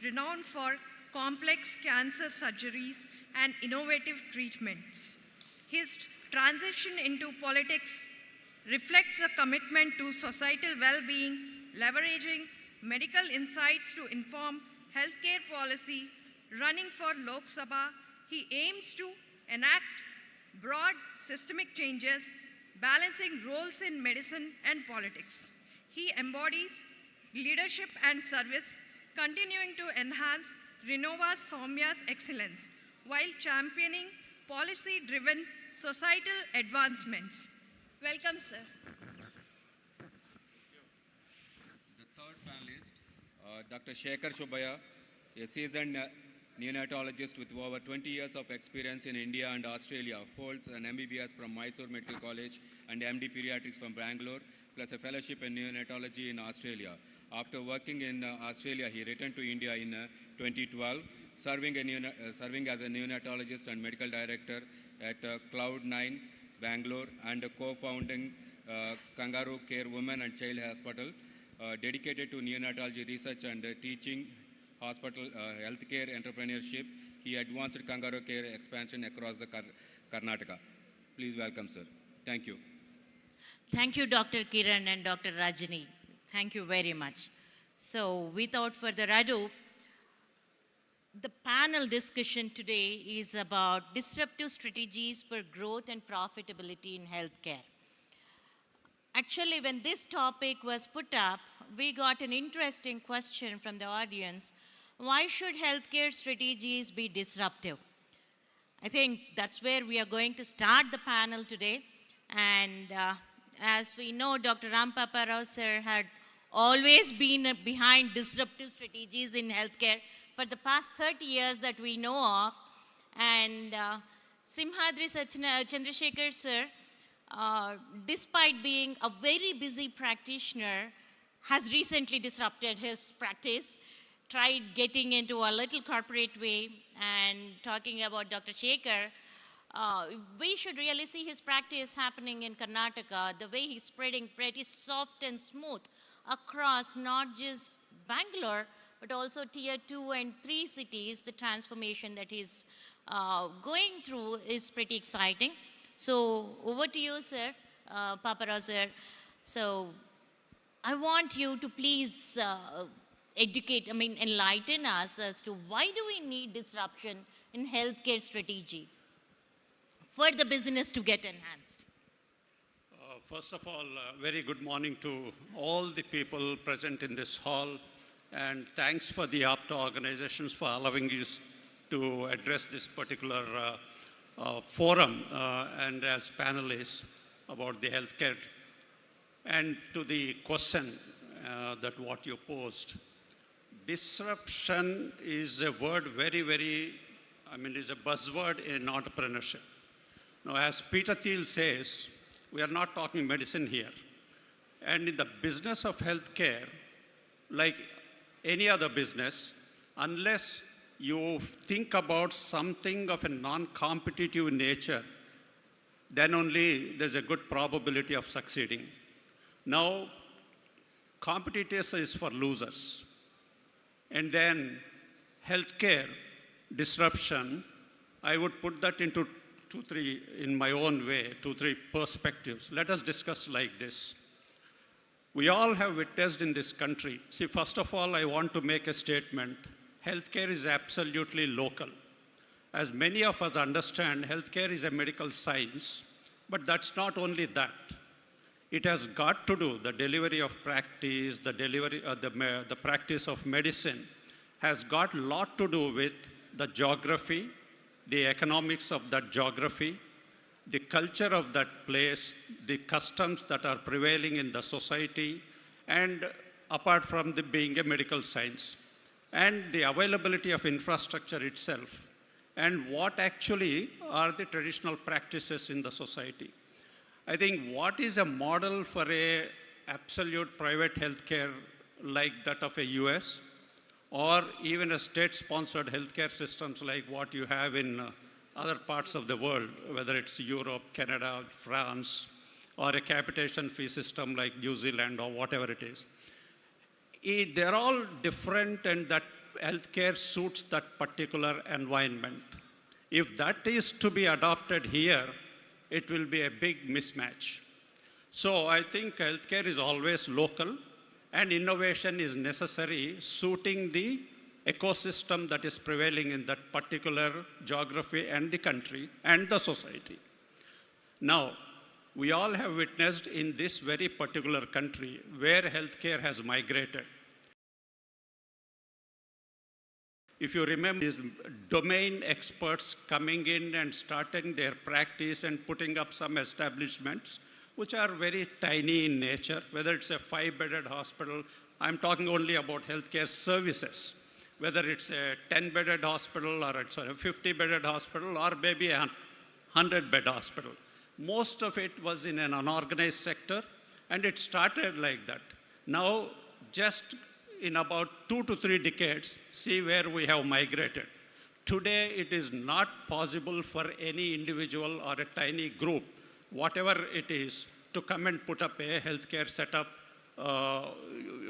renowned for complex cancer surgeries and innovative treatments. His transition into politics reflects a commitment to societal well-being, leveraging medical insights to inform healthcare policy. Running for Lok Sabha, he aims to enact broad systemic changes, balancing roles in medicine and politics. He embodies leadership and service, continuing to enhance Renova Soumya's excellence while championing policy-driven societal advancements. Welcome, sir. The third panelist, Dr. Shekhar Subbiah, a seasoned neonatologist with over 20 years of experience in India and Australia, holds an MBBS from Mysore Medical College and MD Pediatrics from Bangalore, plus a fellowship in neonatology in Australia. After working in Australia, he returned to India in 2012, serving as a neonatologist and medical director at Cloud9, Bangalore, and co-founding Kangaroo Care Women and Child Hospital, dedicated to neonatology research and teaching hospital healthcare entrepreneurship. He advanced Kangaroo Care expansion across the Karnataka. Please welcome, sir. Thank you. Thank you, Dr. Kiran and Dr. Rajani. Thank you very much. So, without further ado, the panel discussion today is about disruptive strategies for growth and profitability in healthcare. Actually, when this topic was put up, we got an interesting question from the audience. Why should healthcare strategies be disruptive? I think that's where we are going to start the panel today. And as we know, Dr. Ram Papa Rao sir had always been behind disruptive strategies in healthcare for the past 30 years that we know of. And Simhadri Chandrasekhar sir, despite being a very busy practitioner, has recently disrupted his practice, tried getting into a little corporate way. And talking about Dr. Shekhar, we should really see his practice happening in Karnataka, the way he's spreading pretty soft and smooth across not just Bangalore, but also tier 2 and 3 cities. The transformation that he's going through is pretty exciting. So over to you, sir, Papa Rao sir. So I want you to please enlighten us as to why do we need disruption in healthcare strategy for the business to get enhanced. First of all, very good morning to all the people present in this hall, and thanks for the APTA organizations for allowing us to address this particular forum and as panelists about the healthcare. And to the question that what you posed, disruption is a word is a buzzword in entrepreneurship. Now, as Peter Thiel says, we are not talking medicine here. And in the business of healthcare, like any other business, unless you think about something of a non-competitive nature, then only there's a good probability of succeeding. Now, competitors is for losers. And then healthcare disruption, I would put that into in my own way, 2-3 perspectives. Let us discuss like this. We all have witnessed in this country. See, first of all, I want to make a statement. Healthcare is absolutely local. As many of us understand, healthcare is a medical science, but that's not only that. It has got to do the delivery of practice, the practice of medicine has got a lot to do with the geography, the economics of that geography, the culture of that place, the customs that are prevailing in the society, and apart from being a medical science, and the availability of infrastructure itself, and what actually are the traditional practices in the society. I think what is a model for a absolute private healthcare like that of a US, or even a state-sponsored healthcare systems like what you have in other parts of the world, whether it's Europe, Canada, France, or a capitation fee system like New Zealand or whatever it is. They're all different, and that healthcare suits that particular environment. If that is to be adopted here, it will be a big mismatch. So I think healthcare is always local and innovation is necessary suiting the ecosystem that is prevailing in that particular geography and the country and the society. Now, we all have witnessed in this very particular country where healthcare has migrated. If you remember, these domain experts coming in and starting their practice and putting up some establishments, which are very tiny in nature, whether it's a 5-bedded hospital, I'm talking only about healthcare services, whether it's a 10-bedded hospital or it's a 50-bedded hospital or maybe a 100-bed hospital. Most of it was in an unorganized sector, and it started like that. Now, just in about 2 to 3 decades, see where we have migrated. Today, it is not possible for any individual or a tiny group, whatever it is, to come and put up a healthcare setup,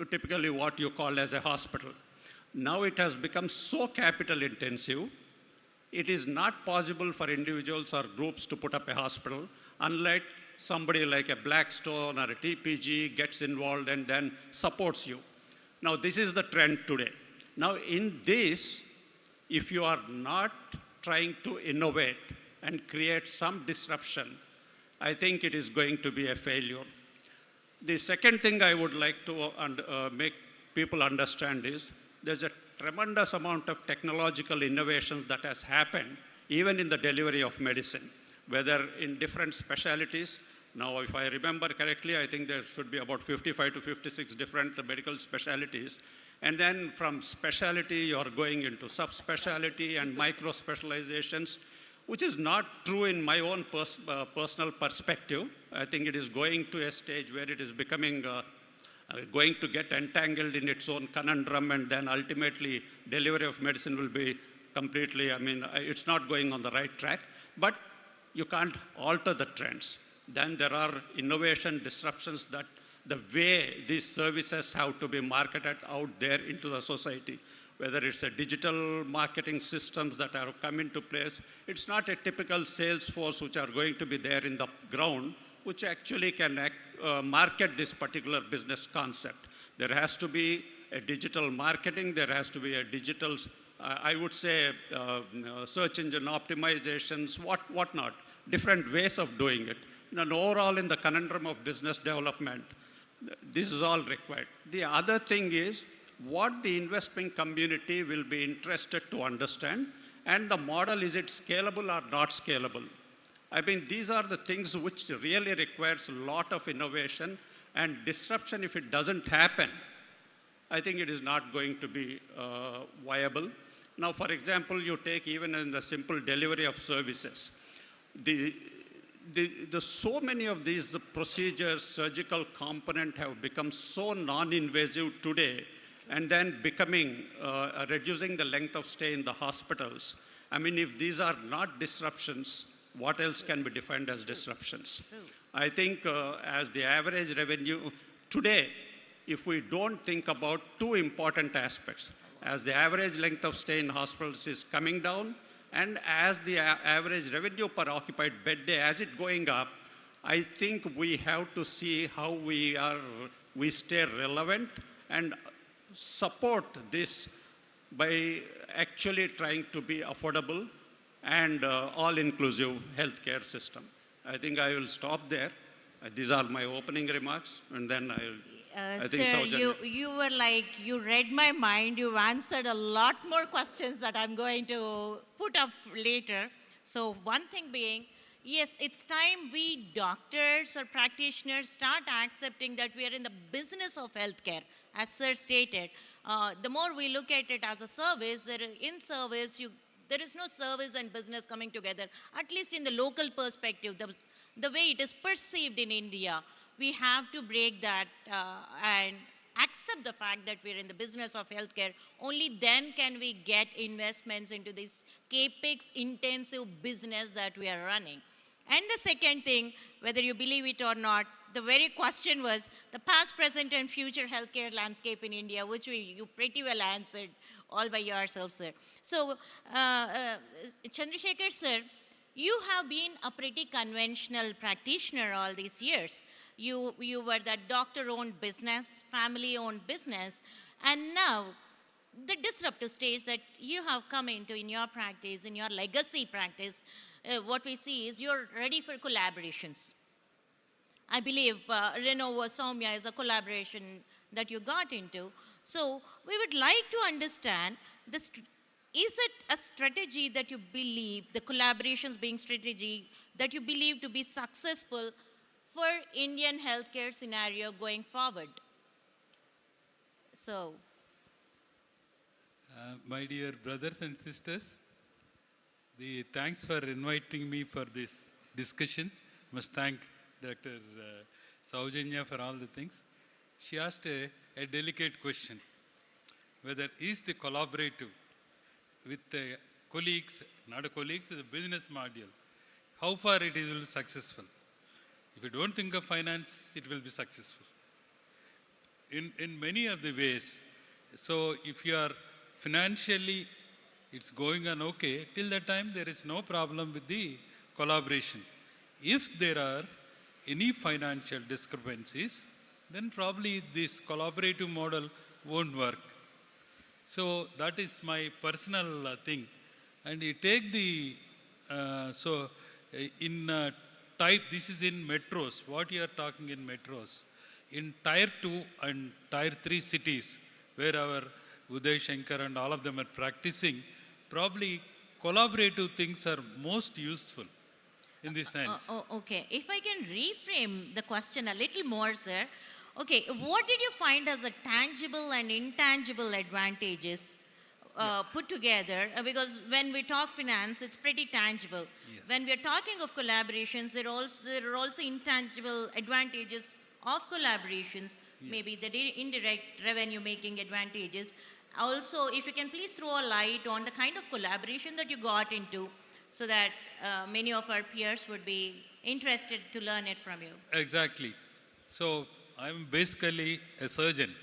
typically what you call as a hospital. Now it has become so capital intensive, it is not possible for individuals or groups to put up a hospital unless somebody like a Blackstone or a TPG gets involved and then supports you. Now, this is the trend today. Now, in this, if you are not trying to innovate and create some disruption, I think it is going to be a failure. The second thing I would like to make people understand is there's a tremendous amount of technological innovations that has happened even in the delivery of medicine, whether in different specialties. Now, if I remember correctly, I think there should be about 55 to 56 different medical specialties. And then from specialty, you're going into subspecialty and micro-specializations, which is not true in my own personal perspective. I think it is going to a stage where it is becoming, going to get entangled in its own conundrum, and then ultimately delivery of medicine will be completely, it's not going on the right track, but you can't alter the trends. Then there are innovation disruptions that the way these services have to be marketed out there into the society, whether it's a digital marketing systems that have come into place. It's not a typical sales force which are going to be there in the ground, which actually can market this particular business concept. There has to be a digital marketing, there has to be a digital, I would say, search engine optimizations, whatnot, different ways of doing it. And overall, in the conundrum of business development, this is all required. The other thing is what the investment community will be interested to understand, and the model, is it scalable or not scalable? These are the things which really requires a lot of innovation and disruption. If it doesn't happen, I think it is not going to be viable. Now, for example, you take even in the simple delivery of services, so many of these procedures, surgical component have become so non-invasive today, and then becoming, reducing the length of stay in the hospitals. If these are not disruptions, what else can be defined as disruptions? I think as the average revenue, today, if we don't think about two important aspects, as the average length of stay in hospitals is coming down, and as the average revenue per occupied bed day, as it going up, I think we have to see how we stay relevant and support this by actually trying to be affordable and all-inclusive healthcare system. I think I will stop there. These are my opening remarks, and then I think sir, Saujanya. you were like, you read my mind. You answered a lot more questions that I'm going to put up later. So one thing being, yes, it's time we doctors or practitioners start accepting that we are in the business of healthcare, as sir stated. The more we look at it as a service, in service, there is no service and business coming together, at least in the local perspective, the way it is perceived in India. We have to break that and accept the fact that we're in the business of healthcare. Only then can we get investments into this capex intensive business that we are running. And the second thing, whether you believe it or not, the very question was the past, present, and future healthcare landscape in India, which you pretty well answered all by yourself, sir. So, Chandrasekhar, sir, you have been a pretty conventional practitioner all these years. You were that doctor-owned business, family-owned business, and now the disruptive stage that you have come into in your practice, in your legacy practice, what we see is you're ready for collaborations. I believe Renova Soumya is a collaboration that you got into. So we would like to understand, is it a strategy that you believe, the collaborations being strategy, that you believe to be successful for Indian healthcare scenario going forward? So. My dear brothers and sisters, thanks for inviting me for this discussion. Must thank Dr. Saujanya for all the things. She asked a delicate question, whether is the collaborative with the colleagues, not a colleagues, is a business model, how far it will be successful. If you don't think of finance, it will be successful. In many of the ways, so if you are financially, it's going on okay, till that time there is no problem with the collaboration. If there are any financial discrepancies, then probably this collaborative model won't work. So that is my personal thing. And you take the, this is in metros, what you are talking in metros. In tier 2 and tier 3 cities, where our Uday Shankar and all of them are practicing, probably collaborative things are most useful in this sense. Okay, if I can reframe the question a little more, sir. Okay, what did you find as a tangible and intangible advantages put together? Because when we talk finance, it's pretty tangible. Yes. When we are talking of collaborations, there are also intangible advantages of collaborations, Yes. maybe the indirect revenue making advantages. Also, if you can please throw a light on the kind of collaboration that you got into, so that many of our peers would be interested to learn it from you. Exactly. So I'm basically a surgeon.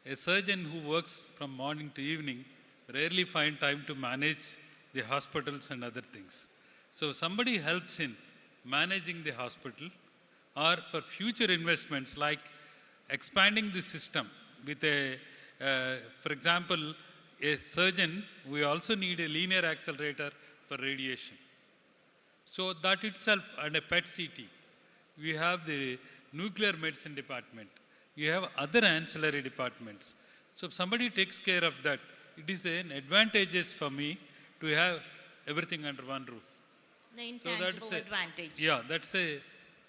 A surgeon who works from morning to evening rarely find time to manage the hospitals and other things. So somebody helps in managing the hospital or for future investments like expanding the system with for example, a surgeon, we also need a linear accelerator for radiation. So that itself, and a PET CT. We have the nuclear medicine department. You have other ancillary departments. So if somebody takes care of that, it is an advantageous for me to have everything under one roof. The intangible advantage. Yeah, that's a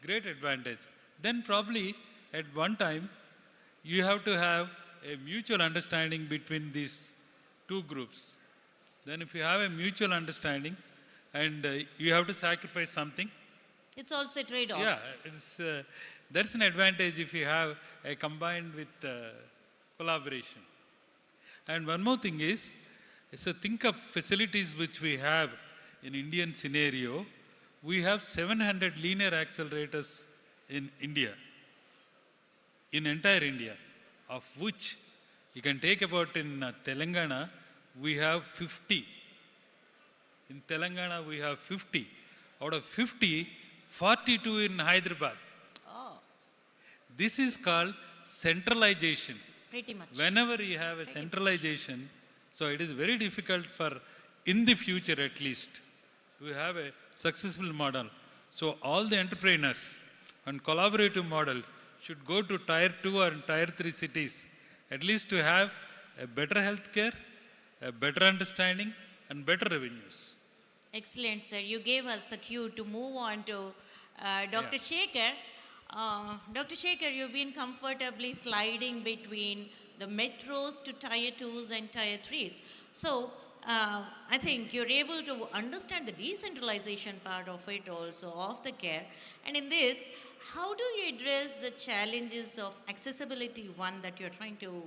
great advantage. Then probably at one time, you have to have a mutual understanding between these two groups. Then if you have a mutual understanding and you have to sacrifice something. It's also a trade-off. Yeah, that's an advantage if you have a combined with collaboration. And one more thing is, so think of facilities which we have in Indian scenario. We have 700 linear accelerators in India, in entire India, of which you can take about in Telangana, we have 50. In Telangana, we have 50. Out of 50, 42 in Hyderabad. Oh, This is called centralization. pretty much. Whenever you have a centralization, so it is very difficult for, in the future at least, to have a successful model. So all the entrepreneurs and collaborative models should go to tier 2 and tier 3 cities, at least to have a better healthcare, a better understanding, and better revenues. Excellent, sir. You gave us the cue to move on to Dr. Shekhar. Dr. Shekhar, you've been comfortably sliding between the metros to tier 2s and tier 3s. So I think you're able to understand the decentralization part of it also, of the care. And in this, how do you address the challenges of accessibility, one that you're trying to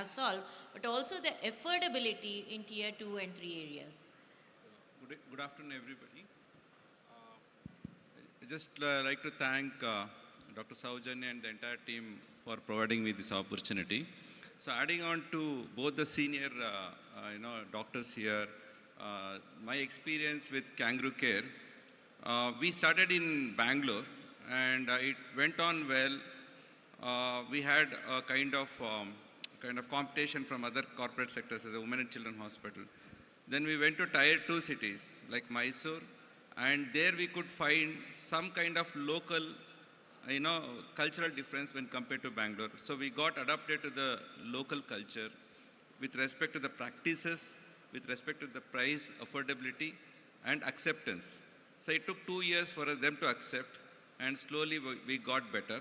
solve, but also the affordability in tier 2 and 3 areas? Good afternoon, everybody. just like to thank Dr. Saujanya and the entire team for providing me this opportunity. So adding on to both the senior doctors here, my experience with Kangaroo Care, we started in Bangalore and it went on well. We had a kind of competition from other corporate sectors as a women and children hospital. Then we went to tier 2 cities like Mysore, and there we could find some kind of local, cultural difference when compared to Bangalore. So we got adapted to the local culture with respect to the practices, with respect to the price, affordability, and acceptance. So it took 2 years for them to accept, and slowly we got better.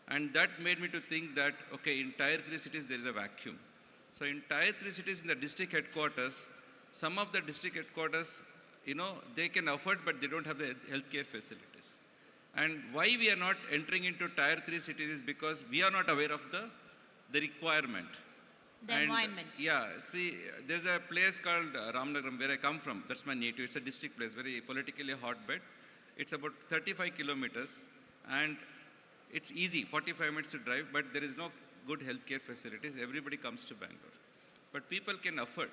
And that made me to think that, okay, in tier 3 cities, there is a vacuum. So in tier 3 cities, in the district headquarters, some of the district headquarters, they can afford, but they don't have the healthcare facilities. And why we are not entering into tier 3 cities is because we are not aware of the requirement. The environment. Yeah, see, there's a place called Ramnagaram where I come from. That's my native. It's a district place, very politically hotbed. It's about 35 kilometers and it's easy, 45 minutes to drive, but there is no good healthcare facilities. Everybody comes to Bangalore. But people can afford,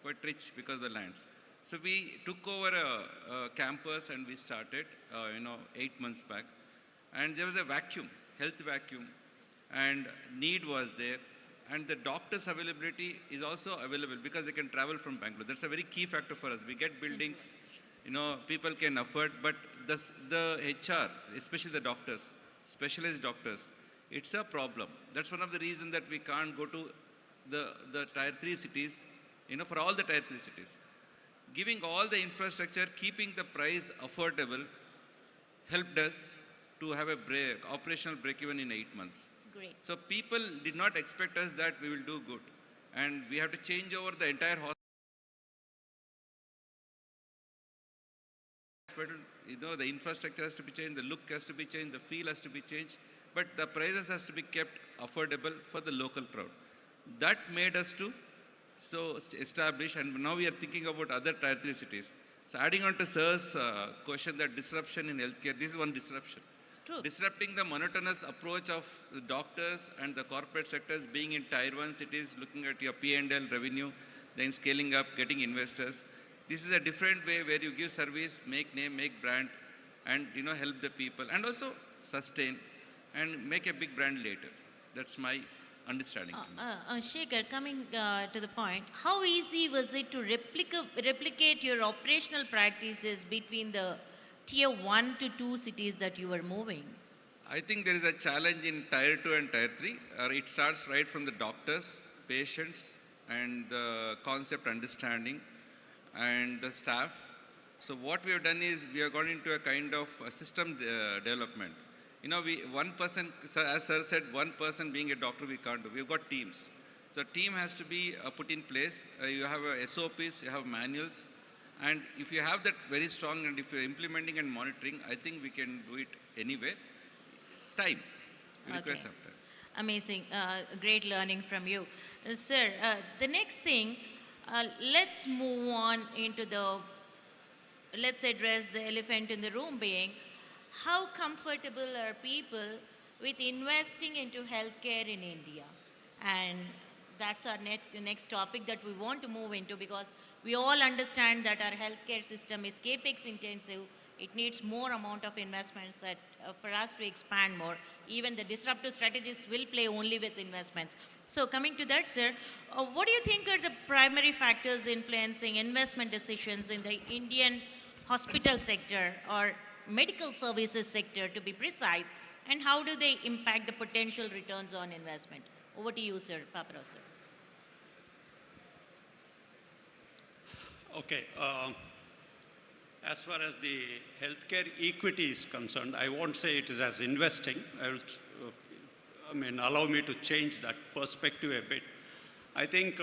quite rich because of the lands. So we took over a campus and we started, 8 months back. And there was a vacuum, health vacuum, and need was there. And the doctors' availability is also available because they can travel from Bangalore. That's a very key factor for us. We get buildings, people can afford, but the HR, especially the doctors, specialized doctors, it's a problem. That's one of the reasons that we can't go to the tier 3 cities, for all the tier 3 cities. Giving all the infrastructure, keeping the price affordable, helped us to have a operational break even in 8 months. Great. So people did not expect us that we will do good. And we have to change over the entire hospital. The infrastructure has to be changed, the look has to be changed, the feel has to be changed, but the prices has to be kept affordable for the local crowd. That made us to establish, and now we are thinking about other tier 3 cities. So adding on to Sir's question, that disruption in healthcare, this is one disruption. True. Disrupting the monotonous approach of the doctors and the corporate sectors, being in tier 1 cities, looking at your P&L revenue, then scaling up, getting investors. This is a different way where you give service, make name, make brand, and help the people, and also sustain and make a big brand later. That's my understanding. Shekhar, coming to the point, how easy was it to replicate your operational practices between the tier 1 to 2 cities that you were moving? I think there is a challenge in tier 2 and tier 3. It starts right from the doctors, patients, and the concept understanding, and the staff. So what we have done is we have gone into a kind of a system development. One person, as Sir said, one person being a doctor we can't do. We've got teams. So team has to be put in place. You have SOPs, you have manuals. And if you have that very strong, and if you're implementing and monitoring, I think we can do it anyway. Time. We require some time. Amazing. Great learning from you. Sir, the next thing, let's move on into let's address the elephant in the room being, how comfortable are people with investing into healthcare in India? And that's our next topic that we want to move into, because we all understand that our healthcare system is capex intensive. It needs more amount of investments that for us to expand more. Even the disruptive strategies will play only with investments. So coming to that, sir, what do you think are the primary factors influencing investment decisions in the Indian hospital sector or medical services sector, to be precise, and how do they impact the potential returns on investment? Over to you, sir. Papara, sir. Okay. As far as the healthcare equity is concerned, I won't say it is as investing. Allow me to change that perspective a bit. I think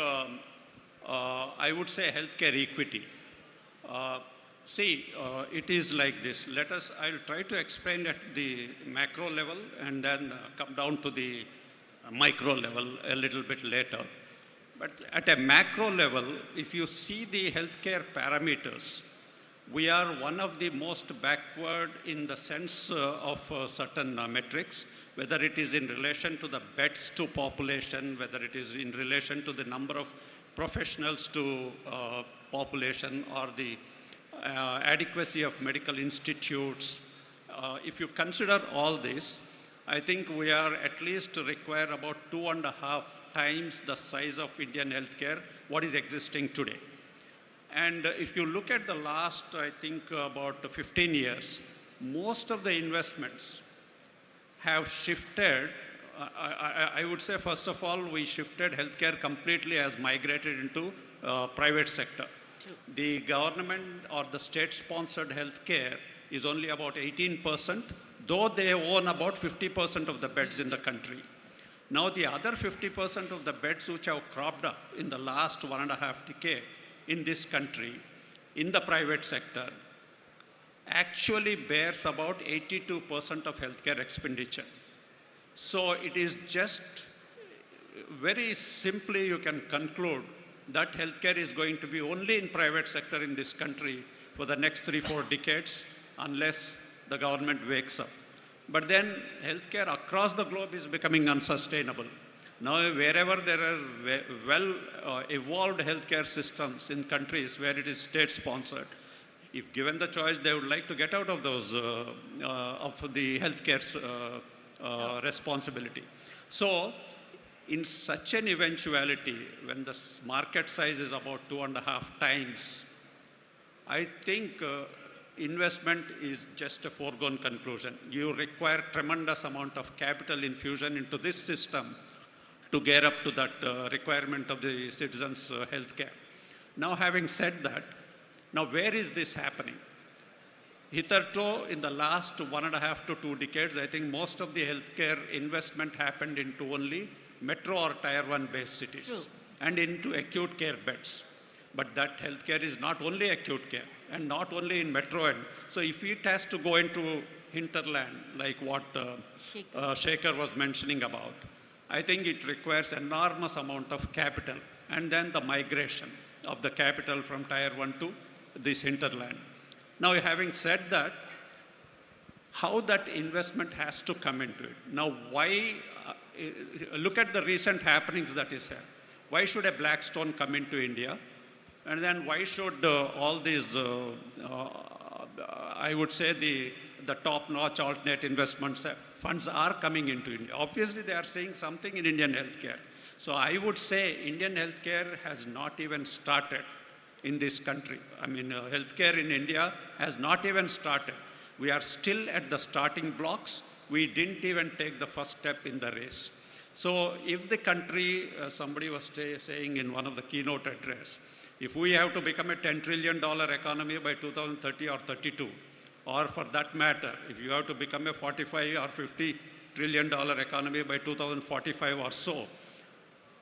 I would say healthcare equity. It is like this. I'll try to explain at the macro level and then come down to the micro level a little bit later. But at a macro level, if you see the healthcare parameters, we are one of the most backward in the sense of certain metrics, whether it is in relation to the beds to population, whether it is in relation to the number of professionals to population, or the adequacy of medical institutes. If you consider all this, I think we are at least require about 2.5 times the size of Indian healthcare, what is existing today. And if you look at the last, I think, about 15 years, most of the investments have shifted. I would say, first of all, we shifted healthcare completely, as migrated into private sector. True. The government or the state-sponsored healthcare is only about 18%, though they own about 50% of the beds in the country. Now, the other 50% of the beds which have cropped up in the last 1.5 decades in this country, in the private sector, actually bears about 82% of healthcare expenditure. So it is just very simply you can conclude that healthcare is going to be only in private sector in this country for the next 3-4 decades unless the government wakes up. But then healthcare across the globe is becoming unsustainable. Now, wherever there are well-evolved healthcare systems in countries where it is state-sponsored, if given the choice, they would like to get out of those, of the healthcare responsibility. So, in such an eventuality, when the market size is about 2.5 times, I think investment is just a foregone conclusion. You require tremendous amount of capital infusion into this system to gear up to that requirement of the citizens' healthcare. Now, having said that, now where is this happening? Hitherto, in the last 1.5 to 2 decades, I think most of the healthcare investment happened into only metro or tier 1 based cities. True. And into acute care beds. But that healthcare is not only acute care and not only in metro end. So if it has to go into hinterland, like what Shekhar was mentioning about, I think it requires enormous amount of capital and then the migration of the capital from tier 1 to this hinterland. Now, having said that, how that investment has to come into it. Now, why, look at the recent happenings that is here. Why should a Blackstone come into India? And then why should all these, I would say the top-notch alternate investments funds are coming into India. Obviously, they are seeing something in Indian healthcare. So I would say Indian healthcare has not even started in this country. I mean, healthcare in India has not even started. We are still at the starting blocks. We didn't even take the first step in the race. So if the country, somebody was saying in one of the keynote address, if we have to become a $10 trillion economy by 2030 or 32, or for that matter, if you have to become a 45 or $50 trillion economy by 2045 or so,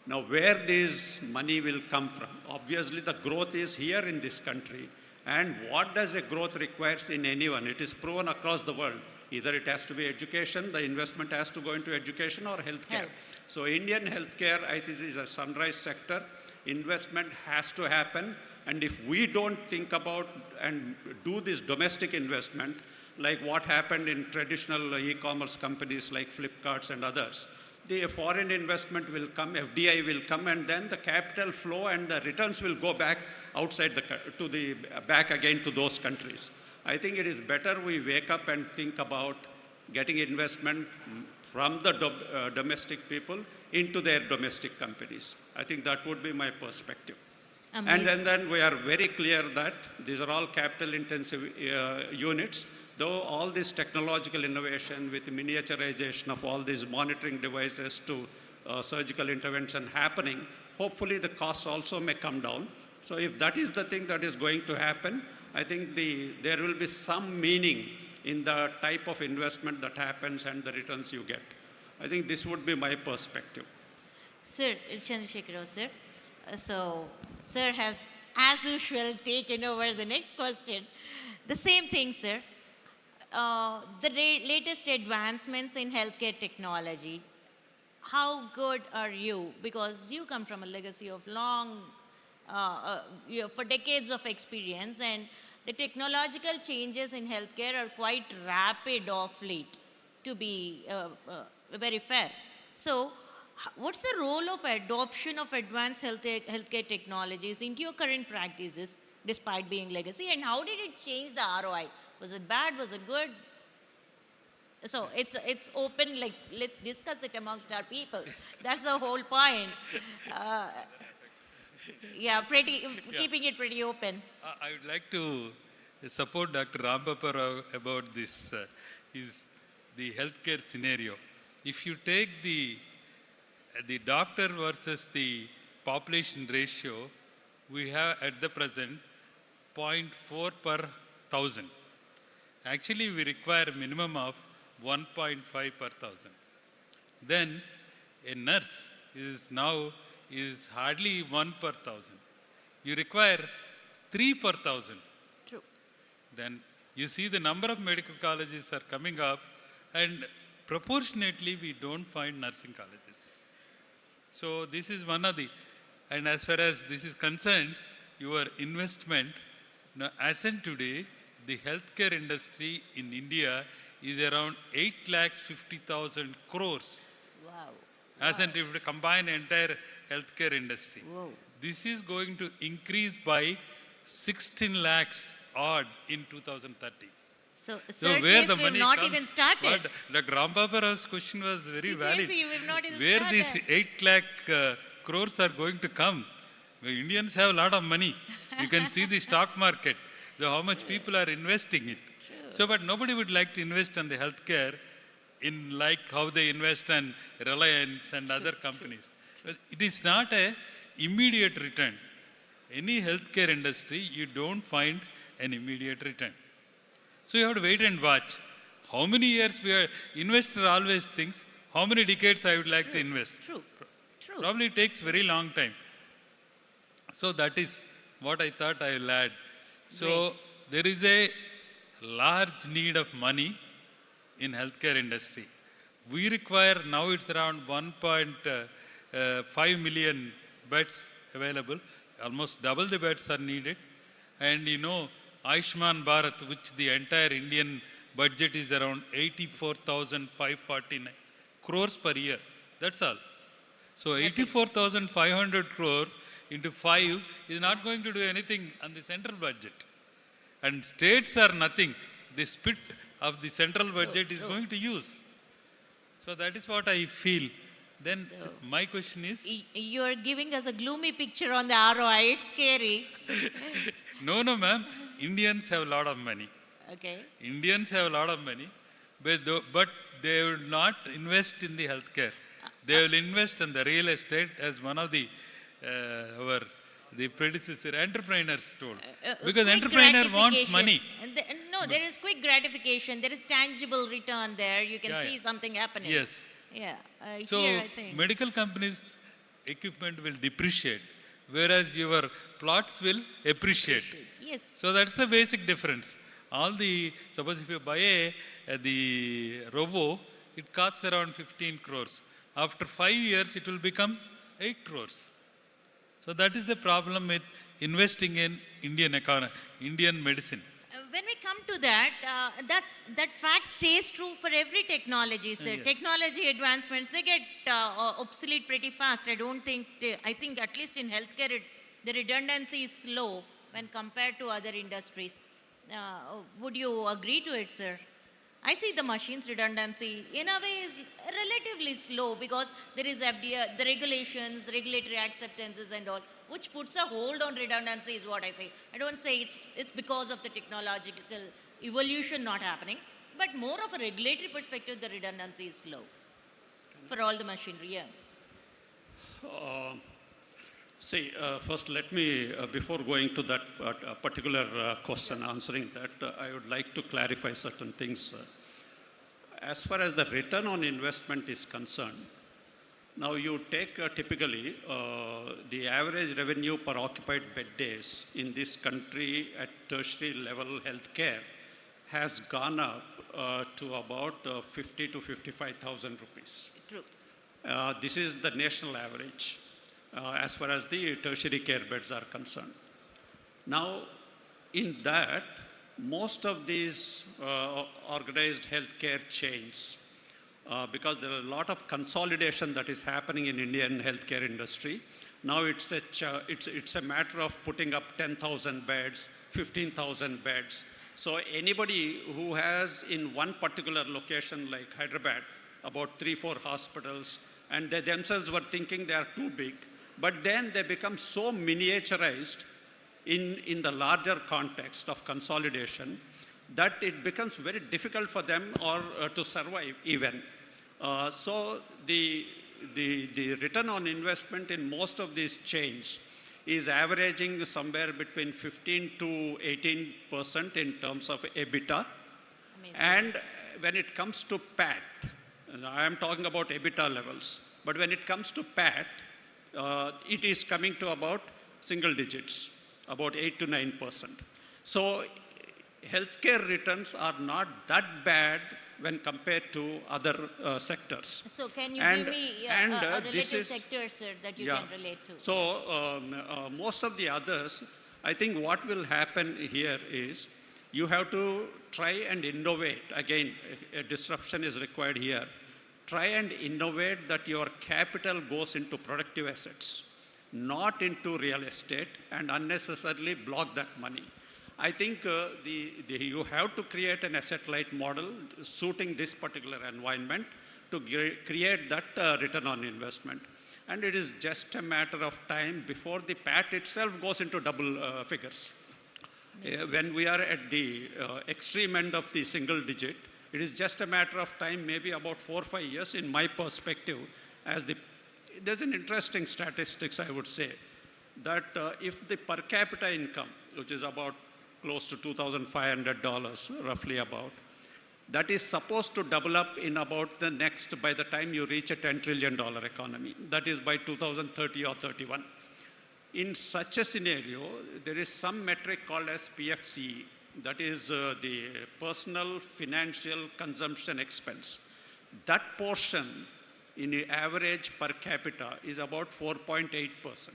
now where this money will come from? Obviously, the growth is here in this country. And what does a growth requires in anyone? It is proven across the world. Either it has to be education, the investment has to go into education, or healthcare. So Indian healthcare, I think, is a sunrise sector. Investment has to happen. And if we don't think about and do this domestic investment, like what happened in traditional e-commerce companies like Flipkarts and others, the foreign investment will come, FDI will come, and then the capital flow and the returns will go back outside back again to those countries. I think it is better we wake up and think about getting investment from the domestic people into their domestic companies. I think that would be my perspective. Amazing. And then we are very clear that these are all capital intensive units. Though all this technological innovation with miniaturization of all these monitoring devices to surgical intervention happening, hopefully the costs also may come down. So if that is the thing that is going to happen, I think there will be some meaning in the type of investment that happens and the returns you get. I think this would be my perspective. Sir, Chandrasekhar Rao, sir. So, sir has, as usual, taken over the next question. The same thing, sir. The latest advancements in healthcare technology, how good are you? Because you come from a legacy of long, for decades of experience, and The technological changes in healthcare are quite rapid of late, to be very fair. So, what's the role of adoption of advanced healthcare technologies into your current practices, despite being legacy, and how did it change the ROI? Was it bad? Was it good? So it's open, like, let's discuss it amongst our people. That's the whole point. Uh, yeah, keeping it pretty open. I would like to support Dr. Rampapa Rao about this, the healthcare scenario. If you take the doctor versus the population ratio, we have at the present 0.4 per thousand. Actually, we require a minimum of 1.5 per thousand. Then a nurse is hardly 1 per thousand. You require 3 per thousand. True. Then you see the number of medical colleges are coming up, and proportionately we don't find nursing colleges. So this is one of the, and as far as this is concerned, your investment, now as in today, the healthcare industry in India is around 8,50,000 crores. Wow. As in, if you combine entire healthcare industry. Whoa. This is going to increase by 16 lakhs odd in 2030. So, So sir where says the we've money not comes, even started. but the Rampapa Rao's question was very He valid. says we've not even Where started. these 8 lakh crores are going to come? The Indians have a lot of money. You can see the stock market, how much people are investing it. So, but nobody would like to invest on the healthcare in like how they invest on Reliance and other companies. But it is not a immediate return. Any healthcare industry, you don't find an immediate return. So you have to wait and watch. How many years we are, investor always thinks, how many decades I would like to invest. True. True. Probably it takes very long time. So that is what I thought I will add. So there is a large need of money in healthcare industry. We require, now it's around 1.5 million beds available. Almost double the beds are needed. And you know, Ayushman Bharat, which the entire Indian budget is around 84,549 crores per year. That's all. So 84,500 crore into 5 is not going to do anything on the central budget. And states are nothing. The spit of the central budget is going to use. So that is what I feel. Then my question is... You are giving us a gloomy picture on the ROI. It's scary. No, ma'am. Indians have a lot of money. Okay. Indians have a lot of money, but they will not invest in the healthcare. They will invest in the real estate, as one of the predecessor entrepreneurs told. Because entrepreneur wants money. No, there is quick gratification. There is tangible return there. You can see something happening. Yes. Yeah. So Here, I think. medical companies' equipment will depreciate, whereas your plots will appreciate. Yes. So that's the basic difference. Suppose if you buy the robo, it costs around 15 crores. After 5 years, it will become 8 crores. So that is the problem with investing in Indian economy, Indian medicine. When we come to that, that fact stays true for every technology, sir. Yes. Technology advancements, they get obsolete pretty fast. I think at least in healthcare, the redundancy is slow when compared to other industries. Would you agree to it, sir? I see the machines redundancy in a way is relatively slow because there is FDA, the regulations, regulatory acceptances and all, which puts a hold on redundancy is what I say. I don't say it's because of the technological evolution not happening, but more of a regulatory perspective, the redundancy is slow for all the machinery. Yeah. First let me, before going to that particular question, answering that, I would like to clarify certain things. As far as the return on investment is concerned, now you take typically the average revenue per occupied bed days in this country at tertiary level healthcare has gone up to about 50 to 55,000 rupees. True. This is the national average. As far as the tertiary care beds are concerned. Now, in that, most of these organized healthcare chains, because there are a lot of consolidation that is happening in Indian healthcare industry. Now it's a matter of putting up 10,000 beds, 15,000 beds. So anybody who has in one particular location like Hyderabad, about 3-4 hospitals, and they themselves were thinking they are too big, but then they become so miniaturized in the larger context of consolidation that it becomes very difficult for them or to survive even. So the return on investment in most of these chains is averaging somewhere between 15 to 18% in terms of EBITDA. Amazing. And when it comes to PAT, and I am talking about EBITDA levels, but when it comes to PAT, it is coming to about single digits, about 8 to 9%. So healthcare returns are not that bad when compared to other sectors. So can you And- give me and, a this relative is- sector, sir, that you Yeah. can relate to? So most of the others, I think what will happen here is you have to try and innovate. Again, a disruption is required here. Try and innovate that your capital goes into productive assets, not into real estate, and unnecessarily block that money. I think you have to create an asset-light model suiting this particular environment to create that return on investment. And it is just a matter of time before the PAT itself goes into double figures. When we are at the extreme end of the single digit, it is just a matter of time, maybe about 4 or 5 years in my perspective. There's an interesting statistics, I would say, that if the per capita income, which is about close to $2,500, roughly about, that is supposed to double up in about by the time you reach a $10 trillion economy. That is by 2030 or 31. In such a scenario, there is some metric called as PFCE, that is the personal financial consumption expense. That portion in the average per capita is about 4.8%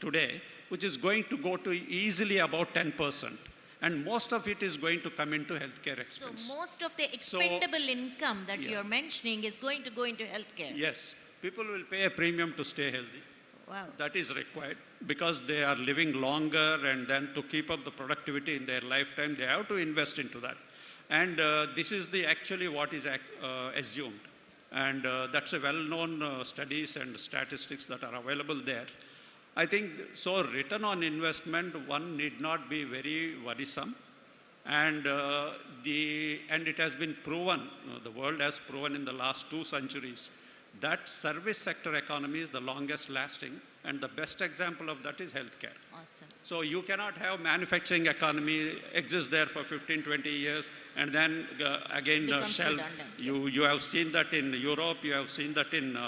today, which is going to go to easily about 10%. And most of it is going to come into healthcare expense. So most of the expendable income that Yeah. you're mentioning is going to go into healthcare. Yes, people will pay a premium to stay healthy. Wow. That is required because they are living longer, and then to keep up the productivity in their lifetime, they have to invest into that. And this is actually what is assumed. And that's a well-known studies and statistics that are available there. I think, so return on investment, one need not be very worrisome. And it has been proven, the world has proven in the last 2 centuries, that service sector economy is the longest lasting, and the best example of that is healthcare. Awesome. So you cannot have manufacturing economy exist there for 15, 20 years, and then again Becomes shelve. redundant. You have seen that in Europe, you have seen that in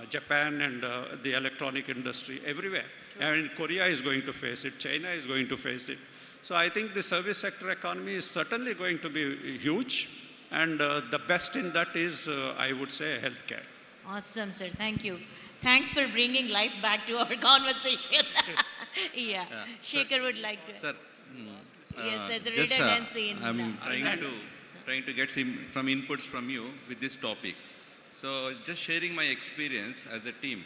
Japan and the electronic industry, everywhere. And Korea is going to face it, China is going to face it. So I think the service sector economy is certainly going to be huge, and the best in that is, I would say, healthcare. Awesome, sir. Thank you. Thanks for bringing life back to our conversation. Yeah. Shekhar would like to. Sir, Yes, there's a just redundancy in I'm that. trying to get some inputs from you with this topic. So just sharing my experience as a team.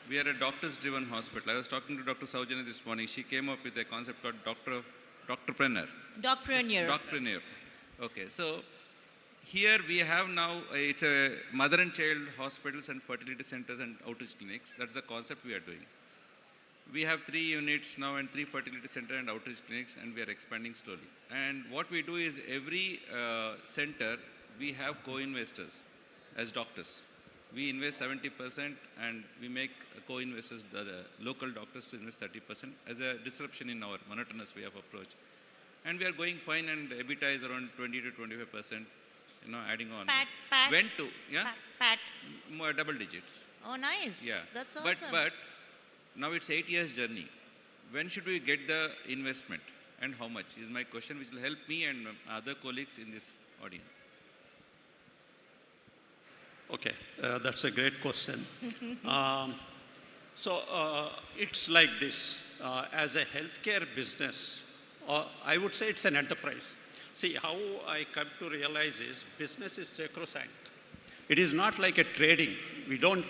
We are a doctors-driven hospital. I was talking to Dr. Saujanya this morning. She came up with a concept called doctorpreneur. Docpreneur. Docpreneur. Okay, so here we have now, it's a mother and child hospitals and fertility centers and outreach clinics. That's the concept we are doing. We have 3 units now and 3 fertility center and outreach clinics, and we are expanding slowly. And what we do is every center, we have co-investors as doctors. We invest 70% and we make co-investors, the local doctors, to invest 30% as a disruption in our monotonous way of approach. And we are going fine, and EBITDA is around 20 to 25%, adding on. Pat. When to, yeah? Pat. More double digits. Oh, nice. Yeah. That's awesome. But now it's 8 years journey. When should we get the investment and how much is my question, which will help me and other colleagues in this audience. Okay, that's a great question. So it's like this. As a healthcare business, I would say it's an enterprise. See, how I come to realize is business is sacrosanct. It is not like a trading. We don't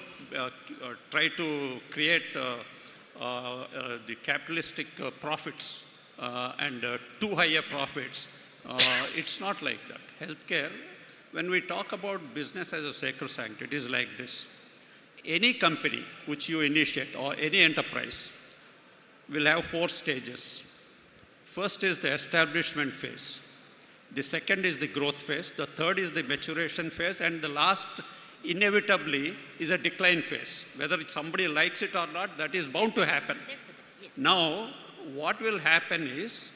try to create the capitalistic profits and too higher profits. It's not like that. Healthcare, when we talk about business as a sacrosanct, it is like this. Any company which you initiate or any enterprise will have 4 stages. First is the establishment phase. The second is the growth phase. The third is the maturation phase. And the last, inevitably, is a decline phase. Whether somebody likes it or not, that is bound to happen. Yes. Now, what will happen is,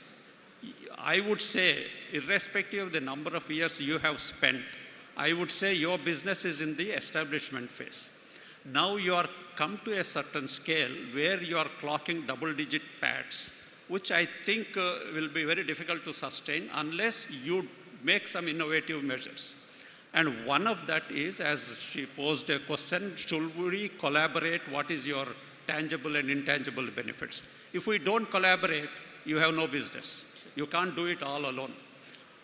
I would say, irrespective of the number of years you have spent, I would say your business is in the establishment phase. Now you are come to a certain scale where you are clocking double-digit pads, which I think will be very difficult to sustain unless you make some innovative measures. And one of that is, as she posed a question, should we collaborate? What is your tangible and intangible benefits? If we don't collaborate, you have no business. You can't do it all alone.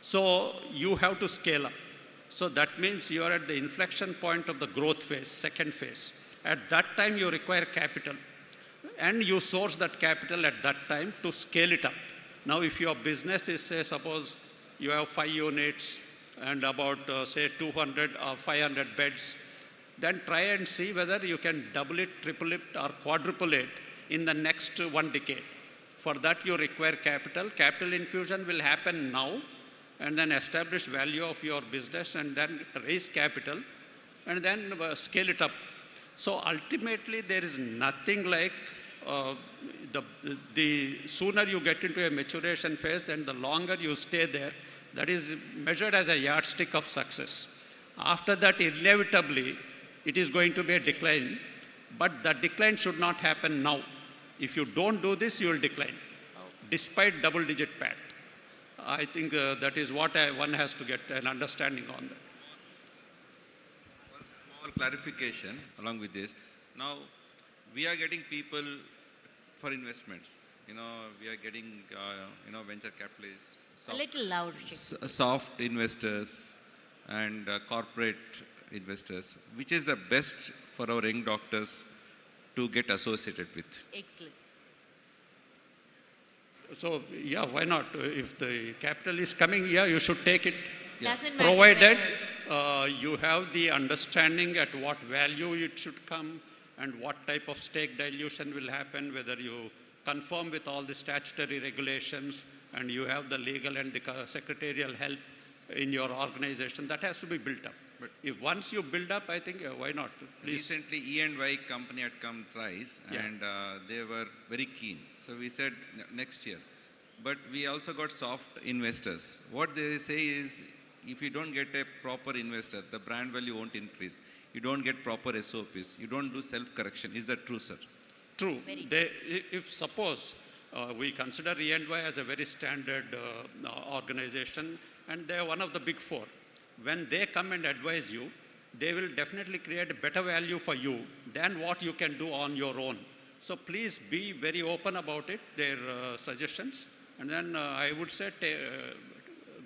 So you have to scale up. So that means you are at the inflection point of the growth phase, second phase. At that time, you require capital. And you source that capital at that time to scale it up. Now, if your business is, say, suppose you have 5 units and about, say, 200 or 500 beds, then try and see whether you can double it, triple it, or quadruple it in the next 1 decade. For that, you require capital. Capital infusion will happen now, and then establish value of your business, and then raise capital, and then scale it up. So ultimately, there is nothing like the sooner you get into a maturation phase and the longer you stay there, that is measured as a yardstick of success. After that, inevitably, it is going to be a decline, but the decline should not happen now. If you don't do this, you will decline, despite double-digit PAT. I think that is what one has to get an understanding on that. One small clarification along with this. Now, we are getting people for investments. We are getting, venture capitalists. A little louder. Soft investors and corporate investors. Which is the best for our young doctors to get associated with? Excellent. So, yeah, why not? If the capital is coming here, you should take it. Doesn't matter Provided whether- you have the understanding at what value it should come and what type of stake dilution will happen, whether you conform with all the statutory regulations and you have the legal and the secretarial help in your organization, that has to be built up. But if once you build up, I think, why not? Please. Recently, E&Y company had come twice, Yeah. and they were very keen. So we said next year. But we also got soft investors. What they say is, if you don't get a proper investor, the brand value won't increase. You don't get proper SOPs. You don't do self-correction. Is that true, sir? True. If suppose we consider E&Y as a very standard organization, and they are one of the big 4. When they come and advise you, they will definitely create a better value for you than what you can do on your own. So please be very open about it, their suggestions, and then I would say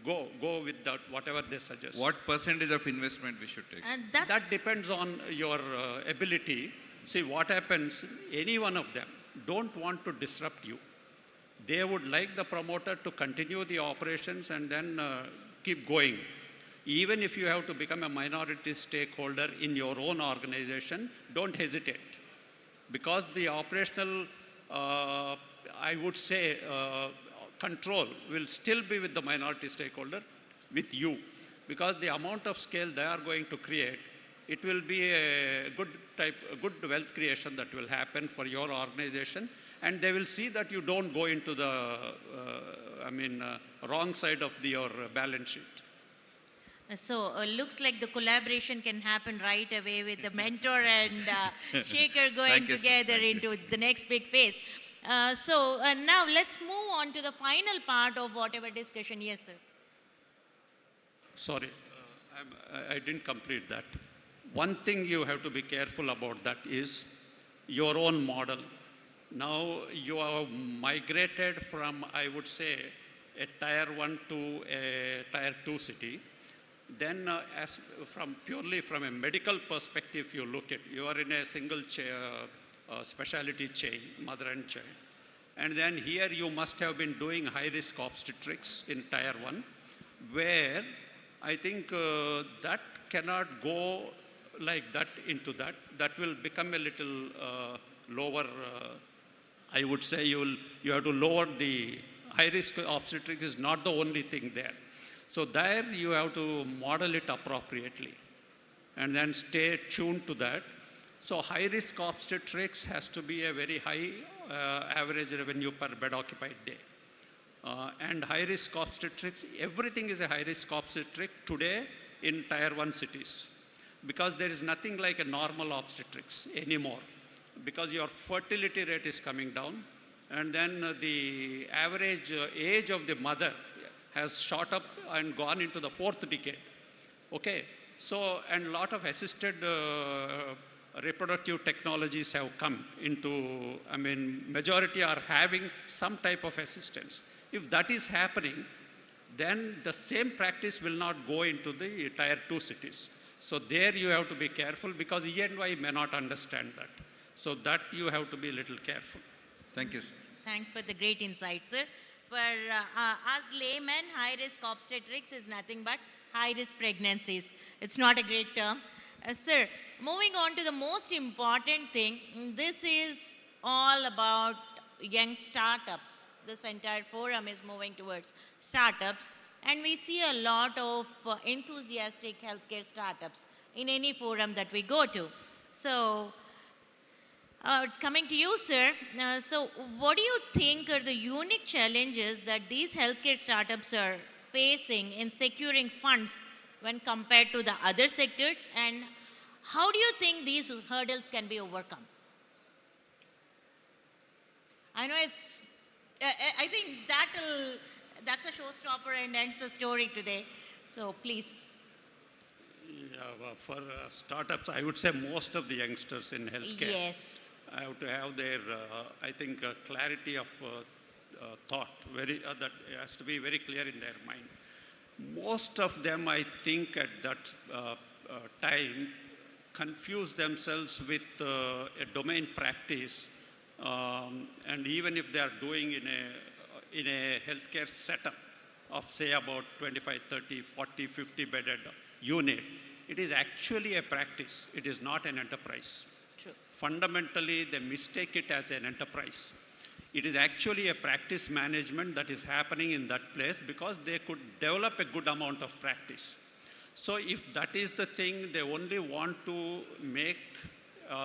go with that, whatever they suggest. What percentage of investment we should take? And That depends on your ability. See, what happens, any one of them don't want to disrupt you. They would like the promoter to continue the operations and then keep going. Even if you have to become a minority stakeholder in your own organization, don't hesitate. Because the operational, I would say, control will still be with the minority stakeholder, with you. Because the amount of scale they are going to create, it will be a good wealth creation that will happen for your organization. And they will see that you don't go into the, wrong side of your balance sheet. So looks like the collaboration can happen right away with the mentor and Shaker going Thank you, sir. together Thank you. into the next big phase. So now let's move on to the final part of whatever discussion. Yes, sir. Sorry, I didn't complete that. One thing you have to be careful about that is your own model. Now you have migrated from, I would say, a tier 1 to a tier 2 city, then as from purely from a medical perspective, you look at, you are in a single specialty chain, mother and child. And then here you must have been doing high-risk obstetrics in tier 1, where I think that cannot go like that into that. That will become a little lower. I would say you have to lower the high-risk obstetrics is not the only thing there. So there you have to model it appropriately and then stay tuned to that. So high-risk obstetrics has to be a very high average revenue per bed occupied day. And high-risk obstetrics, everything is a high-risk obstetric today in tier 1 cities, because there is nothing like a normal obstetrics anymore, because your fertility rate is coming down, and then the average age of the mother has shot up and gone into the 4th decade. Okay, so, and a lot of assisted reproductive technologies have come into, I mean, majority are having some type of assistance. If that is happening, then the same practice will not go into the tier 2 cities. So there you have to be careful, because E&Y may not understand that. So that you have to be a little careful. Thank you, sir. Thanks for the great insight, sir. For us laymen, high-risk obstetrics is nothing but high-risk pregnancies. It's not a great term. Sir, moving on to the most important thing, this is all about young startups. This entire forum is moving towards startups, and we see a lot of enthusiastic healthcare startups in any forum that we go to. So, coming to you, sir, so what do you think are the unique challenges that these healthcare startups are facing in securing funds when compared to the other sectors, and how do you think these hurdles can be overcome? I know it's, I think that's a showstopper and ends the story today. So please. Yeah, well, for startups, I would say most of the youngsters in healthcare Yes. have to have their, I think, clarity of thought. That has to be very clear in their mind. Most of them, I think, at that time, confuse themselves with a domain practice, and even if they are doing in a healthcare setup of, say, about 25, 30, 40, 50 bedded unit, it is actually a practice. It is not an enterprise. True. Fundamentally, they mistake it as an enterprise. It is actually a practice management that is happening in that place, because they could develop a good amount of practice. So if that is the thing, they only want to make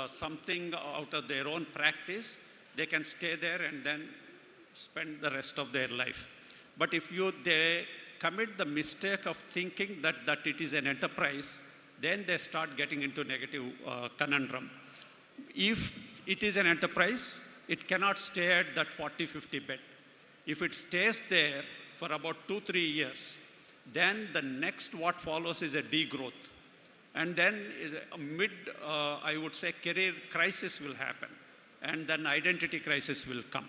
something out of their own practice, they can stay there and then spend the rest of their life. But if they commit the mistake of thinking that it is an enterprise, then they start getting into negative conundrum. If it is an enterprise, it cannot stay at that 40, 50 bed. If it stays there for about 2-3 years, then the next what follows is a degrowth. And then I would say, career crisis will happen. And then identity crisis will come.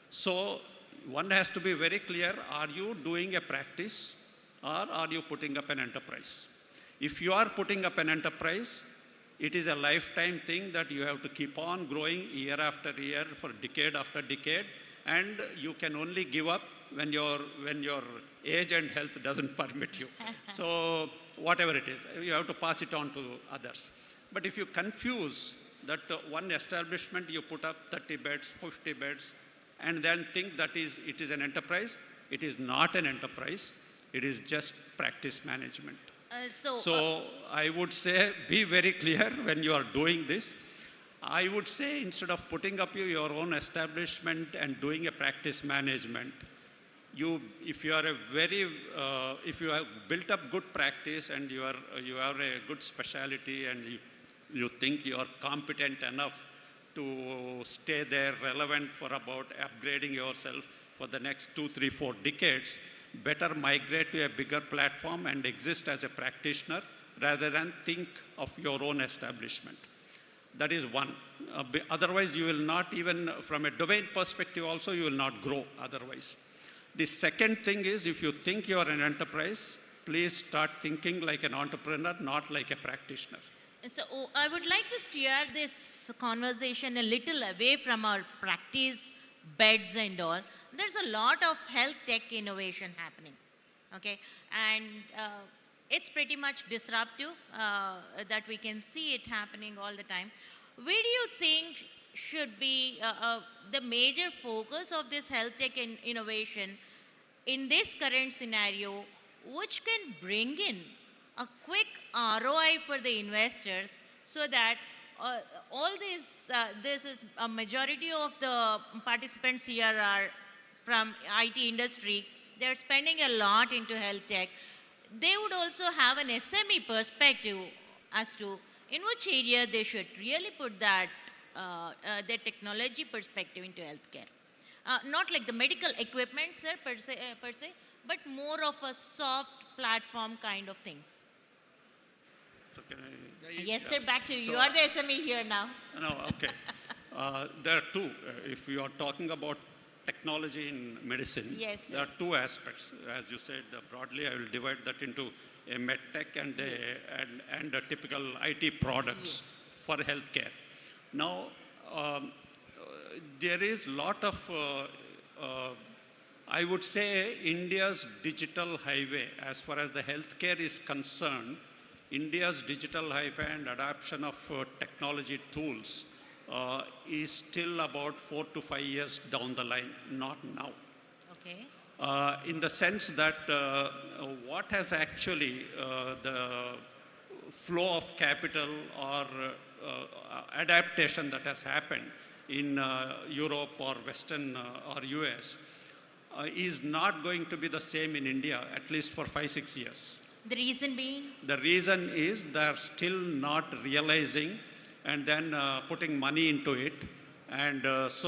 So one has to be very clear, are you doing a practice or are you putting up an enterprise? If you are putting up an enterprise, it is a lifetime thing that you have to keep on growing year after year for decade after decade, and you can only give up when your age and health doesn't permit you. So whatever it is, you have to pass it on to others. But if you confuse that one establishment, you put up 30 beds, 50 beds, and then think that it is an enterprise, it is not an enterprise. It is just practice management. So I would say, be very clear when you are doing this. I would say, instead of putting up your own establishment and doing a practice management, if you have built up good practice and you have a good specialty and you think you are competent enough to stay there relevant for about upgrading yourself for the next 2, 3, 4 decades, better migrate to a bigger platform and exist as a practitioner rather than think of your own establishment. That is one. Otherwise, you will not even, from a domain perspective also, you will not grow otherwise. The second thing is, if you think you are an enterprise, please start thinking like an entrepreneur, not like a practitioner. So I would like to steer this conversation a little away from our practice beds and all. There's a lot of health tech innovation happening, okay? And it's pretty much disruptive that we can see it happening all the time. Where do you think should be the major focus of this health tech innovation in this current scenario, which can bring in a quick ROI for the investors, so that all this is a majority of the participants here are from IT industry. They're spending a lot into health tech. They would also have an SME perspective as to in which area they should really put that their technology perspective into healthcare. Not like the medical equipment, sir, per se, but more of a soft platform kind of things. So can I? Yes, sir, back to you. So- You are the SME here now. No, okay. There are two. If you are talking about technology in medicine, Yes, sir. there are two aspects. As you said, broadly, I will divide that into a med tech and, and a typical IT products Yes. for healthcare. Now, there is a lot of, I would say, India's digital highway, as far as the healthcare is concerned. India's digital highway and adoption of technology tools is still about 4 to 5 years down the line, not now. Okay. In the sense that what has actually the flow of capital or adaptation that has happened in Europe or Western or US is not going to be the same in India, at least for 5-6 years. The reason being? The reason is they're still not realizing and then putting money into it. And as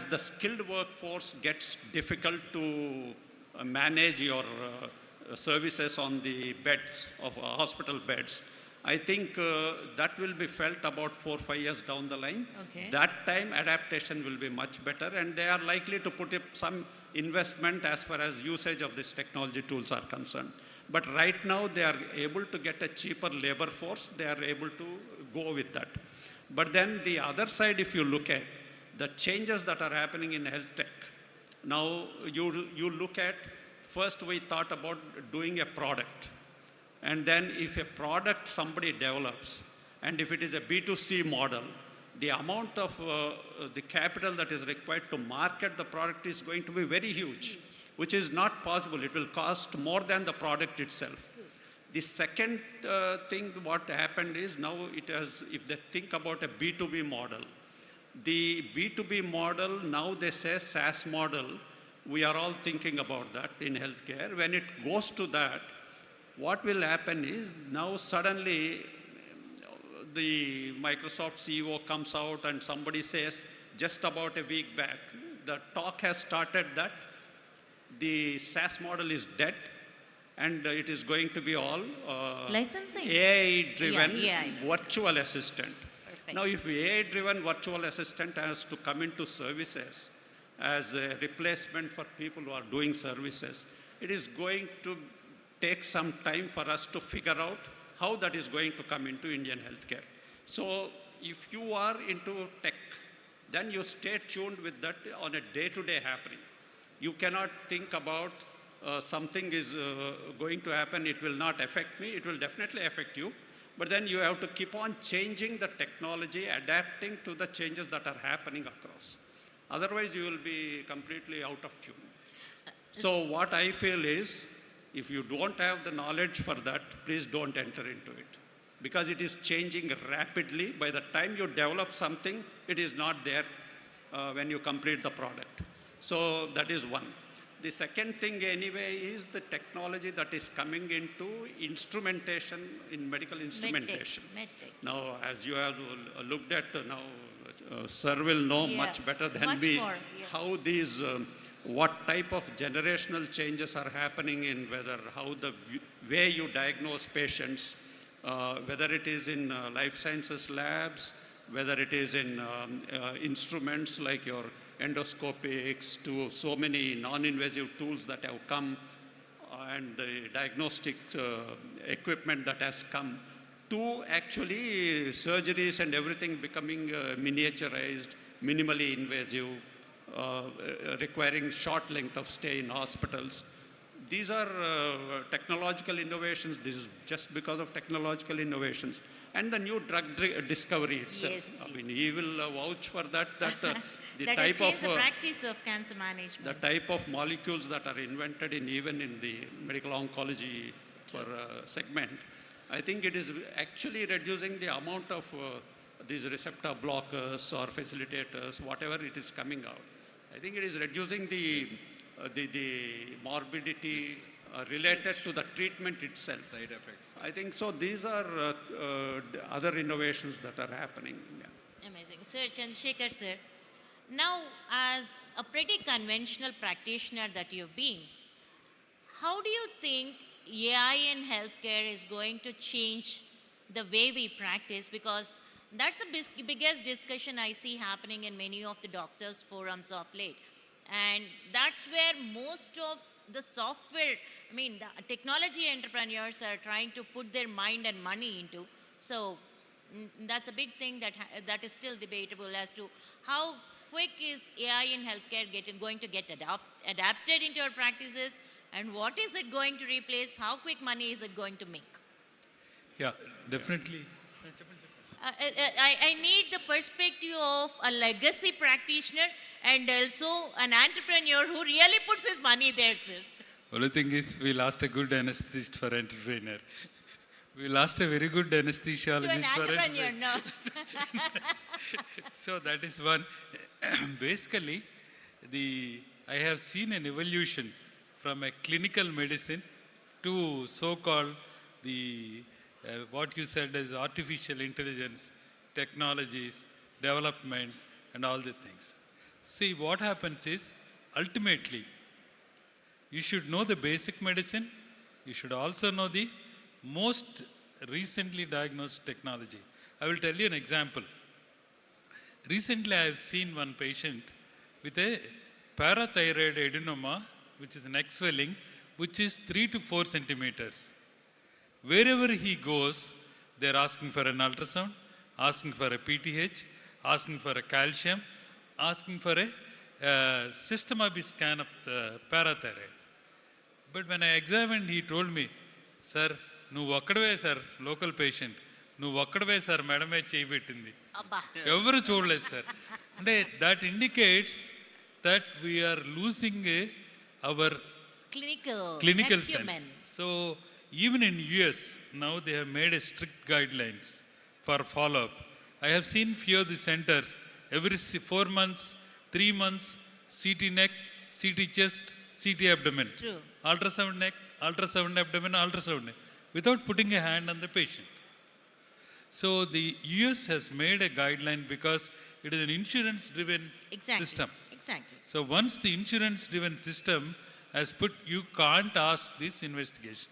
the skilled workforce gets difficult to manage your services on the beds of hospital beds, I think that will be felt about 4 or 5 years down the line. Okay. That time adaptation will be much better, and they are likely to put up some investment as far as usage of these technology tools are concerned. But right now they are able to get a cheaper labor force, they are able to go with that. But then the other side, if you look at the changes that are happening in health tech, now you look at, first we thought about doing a product. And then if a product somebody develops, and if it is a B2C model, the amount of the capital that is required to market the product is going to be very huge, which is not possible. It will cost more than the product itself. The second thing what happened is now it has, if they think about a B2B model, the B2B model, now they say SaaS model, we are all thinking about that in healthcare. When it goes to that, what will happen is now suddenly the Microsoft CEO comes out and somebody says, just about a week back, the talk has started that the SaaS model is dead and it is going to be all Licensing. AI-driven Yeah, AI. virtual assistant. Perfect. Now, if AI-driven virtual assistant has to come into services as a replacement for people who are doing services, it is going to take some time for us to figure out how that is going to come into Indian healthcare. So if you are into tech, then you stay tuned with that on a day-to-day happening. You cannot think about something is going to happen, it will not affect me, it will definitely affect you. But then you have to keep on changing the technology, adapting to the changes that are happening across. Otherwise, you will be completely out of tune. So what I feel is, if you don't have the knowledge for that, please don't enter into it. Because it is changing rapidly. By the time you develop something, it is not there when you complete the product. So that is one. The second thing anyway is the technology that is coming into instrumentation, in medical instrumentation. Medtech. Now, as you have looked at now, sir will know Yeah, much better than much me more, yeah. how these, what type of generational changes are happening in whether, how the way you diagnose patients, whether it is in life sciences labs, whether it is in instruments like your endoscopics to so many non-invasive tools that have come and the diagnostic equipment that has come to actually surgeries and everything becoming miniaturized, minimally invasive, requiring short length of stay in hospitals. These are technological innovations. This is just because of technological innovations. And the new drug discovery itself. Yes, I mean, yes. he will vouch for that, the That has type changed of... the practice of cancer the management. type of molecules that are invented even in the medical oncology for segment, I think it is actually reducing the amount of these receptor blockers or facilitators, whatever it is coming out. I think it is reducing the morbidity related to the treatment itself. Side effects. I think so. These are other innovations that are happening. Yeah. Amazing. Sir, Chandrasekhar sir, now as a pretty conventional practitioner that you've been, how do you think AI in healthcare is going to change the way we practice? Because that's the biggest discussion I see happening in many of the doctors' forums of late. And that's where most of the software, I mean, the technology entrepreneurs are trying to put their mind and money into. So that's a big thing that is still debatable as to how quick is AI in healthcare going to get adapted into our practices, and what is it going to replace? How quick money is it going to make? Yeah, definitely. I need the perspective of a legacy practitioner and also an entrepreneur who really puts his money there, sir. Only thing is, we lost a good anesthetist for entrepreneur. We lost a very good To an anesthesiologist for entrepreneur, entrepreneur. no. So that is one. Basically, I have seen an evolution from a clinical medicine to so-called what you said as artificial intelligence, technologies, development, and all the things. See, what happens is, ultimately, you should know the basic medicine. You should also know the most recently diagnosed technology. I will tell you an example. Recently, I have seen one patient with a parathyroid adenoma, which is neck swelling, which is 3 to 4 centimeters. Wherever he goes, they're asking for an ultrasound, asking for a PTH, asking for a calcium, asking for a system of scan of the parathyroid. But when I examined, he told me, sir, నువ్వు ఒక్కడవే sir local patient, నువ్వు ఒక్కడవే sir మేడమే చేయబెట్టింది, Abba. ఎవరు చూడలేదు sir. అంటే that indicates that we are losing our clinical acumen. sense. So even in US, now they have made a strict guidelines for follow-up. I have seen few of the centers, every 4 months, 3 months, CT neck, CT chest, CT abdomen. True. Ultrasound neck, ultrasound abdomen, ultrasound neck, without putting a hand on the patient. So the US has made a guideline because it is an insurance-driven Exactly. system. Exactly. So once the insurance-driven system has put, you can't ask this investigation.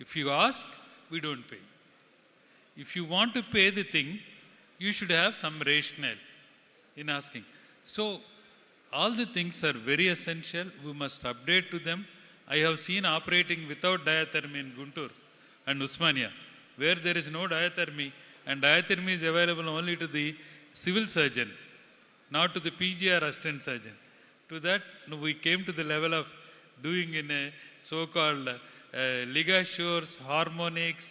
If you ask, we don't pay. If you want to pay the thing, you should have some rationale in asking. So all the things are very essential. We must update to them. I have seen operating without diathermy in Guntur and Usmania, where there is no diathermy, and diathermy is available only to the civil surgeon, not to the PGR assistant surgeon. To that, we came to the level of doing in a so-called ligatures, harmonics,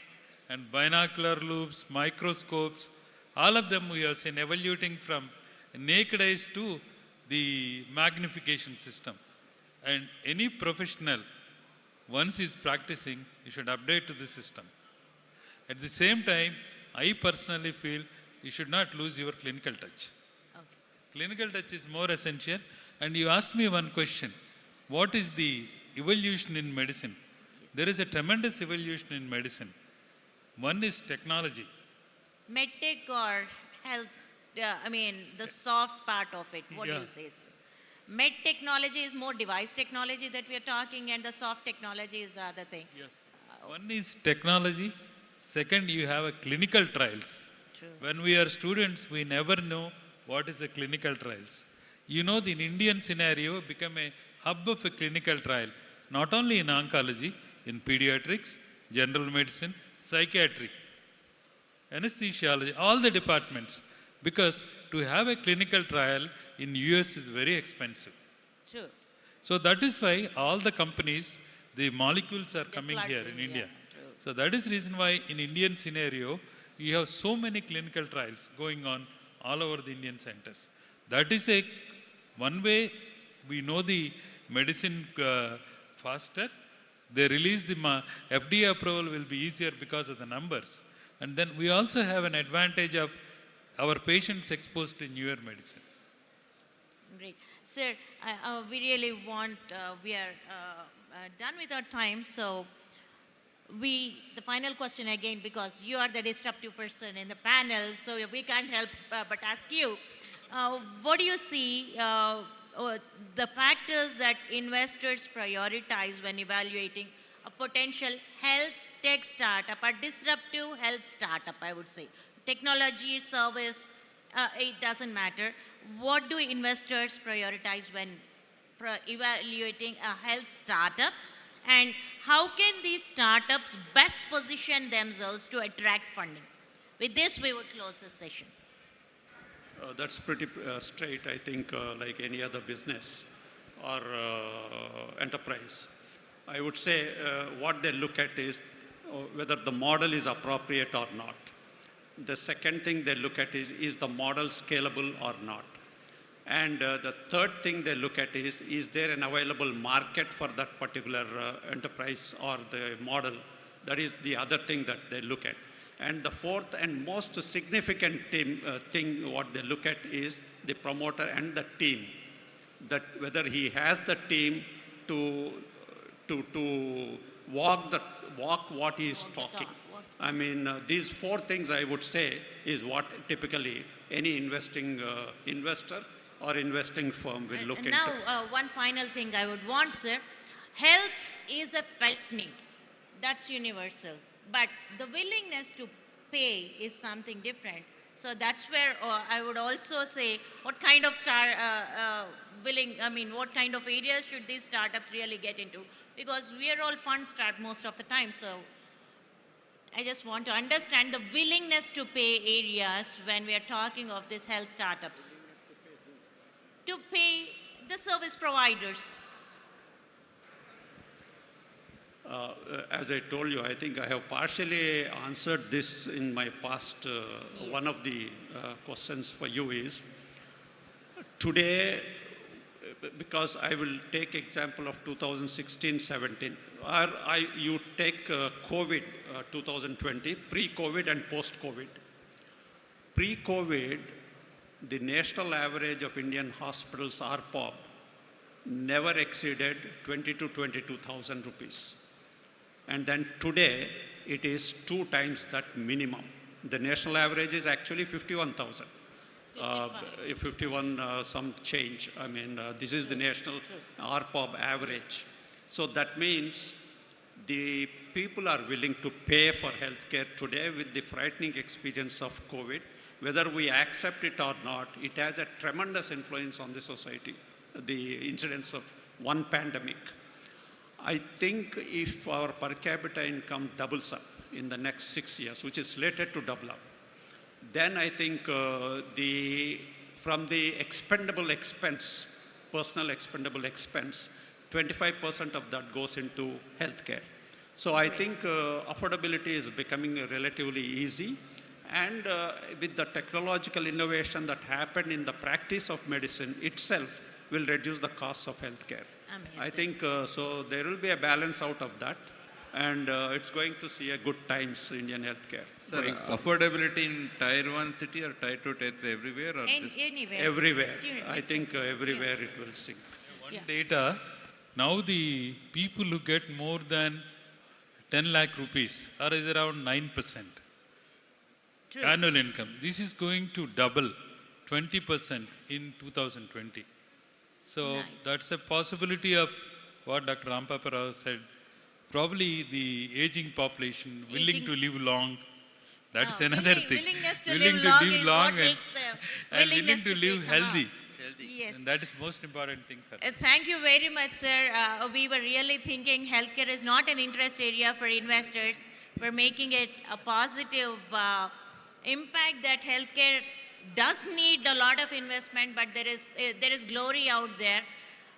and binocular loops, microscopes. All of them we have seen evoluting from naked eyes to the magnification system. And any professional, once he is practicing, you should update to the system. At the same time, I personally feel you should not lose your clinical touch. Okay. Clinical touch is more essential. And you asked me one question. What is the evolution in medicine? Yes. There is a tremendous evolution in medicine. One is technology. Medtech or health, I mean, the soft part of it. What do Yeah. you say, sir? Med technology is more device technology that we are talking, and the soft technology is the other thing. Yes. One is technology. Second, you have a clinical trials. True. When we are students, we never know what is the clinical trials. You know, the Indian scenario become a hub of a clinical trial, not only in oncology, in pediatrics, general medicine, psychiatry, anesthesiology, all the departments. Because to have a clinical trial in US is very expensive. True. So that is why all the companies, the molecules are coming here in India. True. So that is reason why in Indian scenario, you have so many clinical trials going on all over the Indian centers. That is a one way we know the medicine faster. They release the FDA approval will be easier because of the numbers. And then we also have an advantage of our patients exposed to newer medicine. Great. Sir, we really want, we are done with our time, so the final question again, because you are the disruptive person in the panel, so we can't help but ask you, what do you see the factors that investors prioritize when evaluating a potential health tech startup, a disruptive health startup, I would say? Technology, service, it doesn't matter. What do investors prioritize when evaluating a health startup? And how can these startups best position themselves to attract funding? With this, we would close the session. That's pretty straight, I think, like any other business or enterprise. I would say what they look at is whether the model is appropriate or not. The second thing they look at is the model scalable or not? And the third thing they look at is there an available market for that particular enterprise or the model? That is the other thing that they look at. And the fourth and most significant thing what they look at is the promoter and the team. That whether he has the team to walk what he is talking. I mean, these four things I would say is what typically any investing investor or investing firm will look into. Now, one final thing I would want, sir. Health is a felt need. That's universal. But the willingness to pay is something different. So that's where I would also say, what kind of what kind of areas should these startups really get into? Because we are all fund-starved most of the time. So I just want to understand the willingness to pay areas when we are talking of these health startups. To pay the service providers. As I told you, I think I have partially answered this in my past. Yes. One of the questions for you is, today, because I will take example of 2016-17, you take COVID 2020, pre-COVID and post-COVID. Pre-COVID, the national average of Indian hospitals, ARPOB, never exceeded 20 to 22,000 rupees. And then today, it is 2 times that minimum. The national average is actually 51,000. 51 some change. I mean, this is the national ARPOB average. So that means the people are willing to pay for healthcare today with the frightening experience of COVID. Whether we accept it or not, it has a tremendous influence on the society, the incidence of one pandemic. I think if our per capita income doubles up in the next 6 years, which is slated to double up, then I think from the expendable expense, personal expendable expense, 25% of that goes into healthcare. So I think affordability is becoming relatively easy. And with the technological innovation that happened in the practice of medicine itself will reduce the costs of healthcare. Amazing. I think so there will be a balance out of that. And it's going to see a good times in Indian healthcare. Sir, affordability in Tier 1 city or Tier 2, Tier 3, everywhere? Or just Anywhere. everywhere. I think everywhere it will sink. One data, now the people who get more than 10 lakh rupees are is around 9%. True. Annual income. This is going to double 20% in 2020. So Nice. that's a possibility of what Dr. Rampapa Rao said. Probably the aging population willing Aging- to live long. That's Oh, another thing. willingness to Willing live to long live is long what makes the and willing willingness to to live take- healthy. healthy. Yes. And that is most important thing for us. Thank you very much, sir. We were really thinking healthcare is not an interest area for investors. We're making it a positive impact that healthcare does need a lot of investment, but there is glory out there.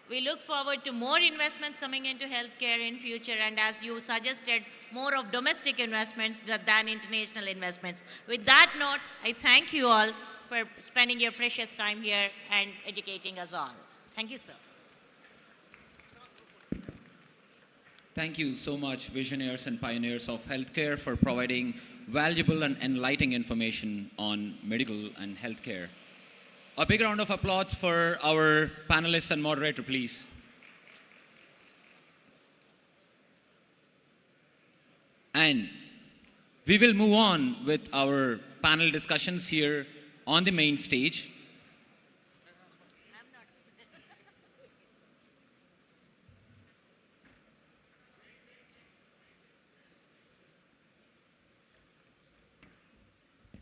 We look forward to more investments coming into healthcare in future, and as you suggested, more of domestic investments than international investments. With that note, I thank you all for spending your precious time here and educating us all. Thank you, sir. Thank you so much, visionaries and pioneers of healthcare, for providing valuable and enlightening information on medical and healthcare. A big round of applause for our panelists and moderator, please. And we will move on with our panel discussions here on the main stage.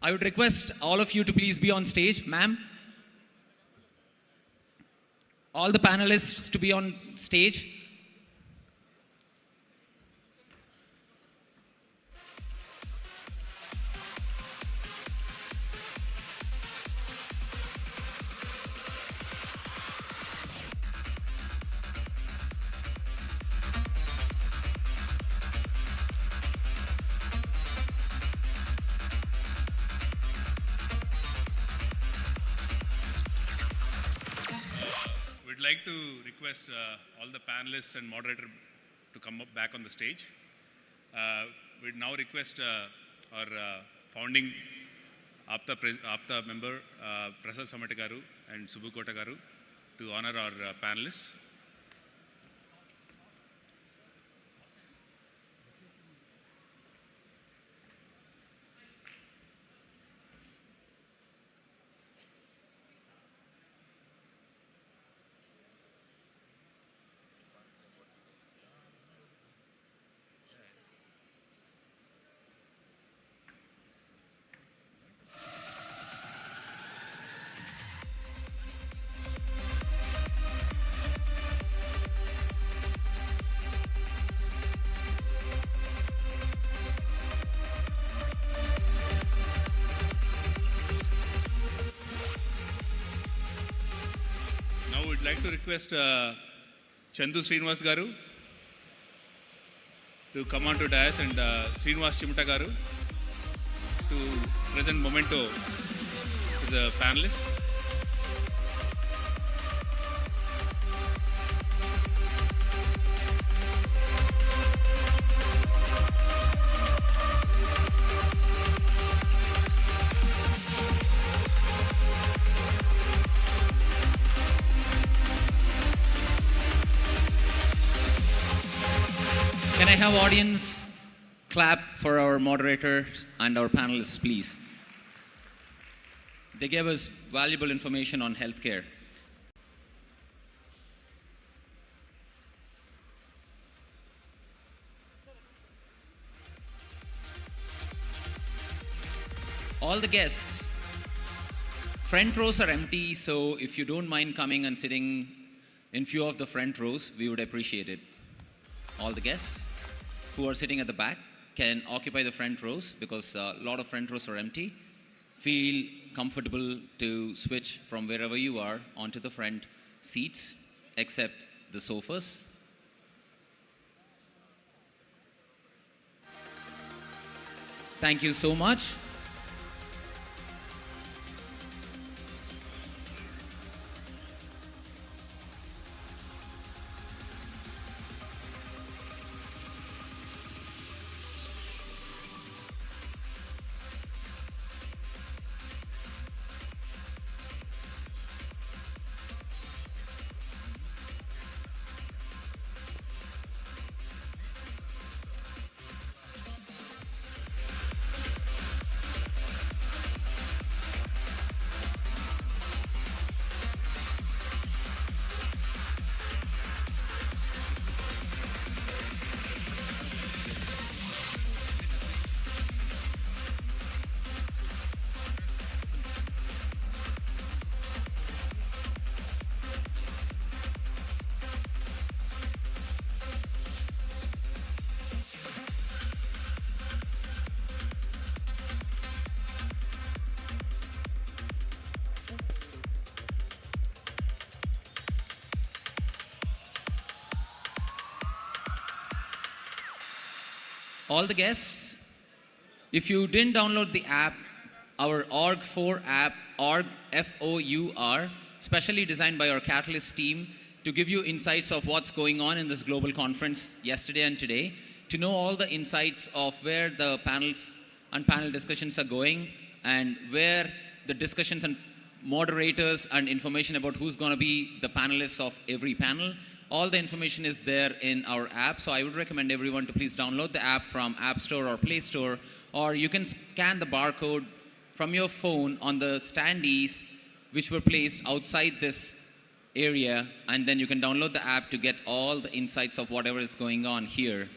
I would request all of you to please be on stage. Ma'am, all the panelists to be on stage. We'd like to request all the panelists and moderator to come up back on the stage. We'd now request our founding APTA member, Prasad Samata garu and Subbu Kota garu to honor our panelists. Now we'd like to request Chandu Srinivas garu to come on to dais and Srinivas Chimta garu to present memento to the panelists. Can I have audience clap for our moderators and our panelists, please? They gave us valuable information on healthcare. All the guests, front rows are empty, so if you don't mind coming and sitting in few of the front rows, we would appreciate it. All the guests who are sitting at the back can occupy the front rows because a lot of front rows are empty. Feel comfortable to switch from wherever you are onto the front seats, except the sofas. Thank you so much. all the guests, if you didn't download the app, our org4 app, org FOUR, specially designed by our Catalyst team to give you insights of what's going on in this global conference yesterday and today, to know all the insights of where the panels and panel discussions are going and where the discussions and moderators and information about who's going to be the panelists of every panel. All the information is there in our app, so I would recommend everyone to please download the app from App Store or Play Store, or you can scan the barcode from your phone on the standees which were placed outside this area, and then you can download the app to get all the insights of whatever is going on here.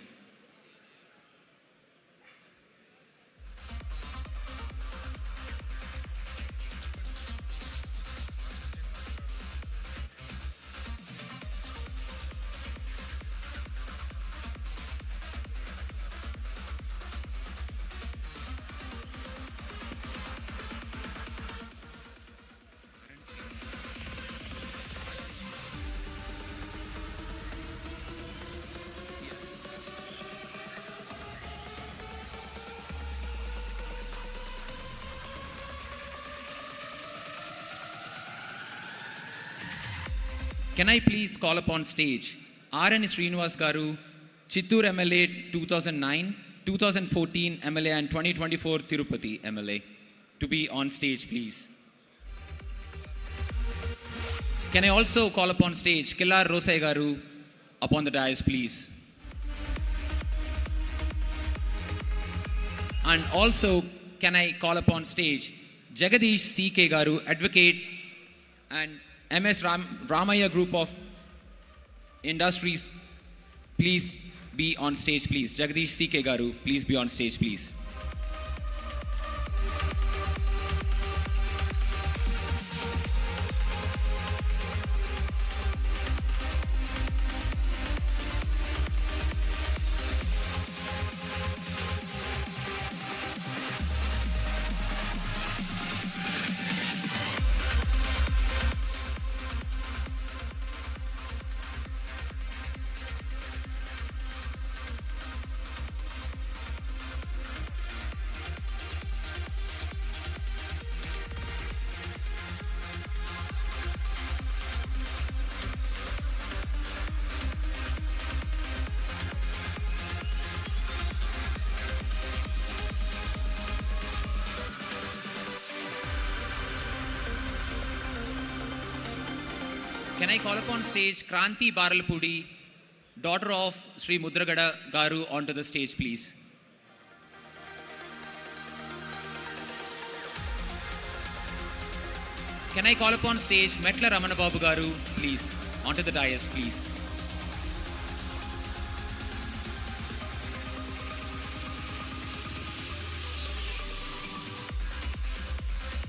Can I please call upon stage R.N. Srinivas Garu, Chittoor MLA 2009, 2014 MLA and 2024 Tirupati MLA to be on stage, please. Can I also call upon stage Killar Rosai Garu upon the dais, please. And also, can I call upon stage Jagadish C.K. Garu, advocate and MS Ramaya Group of Industries, please be on stage, please. Jagadish C.K. Garu, please be on stage, please. Can I call upon stage Kranti Baralpudi, daughter of Sri Mudragada Garu, onto the stage, please. Can I call upon stage Metla Ramana Babu Garu, please, onto the dais, please.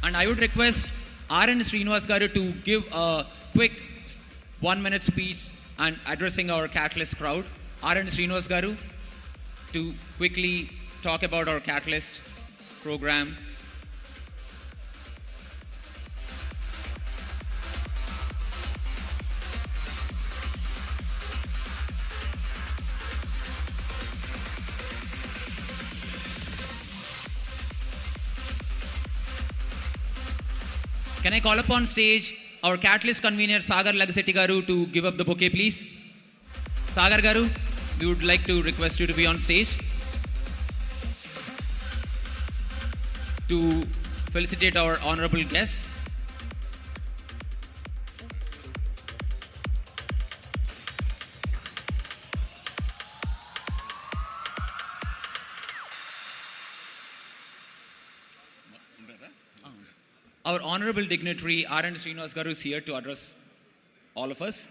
And I would request R.N. Srinivas Garu to give a quick 1-minute speech and addressing our Catalyst crowd. R.N. Srinivas Garu to quickly talk about our Catalyst program. Can I call upon stage our Catalyst convener Sagar Lagasetti Garu to give up the bouquet, please? Sagar Garu, we would like to request you to be on stage to felicitate our honorable guests. Our honorable dignitary R.N. Srinivas Garu is here to address all of us.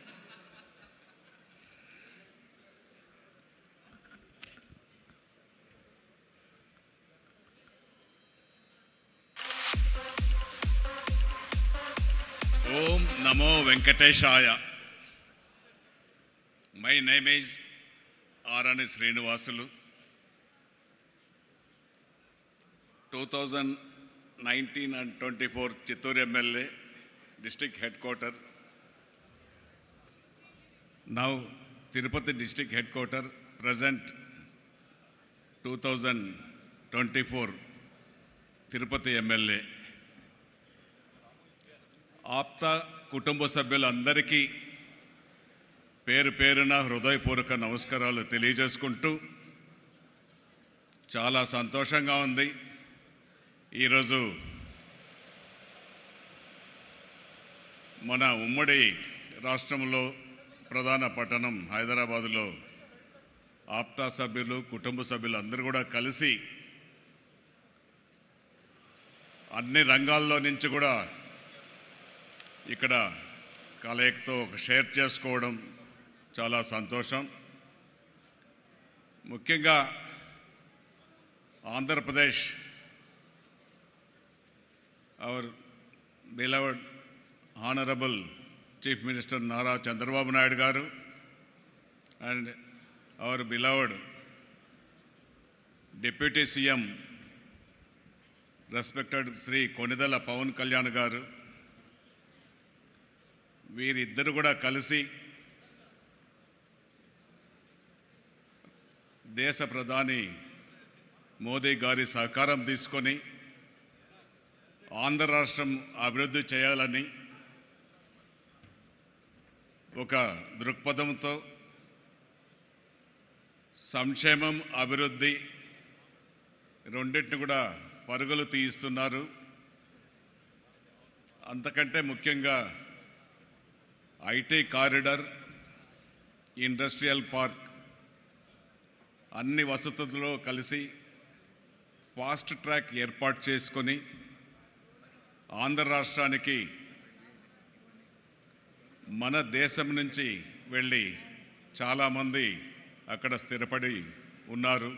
Om Namo Venkateshaya. My name is R.N. Srinivasulu. 2019 and 24 Chittoor MLA, district headquarter. Now Tirupati district headquarter, present 2024 Tirupati MLA. APTA కుటుంబ సభ్యులందరికీ పేరు పేరున హృదయపూర్వక నమస్కారాలు తెలియజేసుకుంటూ చాలా సంతోషంగా ఉంది. ఈరోజు మన ఉమ్మడి రాష్ట్రంలో ప్రధాన పట్టణం హైదరాబాదులో ఆప్తా సభ్యులు కుటుంబ సభ్యులు అందరూ కూడా కలిసి అన్ని రంగాల్లో నుంచి కూడా ఇక్కడ కలయికతో షేర్ చేసుకోవడం చాలా సంతోషం. ముఖ్యంగా Andhra Pradesh our beloved honourable chief minister Nara Chandrababu Naidu garu and our beloved deputy CM respected Shri Konidela Pawan Kalyan garu, వీరిద్దరు కూడా కలిసి దేశ ప్రధాని మోదీ గారి సహకారం తీసుకొని ఆంధ్ర రాష్ట్రం అభివృద్ధి చేయాలని ఒక దృక్పథంతో సంక్షేమం అభివృద్ధి రెండింటిని కూడా పరుగులు తీయిస్తున్నారు. అంతకంటే ముఖ్యంగా ఐటీ కారిడార్, ఇండస్ట్రియల్ పార్క్ అన్ని వసతుల్లో కలిసి ఫాస్ట్ ట్రాక్ ఏర్పాటు చేసుకొని ఆంధ్ర రాష్ట్రానికి మన దేశం నుంచి వెళ్ళి చాలామంది అక్కడ స్థిరపడి ఉన్నారు.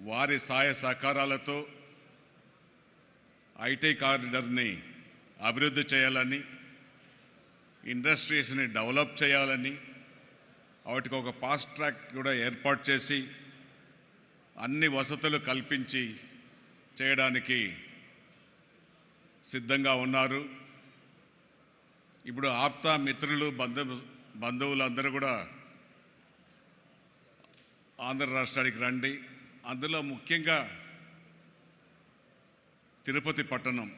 వారి సహాయ సహకారాలతో ఐటీ కారిడార్ని అభివృద్ధి చేయాలని, ఇండస్ట్రీస్ని డెవలప్ చేయాలని, వాటికి ఒక ఫాస్ట్ ట్రాక్ కూడా ఏర్పాటు చేసి అన్ని వసతులు కల్పించి చేయడానికి సిద్ధంగా ఉన్నారు. ఇప్పుడు ఆప్తా మిత్రులు బంధువులందరూ కూడా ఆంధ్ర రాష్ట్రానికి రండి. అందులో ముఖ్యంగా తిరుపతి పట్టణం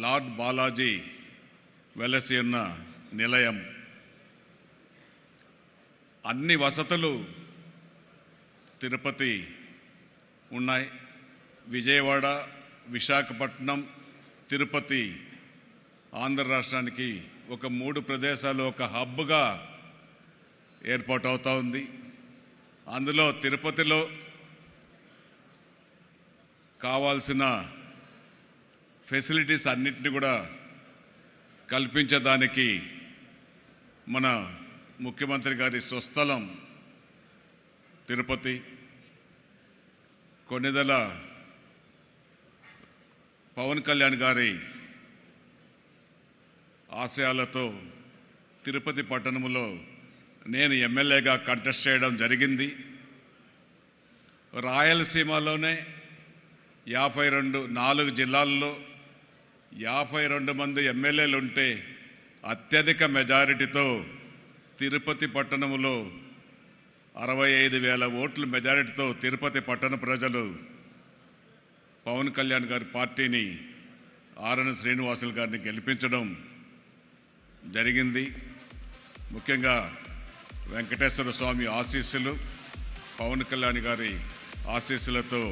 లార్డ్ బాలాజీ వెలసి ఉన్న నిలయం, అన్ని వసతులు తిరుపతి ఉన్నాయి. విజయవాడ, విశాఖపట్నం, తిరుపతి ఆంధ్ర రాష్ట్రానికి ఒక 3 ప్రదేశాలు ఒక హబ్గా ఏర్పాటు అవుతూ ఉంది. అందులో తిరుపతిలో కావాల్సిన ఫెసిలిటీస్ అన్నింటినీ కూడా కల్పించడానికి మన ముఖ్యమంత్రి గారి స్వస్థలం తిరుపతి. కొన్నిదల పవన్ కళ్యాణ్ గారి ఆశయాలతో తిరుపతి పట్టణంలో నేను ఎమ్మెల్యేగా కంటెస్ట్ చేయడం జరిగింది. రాయలసీమలోనే 4 జిల్లాల్లో 52 మంది ఎమ్మెల్యేలు ఉంటే అత్యధిక మెజారిటీతో తిరుపతి పట్టణంలో 65,000 ఓట్ల మెజారిటీతో తిరుపతి పట్టణ ప్రజలు పవన్ కళ్యాణ్ గారి పార్టీని ఆర్ఎన్ శ్రీనివాసులు గారిని గెలిపించడం జరిగింది. ముఖ్యంగా వెంకటేశ్వర స్వామి ఆశీస్సులు, పవన్ కళ్యాణ్ గారి ఆశీస్సులతో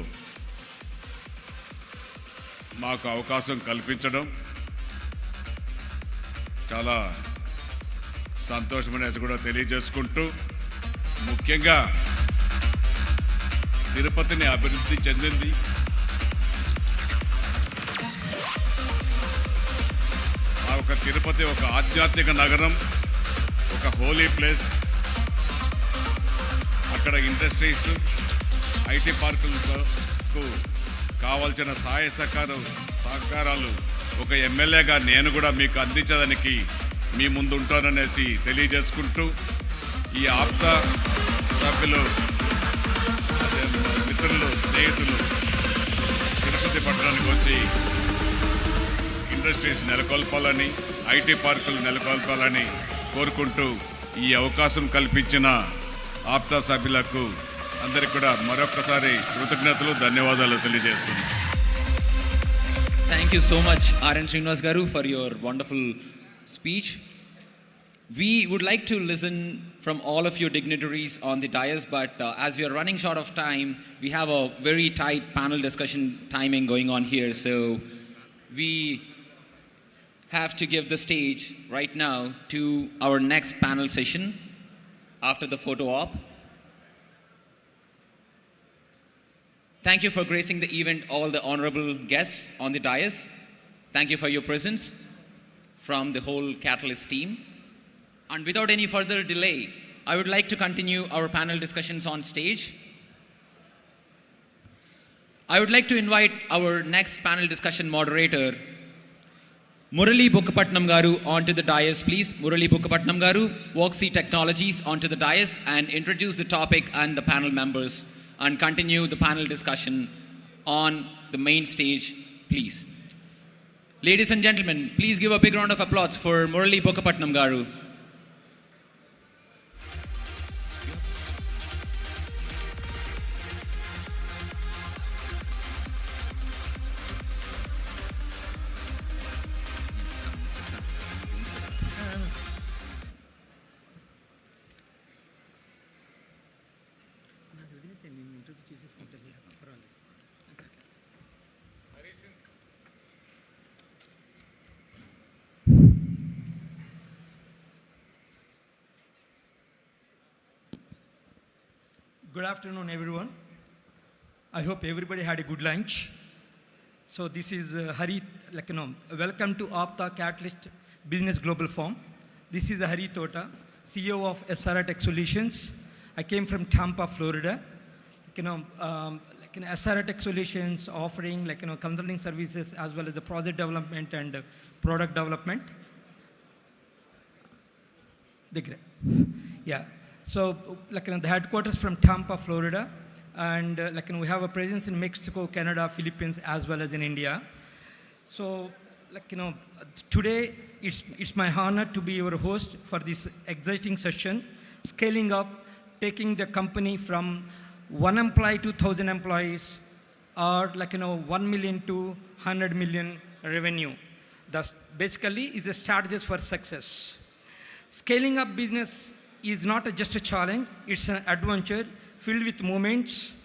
మాకు అవకాశం కల్పించడం చాలా సంతోషమనేది కూడా తెలియజేసుకుంటూ, ముఖ్యంగా తిరుపతిని అభివృద్ధి చెందింది. ఒక తిరుపతి ఒక ఆధ్యాత్మిక నగరం, ఒక హోలీ ప్లేస్. అక్కడ ఇండస్ట్రీస్, ఐటీ పార్కులకు కావాల్సిన సహాయ సహకారాలు ఒక ఎమ్మెల్యేగా నేను కూడా మీకు అందించడానికి మీ ముందు ఉంటాననేసి తెలియజేసుకుంటూ, ఈ ఆప్తా సభ్యులు, మిత్రులు, స్నేహితులు తిరుపతి పట్టణానికి వచ్చి ఇండస్ట్రీస్ నెలకొల్పాలని, ఐటీ పార్కులు నెలకొల్పాలని కోరుకుంటూ ఈ అవకాశం కల్పించిన ఆప్తా సభ్యులకు అందరికీ కూడా మరొకసారి కృతజ్ఞతలు ధన్యవాదాలు తెలియజేస్తున్నాను. Thank you so much, R.N. Srinivas Garu, for your wonderful speech. We would like to listen from all of your dignitaries on the dais, but as we are running short of time, we have a very tight panel discussion timing going on here. So we have to give the stage right now to our next panel session after the photo op. Thank you for gracing the event, all the honorable guests on the dais. Thank you for your presence from the whole Catalyst team. And without any further delay, I would like to continue our panel discussions on stage. I would like to invite our next panel discussion moderator, Murali Bukkapatnam Garu, onto the dais, please. Murali Bukkapatnam Garu, Worksea Technologies, onto the dais and introduce the topic and the panel members and continue the panel discussion on the main stage, please. Ladies and gentlemen, please give a big round of applause for Murali Bukkapatnam Garu. Good afternoon, everyone. I hope everybody had a good lunch. So this is Hari, welcome to APTA Katalyst Business Global Forum. This is Hari Tota, CEO of SR Tech Solutions. I came from Tampa, Florida. SR Tech Solutions offering consulting services as well as the project development and product development. Yeah. So, the headquarters from Tampa, Florida, and we have a presence in Mexico, Canada, Philippines, as well as in India. So, today it's my honor to be your host for this exciting session, scaling up, taking the company from 1 employee to 1,000 employees, or 1 million to 100 million revenue. That's basically is the strategies for success. Scaling up business is not just a challenge, it's an adventure filled with moments,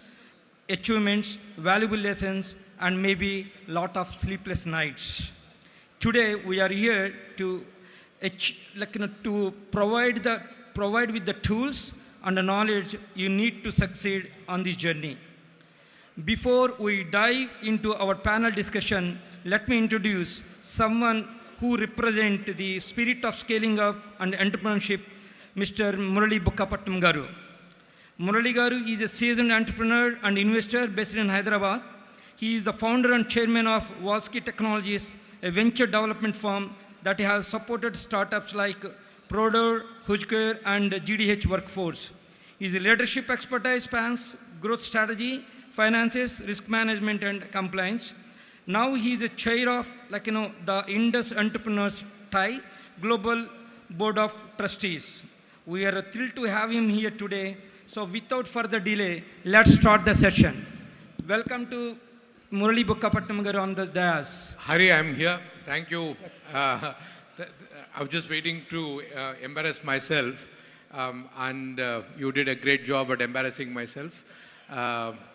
achievements, valuable lessons, and maybe a lot of sleepless nights. Today, we are here to provide with the tools and the knowledge you need to succeed on this journey. Before we dive into our panel discussion, let me introduce someone who represents the spirit of scaling up and entrepreneurship, Mr. Murali Bukkapatnam Garu. Murali Garu is a seasoned entrepreneur and investor based in Hyderabad. He is the founder and chairman of Worksea Technologies, a venture development firm that has supported startups like Prodor, Hujker, and GDH Workforce. His leadership expertise spans growth strategy, finances, risk management, and compliance. Now he is a chair of the Indus Entrepreneurs Thai Global Board of Trustees. We are thrilled to have him here today. So without further delay, let's start the session. Welcome to Murali Bukkapatnam Garu on the dais. Hari, I'm here. Thank you. I was just waiting to embarrass myself, and you did a great job at embarrassing myself.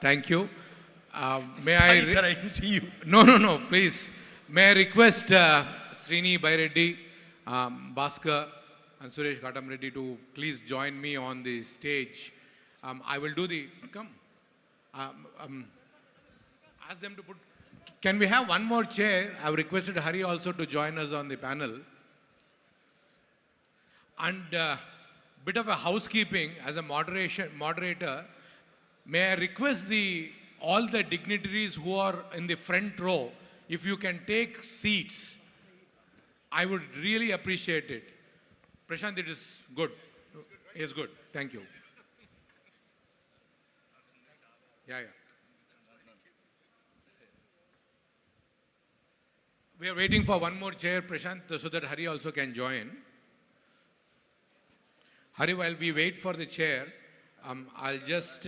Thank you. Sorry, sir, I didn't see you. No, please. May I request Srini Baireddy, Bhaskar, and Suresh Ghatamreddy to please join me on the stage. I will do the, come. Ask them to put, can we have one more chair? I've requested Hari also to join us on the panel. And bit of a housekeeping as a moderator, may I request all the dignitaries who are in the front row, if you can take seats, I would really appreciate it. Prashant, it is good. It's good. Thank you. Yeah. We are waiting for one more chair, Prashant, so that Hari also can join. Hari, while we wait for the chair, I'll just...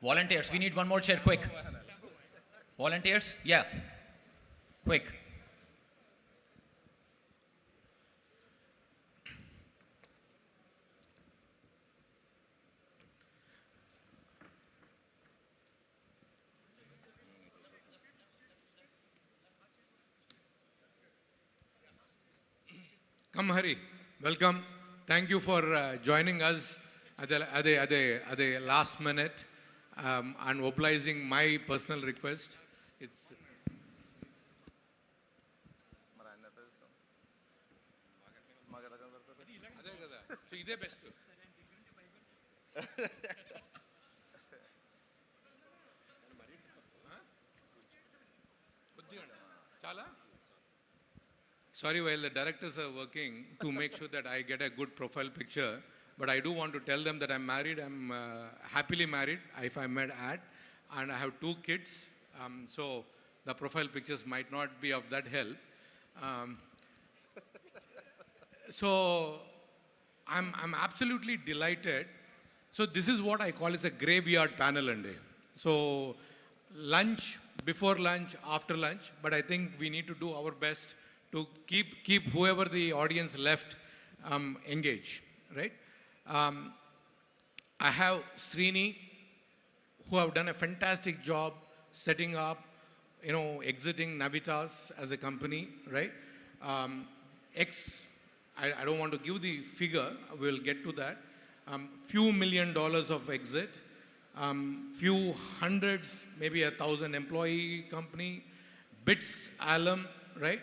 Volunteers, we need one more chair, quick. Volunteers? Yeah. Quick. Come, Hari. Welcome. Thank you for joining us at the last minute and obliging my personal request. It's so ఇదే best చాలా Sorry, while the directors are working to make sure that I get a good profile picture, but I do want to tell them that I'm married. I'm happily married, if I might add, and I have 2 kids. So the profile pictures might not be of that help. So I'm absolutely delighted. So this is what I call as a graveyard panel, Ande. So lunch, before lunch, after lunch, but I think we need to do our best to keep whoever the audience left engaged, right? I have Srini, who have done a fantastic job setting up, exiting Navitas as a company, right? I don't want to give the figure, we'll get to that. Few $1 million of exit, few hundreds, maybe 1,000 employee company, BITS alum, right?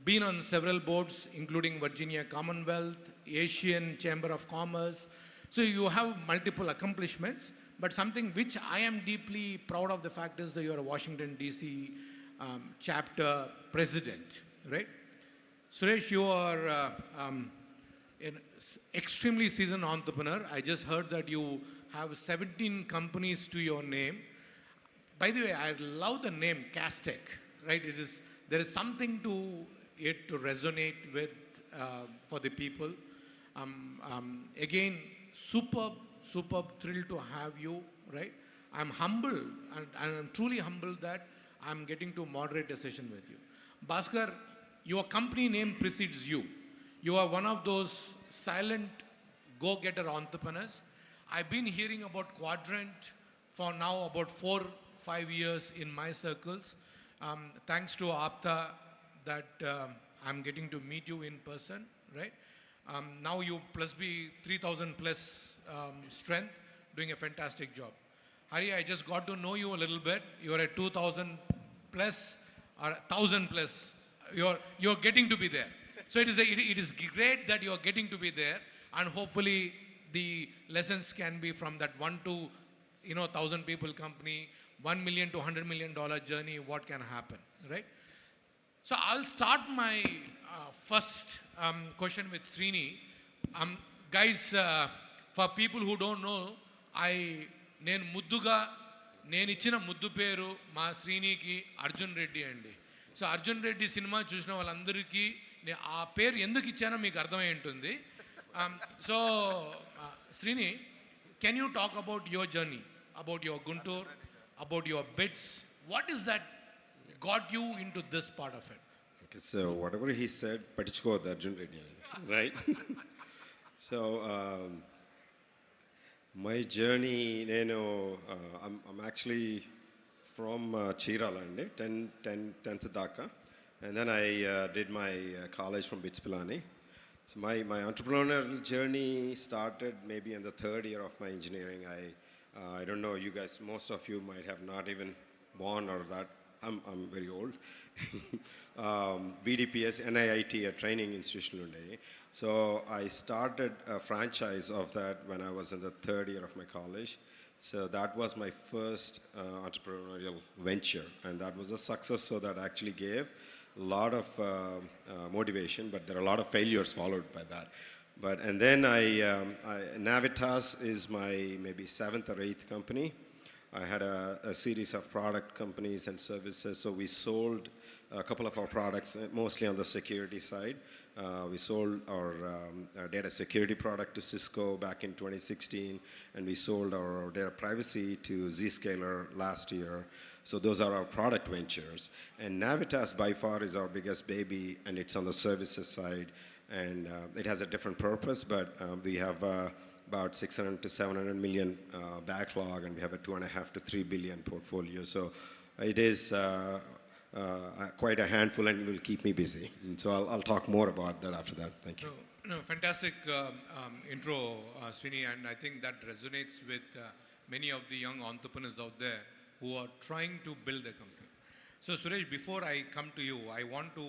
Been on several boards, including Virginia Commonwealth, Asian Chamber of Commerce. So you have multiple accomplishments, but something which I am deeply proud of the fact is that you are a Washington, D.C. chapter president, right? Suresh, you are an extremely seasoned entrepreneur. I just heard that you have 17 companies to your name. By the way, I love the name Castec, right? There is something to it to resonate with for the people. Again, superb thrilled to have you, right? I'm humbled and I'm truly humbled that I'm getting to moderate a session with you. Bhaskar, your company name precedes you. You are one of those silent go-getter entrepreneurs. I've been hearing about Quadrant for now about 4-5 years in my circles. Thanks to APTA that I'm getting to meet you in person, right? Now you plus be 3,000 plus strength, doing a fantastic job. Hari, I just got to know you a little bit. You're at 2,000 plus or 1,000 plus. You're getting to be there. So it is great that you're getting to be there, and hopefully the lessons can be from that 1 to 1,000 people company, $1 million to $100 million journey, what can happen, right? So I'll start my first question with Srini. Guys, for people who don't know, నేను ఇచ్చిన ముద్దు పేరు మా శ్రీనికి అర్జున్ రెడ్డి అండి. So Arjun Reddy cinema చూసిన వాళ్ళందరికీ ఆ పేరు ఎందుకు ఇచ్చానో మీకు అర్థమై ఉంటుంది. So Srini, can you talk about your journey, about your Guntur, about your bits? What is that got you into this part of it? Okay, so whatever he said, Patichko Arjun Reddy, right? So my journey, I'm actually from Chirala, 10th Dhaka, and then I did my college from BITS Pilani. So my entrepreneurial journey started maybe in the 3rd year of my engineering. I don't know, you guys, most of you might have not even born or that. I'm very old. BDPS, NIIT, a training institution. So I started a franchise of that when I was in the 3rd year of my college. So that was my first entrepreneurial venture, and that was a success. So that actually gave a lot of motivation, but there are a lot of failures followed by that. And then Navitas is my maybe 7th or 8th company. I had a series of product companies and services. So we sold a couple of our products, mostly on the security side. We sold our data security product to Cisco back in 2016, and we sold our data privacy to Zscaler last year. So those are our product ventures. And Navitas by far is our biggest baby, and it's on the services side. And it has a different purpose, but we have about 600 to 700 million backlog, and we have a 2.5 to 3 billion portfolio. So it is quite a handful, and it will keep me busy. And so I'll talk more about that after that. Thank you. No, fantastic intro, Srini, and I think that resonates with many of the young entrepreneurs out there who are trying to build a company. So Suresh, before I come to you, I want to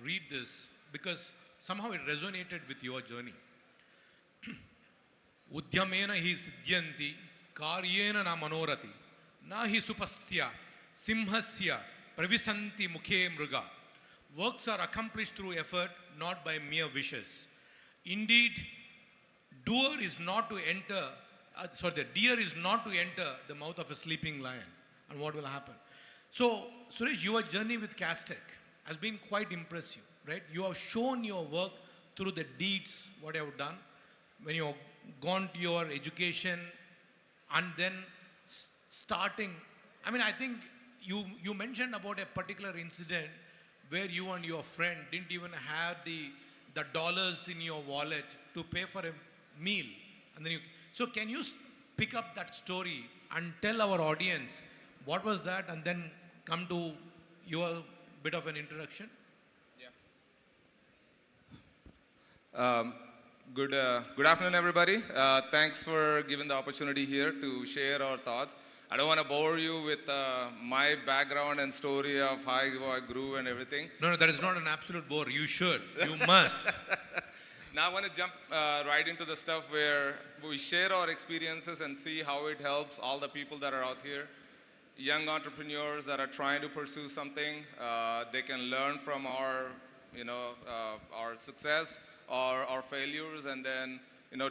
read this because somehow it resonated with your journey. Udyamena hi siddhyanti karyena na manorati na hi supastya simhasya pravisanti mukhe mruga. Works are accomplished through effort, not by mere wishes. Indeed, the deer is not to enter the mouth of a sleeping lion. And what will happen? So, Suresh, your journey with Castec has been quite impressive, right? You have shown your work through the deeds, what you have done, when you have gone to your education, and then starting. I mean, I think you mentioned about a particular incident where you and your friend didn't even have the dollars in your wallet to pay for a meal. And then so can you pick up that story and tell our audience what was that, and then come to your bit of an introduction? Yeah. Good afternoon, everybody. Thanks for giving the opportunity here to share our thoughts. I don't want to bore you with my background and story of how I grew and everything. No, that is not an absolute bore. You should. You must. Now I want to jump right into the stuff where we share our experiences and see how it helps all the people that are out here. Young entrepreneurs that are trying to pursue something, they can learn from our success or our failures, and then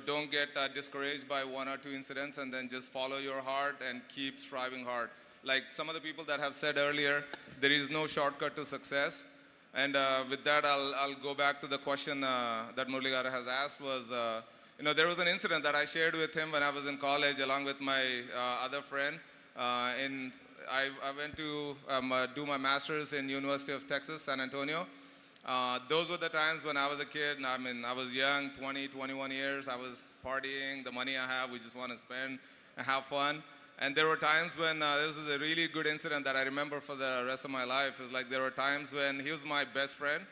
don't get discouraged by one or two incidents, and then just follow your heart and keep striving hard. Like some of the people that have said earlier, there is no shortcut to success. And with that, I'll go back to the question that Murligara has asked was, there was an incident that I shared with him when I was in college along with my other friend. I went to do my master's in University of Texas, San Antonio. Those were the times when I was a kid. I mean, I was young, 20, 21 years. I was partying. The money I have, we just want to spend and have fun. And there were times when, this is a really good incident that I remember for the rest of my life. It was like there were times when he was my best friend.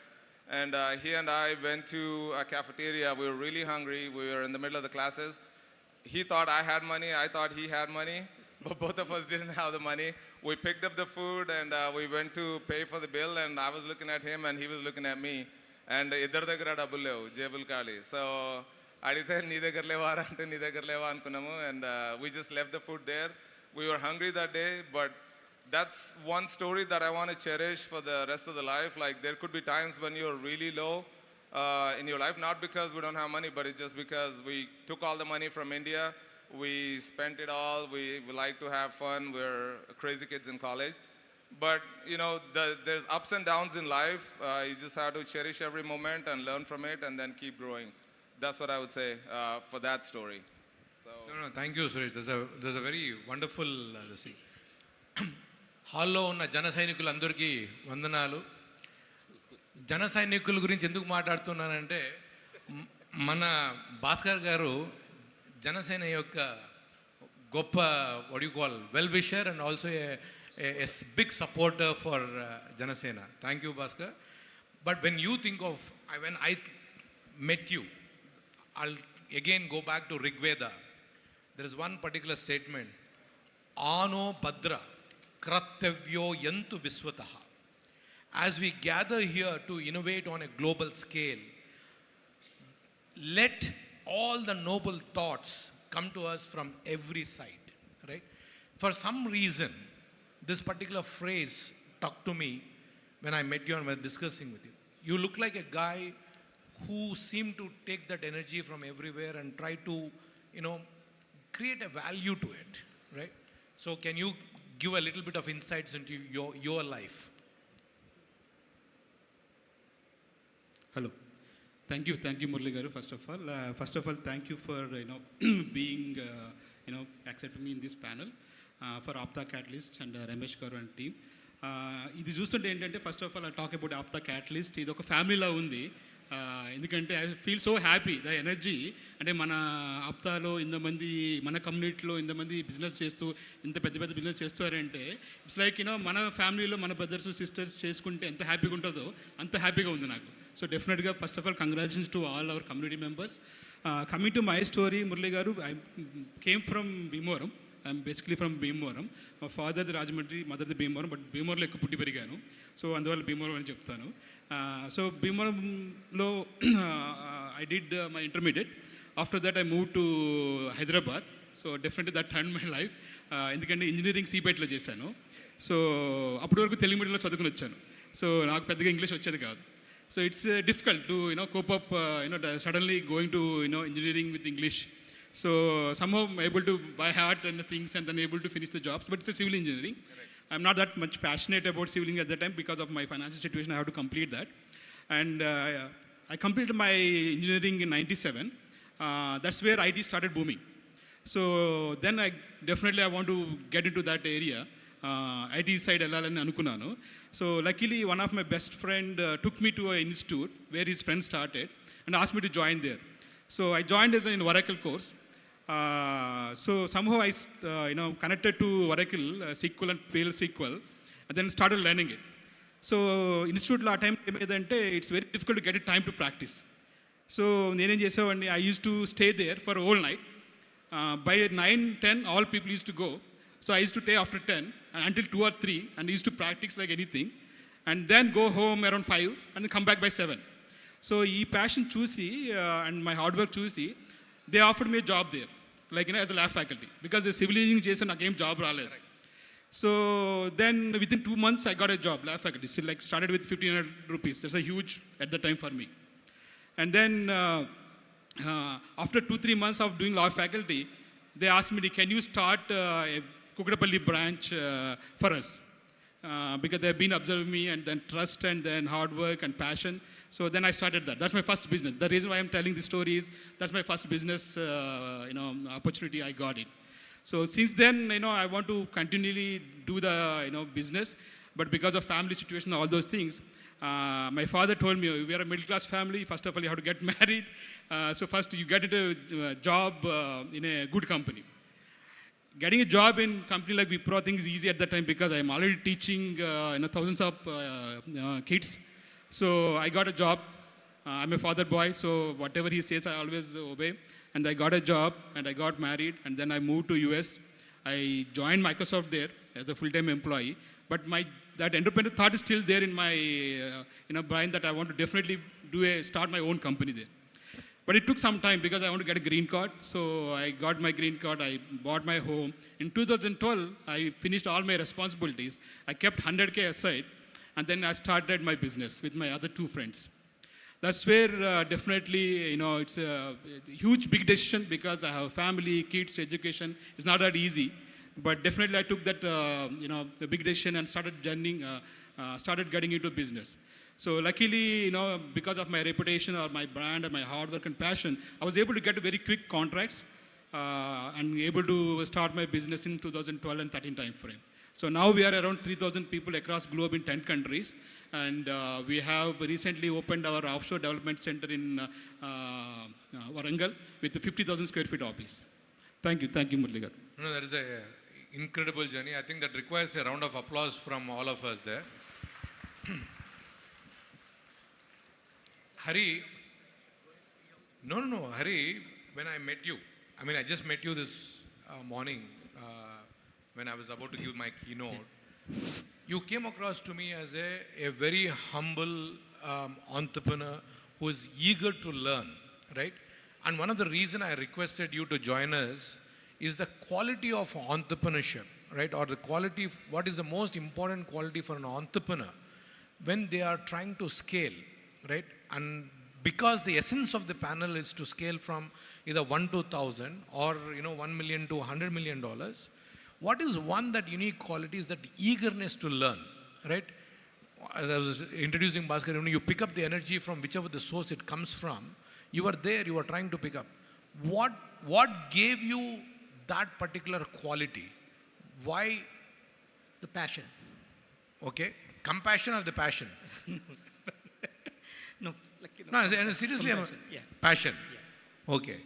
And he and I went to a cafeteria. We were really hungry. We were in the middle of the classes. He thought I had money. I thought he had money. But both of us didn't have the money. We picked up the food and we went to pay for the bill, and I was looking at him and he was looking at me. And iddar daggara double levu, jebul kali. So adithe nee daggara leva ante nee daggara leva anukunnamu, and we just left the food there. We were hungry that day, but that's one story that I want to cherish for the rest of the life. Like there could be times when you're really low in your life, not because we don't have money, but it's just because we took all the money from India. We spent it all. We like to have fun. We're crazy kids in college. But, there's ups and downs in life. You just have to cherish every moment and learn from it and then keep growing. That's what I would say for that story. So. No, thank you, Suresh. There's a very wonderful హాల్లో ఉన్న జన సైనికులందరికీ వందనాలు. జన సైనికుల గురించి ఎందుకు మాట్లాడుతున్నానంటే మన భాస్కర్ గారు జనసేన యొక్క గొప్ప what do you call well-wisher and also a big supporter for Janasena. Thank you, Bhaskar. But when you think of, when I met you, I'll again go back to Rigveda. There is one particular statement, Ano Bhadra Krattavyo Yantu Viswataha. As we gather here to innovate on a global scale, let all the noble thoughts come to us from every side, right? For some reason, this particular phrase talked to me when I met you and was discussing with you. You look like a guy who seemed to take that energy from everywhere and try to, create a value to it, right? So can you give a little bit of insights into your life? Hello. Thank you, Murli Garu. First of all, thank you for being accepting me in this panel for APTA Catalyst and Ramesh Garu and team. ఇది చూస్తుంటే ఏంటంటే first of all I talk about APTA catalyst. ఇది ఒక ఫ్యామిలీలా ఉంది. ఎందుకంటే I feel so happy the energy. అంటే మన ఆప్తాలో ఇంతమంది, మన కమ్యూనిటీలో ఇంతమంది బిజినెస్ చేస్తూ ఇంత పెద్ద పెద్ద బిజినెస్ చేస్తారంటే ఇట్స్ లైక్ మన ఫ్యామిలీలో మన బ్రదర్స్ సిస్టర్స్ చేసుకుంటే ఎంత హ్యాపీగా ఉంటుందో అంత హ్యాపీగా ఉంది నాకు. సో డెఫినెట్గా first of all congratulations to all our community members. Coming to my story, Murali garu, I came from Bhimavaram. I'm basically from Bhimavaram. మా ఫాదర్ది రాజమండ్రి, మదర్ది భీమవరం, బట్ భీమవరంలో ఎక్కువ పుట్టి పెరిగాను. సో అందువల్ల భీమవరం అని చెప్తాను. సో భీమవరంలో I did my intermediate. After that I move to Hyderabad. So definitely that turn my life. ఎందుకంటే ఇంజనీరింగ్ సిపేట్లో చేశాను. సో అప్పటి వరకు తెలుగు మీడియంలో చదువుకుని వచ్చాను. సో నాకు పెద్దగా ఇంగ్లీష్ వచ్చేది కాదు. So it's difficult to cope up suddenly going to engineering with English. So somehow I'm able to buy heart and the things and then able to finish the jobs. But it's a civil engineering. I'm not that much passionate about civil engineering at that time because of my financial situation. I have to complete that. And I completed my engineering in 97. That's where IT started booming. So then I want to get into that area. IT side వెళ్ళాలని అనుకున్నాను. So luckily one of my best friend took me to an institute where his friend started and asked me to join there. So I joined as an Oracle course. So somehow I connected to Oracle, SQL and PL SQL, and then started learning it. So institute la time ఏమైందంటే it's very difficult to get a time to practice. So నేనేం చేసేవాడిని, I used to stay there for a whole night. By 9-10 all people used to go. So I used to stay after 10 until 2 or 3 and used to practice like anything, and then go home around 5 and then come back by 7. So ఈ passion చూసి and my hard work చూసి they offered me job there, like as a lab faculty, because civil engineering చేసి నాకేం job రాలేదు. So then within 2 months I got a job, lab faculty. So like started with 1,500 rupees. That's a huge at the time for me. And then after 2-3 months of doing lab faculty, they asked me, can you start a Kukatapalli branch for us? Because they've been observing me and then trust and then hard work and passion. So then I started that. That's my first business. The reason why I'm telling this story is that's my first business opportunity. I got it. So since then, I want to continually do the business, but because of family situation, all those things, my father told me, we are a middle class family. First of all, you have to get married. So first you get into a job in a good company. Getting a job in company like Wipro, I think is easy at that time because I'm already teaching thousands of kids. So I got a job. I'm a father boy, so whatever he says, I always obey. And I got a job and I got married, and then I moved to US. I joined Microsoft there as a full-time employee. But that entrepreneur thought is still there in my brain that I want to definitely start my own company there. But it took some time because I want to get a green card. So I got my green card, I bought my home. In 2012, I finished all my responsibilities. I kept 100K aside, and then I started my business with my other 2 friends. That's where definitely, it's a huge, big decision because I have family, kids, education. It's not that easy. But definitely I took that, the big decision and started getting into business. So luckily, because of my reputation or my brand and my hard work and passion, I was able to get very quick contracts and able to start my business in 2012 and 13 time frame. So now we are around 3,000 people across globe in 10 countries, and we have recently opened our offshore development center in Warangal with a 50,000 square feet office. Thank you, Murli garu. No, that is an incredible journey. I think that requires a round of applause from all of us there. Hari, no, Hari, when I met you, I just met you this morning when I was about to give my keynote. You came across to me as a very humble entrepreneur who is eager to learn, right? And one of the reasons I requested you to join us is the quality of entrepreneurship, right? Or the quality, what is the most important quality for an entrepreneur when they are trying to scale, right? And because the essence of the panel is to scale from either 1 to 1,000 or $1 million to $100 million, what is one that unique quality is that eagerness to learn, right? As I was introducing Bhaskar, you pick up the energy from whichever the source it comes from. You are there, you are trying to pick up. What gave you that particular quality? Why? The passion. Okay. Compassion or the passion? No, No, seriously, compassion, yeah. Passion. Yeah. Okay.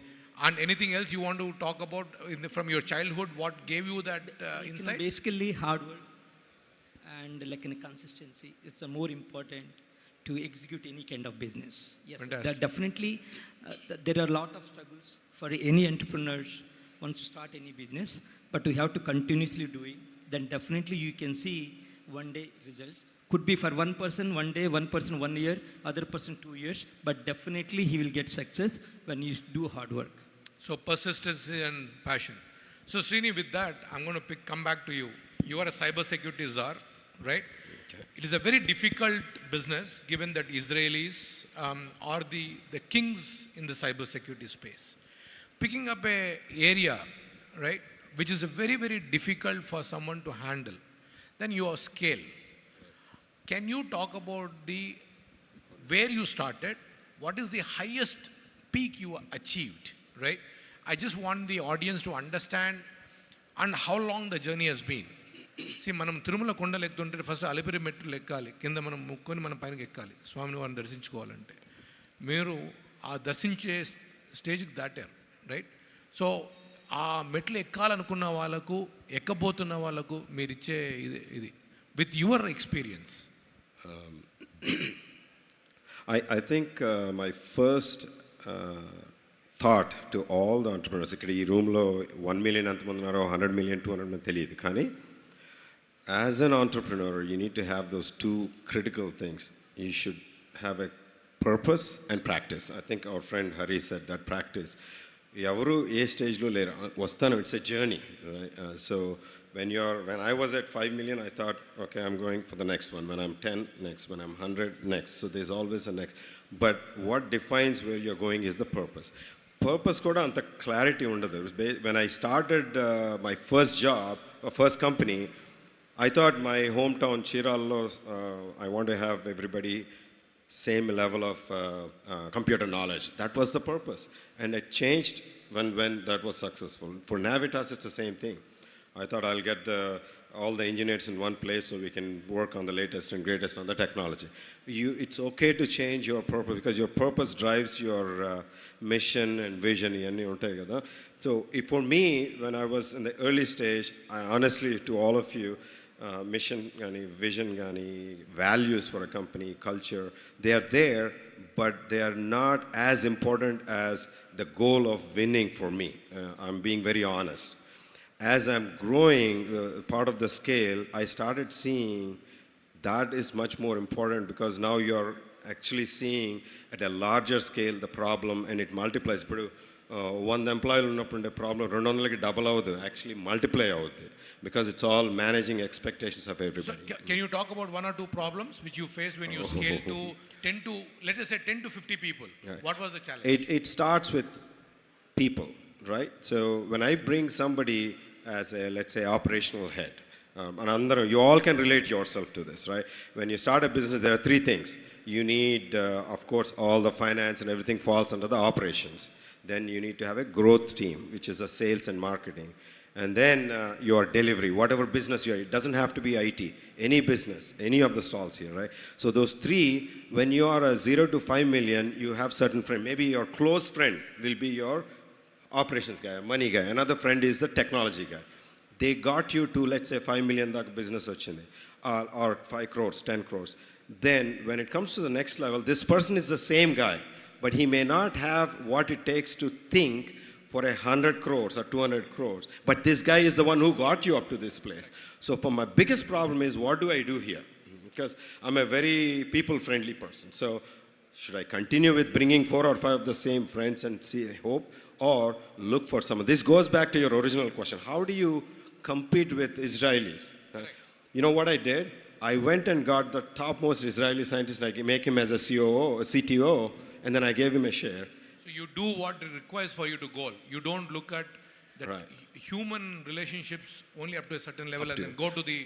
And anything else you want to talk about from your childhood? What gave you that insight? Basically, hard work and consistency is the more important to execute any kind of business. Yes, definitely. There are a lot of struggles for any entrepreneurs wants to start any business, but we have to continuously do it. Then definitely you can see one day results. Could be for one person 1 day, one person 1 year, other person 2 years, but definitely he will get success when you do hard work. So persistence and passion. So Srini, with that, I'm going to come back to you. You are a cybersecurity czar, right? Okay. It is a very difficult business given that Israelis are the kings in the cybersecurity space. Picking up a area, right, which is very, very difficult for someone to handle, then your scale. Can you talk about where you started? What is the highest peak you achieved, right? I just want the audience to understand and how long the journey has been. See, మనం తిరుమల కొండలు ఎక్కుతుంటే first Alipiri మెట్లు ఎక్కాలి, కింద మనం ముక్కొని మనం పైనకి ఎక్కాలి స్వామిని వారిని దర్శించుకోవాలంటే. మీరు ఆ దర్శించే స్టేజ్కి దాటారు, రైట్? సో ఆ మెట్లు ఎక్కాలనుకున్న వాళ్ళకు, ఎక్కబోతున్న వాళ్ళకు మీరు ఇచ్చే ఇది with your experience. I think my first thought to all the entrepreneurs, ఇక్కడ ఈ రూమ్లో 1 million ఎంతమంది ఉన్నారో 100 million 200 million తెలియదు, కానీ as an entrepreneur you need to have those two critical things. You should have a purpose and practice. I think our friend Hari said that practice. ఎవరు ఏ స్టేజ్లో లేరు, వస్తాను, it's a journey, right? So when I was at 5 million, I thought, okay, I'm going for the next one. When I'm 10, next. When I'm 100, next. So there's always a next. But what defines where you're going is the purpose. Purpose kuda anta clarity undadu. When I started my first job, first company, I thought my hometown Chirallo, I want to have everybody same level of computer knowledge. That was the purpose. And it changed when that was successful. For Navitas, it's the same thing. I thought I'll get all the engineers in one place so we can work on the latest and greatest on the technology. It's okay to change your purpose because your purpose drives your mission and vision. So for me, when I was in the early stage, I honestly, to all of you, mission, vision, values for a company, culture, they are there, but they are not as important as the goal of winning for me. I'm being very honest. As I'm growing part of the scale, I started seeing that is much more important because now you're actually seeing at a larger scale the problem and it multiplies. But 1 employee unnappunde problem 200 double avudhu, actually multiply avudhu because it's all managing expectations of everybody. So can you talk about 1 or 2 problems which you faced when you scaled to 10 to, let us say 10 to 50 people? Right. What was the challenge? It starts with people, right? So when I bring somebody as a, let's say, operational head, and you all can relate yourself to this, right? When you start a business, there are 3 things. You need, of course, all the finance and everything falls under the operations. Then you need to have a growth team, which is the sales and marketing. And then your delivery, whatever business you're, it doesn't have to be IT, any business, any of the stalls here, right? So those 3, when you are a 0 to 5 million, you have certain friend. Maybe your close friend will be your operations guy, money guy. Another friend is the technology guy. They got you to, let's say, 5 million business ochindi, or 5 crores, 10 crores. Then when it comes to the next level, this person is the same guy, but he may not have what it takes to think for 100 crores or 200 crores. But this guy is the one who got you up to this place. So for my biggest problem is, what do I do here? Because I'm a very people-friendly person. So should I continue with bringing 4 or 5 of the same friends and see hope, or look for someone? This goes back to your original question. How do you compete with Israelis? You know what I did? I went and got the topmost Israeli scientist. I make him as a COO, a CTO, and then I gave him a share. So you do what it requires for you to goal. You don't look at that. Right. human relationships only up to a certain level and then go to the...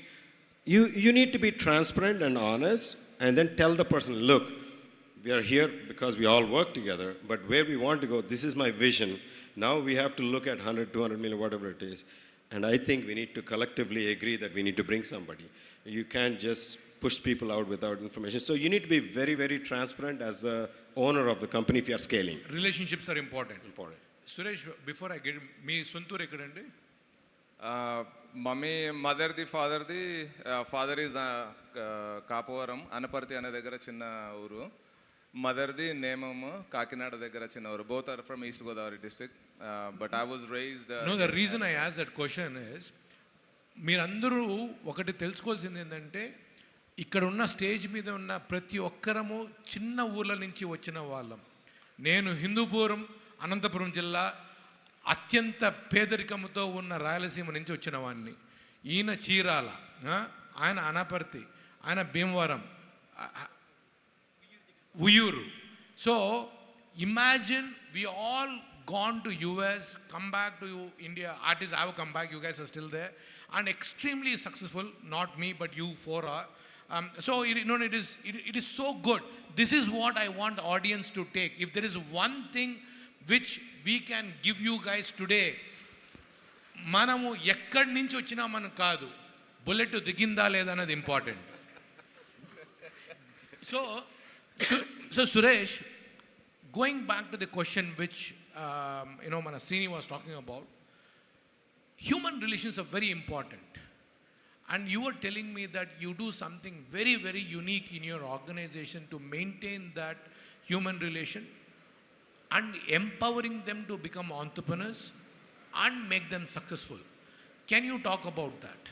You need to be transparent and honest and then tell the person, look, we are here because we all work together, but where we want to go, this is my vision. Now we have to look at 100, 200 million, whatever it is. And I think we need to collectively agree that we need to bring somebody. You can't just push people out without information. So you need to be very, very transparent as the owner of the company if you are scaling. Relationships are important. Important. Suresh, before I get... Me Suntur ekkadandi? మదర్ది father is Kapavaram Anaparthi అనే దగ్గర చిన్న ఊరు. మదర్ది నేమము కాకినాడ దగ్గర చిన్న ఊరు. Both are from east Godavari district. But I was raised... no, the reason I asked that question is, మీరందరూ ఒకటి తెలుసుకోవాల్సింది ఏంటంటే, ఇక్కడ ఉన్న స్టేజ్ మీద ఉన్న ప్రతి ఒక్కరము చిన్న ఊర్ల నుంచి వచ్చిన వాళ్ళం. నేను హిందూపురం, అనంతపురం జిల్లా, అత్యంత పేదరికంతో ఉన్న రాయలసీమ నుంచి వచ్చిన వాడిని. ఈయన చీరాల, ఆయన అనపర్తి, ఆయన Bhimavaram, Uyyuru. So imagine we all gone to US, come back to India, artists have come back, you guys are still there and extremely successful, not me but you four are. So it is so good. This is what I want audience to take. If there is one thing which we can give you guys today, మనము ఎక్కడి నుంచి వచ్చినా మనకు కాదు, bullet దిగిందా లేదా అనేది important. So Suresh, going back to the question which Mana Srini was talking about, human relations are very important. And you were telling me that you do something very, very unique in your organization to maintain that human relation and empowering them to become entrepreneurs and make them successful. Can you talk about that?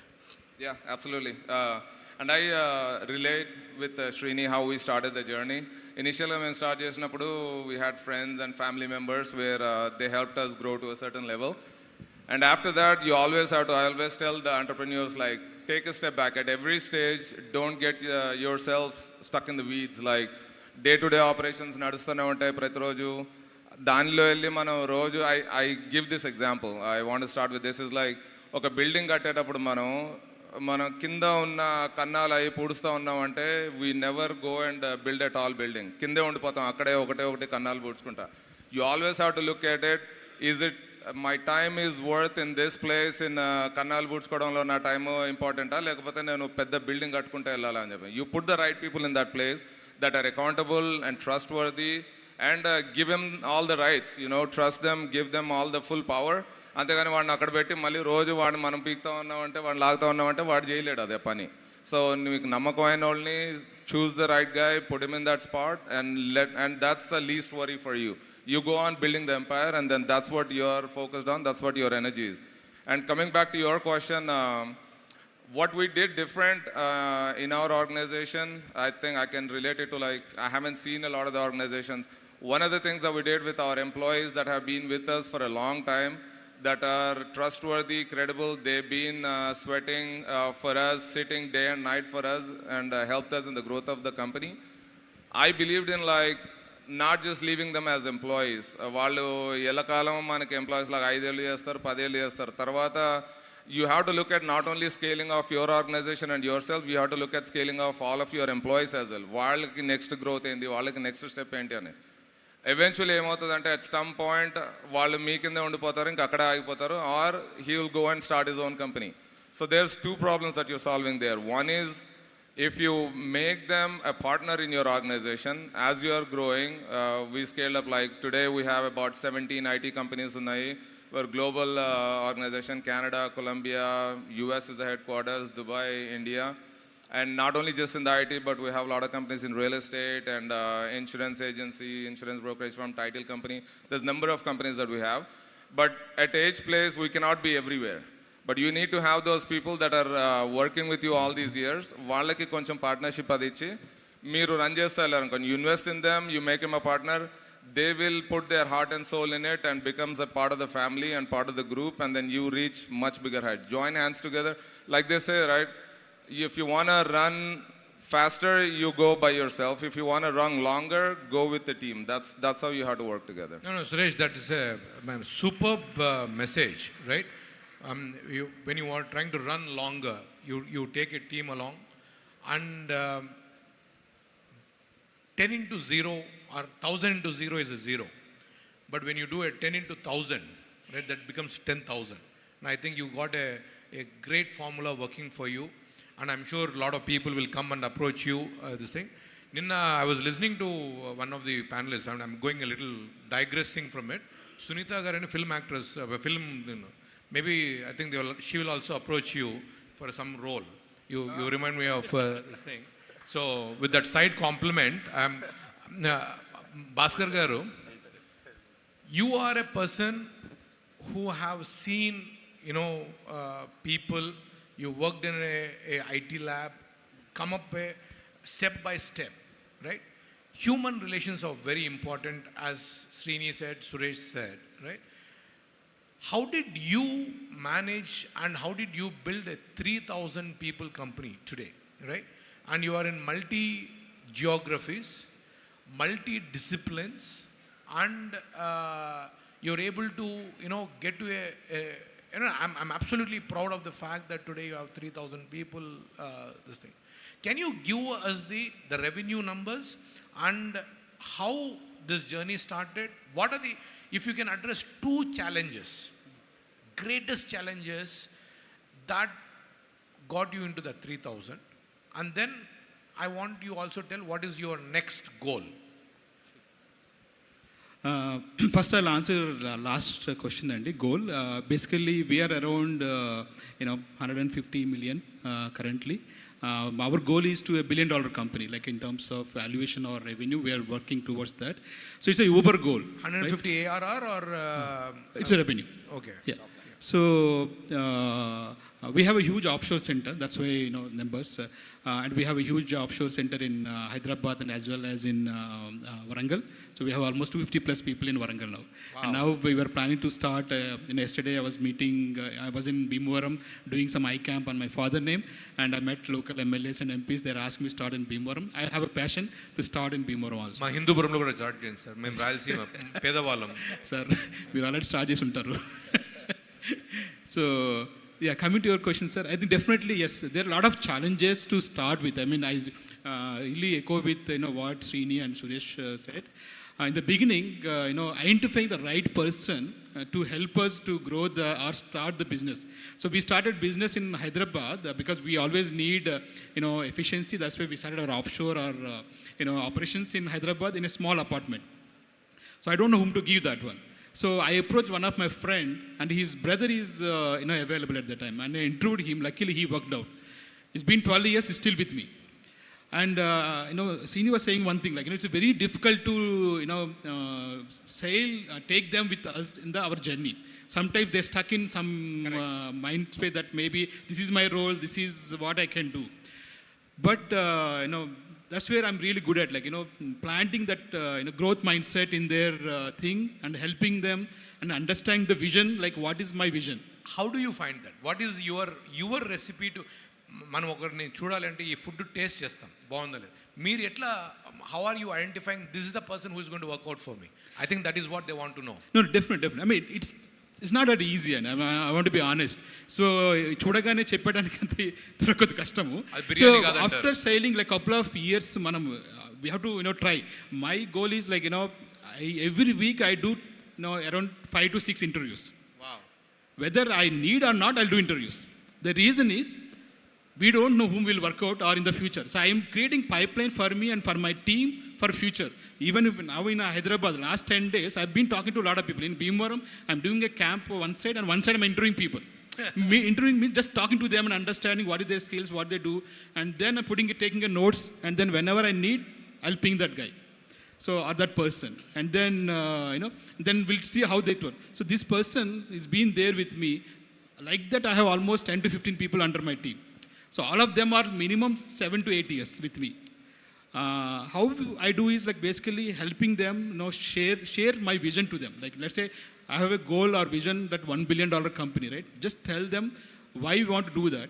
Yeah, absolutely. And I relate with Srini how we started the journey. Initially, when we started చేసినప్పుడు, we had friends and family members where they helped us grow to a certain level. And after that, I always tell the entrepreneurs, like, take a step back. At every stage, don't get yourselves stuck in the weeds. Like, day-to-day operations నడుస్తూనే ఉంటాయి ప్రతిరోజు. దానిలో వెళ్ళి మనం రోజు I give this example. I want to start with this. Is like, ఒక building కట్టేటప్పుడు మనం కింద ఉన్న కన్నాలు అవి పూడుస్తూ ఉన్నామంటే we never go and build a tall building. కిందే ఉండిపోతాం, అక్కడే ఒకటి కన్నాలు పూడ్చుకుంటా. You always have to look at it. Is it my time is worth in this place, in కన్నాలు పూడ్చుకోవడంలో నా టైము ఇంపార్టెంటా, లేకపోతే నేను పెద్ద బిల్డింగ్ కట్టుకుంటే వెళ్ళాలా అని చెప్పి. You put the right people in that place that are accountable and trustworthy and give him all the rights, trust them, give them all the full power. అంతేగాని వాడిని అక్కడ పెట్టి మళ్ళీ రోజు వాడిని మనం పీకుతా ఉన్నామంటే, వాడిని లాగుతూ ఉన్నామంటే వాడు చేయలేడు అదే పని. సో మీకు నమ్మకమైన వాళ్ళని choose the right guy, put him in that spot and that's the least worry for you. You go on building the empire and then that's what you're focused on, that's what your energy is. And coming back to your question, what we did different in our organization, I think I can relate it to, like, I haven't seen a lot of the organizations. One of the things that we did with our employees that have been with us for a long time, that are trustworthy, credible, they've been sweating for us, sitting day and night for us, and helped us in the growth of the company. I believed in, like, not just leaving them as employees. వాళ్ళు ఎల్లకాలం మనకి employees లాగా 5 ఏళ్ళు చేస్తారు, 10 ఏళ్ళు చేస్తారు. తర్వాత you have to look at not only scaling of your organization and yourself, you have to look at scaling of all of your employees as well. వాళ్ళకి నెక్స్ట్ గ్రోత్ ఏంటి, వాళ్ళకి నెక్స్ట్ స్టెప్ ఏంటి అని. ఎవెన్చువల్లీ ఏమవుతుందంటే at some point వాళ్ళు మీ కింద ఉండిపోతారు, ఇంకా అక్కడే ఆగిపోతారు, or he will go and start his own company. So there's two problems that you're solving there. One is, if you make them a partner in your organization, as you are growing, we scaled up, like today we have about 17 IT companies ఉన్నాయి. We're global organization, Canada, Colombia, US is the headquarters, Dubai, India. And not only just in the IT, but we have a lot of companies in real estate and insurance agency, insurance brokerage firm, title company. There's a number of companies that we have. But at each place, we cannot be everywhere. But you need to have those people that are working with you all these years. వాళ్ళకి కొంచెం partnership అది ఇచ్చి మీరు run చేస్తారు అనుకోండి. You invest in them, you make them a partner. They will put their heart and soul in it and becomes a part of the family and part of the group, and then you reach much bigger height. Join hands together. Like they say, right? If you want to run faster, you go by yourself. If you want to run longer, go with the team. That's how you have to work together. No, Suresh, that is a superb message, right? when you are trying to run longer, you take a team along, and 10 into 0 or 1000 into 0 is a 0. But when you do a 10 into 1000, right, that becomes 10,000. And I think you got a great formula working for you. And I'm sure a lot of people will come and approach you, this thing. Ninna, I was listening to one of the panelists, and I'm going a little digressing from it. Sunita Garani, film actress, maybe I think she will also approach you for some role. You remind me of this thing. So with that side compliment, Bhaskar Garu, you are a person who have seen, people, you worked in a IT lab, come up step by step, right? Human relations are very important, as Srini said, Suresh said, right? How did you manage and how did you build a 3,000 people company today, right? And you are in multi-geographies, multi-disciplines, and you're able to, get to I'm absolutely proud of the fact that today you have 3,000 people, this thing. Can you give us the revenue numbers and how this journey started? What are if you can address 2 challenges, greatest challenges that got you into the 3,000, and then I want you also tell what is your next goal. First, I'll answer the last question and the goal. Basically, we are around 150 million currently. Our goal is to $1 billion company, like in terms of valuation or revenue. We are working towards that. So it's a Uber goal. 150 right? ARR or it's a revenue. Okay. Yeah. So we have a huge offshore center. That's why numbers. And we have a huge offshore center in Hyderabad and as well as in Warangal. So we have almost 250 plus people in Warangal now. Wow. And now we were planning to start. Yesterday I was meeting. I was in Bhimavaram doing some iCamp on my father's name, and I met local MLAs and MPs. They asked me to start in Bhimavaram. I have a passion to start in Bhimavaram also. Ma Hindupuram lo kuda start cheyandi sir. Mem Rayalaseema pedavallam. Sir, we already start chesi untaru. So, yeah, coming to your question, sir, I think definitely, yes, there are a lot of challenges to start with. I mean, I really echo with, what Srini and Suresh said. In the beginning, identifying the right person to help us to grow or start the business. So we started business in Hyderabad because we always need, efficiency. That's why we started our offshore or, operations in Hyderabad in a small apartment. So I don't know whom to give that one. So I approached one of my friend, and his brother is available at the time, and I interviewed him. Luckily, he worked out. It's been 12 years, he's still with me. And Srini was saying one thing, like it's very difficult to take them with us in our journey. Sometimes they're stuck in some mind space that maybe this is my role, this is what I can do. But that's where I'm really good at, planting that growth mindset in their thing and helping them and understanding the vision, like what is my vision. How do you find that? What is your recipe to, మనం ఒకరిని చూడాలంటే ఈ food taste చేస్తాం బాగుందా లేదు మీరు ఎట్లా how are you identifying this is the person who is going to work out for me? I think that is what they want to know. No, definitely. I mean, it's not that easy, and I want to be honest. So చూడగానే చెప్పడానికి అంత దొరకదు కష్టము. So after sailing like couple of years మనం we have to try. My goal is like every week I do around 5 to 6 interviews. Wow. Whether I need or not, I'll do interviews. The reason is we don't know whom will work out or in the future. So I am creating pipeline for me and for my team for future. Even if now in Hyderabad, last 10 days, I've been talking to a lot of people. In Bhimavaram, I'm doing a camp one side, and one side I'm interviewing people. Interviewing means just talking to them and understanding what is their skills, what they do, and then I'm taking a notes, and then whenever I need, I'll ping that guy. So, or that person. And then, then we'll see how they turn. So this person is been there with me. Like that, I have almost 10 to 15 people under my team. So all of them are minimum 7 to 8 years with me. How I do is like basically helping them share my vision to them. Like let's say I have a goal or vision that $1 billion company, right? Just tell them why we want to do that.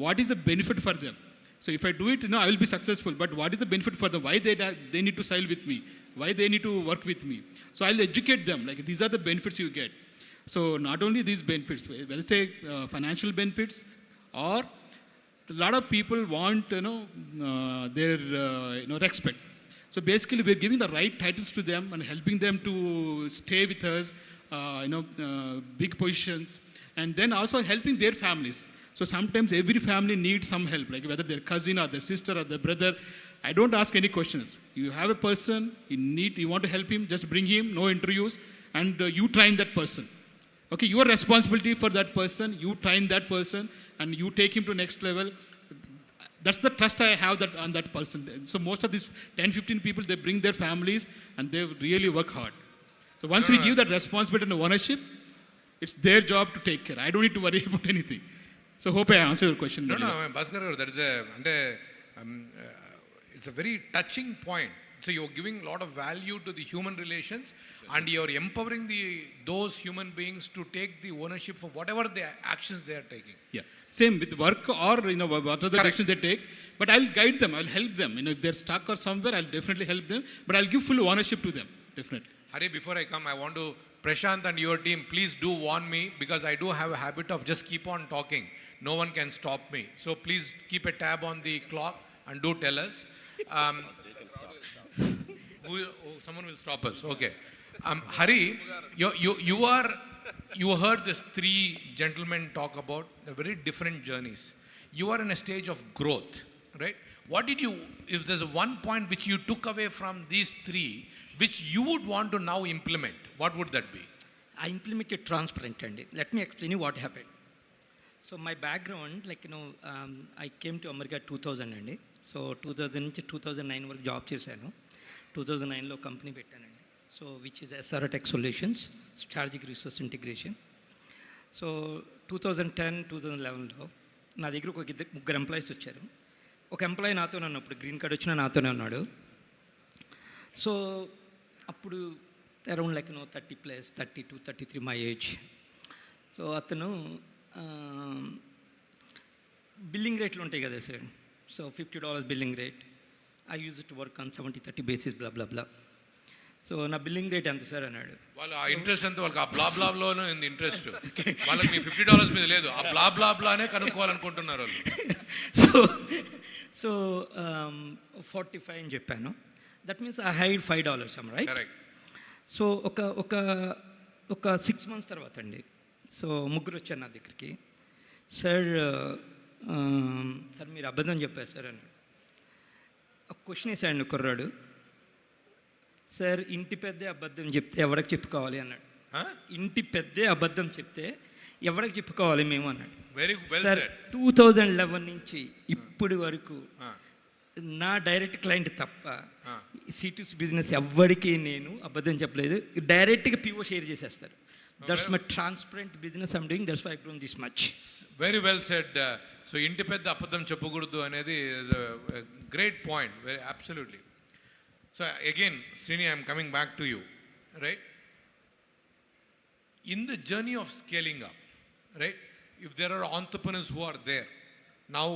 What is the benefit for them? So if I do it, I will be successful. But what is the benefit for them? Why they need to sail with me? Why they need to work with me? So I'll educate them. Like these are the benefits you get. So not only these benefits, let's say financial benefits, or a lot of people want their respect. So basically, we're giving the right titles to them and helping them to stay with us, big positions, and then also helping their families. So sometimes every family needs some help, like whether their cousin or their sister or their brother. I don't ask any questions. You have a person, you want to help him, just bring him, no interviews, and you train that person. Okay, your responsibility for that person, you train that person, and you take him to next level. That's the trust I have on that person. So most of these 10, 15 people, they bring their families, and they really work hard. So once we give that responsibility and ownership, it's their job to take care. I don't need to worry about anything. So hope I answered your question. No, Bhaskar, that is it's a very touching point. So you're giving a lot of value to the human relations, and you're empowering those human beings to take the ownership for whatever the actions they are taking. Yeah, same with work or what other direction they take. But I'll guide them. I'll help them. If they're stuck or somewhere, I'll definitely help them. But I'll give full ownership to them. Definitely. Hari, before I come, I want to Prashant and your team. Please do warn me, because I do have a habit of just keep on talking. No one can stop me. So please keep a tab on the clock and do tell us. Someone will stop us. Okay. Hari, you heard these three gentlemen talk about the very different journeys. You are in a stage of growth, right? What did you, if there's one point which you took away from these three, which you would want to now implement, what would that be? I implemented transparent, and let me explain you what happened. So my background, I came to America 2000 అండి. So 2000 నుంచి 2009 వరకు job చేశాను. 2009లో company పెట్టానండి. So which is SRTech solutions, strategic resource integration. So 2010, 2011లో నా దగ్గర ముగ్గురు employees వచ్చారు. ఒక ఎంప్లాయీ నాతోనే ఉన్నప్పుడు గ్రీన్ కార్డ్ వచ్చినా నాతోనే ఉన్నాడు. సో అప్పుడు అరౌండ్ 30+, 32, 33 మై ఏజ్. సో అతను బిల్లింగ్ రేట్లు ఉంటాయి కదా sir. So $50 billing rate. I use to work on 70-30 basis blah blah blah. So నా బిల్లింగ్ రేట్ ఎంత సార్ అన్నాడు. వాళ్ళు ఆ ఇంట్రెస్ట్ ఎంత, వాళ్ళకి ఆ బ్లా బ్లాలోనే ఉంది ఇంట్రెస్ట్. వాళ్ళకి మీ $50 మీద లేదు, ఆ బ్లా బ్లా బ్లానే కనుక్కోవాలనుకుంటున్నారు వాళ్ళు. సో 45 అని చెప్పాను. That means I hide $5, right? Correct. So ఒక 6 months తర్వాత అండి, సో ముగ్గురు వచ్చారు నా దగ్గరికి. సార్ మీరు అబద్ధం చెప్పారు సార్ అన్నాడు. ఒక క్వశ్చన్ వేసాడు కుర్రాడు. సార్ ఇంటి పెద్దే అబద్ధం చెప్తే ఎవరికి చెప్పుకోవాలి అన్నాడు. ఇంటి పెద్దే అబద్ధం చెప్తే ఎవరికి చెప్పుకోవాలి మేము అన్నాడు. సార్ 2011 నుంచి ఇప్పటి వరకు నా డైరెక్ట్ క్లయింట్ తప్ప C2C బిజినెస్ ఎవ్వడికి నేను అబద్ధం చెప్పలేదు. డైరెక్ట్గా PO షేర్ చేసేస్తారు. That's my transparent business I'm doing. That's why I've grown this much. Very well said. So ఇంటి పెద్ద అబద్ధం చెప్పకూడదు అనేది great point. Very absolutely. So again, Srini, I'm coming back to you, right? In the journey of scaling up, right? If there are entrepreneurs who are there, now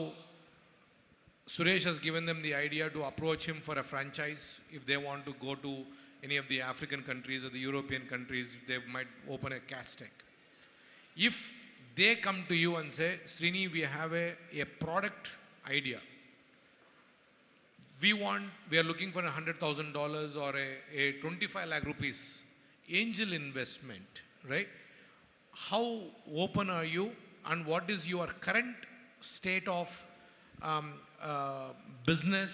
Suresh has given them the idea to approach him for a franchise. If they want to go to any of the African countries or the European countries, they might open a Castech. If they come to you and say, Srini, we have a product idea. We are looking for $100,000 or a 25 lakh rupees angel investment, right? How open are you, and what is your current state of business?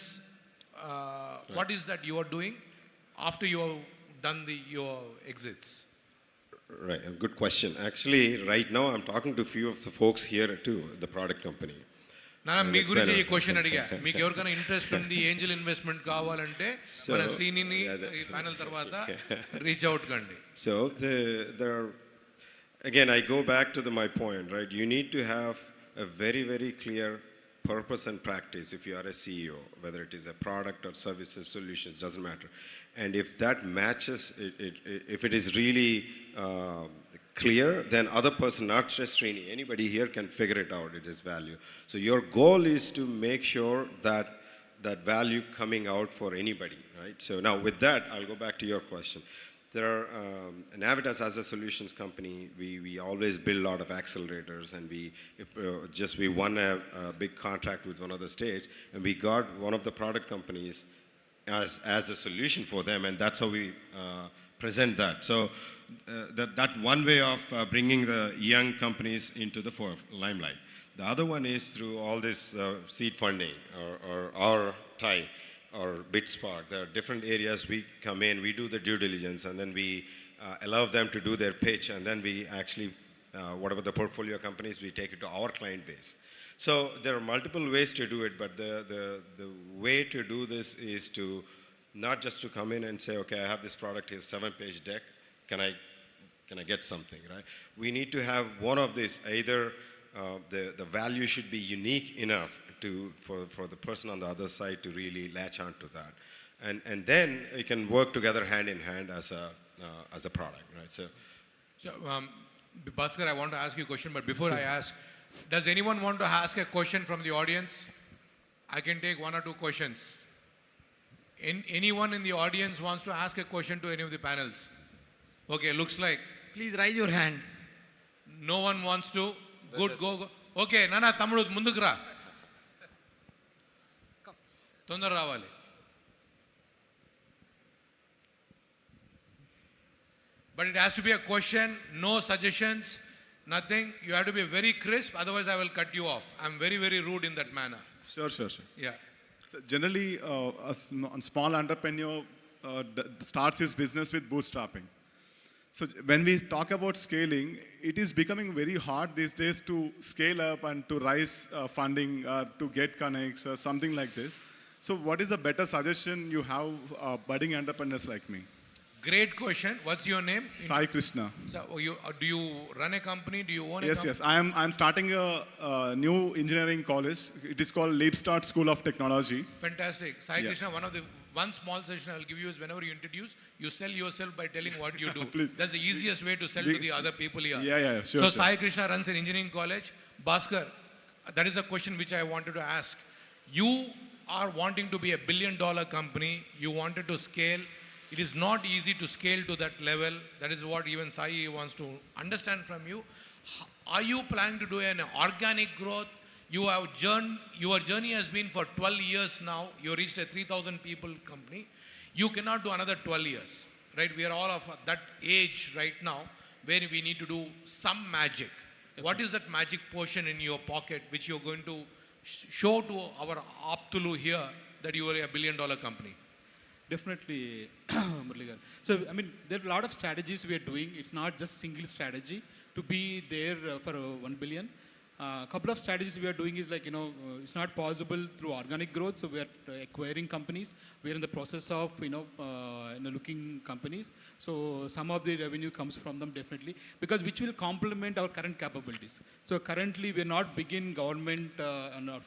What is that you are doing after you have done your exits? Right, a good question. Actually, right now I'm talking to a few of the folks here too, the product company. మీ గురించి ఈ question అడిగా. మీకు ఎవరికైనా interest ఉంది Angel investment కావాలంటే మన శ్రీనిని ఈ panel తర్వాత రీచ్ అవుట్ కండి. So there are, again I go back to my point, right? You need to have a very, very clear purpose and practice if you are a CEO, whether it is a product or services, solutions, doesn't matter. And if that matches, if it is really clear, then other person, not just Srini, anybody here can figure it out, it is value. So your goal is to make sure that that value coming out for anybody, right? So now with that, I'll go back to your question. there are, Navitas as a solutions company, we always build a lot of accelerators, and we won a big contract with one of the states, and we got one of the product companies as a solution for them, and that's how we present that. So that one way of bringing the young companies into the limelight. The other one is through all this seed funding or our tie or BitSpark. There are different areas we come in, we do the due diligence, and then we allow them to do their pitch, and then we actually, whatever the portfolio companies, we take it to our client base. So there are multiple ways to do it, but the way to do this is to not just to come in and say, okay, I have this product here, 7-page deck, can I get something, right? We need to have one of these, either the value should be unique enough for the person on the other side to really latch on to that. And then we can work together hand in hand as a product, right? So Bhaskar, I want to ask you a question, but before I ask, does anyone want to ask a question from the audience? I can take 1 or 2 questions. Anyone in the audience wants to ask a question to any of the panels? Okay, looks like. Please raise your hand. No one wants to? Good, go. Okay, Nana, Tamudu, munduku ra. Tondar ravali. But it has to be a question, no suggestions, nothing. You have to be very crisp, otherwise I will cut you off. I'm very, very rude in that manner. Sure. Yeah. So generally, a small entrepreneur starts his business with bootstrapping. So when we talk about scaling, it is becoming very hard these days to scale up and to raise funding, to get connects, or something like this. So what is the better suggestion you have budding entrepreneurs like me? Great question. What's your name? Sai Krishna. So do you run a company? Do you own a Yes, company? yes. I'm starting a new engineering college. It is called Leapstart School of Technology. Fantastic. Sai Yeah. Krishna, one small session I'll give you is whenever you introduce, you sell yourself by telling what you do. Please. That's the easiest way to sell to the other people here. Yeah, sure. So Sai Krishna runs an engineering college. Bhaskar, that is a question which I wanted to ask. You are wanting to be $1 billion company. You wanted to scale. It is not easy to scale to that level. That is what even Sai wants to understand from you. Are you planning to do an organic growth? Your journey has been for 12 years now. You reached a 3,000 people company. You cannot do another 12 years, right? We are all of that age right now where we need to do some magic. Definitely. What is that magic portion in your pocket which you're going to show to our Aptulu here that you are a $1 billion company? Definitely, Muraligar. So, I mean, there are a lot of strategies we are doing. It's not just single strategy to be there for 1 billion. A couple of strategies we are doing is like, it's not possible through organic growth. So we are acquiring companies. We are in the process of, looking companies. So some of the revenue comes from them definitely, because which will complement our current capabilities. So currently we are not big in government on our,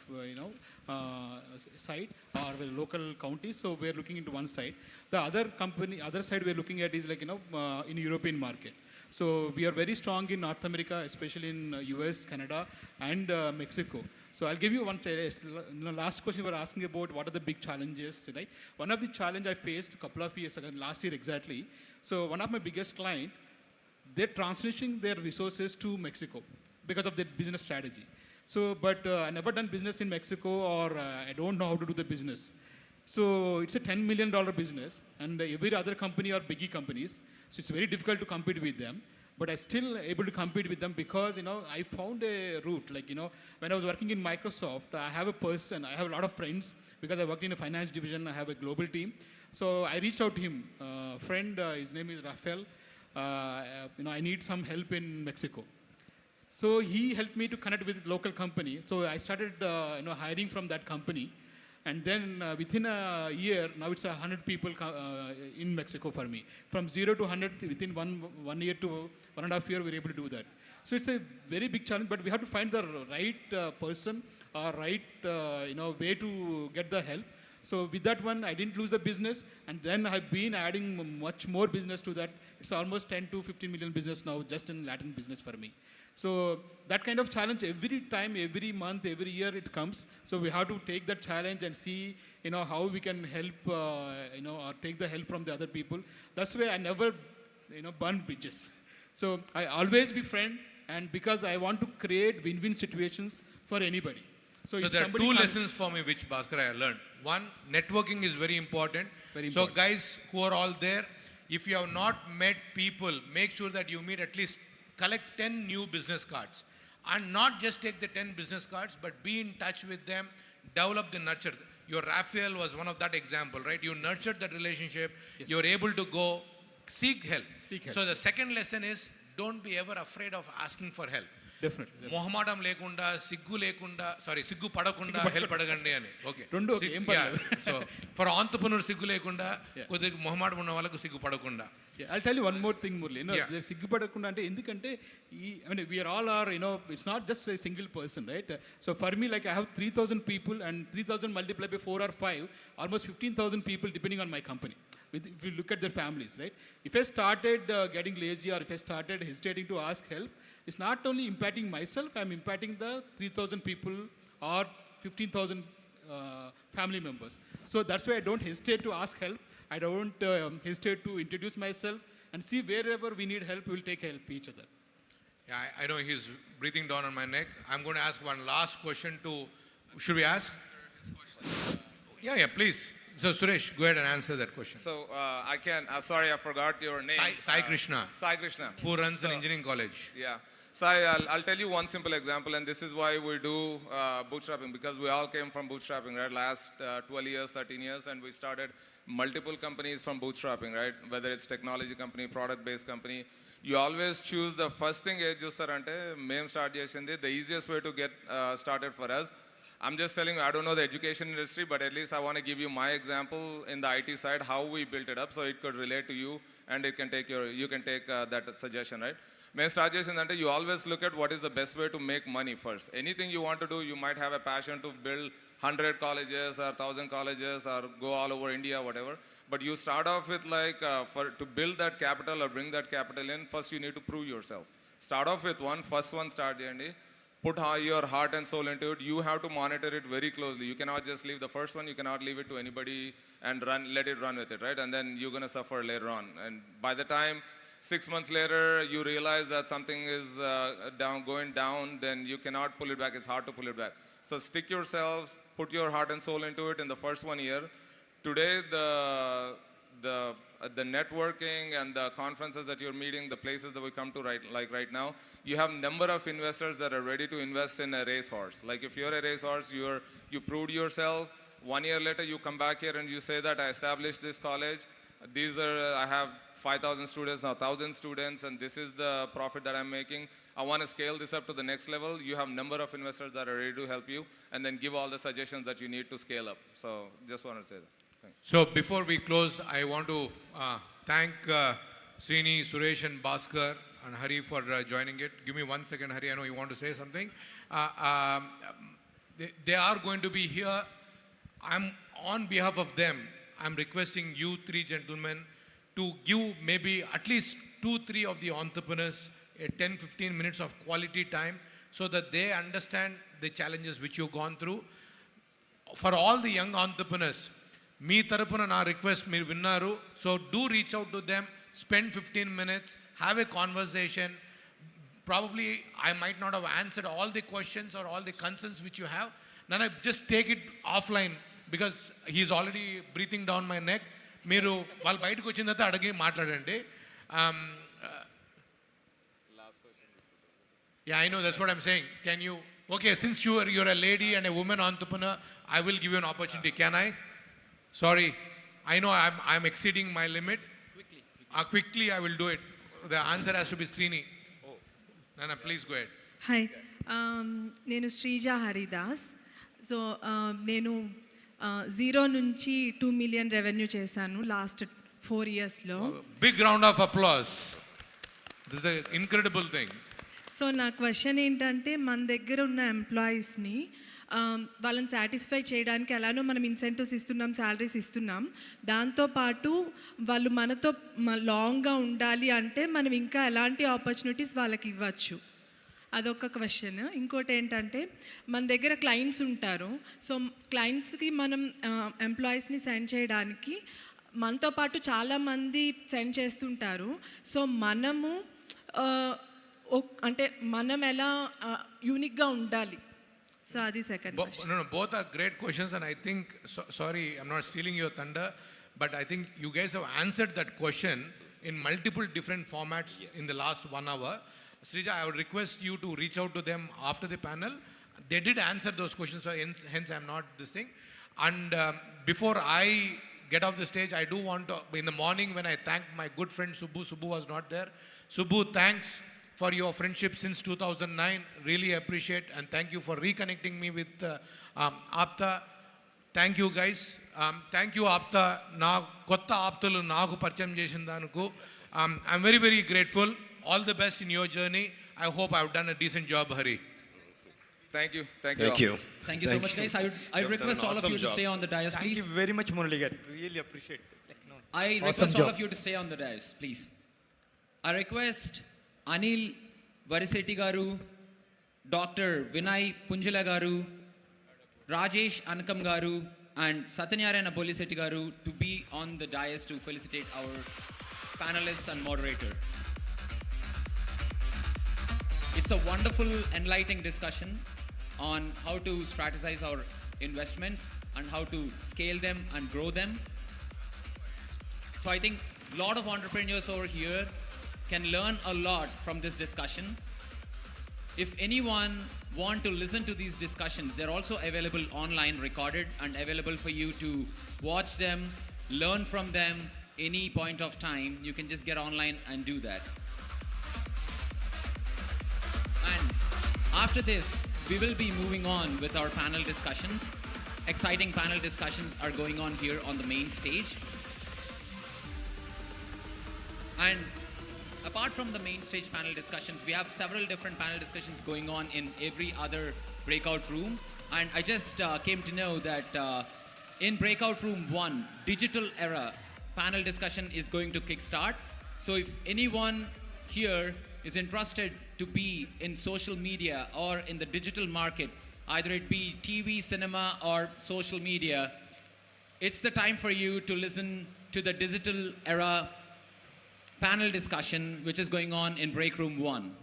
side or the local counties. So we are looking into one side. The other side we are looking at is like, in European market. So we are very strong in North America, especially in US, Canada, and Mexico. So I'll give you one last question you were asking about what are the big challenges, right? One of the challenge I faced a couple of years ago, last year exactly. So one of my biggest client, they're transitioning their resources to Mexico because of their business strategy. So, but I never done business in Mexico, or I don't know how to do the business. So it's a $10 million business, and every other company are biggie companies. So it's very difficult to compete with them. But I still able to compete with them because, I found a route. Like, when I was working in Microsoft, I have a lot of friends because I worked in a finance division. I have a global team. So I reached out to him, friend, his name is Rafael. I need some help in Mexico. So he helped me to connect with local company. So I started, hiring from that company. And then within a year, now it's 100 people in Mexico for me. From 0 to 100 within one year to 1.5 years, we're able to do that. So it's a very big challenge, but we have to find the right person or right way to get the help. So with that one, I didn't lose the business, and then I've been adding much more business to that. It's almost 10 to 15 million business now just in Latin business for me. So that kind of challenge every time, every month, every year it comes. So we have to take that challenge and see, how we can help, or take the help from the other people. That's why I never burn bridges. So I always be friend, and because I want to create win-win situations for anybody. So if there are somebody two comes- lessons for me which Bhaskar I learned. One, networking is very important. Very So important. guys who are all there, if you have not met people, make sure that you meet at least, collect 10 new business cards. And not just take the 10 business cards, but be in touch with them, develop the nurture. Your Raphael was one of that example, right? You nurtured that relationship. Yes. You're able to go seek help. Seek help. So the second lesson is, don't be ever afraid of asking for help. Definitely. మొహమాటం లేకుండా సిగ్గు లేకుండా సిగ్గు పడకుండా help అడగండి అని okay రెండు okay, ఏం పర్లేదు. సో ఫర్ ఆంటర్‌ప్రెన్యూర్ సిగ్గు లేకుండా కొద్దిగా మొహమాటం ఉన్న వాళ్ళకు సిగ్గు పడకుండా Yeah, I'll tell you one more thing, Murli. Yeah. There's సిగ్గుపడకుండా అంటే ఎందుకంటే we are all are, it's not just a single person, right? So for me, like I have 3,000 people, and 3,000 multiplied by 4 or 5, almost 15,000 people depending on my company. If you look at their families, right? If I started getting lazy, or if I started hesitating to ask help, it's not only impacting myself, I'm impacting the 3,000 people or 15,000 family members. So that's why I don't hesitate to ask help. I don't hesitate to introduce myself, and see wherever we need help, we'll take help each other. Yeah, I know he's breathing down on my neck. I'm going to ask one last question to, should we ask? Yeah, please. So Suresh, go ahead and answer that question. So I can, sorry, I forgot your name. Sai Krishna. Sai Krishna. Who runs an engineering college. Yeah. So I'll tell you one simple example, and this is why we do bootstrapping, because we all came from bootstrapping, right? Last 12 years, 13 years, and we started multiple companies from bootstrapping, right? Whether it's technology company, product-based company. You always choose the first thing ఏది చూస్తారంటే మేము start చేసింది the easiest way to get started for us. I'm just telling you, I don't know the education industry, but at least I want to give you my example in the IT side, how we built it up, so it could relate to you, and it can take you can take that suggestion, right? Main start chesinదంటే you always look at what is the best way to make money first. Anything you want to do, you might have a passion to build 100 colleges or 1,000 colleges or go all over India, whatever. But you start off with like, to build that capital or bring that capital in, first you need to prove yourself. Start off with first one start చేయండి. Put your heart and soul into it. You have to monitor it very closely. You cannot just leave the first one. You cannot leave it to anybody and let it run with it, right? And then you're going to suffer later on. And by the time 6 months later, you realize that something is going down, then you cannot pull it back. It's hard to pull it back. So stick yourselves, put your heart and soul into it in the first 1 year. Today, the networking and the conferences that you're meeting, the places that we come to right now, you have number of investors that are ready to invest in a racehorse. Like if you're a racehorse, you proved yourself. 1 year later, you come back here and you say that I established this college. I have 5,000 students, now 1,000 students, and this is the profit that I'm making. I want to scale this up to the next level. You have number of investors that are ready to help you, and then give all the suggestions that you need to scale up. So just want to say that. Thanks. So before we close, I want to thank Srini, Suresh and Bhaskar and Hari for joining it. Give me 1 second, Hari. I know you want to say something. They are going to be here. I'm on behalf of them. I'm requesting you 3 gentlemen to give maybe at least 2-3 of the entrepreneurs 10-15 minutes of quality time, so that they understand the challenges which you've gone through. For all the young entrepreneurs, మీ తరపున నా request మీరు విన్నారు. So do reach out to them, spend 15 minutes, have a conversation. Probably I might not have answered all the questions or all the concerns which you have. Nana, just take it offline, because he's already breathing down my neck. మీరు వాళ్ళు బయటకు వచ్చిన తర్వాత అడిగి మాట్లాడండి. Yeah, I know, that's what I'm saying. Can you, okay, since you're a lady and a woman entrepreneur, I will give you an opportunity. Can I? Sorry, I know I'm exceeding my limit. Quickly I will do it. The answer has to be Srini. Oh, Nana, please go ahead. Hi, నేను Sreeja Haridas. So నేను 0 నుంచి 2 million revenue చేశాను last 4 yearsలో. Big round of applause. This is an incredible thing. So నా question ఏంటంటే, మన దగ్గర ఉన్న ఎంప్లాయీస్ని వాళ్ళని సాటిస్ఫై చేయడానికి ఎలానో మనం ఇన్సెంటివ్స్ ఇస్తున్నాం, శాలరీస్ ఇస్తున్నాం. దాంతోపాటు వాళ్ళు మనతో లాంగ్గా ఉండాలి అంటే మనం ఇంకా ఎలాంటి ఆపర్చునిటీస్ వాళ్ళకి ఇవ్వచ్చు, అదొక క్వశ్చన్. ఇంకోటి ఏంటంటే, మన దగ్గర క్లయింట్స్ ఉంటారు. సో క్లయింట్స్కి మనం ఎంప్లాయీస్ని సెండ్ చేయడానికి మనతో పాటు చాలామంది సెండ్ చేస్తుంటారు. సో మనము అంటే మనం ఎలా యూనిక్గా ఉండాలి. సో అది second question. No, both are great questions, and I think, sorry, I'm not stealing your thunder, but I think you guys have answered that question in multiple different formats in the last 1 hour. Srija, I would request you to reach out to them after the panel. They did answer those questions, so hence I'm not this thing. And before I get off the stage, I do want to, in the morning when I thanked my good friend Subbu was not there. Subbu, thanks for your friendship since 2009. Really appreciate, and thank you for reconnecting me with APTA. Thank you guys. Thank you APTA. Na kotta APTalu naaku parchayam chesindanuku. I'm very, very grateful. All the best in your journey. I hope I've done a decent job, Hari. Thank you. Thank all. you. Thank you so much, guys. I would request all of you to stay on the dais, please. Thank you very much, Murali garu. Really appreciate it. I request all of you to stay on the dais, please. I request Anil Varisetti garu, Dr. Vinay Punjala garu, Rajesh Anakam garu, and Satyanyarayana Bolisetti garu to be on the dais to felicitate our panelists and moderator. It's a wonderful, enlightening discussion on how to strategize our investments and how to scale them and grow them. So I think a lot of entrepreneurs over here can learn a lot from this discussion. If anyone want to listen to these discussions, they're also available online, recorded, and available for you to watch them, learn from them any point of time. You can just get online and do that. And after this, we will be moving on with our panel discussions. Exciting panel discussions are going on here on the main stage. And apart from the main stage panel discussions, we have several different panel discussions going on in every other breakout room. And I just came to know that in breakout room 1, digital era panel discussion is going to kickstart. So if anyone here is interested to be in social media or in the digital market, either it be TV, cinema, or social media, it's the time for you to listen to the digital era panel discussion which is going on in break room 1.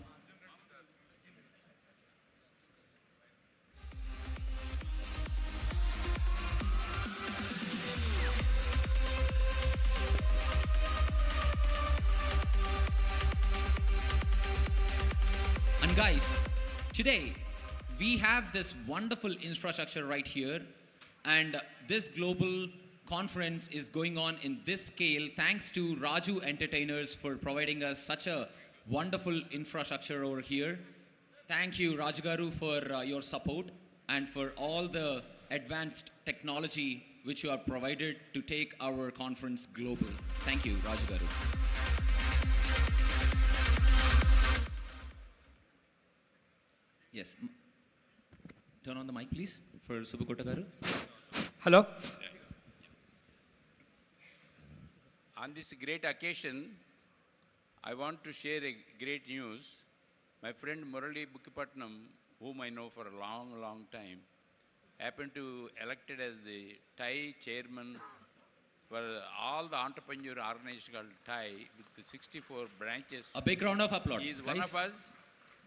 And guys, today we have this wonderful infrastructure right here, and this global conference is going on in this scale thanks to Raju Entertainers for providing us such a wonderful infrastructure over here. Thank you, Raju Garu, for your support and for all the advanced technology which you have provided to take our conference global. Thank you, Raju Garu. Yes. Turn on the mic, please, for Subukota Garu. Hello. On this great occasion, I want to share a great news. My friend Murali Bukkipatnam, whom I know for a long, long time, happened to elected as the TIE chairman for all the entrepreneur organization called TIE with the 64 branches. A big round of applause. He is one of us.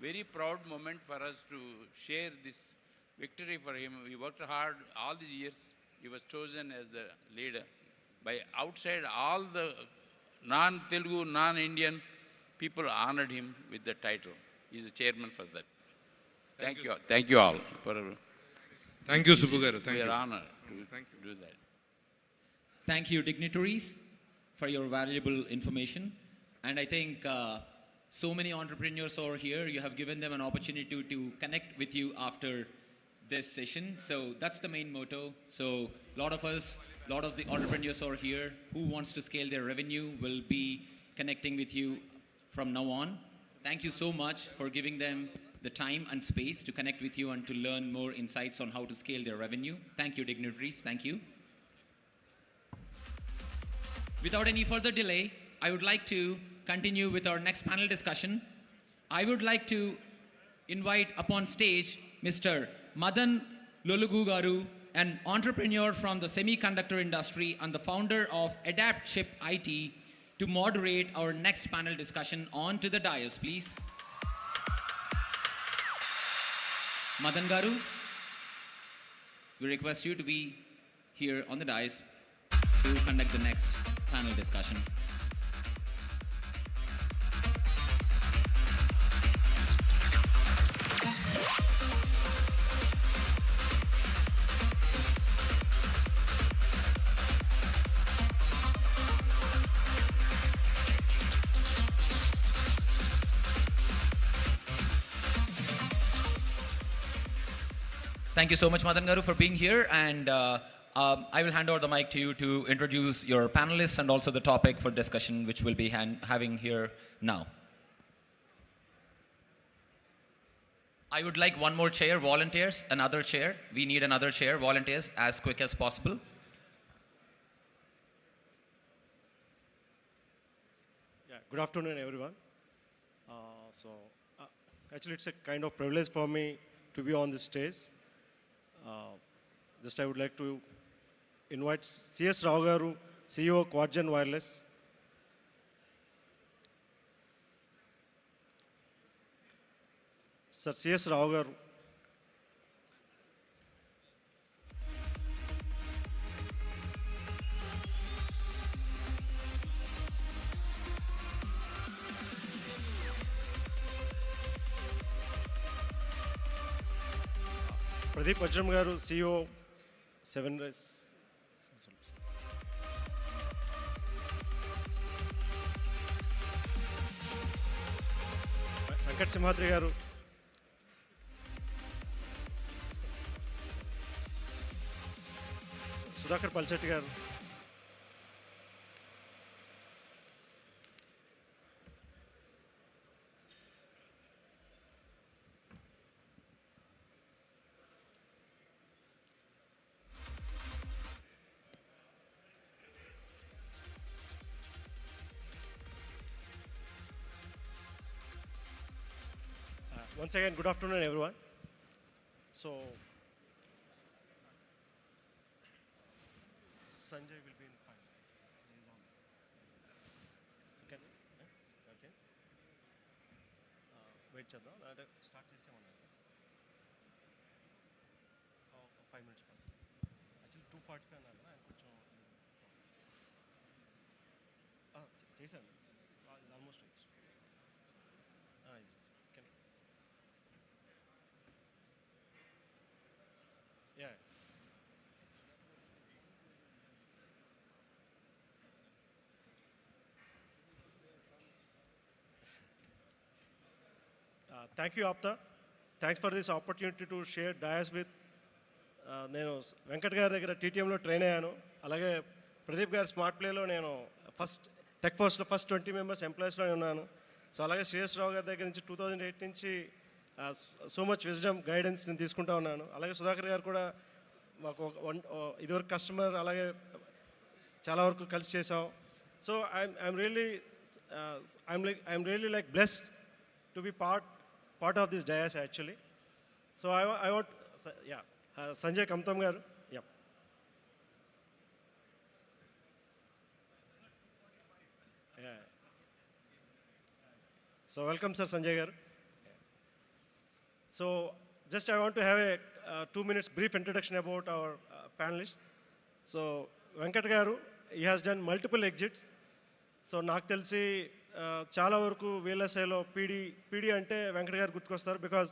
Very proud moment for us to share this victory for him. He worked hard all these years. He was chosen as the leader. By outside, all the non-Telugu, non-Indian people honored him with the title. He is the chairman for that. Thank you. Thank you all. Thank you, Subbu garu. We are honored to do that. Thank you, dignitaries, for your valuable information. And I think so many entrepreneurs over here, you have given them an opportunity to connect with you after this session. So that's the main motto. So a lot of us, a lot of the entrepreneurs over here who wants to scale their revenue will be connecting with you from now on. Thank you so much for giving them the time and space to connect with you and to learn more insights on how to scale their revenue. Thank you, dignitaries. Thank you. Without any further delay, I would like to continue with our next panel discussion. I would like to invite upon stage Mr. Madan Lolugu Garu an entrepreneur from the semiconductor industry and the founder of Adapt Chip IT, to moderate our next panel discussion. On to the dais, please. Madan Garu, we request you to be here on the dais to conduct the next panel discussion. Thank you so much, Madan Garu, for being here, and I will hand over the mic to you to introduce your panelists and also the topic for discussion, which we'll be having here now. I would like one more chair, volunteers, another chair. We need another chair, volunteers, as quick as possible. Yeah, good afternoon, everyone. Actually, it's a kind of privilege for me to be on this stage. Just I would like to invite C.S. Rao Garu, CEO Quadgen Wireless. Sir C.S. Rao Garu. Pradeep Vajram Garu, CEO, Seven Rays. Venkat Simhadri Garu. Sudhakar Palchetti Garu. Once again, good afternoon, everyone. So, Sanjay will be in 5 minutes. He is on. So, can we? Okay. Wait, chadda. Start chesam 5 minutes. Actually, 2:45 అన్నారు. ఆయన కొంచెం చేశాను. It's almost reached. Yeah. Thank you, APTA. Thanks for this opportunity to share dais with నేను వెంకట్ గారి దగ్గర టీటీఎంలో train అయ్యాను. అలాగే ప్రదీప్ గారి స్మార్ట్ ప్లేలో నేను టెక్ ఫోర్స్లో ఫస్ట్ 20 మెంబర్స్ ఎంప్లాయీస్లో ఉన్నాను. సో అలాగే శ్రేయస్ రావు గారి దగ్గర నుంచి 2008 నుంచి సో మచ్ విజ్డమ్ గైడెన్స్ నేను తీసుకుంటా ఉన్నాను. అలాగే సుధాకర్ గారు కూడా మాకు ఇదివరకు కస్టమర్, అలాగే చాలా వరకు కలిసి చేసాం. So I'm really like blessed to be part of this dais actually. So I want Sanjay Kamtam garu. So welcome sir Sanjay గారు. So just I want to have a 2 minutes brief introduction about our panelists. So Venkat Garu, he has done multiple exits. So నాకు తెలిసి చాలా వరకు VLSIలో PD అంటే వెంకట్ గారు గుర్తుకొస్తారు, because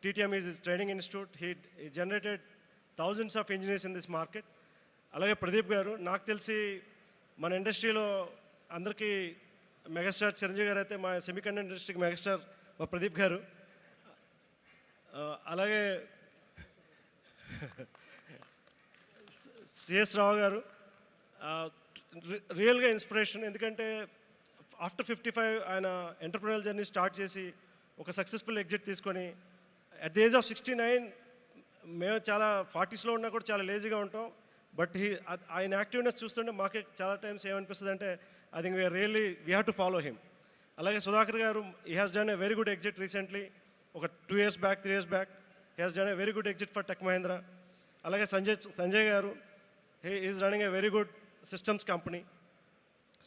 TTM is his training institute. He generated thousands of engineers in this market. అలాగే ప్రదీప్ గారు, నాకు తెలిసి మన ఇండస్ట్రీలో అందరికీ మెగాస్టార్ చిరంజీవి గారు అయితే మా సెమీకండక్టర్ ఇండస్ట్రీకి మెగాస్టార్ మా ప్రదీప్ గారు. అలాగే సిఎస్ రావు గారు రియల్గా ఇన్స్పిరేషన్. ఎందుకంటే ఆఫ్టర్ 55 ఆయన ఎంటర్ప్రెన్యూర్ జర్నీ స్టార్ట్ చేసి ఒక సక్సెస్ఫుల్ ఎగ్జిట్ తీసుకొని అట్ ది ఏజ్ ఆఫ్ 69 మేము చాలా 40స్లో ఉన్నా కూడా చాలా లేజీగా ఉంటాం. బట్ ఆయన యాక్టివ్నెస్ చూస్తుంటే మాకే చాలా టైమ్స్ ఏమనిపిస్తుంది అంటే I think we have to follow him. అలాగే సుధాకర్ గారు, he has done a very good exit recently. ఒక 2 years back, 3 years back, he has done a very good exit for Tech Mahindra. అలాగే సంజయ్ గారు, he is running a very good systems company.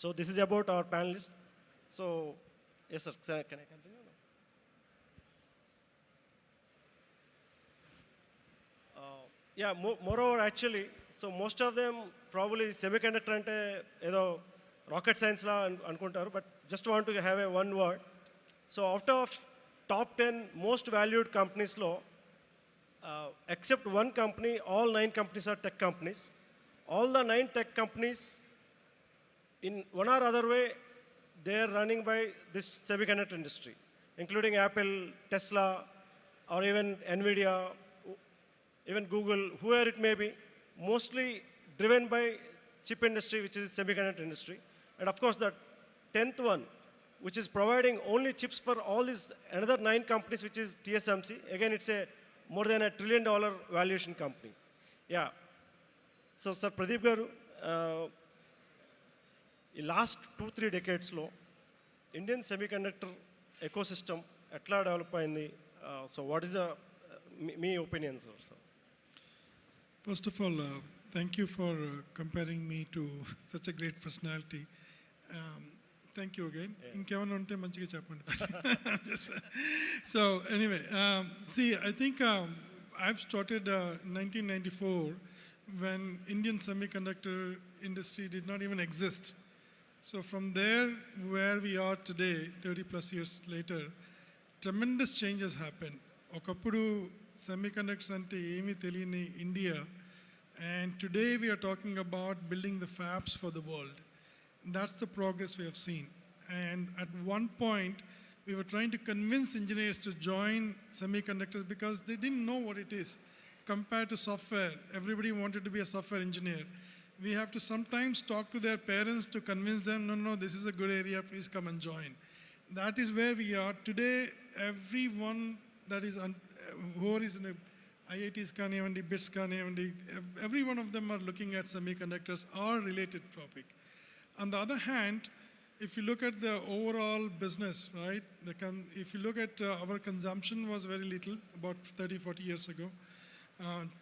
So this is about our panelists. So yes sir, can I continue? Yeah, moreover actually, so most of them probably semiconductor ante edo rocket science la anukuntaru, but just want to have a one word. So out of top 10 most valued companies lo, except one company, all 9 companies are tech companies. All the 9 tech companies, in one or other way, they are running by this semiconductor industry, including Apple, Tesla, or even Nvidia, even Google, whoever it may be, mostly driven by chip industry, which is semiconductor industry. And of course, the 10th one, which is providing only chips for all these another 9 companies, which is TSMC. Again, it's a more than $1 trillion valuation company. Yeah. So, Sir Pradeep Garu, in last 2-3 decades lo, Indian semiconductor ecosystem etla develop ayindi. So, what is the me opinion, sir? First of all, thank you for comparing me to such a great personality. Thank you again. ఇంకేమైనా ఉంటే మంచిగా చెప్పండి. So anyway, see, I think I've started in 1994 when Indian semiconductor industry did not even exist. So from there, where we are today, 30 plus years later, tremendous changes happened. Okappudu semiconductors ante emi teliyani India, and today we are talking about building the fabs for the world. That's the progress we have seen. And at one point, we were trying to convince engineers to join semiconductors because they didn't know what it is. Compared to software, everybody wanted to be a software engineer. We have to sometimes talk to their parents to convince them, no, this is a good area, please come and join. That is where we are. Today, everyone that is who is in IITs, BITS, every one of them are looking at semiconductors or related topic. On the other hand, if you look at the overall business, right, if you look at our consumption was very little about 30-40 years ago.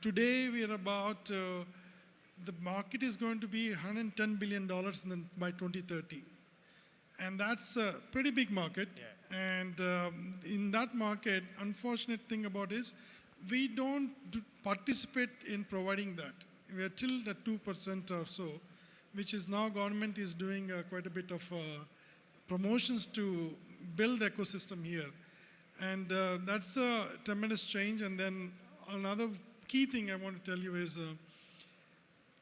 Today we are about, the market is going to be $110 billion by 2030. And that's a pretty big market. Yeah. And in that market, unfortunate thing about is, we don't participate in providing that. We are till the 2% or so, which is now government is doing quite a bit of promotions to build the ecosystem here. And that's a tremendous change. And then another key thing I want to tell you is,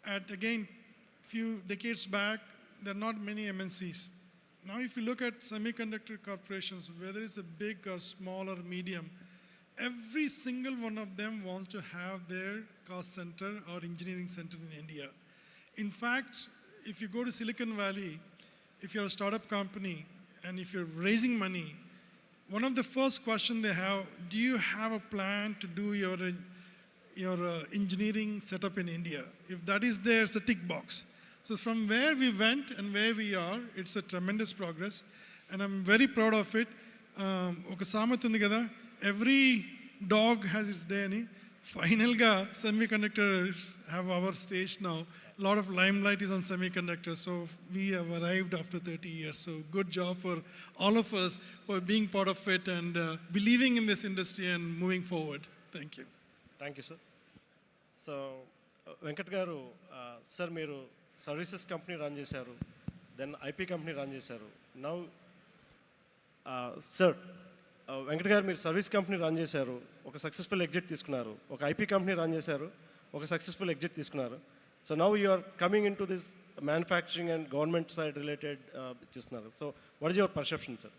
again, few decades back, there are not many MNCs. Now, if you look at semiconductor corporations, whether it's a big or small or medium, every single one of them wants to have their cost center or engineering center in India. In fact, if you go to Silicon Valley, if you're a startup company and if you're raising money, one of the first questions they have, do you have a plan to do your engineering setup in India? If that is there, it's a tick box. So from where we went and where we are, it's a tremendous progress. And I'm very proud of it. Oka samat undi kada, every dog has its day ani. Final ga semiconductors have our stage now. A lot of limelight is on semiconductors. So we have arrived after 30 years. So good job for all of us for being part of it and believing in this industry and moving forward. Thank you. Thank you, sir. So, Venkat garu, sir, meeru services company run chesaru, then IP company run chesaru. Now, sir, Venkat గారు మీరు service company run చేశారు, ఒక successful exit తీసుకున్నారు, ఒక IP company run చేశారు, ఒక successful exit తీసుకున్నారు. So now you are coming in to this manufacturing and government side related చేస్తున్నారు. So what is your perception, sir?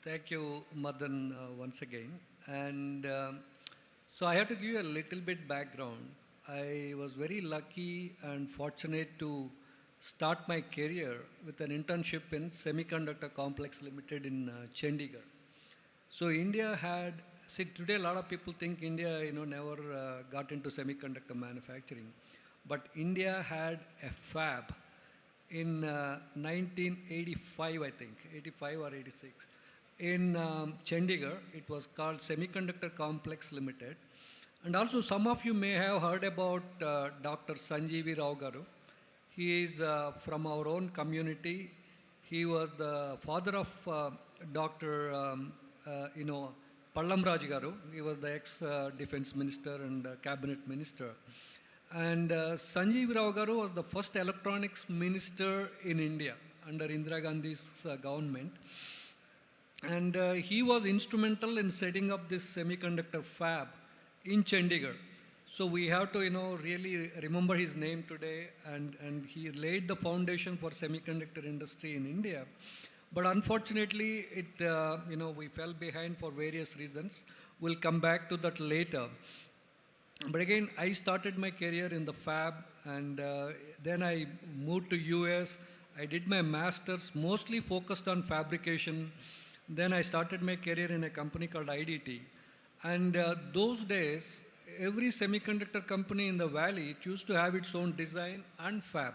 Thank you, Madan, once again. And so I have to give you a little bit background. I was very lucky and fortunate to start my career with an internship in Semiconductor Complex Limited in Chandigarh. So India had, see, today a lot of people think India, never got into semiconductor manufacturing. But India had a fab in 1985, I think, 85 or 86. In Chandigarh, it was called Semiconductor Complex Limited. And also some of you may have heard about Dr. Sanjeevi Rao Garu. He is from our own community. He was the father of Dr. Pallam Raj Garu. He was the ex-defense minister and cabinet minister. And Sanjeev Rao Garu was the first electronics minister in India under Indira Gandhi's government. And he was instrumental in setting up this semiconductor fab in Chandigarh. So we have to, really remember his name today, and he laid the foundation for semiconductor industry in India. But unfortunately, we fell behind for various reasons. We'll come back to that later. But again, I started my career in the fab, and then I moved to US. I did my master's, mostly focused on fabrication. Then I started my career in a company called IDT. And those days, every semiconductor company in the valley, it used to have its own design and fab.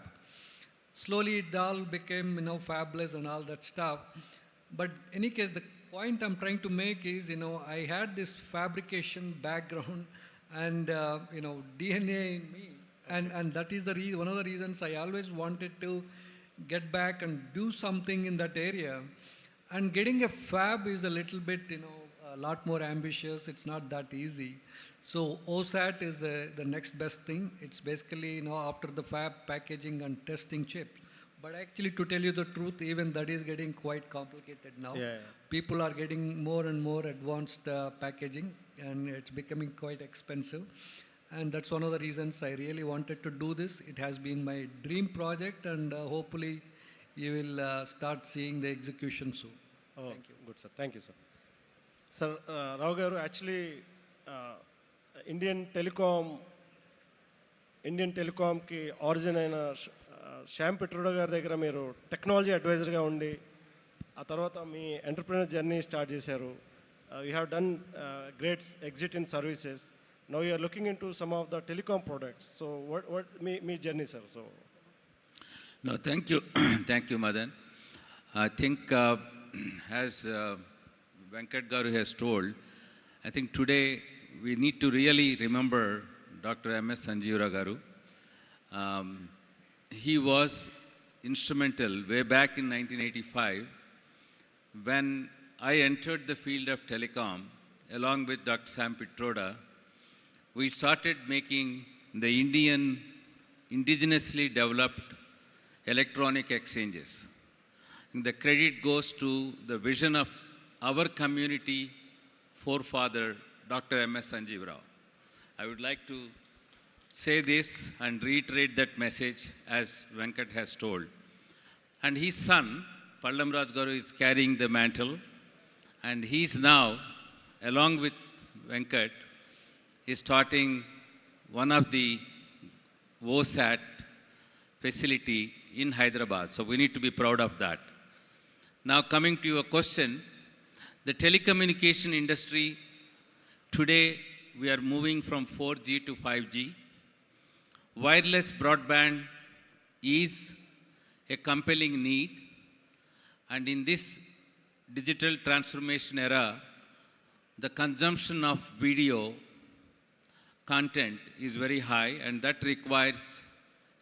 Slowly it all became, fabless and all that stuff. But in any case, the point I'm trying to make is, I had this fabrication background and, DNA in me. And that is one of the reasons I always wanted to get back and do something in that area. And getting a fab is a little bit, a lot more ambitious. It's not that easy. So OSAT is the next best thing. It's basically, after the fab, packaging and testing chips. But actually, to tell you the truth, even that is getting quite complicated now. Yeah. People are getting more and more advanced packaging, and it's becoming quite expensive. And that's one of the reasons I really wanted to do this. It has been my dream project, and hopefully you will start seeing the execution soon. Oh, thank you. Good, sir. Thank you, sir. Sir, Rao Garu, actually, Indian Telecom ki origin aina Shyam Petroda gaరి దగ్గర మీరు technology అడ్వైజర్గా ఉండి ఆ తర్వాత మీ entrepreneur journey start చేశారు. You have done great exit in services. Now you are looking into some of the telecom products. So what me journey, sir? So no, thank you. Thank you, Madan. I think as Venkat Garu has told, I think today we need to really remember Dr. M.S. Sanjeev Garu. He was instrumental way back in 1985 when I entered the field of telecom along with Dr. Sam Pitroda. We started making the Indian indigenously developed electronic exchanges. And the credit goes to the vision of our community forefather, Dr. M.S. Sanjeev Rao. I would like to say this and reiterate that message as Venkat has told. And his son, Pallam Raj Garu, is carrying the mantle, and he's now, along with Venkat, is starting one of the OSAT facility in Hyderabad. So we need to be proud of that. Now coming to your question, the telecommunication industry, today we are moving from 4G to 5G. Wireless broadband is a compelling need, and in this digital transformation era, the consumption of video content is very high, and that requires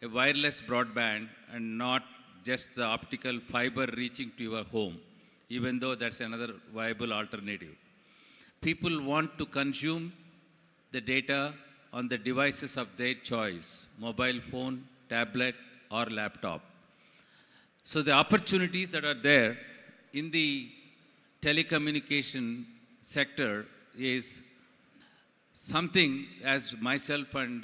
a wireless broadband and not just the optical fiber reaching to your home, even though that's another viable alternative. People want to consume the data on the devices of their choice, mobile phone, tablet, or laptop. So the opportunities that are there in the telecommunication sector is something, as myself and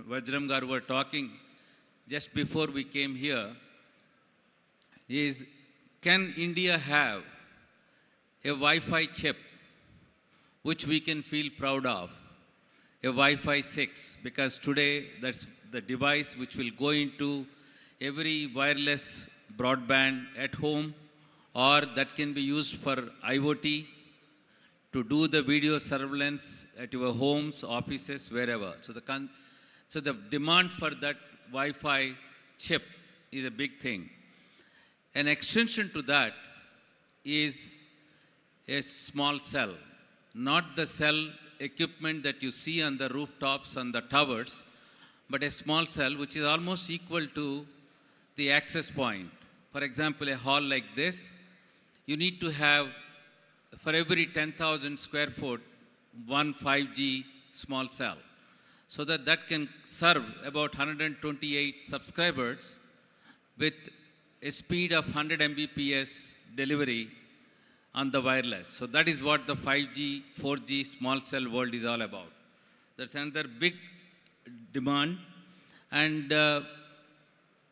Vajram Garu were talking just before we came here, is can India have a Wi-Fi chip which we can feel proud of? A Wi-Fi 6, because today that's the device which will go into every wireless broadband at home, or that can be used for IoT to do the video surveillance at your homes, offices, wherever. So the demand for that Wi-Fi chip is a big thing. An extension to that is a small cell, not the cell equipment that you see on the rooftops and the towers, but a small cell which is almost equal to the access point. For example, a hall like this, you need to have, for every 10,000 square foot, one 5G small cell, so that that can serve about 128 subscribers with a speed of 100 Mbps delivery on the wireless. So that is what the 5G, 4G small cell world is all about. That's another big demand. And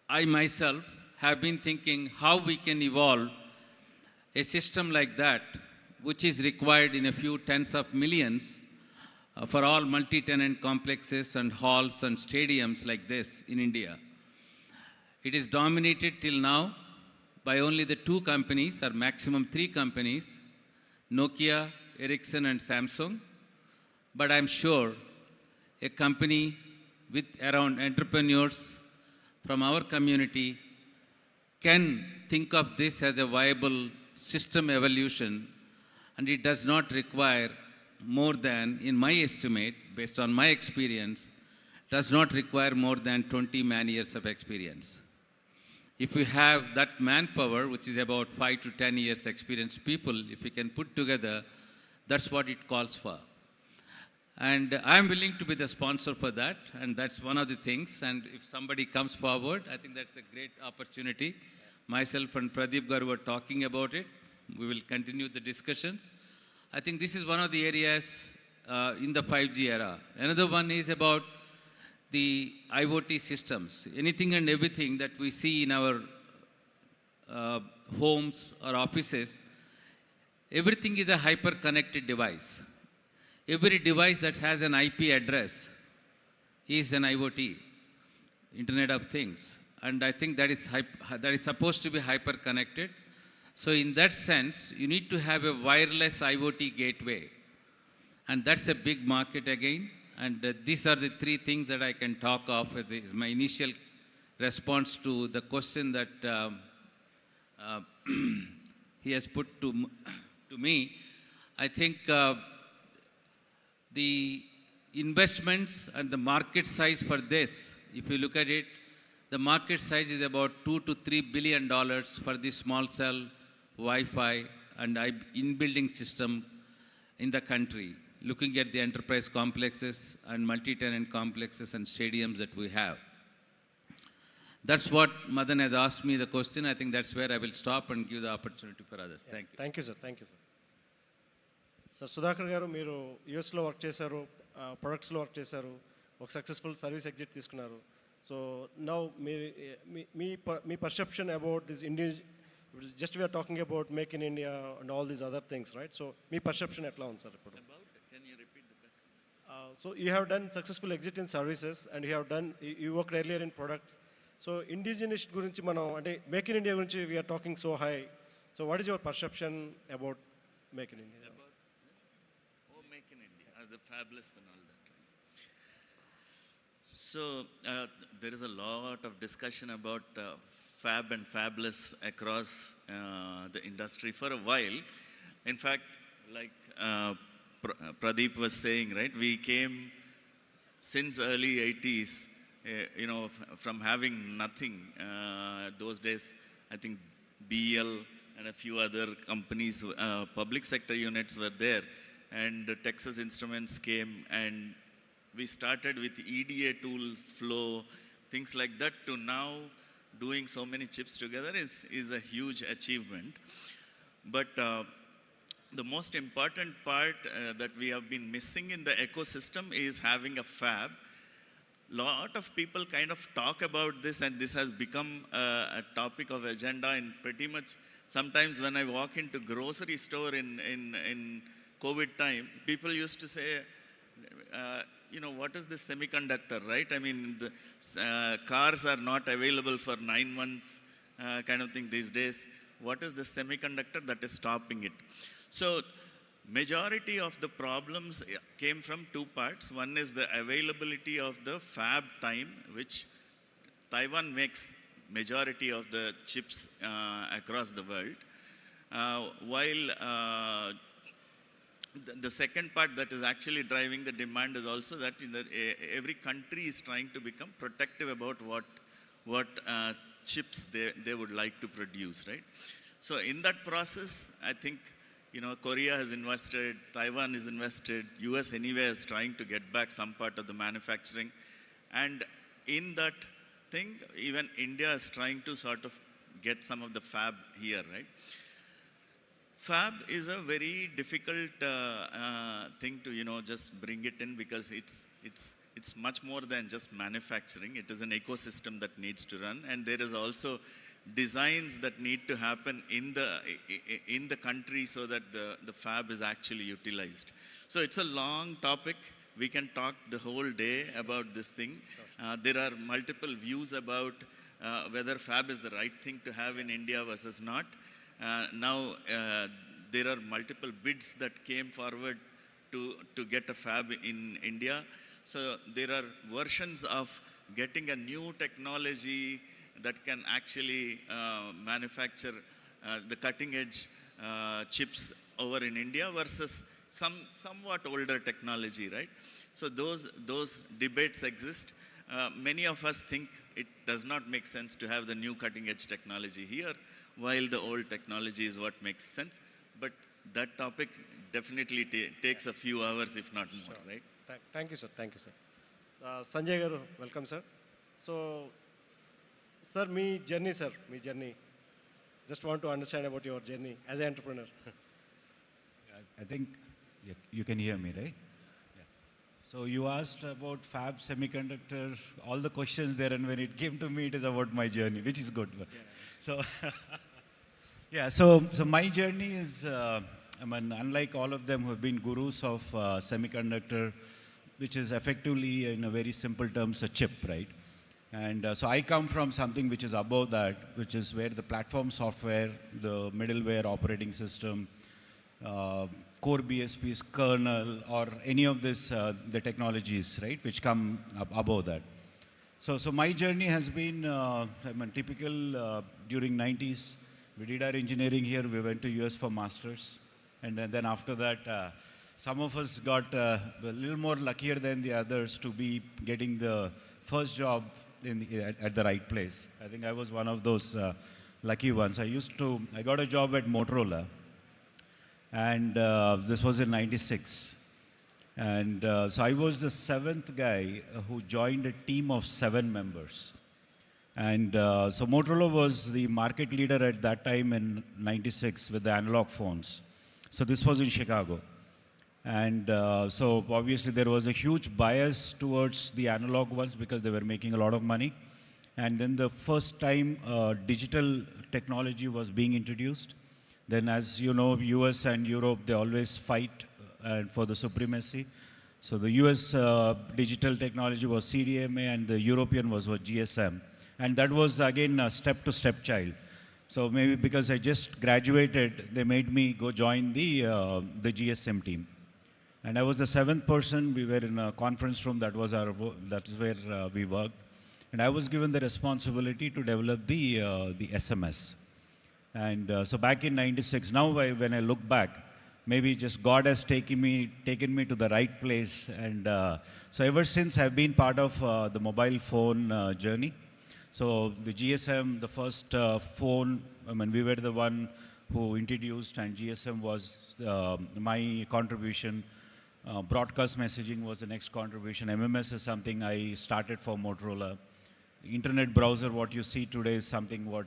I myself have been thinking how we can evolve a system like that, which is required in a few tens of millions for all multi-tenant complexes and halls and stadiums like this in India. It is dominated till now by only the two companies, or maximum three companies, Nokia, Ericsson, and Samsung. But I'm sure a company with around entrepreneurs from our community can think of this as a viable system evolution, and it does not require more than, in my estimate, based on my experience, does not require more than 20 man-years of experience. If we have that manpower, which is about 5 to 10 years experienced people, if we can put together, that's what it calls for. And I'm willing to be the sponsor for that, and that's one of the things. And if somebody comes forward, I think that's a great opportunity. Myself and Pradeep Garu were talking about it. We will continue the discussions. I think this is one of the areas in the 5G era. Another one is about the IoT systems. Anything and everything that we see in our homes or offices, everything is a hyper-connected device. Every device that has an IP address is an IoT, Internet of Things. And I think that is supposed to be hyper-connected. So in that sense, you need to have a wireless IoT gateway. And that's a big market again. And these are the three things that I can talk of as my initial response to the question that he has put to me. I think the investments and the market size for this, if you look at it, the market size is about $2 to $3 billion for this small cell Wi-Fi and in-building system in the country, looking at the enterprise complexes and multi-tenant complexes and stadiums that we have. That's what Madan has asked me the question. I think that's where I will stop and give the opportunity for others. Thank you. Thank you, sir. Thank you, sir. Sir, Sudhakar garu, మీరు యూఎస్లో work చేశారు, ప్రొడక్ట్స్లో work చేశారు, ఒక successful service exit తీసుకున్నారు. So now మీ perception about this Indian, just we're talking about make in India and all these other things, right? So మీ perception ఎట్లా ఉంది సార్ ఇప్పుడు? So you have done successful exit in services and you worked earlier in products. So indigenous gurinchi manam ante make in India gurinchi we are talking so high. So what is your perception about make in India? Make in India, the fabulous and all that. So there is a lot of discussion about fab and fabulous across the industry for a while. In fact, like Pradeep was saying, right, we came since early 80s, from having nothing. Those days, I think BL and a few other companies, public sector units were there, and Texas Instruments came, and we started with EDA tools, flow, things like that, to now doing so many chips together is a huge achievement. But the most important part that we have been missing in the ecosystem is having a fab. Lot of people kind of talk about this, and this has become a topic of agenda in pretty much, sometimes when I walk into grocery store in COVID time, people used to say, what is this semiconductor, right? I mean, the cars are not available for 9 months, kind of thing these days. What is the semiconductor that is stopping it? So majority of the problems came from two parts. One is the availability of the fab time, which Taiwan makes majority of the chips across the world, while the second part that is actually driving the demand is also that every country is trying to become protective about what chips they would like to produce, right? So in that process, I think, Korea has invested, Taiwan is invested, US anyway is trying to get back some part of the manufacturing. And in that thing, even India is trying to sort of get some of the fab here, right? Fab is a very difficult thing to, just bring it in, because it's much more than just manufacturing. It is an ecosystem that needs to run, and there is also designs that need to happen in the country so that the fab is actually utilized. So it's a long topic. We can talk the whole day about this thing. There are multiple views about whether fab is the right thing to have in India versus not. Now, there are multiple bids that came forward to get a fab in India. So there are versions of getting a new technology that can actually manufacture the cutting edge chips over in India versus somewhat older technology, right? So those debates exist. Many of us think it does not make sense to have the new cutting edge technology here, while the old technology is what makes sense. But that topic definitely takes a few hours, if not more, right? Thank you, sir. Thank you, sir. Sanjay Garu, welcome, sir. So, sir, me journey. Just want to understand about your journey as an entrepreneur. I think you can hear me, right? Yeah. So you asked about fab, semiconductor, all the questions there, and when it came to me, it is about my journey, which is good. Yeah. So, yeah, so my journey is, unlike all of them who have been gurus of semiconductor, which is effectively, in a very simple terms, a chip, right? And so I come from something which is above that, which is where the platform software, the middleware operating system, core BSPs, kernel, or any of this, the technologies, right, which come above that. So my journey has been, typical during 90s. We did our engineering here. We went to US for masters. And then after that, some of us got a little more luckier than the others to be getting the first job at the right place. I think I was one of those lucky ones. I got a job at Motorola, and this was in 96. And so I was the 7th guy who joined a team of 7 members. And so Motorola was the market leader at that time in 96 with the analog phones. So this was in Chicago. And so obviously there was a huge bias towards the analog ones because they were making a lot of money. And then the first time digital technology was being introduced. Then, as you know, US and Europe, they always fight for the supremacy. So the US digital technology was CDMA and the European was GSM. And that was, again, a step-to-step child. So maybe because I just graduated, they made me go join the GSM team. And I was the 7th person. We were in a conference room. That's where we worked. And I was given the responsibility to develop the SMS. And so back in 96, now when I look back, maybe just God has taken me to the right place. And so ever since, I've been part of the mobile phone journey. So the GSM, the first phone, we were the one who introduced, and GSM was my contribution. Broadcast messaging was the next contribution. MMS is something I started for Motorola. Internet browser, what you see today, is something what,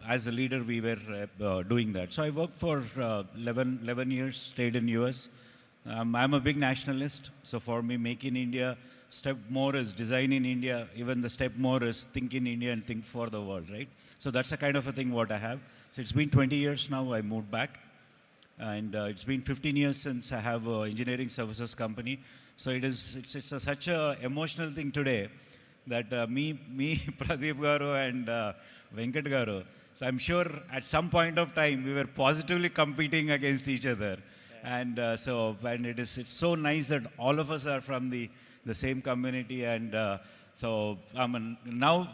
as a leader, we were doing that. So I worked for 11 years, stayed in US. I'm a big nationalist. So for me, make in India, step more is design in India. Even the step more is think in India and think for the world, right? So that's the kind of a thing what I have. So it's been 20 years now. I moved back. And it's been 15 years since I have an engineering services company. So it's such an emotional thing today that me, Pradeep Garu and Venkat Garu, so I'm sure at some point of time we were positively competing against each other. Yeah. And it's so nice that all of us are from the same community. And now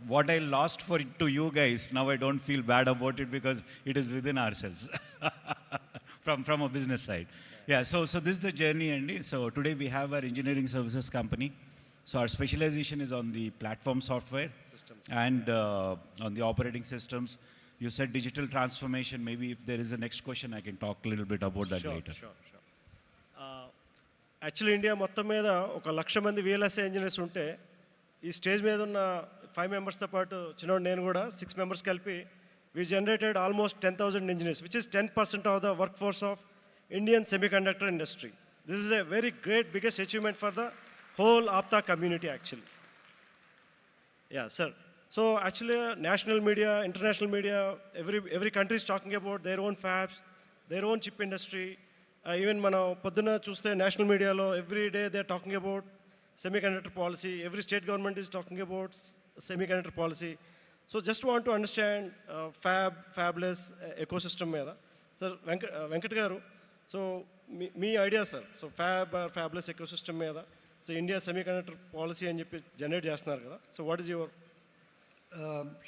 what I lost to you guys, now I don't feel bad about it because it is within ourselves. from a business side. Yeah, so this is the journey, Andy. So today we have our engineering services company. So our specialization is on the platform software Systems. and on the operating systems. You said digital transformation. Maybe if there is a next question, I can talk a little bit about that later. Sure. Actually India మొత్తం మీద 1,00,000 మంది VLSI engineers ఉంటే ఈ stage మీద ఉన్న 5 మెంబర్స్తో పాటు చిన్నోడు నేను కూడా 6 మెంబర్స్ కలిపి we generated almost 10,000 engineers, which is 10% of the workforce of Indian semiconductor industry. This is a very great, biggest achievement for the whole APTA community actually. Yeah, sir. So actually national media, international media, every country is talking about their own fabs, their own chip industry. Even మనం పొద్దున చూస్తే national మీడియాలో every day they are talking about semiconductor policy, every state government is talking about semiconductor policy. So just want to understand fabless ecosystem మీద sir Venkat garu, so మీ idea sir, so fabless ecosystem మీద so India semiconductor policy అని చెప్పి generate చేస్తున్నారు కదా, so what is your?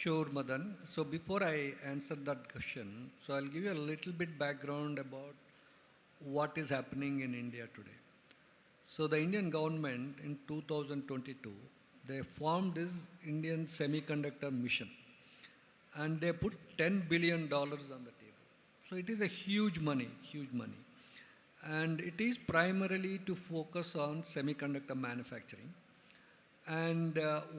Sure, Madan. So before I answer that question, so I'll give you a little bit background about what is happening in India today. So the Indian government in 2022, they formed this Indian semiconductor mission and they put $10 billion on the table. So it is a huge money. And it is primarily to focus on semiconductor manufacturing. And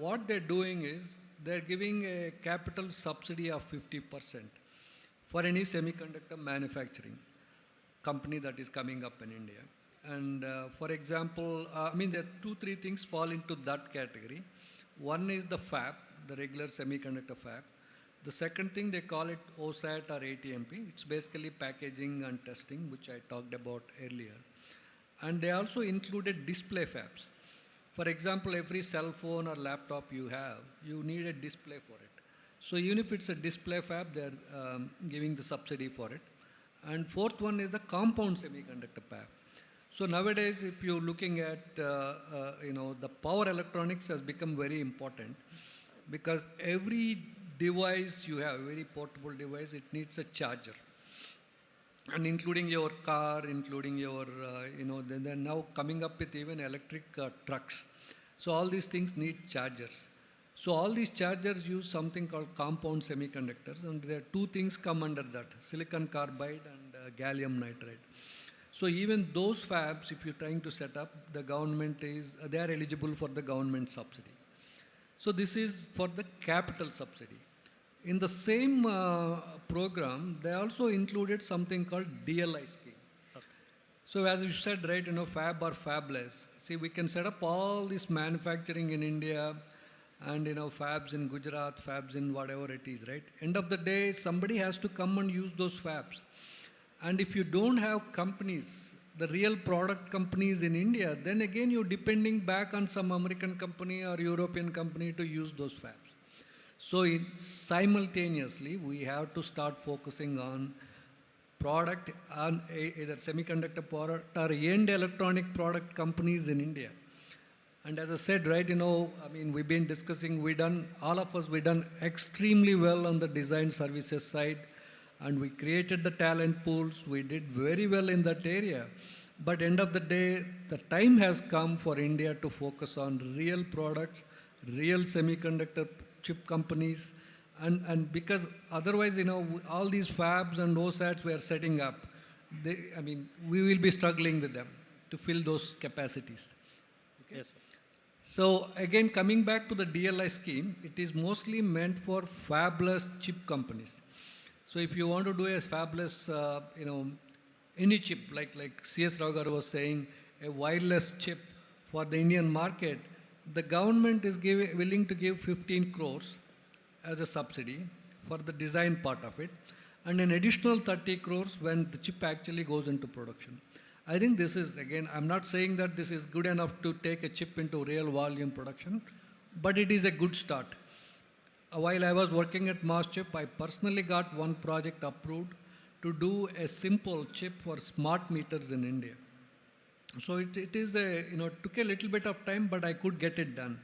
what they're doing is they're giving a capital subsidy of 50% for any semiconductor manufacturing company that is coming up in India. And for example, there are 2-3 things fall into that category. One is the fab, the regular semiconductor fab. The second thing, they call it OSAT or ATMP. It's basically packaging and testing, which I talked about earlier. And they also included display fabs. For example, every cell phone or laptop you have, you need a display for it. So even if it's a display fab, they're giving the subsidy for it. And fourth one is the compound semiconductor fab. So nowadays, if you're looking at, the power electronics has become very important because every device you have, very portable device, it needs a charger. And including your car, including your, they're now coming up with even electric trucks. So all these things need chargers. So all these chargers use something called compound semiconductors, and there are 2 things come under that, silicon carbide and gallium nitride. So even those fabs, if you're trying to set up, the government they are eligible for the government subsidy. So this is for the capital subsidy. In the same program, they also included something called DLI scheme. Okay. So as you said, right, fab or fabless. See, we can set up all this manufacturing in India and, fabs in Gujarat, fabs in whatever it is, right? End of the day, somebody has to come and use those fabs. And if you don't have companies, the real product companies in India, then again you're depending back on some American company or European company to use those fabs. So simultaneously, we have to start focusing on product, on either semiconductor product or end electronic product companies in India. And as I said, right, we've been discussing, we done extremely well on the design services side, and we created the talent pools. We did very well in that area. But end of the day, the time has come for India to focus on real products, real semiconductor chip companies, and because otherwise, all these fabs and OSATs we are setting up, we will be struggling with them to fill those capacities. Okay? Yes, sir. So again, coming back to the DLI scheme, it is mostly meant for fabless chip companies. So if you want to do a fabless, any chip, like C.S. Rao garu was saying, a wireless chip for the Indian market, the government is willing to give 15 crores as a subsidy for the design part of it, and an additional 30 crores when the chip actually goes into production. I think this is, again, I'm not saying that this is good enough to take a chip into real volume production, but it is a good start. While I was working at Chip, I personally got one project approved to do a simple chip for smart meters in India. So it is took a little bit of time, but I could get it done.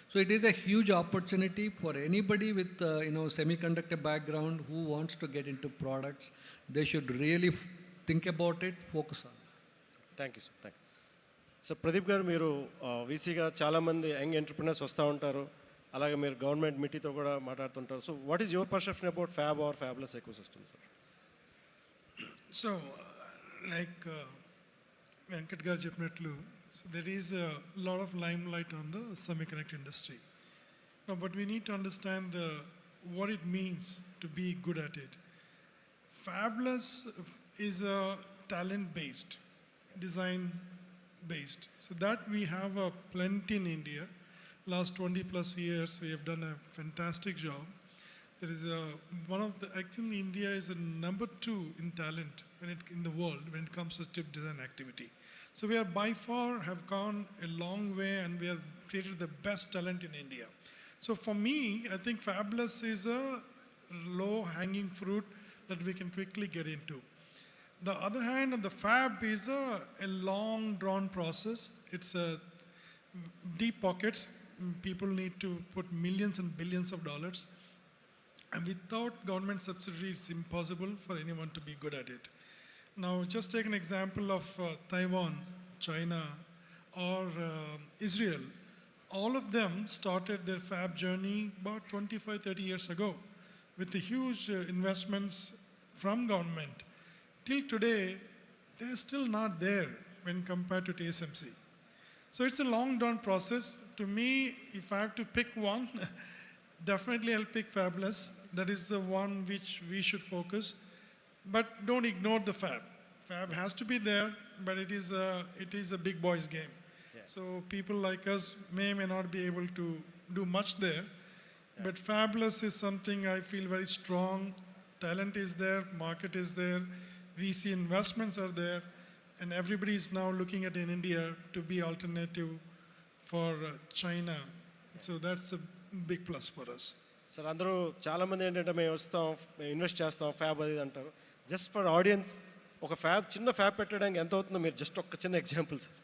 So it is a huge opportunity for anybody with semiconductor background who wants to get into products. They should really think about it, focus on it. Thank you sir, thank you. So Pradeep గారు, మీరు వీసీగా చాలామంది young entrepreneurs వస్తూ ఉంటారు, అలాగే మీరు government మీటింగ్తో కూడా మాట్లాడుతుంటారు. So what is your perception about fab or fabless ecosystem, sir? So like Venkat garu చెప్పినట్లు, there is a lot of limelight on the semiconductor industry. Now, but we need to understand what it means to be good at it. Fabless is a talent-based, design-based. So that we have a plenty in India. Last 20 plus years, we have done a fantastic job. There is actually India is a number 2 in talent in the world when it comes to chip design activity. So we are by far have gone a long way, and we have created the best talent in India. So for me, I think Fabless is a low-hanging fruit that we can quickly get into. The other hand, the fab is a long drawn process. It's a deep pockets. People need to put millions and billions of dollars. And without government subsidy, it's impossible for anyone to be good at it. Now, just take an example of Taiwan, China, or Israel. All of them started their fab journey about 25-30 years ago with the huge investments from government. Till today, they're still not there when compared to TSMC. So it's a long drawn process. To me, if I have to pick one, definitely I'll pick Fabless. That is the one which we should focus. But don't ignore the fab. Fab has to be there, but it is a big boys game. Yeah. So people like us may not be able to do much there. Yeah. But Fabless is something I feel very strong. Talent is there, market is there, VC investments are there, and everybody is now looking at in India to be alternative for China. So that's a big plus for us. Sir, అందరూ చాలామంది ఏంటంటే మేము వస్తాం, మేము invest చేస్తాం fab అది అంటారు. Just for audience, ఒక చిన్న ఫ్యాబ్ పెట్టడానికి ఎంత అవుతుందో మీరు జస్ట్ ఒక చిన్న ఎగ్జాంపుల్ సార్.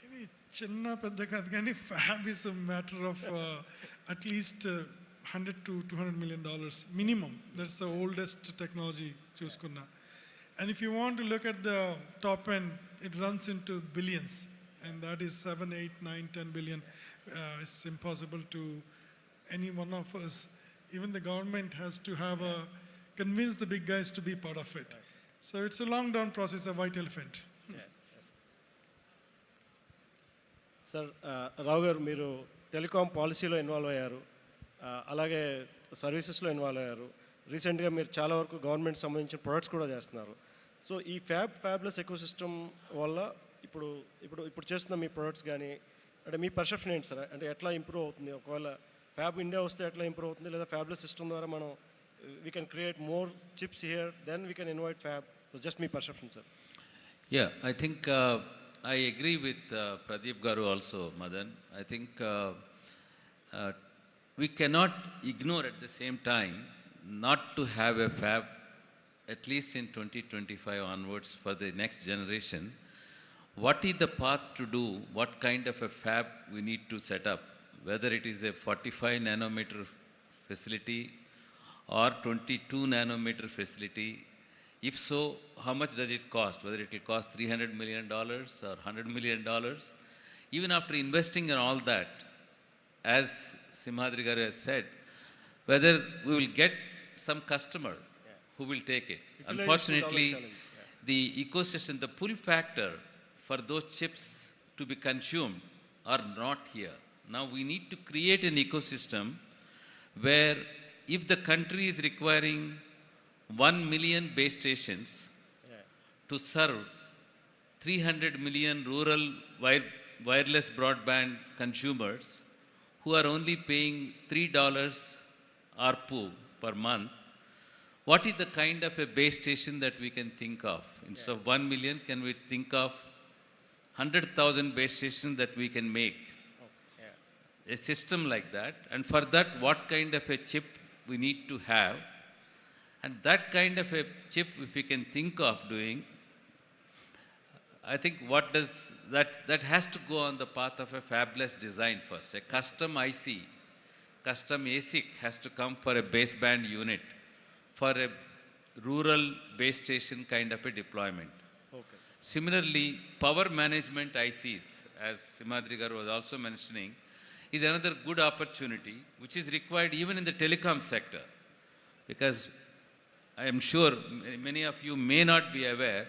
ఇది చిన్న పెద్ద కాదు, కానీ fab is a matter of at least $100 to $200 million minimum. That's the oldest technology చూసుకున్నా. And if you want to look at the top end, it runs into billions, and that is 7, 8, 9, 10 billion. It's impossible to any one of us. Even the government has to have convince the big guys to be part of it. Right. So it's a long drawn process, a white elephant. Yes. Sir, రావు గారు, మీరు telecom పాలసీలో involve అయ్యారు, అలాగే సర్వీసెస్లో involve అయ్యారు. రీసెంట్గా మీరు చాలా వరకు గవర్నమెంట్ సంబంధించిన ప్రొడక్ట్స్ కూడా చేస్తున్నారు. సో ఈ ఫ్యాబ్లెస్ ఎకోసిస్టమ్ వల్ల ఇప్పుడు చేస్తున్న మీ ప్రొడక్ట్స్ కానీ, అంటే మీ పర్సెప్షన్ ఏంటి సార్? అంటే ఎట్లా ఇంప్రూవ్ అవుతుంది? ఒకవేళ ఫ్యాబ్ ఇండియా వస్తే ఎట్లా ఇంప్రూవ్ అవుతుంది, లేదా ఫ్యాబ్లెస్ సిస్టమ్ ద్వారా మనం we can create more chips here, then we can invite fab. So just మీ perception sir. Yeah, I think I agree with Pradeep Garu also, Madan. I think we cannot ignore at the same time not to have a fab at least in 2025 onwards for the next generation. What is the path to do? What kind of a fab we need to set up? Whether it is a 45 nanometer facility or 22 nanometer facility. If so, how much does it cost? Whether it will cost $300 million or $100 million. Even after investing in all that, as Simhadri Garu has said, whether we will get some customer who will take it. Unfortunately, the ecosystem, the pull factor for those chips to be consumed are not here. Now we need to create an ecosystem where if the country is requiring 1 million base stations to serve 300 million rural wireless broadband consumers who are only paying $3 ARPU per month, what is the kind of a base station that we can think of? Instead of 1 million, can we think of 100,000 base stations that we can make? A system like that. And for that, what kind of a chip we need to have? And that kind of a chip, if we can think of doing, I think what does that has to go on the path of a fabless design first. A custom IC, custom ASIC has to come for a baseband unit, for a rural base station kind of a deployment. Okay, sir. Similarly, power management ICs, as Simadri Garu was also mentioning, is another good opportunity which is required even in the telecom sector. Because I am sure many of you may not be aware,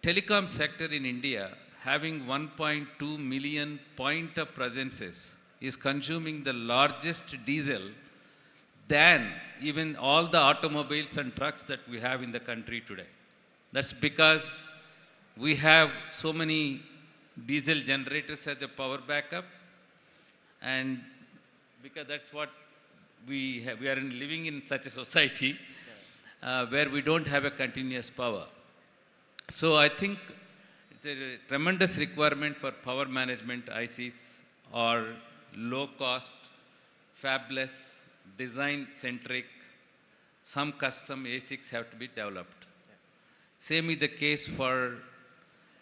telecom sector in India having 1.2 million point of presences is consuming the largest diesel than even all the automobiles and trucks that we have in the country today. That's because we have so many diesel generators as a power backup, and because that's what we have. We are living in such a society where we don't have a continuous power. So I think it's a tremendous requirement for power management ICs or low cost, fabless, design centric, some custom ASICs have to be developed. Same is the case for,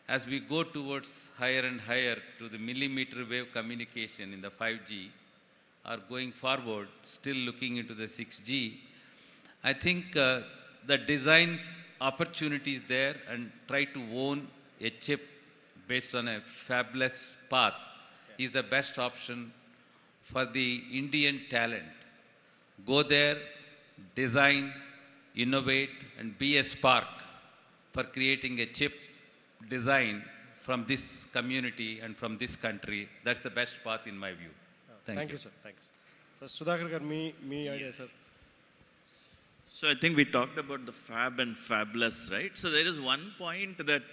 as we go towards higher and higher to the millimeter wave communication in the 5G, or going forward, still looking into the 6G, I think the design opportunity is there, and try to own a chip based on a fabless path is the best option for the Indian talent. Go there, design, innovate, and be a spark for creating a chip design from this community and from this country. That's the best path in my view. Thank you, sir. Thanks. So Sudhakar garu, me idea, sir. So I think we talked about the fab and fabless, right? So there is one point that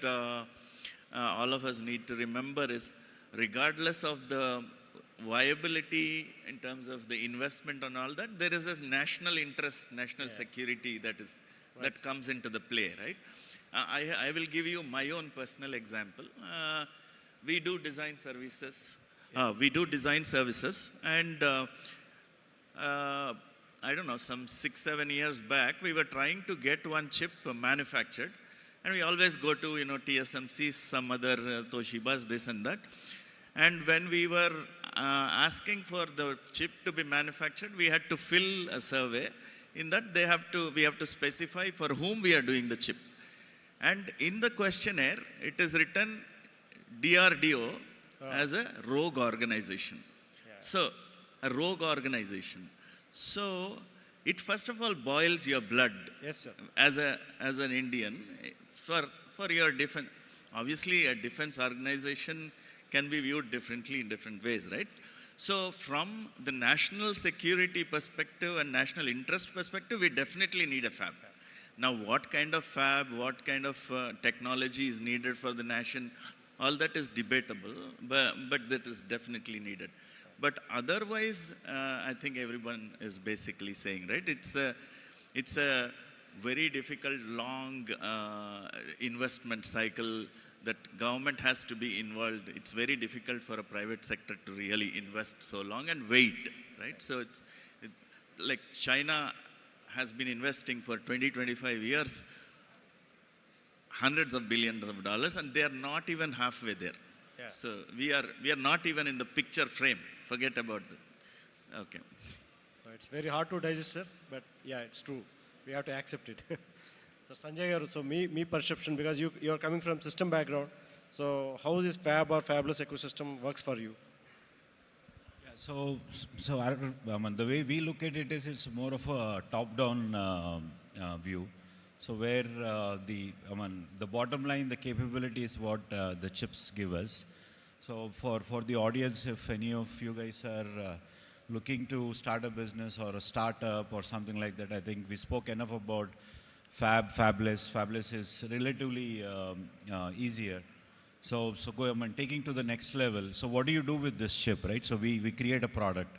all of us need to remember is, regardless of the viability in terms of the investment and all that, there is a national interest, national security that comes into the play, right? I will give you my own personal example. We do design services. And I don't know, some 6-7 years back, we were trying to get one chip manufactured, and we always go to, TSMC, some other Toshibas, this and that. And when we were asking for the chip to be manufactured, we had to fill a survey. In that, we have to specify for whom we are doing the chip. And in the questionnaire, it is written DRDO as a rogue organization. So, a rogue organization. So, it first of all boils your blood. Yes, sir. As an Indian, for your defense. Obviously, a defense organization can be viewed differently in different ways, right? So, from the national security perspective and national interest perspective, we definitely need a fab. Now, what kind of fab, what kind of technology is needed for the nation, all that is debatable, but that is definitely needed. But otherwise, I think everyone is basically saying, right? It's a very difficult, long investment cycle that government has to be involved. It's very difficult for a private sector to really invest so long and wait, right? So like China has been investing for 20-25 years, hundreds of billions of dollars, and they are not even halfway there. Yeah. So we are not even in the picture frame. Forget about that. Okay. So it's very hard to digest, sir, but yeah, it's true. We have to accept it. So Sanjay garu, so me perception, because you are coming from system background, so how this fab or fabless ecosystem works for you? Yeah, so the way we look at it is, it's more of a top-down view. So where the bottom line, the capability is what the chips give us. So for the audience, if any of you guys are looking to start a business or a startup or something like that, I think we spoke enough about fabless. Fabless is relatively easier. So taking to the next level. So what do you do with this chip, right? So we create a product.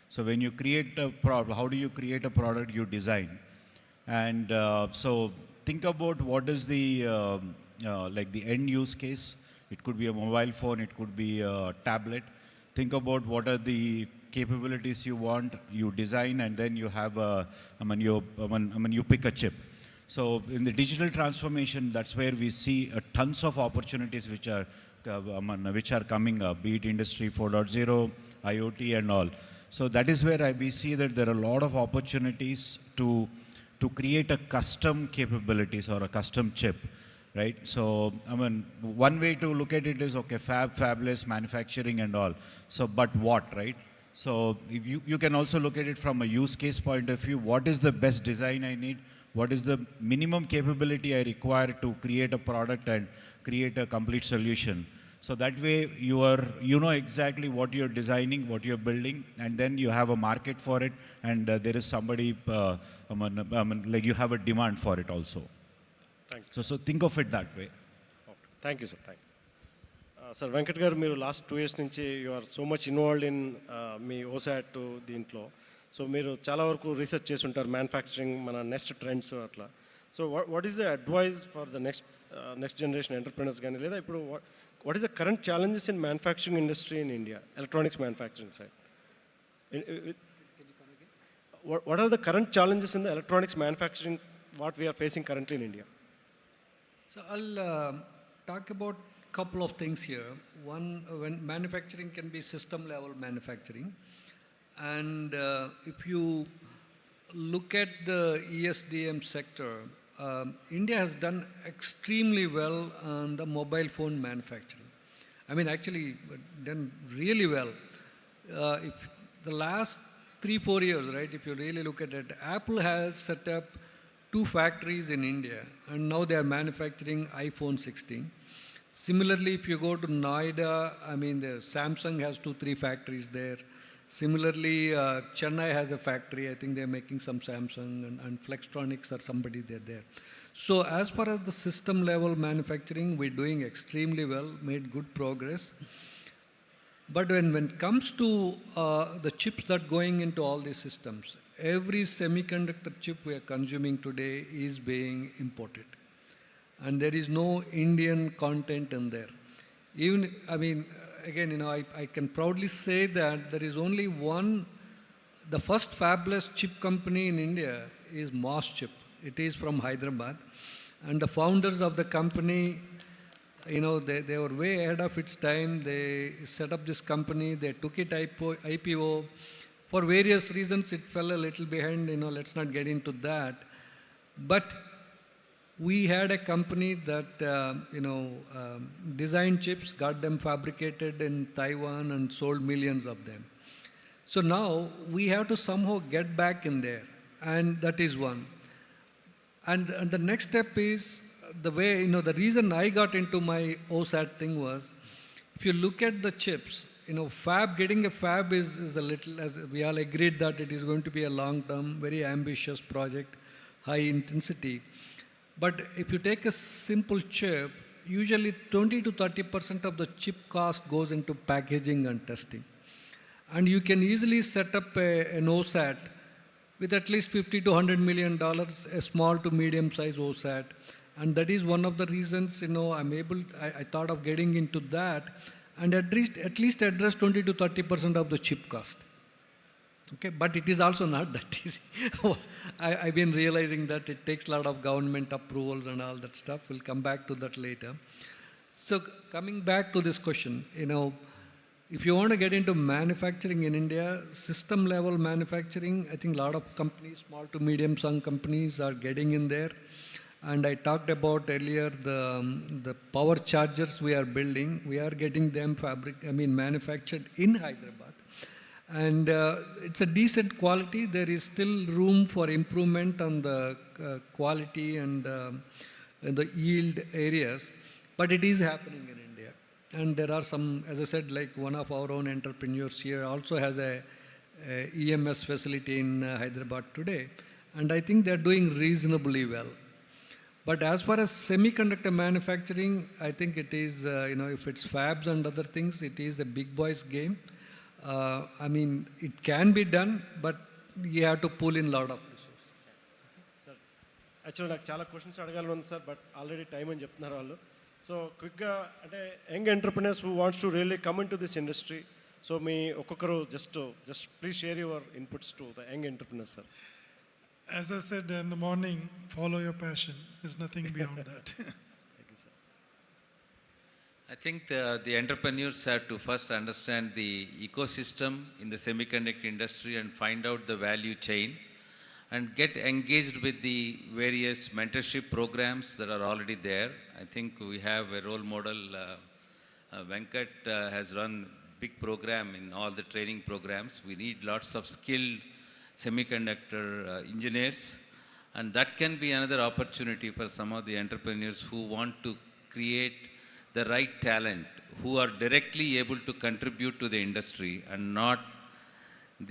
So when you create a product, how do you create a product? You design. And so think about what is the like the end use case. It could be a mobile phone, it could be a tablet. Think about what are the capabilities you want, you design, and then you have you pick a chip. So in the digital transformation, that's where we see tons of opportunities which are coming up, be it Industry 4.0, IoT and all. So that is where we see that there are a lot of opportunities to to create a custom capabilities or a custom chip, right? So, I mean, one way to look at it is, okay, fabless, manufacturing and all. So, but what, right? So, you can also look at it from a use case point of view. What is the best design I need? What is the minimum capability I require to create a product and create a complete solution? So that way you know exactly what you're designing, what you're building, and then you have a market for it, and there is somebody, like you have a demand for it also. Thank you. So think of it that way. Thank you, sir. Thank you. Sir, Venkat garu, మీరు last 2 years నుంచి you are so much involved in మీ OSAT దీంట్లో. So మీరు చాలా వరకు research చేసి ఉంటారు manufacturing, మన నెక్స్ట్ ట్రెండ్స్ అట్లా. So what is the advice for the next generation entrepreneurs కానీ, లేదా ఇప్పుడు what is the current challenges in manufacturing industry in India, electronics manufacturing side? Can you come again? What are the current challenges in the electronics manufacturing, what we are facing currently in India? So I'll talk about a couple of things here. One, when manufacturing can be system level manufacturing. And if you look at the ESDM sector, India has done extremely well on the mobile phone manufacturing. I mean, actually done really well. If the last 3-4 years, right, if you really look at it, Apple has set up 2 factories in India, and now they are manufacturing iPhone 16. Similarly, if you go to Noida, I mean, Samsung has 2-3 factories there. Similarly, Chennai has a factory. I think they're making some Samsung and Flextronics or somebody there. So as far as the system level manufacturing, we're doing extremely well, made good progress. But when it comes to the chips that going into all these systems, every semiconductor chip we are consuming today is being imported. And there is no Indian content in there. Even, I mean, again, you know, I can proudly say that there is only one, the first fabless chip company in India is MOS Chip. It is from Hyderabad. And the founders of the company, you know, they were way ahead of its time. They set up this company, they took it IPO. For various reasons, it fell a little behind, you know, let's not get into that. But we had a company that, designed chips, got them fabricated in Taiwan and sold millions of them. So now we have to somehow get back in there, and that is one. And the next step is the way, you know, the reason I got into my OSAT thing was, if you look at the chips, you know, getting a fab is a little, as we all agreed that it is going to be a long-term, very ambitious project, high intensity. But if you take a simple chip, usually 20 to 30% of the chip cost goes into packaging and testing. And you can easily set up an OSAT with at least $50 to $100 million, a small to medium size OSAT. And that is one of the reasons, you know, I thought of getting into that and at least address 20 to 30% of the chip cost. Okay, but it is also not that easy. I've been realizing that it takes a lot of government approvals and all that stuff. We'll come back to that later. So coming back to this question, you know, if you want to get into manufacturing in India, system level manufacturing, I think a lot of companies, small to medium sized companies are getting in there. And I talked about earlier the power chargers we are building. We are getting them manufactured in Hyderabad. And it's a decent quality. There is still room for improvement on the quality and the yield areas, but it is happening in India. And there are some, as I said, like one of our own entrepreneurs here also has a EMS facility in Hyderabad today, and I think they're doing reasonably well. But as far as semiconductor manufacturing, I think it is, if it's fabs and other things, it is a big boys game. I mean, it can be done, but you have to pull in a lot of resources. Sir, actually, నాకు చాలా questions అడగాలని ఉంది sir, but already time అని చెప్తున్నారు వాళ్ళు. So క్విక్గా అంటే young entrepreneurs who wants to really come in to this industry, so మీ ఒక్కొక్కరు just please share your inputs to the young entrepreneurs sir. As I said in the morning, follow your passion. There's nothing beyond that. Thank you, sir. I think the entrepreneurs have to first understand the ecosystem in the semiconductor industry and find out the value chain. and get engaged with the various mentorship programs that are already there. I think we have a role model. Venkat has run big program in all the training programs. We need lots of skilled semiconductor engineers, and that can be another opportunity for some of the entrepreneurs who want to create the right talent, who are directly able to contribute to the industry and not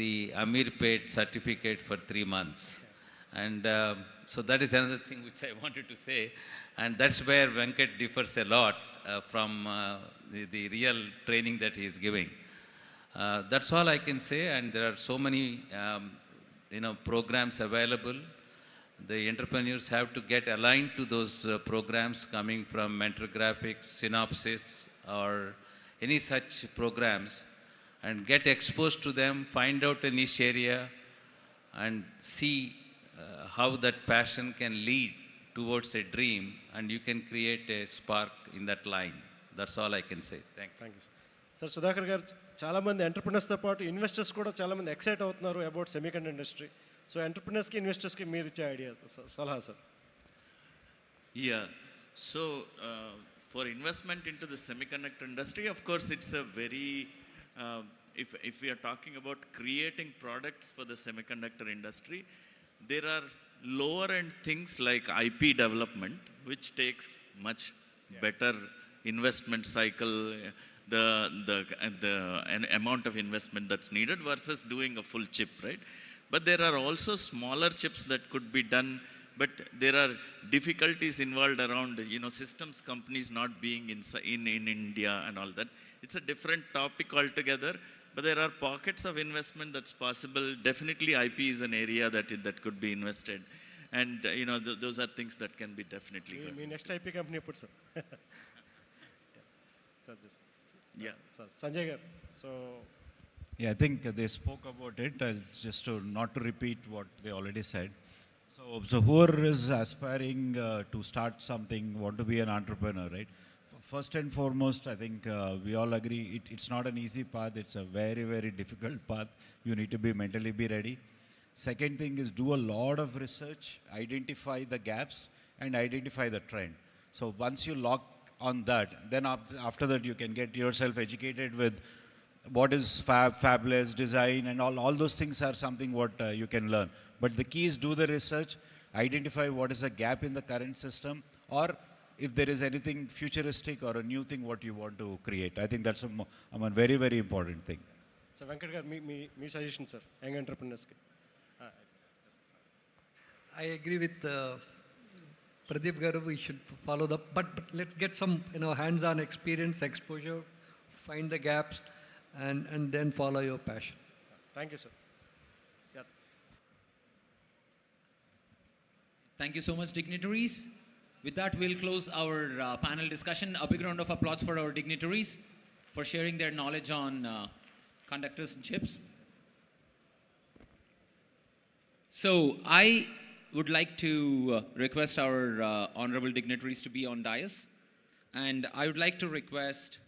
the Amir paid certificate for 3 months. And so that is another thing which I wanted to say. And that's where Venkat differs a lot from the real training that he is giving. That's all I can say. And there are so many programs available. The entrepreneurs have to get aligned to those programs coming from Mentor Graphics, Synopsys, or any such programs, and get exposed to them, find out a niche area, and see how that passion can lead towards a dream, and you can create a spark in that line. That's all I can say. Thank you. Sir Sudhakar గారు, చాలామంది ఎంటర్ప్రినర్స్తో పాటు investors కూడా చాలామంది excite అవుతున్నారు about semiconductor industry. So ఎంటర్ప్రినర్స్కి ఇన్వెస్టర్స్కి మీరు ఇచ్చే idea సలహా sir. Yeah. So for investment into the semiconductor industry, of course, it's a very if we are talking about creating products for the semiconductor industry, there are lower end things like IP development, which takes much better investment cycle, the amount of investment that's needed versus doing a full chip, right? But there are also smaller chips that could be done, but there are difficulties involved around, systems companies not being in India and all that. It's a different topic altogether, but there are pockets of investment that's possible. Definitely IP is an area that could be invested. And, those are things that can be definitely good. Me next IP company ఎప్పుడు sir? Yeah. Sanjay గారు, so Yeah, I think they spoke about it. I'll just not to repeat what they already said. So whoever is aspiring to start something, want to be an entrepreneur, right? First and foremost, I think we all agree it's not an easy path. It's a very, very difficult path. You need to be mentally be ready. Second thing is do a lot of research, identify the gaps, and identify the trend. So once you lock on that, then after that you can get yourself educated with what is fabulous, design, and all those things are something what you can learn. But the key is do the research, identify what is the gap in the current system, or if there is anything futuristic or a new thing what you want to create. I think that's a very, very important thing. Sir Venkat garu, మీ suggestion sir young ఎంటర్ప్రినర్స్కి. I agree with Pradeep Garu. We should follow but let's get some hands-on experience, exposure, find the gaps, and then follow your passion. Thank you, sir. Yeah. Thank you so much, dignitaries. With that, we'll close our panel discussion. A big round of applause for our dignitaries for sharing their knowledge on conductors and chips. So I would like to request our honorable dignitaries to be on dais. And I would like to request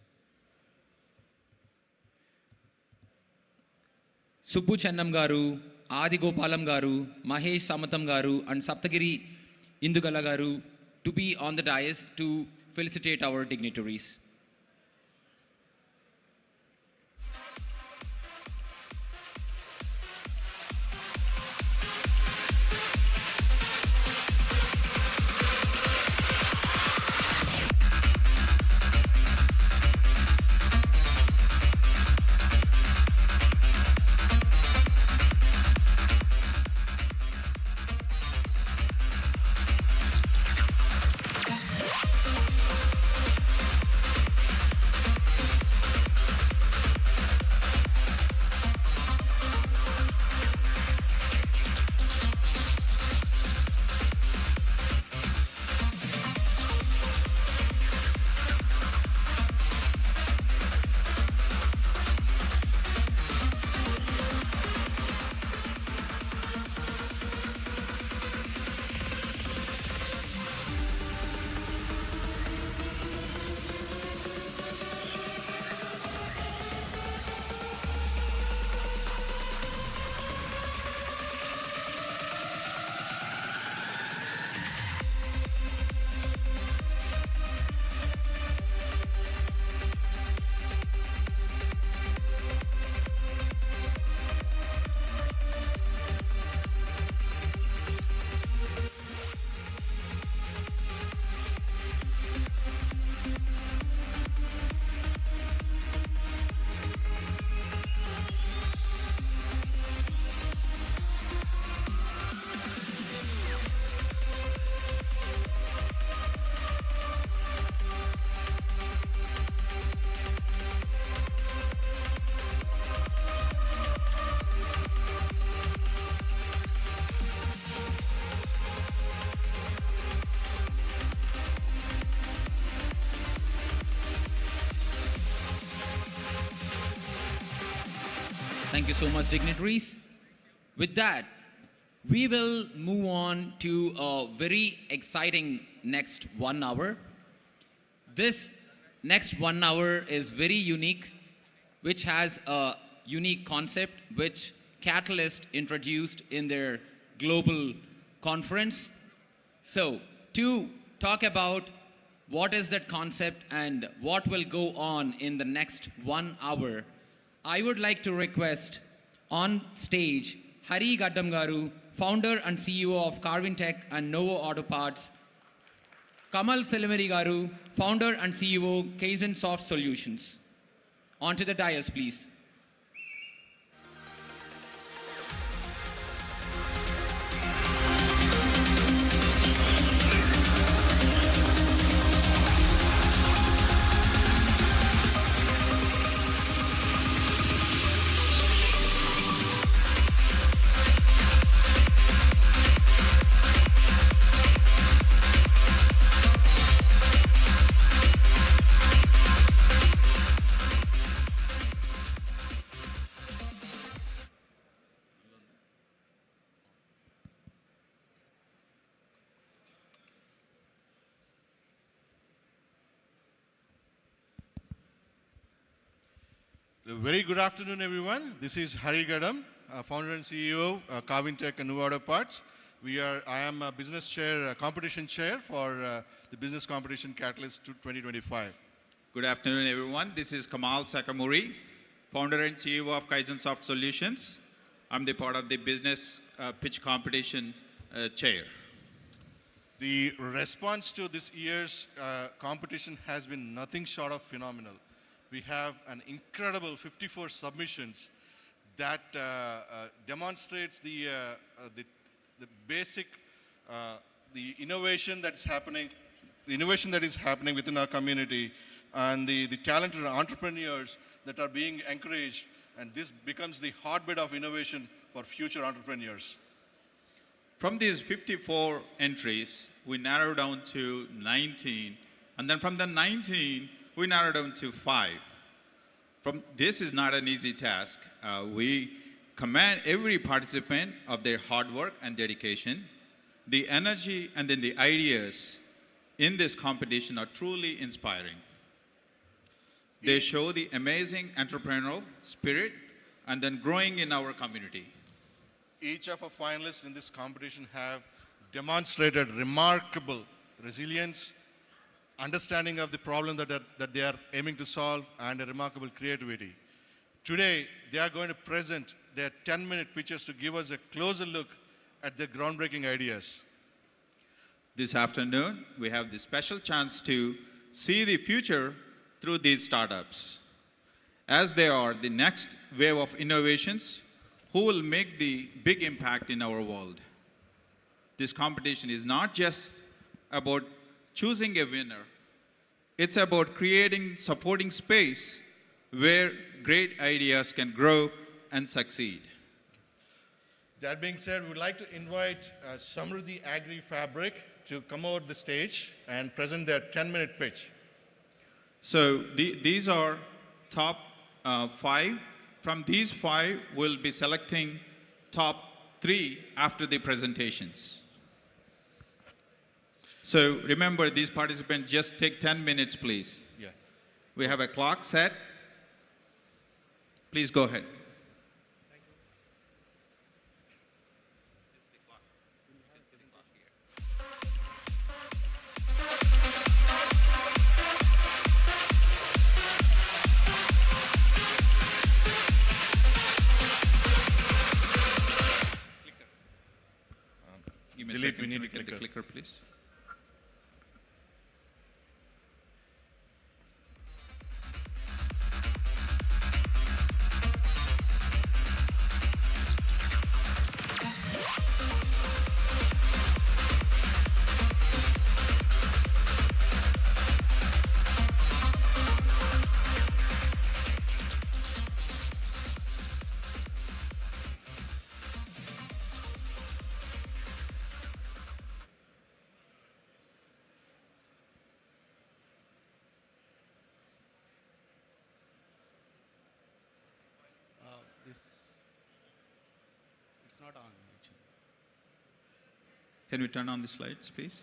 Subbu Chennam Garu, Adi Gopalam Garu, Mahesh Samatam Garu, and Saptagiri Indugala Garu to be on the dais to felicitate our dignitaries. Thank you so much, dignitaries. With that, we will move on to a very exciting next 1 hour. This next 1 hour is very unique, which has a unique concept which Catalyst introduced in their global conference. So, to talk about what is that concept and what will go on in the next 1 hour, I would like to request on stage Hari Gaddam Garu, founder and CEO of Carvin Tech and Novo Auto Parts, Kamal Selimari Garu, founder and CEO, Kaizen Soft Solutions. Onto the dais, please. Very good afternoon, everyone. This is Hari Gaddam, founder and CEO, Carvin Tech and Novo Auto Parts. I am a business chair, competition chair for the business competition Catalyst 2025. Good afternoon, everyone. This is Kamal Sakamuri, founder and CEO of Kaizen Soft Solutions. I'm the part of the business pitch competition chair. The response to this year's competition has been nothing short of phenomenal. We have an incredible 54 submissions that demonstrates the basic, the innovation that is happening within our community, and the talented entrepreneurs that are being encouraged, and this becomes the hotbed of innovation for future entrepreneurs. From these 54 entries, we narrowed down to 19, and then from the 19, we narrowed down to 5. This is not an easy task. We commend every participant of their hard work and dedication. The energy and then the ideas in this competition are truly inspiring. They show the amazing entrepreneurial spirit and then growing in our community. Each of our finalists in this competition have demonstrated remarkable resilience, understanding of the problem that they are aiming to solve, and a remarkable creativity. Today, they are going to present their 10-minute pitches to give us a closer look at their groundbreaking ideas. This afternoon, we have the special chance to see the future through these startups, as they are the next wave of innovations who will make the big impact in our world. This competition is not just about choosing a winner. It's about creating supporting space where great ideas can grow and succeed. That being said, we'd like to invite Samruddhi Agri Fabric to come over the stage and present their 10-minute pitch. So these are top 5. From these 5, we'll be selecting top 3 after the presentations. So remember, these participants just take 10 minutes, please. Yeah. We have a clock set. Please go ahead. Give me a Dilip, second we need to a get the clicker. clicker, please. it's not on. Actually. Can we turn on the slides, please?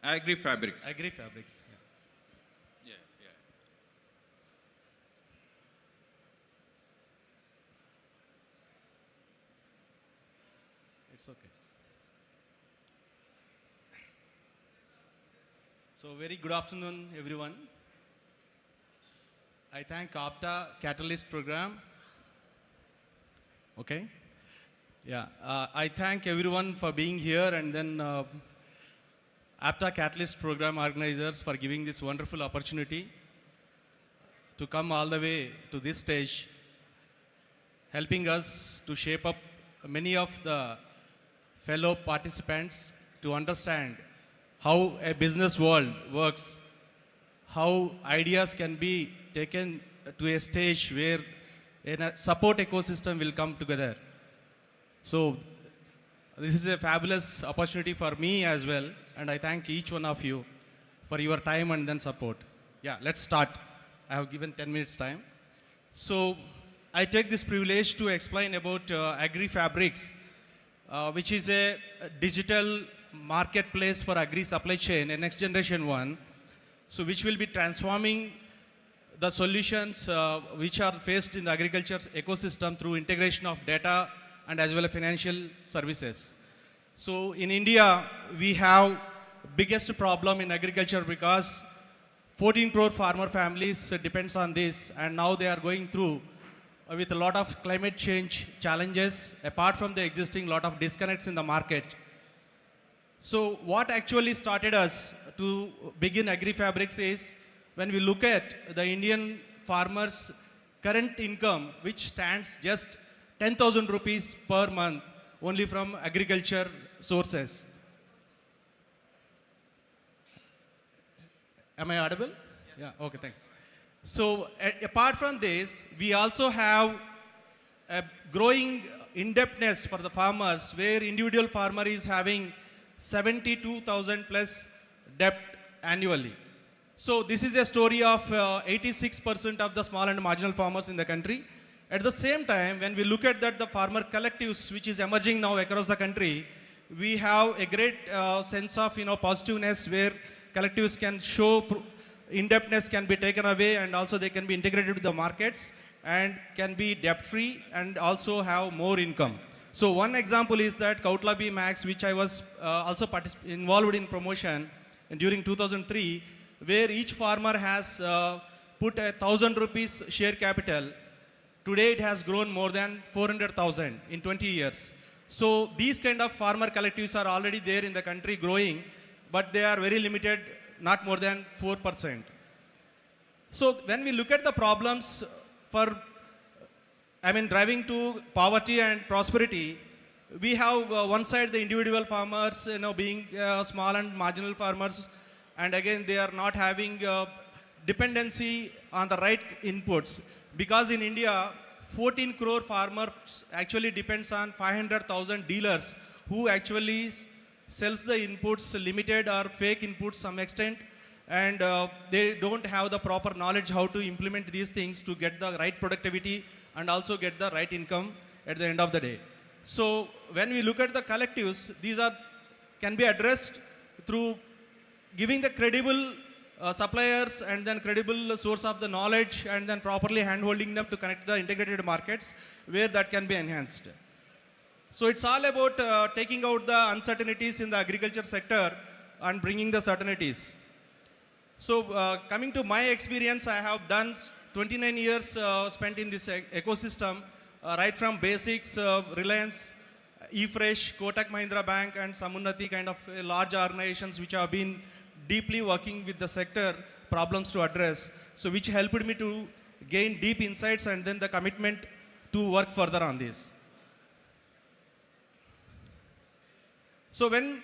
Agri-fabric. Agri-fabrics. Yeah, yeah. It's okay. So very good afternoon, everyone. I thank APTA Katalyst program. Okay. Yeah, I thank everyone for being here, and then APTA Katalyst program organizers for giving this wonderful opportunity to come all the way to this stage, helping us to shape up many of the fellow participants to understand how a business world works, how ideas can be taken to a stage where a support ecosystem will come together. So this is a fabulous opportunity for me as well, and I thank each one of you for your time and then support. Yeah, let's start. I have given 10 minutes time. So I take this privilege to explain about Agri-Fabrics, which is a digital marketplace for agri supply chain, a next generation one, so which will be transforming the solutions which are faced in the agriculture ecosystem through integration of data and as well as financial services. So in India, we have biggest problem in agriculture because 14 crore farmer families depends on this, and now they are going through with a lot of climate change challenges, apart from the existing lot of disconnects in the market. So what actually started us to begin Agri-Fabrics is when we look at the Indian farmers' current income, which stands just 10,000 rupees per month only from agriculture sources. Am I audible? Yeah, okay, thanks. So apart from this, we also have a growing indebtedness for the farmers, where individual farmer is having 72,000 plus debt annually. So this is a story of 86% of the small and marginal farmers in the country. At the same time, when we look at that, the farmer collectives, which is emerging now across the country, we have a great sense of positiveness, where collectives can show indebtedness can be taken away, and also they can be integrated with the markets and can be debt free and also have more income. So one example is that Kautla B Max, which I was also involved in promotion during 2003, where each farmer has put 1,000 rupees share capital. Today it has grown more than 400,000 in 20 years. So these kind of farmer collectives are already there in the country growing, but they are very limited, not more than 4%. So when we look at the problems for, driving to poverty and prosperity, we have one side the individual farmers, being small and marginal farmers, and again they are not having dependency on the right inputs. Because in India, 14 crore farmers actually depends on 500,000 dealers who actually sells the inputs, limited or fake inputs some extent, and they don't have the proper knowledge how to implement these things to get the right productivity and also get the right income at the end of the day. So when we look at the collectives, these can be addressed through giving the credible suppliers and then credible source of the knowledge, and then properly hand-holding them to connect the integrated markets where that can be enhanced. So it's all about taking out the uncertainties in the agriculture sector and bringing the certainties. So coming to my experience, I have done 29 years spent in this ecosystem, right from basics, Reliance, eFresh, Kotak Mahindra Bank, and Samunnati, kind of large organizations which have been deeply working with the sector problems to address, so which helped me to gain deep insights and then the commitment to work further on this. So when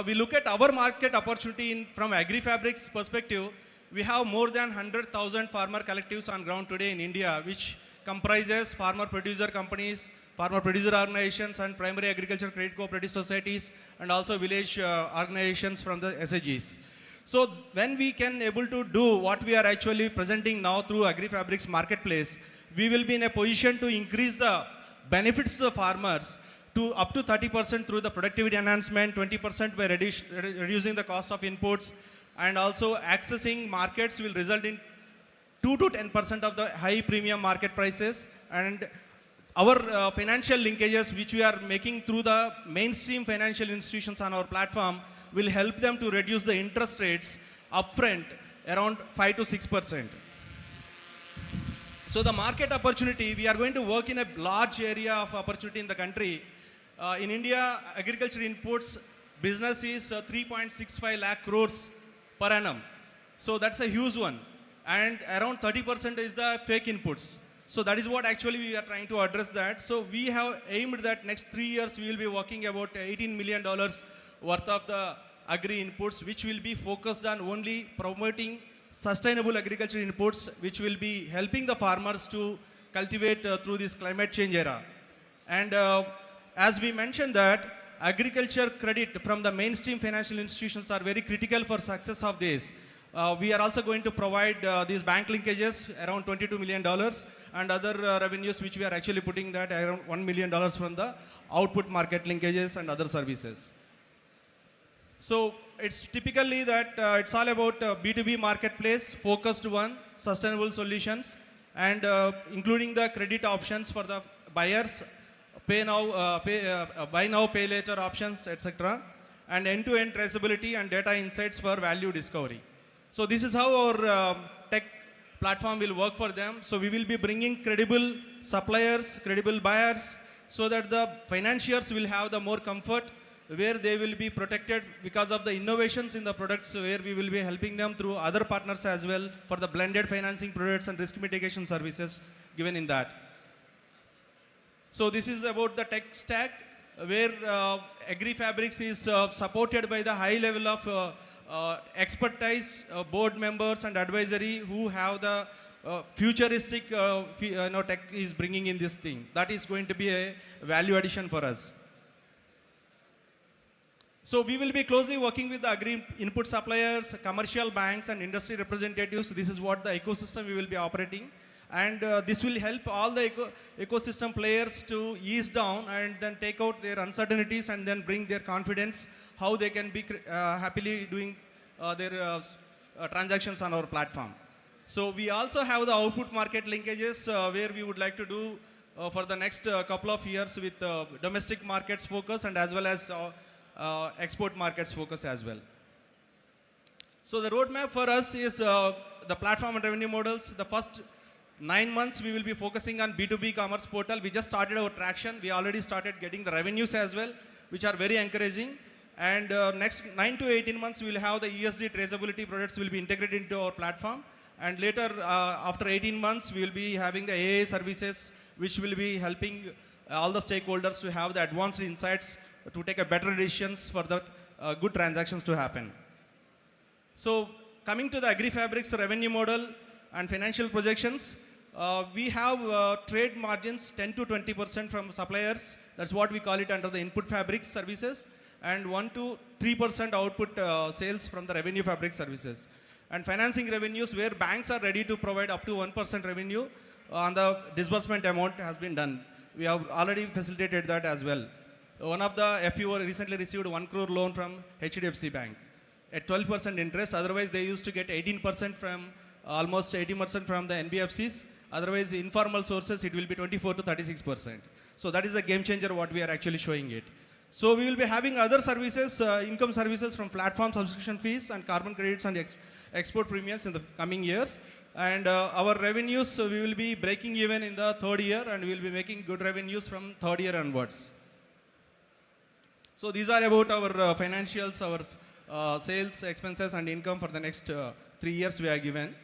we look at our market opportunity from agri-fabrics perspective, we have more than 100,000 farmer collectives on ground today in India, which comprises farmer producer companies, farmer producer organizations, and primary agriculture credit cooperative societies, and also village organizations from the SAGs. So when we can able to do what we are actually presenting now through agri-fabrics marketplace, we will be in a position to increase the benefits to the farmers to up to 30% through the productivity enhancement, 20% by reducing the cost of inputs, and also accessing markets will result in 2 to 10% of the high premium market prices. And our financial linkages, which we are making through the mainstream financial institutions on our platform, will help them to reduce the interest rates upfront around 5 to 6%. So the market opportunity, we are going to work in a large area of opportunity in the country. In India, agriculture inputs business is 3.65 lakh crores per annum. So that's a huge one. And around 30% is the fake inputs. So that is what actually we are trying to address that. So we have aimed that next 3 years we will be working about $18 million worth of the agri inputs, which will be focused on only promoting sustainable agriculture inputs, which will be helping the farmers to cultivate through this climate change era. And as we mentioned that agriculture credit from the mainstream financial institutions are very critical for success of this. We are also going to provide these bank linkages around $22 million and other revenues which we are actually putting that around $1 million from the output market linkages and other services. So it's typically that it's all about B2B marketplace, focused one, sustainable solutions, and including the credit options for the buyers, buy now, pay later options, etc. And end-to-end traceability and data insights for value discovery. So this is how our tech platform will work for them. So we will be bringing credible suppliers, credible buyers, so that the financiers will have the more comfort, where they will be protected because of the innovations in the products, where we will be helping them through other partners as well for the blended financing products and risk mitigation services given in that. So this is about the tech stack, where agri-fabrics is supported by the high level of expertise, board members and advisory who have the futuristic tech is bringing in this thing. That is going to be a value addition for us. So we will be closely working with the agri input suppliers, commercial banks and industry representatives. This is what the ecosystem we will be operating. And this will help all the ecosystem players to ease down and then take out their uncertainties and then bring their confidence how they can be happily doing their transactions on our platform. So we also have the output market linkages where we would like to do for the next couple of years with domestic markets focus and as well as export markets focus as well. So the roadmap for us is the platform and revenue models. The first 9 months we will be focusing on B2B commerce portal. We just started our traction. We already started getting the revenues as well, which are very encouraging. And next 9 to 18 months we will have the ESG traceability products will be integrated into our platform. And later after 18 months we will be having the AI services, which will be helping all the stakeholders to have the advanced insights to take a better decisions for the good transactions to happen. So coming to the agri-fabrics revenue model and financial projections, we have trade margins 10 to 20% from suppliers. That's what we call it under the input fabric services, and 1 to 3% output sales from the revenue fabric services. And financing revenues, where banks are ready to provide up to 1% revenue on the disbursement amount has been done. We have already facilitated that as well. One of the FPO recently received 1 crore loan from HDFC Bank at 12% interest. Otherwise, they used to get 18% from almost 80% from the NBFCs. Otherwise, informal sources, it will be 24 to 36%. So that is the game changer what we are actually showing it. So we will be having other services, income services from platform subscription fees and carbon credits and export premiums in the coming years. And our revenues, we will be breaking even in the 3rd year, and we will be making good revenues from 3rd year onwards. So these are about our financials, our sales, expenses and income for the next 3 years we are given.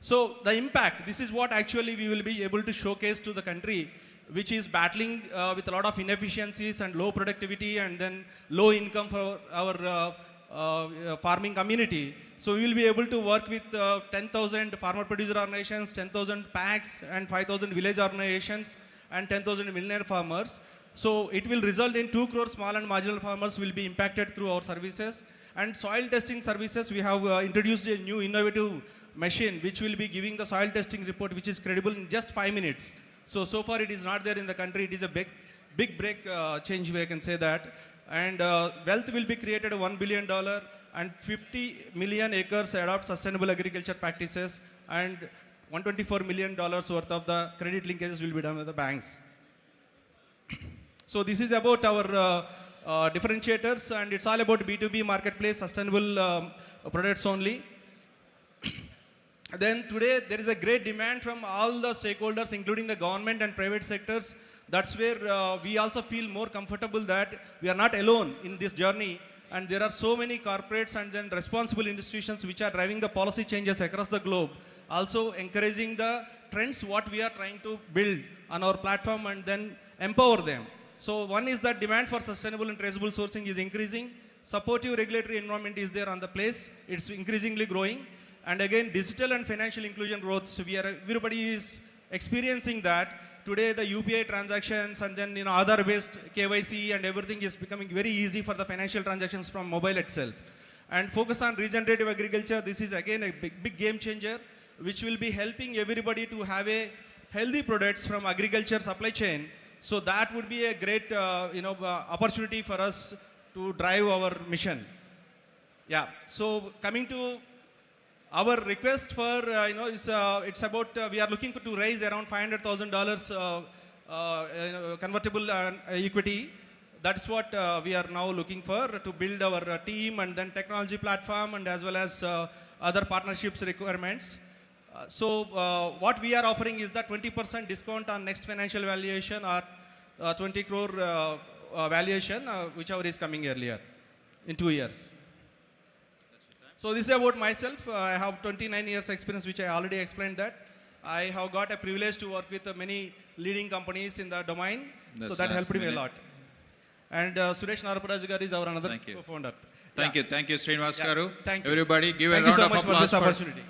So the impact, this is what actually we will be able to showcase to the country, which is battling with a lot of inefficiencies and low productivity and then low income for our farming community. So we will be able to work with 10,000 farmer producer organizations, 10,000 packs and 5,000 village organizations and 10,000 millionaire farmers. So it will result in 2 crore small and marginal farmers will be impacted through our services. And soil testing services, we have introduced a new innovative machine which will be giving the soil testing report which is credible in just 5 minutes. So far it is not there in the country. It is a big break change, I can say that. And wealth will be created $1 billion and 50 million acres adopt sustainable agriculture practices and $124 million worth of the credit linkages will be done with the banks. So this is about our differentiators, and it's all about B2B marketplace, sustainable products only. Then today there is a great demand from all the stakeholders, including the government and private sectors. That's where we also feel more comfortable that we are not alone in this journey. And there are so many corporates and then responsible institutions which are driving the policy changes across the globe, also encouraging the trends what we are trying to build on our platform and then empower them. So one is that demand for sustainable and traceable sourcing is increasing. Supportive regulatory environment is there on the place. It's increasingly growing. And again, digital and financial inclusion growth. So everybody is experiencing that. Today the UPI transactions and then Aadhaar-based KYC and everything is becoming very easy for the financial transactions from mobile itself. And focus on regenerative agriculture. This is again a big game changer, which will be helping everybody to have a healthy products from agriculture supply chain. So that would be a great opportunity for us to drive our mission. Yeah. So coming to our request for, it's about, we are looking to raise around $500,000 convertible equity. That's what we are now looking for to build our team and then technology platform and as well as other partnerships requirements. What we are offering is that 20% discount on next financial valuation or 20 crore valuation, whichever is coming earlier in 2 years. So this is about myself. I have 29 years experience, which I already explained that. I have got a privilege to work with many leading companies in the domain. So that helped me a lot. And Suresh Naraparaj garu is our another co-founder. Thank you, Srinivas garu. Thank you. Everybody give a round of applause for this opportunity.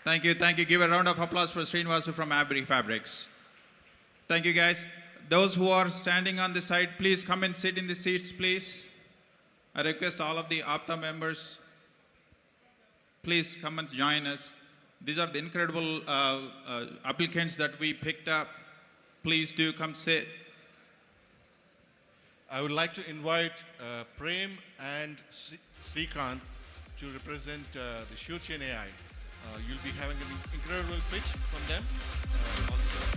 Thank you. Give a round of applause for Srinivasu from Abri Fabrics. Thank you, guys. Those who are standing on the side, please come and sit in the seats, please. I request all of the APTA members, please come and join us. These are the incredible applicants that we picked up. Please do come sit. I would like to invite Prem and Srikanth to represent the SureChain AI. You'll be having an incredible pitch from them. All the best.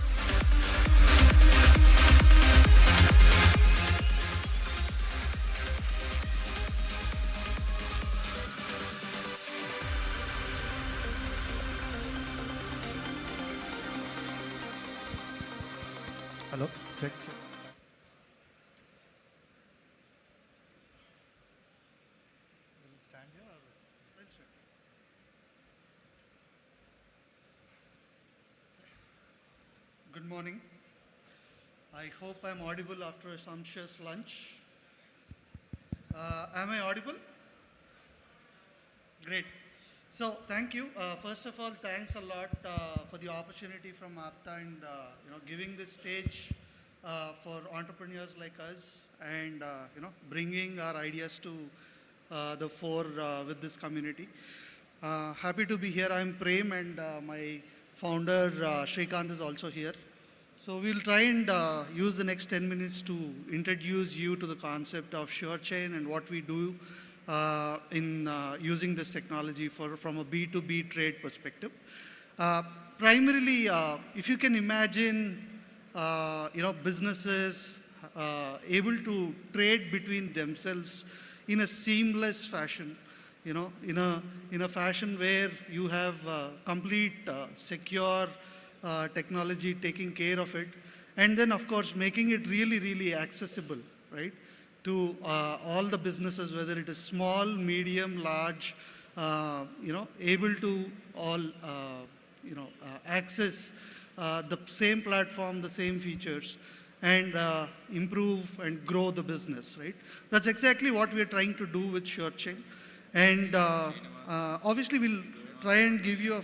Hello, check. Stand here or Good morning. I hope I'm audible after a sumptuous lunch. Am I audible? Great. So thank you. First of all, thanks a lot for the opportunity from APTA and giving this stage for entrepreneurs like us and bringing our ideas to the fore with this community. Happy to be here. I'm Prem and my founder Srikanth is also here. So we'll try and use the next 10 minutes to introduce you to the concept of SureChain and what we do in using this technology from a B2B trade perspective. Primarily, if you can imagine, businesses able to trade between themselves in a seamless fashion, in a fashion where you have complete secure technology taking care of it, and then of course making it really, really accessible, right, to all the businesses, whether it is small, medium, large, able to all, access the same platform, the same features, and improve and grow the business, right? That's exactly what we're trying to do with SureChain. And obviously, we'll try and give you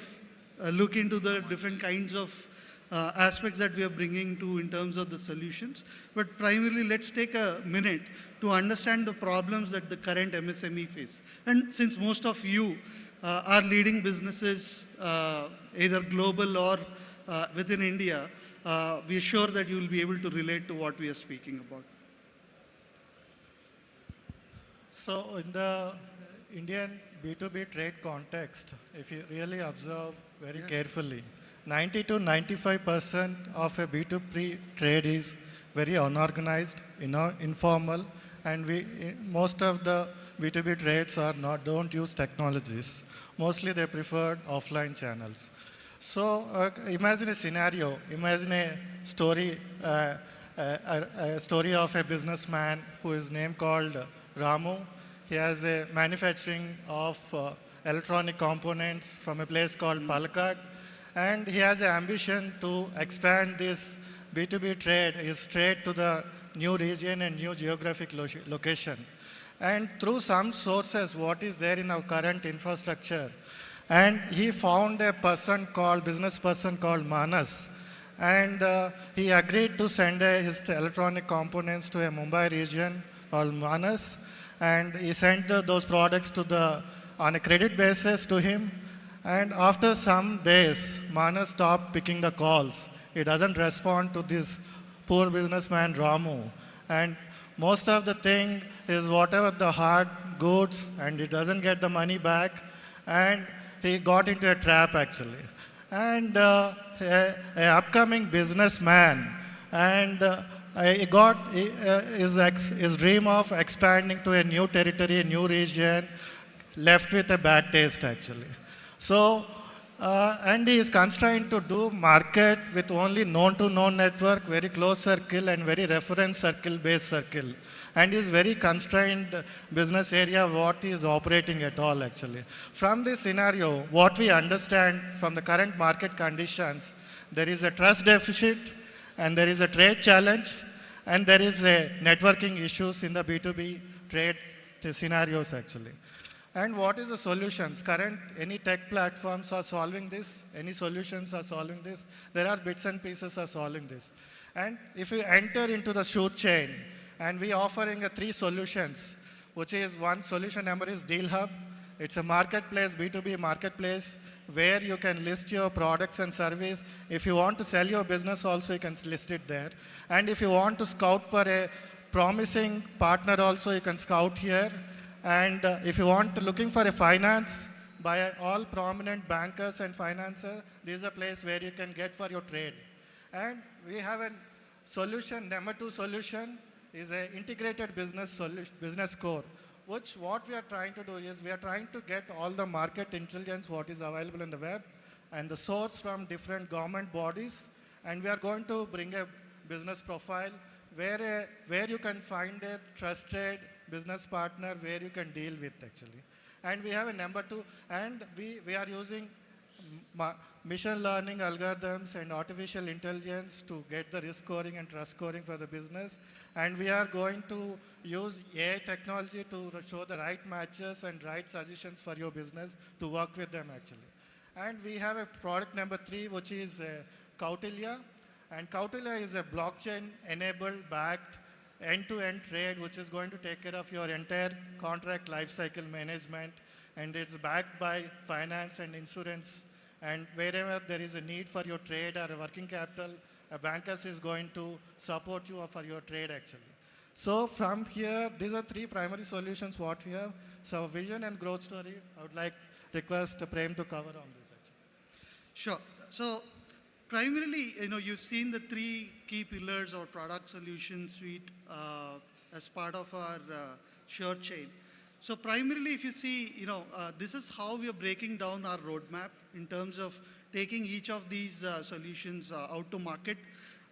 a look into the different kinds of aspects that we are bringing to in terms of the solutions. But primarily, let's take a minute to understand the problems that the current MSME face. And since most of you are leading businesses, either global or within India, we are sure that you will be able to relate to what we are speaking about. So in the Indian B2B trade context, if you really observe very carefully, 90 to 95% of a B2B trade is very unorganized, informal, and most of the B2B trades don't use technologies. Mostly they prefer offline channels. So imagine a scenario, imagine a story of a businessman who is named called Ramu. He has a manufacturing of electronic components from a place called Palakkad, and he has an ambition to expand this B2B trade, his trade to the new region and new geographic location. And through some sources, what is there in our current infrastructure, and he found a business person called Manas, and he agreed to send his electronic components to a Mumbai region called Manas, and he sent those products on a credit basis to him. And after some days, Manas stopped picking the calls. He doesn't respond to this poor businessman Ramu, and most of the thing is whatever the hard goods, and he doesn't get the money back, and he got into a trap actually. And an upcoming businessman, and he got his dream of expanding to a new territory, a new region, left with a bad taste actually. So, and he is constrained to do market with only known-to-known network, very close circle and very reference circle-based circle. And is very constrained business area what he is operating at all actually. From this scenario, what we understand from the current market conditions, there is a trust deficit, and there is a trade challenge, and there is a networking issues in the B2B trade scenarios actually. And what is the solutions? Any tech platforms are solving this, any solutions are solving this. There are bits and pieces are solving this. And if we enter into the SureChain, and we are offering 3 solutions, which is one solution number is Deal Hub. It's a marketplace, B2B marketplace, where you can list your products and service. If you want to sell your business also, you can list it there. And if you want to scout for a promising partner also, you can scout here. And if you want to looking for a finance by all prominent bankers and financiers, this is a place where you can get for your trade. And we have a solution, number 2 solution is an integrated business core, which what we are trying to do is we are trying to get all the market intelligence what is available in the web and the source from different government bodies, and we are going to bring a business profile where you can find a trusted business partner where you can deal with actually. And we have a number 2, and we are using machine learning algorithms and artificial intelligence to get the risk scoring and trust scoring for the business. And we are going to use AI technology to show the right matches and right suggestions for your business to work with them actually. And we have a product number 3, which is Kautilya. And Kautilya is a blockchain-enabled, backed, end-to-end trade, which is going to take care of your entire contract lifecycle management. And it's backed by finance and insurance. And wherever there is a need for your trade or a working capital, a banker is going to support you for your trade actually. So from here, these are 3 primary solutions what we have. So vision and growth story, I would like request Prem to cover on this actually. Sure. So primarily, you've seen the 3 key pillars or product solution suite as part of our SureChain. So primarily, if you see, this is how we are breaking down our roadmap in terms of taking each of these solutions out to market.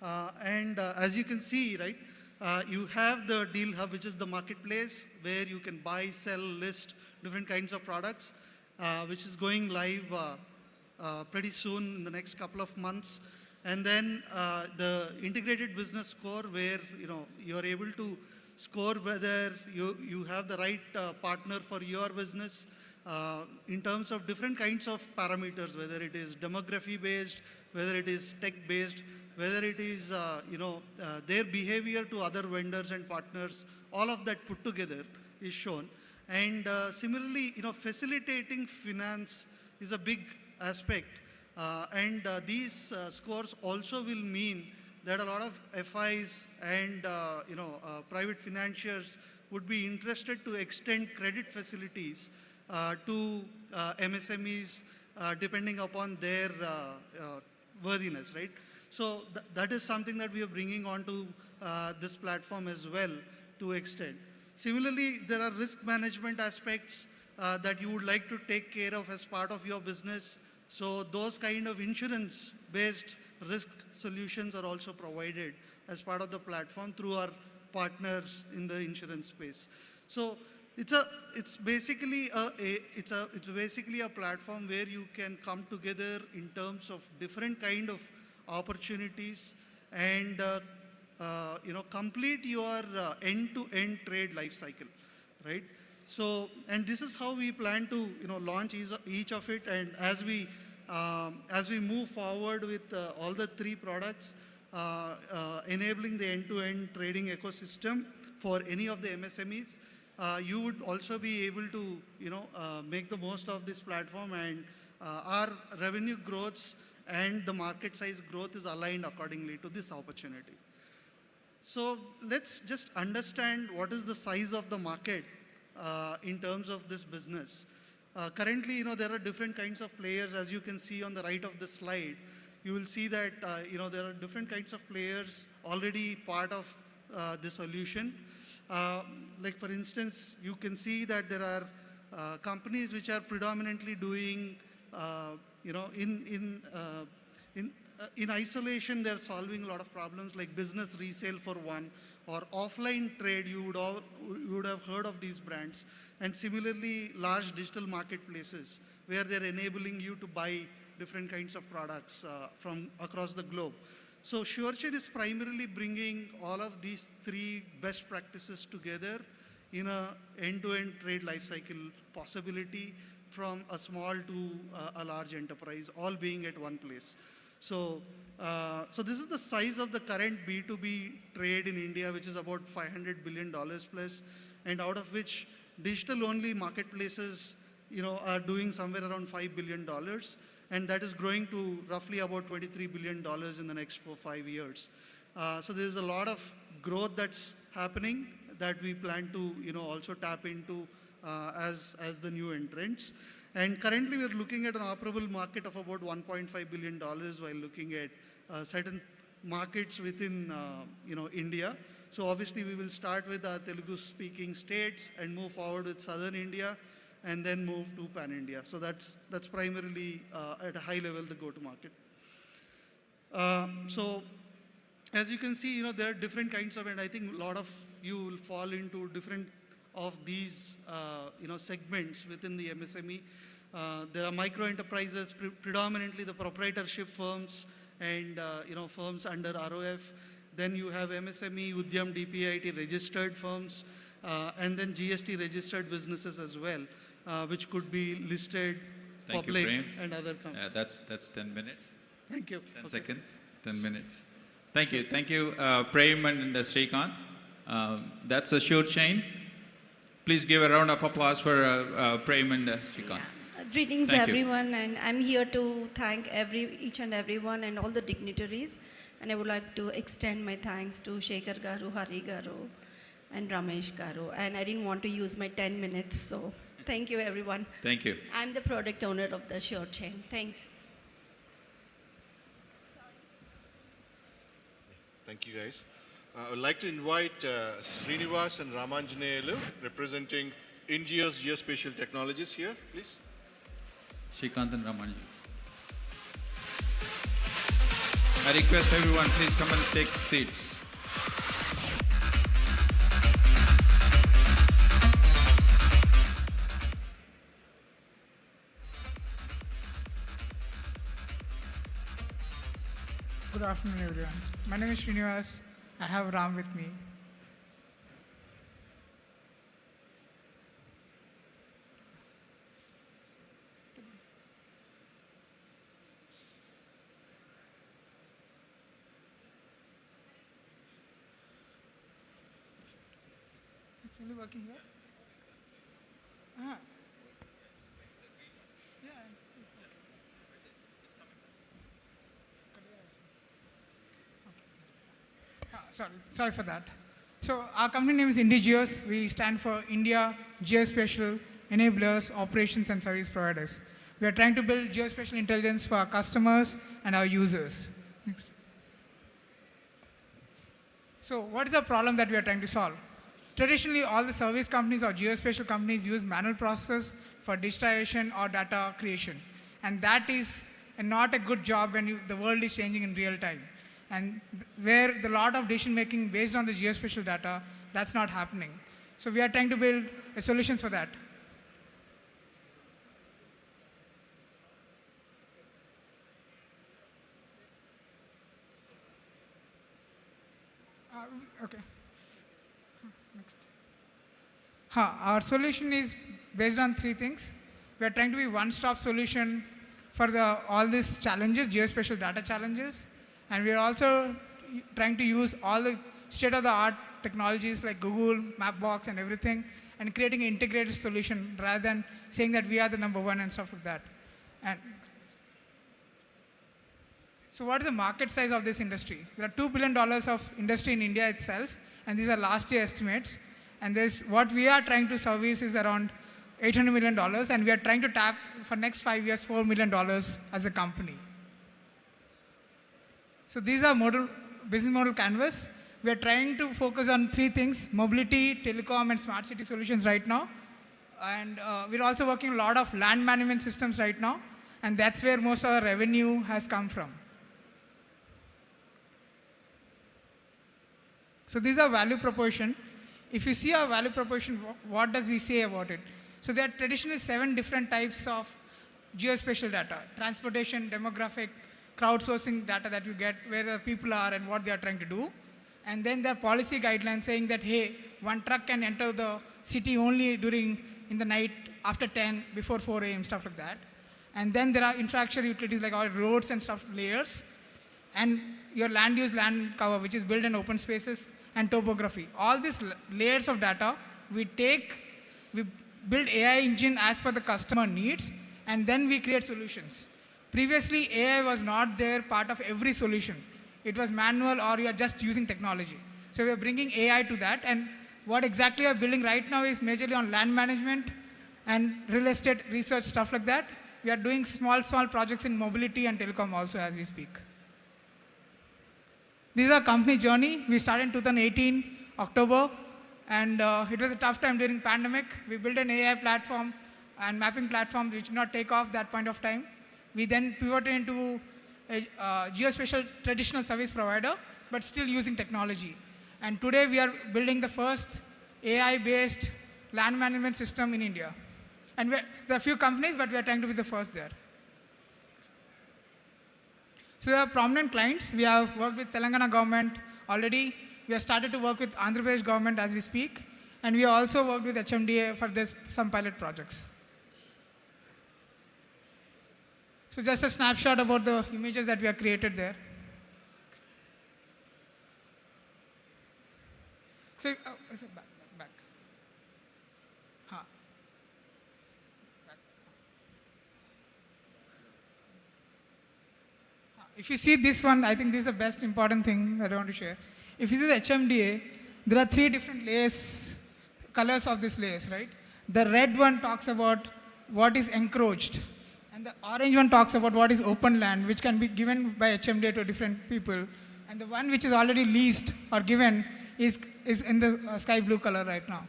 And as you can see, right, you have the Deal Hub, which is the marketplace where you can buy, sell, list different kinds of products. which is going live pretty soon in the next couple of months. And then the integrated business score, where you're able to score whether you have the right partner for your business in terms of different kinds of parameters, whether it is demography based, whether it is tech based, whether it is their behavior to other vendors and partners. All of that put together is shown. And similarly, facilitating finance is a big aspect. And these scores also will mean that a lot of FIs and private financiers would be interested to extend credit facilities to MSMEs depending upon their worthiness, right? So that is something that we are bringing onto this platform as well to extend. Similarly, there are risk management aspects that you would like to take care of as part of your business. So those kind of insurance-based risk solutions are also provided as part of the platform through our partners in the insurance space. So it's basically a platform where you can come together in terms of different kind of opportunities and complete your end-to-end trade life cycle, right? So, and this is how we plan to launch each of it. And as we move forward with all the three products, enabling the end-to-end trading ecosystem for any of the MSMEs, you would also be able to make the most of this platform, and our revenue growths and the market size growth is aligned accordingly to this opportunity. So let's just understand what is the size of the market in terms of this business. Currently, there are different kinds of players. As you can see on the right of the slide, you will see that there are different kinds of players already part of the solution. Like for instance, you can see that there are companies which are predominantly doing, in isolation, they're solving a lot of problems like business resale for one, or offline trade. You would have heard of these brands. And similarly, large digital marketplaces where they're enabling you to buy different kinds of products from across the globe. So SureChain is primarily bringing all of these three best practices together in a end-to-end trade lifecycle possibility, from a small to a large enterprise, all being at one place. So, so this is the size of the current B2B trade in India, which is about $500 billion plus, and out of which digital-only marketplaces, are doing somewhere around $5 billion, and that is growing to roughly about $23 billion in the next 4-5 years. So there is a lot of growth that's happening that we plan to, also tap into as the new entrants. And currently, we're looking at an operable market of about $1.5 billion while looking at certain markets within, India. So obviously, we will start with Telugu-speaking states and move forward with southern India, and then move to pan-India. So that's primarily at a high level the go-to-market. So as you can see, there are different kinds of, and I think a lot of you will fall into different of these, segments within the MSME. There are micro enterprises, predominantly the proprietorship firms and, firms under ROF. Then you have MSME, Udyam, DPIT registered firms, and then GST registered businesses as well, which could be listed, Thank public, you, Prem. and other companies. That's 10 minutes. Thank you. 10 seconds, 10 minutes. Thank you, Prem and Srikanth. That's a SureChain. Please give a round of applause for Prem and Srikanth. Greetings, Thank you. everyone, and I'm here to thank each and everyone and all the dignitaries. And I would like to extend my thanks to Shekhar Garu, Hari Garu, and Ramesh Garu. And I didn't want to use my 10 minutes, so thank you, everyone. Thank you. I'm the product owner of the SureChain. Thanks. Thank you, guys. I would like to invite Srinivas and Ramanjaneyulu, representing INGEO's Geospatial Technologies here, please. Srikanth and Raman. I request everyone, please come and take seats. afternoon, everyone. My name is Srinivas. I have Ram with me. It's only working here? Ah. Yeah. Sorry for that. So our company name is IndiGeos. We stand for India Geospatial Enablers, Operations and Service Providers. We are trying to build geospatial intelligence for our customers and our users. Next. So what is the problem that we are trying to solve? Traditionally, all the service companies or geospatial companies use manual process for digitization or data creation. And that is not a good job when the world is changing in real time. And where the lot of decision making based on the geospatial data, that's not happening. So we are trying to build a solution for that. Okay. Next. Our solution is based on 3 things. We are trying to be one-stop solution for all these challenges, geospatial data challenges. And we are also trying to use all the state-of-the-art technologies like Google, Mapbox, and everything, and creating an integrated solution rather than saying that we are the #1 and stuff like that. And so what is the market size of this industry? There are $2 billion of industry in India itself, and these are last year estimates. And what we are trying to service is around $800 million, and we are trying to tap for next 5 years $4 million as a company. So these are business model canvas. We are trying to focus on 3 things: mobility, telecom, and smart city solutions right now. And we're also working a lot of land management systems right now, and that's where most of our revenue has come from. So these are value proposition. If you see our value proposition, what does we say about it? So there are traditionally 7 different types of geospatial data: transportation, demographic, crowdsourcing data that you get, where the people are and what they are trying to do. And then there are policy guidelines saying that, hey, one truck can enter the city only in the night after 10, before 4 a.m., stuff like that. And then there are infrastructure utilities like our roads and stuff layers. And your land use, land cover, which is built in open spaces, and topography. All these layers of data, we build AI engine as per the customer needs, and then we create solutions. Previously, AI was not there part of every solution. It was manual, or you are just using technology. So we are bringing AI to that, and what exactly we are building right now is majorly on land management and real estate research, stuff like that. We are doing small projects in mobility and telecom also as we speak. This is our company journey. We started in 2018, October, and it was a tough time during pandemic. We built an AI platform and mapping platform which did not take off that point of time. We then pivoted into a geospatial traditional service provider, but still using technology. And today we are building the first AI-based land management system in India. And there are a few companies, but we are trying to be the first there. So there are prominent clients. We have worked with Telangana government already. We have started to work with Andhra Pradesh government as we speak. And we also worked with HMDA for some pilot projects. So just a snapshot about the images that we have created there. So, back. If you see this one, I think this is the best important thing that I want to share. If you see the HMDA, there are 3 different layers, colors of these layers, right? The red one talks about what is encroached. And the orange one talks about what is open land, which can be given by HMDA to different people. And the one which is already leased or given is in the sky blue color right now.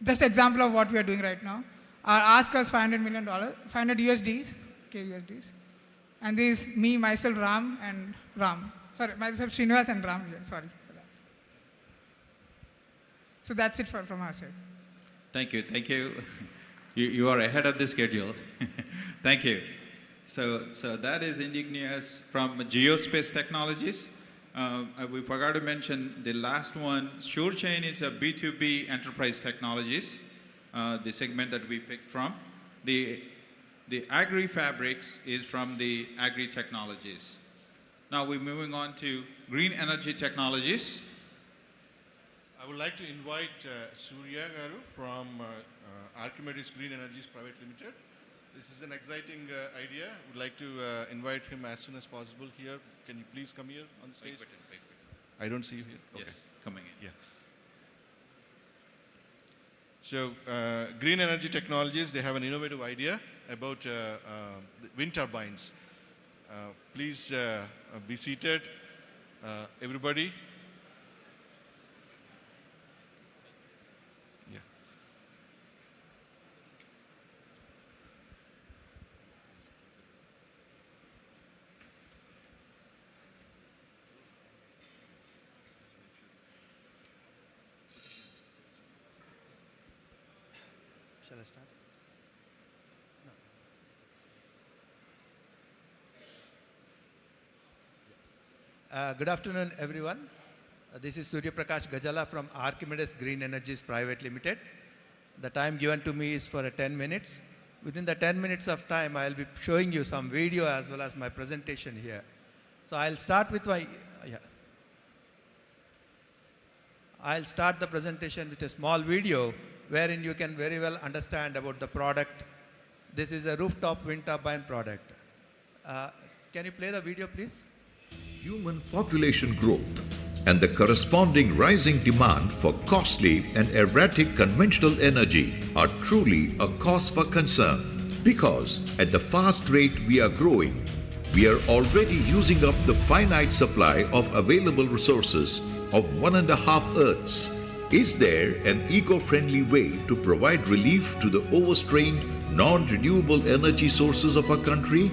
Just an example of what we are doing right now. Our ask was $500 million, 500 USDs, KUSDs. And this is me, myself, Ram, and Ram. Sorry, myself, Srinivas, and Ram here. Sorry for that. So that's it from our side. Thank you. You are ahead of the schedule. Thank you. So that is Indignious from Geospace Technologies. We forgot to mention the last one. SureChain is a B2B enterprise technologies, the segment that we picked from. The Agri Fabrics is from the Agri Technologies. Now we're moving on to Green Energy Technologies. I would like to invite Surya Garu from Archimedes Green Energies Private Limited. This is an exciting idea. Would like to invite him as soon as possible here. Can you please come here on the stage? I don't see you here. Okay. Yes, coming in. Yeah. So Green Energy Technologies, they have an innovative idea about the wind turbines. Please be seated, everybody. Yeah. Shall I start? Good afternoon, everyone. This is Surya Prakash Gajala from Archimedes Green Energies Private Limited. The time given to me is for 10 minutes. Within the 10 minutes of time, I'll be showing you some video as well as my presentation here. So I'll start with I'll start the presentation with a small video wherein you can very well understand about the product. This is a rooftop wind turbine product. Can you play the video, please? Human population growth and the corresponding rising demand for costly and erratic conventional energy are truly a cause for concern, because at the fast rate we are growing, we are already using up the finite supply of available resources of 1.5 Earths. Is there an eco-friendly way to provide relief to the overstrained non-renewable energy sources of our country?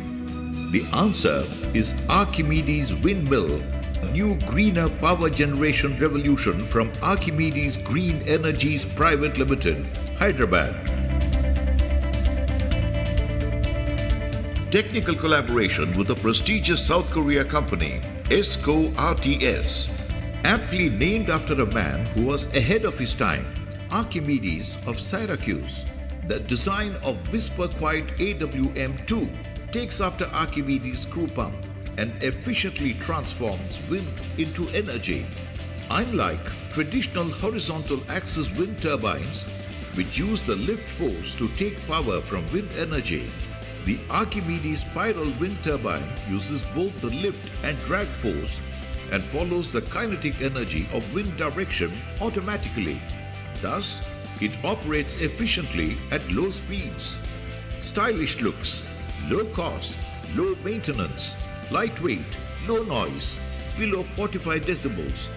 The answer is Archimedes Windmill, a new greener power generation revolution from Archimedes Green Energies Private Limited, Hyderabad. Technical collaboration with the prestigious South Korea company, ESCO RTS, aptly named after a man who was ahead of his time, Archimedes of Syracuse. The design of Whisper Quiet AWM-2 takes after Archimedes' screw pump and efficiently transforms wind into energy. Unlike traditional horizontal axis wind turbines, which use the lift force to take power from wind energy, the Archimedes spiral wind turbine uses both the lift and drag force and follows the kinetic energy of wind direction automatically. Thus, it operates efficiently at low speeds. Stylish looks, low cost, low maintenance, lightweight, low noise, below 45 decibels,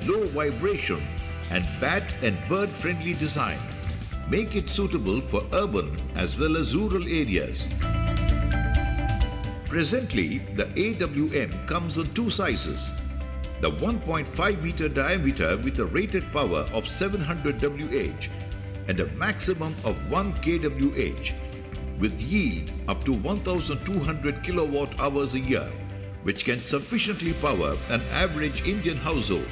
low vibration, and bat and bird-friendly design make it suitable for urban as well as rural areas. Presently, the AWM comes in two sizes. The 1.5 meter diameter with a rated power of 700 Wh and a maximum of 1 kWh, with yield up to 1,200 kilowatt hours a year, which can sufficiently power an average Indian household.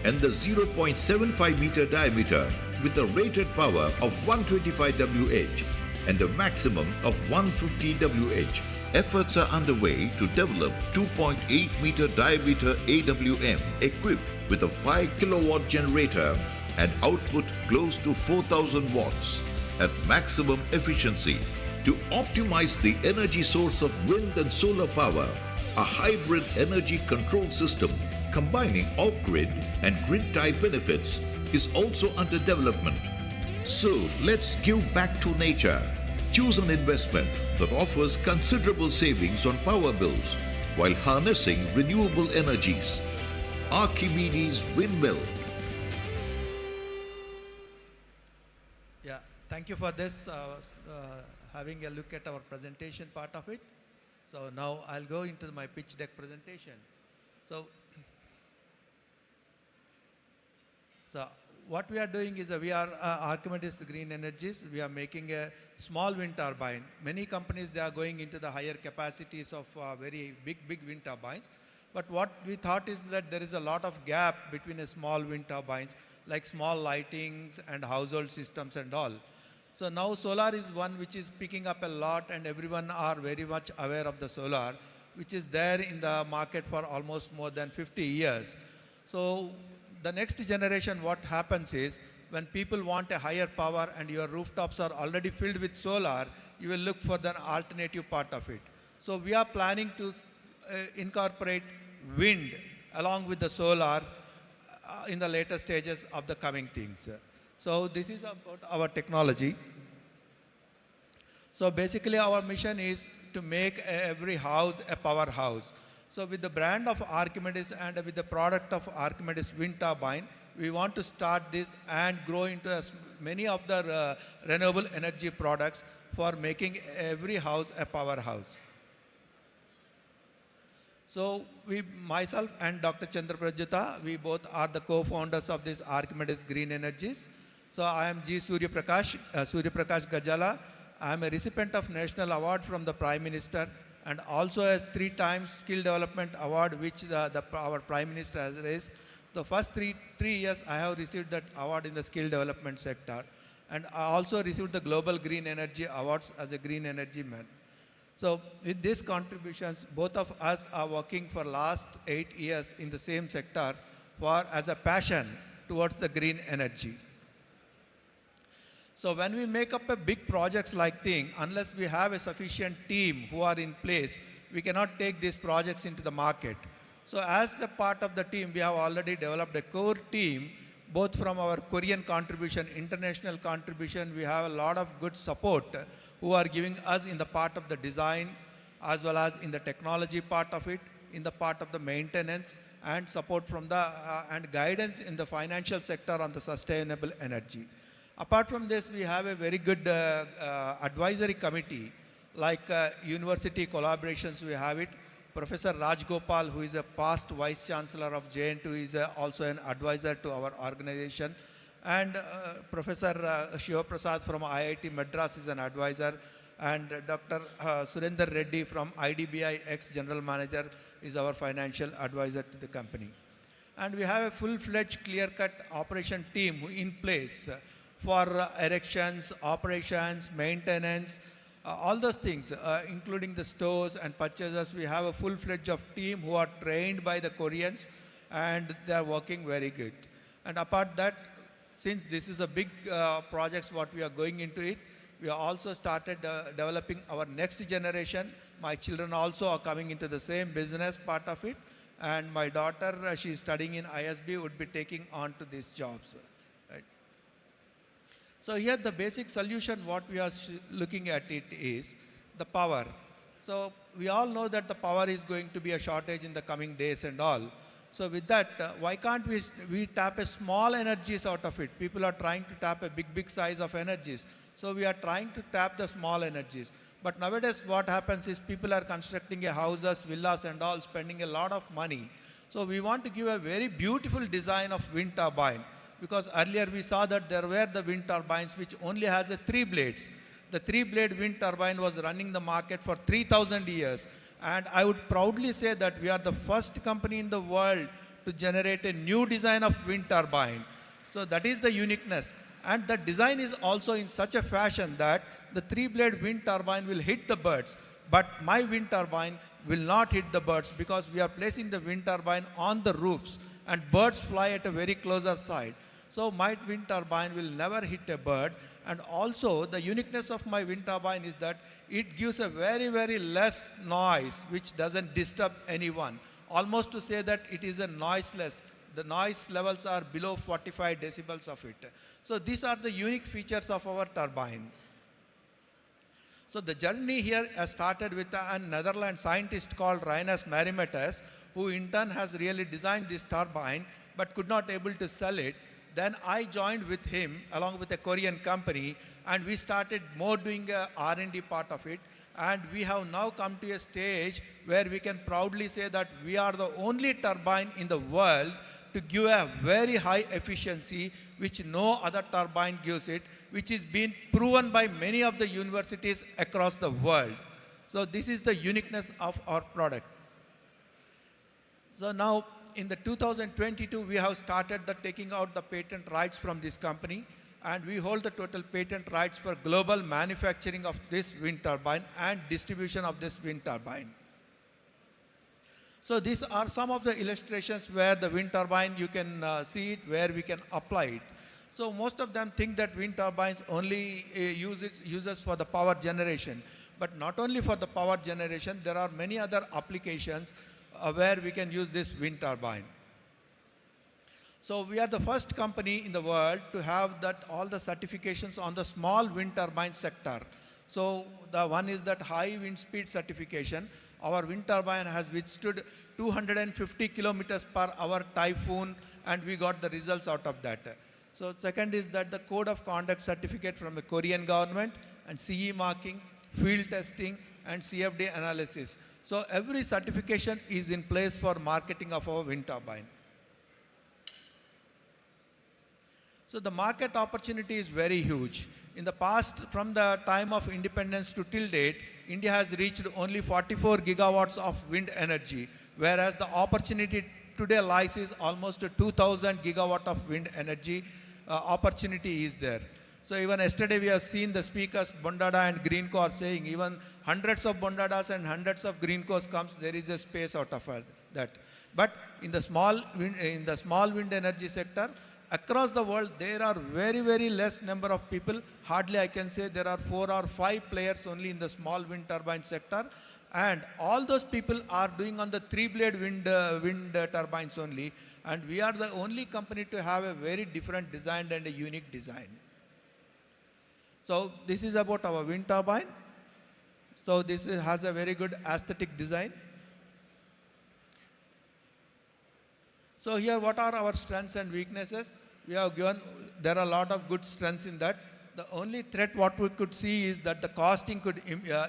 And the 0.75 meter diameter with a rated power of 125 Wh and a maximum of 150 Wh. Efforts are underway to develop 2.8 meter diameter AWM equipped with a 5 kilowatt generator and output close to 4,000 watts at maximum efficiency. To optimize the energy source of wind and solar power, a hybrid energy control system combining off-grid and grid-type benefits is also under development. So let's give back to nature. Choose an investment that offers considerable savings on power bills while harnessing renewable energies. Archimedes Windmill. Yeah, thank you for this, having a look at our presentation part of it. So now I'll go into my pitch deck presentation. So what we are doing is we are Archimedes Green Energies. We are making a small wind turbine. Many companies, they are going into the higher capacities of very big wind turbines. But what we thought is that there is a lot of gap between a small wind turbines, like small lightings and household systems and all. So now solar is one which is picking up a lot, and everyone are very much aware of the solar, which is there in the market for almost more than 50 years. So the next generation, what happens is, when people want a higher power and your rooftops are already filled with solar, you will look for the alternative part of it. So we are planning to incorporate wind along with the solar in the later stages of the coming things. So this is about our technology. So basically our mission is to make every house a powerhouse. So with the brand of Archimedes and with the product of Archimedes wind turbine, we want to start this and grow into many of the renewable energy products for making every house a powerhouse. So myself and Dr. Chandra Prajuta, we both are the co-founders of this Archimedes Green Energies. So I am G. Surya Prakash Gajala. I am a recipient of National Award from the Prime Minister, and also a 3 times Skill Development Award, which our Prime Minister has raised. The first three years I have received that award in the skill development sector. And I also received the Global Green Energy Awards as a green energy man. So with these contributions, both of us are working for last 8 years in the same sector as a passion towards the green energy. So when we make up a big projects like thing, unless we have a sufficient team who are in place, we cannot take these projects into the market. So as a part of the team, we have already developed a core team, both from our Korean contribution, international contribution. We have a lot of good support who are giving us in the part of the design, as well as in the technology part of it, in the part of the maintenance, and support from the and guidance in the financial sector on the sustainable energy. Apart from this, we have a very good advisory committee, like university collaborations. We have it. Professor Raj Gopal, who is a past Vice Chancellor of JN2, is also an advisor to our organization. And Professor Shiva Prasad from IIT Madras is an advisor. And Dr. Surinder Reddy from IDBI, ex-General Manager, is our financial advisor to the company. And we have a full-fledged, clear-cut operation team in place for erections, operations, maintenance, all those things, including the stores and purchases. We have a full-fledged team who are trained by the Koreans, and they are working very good. And apart that, since this is a big project what we are going into it, we also started developing our next generation. My children also are coming into the same business part of it, and my daughter, she is studying in ISB, would be taking on to these jobs. Right? So here the basic solution what we are looking at it is the power. So we all know that the power is going to be a shortage in the coming days and all. So with that, why can't we tap a small energies out of it? People are trying to tap a big size of energies. So we are trying to tap the small energies. But nowadays what happens is people are constructing houses, villas and all, spending a lot of money. So we want to give a very beautiful design of wind turbine. Because earlier we saw that there were the wind turbines which only has 3 blades. The 3-blade wind turbine was running the market for 3,000 years. And I would proudly say that we are the first company in the world to generate a new design of wind turbine. So that is the uniqueness. And the design is also in such a fashion that the 3-blade wind turbine will hit the birds. But my wind turbine will not hit the birds, because we are placing the wind turbine on the roofs and birds fly at a very closer side. So my wind turbine will never hit a bird. And also the uniqueness of my wind turbine is that it gives a very less noise which doesn't disturb anyone. Almost to say that it is a noiseless. The noise levels are below 45 decibels of it. So these are the unique features of our turbine. So the journey here has started with a Netherlands scientist called Rinus Marimetes, who in turn has really designed this turbine but could not able to sell it. Then I joined with him along with a Korean company, and we started more doing a R&D part of it. And we have now come to a stage where we can proudly say that we are the only turbine in the world to give a very high efficiency, which no other turbine gives it, which is being proven by many of the universities across the world. So this is the uniqueness of our product. So now in the 2022, we have started taking out the patent rights from this company, and we hold the total patent rights for global manufacturing of this wind turbine and distribution of this wind turbine. So these are some of the illustrations where the wind turbine, you can see it, where we can apply it. So most of them think that wind turbines only uses for the power generation. But not only for the power generation, there are many other applications where we can use this wind turbine. So we are the first company in the world to have all the certifications on the small wind turbine sector. So the one is that high wind speed certification. Our wind turbine has withstood 250 kilometers per hour typhoon, and we got the results out of that. So second is that the code of conduct certificate from the Korean government, and CE marking, field testing, and CFD analysis. So every certification is in place for marketing of our wind turbine. So the market opportunity is very huge. In the past, from the time of independence to till date, India has reached only 44 gigawatts of wind energy, whereas the opportunity today lies is almost 2,000 gigawatt of wind energy opportunity is there. So even yesterday we have seen the speakers, Bondada and Green Core, saying even hundreds of Bondadas and hundreds of Green Cores comes, there is a space out of that. But in the small wind energy sector, across the world, there are very, very less number of people. Hardly I can say there are 4 or 5 players only in the small wind turbine sector. And all those people are doing on the 3-blade wind turbines only. And we are the only company to have a very different design and a unique design. So this is about our wind turbine. So this has a very good aesthetic design. So here, what are our strengths and weaknesses? We have given, there are a lot of good strengths in that. The only threat what we could see is that the costing could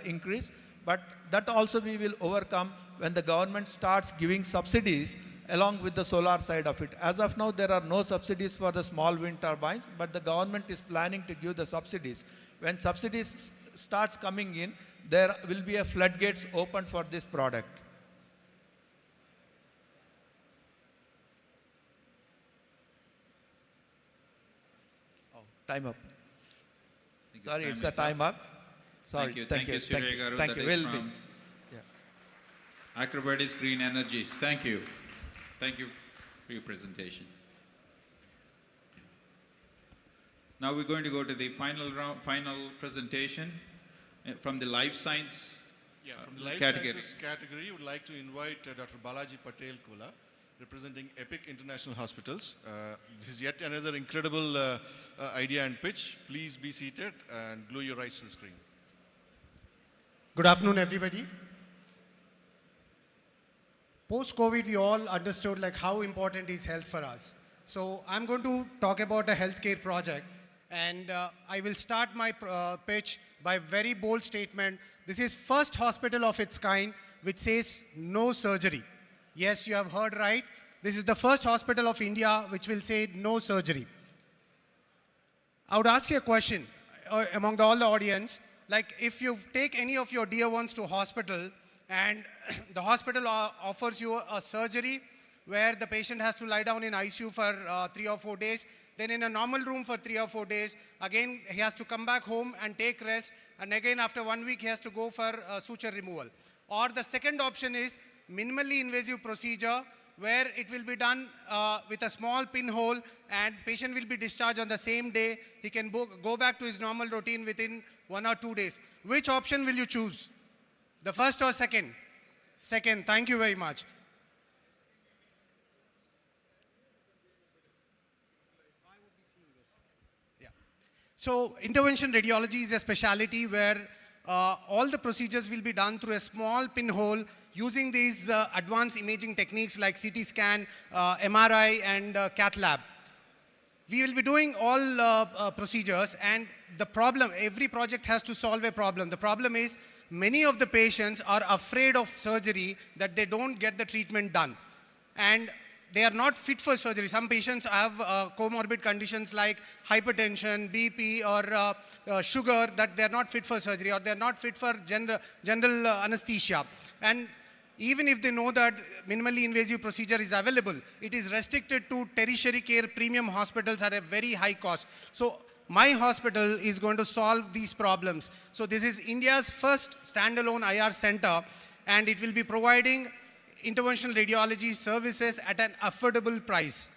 increase, but that also we will overcome when the government starts giving subsidies along with the solar side of it. As of now, there are no subsidies for the small wind turbines, but the government is planning to give the subsidies. When subsidies starts coming in, there will be a floodgates open for this product. Time up. Sorry, it's a time up. Sorry. Thank you, Surya Garu. Thank you. Will be. Acrobatics Green Energies. Thank you. Thank you for your presentation. Now we're going to go to the final presentation from the life science from the life category. sciences category. I would like to invite Dr. Balaji Patel Kula, representing Epic International Hospitals. This is yet another incredible idea and pitch. Please be seated and glue your eyes to the screen. Good afternoon, everybody. Post-COVID, we all understood how important is health for us. So I'm going to talk about a healthcare project, and I will start my pitch by a very bold statement. This is first hospital of its kind which says no surgery. Yes, you have heard right. This is the first hospital of India which will say no surgery. I would ask you a question among all the audience. If you take any of your dear ones to hospital and the hospital offers you a surgery where the patient has to lie down in ICU for 3 or 4 days, then in a normal room for 3 or 4 days, again he has to come back home and take rest, and again after 1 week he has to go for suture removal. Or the second option is minimally invasive procedure where it will be done with a small pinhole and patient will be discharged on the same day. He can go back to his normal routine within 1 or 2 days. Which option will you choose? The first or second? Second. Thank you very much. So intervention radiology is a specialty where all the procedures will be done through a small pinhole using these advanced imaging techniques like CT scan, MRI, and cath lab. We will be doing all procedures, and the problem, every project has to solve a problem. The problem is many of the patients are afraid of surgery, that they don't get the treatment done. And they are not fit for surgery. Some patients have comorbid conditions like hypertension, BP, or sugar, that they are not fit for surgery, or they are not fit for general anesthesia. And even if they know that minimally invasive procedure is available, it is restricted to tertiary care premium hospitals at a very high cost. So my hospital is going to solve these problems. So this is India's first standalone IR center, and it will be providing interventional radiology services at an affordable price.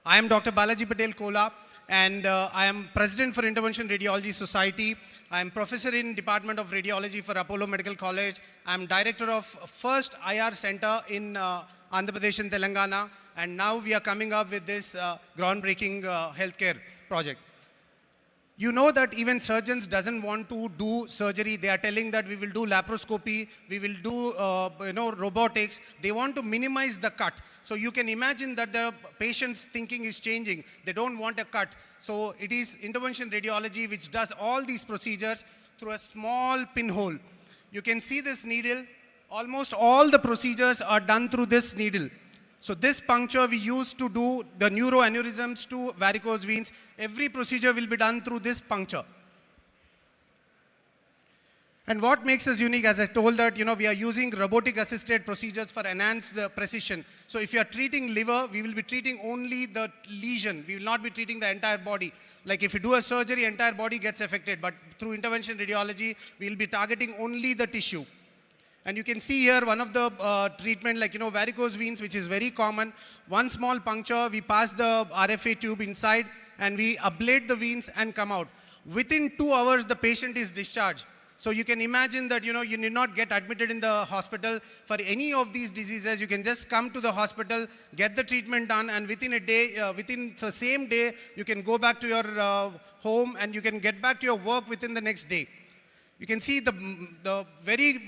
I am Dr. Balaji Patel Kola, and I am President for Intervention Radiology Society. I am Professor in Department of Radiology for Apollo Medical College. I am Director of first IR Center in Andhra Pradesh and Telangana, and now we are coming up with this groundbreaking healthcare project. You know that even surgeons doesn't want to do surgery. They are telling that we will do laparoscopy, we will do robotics. They want to minimize the cut. So you can imagine that the patient's thinking is changing. They don't want a cut. So it is intervention radiology which does all these procedures through a small pinhole. You can see this needle. Almost all the procedures are done through this needle. So this puncture we use to do the neuroaneurysms to varicose veins. Every procedure will be done through this puncture. And what makes us unique, as I told that, we are using robotic assisted procedures for enhanced precision. So if you are treating liver, we will be treating only the lesion. We will not be treating the entire body. Like if you do a surgery, entire body gets affected. But through intervention radiology, we will be targeting only the tissue. And you can see here one of the treatment like, varicose veins, which is very common. One small puncture, we pass the RFA tube inside and we ablate the veins and come out. Within 2 hours, the patient is discharged. So you can imagine that, you need not get admitted in the hospital for any of these diseases. You can just come to the hospital, get the treatment done, and within a day, within the same day, you can go back to your home and you can get back to your work within the next day. You can see the very,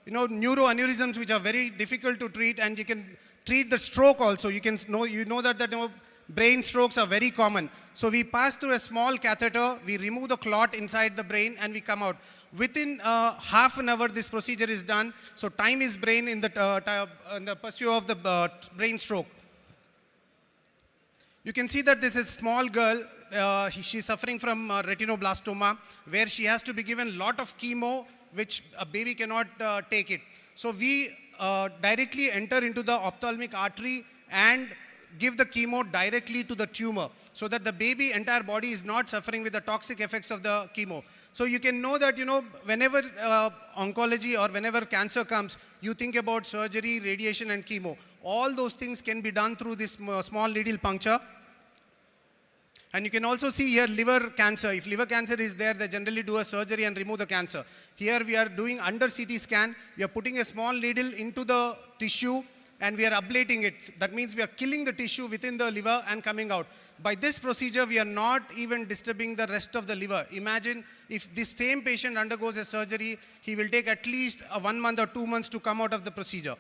neuroaneurysms which are very difficult to treat, and you can treat the stroke also. You know that brain strokes are very common. So we pass through a small catheter, we remove the clot inside the brain, and we come out. Within half an hour, this procedure is done. So time is brain in the pursuit of the brain stroke. You can see that this is a small girl. She's suffering from retinoblastoma, where she has to be given lot of chemo, which a baby cannot take it. So we directly enter into the ophthalmic artery and give the chemo directly to the tumor, so that the baby entire body is not suffering with the toxic effects of the chemo. So you can know that, whenever oncology or whenever cancer comes, you think about surgery, radiation and chemo. All those things can be done through this small needle puncture. And you can also see here liver cancer. If liver cancer is there, they generally do a surgery and remove the cancer. Here we are doing under CT scan. We are putting a small needle into the tissue and we are ablating it. That means we are killing the tissue within the liver and coming out. By this procedure, we are not even disturbing the rest of the liver. Imagine if this same patient undergoes a surgery, he will take at least 1 month or 2 months to come out of the procedure.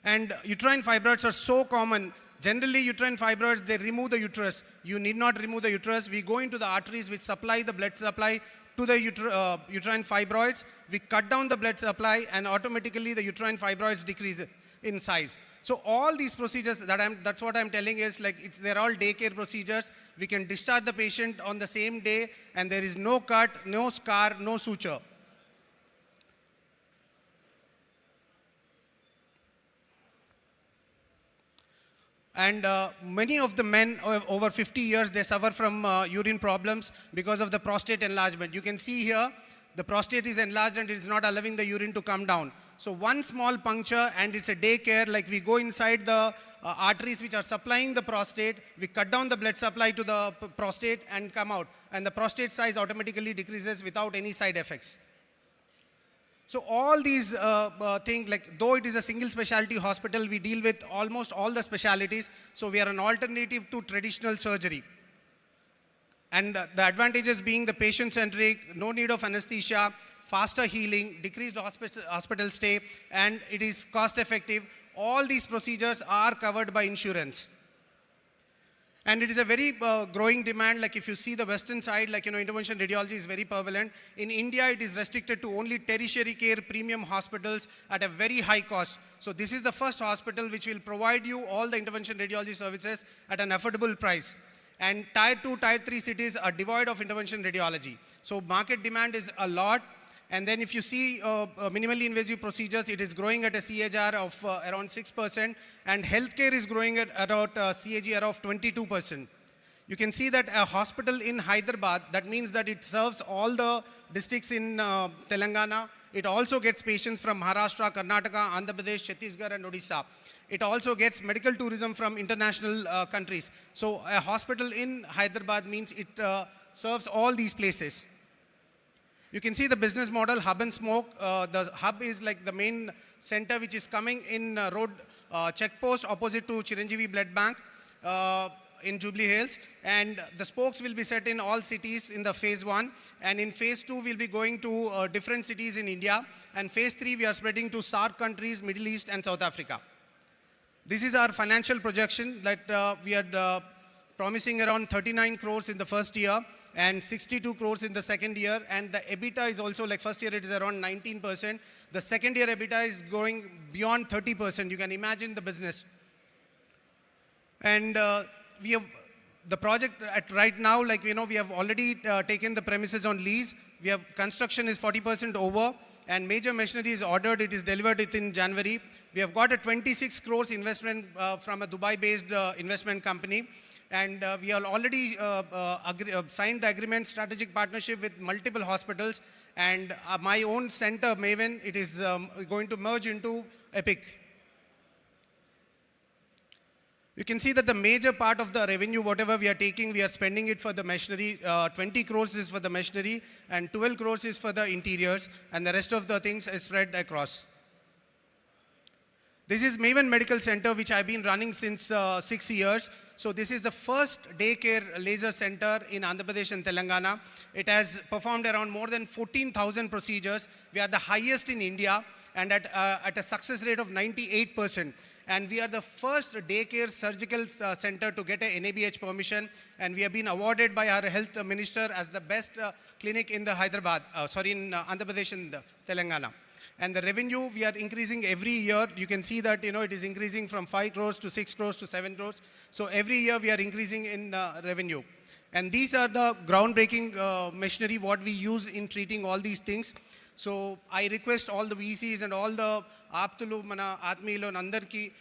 And uterine fibroids are so common. Generally, uterine fibroids, they remove the uterus. You need not remove the uterus. We go into the arteries which supply the blood supply to the uterine fibroids. We cut down the blood supply and automatically the uterine fibroids decrease in size. So all these procedures, that's what I'm telling is they're all daycare procedures. We can discharge the patient on the same day and there is no cut, no scar, no suture. And many of the men over 50 years, they suffer from urine problems because of the prostate enlargement. You can see here, the prostate is enlarged and it is not allowing the urine to come down. So one small puncture and it's a daycare, like we go inside the arteries which are supplying the prostate, we cut down the blood supply to the prostate and come out. And the prostate size automatically decreases without any side effects. So all these things, though it is a single specialty hospital, we deal with almost all the specialties. So we are an alternative to traditional surgery. And the advantages being the patient-centric, no need of anesthesia, faster healing, decreased hospital stay, and it is cost-effective. All these procedures are covered by insurance. And it is a very growing demand. Like if you see the western side, like, intervention radiology is very prevalent. In India, it is restricted to only tertiary care premium hospitals at a very high cost. So this is the first hospital which will provide you all the intervention radiology services at an affordable price. And tier 2, tier 3 cities are devoid of intervention radiology. So market demand is a lot. And then if you see minimally invasive procedures, it is growing at a CAGR of around 6%, and healthcare is growing at about CAGR of 22%. You can see that a hospital in Hyderabad, that means that it serves all the districts in Telangana. It also gets patients from Maharashtra, Karnataka, Andhra Pradesh, Chhattisgarh, and Odisha. It also gets medical tourism from international countries. So a hospital in Hyderabad means it serves all these places. You can see the business model, hub and spoke. The hub is like the main center which is coming in road checkpost opposite to Chiranjeevi Blood Bank in Jubilee Hills. And the spokes will be set in all cities in the phase 1. And in phase 2, we'll be going to different cities in India. And phase 3, we are spreading to SAARC countries, Middle East, and South Africa. This is our financial projection that we are promising around 39 crores in the first year and 62 crores in the second year. And the EBITDA is also, like first year it is around 19%. The second year EBITDA is going beyond 30%. You can imagine the business. And we have the project at right now, like, we have already taken the premises on lease. We have construction is 40% over, and major machinery is ordered. It is delivered within January. We have got a 26 crores investment from a Dubai-based investment company. And we have already signed the agreement, strategic partnership with multiple hospitals. And my own center, Maven, it is going to merge into Epic. You can see that the major part of the revenue, whatever we are taking, we are spending it for the machinery. 20 crores is for the machinery, and 12 crores is for the interiors, and the rest of the things is spread across. This is Maven Medical Center, which I've been running since 6 years. So this is the first daycare laser center in Andhra Pradesh and Telangana. It has performed around more than 14,000 procedures. We are the highest in India, and at a success rate of 98%. And we are the first daycare surgical center to get a NABH permission. And we have been awarded by our health minister as the best clinic in the in Andhra Pradesh and Telangana. And the revenue, we are increasing every year. You can see that, it is increasing from 5 crores to 6 crores to 7 crores. So every year we are increasing in revenue. And these are the groundbreaking machinery, what we use in treating all these things. So I request all the VCs and all the Aptulu, Mana, Atmeelu, and Andarki,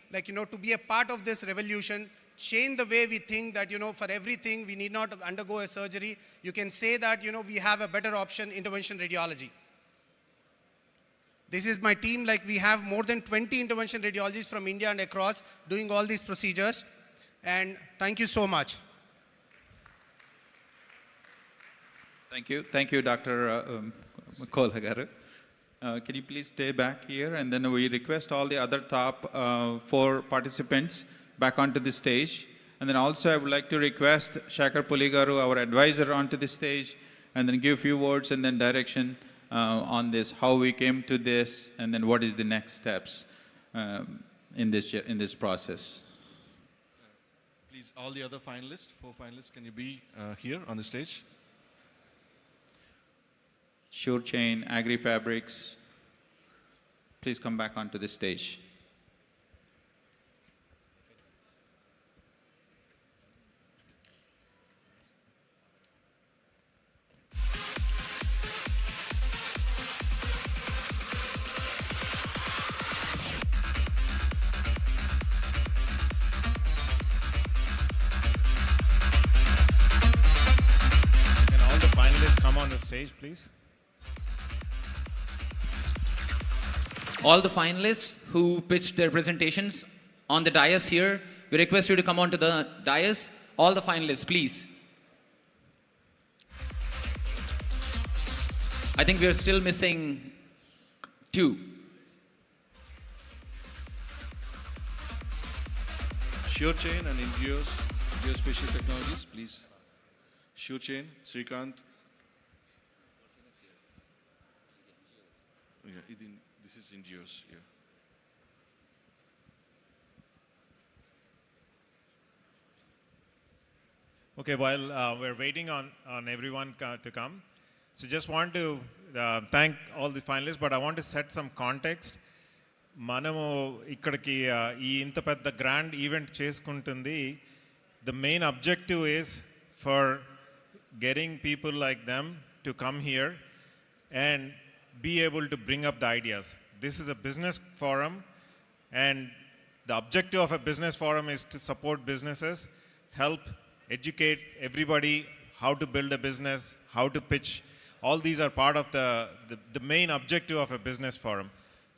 to be a part of this revolution, change the way we think that, for everything, we need not undergo a surgery. You can say that, we have a better option, intervention radiology. This is my team. We have more than 20 intervention radiologists from India and across doing all these procedures. And thank you so much. Thank you. Thank you, Dr. Kolagaru. Can you please stay back here? And then we request all the other top 4 participants back onto the stage. And then also I would like to request Shakar Puligaru, our advisor, onto the stage, and then give a few words and then direction on this, how we came to this, and then what is the next steps in this process. Please, all the other finalists, 4 finalists, can you be here on the stage? Sure Chain, Agri Fabrics, please come back onto the stage. Can all the finalists come on the stage, please? All the finalists who pitched their presentations on the dais here, we request you to come onto the dais. All the finalists, please. I think we are still missing 2. Sure Chain and Indios, Geospatial Technologies, please. Sure Chain, Srikanth. Yeah, this is Indios, yeah. Okay, while we're waiting on everyone to come, so just want to thank all the finalists, but I want to set some context. మనము ఇక్కడికి ఈ ఇంత పెద్ద grand event చేసుకుంటుంది, the main objective is for getting people like them to come here and be able to bring up the ideas. This is a business forum, and the objective of a business forum is to support businesses, help educate everybody how to build a business, how to pitch. All these are part of the main objective of a business forum.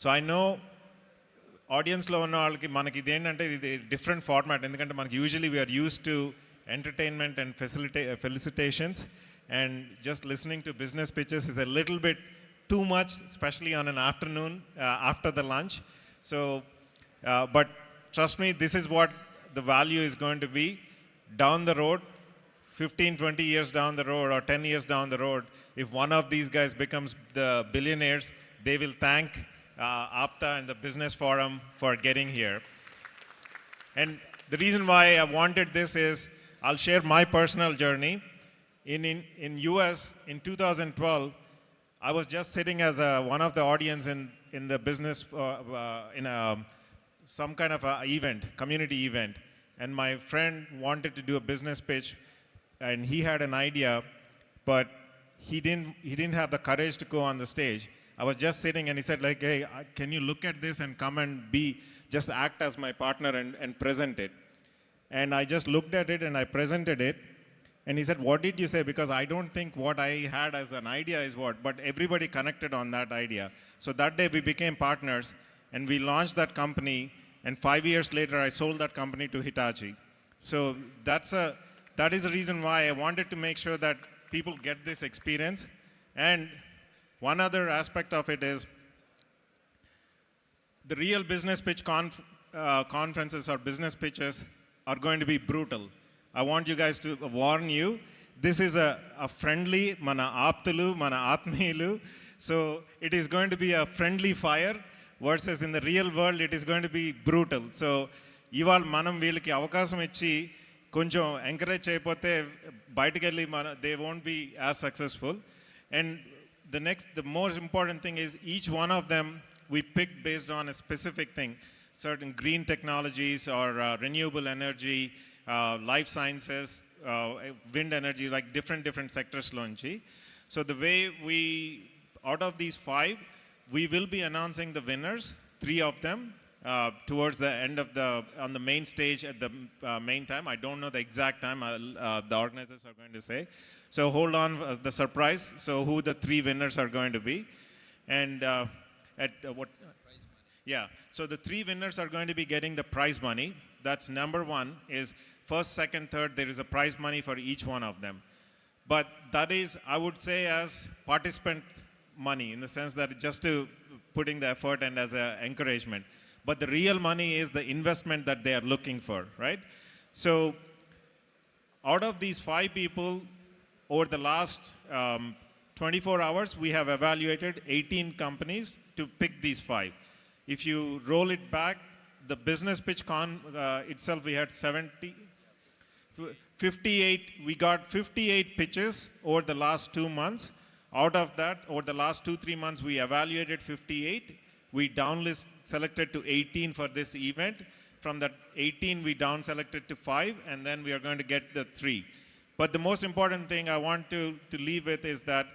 So I know ఆడియన్స్లో ఉన్న వాళ్ళకి మనకి ఇదేంటంటే ఇది different format, ఎందుకంటే మనకి usually we're use to entertainment and felicitations, and just listening to business pitches is a little bit too much, especially on an afternoon after the lunch. So, but trust me, this is what the value is going to be down the road, 15, 20 years down the road, or 10 years down the road. If one of these guys becomes the billionaires, they will thank APTA and the Business Forum for getting here. And the reason why I wanted this is, I'll share my personal journey. In US, in 2012, I was just sitting as one of the audience in the business, in some kind of a event, community event. And my friend wanted to do a business pitch, and he had an idea, but he didn't have the courage to go on the stage. I was just sitting, and he said, like, hey, can you look at this and come and just act as my partner and present it? And I just looked at it and I presented it. And he said, what did you say? Because I don't think what I had as an idea is what, but everybody connected on that idea. So that day we became partners, and we launched that company, and 5 years later I sold that company to Hitachi. So that is the reason why I wanted to make sure that people get this experience. And one other aspect of it is, the real business pitch conferences or business pitches are going to be brutal. I want you guys to warn you, this is a friendly, mana aptalu, mana atmeelu. So it is going to be a friendly fire, versus in the real world, it is going to be brutal. So ival manam veeliki avakasam ichi koncham encourage cheyapote bayatakelli they won't be as successful. And the most important thing is, each one of them we picked based on a specific thing, certain green technologies or renewable energy, life sciences, wind energy, like different sectors lonchi. So the way out of these 5, we will be announcing the winners, 3 of them, towards the end of on the main stage at the main time. I don't know the exact time, the organizers are going to say. So hold on, the surprise, so who the 3 winners are going to be. And what? Yeah, so the 3 winners are going to be getting the prize money. That's number 1 is first, second, third, there is a prize money for each one of them. But that is, I would say, as participant money, in the sense that just to putting the effort and as an encouragement. But the real money is the investment that they are looking for, right? So out of these 5 people, over the last 24 hours, we have evaluated 18 companies to pick these 5. If you roll it back, the business pitch itself, we had 58, we got 58 pitches over the last 2 months. Out of that, over the last 2-3 months, we evaluated 58. We selected to 18 for this event. From that 18, we down selected to 5, and then we are going to get the 3. But the most important thing I want to leave with is that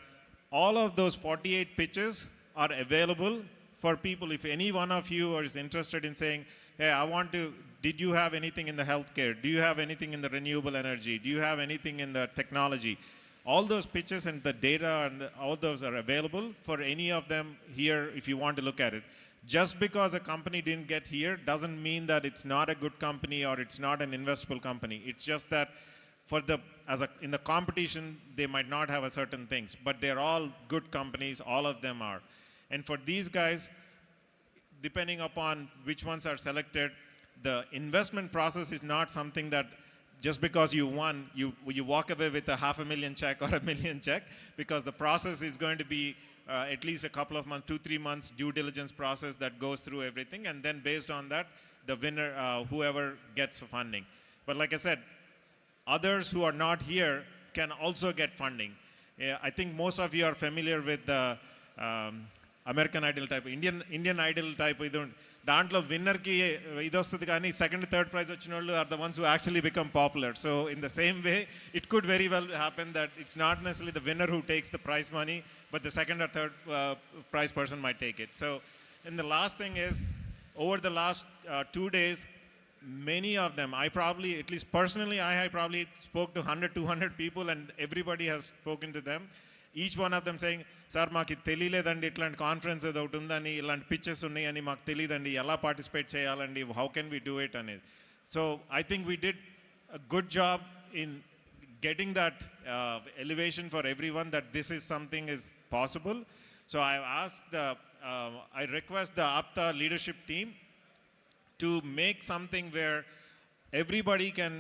all of those 48 pitches are available for people. If any one of you is interested in saying, hey, did you have anything in the healthcare? Do you have anything in the renewable energy? Do you have anything in the technology? All those pitches and the data and all those are available for any of them here if you want to look at it. Just because a company didn't get here doesn't mean that it's not a good company or it's not an investable company. It's just that in the competition, they might not have a certain things, but they're all good companies, all of them are. And for these guys, depending upon which ones are selected, the investment process is not something that just because you won, you walk away with a $500,000 check or $1 million check, because the process is going to be at least a couple of months, 2-3 months due diligence process that goes through everything, and then based on that, the winner, whoever gets funding. But like I said, others who are not here can also get funding. I think most of you are familiar with the American Idol type, Indian Idol type. దాంట్లో విన్నర్కి ఇది వస్తుంది కానీ second third prize వచ్చిన వాళ్ళు are the ones who actually become popular. So in the same way it could very well happen that it's not necessary the winner who takes the prize money, but the second or third prize person might take it. So and the last thing is, over the last 2 days, many of them, I probably, at least personally, I probably spoke to 100-200 people, and everybody has spoken to them. Each one of them saying, "Sir, maaki తెలియలేదండి, ఇట్లాంటి conference ఏదో ఒకటి ఉందని, ఇలాంటి pictures ఉన్నాయని మాకు తెలియదండి, ఎలా participate చేయాలండి, how can we do it అనేది." So I think we did a good job in getting that elevation for everyone that this is something is possible. So I request the APTA leadership team to make something where everybody can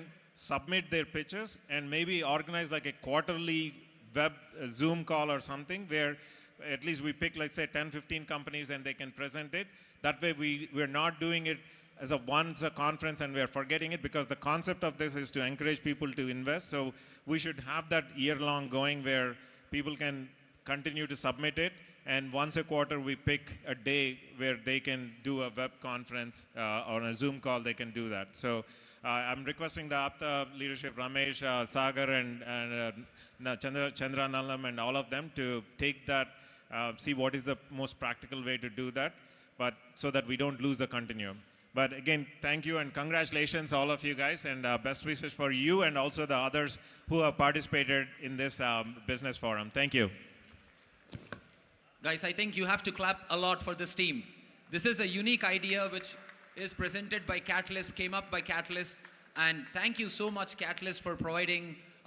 submit their pitches and maybe organize like a quarterly web Zoom call or something where at least we pick, let's say, 10-15 companies and they can present it. That way we're not doing it as a conference and we're forgetting it, because the concept of this is to encourage people to invest. So we should have that year-long going where people can continue to submit it, and once a quarter we pick a day where they can do a web conference or a Zoom call, they can do that. So I'm requesting the APTA leadership, Ramesh, Sagar and Chandra Nalam and all of them to take that, see what is the most practical way to do that, but so that we don't lose the continuum. But again, thank you and congratulations all of you guys, and best wishes for you and also the others who have participated in this business forum. Thank you. Guys, I think you have to clap a lot for this team. This is a unique idea which is presented by Catalyst, came up by Catalyst, and thank you so much, Catalyst, for providing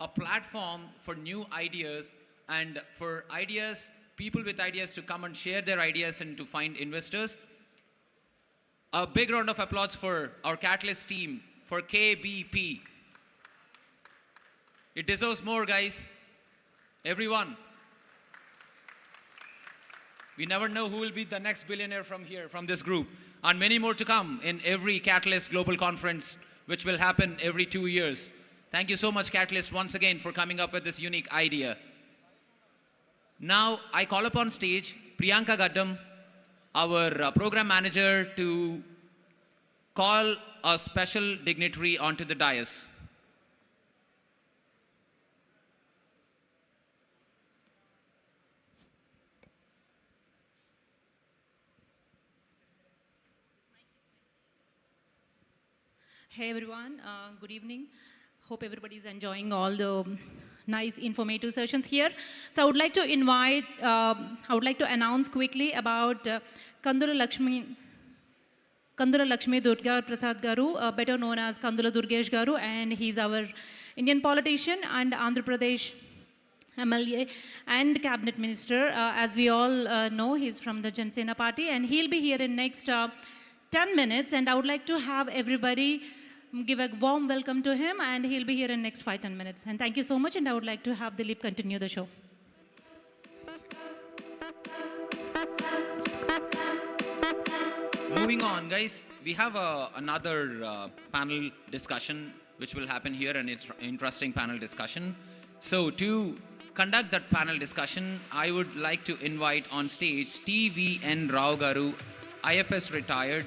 a platform for new ideas and for people with ideas to come and share their ideas and to find investors. A big round of applause for our Catalyst team, for KBP. It deserves more, guys. Everyone. We never know who will be the next billionaire from here, from this group. And many more to come in every Catalyst Global Conference, which will happen every 2 years. Thank you so much, Catalyst, once again for coming up with this unique idea. Now, I call upon stage Priyanka Gaddam, our program manager, to call a special dignitary onto the dais. Hey everyone, good evening. Hope everybody is enjoying all the nice informative sessions here. So I would like to announce quickly about Kandula Lakshmi Durga Prasad Garu, better known as Kandula Durgesh Garu, and he's our Indian politician and Andhra Pradesh MLA and cabinet minister. As we all know, he's from the Jansena party, and he'll be here in next 10 minutes, and I would like to have everybody give a warm welcome to him, and he'll be here in next 5-10 minutes. And thank you so much, and I would like to have Dilip continue the show. Moving on, guys, we have another panel discussion which will happen here, and it's interesting panel discussion. So to conduct that panel discussion, I would like to invite on stage TVN Rao Garu, IFS retired,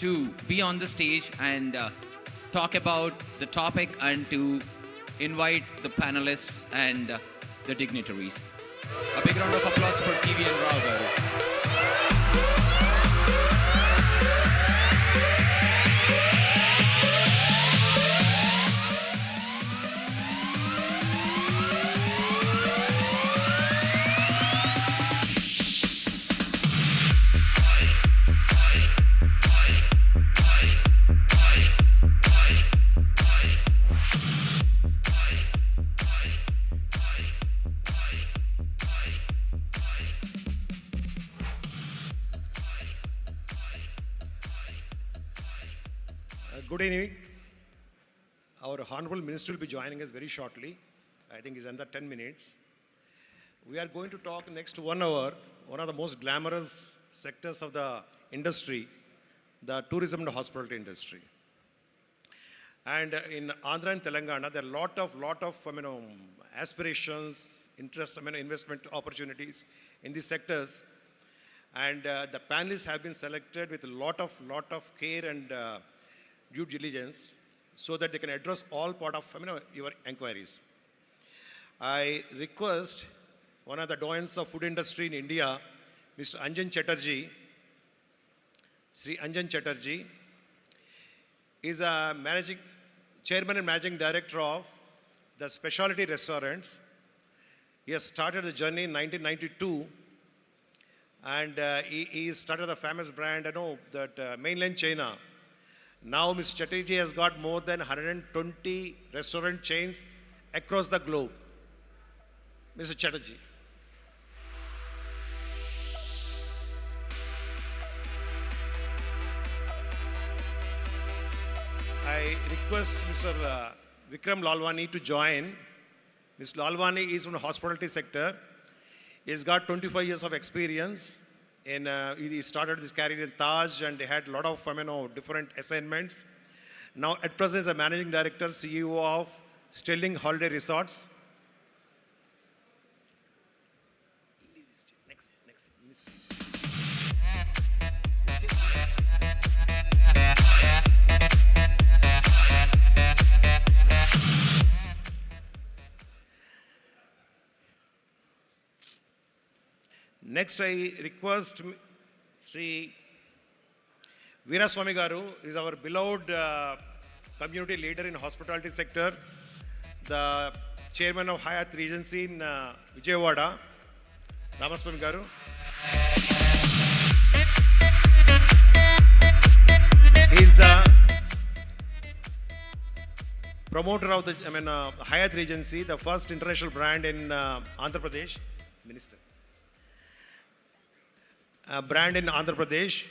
to be on the stage and talk about the topic and to invite the panelists and the dignitaries. A big round of applause for TVN Rao Garu. Good evening. Our Honorable Minister will be joining us very shortly. I think it's under 10 minutes. We are going to talk next 1 hour, one of the most glamorous sectors of the industry, the tourism and hospitality industry. And in Andhra and Telangana, there are lot of aspirations, interest, investment opportunities in these sectors. And the panelists have been selected with a lot of care and due diligence so that they can address all part of your inquiries. I request one of the doyens of food industry in India, Mr. Anjan Chatterjee. Sri Anjan Chatterjee is a chairman and managing director of the specialty restaurants. He has started the journey in 1992, and he started the famous brand, mainland China. Now Mr. Chatterjee has got more than 120 restaurant chains across the globe. Mr. Chatterjee. I request Mr. Vikram Lalwani to join. Mr. Lalwani is from the hospitality sector. He's got 25 years of experience. He started his career in Taj and he had a lot of different assignments. Now at present is a managing director, CEO of Sterling Holiday Resorts. Next, I request Sri Veeraswamy Garu, is our beloved community leader in hospitality sector, the chairman of Hyatt Regency in Vijayawada. Ramaswamy Garu. He is the promoter of the Hyatt Regency, the first international brand in Andhra Pradesh. Minister. Brand in Andhra Pradesh,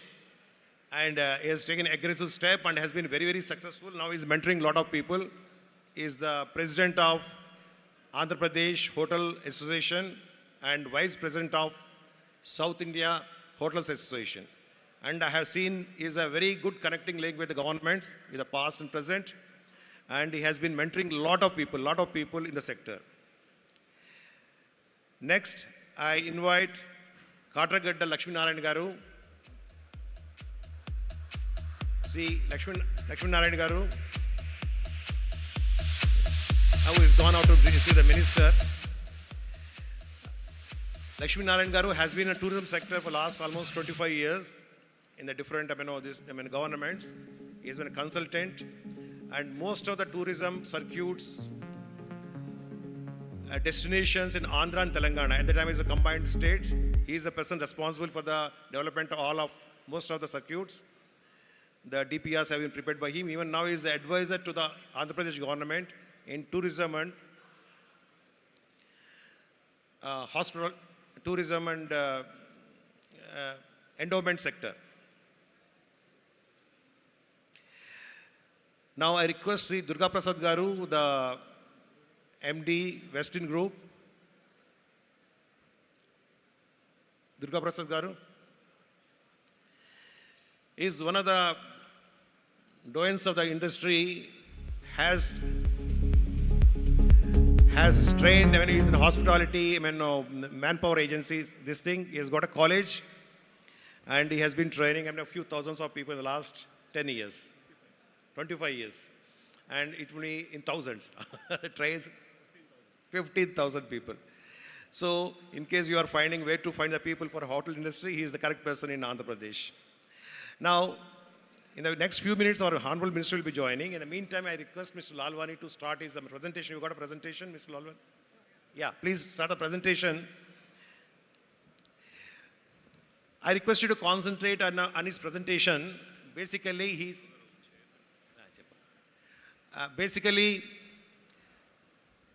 and he has taken aggressive step and has been very, very successful. Now he's mentoring a lot of people. He is the president of Andhra Pradesh Hotel Association and vice president of South India Hotels Association. And I have seen he is a very good connecting link with the governments, with the past and present. And he has been mentoring a lot of people in the sector. Next, I invite Katragadda Lakshmi Narayan Garu, Sri Lakshmi Narayan Garu, who is gone out to see the minister. Lakshmi Narayan Garu has been in the tourism sector for last almost 25 years in the different governments. He has been a consultant, and most of the tourism circuits destinations in Andhra and Telangana. At the time, it's a combined state. He is the person responsible for the development of most of the circuits. The DPRs have been prepared by him. Even now, he is the advisor to the Andhra Pradesh government in tourism and hospital, tourism and endowment sector. Now, I request Sri Durga Prasad Garu, the MD, Westin Group. Durga Prasad Garu is one of the doyens of the industry, has trained, he's in hospitality, manpower agencies, this thing. He has got a college and he has been training a few thousands of people in the last 10 years, 25 years. And it will be in thousands, trains 15,000 people. So in case you are finding where to find the people for hotel industry, he is the correct person in Andhra Pradesh. Now, in the next few minutes, our Honorable Minister will be joining. In the meantime, I request Mr. Lalwani to start his presentation. You got a presentation, Mr. Lalwani? Yeah, please start the presentation. I request you to concentrate on his presentation. Basically,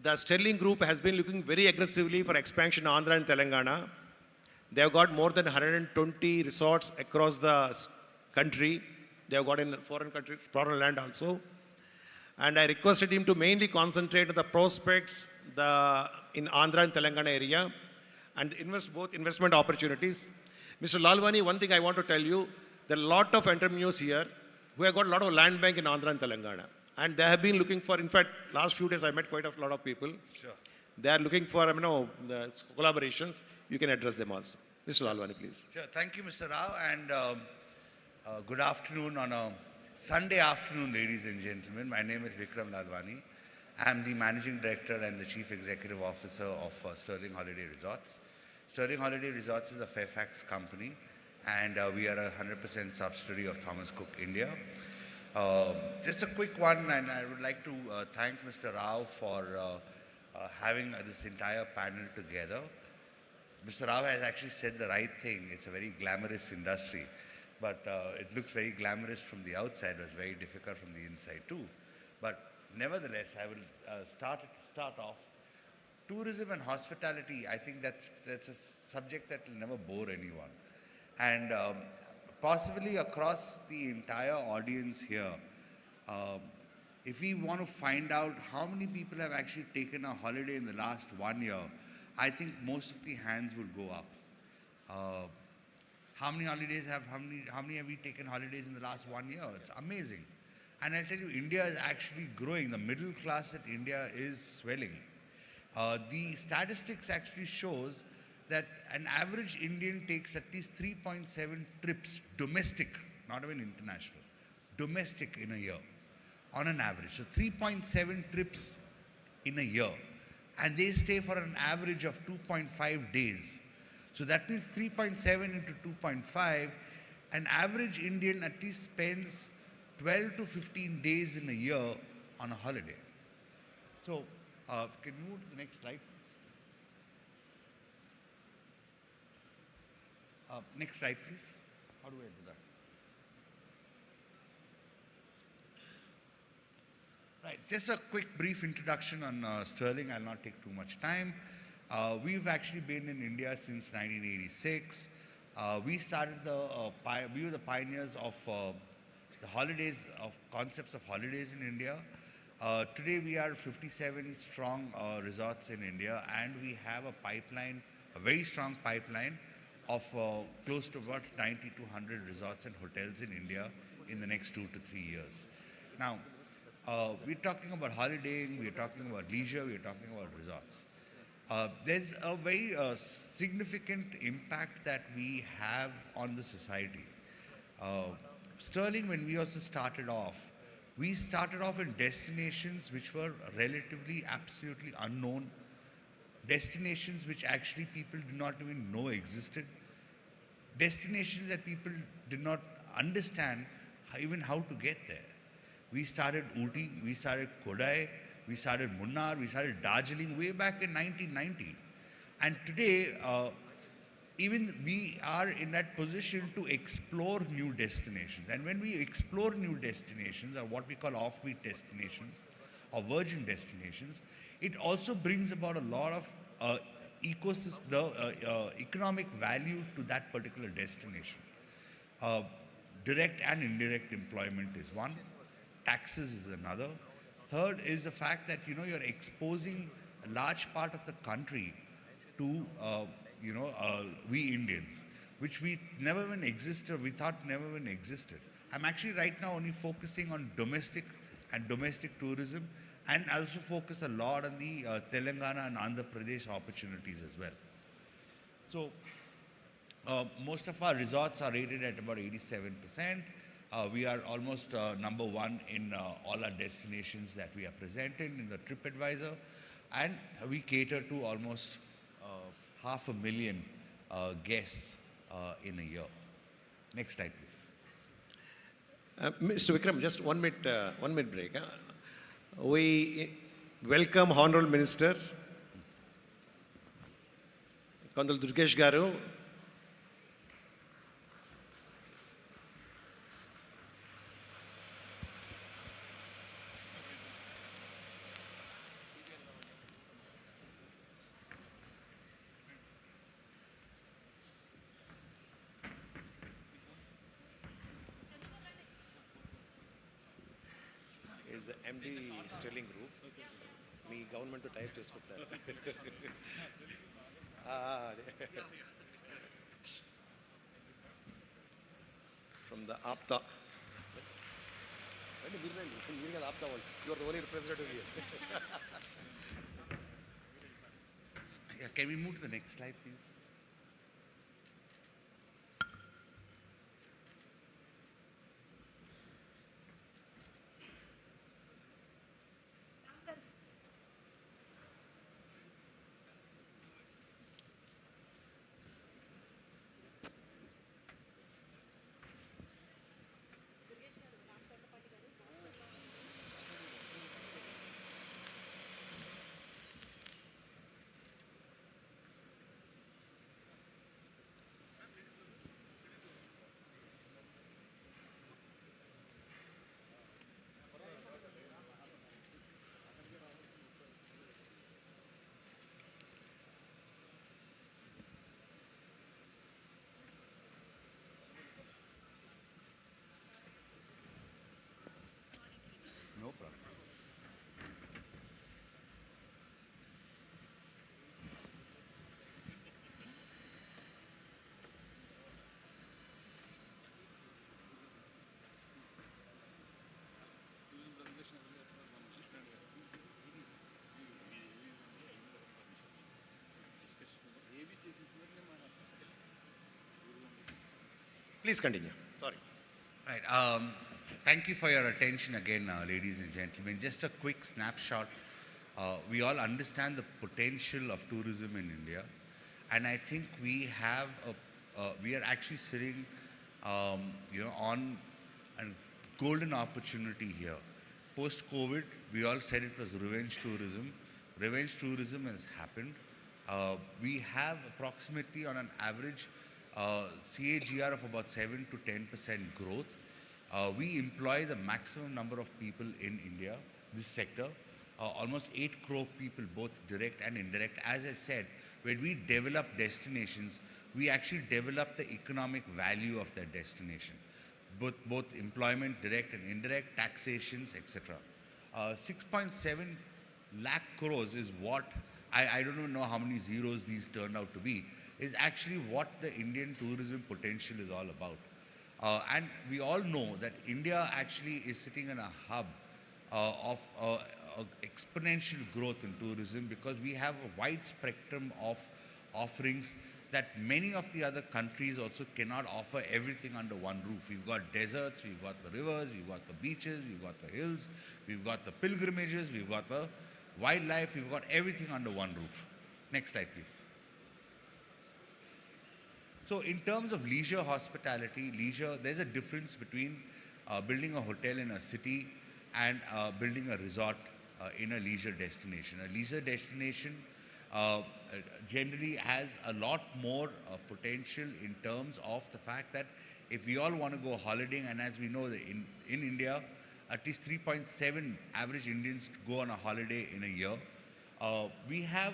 the Sterling Group has been looking very aggressively for expansion in Andhra and Telangana. They have got more than 120 resorts across the country. They have got in foreign countries, foreign land also. And I requested him to mainly concentrate on the prospects in Andhra and Telangana area and invest both investment opportunities. Mr. Lalwani, one thing I want to tell you, there are a lot of entrepreneurs here who have got a lot of land bank in Andhra and Telangana. And they have been looking for, in fact, last few days I met quite a lot of people. Sure. They are looking for, the collaborations. You can address them also. Mr. Lalwani, please. Sure. Thank you, Mr. Rao, and good afternoon on a Sunday afternoon, ladies and gentlemen. My name is Vikram Lalwani. I am the Managing Director and the Chief Executive Officer of Sterling Holiday Resorts. Sterling Holiday Resorts is a Fairfax company, and we are a 100% subsidiary of Thomas Cook India. Just a quick one, and I would like to thank Mr. Rao for having this entire panel together. Mr. Rao has actually said the right thing. It's a very glamorous industry, but it looks very glamorous from the outside. It was very difficult from the inside too. But nevertheless, I will start off. Tourism and hospitality, I think that's a subject that will never bore anyone. And possibly across the entire audience here, if we want to find out how many people have actually taken a holiday in the last 1 year, I think most of the hands will go up. How many have we taken holidays in the last 1 year? It's amazing. And I'll tell you, India is actually growing. The middle class at India is swelling. The statistics actually shows that an average Indian takes at least 3.7 trips domestic, not even international, domestic in a year, on an average. So 3.7 trips in a year. And they stay for an average of 2.5 days. So that means 3.7 into 2.5, an average Indian at least spends 12 to 15 days in a year on a holiday. So, can you move to the next slide, please? Next slide, please. How do I do that? Right, just a quick brief introduction on Sterling. I'll not take too much time. We've actually been in India since 1986. We were the pioneers of the holidays, of concepts of holidays in India. Today we are 57 strong resorts in India, and we have a pipeline, a very strong pipeline of close to about 90 to 100 resorts and hotels in India in the next 2 to 3 years. Now, we're talking about holidaying, we're talking about leisure, we're talking about resorts. There's a very significant impact that we have on the society. Sterling, when we also started off, we started off in destinations which were relatively absolutely unknown, destinations which actually people did not even know existed, destinations that people did not understand even how to get there. We started Ooty, we started Kodai, we started Munnar, we started Darjeeling way back in 1990. And today, even we are in that position to explore new destinations. And when we explore new destinations, or what we call offbeat destinations, or virgin destinations, it also brings about a lot of economic value to that particular destination. Direct and indirect employment is one. Taxes is another. Third is the fact that you're exposing a large part of the country to we Indians, which we never even existed. We thought never even existed. I'm actually right now only focusing on domestic and domestic tourism, and I also focus a lot on the Telangana and Andhra Pradesh opportunities as well. So most of our resorts are rated at about 87%. We are almost number one in all our destinations that we are present in the TripAdvisor, and we cater to almost 500,000 guests in a year. Next slide, please. Mr. Vikram, just 1 minute break. We welcome Honorable Minister Kandula Durgesh Garu. Is MD Sterling Group. మీ గవర్నమెంట్తో type చేసుకుంటారు. From the APTA. You are the only representative here. Yeah, can we move to the next slide, please? No problem. Please continue. Sorry. Right. Thank you for your attention again, ladies and gentlemen. Just a quick snapshot. We all understand the potential of tourism in India, and I think we have we are actually sitting, on a golden opportunity here. Post-COVID, we all said it was revenge tourism. Revenge tourism has happened. We have approximately, on an average, CAGR of about 7 to 10% growth. We employ the maximum number of people in India, this sector, almost 8 crore people, both direct and indirect. As I said, when we develop destinations, we actually develop the economic value of that destination, both employment, direct and indirect, taxations, etc. 6.7 lakh crores is what, I don't even know how many zeros these turned out to be, is actually what the Indian tourism potential is all about. And we all know that India actually is sitting in a hub of exponential growth in tourism, because we have a wide spectrum of offerings that many of the other countries also cannot offer everything under one roof. We've got deserts, we've got the rivers, we've got the beaches, we've got the hills, we've got the pilgrimages, we've got the wildlife, we've got everything under one roof. Next slide, please. So in terms of leisure hospitality, there's a difference between building a hotel in a city and building a resort in a leisure destination. A leisure destination generally has a lot more potential in terms of the fact that if we all want to go holidaying, and as we know that in India, at least 3.7 average Indians go on a holiday in a year. We have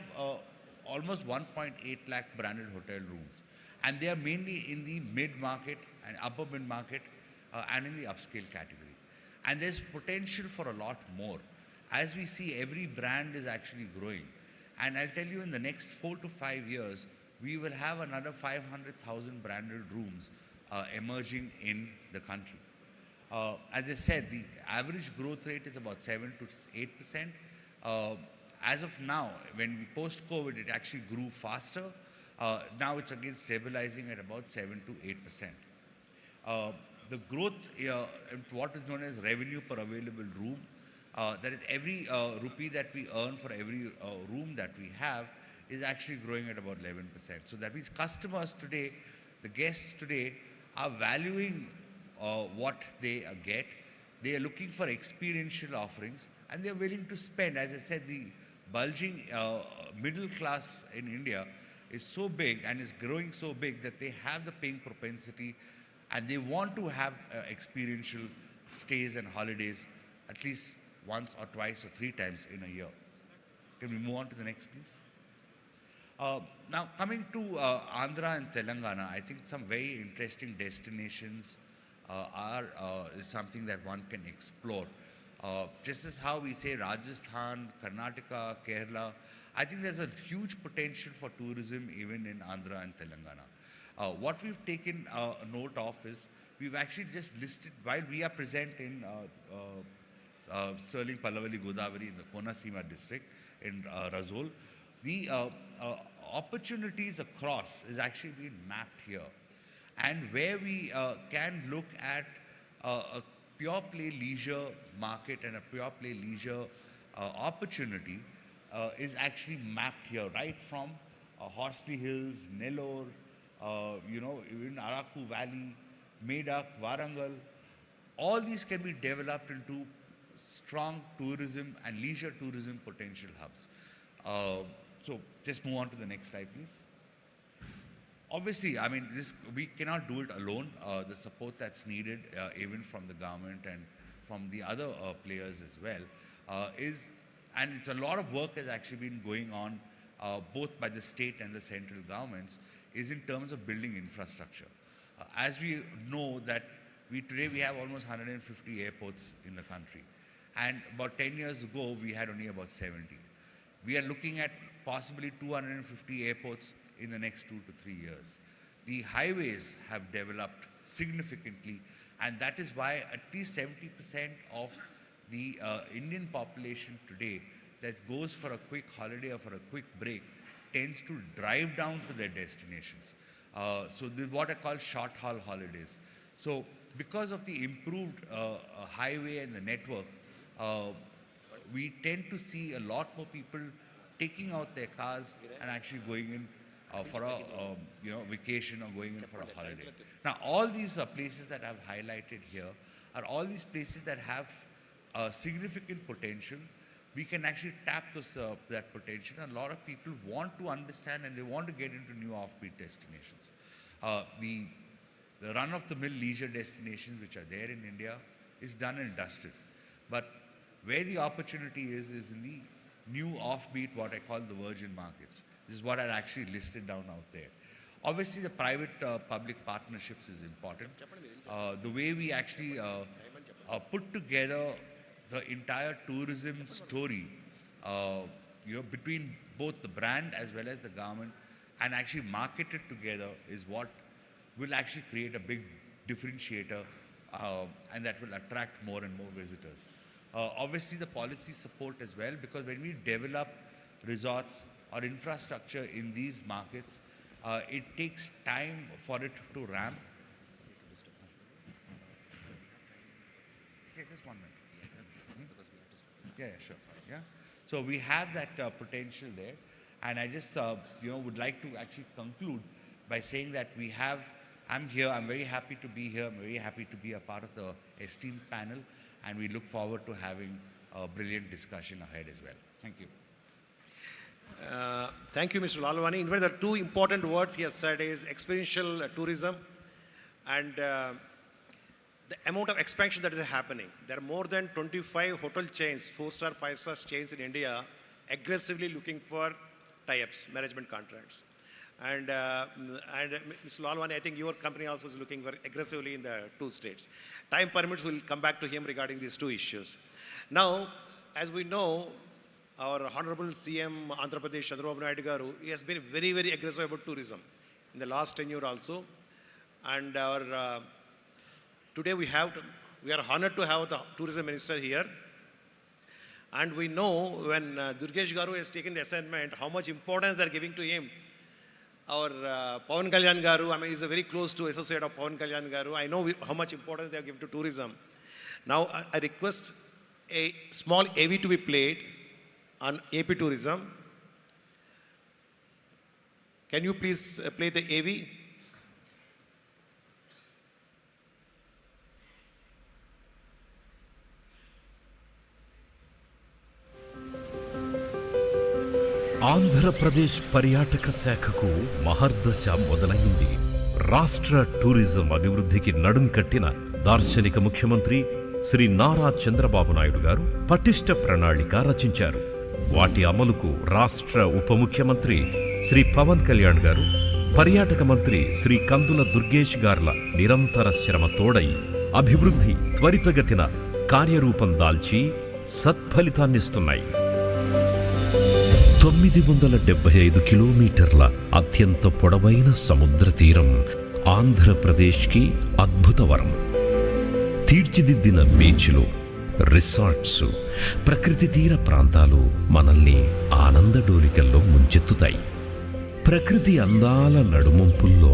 almost 1.8 lakh branded hotel rooms, and they are mainly in the mid-market and upper mid-market and in the upscale category. And there's potential for a lot more. As we see, every brand is actually growing. And I'll tell you, in the next 4 to 5 years, we will have another 500,000 branded rooms emerging in the country. As I said, the average growth rate is about 7 to 8%. As of now, when we post-COVID, it actually grew faster. Now it's again stabilizing at about 7 to 8%. The growth, what is known as revenue per available room, that is every rupee that we earn for every room that we have, is actually growing at about 11%. So that means customers today, the guests today, are valuing what they get. They are looking for experiential offerings, and they are willing to spend. As I said, the bulging middle class in India is so big and is growing so big that they have the paying propensity, and they want to have experiential stays and holidays at least once or twice or 3 times in a year. Can we move on to the next, please? Now, coming to Andhra and Telangana, I think some very interesting destinations is something that one can explore. Just as how we say Rajasthan, Karnataka, Kerala, I think there's a huge potential for tourism even in Andhra and Telangana. What we've taken note of is we've actually just listed, while we are present in Sterling, Pallavali, Godavari in the Konaseema district in Razol, the opportunities across is actually being mapped here. And where we can look at a pure play leisure market and a pure play leisure opportunity is actually mapped here, right from Horsley Hills, Nellore, even Araku Valley, Medak, Warangal. All these can be developed into strong tourism and leisure tourism potential hubs. So just move on to the next slide, please. Obviously, I mean, we cannot do it alone. The support that's needed, even from the government and from the other players as well, and it's a lot of work has actually been going on, both by the state and the central governments, is in terms of building infrastructure. As we know that today we have almost 150 airports in the country, and about 10 years ago we had only about 70. We are looking at possibly 250 airports in the next 2 to 3 years. The highways have developed significantly, and that is why at least 70% of the Indian population today that goes for a quick holiday or for a quick break tends to drive down to their destinations. So what are called short haul holidays. So because of the improved highway and the network, we tend to see a lot more people taking out their cars and actually going in for a vacation or going in for a holiday. Now, all these places that I've highlighted here are all these places that have significant potential. We can actually tap that potential, and a lot of people want to understand and they want to get into new offbeat destinations. The run-of-the-mill leisure destinations which are there in India is done and dusted. But where the opportunity is in the new offbeat, what I call the virgin markets. This is what I actually listed down out there. Obviously, the private-public partnerships is important. The way we actually put together the entire tourism story, between both the brand as well as the government, and actually market it together is what will actually create a big differentiator, and that will attract more and more visitors. Obviously, the policy support as well, because when we develop resorts or infrastructure in these markets, it takes time for it to ramp. Okay, just 1 minute. Yeah, sure. Yeah. So we have that potential there, and I just would like to actually conclude by saying that I'm here. I'm very happy to be here. I'm very happy to be a part of the esteemed panel, and we look forward to having a brilliant discussion ahead as well. Thank you. Thank you, Mr. Lalwani. In fact, the two important words he has said is experiential tourism and the amount of expansion that is happening. There are more than 25 hotel chains, 4-star, 5-star chains in India, aggressively looking for tie-ups, management contracts. And Mr. Lalwani, I think your company also is looking very aggressively in the 2 states. Time permits, will come back to him regarding these 2 issues. Now, as we know, our Honorable CM Andhra Pradesh, Chandrababu Naidu Garu, he has been very, very aggressive about tourism in the last tenure also. And today we are honored to have the tourism minister here. And we know when Durgesh Garu has taken the assignment, how much importance they are giving to him. Our Pawan Kalyan Garu, I mean, he's a very close to associate of Pawan Kalyan Garu. I know how much importance they have given to tourism. Now, I request a small AV to be played on AP tourism. Can you please play the AV? Andhra Pradesh పర్యాటక శాఖకు మహర్దశ మొదలైంది. రాష్ట్ర tourism అభివృద్ధికి నడుం కట్టిన దార్శనిక ముఖ్యమంత్రి శ్రీ నారా చంద్రబాబు నాయుడు గారు పటిష్ట ప్రణాళిక రచించారు. వాటి అమలుకు రాష్ట్ర ఉప ముఖ్యమంత్రి శ్రీ పవన్ కళ్యాణ్ గారు, పర్యాటక మంత్రి శ్రీ కందుల దుర్గేష్ గార్ల నిరంతర శ్రమ తోడై అభివృద్ధి త్వరితగతిన కార్యరూపం దాల్చి సత్ఫలితాన్నిస్తున్నాయి. 975 కిలోమీటర్ల అత్యంత పొడవైన సముద్ర తీరం, ఆంధ్రప్రదేశ్కి అద్భుత వరం. తీర్చిదిద్దిన బీచ్లు, రిసార్ట్స్, ప్రకృతి తీర ప్రాంతాలు మనల్ని ఆనందడోలికల్లో ముంచెత్తుతాయి. ప్రకృతి అందాల నడుమంపుల్లో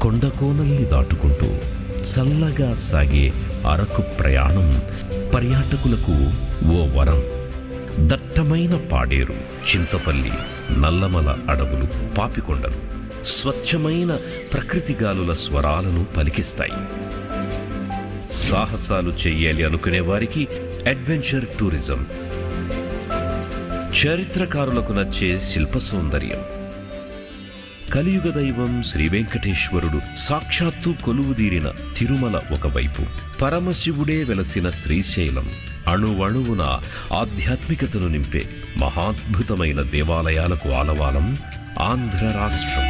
కొండకోనల్ని దాటుకుంటూ చల్లగా సాగే అరకు ప్రయాణం పర్యాటకులకు ఓ వరం. దట్టమైన పాడేరు, చింతపల్లి, నల్లమల అడవులు, పాపికొండలు స్వచ్ఛమైన ప్రకృతి గాలుల స్వరాలను పలికిస్తాయి. సాహసాలు చెయ్యాలి అనుకునే వారికి అడ్వెంచర్ టూరిజం, చరిత్రకారులకు నచ్చే శిల్ప సౌందర్యం, కలియుగ దైవం శ్రీ వెంకటేశ్వరుడు సాక్షాత్తు కొలువుదీరిన తిరుమల ఒకవైపు, పరమశివుడే వెలసిన శ్రీశైలం అణువణువున ఆధ్యాత్మికతను నింపే మహాద్భుతమైన దేవాలయాలకు ఆలవాలం ఆంధ్ర రాష్ట్రం.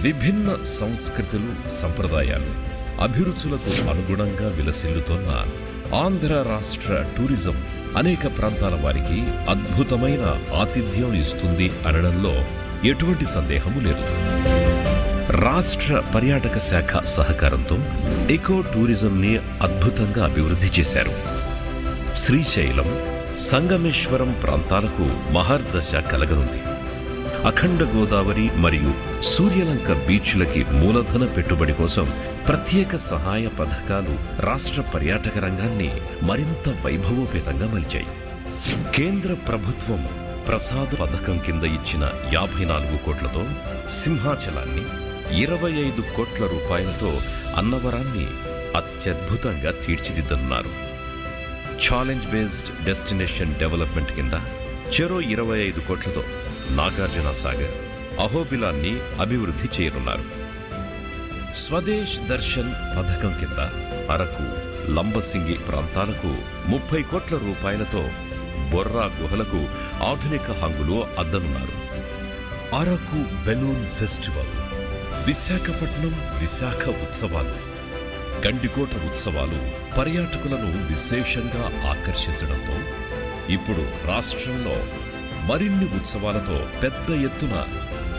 విభిన్న సంస్కృతులు, సంప్రదాయాలు, అభిరుచులకు అనుగుణంగా విలసిల్లుతోన్న ఆంధ్ర రాష్ట్ర టూరిజం అనేక ప్రాంతాల వారికి అద్భుతమైన ఆతిథ్యం ఇస్తుంది అనడంలో ఎటువంటి సందేహము లేదు. రాష్ట్ర పర్యాటక శాఖ సహకారంతో ఎకో టూరిజంని అద్భుతంగా అభివృద్ధి చేశారు. శ్రీశైలం, సంగమేశ్వరం ప్రాంతాలకు మహర్దశ కలగనుంది. అఖండ గోదావరి మరియు సూర్యలంక బీచ్లకి మూలధన పెట్టుబడి కోసం ప్రత్యేక సహాయ పథకాలు రాష్ట్ర పర్యాటక రంగాన్ని మరింత వైభవోపేతంగా మలిచాయి. కేంద్ర ప్రభుత్వం ప్రసాద్ పథకం కింద ఇచ్చిన 54 కోట్లతో సింహాచలాన్ని, 25 కోట్ల రూపాయలతో అన్నవరాన్ని అత్యద్భుతంగా తీర్చిదిద్దనున్నారు. ఛాలెంజ్ బేస్డ్ డెస్టినేషన్ డెవలప్మెంట్ కింద చెరో 25 కోట్లతో నాగార్జున సాగర్, అహోబిలాన్ని అభివృద్ధి చేయనున్నారు. స్వదేశ్ దర్శన్ పథకం కింద అరకు, లంబసింగి ప్రాంతాలకు 30 కోట్ల రూపాయలతో బొర్రా గుహలకు ఆధునిక హంగులు అద్దనున్నారు. అరకు బెలూన్ ఫెస్టివల్, విశాఖపట్నం విశాఖ ఉత్సవాలు, గండికోట ఉత్సవాలు పర్యాటకులను విశేషంగా ఆకర్షించడంతో ఇప్పుడు రాష్ట్రంలో మరిన్ని ఉత్సవాలతో పెద్ద ఎత్తున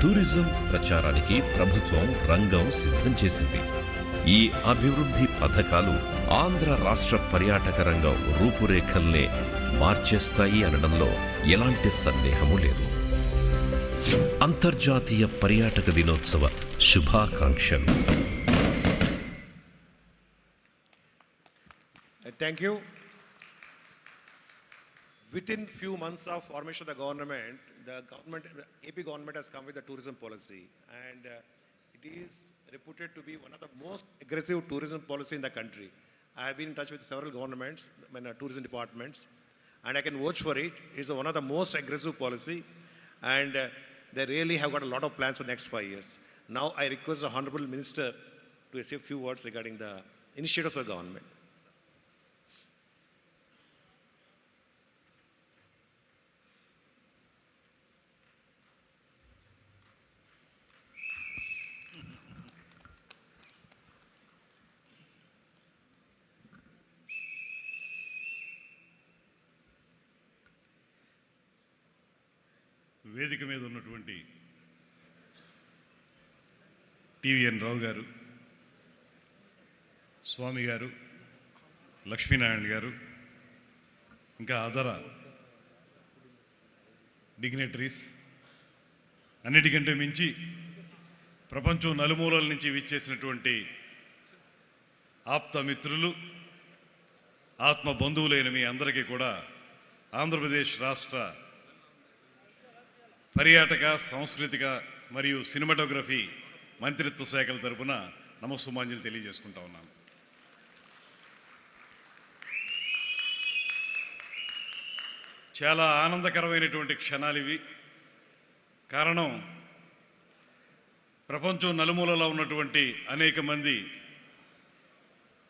టూరిజం ప్రచారానికి ప్రభుత్వం రంగం సిద్ధం చేసింది. ఈ అభివృద్ధి పథకాలు ఆంధ్ర రాష్ట్ర పర్యాటక రంగం రూపురేఖల్నే మార్చేస్తాయి అనడంలో ఎలాంటి సందేహము లేదు. అంతర్జాతీయ పర్యాటక దినోత్సవ శుభాకాంక్షలు. Thank you. Within few months of formation of the government, the AP government has come with a tourism policy, and it is reputed to be one of the most aggressive tourism policy in the country. I have been in touch with several governments, tourism departments, and I can vouch for it. It's one of the most aggressive policy, and they really have got a lot of plans for the next 5 years. Now I request the Honorable Minister to say a few words regarding the initiatives of the government. వేదిక మీద ఉన్నటువంటి TVN రావు గారు, స్వామి గారు, లక్ష్మీనారాయణ గారు, ఇంకా అదర dignitaries, అన్నిటికంటే మించి ప్రపంచం నలుమూలల నుంచి విచ్చేసినటువంటి ఆప్త మిత్రులు, ఆత్మ బంధువులైన మీ అందరికీ కూడా ఆంధ్రప్రదేశ్ రాష్ట్ర పర్యాటక, సాంస్కృతిక మరియు సినిమాటోగ్రఫీ మంత్రిత్వ శాఖల తరపున నమస్సుమాంజలి తెలియజేసుకుంటా ఉన్నాను. చాలా ఆనందకరమైనటువంటి క్షణాలు ఇవి. కారణం, ప్రపంచం నలుమూలలో ఉన్నటువంటి అనేక మంది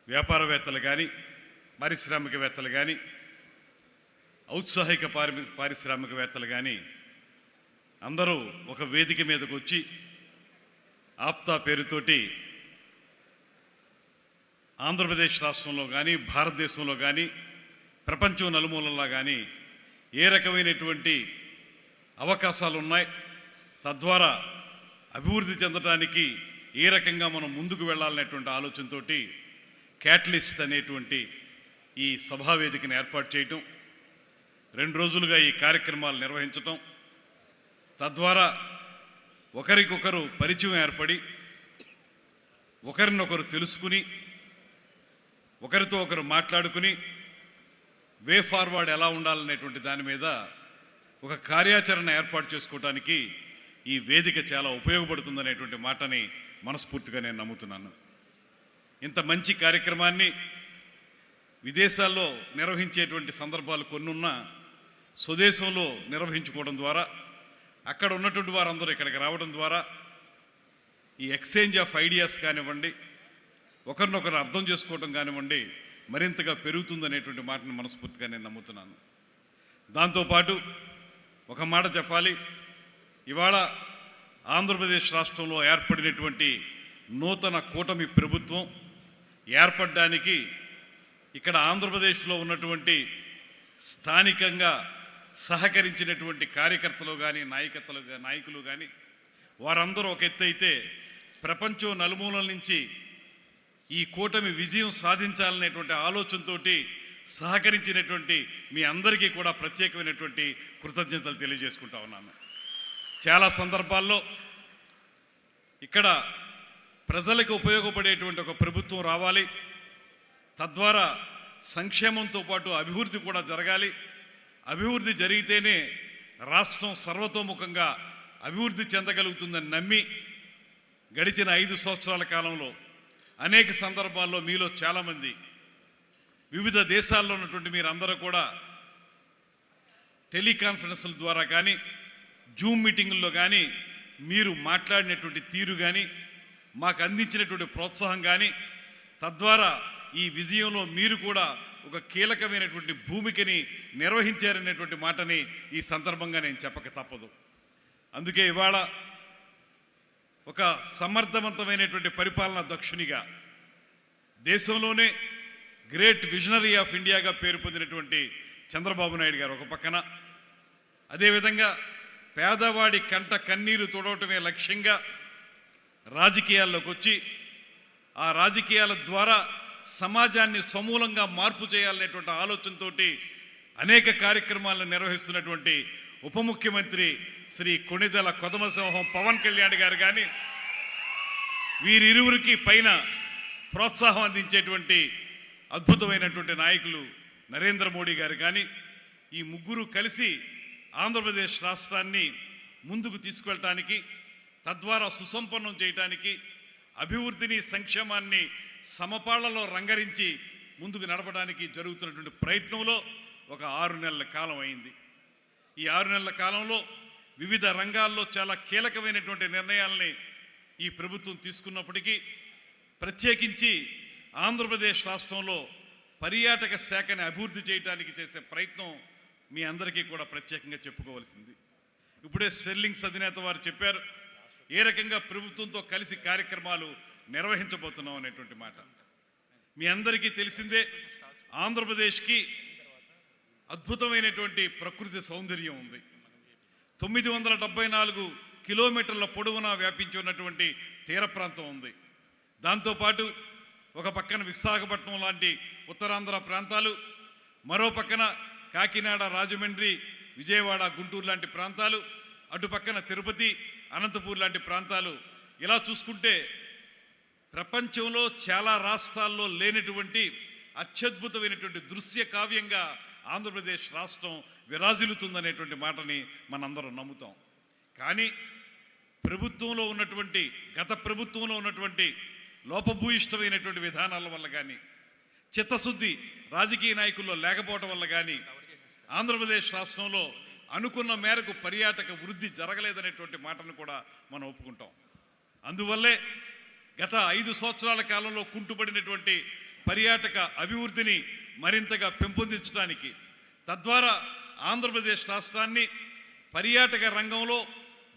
వ్యాపారవేత్తలు కానీ, పారిశ్రామికవేత్తలు కానీ, ఔత్సాహిక పారిశ్రామికవేత్తలు కానీ అందరూ ఒక వేదిక మీదకు వచ్చి ఆప్తా పేరుతోటి ఆంధ్రప్రదేశ్ రాష్ట్రంలో కానీ, భారతదేశంలో కానీ, ప్రపంచం నలుమూలలా కానీ ఏ రకమైనటువంటి అవకాశాలు ఉన్నాయి. తద్వారా అభివృద్ధి చెందడానికి ఏ రకంగా మనం ముందుకు వెళ్ళాలనేటువంటి ఆలోచనతో క్యాటలిస్ట్ అనేటువంటి ఈ సభావేదికను ఏర్పాటు చేయటం, 2 రోజులుగా ఈ కార్యక్రమాలు నిర్వహించటం, తద్వారా ఒకరికొకరు పరిచయం ఏర్పడి ఒకరినొకరు తెలుసుకుని ఒకరితో ఒకరు మాట్లాడుకుని వే ఫార్వర్డ్ ఎలా ఉండాలనేటువంటి దాని మీద ఒక కార్యాచరణ ఏర్పాటు చేసుకోవడానికి ఈ వేదిక చాలా ఉపయోగపడుతుందనేటువంటి మాటని మనస్ఫూర్తిగా నేను నమ్ముతున్నాను. ఇంత మంచి కార్యక్రమాన్ని విదేశాల్లో నిర్వహించేటువంటి సందర్భాలు కొన్నున్నా స్వదేశంలో నిర్వహించుకోవడం ద్వారా, అక్కడ ఉన్నటువంటి వారందరూ ఇక్కడికి రావడం ద్వారా ఈ ఎక్స్చేంజ్ ఆఫ్ ఐడియాస్ కానివ్వండి, ఒకరినొకరు అర్థం చేసుకోవడం కానివ్వండి, మరింతగా పెరుగుతుందనేటువంటి మాటను మనస్ఫూర్తిగా నేను నమ్ముతున్నాను. దాంతోపాటు ఒక మాట చెప్పాలి, ఇవాళ ఆంధ్రప్రదేశ్ రాష్ట్రంలో ఏర్పడినటువంటి నూతన కూటమి ప్రభుత్వం ఏర్పడడానికి ఇక్కడ ఆంధ్రప్రదేశ్లో ఉన్నటువంటి స్థానికంగా సహకరించినటువంటి కార్యకర్తలు కానీ నాయకులు కానీ వారందరూ ఒక ఎత్తు అయితే, ప్రపంచం నలుమూలల నుంచి ఈ కూటమి విజయం సాధించాలనేటువంటి ఆలోచనతో సహకరించినటువంటి మీ అందరికీ కూడా ప్రత్యేకమైనటువంటి కృతజ్ఞతలు తెలియజేసుకుంటా ఉన్నాను. చాలా సందర్భాల్లో ఇక్కడ ప్రజలకు ఉపయోగపడేటువంటి ఒక ప్రభుత్వం రావాలి, తద్వారా సంక్షేమంతో పాటు అభివృద్ధి కూడా జరగాలి. అభివృద్ధి జరిగితేనే రాష్ట్రం సర్వతోముఖంగా అభివృద్ధి చెందగలుగుతుందని నమ్మి గడిచిన 5 సంవత్సరాల కాలంలో అనేక సందర్భాల్లో మీలో చాలామంది వివిధ దేశాల్లో ఉన్నటువంటి మీరందరూ కూడా టెలికాన్ఫరెన్స్ల ద్వారా కానీ జూమ్ మీటింగుల్లో కానీ మీరు మాట్లాడినటువంటి తీరు కానీ మాకు అందించినటువంటి ప్రోత్సాహం కానీ, తద్వారా ఈ విజయంలో మీరు కూడా ఒక కీలకమైనటువంటి భూమికని నిర్వహించారనేటువంటి మాటని ఈ సందర్భంగా నేను చెప్పక తప్పదు. అందుకే ఇవాళ ఒక సమర్థవంతమైనటువంటి పరిపాలనా దక్షునిగా, దేశంలోనే గ్రేట్ విజనరీ ఆఫ్ ఇండియాగా పేరు పొందినటువంటి చంద్రబాబు నాయుడు గారు ఒక పక్కన, అదేవిధంగా పేదవాడి కంట కన్నీరు తొడవటమే లక్ష్యంగా రాజకీయాల్లోకి వచ్చి ఆ రాజకీయాల ద్వారా సమాజాన్ని సమూలంగా మార్పు చేయాలనేటువంటి ఆలోచనతో అనేక కార్యక్రమాలను నిర్వహిస్తున్నటువంటి ఉప ముఖ్యమంత్రి శ్రీ కొణిదెల కొదమసింహం పవన్ కళ్యాణ్ గారు కానీ, వీరిరువురికి పైన ప్రోత్సాహం అందించేటువంటి అద్భుతమైనటువంటి నాయకులు నరేంద్ర మోడీ గారు కానీ, ఈ ముగ్గురు కలిసి ఆంధ్రప్రదేశ్ రాష్ట్రాన్ని ముందుకు తీసుకెళ్ళటానికి, తద్వారా సుసంపన్నం చేయటానికి, అభివృద్ధిని సంక్షేమాన్ని సమపాళ్లలో రంగరించి ముందుకు నడపడానికి జరుగుతున్నటువంటి ప్రయత్నంలో ఒక 6 నెలల కాలం అయింది. ఈ 6 నెలల కాలంలో వివిధ రంగాల్లో చాలా కీలకమైనటువంటి నిర్ణయాలని ఈ ప్రభుత్వం తీసుకున్నప్పటికీ, ప్రత్యేకించి ఆంధ్రప్రదేశ్ రాష్ట్రంలో పర్యాటక శాఖని అభివృద్ధి చేయడానికి చేసే ప్రయత్నం మీ అందరికీ కూడా ప్రత్యేకంగా చెప్పుకోవాల్సింది. ఇప్పుడే స్టెర్లింగ్స్ అధినేత వారు చెప్పారు ఏ రకంగా ప్రభుత్వంతో కలిసి కార్యక్రమాలు నిర్వహించబోతున్నాం అనేటువంటి మాట. మీ అందరికీ తెలిసిందే, ఆంధ్రప్రదేశ్కి అద్భుతమైనటువంటి ప్రకృతి సౌందర్యం ఉంది. 974 కిలోమీటర్ల పొడవునా వ్యాపించి ఉన్నటువంటి తీర ప్రాంతం ఉంది. దాంతోపాటు ఒక పక్కన విశాఖపట్నం లాంటి ఉత్తరాంధ్ర ప్రాంతాలు, మరో పక్కన కాకినాడ, రాజమండ్రి, విజయవాడ, గుంటూరు లాంటి ప్రాంతాలు, అటు పక్కన తిరుపతి, అనంతపూర్ లాంటి ప్రాంతాలు. ఇలా చూసుకుంటే ప్రపంచంలో చాలా రాష్ట్రాల్లో లేనటువంటి అత్యద్భుతమైనటువంటి దృశ్య కావ్యంగా ఆంధ్రప్రదేశ్ రాష్ట్రం విరాజిల్లుతుందనేటువంటి మాటని మనందరం నమ్ముతాం. కానీ ప్రభుత్వంలో ఉన్నటువంటి, గత ప్రభుత్వంలో ఉన్నటువంటి లోపభూయిష్టమైనటువంటి విధానాల వల్ల కానీ, చిత్తశుద్ధి రాజకీయ నాయకుల్లో లేకపోవటం వల్ల కానీ ఆంధ్రప్రదేశ్ రాష్ట్రంలో అనుకున్న మేరకు పర్యాటక వృద్ధి జరగలేదనేటువంటి మాటను కూడా మనం ఒప్పుకుంటాం. అందువల్లే గత 5 సంవత్సరాల కాలంలో కుంటుపడినటువంటి పర్యాటక అభివృద్ధిని మరింతగా పెంపొందించడానికి, తద్వారా ఆంధ్రప్రదేశ్ రాష్ట్రాన్ని పర్యాటక రంగంలో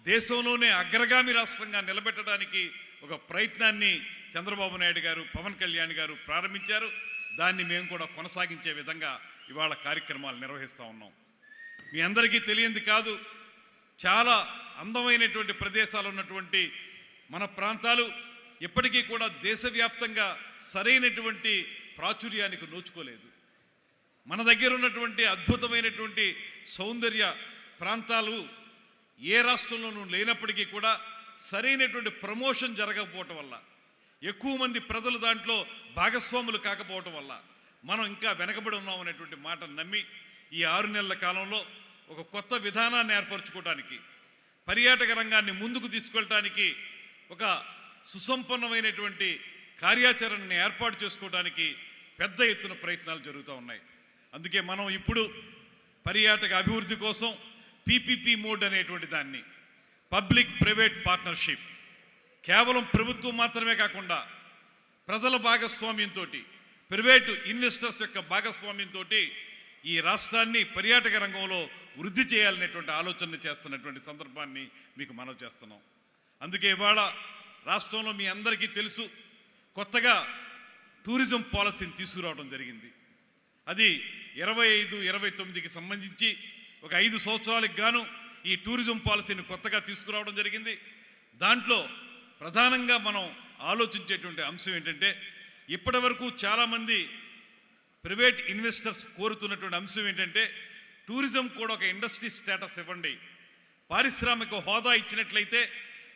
దేశంలోనే అగ్రగామి రాష్ట్రంగా నిలబెట్టడానికి ఒక ప్రయత్నాన్ని చంద్రబాబు నాయుడు గారు, పవన్ కళ్యాణ్ గారు ప్రారంభించారు. దాన్ని మేము కూడా కొనసాగించే విధంగా ఇవాళ కార్యక్రమాలు నిర్వహిస్తూ ఉన్నాం. మీ అందరికీ తెలియంది కాదు, చాలా అందమైనటువంటి ప్రదేశాలు ఉన్నటువంటి మన ప్రాంతాలు ఇప్పటికీ కూడా దేశవ్యాప్తంగా సరైనటువంటి ప్రాచుర్యానికి నోచుకోలేదు. మన దగ్గర ఉన్నటువంటి అద్భుతమైనటువంటి సౌందర్య ప్రాంతాలు ఏ రాష్ట్రంలోనూ లేనప్పటికీ కూడా సరైనటువంటి ప్రమోషన్ జరగకపోవటం వల్ల, ఎక్కువ మంది ప్రజలు దాంట్లో భాగస్వాములు కాకపోవటం వల్ల మనం ఇంకా వెనకబడి ఉన్నాం అనేటువంటి మాటను నమ్మి ఈ 6 నెలల కాలంలో ఒక కొత్త విధానాన్ని ఏర్పరచుకోవడానికి, పర్యాటక రంగాన్ని ముందుకు తీసుకెళ్ళటానికి ఒక సుసంపన్నమైనటువంటి కార్యాచరణని ఏర్పాటు చేసుకోవడానికి పెద్ద ఎత్తున ప్రయత్నాలు జరుగుతూ ఉన్నాయి. అందుకే మనం ఇప్పుడు పర్యాటక అభివృద్ధి కోసం పీపీపీ మోడ్ అనేటువంటి దాన్ని, పబ్లిక్ ప్రైవేట్ పార్ట్నర్షిప్, కేవలం ప్రభుత్వం మాత్రమే కాకుండా ప్రజల భాగస్వామ్యంతో, ప్రైవేటు ఇన్వెస్టర్స్ యొక్క భాగస్వామ్యంతో ఈ రాష్ట్రాన్ని పర్యాటక రంగంలో వృద్ధి చేయాలనేటువంటి ఆలోచన చేస్తున్నటువంటి సందర్భాన్ని మీకు మనవి చేస్తున్నాం. అందుకే ఇవాళ రాష్ట్రంలో మీ అందరికీ తెలుసు, కొత్తగా టూరిజం పాలసీని తీసుకురావడం జరిగింది. అది 25-29కి సంబంధించి ఒక 5 సంవత్సరాలకు గాను ఈ టూరిజం పాలసీని కొత్తగా తీసుకురావడం జరిగింది. దాంట్లో ప్రధానంగా మనం ఆలోచించేటువంటి అంశం ఏంటంటే, ఇప్పటి వరకు చాలామంది ప్రైవేట్ ఇన్వెస్టర్స్ కోరుతున్నటువంటి అంశం ఏంటంటే, టూరిజం కూడా ఒక ఇండస్ట్రీ స్టేటస్ ఇవ్వండి, పారిశ్రామిక హోదా ఇచ్చినట్లయితే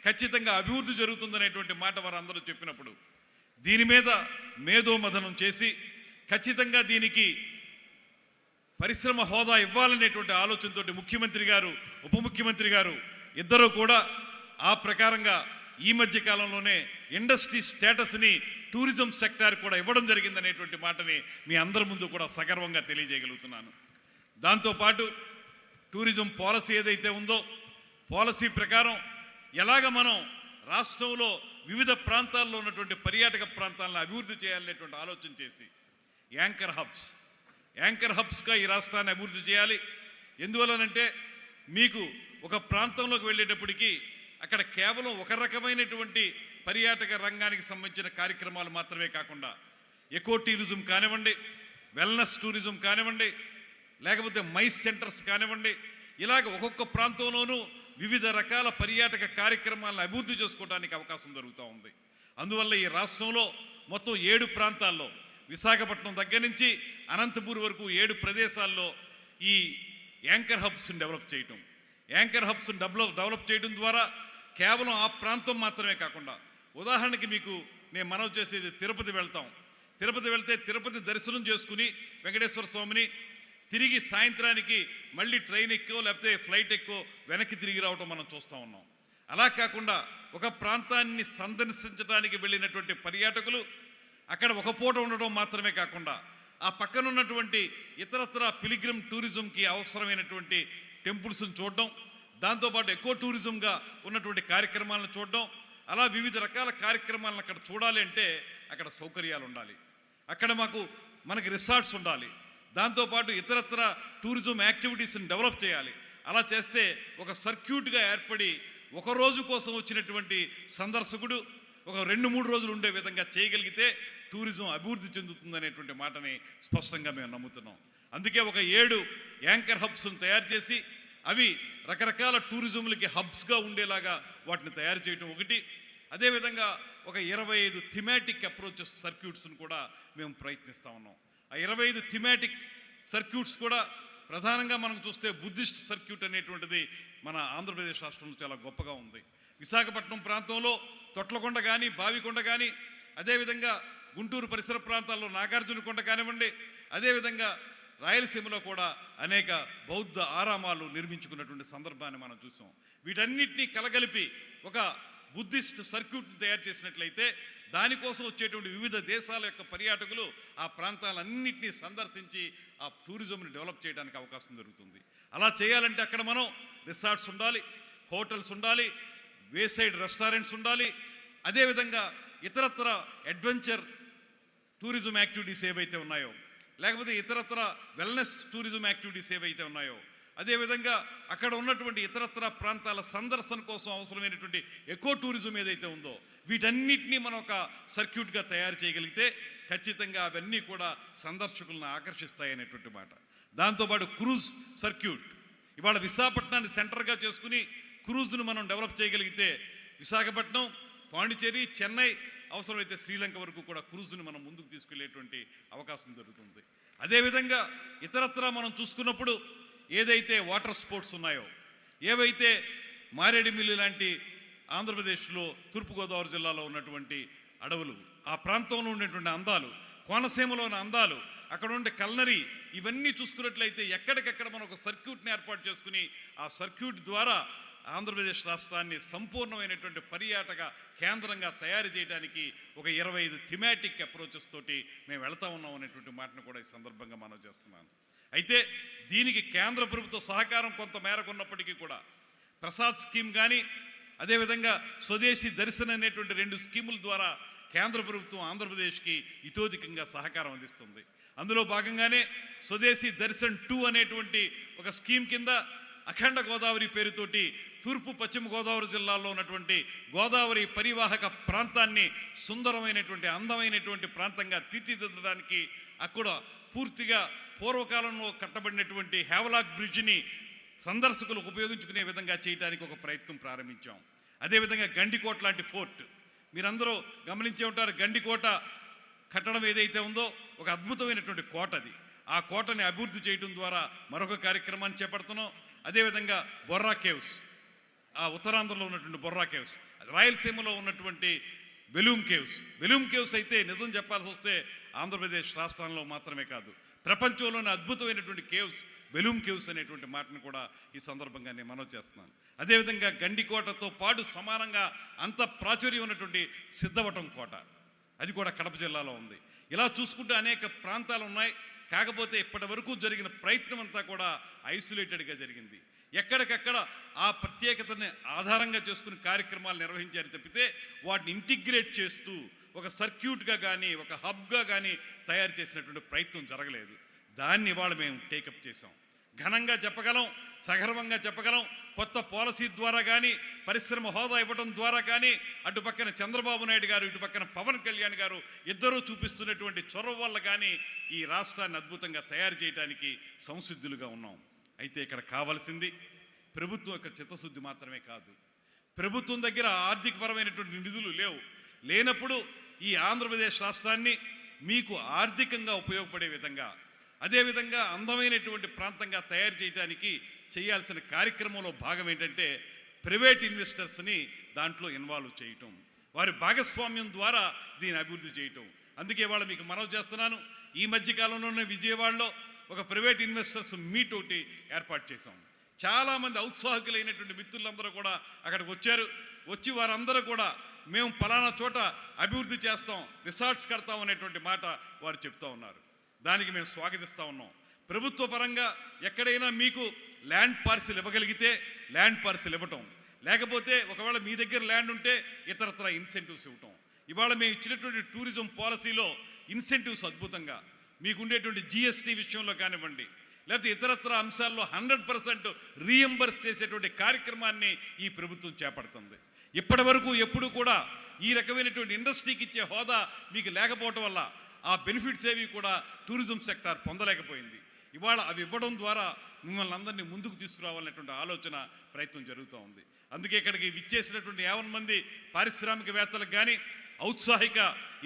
ఖచ్చితంగా అభివృద్ధి జరుగుతుందనేటువంటి మాట వారందరూ చెప్పినప్పుడు దీని మీద మేధోమథనం చేసి ఖచ్చితంగా దీనికి పరిశ్రమ హోదా ఇవ్వాలనేటువంటి ఆలోచనతో ముఖ్యమంత్రి గారు, ఉప ముఖ్యమంత్రి గారు ఇద్దరూ కూడా ఆ ప్రకారంగా ఈ మధ్య కాలంలోనే ఇండస్ట్రీ స్టేటస్ని టూరిజం సెక్టార్ కూడా ఇవ్వడం జరిగిందనేటువంటి మాటని మీ అందరి ముందు కూడా సగర్వంగా తెలియజేయగలుగుతున్నాను. దాంతోపాటు టూరిజం పాలసీ ఏదైతే ఉందో, పాలసీ ప్రకారం ఎలాగ మనం రాష్ట్రంలో వివిధ ప్రాంతాల్లో ఉన్నటువంటి పర్యాటక ప్రాంతాలను అభివృద్ధి చేయాలనేటువంటి ఆలోచన చేసి యాంకర్ హబ్స్గా ఈ రాష్ట్రాన్ని అభివృద్ధి చేయాలి. ఎందువలనంటే మీకు ఒక ప్రాంతంలోకి వెళ్ళేటప్పటికీ అక్కడ కేవలం ఒక రకమైనటువంటి పర్యాటక రంగానికి సంబంధించిన కార్యక్రమాలు మాత్రమే కాకుండా ఎకో టూరిజం కానివ్వండి, వెల్నెస్ టూరిజం కానివ్వండి, లేకపోతే మైస్ సెంటర్స్ కానివ్వండి, ఇలాగ ఒక్కొక్క ప్రాంతంలోనూ వివిధ రకాల పర్యాటక కార్యక్రమాలను అభివృద్ధి చేసుకోవడానికి అవకాశం జరుగుతూ ఉంది. అందువల్ల ఈ రాష్ట్రంలో మొత్తం 7 ప్రాంతాల్లో, విశాఖపట్నం దగ్గర నుంచి అనంతపూర్ వరకు 7 ప్రదేశాల్లో ఈ యాంకర్ హబ్స్ని డెవలప్ చేయటం. యాంకర్ హబ్స్ని డెవలప్ చేయడం ద్వారా కేవలం ఆ ప్రాంతం మాత్రమే కాకుండా, ఉదాహరణకి మీకు నేను మనవి చేసేది, తిరుపతి వెళ్తాం. తిరుపతి వెళ్తే తిరుపతి దర్శనం చేసుకుని వెంకటేశ్వర స్వామిని తిరిగి సాయంత్రానికి మళ్ళీ ట్రైన్ ఎక్కువ లేకపోతే ఫ్లైట్ ఎక్కువ వెనక్కి తిరిగి రావడం మనం చూస్తూ ఉన్నాం. అలా కాకుండా ఒక ప్రాంతాన్ని సందర్శించడానికి వెళ్ళినటువంటి పర్యాటకులు అక్కడ ఒక పూట ఉండడం మాత్రమే కాకుండా ఆ పక్కనున్నటువంటి ఇతరత్ర పిలిగ్రిమ్ టూరిజంకి అవసరమైనటువంటి టెంపుల్స్ని చూడడం, దాంతోపాటు ఎకో టూరిజంగా ఉన్నటువంటి కార్యక్రమాలను చూడడం, అలా వివిధ రకాల కార్యక్రమాలను అక్కడ చూడాలి అంటే అక్కడ సౌకర్యాలు ఉండాలి, అక్కడ మనకి రిసార్ట్స్ ఉండాలి, దాంతోపాటు ఇతరత్ర టూరిజం యాక్టివిటీస్ని డెవలప్ చేయాలి. అలా చేస్తే ఒక సర్క్యూట్గా ఏర్పడి ఒక రోజు కోసం వచ్చినటువంటి సందర్శకుడు ఒక 2-3 రోజులు ఉండే విధంగా చేయగలిగితే టూరిజం అభివృద్ధి చెందుతుందనేటువంటి మాటని స్పష్టంగా మేము నమ్ముతున్నాం. అందుకే ఒక 7 యాంకర్ హబ్స్ను తయారు చేసి అవి రకరకాల టూరిజంలకి హబ్స్గా ఉండేలాగా వాటిని తయారు చేయటం ఒకటి. అదేవిధంగా ఒక 25 థిమాటిక్ అప్రోచెస్ సర్క్యూట్స్ను కూడా మేము ప్రయత్నిస్తూ ఉన్నాం. ఆ 25 థిమాటిక్ సర్క్యూట్స్ కూడా ప్రధానంగా మనం చూస్తే బుద్ధిస్ట్ సర్క్యూట్ అనేటువంటిది మన ఆంధ్రప్రదేశ్ రాష్ట్రంలో చాలా గొప్పగా ఉంది. విశాఖపట్నం ప్రాంతంలో తొట్లకొండ కానీ, బావికొండ కానీ, అదేవిధంగా గుంటూరు పరిసర ప్రాంతాల్లో నాగార్జున కొండ కానివ్వండి, అదేవిధంగా రాయలసీమలో కూడా అనేక బౌద్ధ ఆరామాలు నిర్మించుకున్నటువంటి సందర్భాన్ని మనం చూసాం. వీటన్నిటినీ కలగలిపి ఒక బుద్ధిస్ట్ సర్క్యూట్ని తయారు చేసినట్లయితే దానికోసం వచ్చేటువంటి వివిధ దేశాల యొక్క పర్యాటకులు ఆ ప్రాంతాలన్నింటినీ సందర్శించి ఆ టూరిజంని డెవలప్ చేయడానికి అవకాశం జరుగుతుంది. అలా చేయాలంటే అక్కడ మనం రిసార్ట్స్ ఉండాలి, హోటల్స్ ఉండాలి, వేసైడ్ రెస్టారెంట్స్ ఉండాలి, అదేవిధంగా ఇతరత్ర అడ్వెంచర్ టూరిజం యాక్టివిటీస్ ఏవైతే ఉన్నాయో, లేకపోతే ఇతరత్ర వెల్నెస్ టూరిజం యాక్టివిటీస్ ఏవైతే ఉన్నాయో, అదేవిధంగా అక్కడ ఉన్నటువంటి ఇతరత్ర ప్రాంతాల సందర్శన కోసం అవసరమైనటువంటి ఎకో టూరిజం ఏదైతే ఉందో వీటన్నిటినీ మనం ఒక సర్క్యూట్గా తయారు చేయగలిగితే ఖచ్చితంగా అవన్నీ కూడా సందర్శకులను ఆకర్షిస్తాయి అనేటువంటి మాట. దాంతోపాటు క్రూజ్ సర్క్యూట్, ఇవాళ విశాఖపట్నాన్ని సెంటర్గా చేసుకుని క్రూజ్ను మనం డెవలప్ చేయగలిగితే విశాఖపట్నం, పాండిచేరి, చెన్నై, అవసరమైతే శ్రీలంక వరకు కూడా క్రూజ్ను మనం ముందుకు తీసుకెళ్లేటువంటి అవకాశం జరుగుతుంది. అదేవిధంగా ఇతరత్రా మనం చూసుకున్నప్పుడు ఏదైతే వాటర్ స్పోర్ట్స్ ఉన్నాయో, ఏవైతే మారేడుమిల్లి లాంటి ఆంధ్రప్రదేశ్లో తూర్పుగోదావరి జిల్లాలో ఉన్నటువంటి అడవులు, ఆ ప్రాంతంలో ఉండేటువంటి అందాలు, కోనసీమలో ఉన్న అందాలు, అక్కడ ఉండే కల్నరీ, ఇవన్నీ చూసుకున్నట్లయితే ఎక్కడికెక్కడ మనం ఒక సర్క్యూట్ని ఏర్పాటు చేసుకుని ఆ సర్క్యూట్ ద్వారా ఆంధ్రప్రదేశ్ రాష్ట్రాన్ని సంపూర్ణమైనటువంటి పర్యాటక కేంద్రంగా తయారు చేయడానికి ఒక 25 థిమాటిక్ అప్రోచెస్ తోటి మేము వెళ్తా ఉన్నాం అనేటువంటి మాటను కూడా ఈ సందర్భంగా మనం చేస్తున్నాను. అయితే దీనికి కేంద్ర ప్రభుత్వ సహకారం కొంత మేరకు ఉన్నప్పటికీ కూడా ప్రసాద్ స్కీమ్ కానీ, అదేవిధంగా స్వదేశీ దర్శన్ అనేటువంటి 2 స్కీముల ద్వారా కేంద్ర ప్రభుత్వం ఆంధ్రప్రదేశ్కి ఇతోధికంగా సహకారం అందిస్తుంది. అందులో భాగంగానే స్వదేశీ దర్శన్ 2 అనేటువంటి ఒక స్కీమ్ కింద అఖండ గోదావరి పేరుతోటి తూర్పు పశ్చిమ గోదావరి జిల్లాల్లో ఉన్నటువంటి గోదావరి పరివాహక ప్రాంతాన్ని సుందరమైనటువంటి అందమైనటువంటి ప్రాంతంగా తీర్చిదిద్దడానికి అక్కడ పూర్తిగా పూర్వకాలంలో కట్టబడినటువంటి హేవలాక్ బ్రిడ్జిని సందర్శకులకు ఉపయోగించుకునే విధంగా చేయడానికి ఒక ప్రయత్నం ప్రారంభించాం. అదేవిధంగా గండికోట లాంటి ఫోర్ట్ మీరందరూ గమనించే ఉంటారు. గండికోట కట్టడం ఏదైతే ఉందో ఒక అద్భుతమైనటువంటి కోట, అది ఆ కోటని అభివృద్ధి చేయడం ద్వారా మరొక కార్యక్రమాన్ని చేపడుతున్నాం. అదేవిధంగా బొర్రా కేవ్స్, ఆ ఉత్తరాంధ్రలో ఉన్నటువంటి బొర్రా కేవ్స్, రాయలసీమలో ఉన్నటువంటి బెలూమ్ కేవ్స్ అయితే నిజం చెప్పాల్సి వస్తే ఆంధ్రప్రదేశ్ రాష్ట్రంలో మాత్రమే కాదు, ప్రపంచంలోని అద్భుతమైనటువంటి కేవ్స్ బెలూమ్ కేవ్స్ అనేటువంటి మాటను కూడా ఈ సందర్భంగా నేను మనవి చేస్తున్నాను. అదేవిధంగా గండికోటతో పాటు సమానంగా అంత ప్రాచుర్యం ఉన్నటువంటి సిద్ధవటం కోట, అది కూడా కడప జిల్లాలో ఉంది. ఇలా చూసుకుంటే అనేక ప్రాంతాలు ఉన్నాయి. కాకపోతే ఇప్పటి వరకు జరిగిన ప్రయత్నం అంతా కూడా ఐసోలేటెడ్గా జరిగింది. ఎక్కడికక్కడ ఆ ప్రత్యేకతని ఆధారంగా చేసుకుని కార్యక్రమాలు నిర్వహించారు తప్పితే వాటిని ఇంటిగ్రేట్ చేస్తూ ఒక సర్క్యూట్గా కానీ ఒక హబ్గా కానీ తయారు చేసినటువంటి ప్రయత్నం జరగలేదు. దాన్ని ఇవాళ మేము టేకప్ చేసాం. ఘనంగా చెప్పగలం, సగర్వంగా చెప్పగలం. కొత్త పాలసీ ద్వారా కానీ, పరిశ్రమ హోదా ఇవ్వడం ద్వారా కానీ, అటు పక్కన చంద్రబాబు నాయుడు గారు, ఇటు పక్కన పవన్ కళ్యాణ్ గారు ఇద్దరూ చూపిస్తున్నటువంటి చొరవ వల్ల కానీ ఈ రాష్ట్రాన్ని అద్భుతంగా తయారు చేయడానికి సంసిద్ధులుగా ఉన్నాం. అయితే ఇక్కడ కావాల్సింది ప్రభుత్వం యొక్క చిత్తశుద్ధి మాత్రమే కాదు. ప్రభుత్వం దగ్గర ఆర్థికపరమైనటువంటి నిధులు లేనప్పుడు ఈ ఆంధ్రప్రదేశ్ రాష్ట్రాన్ని మీకు ఆర్థికంగా ఉపయోగపడే విధంగా, అదేవిధంగా అందమైనటువంటి ప్రాంతంగా తయారు చేయడానికి చేయాల్సిన కార్యక్రమంలో భాగం ఏంటంటే ప్రైవేట్ ఇన్వెస్టర్స్ని దాంట్లో ఇన్వాల్వ్ చేయటం, వారి భాగస్వామ్యం ద్వారా దీన్ని అభివృద్ధి చేయటం. అందుకే వాళ్ళ మీకు మనవి చేస్తున్నాను, ఈ మధ్యకాలంలోనే విజయవాడలో ఒక ప్రైవేట్ ఇన్వెస్టర్స్ మీట్ ఒకటి ఏర్పాటు చేశాం. చాలామంది ఔత్సాహికులైనటువంటి మిత్రులందరూ కూడా అక్కడికి వచ్చి వారందరూ కూడా మేము పలానా చోట అభివృద్ధి చేస్తాం, రిసార్ట్స్ కడతాం అనేటువంటి మాట వారు చెప్తా ఉన్నారు. దానికి మేము స్వాగతిస్తూ ఉన్నాం. ప్రభుత్వ పరంగా ఎక్కడైనా మీకు ల్యాండ్ పార్సిల్ ఇవ్వగలిగితే ల్యాండ్ పార్సిల్ ఇవ్వటం, లేకపోతే ఒకవేళ మీ దగ్గర ల్యాండ్ ఉంటే ఇతరత్ర ఇన్సెంటివ్స్ ఇవ్వటం. ఇవాళ మేము ఇచ్చినటువంటి టూరిజం పాలసీలో ఇన్సెంటివ్స్ అద్భుతంగా మీకు ఉండేటువంటి జిఎస్టీ విషయంలో కానివ్వండి, లేకపోతే ఇతరత్ర అంశాల్లో 100% రీఎంబర్స్ చేసేటువంటి కార్యక్రమాన్ని ఈ ప్రభుత్వం చేపడుతుంది. ఇప్పటి వరకు ఎప్పుడు కూడా ఈ రకమైనటువంటి ఇండస్ట్రీకి ఇచ్చే హోదా మీకు లేకపోవటం వల్ల ఆ బెనిఫిట్స్ ఏవి కూడా టూరిజం సెక్టార్ పొందలేకపోయింది. ఇవాళ అవి ఇవ్వడం ద్వారా మిమ్మల్ని అందరినీ ముందుకు తీసుకురావాలనేటువంటి ఆలోచన ప్రయత్నం జరుగుతూ ఉంది. అందుకే ఇక్కడికి విచ్చేసినటువంటి 50 మంది పారిశ్రామికవేత్తలకు కానీ, ఔత్సాహిక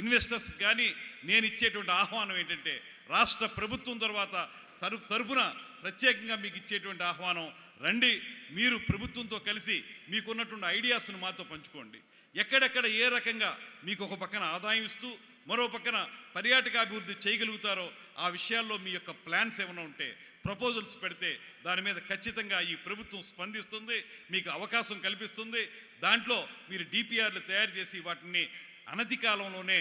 ఇన్వెస్టర్స్కి కానీ నేను ఇచ్చేటువంటి ఆహ్వానం ఏంటంటే, రాష్ట్ర ప్రభుత్వం తర్వాత తరపున ప్రత్యేకంగా మీకు ఇచ్చేటువంటి ఆహ్వానం, రండి మీరు ప్రభుత్వంతో కలిసి మీకున్నటువంటి ఐడియాస్ను మాతో పంచుకోండి. ఎక్కడెక్కడ ఏ రకంగా మీకు ఒక పక్కన ఆదాయం ఇస్తూ మరో పక్కన పర్యాటకాభివృద్ధి చేయగలుగుతారో ఆ విషయాల్లో మీ యొక్క ప్లాన్స్ ఏమైనా ఉంటే ప్రపోజల్స్ పెడితే దాని మీద ఖచ్చితంగా ఈ ప్రభుత్వం స్పందిస్తుంది, మీకు అవకాశం కల్పిస్తుంది. దాంట్లో మీరు డిపిఆర్లు తయారు చేసి వాటిని అనతి కాలంలోనే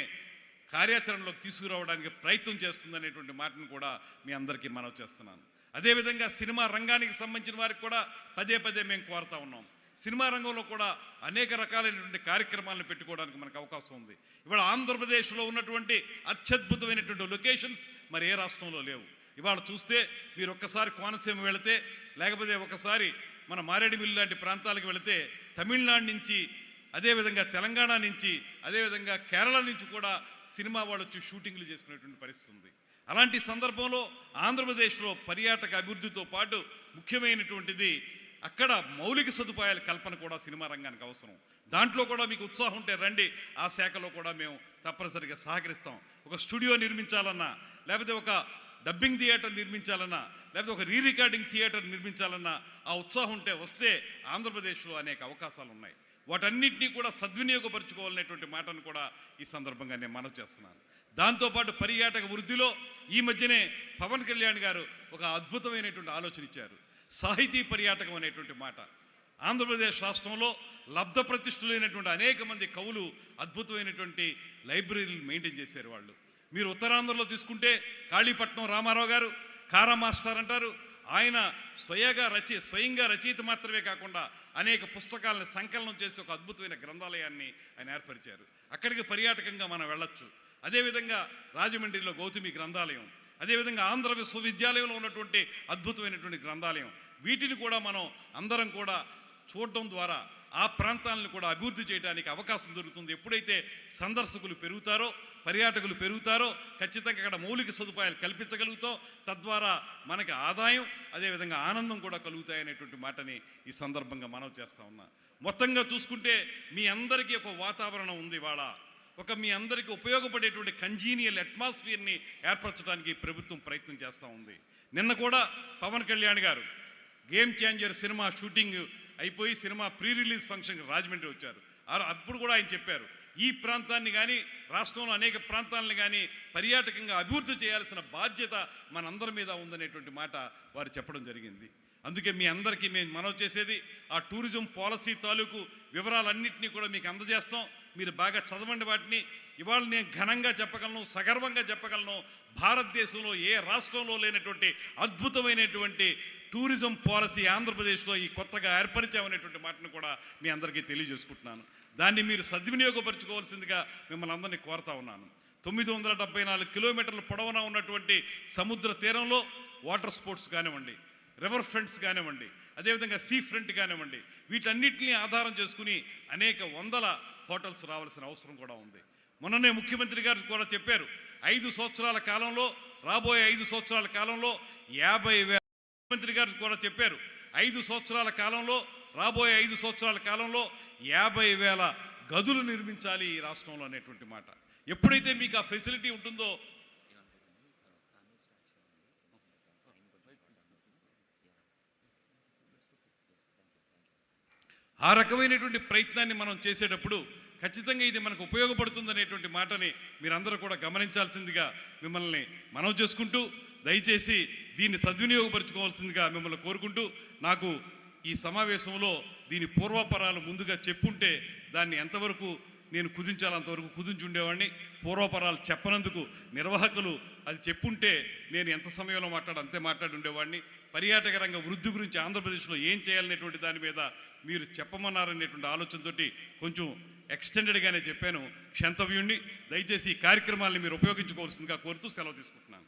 కార్యాచరణలోకి తీసుకురావడానికి ప్రయత్నం చేస్తుందనేటువంటి మాటను కూడా మీ అందరికీ మనవి చేస్తున్నాను. అదేవిధంగా సినిమా రంగానికి సంబంధించిన వారికి కూడా పదే మేము కోరుతా ఉన్నాం. సినిమా రంగంలో కూడా అనేక రకాలైనటువంటి కార్యక్రమాలను పెట్టుకోవడానికి మనకు అవకాశం ఉంది. ఇవాళ ఆంధ్రప్రదేశ్లో ఉన్నటువంటి అత్యద్భుతమైనటువంటి లొకేషన్స్ మరి ఏ రాష్ట్రంలో లేవు. ఇవాళ చూస్తే మీరు ఒక్కసారి కోనసీమ వెళితే, లేకపోతే ఒకసారి మన మారేడుమిల్లి లాంటి ప్రాంతాలకు వెళితే తమిళనాడు నుంచి, అదేవిధంగా తెలంగాణ నుంచి, అదేవిధంగా కేరళ నుంచి కూడా సినిమా వాళ్ళు వచ్చి షూటింగ్లు చేసుకునేటువంటి పరిస్థితి ఉంది. అలాంటి సందర్భంలో ఆంధ్రప్రదేశ్లో పర్యాటక అభివృద్ధితో పాటు ముఖ్యమైనటువంటిది అక్కడ మౌలిక సదుపాయాల కల్పన కూడా సినిమా రంగానికి అవసరం. దాంట్లో కూడా మీకు ఉత్సాహం ఉంటే రండి, ఆ శాఖలో కూడా మేము తప్పనిసరిగా సహకరిస్తాం. ఒక స్టూడియో నిర్మించాలన్నా, లేకపోతే ఒక డబ్బింగ్ థియేటర్ నిర్మించాలన్నా, లేకపోతే ఒక రికార్డింగ్ థియేటర్ నిర్మించాలన్నా ఆ ఉత్సాహం ఉంటే వస్తే ఆంధ్రప్రదేశ్లో అనేక అవకాశాలు ఉన్నాయి. వాటన్నింటినీ కూడా సద్వినియోగపరచుకోవాలనేటువంటి మాటను కూడా ఈ సందర్భంగా నేను మనవి చేస్తున్నాను. దాంతోపాటు పర్యాటక వృద్ధిలో ఈ మధ్యనే పవన్ కళ్యాణ్ గారు ఒక అద్భుతమైనటువంటి ఆలోచన ఇచ్చారు. సాహితీ పర్యాటకం అనేటువంటి మాట. ఆంధ్రప్రదేశ్ రాష్ట్రంలో లబ్ధ ప్రతిష్ఠులైనటువంటి అనేక మంది కవులు అద్భుతమైనటువంటి లైబ్రరీలు మెయింటైన్ చేశారు వాళ్ళు. మీరు ఉత్తరాంధ్రలో తీసుకుంటే కాళీపట్నం రామారావు గారు కారా మాస్టర్ అంటారు. ఆయన స్వయంగా రచయిత మాత్రమే కాకుండా అనేక పుస్తకాలను సంకలనం చేసి ఒక అద్భుతమైన గ్రంథాలయాన్ని ఆయన ఏర్పరిచారు. అక్కడికి పర్యాటకంగా మనం వెళ్ళొచ్చు. అదేవిధంగా రాజమండ్రిలో గౌతమి గ్రంథాలయం, అదేవిధంగా ఆంధ్ర విశ్వవిద్యాలయంలో ఉన్నటువంటి అద్భుతమైనటువంటి గ్రంథాలయం, వీటిని కూడా మనం అందరం కూడా చూడడం ద్వారా ఆ ప్రాంతాలను కూడా అభివృద్ధి చేయడానికి అవకాశం దొరుకుతుంది. ఎప్పుడైతే సందర్శకులు పెరుగుతారో, పర్యాటకులు పెరుగుతారో, ఖచ్చితంగా అక్కడ మౌలిక సదుపాయాలు కల్పించగలుగుతాం. తద్వారా మనకి ఆదాయం, అదేవిధంగా ఆనందం కూడా కలుగుతాయనేటువంటి మాటని ఈ సందర్భంగా మనవి చేస్తూ ఉన్నా. మొత్తంగా చూసుకుంటే మీ అందరికీ ఒక వాతావరణం ఉంది. ఇవాళ మీ అందరికీ ఉపయోగపడేటువంటి కంజీనియల్ అట్మాస్ఫియర్ని ఏర్పరచడానికి ప్రభుత్వం ప్రయత్నం చేస్తూ ఉంది. నిన్న కూడా పవన్ కళ్యాణ్ గారు గేమ్ చేంజర్ సినిమా షూటింగ్ అయిపోయి సినిమా ప్రీ రిలీజ్ ఫంక్షన్కి రాజమండ్రి వచ్చారు. అప్పుడు కూడా ఆయన చెప్పారు, ఈ ప్రాంతాన్ని కానీ రాష్ట్రంలో అనేక ప్రాంతాలను కానీ పర్యాటకంగా అభివృద్ధి చేయాల్సిన బాధ్యత మనందరి మీద ఉందనేటువంటి మాట వారు చెప్పడం జరిగింది. అందుకే మీ అందరికీ మేము మనవి చేసేది, ఆ టూరిజం పాలసీ తాలూకు వివరాలన్నింటినీ కూడా మీకు అందజేస్తాం. మీరు బాగా చదవండి వాటిని. ఇవాళ నేను ఘనంగా చెప్పగలను, సగర్వంగా చెప్పగలను, భారతదేశంలో ఏ రాష్ట్రంలో లేనటువంటి అద్భుతమైనటువంటి టూరిజం పాలసీ ఆంధ్రప్రదేశ్లో ఈ కొత్తగా ఏర్పరిచామనేటువంటి మాటను కూడా మీ అందరికీ తెలియజేసుకుంటున్నాను. దాన్ని మీరు సద్వినియోగపరచుకోవాల్సిందిగా మిమ్మల్ని అందరినీ కోరుతా ఉన్నాను. 974 కిలోమీటర్ల పొడవునా ఉన్నటువంటి సముద్ర తీరంలో వాటర్ స్పోర్ట్స్ కానివ్వండి, రివర్ ఫ్రంట్స్ కానివ్వండి, అదేవిధంగా సీ ఫ్రంట్ కానివ్వండి, వీటన్నిటిని ఆధారం చేసుకుని అనేక వందల హోటల్స్ రావాల్సిన అవసరం కూడా ఉంది. మొన్ననే ముఖ్యమంత్రి గారు కూడా చెప్పారు, 5 సంవత్సరాల కాలంలో, రాబోయే 5 సంవత్సరాల కాలంలో 50,000 ముఖ్యమంత్రి గారు కూడా చెప్పారు 5 సంవత్సరాల కాలంలో, రాబోయే 5 సంవత్సరాల కాలంలో 50,000 గదులు నిర్మించాలి ఈ రాష్ట్రంలో అనేటువంటి మాట. ఎప్పుడైతే మీకు ఆ ఫెసిలిటీ ఉంటుందో, ఆ రకమైనటువంటి ప్రయత్నాన్ని మనం చేసేటప్పుడు ఖచ్చితంగా ఇది మనకు ఉపయోగపడుతుందనేటువంటి మాటని మీరందరూ కూడా గమనించాల్సిందిగా మిమ్మల్ని మనవి చేసుకుంటూ, దయచేసి దీన్ని సద్వినియోగపరచుకోవాల్సిందిగా మిమ్మల్ని కోరుకుంటూ, నాకు ఈ సమావేశంలో దీని పూర్వపరాలు ముందుగా చెప్పుంటే దాన్ని ఎంతవరకు నేను కుదించాలో అంతవరకు కుదించి ఉండేవాడిని. పూర్వపరాలు చెప్పనందుకు నిర్వాహకులు అది చెప్పుంటే నేను ఎంత సమయంలో అంతే మాట్లాడి ఉండేవాడిని. పర్యాటక రంగ వృద్ధి గురించి ఆంధ్రప్రదేశ్లో ఏం చేయాలనేటువంటి దాని మీద మీరు చెప్పమన్నారనేటువంటి ఆలోచనతో కొంచెం ఎక్స్టెండెడ్గానే చెప్పాను. క్షంతవ్యుణ్ణి. దయచేసి ఈ కార్యక్రమాలను మీరు ఉపయోగించుకోవాల్సిందిగా కోరుతూ సెలవు తీసుకుంటున్నాను.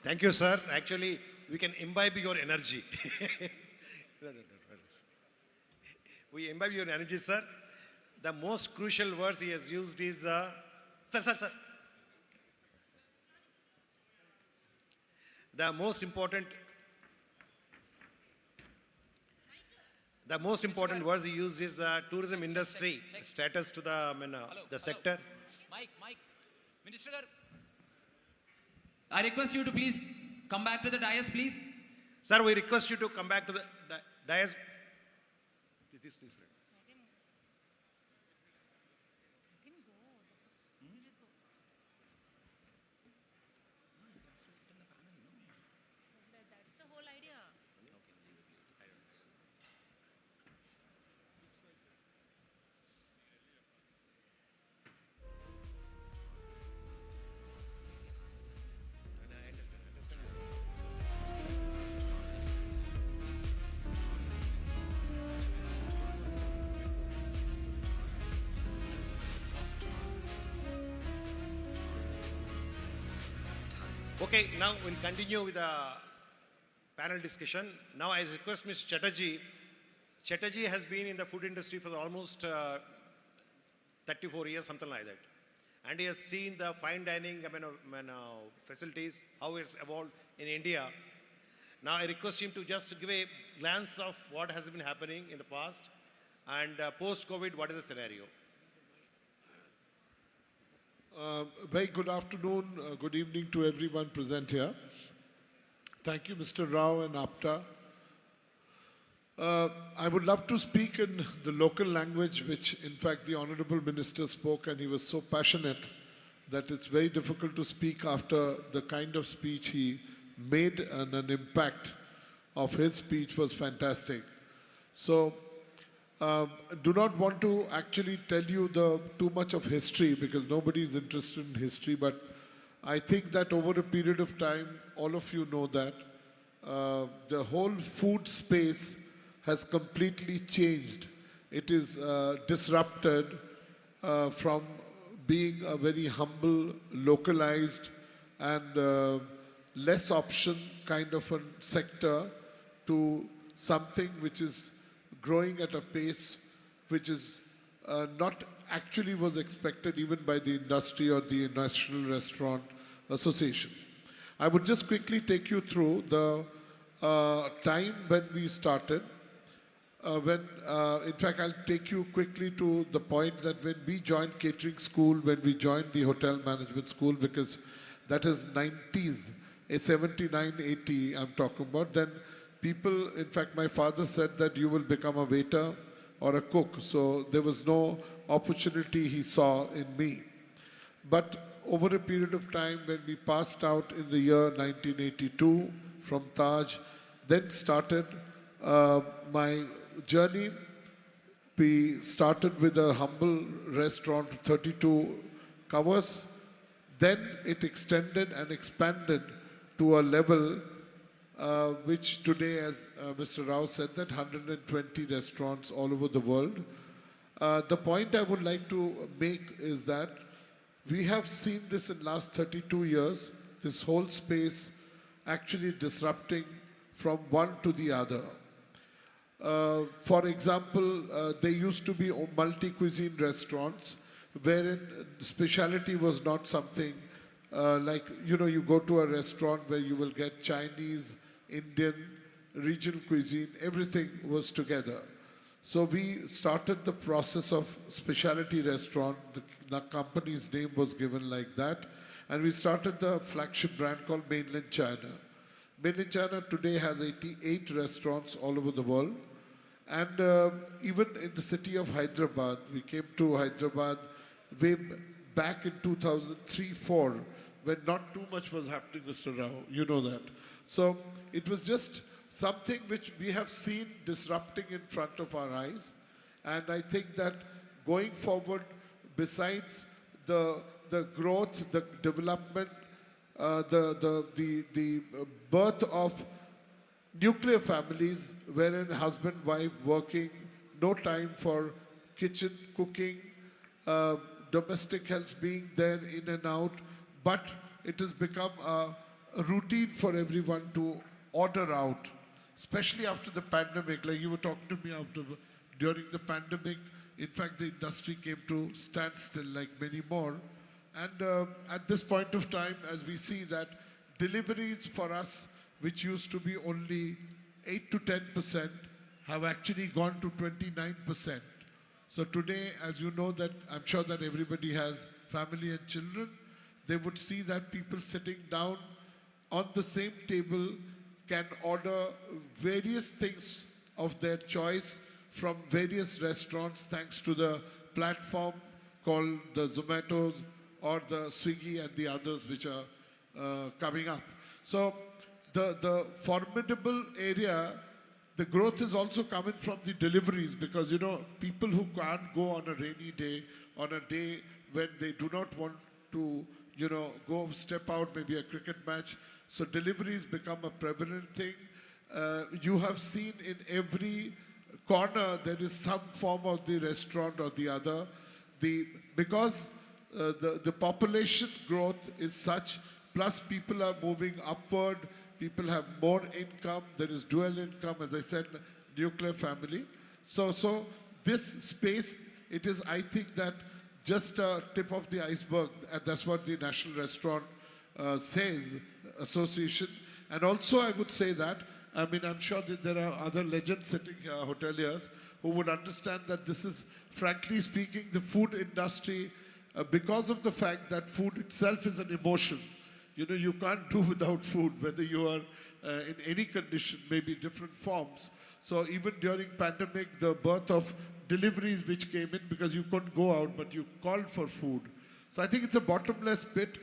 Thank you, sir. Actually, we can imbibe your energy. We imbibe your energy, sir. The most crucial words he has used is sir. The most important words he used is the tourism industry status to the sector. Mike, Minister Garu, I request you to please come back to the dais, please. Sir, we request you to come back to the dais. This. Okay, now we'll continue with the panel discussion. Now I request Mr. Chatterjee. Chatterjee has been in the food industry for almost 34 years, something like that. and he has seen the fine dining facilities, how it's evolved in India. Now I request him to just give a glance of what has been happening in the past and post-COVID, what is the scenario? Very good afternoon, good evening to everyone present here. Thank you, Mr. Rao and APTA. I would love to speak in the local language, which in fact the Honorable Minister spoke, and he was so passionate that it's very difficult to speak after the kind of speech he made, and an impact of his speech was fantastic. So, do not want to actually tell you too much of history, because nobody is interested in history, but I think that over a period of time, all of you know that the whole food space has completely changed. It is disrupted from being a very humble, localized, and less option kind of a sector to something which is growing at a pace which is not actually was expected even by the industry or the National Restaurant Association. I would just quickly take you through the time when we started. In fact, I'll take you quickly to the point that when we joined catering school, when we joined the hotel management school, because that is 90s, 79, 80 I'm talking about, then people, in fact, my father said that you will become a waiter or a cook. So there was no opportunity he saw in me. But over a period of time, when we passed out in the year 1982 from Taj, then started my journey. We started with a humble restaurant, 32 covers. Then it extended and expanded to a level which today, as Mr. Rao said, that 120 restaurants all over the world. The point I would like to make is that we have seen this in last 32 years, this whole space actually disrupting from one to the other. For example, there used to be multi-cuisine restaurants wherein speciality was not something like, you go to a restaurant where you will get Chinese, Indian, regional cuisine, everything was together. So we started the process of specialty restaurant. The company's name was given like that. And we started the flagship brand called Mainland China. Mainland China today has 88 restaurants all over the world. And even in the city of Hyderabad, we came to Hyderabad way back in 2003-04, when not too much was happening, Mr. Rao, you know that. So it was just something which we have seen disrupting in front of our eyes. And I think that going forward, besides the growth, the development, the birth of nuclear families, wherein husband, wife working, no time for kitchen, cooking, domestic health being there in and out, but it has become a routine for everyone to order out, especially after the pandemic. Like you were talking to me during the pandemic, in fact, the industry came to standstill like many more. And at this point of time, as we see that deliveries for us, which used to be only 8 to 10%, have actually gone to 29%. So today, as you know, that I'm sure that everybody has family and children, they would see that people sitting down on the same table can order various things of their choice from various restaurants, thanks to the platform called the Zomatos or the Swiggy and the others which are coming up. So the formidable area, the growth is also coming from the deliveries, because, people who can't go on a rainy day, on a day when they do not want to, go step out, maybe a cricket match. So deliveries become a prevalent thing. You have seen in every corner there is some form of the restaurant or the other. Because the population growth is such, plus people are moving upward, people have more income, there is dual income, as I said, nuclear family. So this space, it is, I think that just a tip of the iceberg, and that's what the National Restaurant says, Association. And also I would say that, I mean, I'm sure that there are other legends sitting here, hoteliers, who would understand that this is, frankly speaking, the food industry, because of the fact that food itself is an emotion. You know, you can't do without food, whether you are in any condition, maybe different forms. So even during pandemic, the birth of deliveries which came in because you couldn't go out, but you called for food. So I think it's a bottomless pit.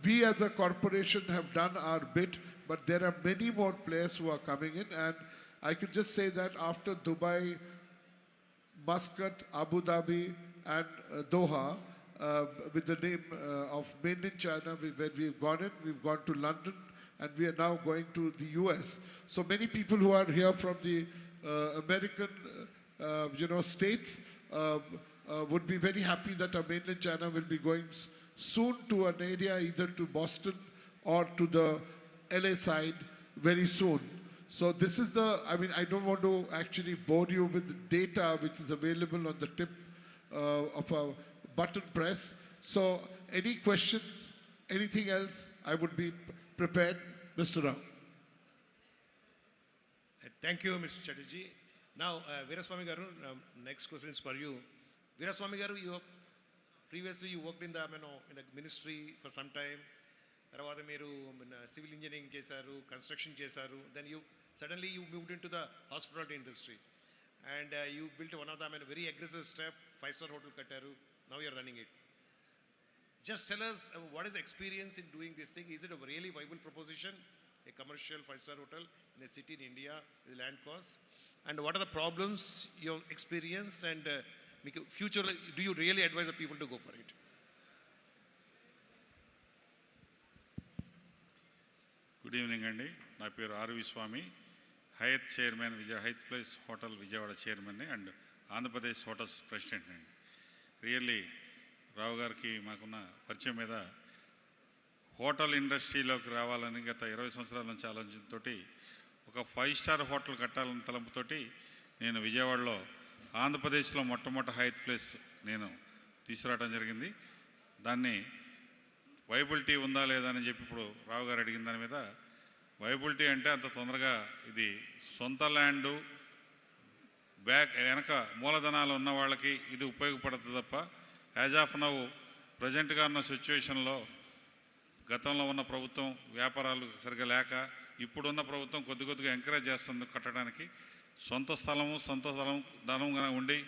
We as a corporation have done our bit, but there are many more players who are coming in. And I could just say that after Dubai, Muscat, Abu Dhabi, and Doha, with the name of mainland China, where we've gone in, we've gone to London, and we are now going to the US. So many people who are here from the American, states would be very happy that our mainland China will be going soon to an area either to Boston or to the LA side very soon. So this is I don't want to actually bore you with the data which is available on the tip of a button press. So any questions, anything else, I would be prepared. Mr. Rao. Thank you, Mr. Chatterjee. Now, Veeraswamy Garu, next question is for you. Veeraswamy Garu, previously you worked in the ministry for some time. తర్వాత మీరు civil engineering చేశారు, construction చేశారు. Then suddenly you moved into the hospitality industry. And you built one of them in a very aggressive step, 5-star hotel కట్టారు. Now you're running it. Just tell us what is the experience in doing this thing. Is it a really viable proposition, a commercial 5-star hotel in a city in India with land cost? And what are the problems you've experienced? And future, do you really advise the people to go for it? Good evening అండి. నా పేరు R Viswami, Hyatt chairman, Hyatt Place hotel Vijayawada చైర్మన్ని and Andhra Pradesh hotels president అండి. Really Rao గారికి మాకున్న పరిచయం మీద hotel ఇండస్ట్రీలోకి రావాలని గత 20 సంవత్సరాల నుంచి ఆలోచనతో ఒక 5-స్టార్ హోటల్ కట్టాలని తలంపుతోటి నేను విజయవాడలో ఆంధ్రప్రదేశ్లో మొట్టమొదటి హయత్ ప్లేస్ నేను తీసుకురావడం జరిగింది. దాన్ని వైబిలిటీ ఉందా లేదా అని చెప్పి ఇప్పుడు రావు గారు అడిగిన దాని మీద వైబిలిటీ అంటే అంత తొందరగా ఇది సొంత ల్యాండు వెనక మూలధనాలు ఉన్న వాళ్ళకి ఇది ఉపయోగపడుతుంది తప్ప యాజ్ ఆఫ్ నౌ ప్రజెంట్గా ఉన్న సిచ్యువేషన్లో గతంలో ఉన్న ప్రభుత్వం వ్యాపారాలు సరిగ్గా లేక ఇప్పుడున్న ప్రభుత్వం కొద్దిగా ఎంకరేజ్ చేస్తుంది కట్టడానికి. సొంత స్థలం ధనంగా ఉండి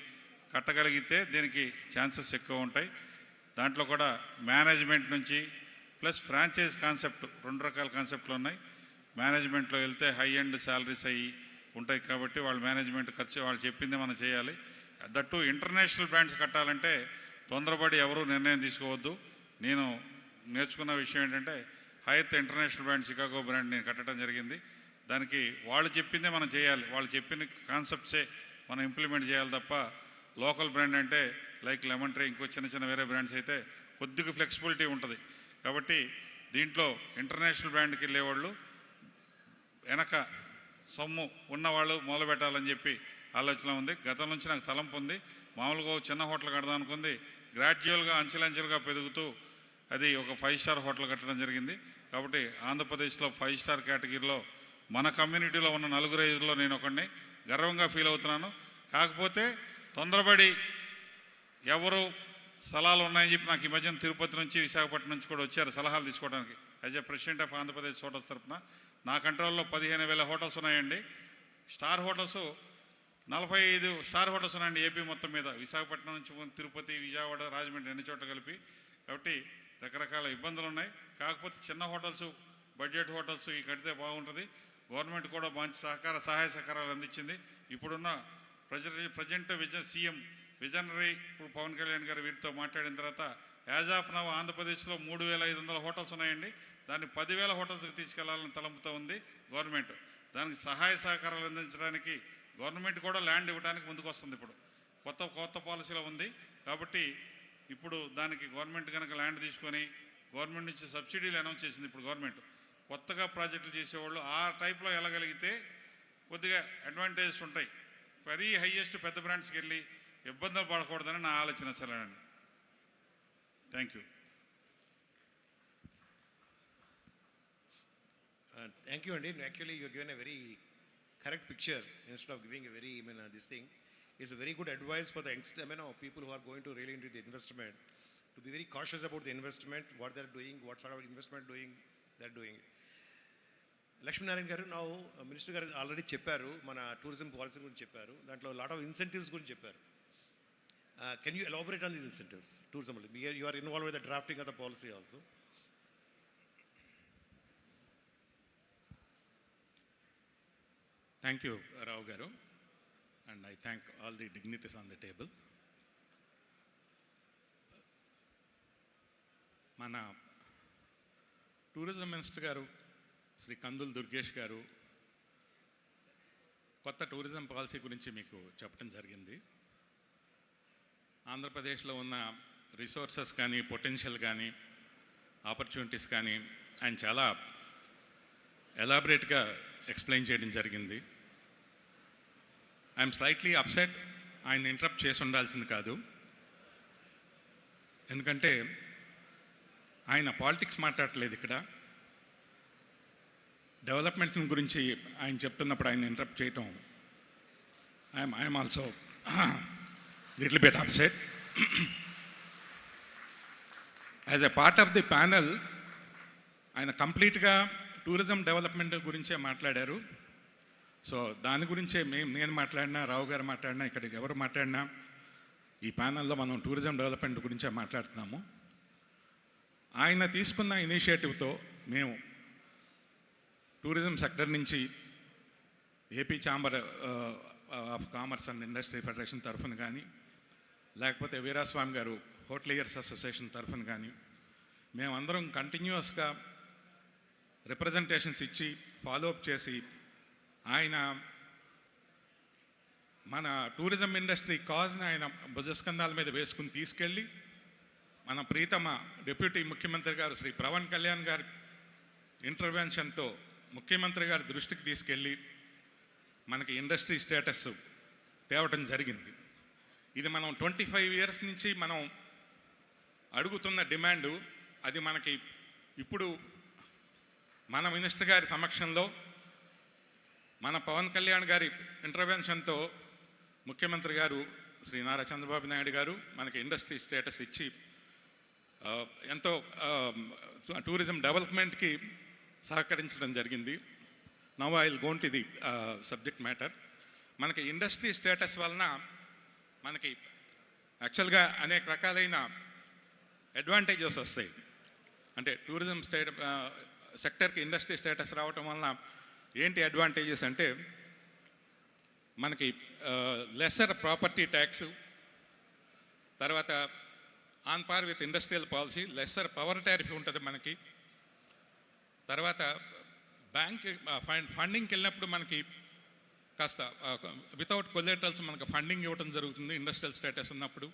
కట్టగలిగితే దీనికి ఛాన్సెస్ ఎక్కువ ఉంటాయి. దాంట్లో కూడా మేనేజ్మెంట్ నుంచి ప్లస్ ఫ్రాంచైజ్ కాన్సెప్ట్ 2 రకాల కాన్సెప్ట్లు ఉన్నాయి. మేనేజ్మెంట్లో వెళ్తే హై ఎండ్ శాలరీస్ అయ్యి ఉంటాయి కాబట్టి వాళ్ళ మేనేజ్మెంట్ ఖర్చు వాళ్ళు చెప్పింది మనం చేయాలి. దట్టు ఇంటర్నేషనల్ బ్రాండ్స్ కట్టాలంటే తొందరపడి ఎవరూ నిర్ణయం తీసుకోవద్దు. నేను నేర్చుకున్న విషయం ఏంటంటే Hyatt international brand Chicago brand నేను కట్టడం జరిగింది. దానికి వాళ్ళు చెప్పిందే మనం చేయాలి, వాళ్ళు చెప్పిన కాన్సెప్ట్సే మనం ఇంప్లిమెంట్ చేయాలి తప్ప లోకల్ బ్రాండ్ అంటే లైక్ లెమన్ ట్రీ ఇంకో చిన్న వేరే బ్రాండ్స్ అయితే కొద్దిగా ఫ్లెక్సిబిలిటీ ఉంటుంది. కాబట్టి దీంట్లో ఇంటర్నేషనల్ బ్రాండ్కి వెళ్ళేవాళ్ళు వెనక సొమ్ము ఉన్నవాళ్ళు మొదలు పెట్టాలని చెప్పి ఆలోచన ఉంది. గతం నుంచి నాకు తలంపు ఉంది. మామూలుగా చిన్న హోటల్ కడదాం అనుకుంది, గ్రాడ్యువల్గా అంచెలంచెలుగా పెరుగుతూ అది ఒక 5-స్టార్ హోటల్ కట్టడం జరిగింది. కాబట్టి ఆంధ్రప్రదేశ్లో 5-స్టార్ కేటగిరీలో మన కమ్యూనిటీలో ఉన్న 4-5లో నేను ఒకడిని గర్వంగా ఫీల్ అవుతున్నాను. కాకపోతే తొందరపడి ఎవరు స్థలాలు ఉన్నాయని చెప్పి నాకు ఈ మధ్యన తిరుపతి నుంచి విశాఖపట్నం నుంచి కూడా వచ్చారు సలహాలు తీసుకోవడానికి. As a president of Andhra Pradesh hotels తరఫున నా కంట్రోల్లో 15,000 హోటల్స్ ఉన్నాయండి. స్టార్ హోటల్స్ 45 స్టార్ హోటల్స్ ఉన్నాయండి ఏపీ మొత్తం మీద, విశాఖపట్నం నుంచి తిరుపతి, విజయవాడ, రాజమండ్రి అన్ని చోట్ల కలిపి. కాబట్టి రకరకాల ఇబ్బందులు ఉన్నాయి. కాకపోతే చిన్న హోటల్స్, బడ్జెట్ హోటల్స్ ఈ కడితే బాగుంటుంది. గవర్నమెంట్ కూడా మంచి సహాయ సహకారాలు అందించింది. ఇప్పుడున్న ప్రజెంట్ సీఎం విజనరీ ఇప్పుడు పవన్ కళ్యాణ్ గారు వీరితో మాట్లాడిన తర్వాత యాజ్ ఆఫ్ నౌ ఆంధ్రప్రదేశ్లో 3,500 హోటల్స్ ఉన్నాయండి. దాన్ని 10,000 హోటల్స్కి తీసుకెళ్లాలని తలంపుతో ఉంది గవర్నమెంట్. దానికి సహాయ సహకారాలు అందించడానికి గవర్నమెంట్ కూడా ల్యాండ్ ఇవ్వడానికి ముందుకు వస్తుంది. ఇప్పుడు కొత్త పాలసీలో ఉంది. కాబట్టి ఇప్పుడు దానికి గవర్నమెంట్ కనుక ల్యాండ్ తీసుకొని గవర్నమెంట్ నుంచి సబ్సిడీలు అనౌన్స్ చేసింది. ఇప్పుడు గవర్నమెంట్ కొత్తగా ప్రాజెక్టులు చేసేవాళ్ళు ఆ టైప్లో వెళ్ళగలిగితే కొద్దిగా అడ్వాంటేజెస్ ఉంటాయి. వెరీ హైయెస్ట్ పెద్ద బ్రాండ్స్కి వెళ్ళి ఇబ్బందులు పడకూడదని నా ఆలోచన సరేనండి. Thank you. Thank you, Andy. Actually, you're given a very correct picture instead of giving a very, this thing. It's a very good advice for the youngster, people who are going to really into the investment, to be very cautious about the investment, what they're doing, what sort of investment they're doing. Lakshmi Narayan garu, now Minister garu already chepparu, mana tourism policy gurinchi chepparu. Dantlo a lot of incentives gurinchi chepparu. Can you elaborate on these incentives? Tourism, you are involved with the drafting of the policy also. Thank you, Rao Garu, and I thank all the dignitaries on the table. Mana Tourism Minister Garu, Sri Kandula Durgesh Garu, కొత్త tourism policy గురించి మీకు చెప్పడం జరిగింది. ఆంధ్రప్రదేశ్లో ఉన్న resources కానీ, potential కానీ, opportunities కానీ ఆయన చాలా ఎలాబరేట్గా ఎక్స్ప్లెయిన్ చేయడం జరిగింది. ఐఎమ్ స్లైట్లీ అప్సెట్, ఆయన ఇంటరప్ట్ చేసి ఉండాల్సింది కాదు. ఎందుకంటే ఆయన పాలిటిక్స్ మాట్లాడట్లేదు ఇక్కడ. డెవలప్మెంట్ గురించి ఆయన చెప్తున్నప్పుడు ఆయన ఇంటరప్ట్ చేయటం I'm also little bit upset. As a part of the panel ఆయన కంప్లీట్గా టూరిజం డెవలప్మెంట్ గురించే మాట్లాడారు. సో దాని గురించే నేను మాట్లాడినా, రావు గారు మాట్లాడినా, ఇక్కడికి ఎవరు మాట్లాడినా ఈ ప్యానల్లో మనం టూరిజం డెవలప్మెంట్ గురించే మాట్లాడుతున్నాము. ఆయన తీసుకున్న ఇనిషియేటివ్తో మేము టూరిజం సెక్టర్ నుంచి AP chamber of commerce and industry federation తరఫున కానీ, లేకపోతే వీరాస్వామి గారు హోటలియర్స్ అసోసియేషన్ తరఫున కానీ మేమందరం కంటిన్యూస్గా రిప్రజెంటేషన్స్ ఇచ్చి ఫాలోఅప్ చేసి ఆయన మన టూరిజం ఇండస్ట్రీ కాజ్ని ఆయన భుజస్కంధాల మీద వేసుకుని తీసుకెళ్ళి మన ప్రీతమ డిప్యూటీ ముఖ్యమంత్రి గారు శ్రీ పవన్ కళ్యాణ్ గారి ఇంటర్వెన్షన్తో ముఖ్యమంత్రి గారి దృష్టికి తీసుకెళ్ళి మనకి ఇండస్ట్రీ స్టేటస్ తేవటం జరిగింది. ఇది మనం 25 years నుంచి మనం అడుగుతున్న డిమాండు. అది మనకి ఇప్పుడు మన మినిస్టర్ గారి సమక్షంలో మన పవన్ కళ్యాణ్ గారి ఇంటర్వెన్షన్తో ముఖ్యమంత్రి గారు శ్రీ నారా చంద్రబాబు నాయుడు గారు మనకి ఇండస్ట్రీ స్టేటస్ ఇచ్చి ఎంతో టూరిజం డెవలప్మెంట్కి సహకరించడం జరిగింది. Now I will go to the subject matter. మనకి ఇండస్ట్రీ స్టేటస్ వలన మనకి యాక్చువల్గా అనేక రకాలైన అడ్వాంటేజెస్ వస్తాయి. అంటే టూరిజం సెక్టర్కి ఇండస్ట్రీ స్టేటస్ రావటం వలన ఏంటి అడ్వాంటేజెస్ అంటే మనకి లెసర్ ప్రాపర్టీ ట్యాక్స్, తర్వాత on par with industrial policy lesser power tariff ఉంటుంది మనకి. తర్వాత బ్యాంక్ ఫండింగ్కి వెళ్ళినప్పుడు మనకి కాస్త వితౌట్ కొలేటరల్స్ మనకు ఫండింగ్ ఇవ్వడం జరుగుతుంది ఇండస్ట్రియల్ స్టేటస్ ఉన్నప్పుడు.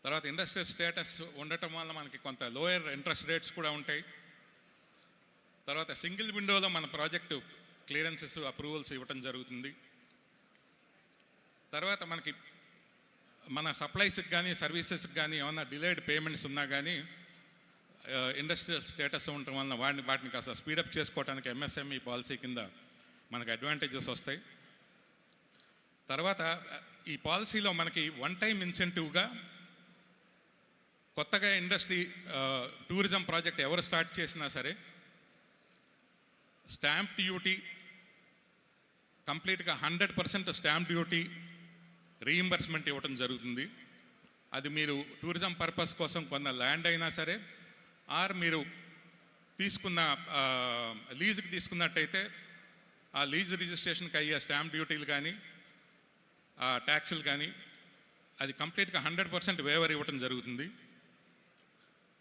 తర్వాత ఇండస్ట్రియల్ స్టేటస్ ఉండటం వల్ల మనకి కొంత లోయర్ ఇంట్రెస్ట్ రేట్స్ కూడా ఉంటాయి. తర్వాత సింగిల్ విండోలో మన ప్రాజెక్టు క్లియరెన్సెస్, అప్రూవల్స్ ఇవ్వటం జరుగుతుంది. తర్వాత మనకి మన సప్లైస్కి కానీ సర్వీసెస్కి కానీ ఏమన్నా డిలేడ్ పేమెంట్స్ ఉన్నా కానీ ఇండస్ట్రియల్ స్టేటస్ ఉండటం వలన వాటిని కాస్త స్పీడప్ చేసుకోవడానికి ఎంఎస్ఎంఈ పాలసీ కింద మనకు అడ్వాంటేజెస్ వస్తాయి. తర్వాత ఈ పాలసీలో మనకి వన్ టైం ఇన్సెంటివ్గా కొత్తగా ఇండస్ట్రీ టూరిజం ప్రాజెక్ట్ ఎవరు స్టార్ట్ చేసినా సరే స్టాంప్ డ్యూటీ కంప్లీట్గా 100% స్టాంప్ డ్యూటీ రీయింబర్స్మెంట్ ఇవ్వటం జరుగుతుంది. అది మీరు టూరిజం పర్పస్ కోసం కొన్న ల్యాండ్ అయినా సరే, ఆర్ మీరు తీసుకున్న లీజుకి తీసుకున్నట్టయితే ఆ లీజ్ రిజిస్ట్రేషన్కి అయ్యే స్టాంప్ డ్యూటీలు కానీ ఆ ట్యాక్సులు కానీ అది కంప్లీట్గా 100% వేవర్ ఇవ్వటం జరుగుతుంది.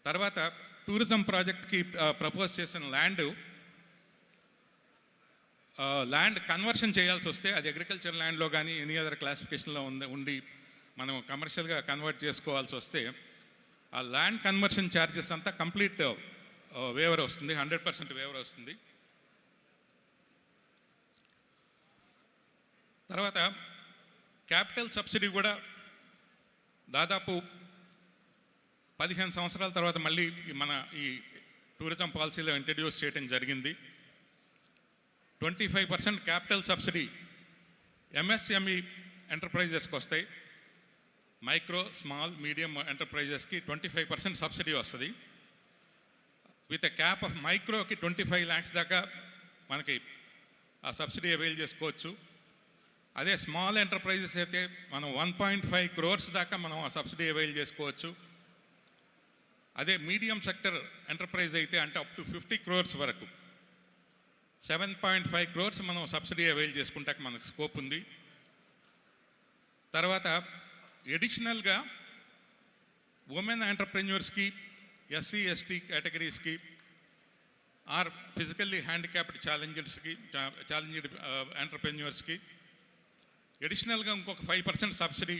తర్వాత టూరిజం ప్రాజెక్ట్కి ప్రపోజ్ చేసిన ల్యాండ్ కన్వర్షన్ చేయాల్సి వస్తే అది అగ్రికల్చర్ ల్యాండ్లో కానీ ఎనీ అదర్ క్లాసిఫికేషన్లో ఉండి మనం కమర్షియల్గా కన్వర్ట్ చేసుకోవాల్సి వస్తే ఆ ల్యాండ్ కన్వర్షన్ ఛార్జెస్ అంతా కంప్లీట్ వేవర్ వస్తుంది, 100% వేవర్ వస్తుంది. తర్వాత క్యాపిటల్ సబ్సిడీ కూడా దాదాపు 15 సంవత్సరాల తర్వాత మళ్ళీ మన ఈ టూరిజం పాలసీలో ఇంట్రడ్యూస్ చేయడం జరిగింది. 25% క్యాపిటల్ సబ్సిడీ ఎంఎస్ఎంఈ ఎంటర్ప్రైజెస్కి వస్తాయి. మైక్రో స్మాల్ మీడియం ఎంటర్ప్రైజెస్కి 25% సబ్సిడీ వస్తుంది. విత్ ఎ క్యాప్ ఆఫ్ మైక్రోకి 25 lakhs దాకా మనకి ఆ సబ్సిడీ అవైల్ చేసుకోవచ్చు. అదే స్మాల్ ఎంటర్ప్రైజెస్ అయితే మనం 1.5 crores దాకా మనం ఆ సబ్సిడీ అవైల్ చేసుకోవచ్చు. అదే మీడియం సెక్టర్ ఎంటర్ప్రైజ్ అయితే అంటే అప్ టు 50 crores వరకు 7.5 crores మనం సబ్సిడీ అవైల్ చేసుకుంటాక మనకు స్కోప్ ఉంది. తర్వాత ఎడిషనల్గా ఉమెన్ ఎంటర్ప్రెన్యూర్స్కి, ఎస్సీ ఎస్టీ కేటగిరీస్కి ఆర్ ఫిజికల్లీ హ్యాండిక్యాప్డ్ ఛాలెంజ్డ్ ఎంటర్ప్రెన్యూర్స్కి ఎడిషనల్గా ఇంకొక 5% సబ్సిడీ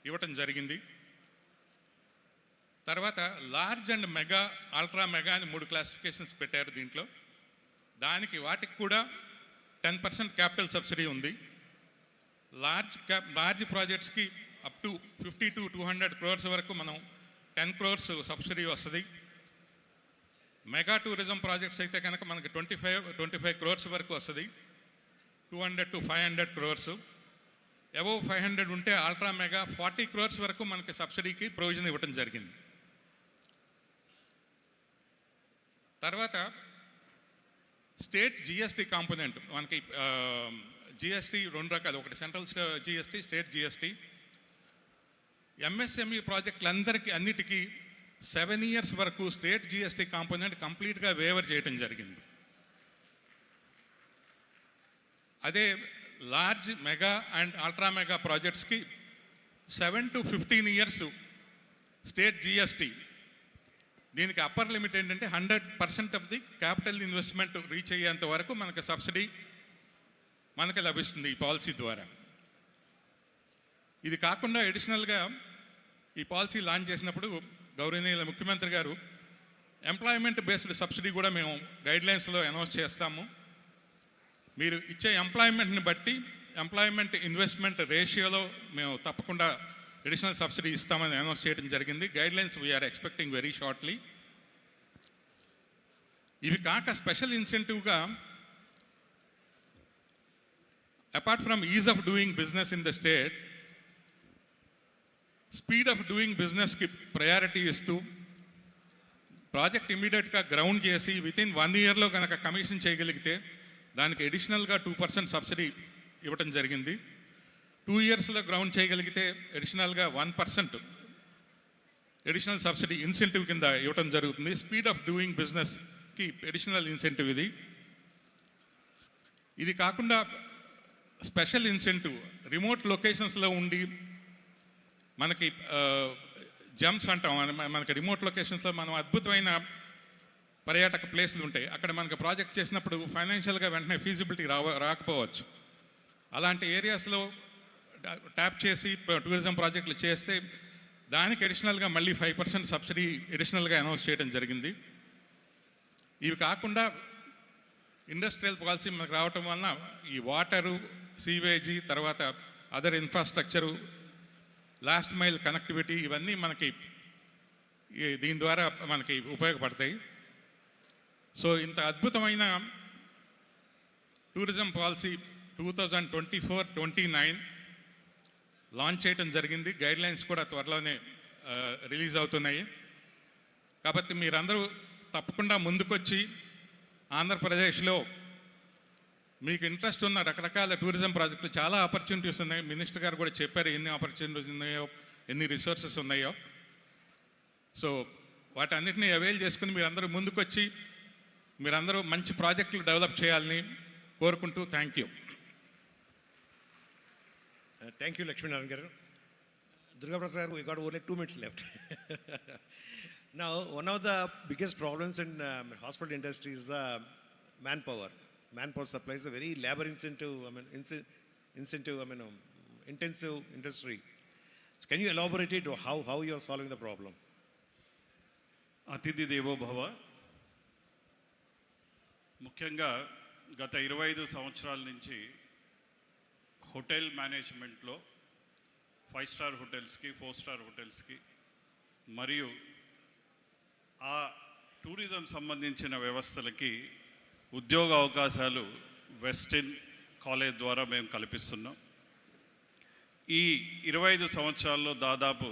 ఇవ్వటం జరిగింది. తర్వాత large and mega, ultra mega అని 3 క్లాసిఫికేషన్స్ పెట్టారు దీంట్లో. దానికి వాటికి కూడా 10% క్యాపిటల్ సబ్సిడీ ఉంది. లార్జ్ ప్రాజెక్ట్స్కి అప్ టు 50 to 200 crores వరకు మనం 10 crores సబ్సిడీ వస్తుంది. మెగా టూరిజం ప్రాజెక్ట్స్ అయితే కనుక మనకి 25 crores వరకు వస్తుంది. 200 to 500 crores. అబోవ్ 500 ఉంటే అల్ట్రా మెగా 40 crores వరకు మనకి సబ్సిడీకి ప్రొవిజన్ ఇవ్వటం జరిగింది. తర్వాత స్టేట్ జిఎస్టీ కాంపోనెంట్ మనకి జిఎస్టీ 2 రకాలు, ఒకటి central GST, state GST. MSME ప్రాజెక్టులందరికీ అన్నిటికీ 7 years వరకు స్టేట్ జిఎస్టీ కాంపోనెంట్ కంప్లీట్గా వేవర్ చేయడం జరిగింది. అదే large mega and ultra mega ప్రాజెక్ట్స్కి 7 to 15 years స్టేట్ జిఎస్టీ. దీనికి అప్పర్ లిమిట్ ఏంటంటే 100% of the capital investment reach అయ్యేంత వరకు మనకు సబ్సిడీ మనకు లభిస్తుంది ఈ పాలసీ ద్వారా. ఇది కాకుండా అడిషనల్గా ఈ పాలసీ లాంచ్ చేసినప్పుడు గౌరవనీయుల ముఖ్యమంత్రి గారు ఎంప్లాయ్మెంట్ బేస్డ్ సబ్సిడీ కూడా మేము గైడ్లైన్స్లో అనౌన్స్ చేస్తాము. మీరు ఇచ్చే ఎంప్లాయ్మెంట్ని బట్టి ఎంప్లాయ్మెంట్ ఇన్వెస్ట్మెంట్ రేషియోలో మేము తప్పకుండా అడిషనల్ సబ్సిడీ ఇస్తామని అనౌన్స్ చేయడం జరిగింది. Guidelines we are expecting very shortly. ఇవి కాక స్పెషల్ ఇన్సెంటివ్గా apart from ease of doing business in the state, speed of doing బిజినెస్కి ప్రయారిటీ ఇస్తూ ప్రాజెక్ట్ ఇమీడియట్గా గ్రౌండ్ చేసి వితిన్ 1 yearలో కనుక కమిషన్ చేయగలిగితే దానికి అడిషనల్గా 2% సబ్సిడీ ఇవ్వటం జరిగింది. 2 yearsలో గ్రౌండ్ చేయగలిగితే అడిషనల్గా 1% అడిషనల్ సబ్సిడీ ఇన్సెంటివ్ కింద ఇవ్వటం జరుగుతుంది. స్పీడ్ ఆఫ్ డూయింగ్ బిజినెస్కి అడిషనల్ ఇన్సెంటివ్ ఇది. ఇది కాకుండా స్పెషల్ ఇన్సెంటివ్ రిమోట్ లొకేషన్స్లో ఉండి మనకి జంప్స్ అంటాం, మనకి రిమోట్ లొకేషన్స్లో మనం అద్భుతమైన పర్యాటక ప్లేస్లు ఉంటాయి. అక్కడ మనకు ప్రాజెక్ట్ చేసినప్పుడు ఫైనాన్షియల్గా వెంటనే ఫీజిబిలిటీ రాకపోవచ్చు. అలాంటి ఏరియాస్లో ట్యాప్ చేసి టూరిజం ప్రాజెక్టులు చేస్తే దానికి అడిషనల్గా మళ్ళీ 5% సబ్సిడీ అడిషనల్గా అనౌన్స్ చేయడం జరిగింది. ఇవి కాకుండా ఇండస్ట్రియల్ పాలసీ మనకు రావటం వలన ఈ వాటరు, సీవేజీ, తర్వాత other infrastructure, last mile connectivity ఇవన్నీ మనకి దీని ద్వారా మనకి ఉపయోగపడతాయి. సో ఇంత అద్భుతమైన టూరిజం పాలసీ 2024-29 లాంచ్ చేయడం జరిగింది. గైడ్లైన్స్ కూడా త్వరలోనే రిలీజ్ అవుతున్నాయి. కాబట్టి మీరందరూ తప్పకుండా ముందుకొచ్చి ఆంధ్రప్రదేశ్లో మీకు ఇంట్రెస్ట్ ఉన్న రకరకాల టూరిజం ప్రాజెక్టులు చాలా ఆపర్చునిటీస్ ఉన్నాయి. మినిస్టర్ గారు కూడా చెప్పారు ఎన్ని ఆపర్చునిటీస్ ఉన్నాయో, ఎన్ని రిసోర్సెస్ ఉన్నాయో. సో వాటన్నిటిని అవైల్ చేసుకుని మీరందరూ ముందుకొచ్చి మీరందరూ మంచి ప్రాజెక్టులు డెవలప్ చేయాలని కోరుకుంటూ thank you. Thank you, Lakshminarayan garu. Durga Prasad, we got only 2 minutes left. Now, one of the biggest problems in hospital industry is manpower. Manpower supply is a very labor intensive, intensive industry. So can you elaborate it or how you are solving the problem? అతిథి దేవో భవ. ముఖ్యంగా గత 25 సంవత్సరాల నుంచి hotel మేనేజ్మెంట్లో 5 star హోటల్స్కి 4 star హోటల్స్కి మరియు ఆ టూరిజం సంబంధించిన వ్యవస్థలకి ఉద్యోగ అవకాశాలు వెస్టిన్ కాలేజ్ ద్వారా మేము కల్పిస్తున్నాం. ఈ 25 సంవత్సరాల్లో దాదాపు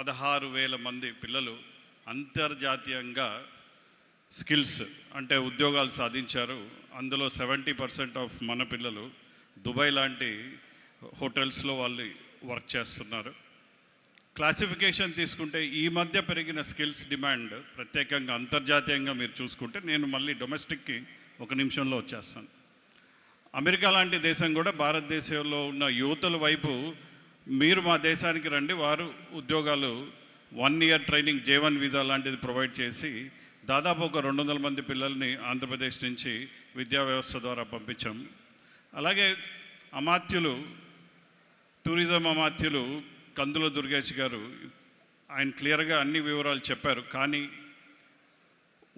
16,000 మంది పిల్లలు అంతర్జాతీయంగా స్కిల్స్ అంటే ఉద్యోగాలు సాధించారు. అందులో 70% ఆఫ్ మన పిల్లలు దుబాయ్ లాంటి హోటల్స్లో వాళ్ళు వర్క్ చేస్తున్నారు. క్లాసిఫికేషన్ తీసుకుంటే ఈ మధ్య పెరిగిన స్కిల్స్ డిమాండ్ ప్రత్యేకంగా అంతర్జాతీయంగా మీరు చూసుకుంటే, నేను మళ్ళీ డొమెస్టిక్కి 1 నిమిషంలో వచ్చేస్తాను. అమెరికా లాంటి దేశం కూడా భారతదేశంలో ఉన్న యువతుల వైపు మీరు మా దేశానికి రండి, వారు ఉద్యోగాలు 1 ఇయర్ ట్రైనింగ్ J1 వీసా లాంటిది ప్రొవైడ్ చేసి దాదాపు ఒక 200 మంది పిల్లల్ని ఆంధ్రప్రదేశ్ నుంచి విద్యా వ్యవస్థ ద్వారా పంపించాం. అలాగే అమాత్యులు, టూరిజం అమాత్యులు కందుల దుర్గేష్ గారు ఆయన క్లియర్గా అన్ని వివరాలు చెప్పారు. కానీ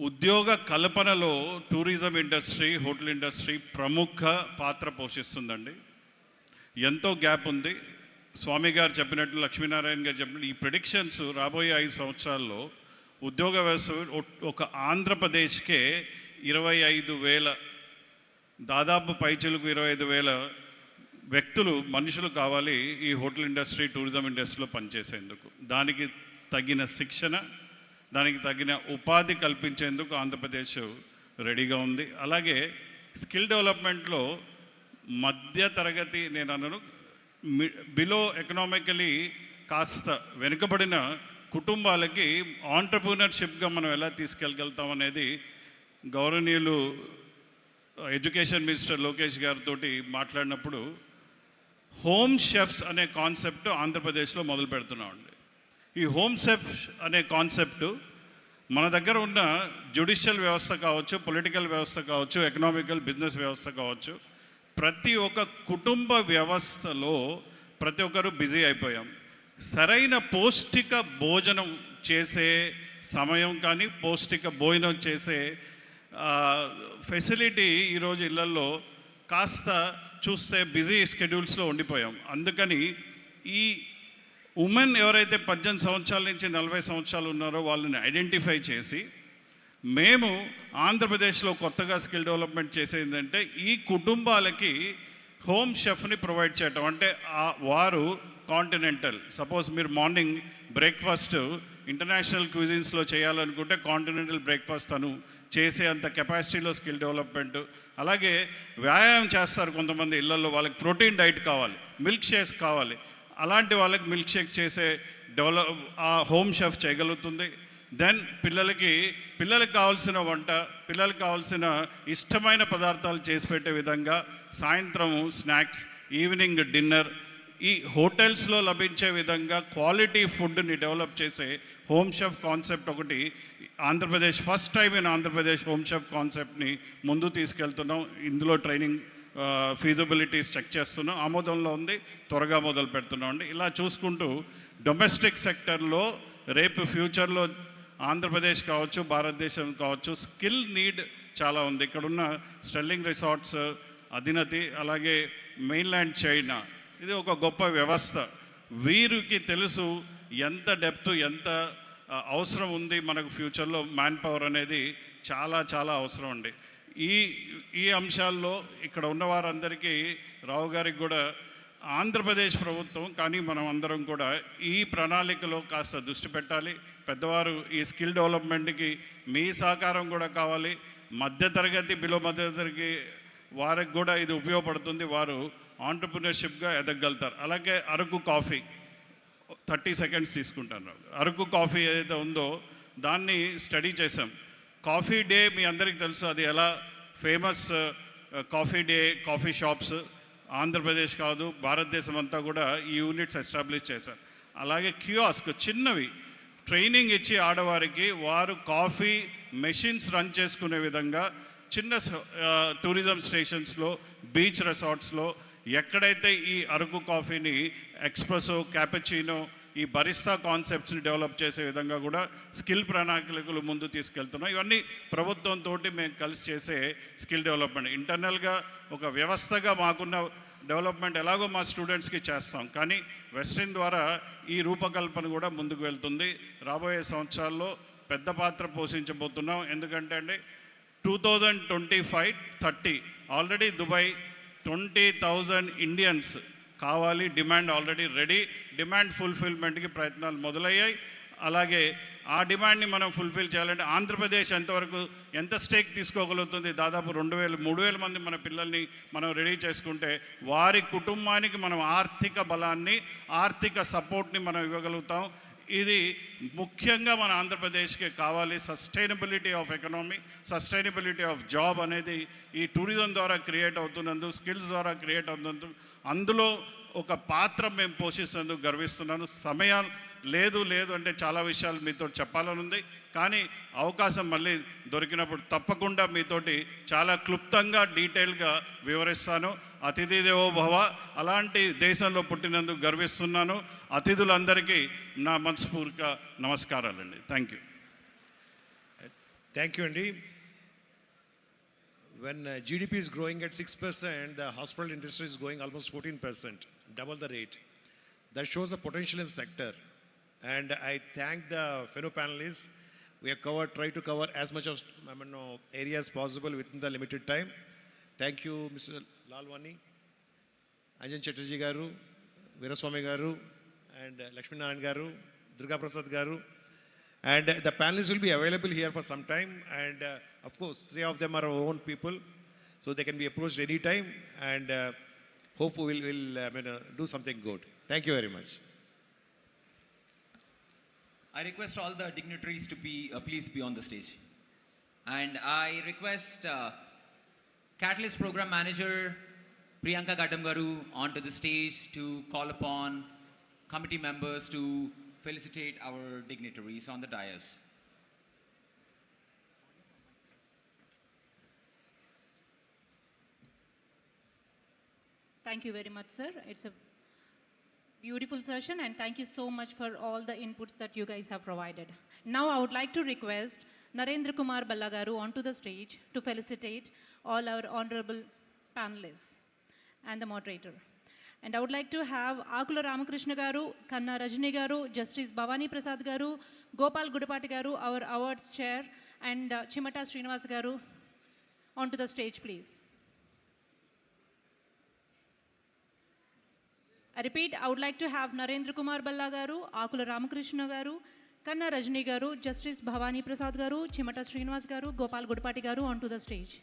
ఉద్యోగ కల్పనలో టూరిజం ఇండస్ట్రీ, హోటల్ ఇండస్ట్రీ ప్రముఖ పాత్ర పోషిస్తుందండి. ఎంతో గ్యాప్ ఉంది. స్వామి గారు చెప్పినట్టు, లక్ష్మీనారాయణ గారు చెప్పినట్టు ఈ ప్రెడిక్షన్స్ రాబోయే 5 సంవత్సరాల్లో ఉద్యోగ వ్యవస్థ ఒక ఆంధ్రప్రదేశ్కే 25,000 దాదాపు పైచిలకు 25,000 వ్యక్తులు, మనుషులు కావాలి ఈ హోటల్ ఇండస్ట్రీ, టూరిజం ఇండస్ట్రీలో పనిచేసేందుకు. దానికి తగిన శిక్షణ, దానికి తగిన ఉపాధి కల్పించేందుకు ఆంధ్రప్రదేశ్ రెడీగా ఉంది. అలాగే స్కిల్ డెవలప్మెంట్లో మధ్య తరగతి, నేను అన్నాను బిలో ఎకనామికలీ కాస్త వెనుకబడిన కుటుంబాలకి ఆంటర్ప్రినర్షిప్గా మనం ఎలా తీసుకెళ్ళగలుగుతాం అనేది గౌరవనీయులు ఎడ్యుకేషన్ మినిస్టర్ లోకేష్ గారితో మాట్లాడినప్పుడు హోమ్ షెఫ్స్ అనే కాన్సెప్ట్ ఆంధ్రప్రదేశ్లో మొదలు పెడుతున్నామండి. ఈ హోమ్ షెఫ్ అనే కాన్సెప్ట్ మన దగ్గర ఉన్న జ్యుడిషియల్ వ్యవస్థ కావచ్చు, పొలిటికల్ వ్యవస్థ కావచ్చు, ఎకనామికల్ బిజినెస్ వ్యవస్థ కావచ్చు, ప్రతి ఒక్క కుటుంబ వ్యవస్థలో ప్రతి ఒక్కరు బిజీ అయిపోయాం. సరైన పౌష్టిక భోజనం చేసే సమయం కానీ, పౌష్టిక భోజనం చేసే ఫెసిలిటీ ఈరోజు ఇళ్లలో కాస్త చూస్తే బిజీ షెడ్యూల్స్లో ఉండిపోయాం. అందుకని ఈ ఉమెన్ ఎవరైతే 18 సంవత్సరాల నుంచి 40 సంవత్సరాలు ఉన్నారో వాళ్ళని ఐడెంటిఫై చేసి మేము ఆంధ్రప్రదేశ్లో కొత్తగా స్కిల్ డెవలప్మెంట్ చేసేదంటే ఈ కుటుంబాలకి హోమ్ షెఫ్ని ప్రొవైడ్ చేయటం. అంటే వారు కాంటినెంటల్, సపోజ్ మీరు మార్నింగ్ బ్రేక్ఫాస్ట్ ఇంటర్నేషనల్ క్యూజిన్స్లో చేయాలనుకుంటే కాంటినెంటల్ బ్రేక్ఫాస్ట్ తను చేసే అంత కెపాసిటీలో స్కిల్ డెవలప్మెంట్. అలాగే వ్యాయామం చేస్తారు కొంతమంది ఇళ్లలో, వాళ్ళకి ప్రోటీన్ డైట్ కావాలి, మిల్క్ షేక్స్ కావాలి, అలాంటి వాళ్ళకి మిల్క్ షేక్ చేసే ఆ హోమ్ షెఫ్ చేయగలుగుతుంది. దెన్ పిల్లలకి కావాల్సిన వంట, పిల్లలకు కావాల్సిన ఇష్టమైన పదార్థాలు చేసి పెట్టే విధంగా సాయంత్రం స్నాక్స్, ఈవినింగ్ డిన్నర్ ఈ హోటల్స్లో లభించే విధంగా క్వాలిటీ ఫుడ్ని డెవలప్ చేసే హోమ్ షెఫ్ కాన్సెప్ట్ ఒకటి Andhra Pradesh, first time in Andhra Pradesh home chef కాన్సెప్ట్ని ముందు తీసుకెళ్తున్నాం. ఇందులో ట్రైనింగ్ ఫీజిబిలిటీస్ చెక్ చేస్తున్నాం, ఆమోదంలో ఉంది, త్వరగా మొదలు పెడుతున్నాం అండి. ఇలా చూసుకుంటూ డొమెస్టిక్ సెక్టర్లో రేపు ఫ్యూచర్లో ఆంధ్రప్రదేశ్ కావచ్చు, భారతదేశం కావచ్చు, స్కిల్ నీడ్ చాలా ఉంది. ఇక్కడున్న స్టెల్లింగ్ రిసార్ట్స్ అధినతి, అలాగే మెయిన్ల్యాండ్ చైనా, ఇది ఒక గొప్ప వ్యవస్థ. వీరికి తెలుసు ఎంత డెప్త్, ఎంత అవసరం ఉంది మనకు ఫ్యూచర్లో. మ్యాన్ పవర్ అనేది చాలా చాలా అవసరం అండి. ఈ అంశాల్లో ఇక్కడ ఉన్న వారందరికీ, రావు గారికి కూడా ఆంధ్రప్రదేశ్ ప్రభుత్వం కానీ మనం అందరం కూడా ఈ ప్రణాళికలో కాస్త దృష్టి పెట్టాలి. పెద్దవారు ఈ స్కిల్ డెవలప్మెంట్కి మీ సహకారం కూడా కావాలి. మధ్యతరగతి, బిలో మధ్యతరగతి వారికి కూడా ఇది ఉపయోగపడుతుంది, వారు ఆంటర్ప్రినర్షిప్గా ఎదగలుగుతారు. అలాగే అరకు కాఫీ 30 సెకండ్స్ తీసుకుంటాను. అరకు కాఫీ ఏదైతే ఉందో దాన్ని స్టడీ చేసాం. కాఫీ డే మీ అందరికీ తెలుసు, అది ఎలా famous coffee day, coffee shops Andhra Pradesh కాదు భారతదేశం అంతా కూడా ఈ యూనిట్స్ ఎస్టాబ్లిష్ చేశారు. అలాగే కియాస్క్ చిన్నవి ట్రైనింగ్ ఇచ్చి ఆడవారికి వారు కాఫీ మెషిన్స్ రన్ చేసుకునే విధంగా చిన్న టూరిజం స్టేషన్స్లో, బీచ్ రిసార్ట్స్లో ఎక్కడైతే ఈ అరకు కాఫీని, ఎక్స్ప్రెసో, క్యాపచినో, ఈ బరిస్తా కాన్సెప్ట్స్ని డెవలప్ చేసే విధంగా కూడా స్కిల్ ప్రణాళికలు ముందు తీసుకెళ్తున్నాం. ఇవన్నీ ప్రభుత్వంతో మేము కలిసి చేసే స్కిల్ డెవలప్మెంట్. ఇంటర్నల్గా ఒక వ్యవస్థగా మాకున్న డెవలప్మెంట్ ఎలాగో మా స్టూడెంట్స్కి చేస్తాం, కానీ వెస్టిన్ ద్వారా ఈ రూపకల్పన కూడా ముందుకు వెళ్తుంది. రాబోయే సంవత్సరాల్లో పెద్ద పాత్ర పోషించబోతున్నాం. ఎందుకంటే అండి 2025-30 ఆల్రెడీ దుబాయ్ 20,000 ఇండియన్స్ కావాలి, డిమాండ్ ఆల్రెడీ రెడీ. డిమాండ్ ఫుల్ఫిల్మెంట్కి ప్రయత్నాలు మొదలయ్యాయి. అలాగే ఆ డిమాండ్ని మనం ఫుల్ఫిల్ చేయాలంటే ఆంధ్రప్రదేశ్ ఎంతవరకు ఎంత స్టేక్ తీసుకోగలుగుతుంది? దాదాపు 2,000-3,000 మంది మన పిల్లల్ని మనం రెడీ చేసుకుంటే వారి కుటుంబానికి మనం ఆర్థిక బలాన్ని, ఆర్థిక సపోర్ట్ని మనం ఇవ్వగలుగుతాం. ఇది ముఖ్యంగా మన ఆంధ్రప్రదేశ్కి కావాలి. Sustainability of economy, sustainability of job అనేది ఈ టూరిజం ద్వారా క్రియేట్ అవుతున్నందుకు, స్కిల్స్ ద్వారా క్రియేట్ అవుతున్నందుకు, అందులో ఒక పాత్ర మేము పోషిస్తున్నందుకు గర్విస్తున్నాను. సమయం లేదు అంటే చాలా విషయాలు మీతో చెప్పాలని ఉంది, కానీ అవకాశం మళ్ళీ దొరికినప్పుడు తప్పకుండా మీతోటి చాలా క్లుప్తంగా డీటెయిల్గా వివరిస్తాను. అతిథి దేవో భవ, అలాంటి దేశంలో పుట్టినందుకు గర్విస్తున్నాను. అతిథులందరికీ నా మనస్ఫూర్తిక నమస్కారాలండి. Thank you. Thank you, Andy. When GDP is growing at 6%, the hospital industry is growing almost 14%, double the rate. That shows the potential in the sector. And I thank the fellow panelists. We have tried to cover as much of area as possible within the limited time. Thank you, Mr. Lalwani, Anjan Chatterjee Garu, Veeraswamy Garu, and Lakshmi Narayan Garu, Durga Prasad Garu. And the panelists will be available here for some time. And of course, 3 of them are our own people, so they can be approached anytime. And hopefully we'll do something good. Thank you very much. I request all the dignitaries to please be on the stage. And I request Catalyst Program Manager Priyanka Gaddam Garu onto the stage to call upon committee members to felicitate our dignitaries on the dais. Thank you very much, sir. It's a beautiful session, and thank you so much for all the inputs that you guys have provided. Now I would like to request Narendra Kumar Ballagaru onto the stage to felicitate all our honorable panelists and the moderator. And I would like to have Akula Ramakrishna Garu, Kanna Rajni Garu, Justice Bhavani Prasad Garu, Gopal Gudapati Garu, our awards chair, and Chimata Srinivas Garu onto the stage, please. I repeat, I would like to have Narendra Kumar Balla Garu, Akula Ramakrishna Garu, Kanna Rajni Garu, Justice Bhavani Prasad Garu, Chimata Srinivas Garu, Gopal Gudapati Garu onto the stage.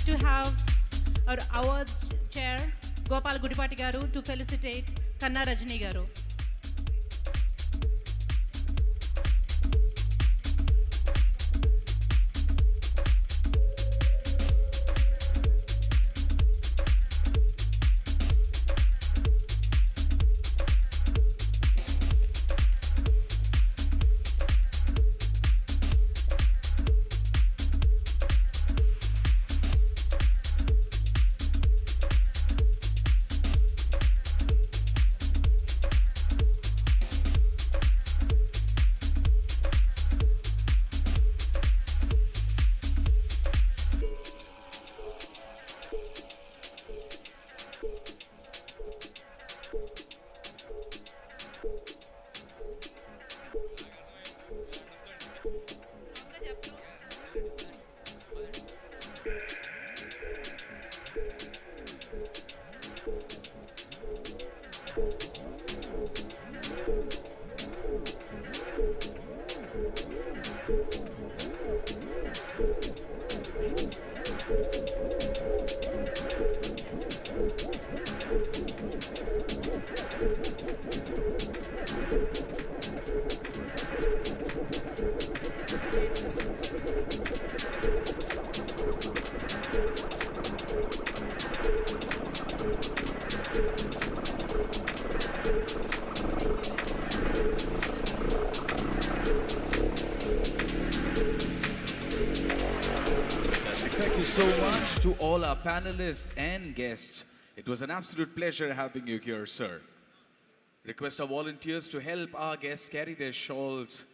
To have our awards chair Gopal Gudipati Garu to felicitate Kanna Rajni Garu. Thank you so much to all our panelists and guests. It was an absolute pleasure having you here, sir. Request our volunteers to help our guests carry their shawls.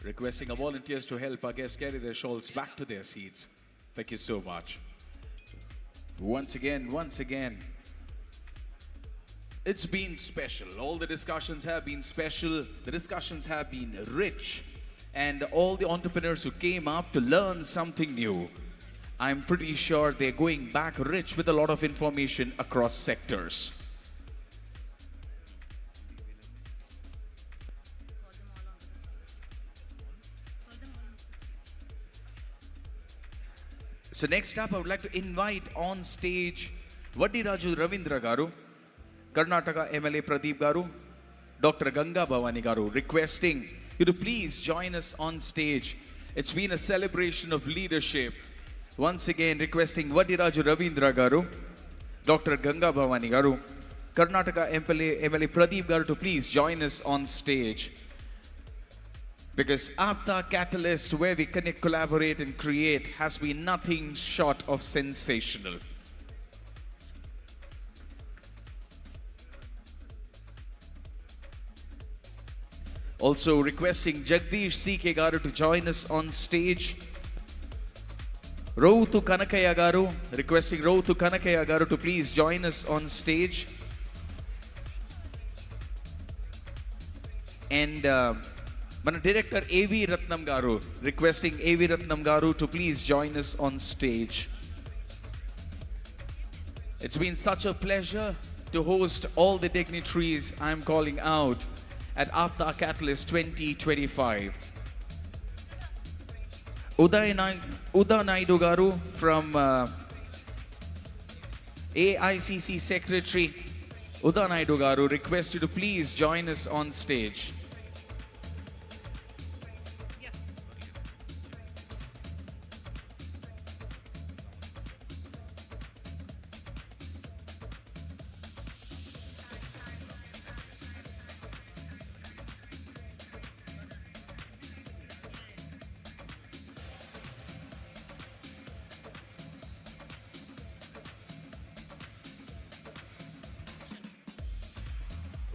Requesting our volunteers to help our guests carry their shawls back to their seats. Thank you so much. Once again, it's been special. All the discussions have been special. The discussions have been rich. And all the entrepreneurs who came up to learn something new, I'm pretty sure they're going back rich with a lot of information across sectors. So next up, I would like to invite on stage Vaddiraju Ravindra Garu, Karnataka MLA Pradeep Garu, Dr. Ganga Bhavani Garu, requesting you to please join us on stage. It's been a celebration of leadership. Once again, requesting Vaddiraju Ravindra Garu, Dr. Ganga Bhavani Garu, Karnataka MLA Pradeep Garu to please join us on stage. Because APTA Katalyst, where we connect, collaborate and create, has been nothing short of sensational. Also requesting Jagdish C.K. Garu to join us on stage. Routu Kanakaya Garu, requesting Routu Kanakaya Garu to please join us on stage. And Mana Director A.V. Ratnam Garu, requesting A.V. Ratnam Garu to please join us on stage. It's been such a pleasure to host all the dignitaries I'm calling out at APTA Katalyst 2025. Uda Naidu Garu from AICC Secretary Uda Naidu Garu request you to please join us on stage.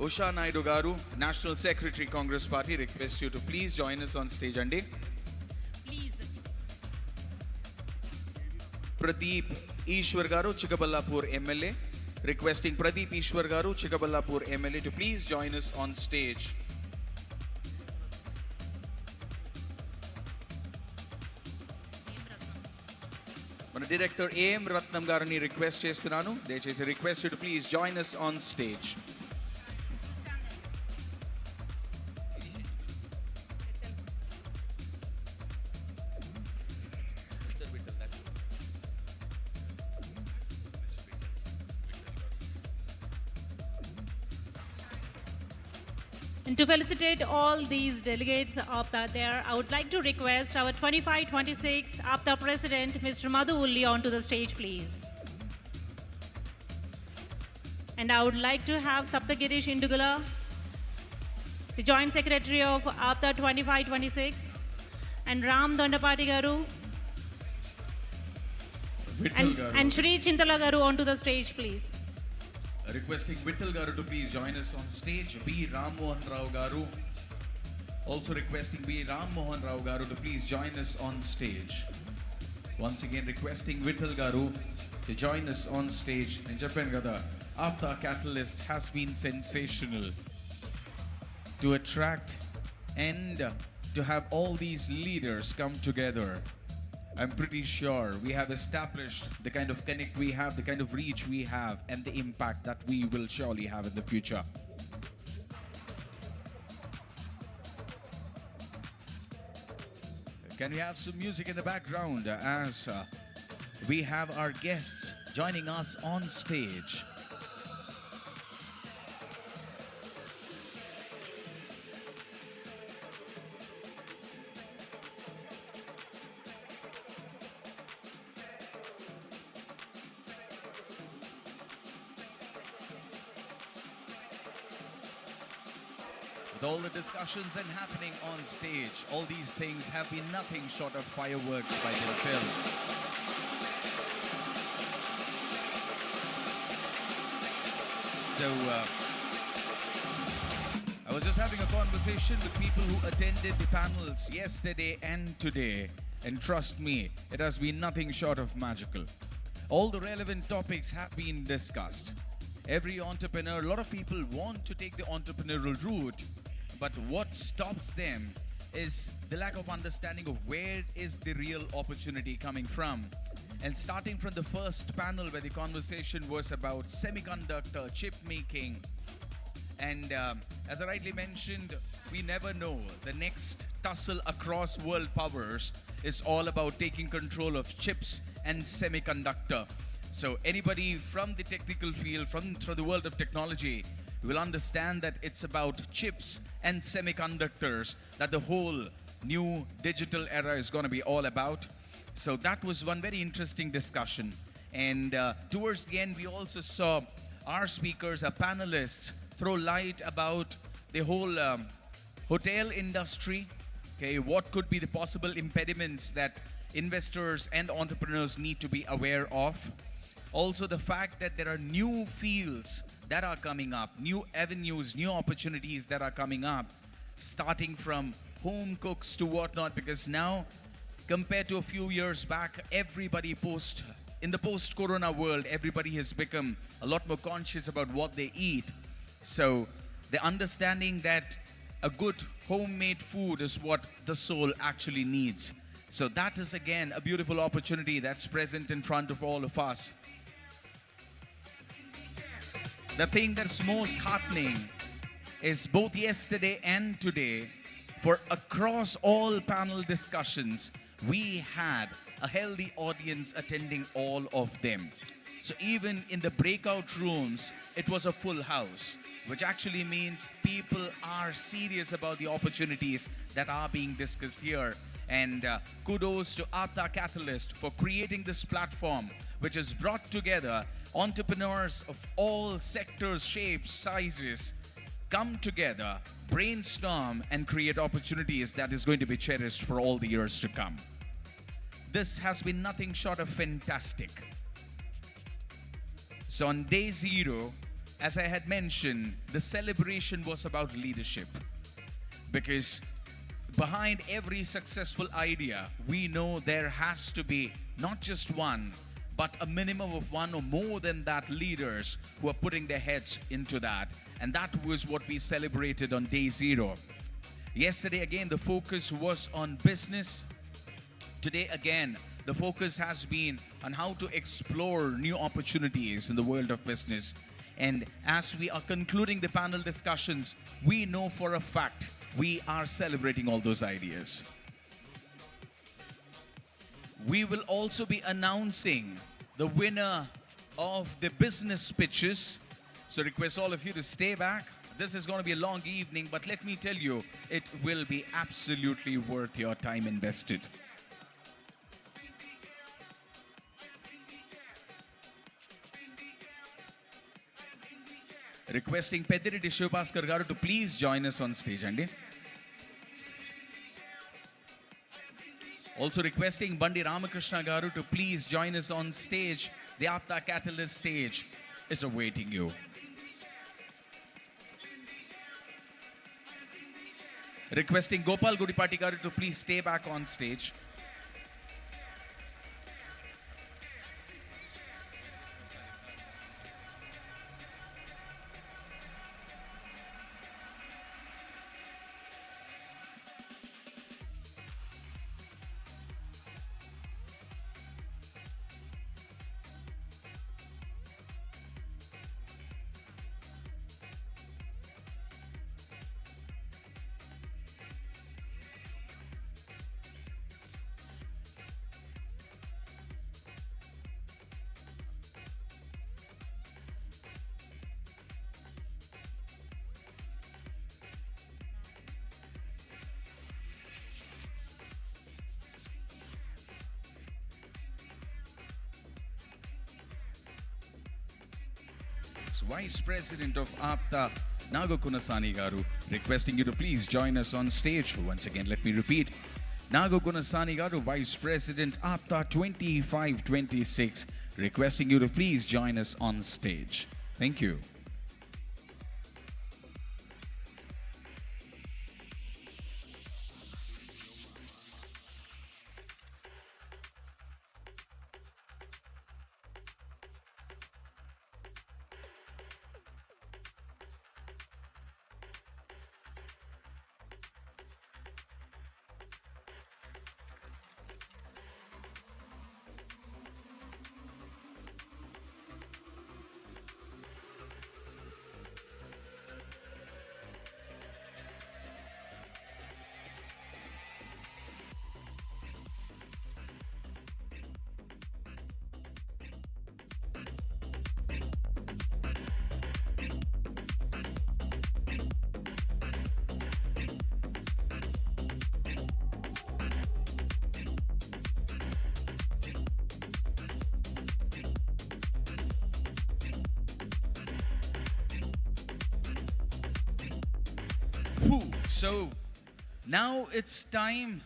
Usha Naidu Garu, National Secretary, Congress Party, request you to please join us on stage, Andy. Please. Pradeep Ishwar Garu, Chikaballapur MLA, requesting Pradeep Ishwar Garu, Chikaballapur MLA to please join us on stage. Mana Director A.M. Ratnam Garani request chestunanu. Dayachesi request you to please join us on stage. And to felicitate all these delegates APTA there, I would like to request our 25-26 APTA President, Mr. Madhu Ulli, onto the stage, please. And I would like to have Saptagirish Indugula, the Joint Secretary of APTA 25-26, and Ram Dondapati Garu, and Shri Chintala Garu onto the stage, please. Requesting Vittal Garu to please join us on stage. B. Ram Mohan Rao Garu. Also requesting B. Ram Mohan Rao Garu to please join us on stage. Once again requesting Vittal Garu to join us on stage. In Japan, Gada, APTA Katalyst has been sensational. To attract and to have all these leaders come together, I'm pretty sure we have established the kind of connect we have, the kind of reach we have, and the impact that we will surely have in the future. Can we have some music in the background as we have our guests joining us on stage? with all the discussions and happening on stage, all these things have been nothing short of fireworks by themselves. So, I was just having a conversation with people who attended the panels yesterday and today, and trust me, it has been nothing short of magical. All the relevant topics have been discussed. Every entrepreneur, a lot of people want to take the entrepreneurial route, but what stops them is the lack of understanding of where is the real opportunity coming from. And starting from the first panel where the conversation was about semiconductor chip making, and as I rightly mentioned, we never know. The next tussle across world powers is all about taking control of chips and semiconductor. So anybody from the technical field, from the world of technology, will understand that it's about chips and semiconductors that the whole new digital era is going to be all about. So that was one very interesting discussion. And towards the end, we also saw our speakers, our panelists, throw light about the whole hotel industry. Okay, what could be the possible impediments that investors and entrepreneurs need to be aware of. Also the fact that there are new fields that are coming up, new avenues, new opportunities that are coming up, starting from home cooks to whatnot, because now, compared to a few years back, in the post-corona world, everybody has become a lot more conscious about what they eat. So the understanding that a good homemade food is what the soul actually needs. So that is again a beautiful opportunity that's present in front of all of us. The thing that's most heartening is both yesterday and today, for across all panel discussions, we had a healthy audience attending all of them. So even in the breakout rooms, it was a full house, which actually means people are serious about the opportunities that are being discussed here. And kudos to APTA Katalyst for creating this platform, which has brought together entrepreneurs of all sectors, shapes, sizes, come together, brainstorm, and create opportunities that is going to be cherished for all the years to come. This has been nothing short of fantastic. So on day 0, as I had mentioned, the celebration was about leadership. Because behind every successful idea, we know there has to be not just one, but a minimum of one or more than that leaders who are putting their heads into that. And that was what we celebrated on day 0. Yesterday, again, the focus was on business. Today, again, the focus has been on how to explore new opportunities in the world of business. And as we are concluding the panel discussions, we know for a fact we are celebrating all those ideas. We will also be announcing the winner of the business pitches. So request all of you to stay back. This is going to be a long evening, but let me tell you, it will be absolutely worth your time invested. Requesting Pediriti Shivbhaskar garu to please join us on stage, Andy. Also requesting Bandi Ramakrishna garu to please join us on stage. The APTA Katalyst stage is awaiting you. Requesting Gopal Gudipati garu to please stay back on stage. Vice President of APTA, Nago Kunasani Garu, requesting you to please join us on stage. Once again, let me repeat. Nago Kunasani Garu, Vice President APTA 2526, requesting you to please join us on stage. Thank you. So now it's time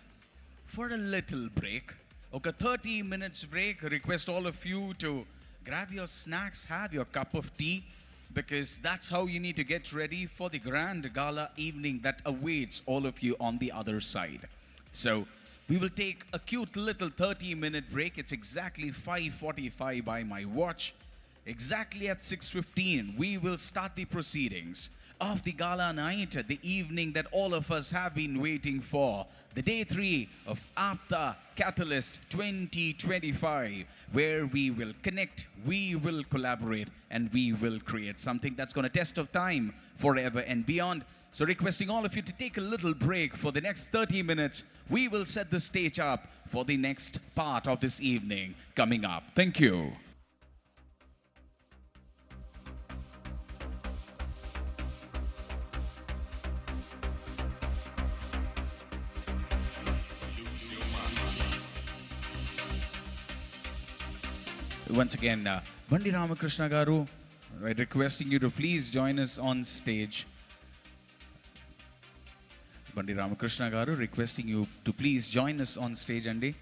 for a little break. Okay, 30 minutes break. Request all of you to grab your snacks, have your cup of tea, because that's how you need to get ready for the grand gala evening that awaits all of you on the other side. So we will take a cute little 30-minute break. It's exactly 5:45 by my watch. Exactly at 6:15, we will start the proceedings of the gala night, the evening that all of us have been waiting for, the day 3 of APTA Katalyst 2025, where we will connect, we will collaborate, and we will create something that's going to test of time forever and beyond. So requesting all of you to take a little break for the next 30 minutes. We will set the stage up for the next part of this evening coming up. Thank you. Once again, Bandi Ramakrishna Garu, requesting you to please join us on stage. Bandi Ramakrishna Garu, requesting you to please join us on stage, Andy.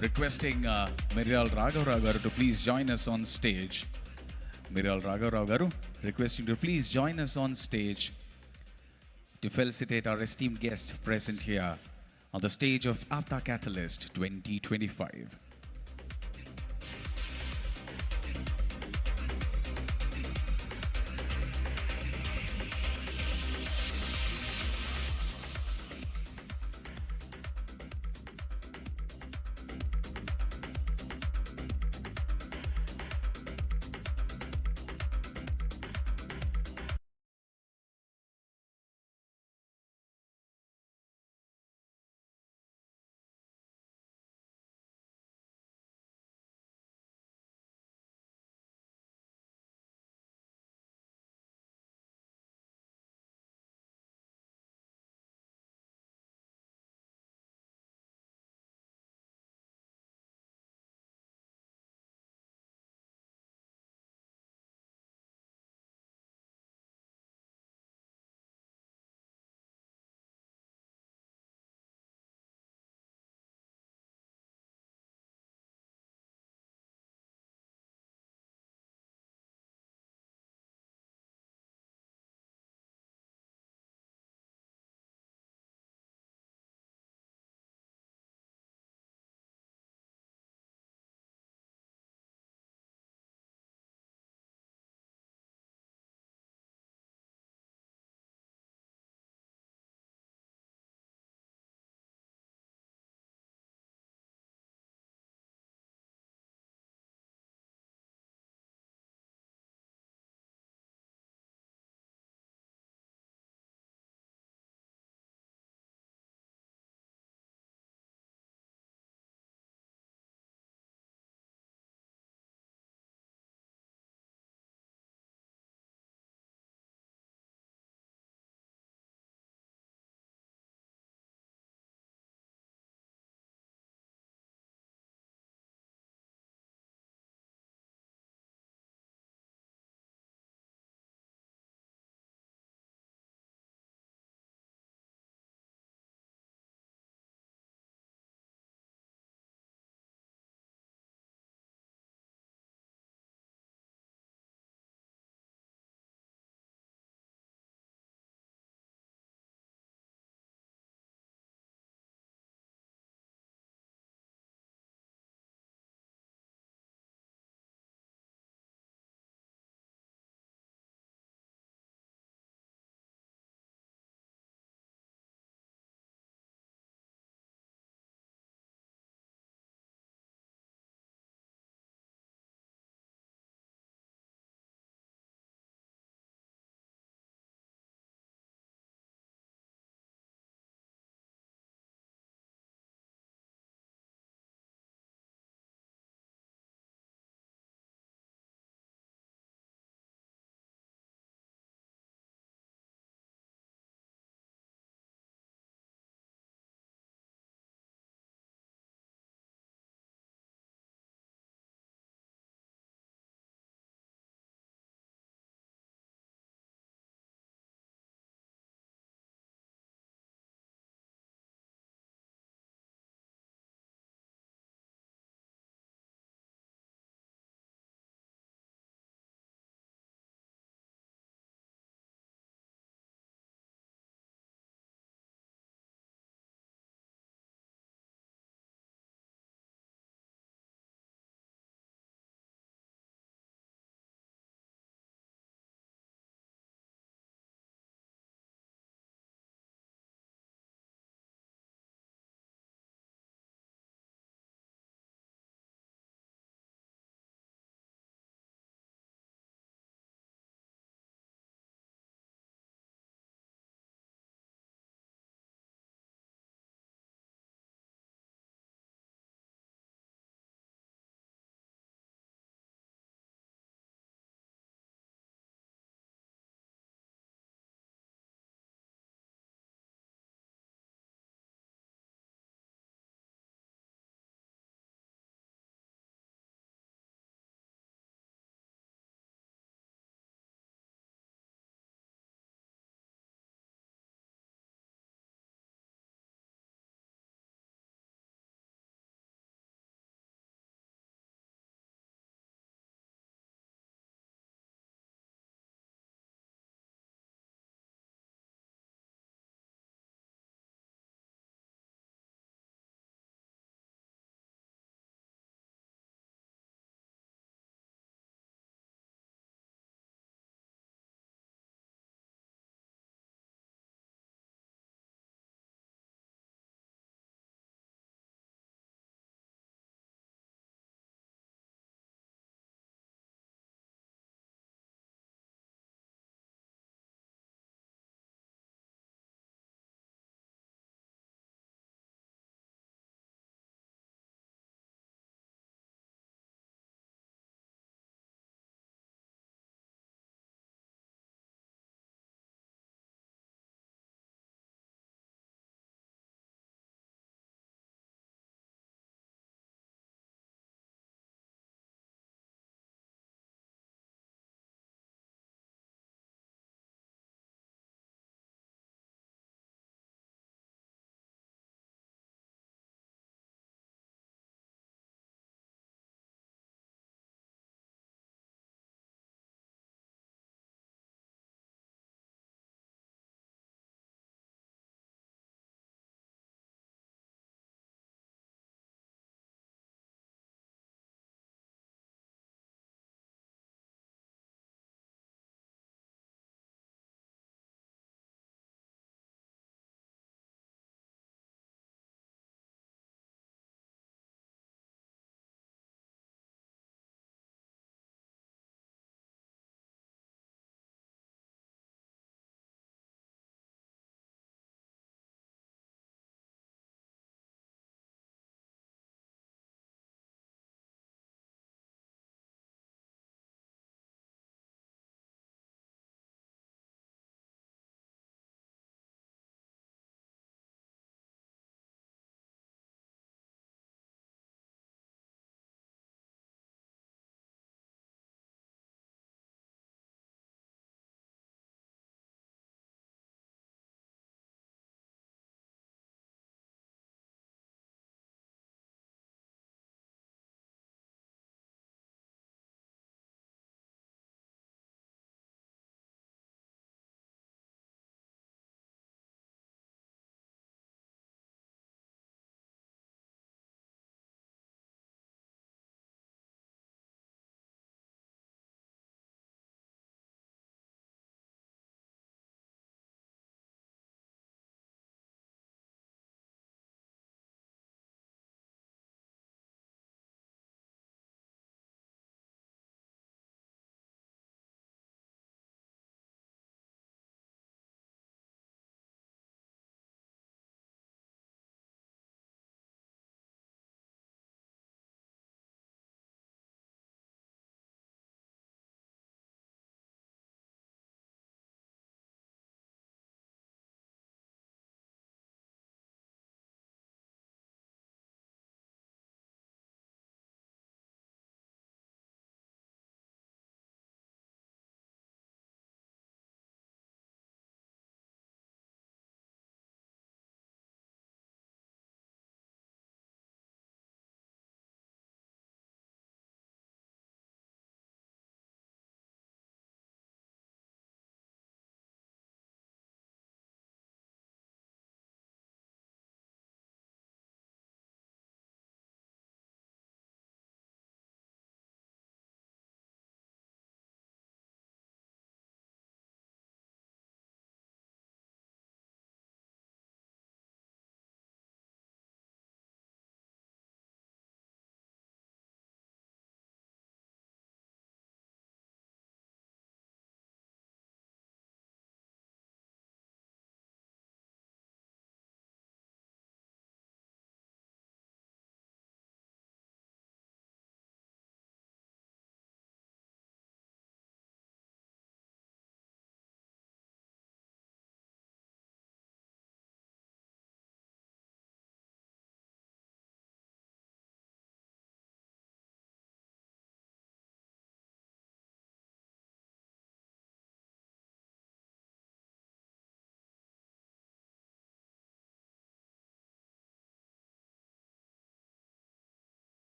Requesting Mirial Raghavrao Garu to please join us on stage. Mirial Raghavrao Garu, requesting to please join us on stage to felicitate our esteemed guest present here on the stage of APTA Katalyst 2025.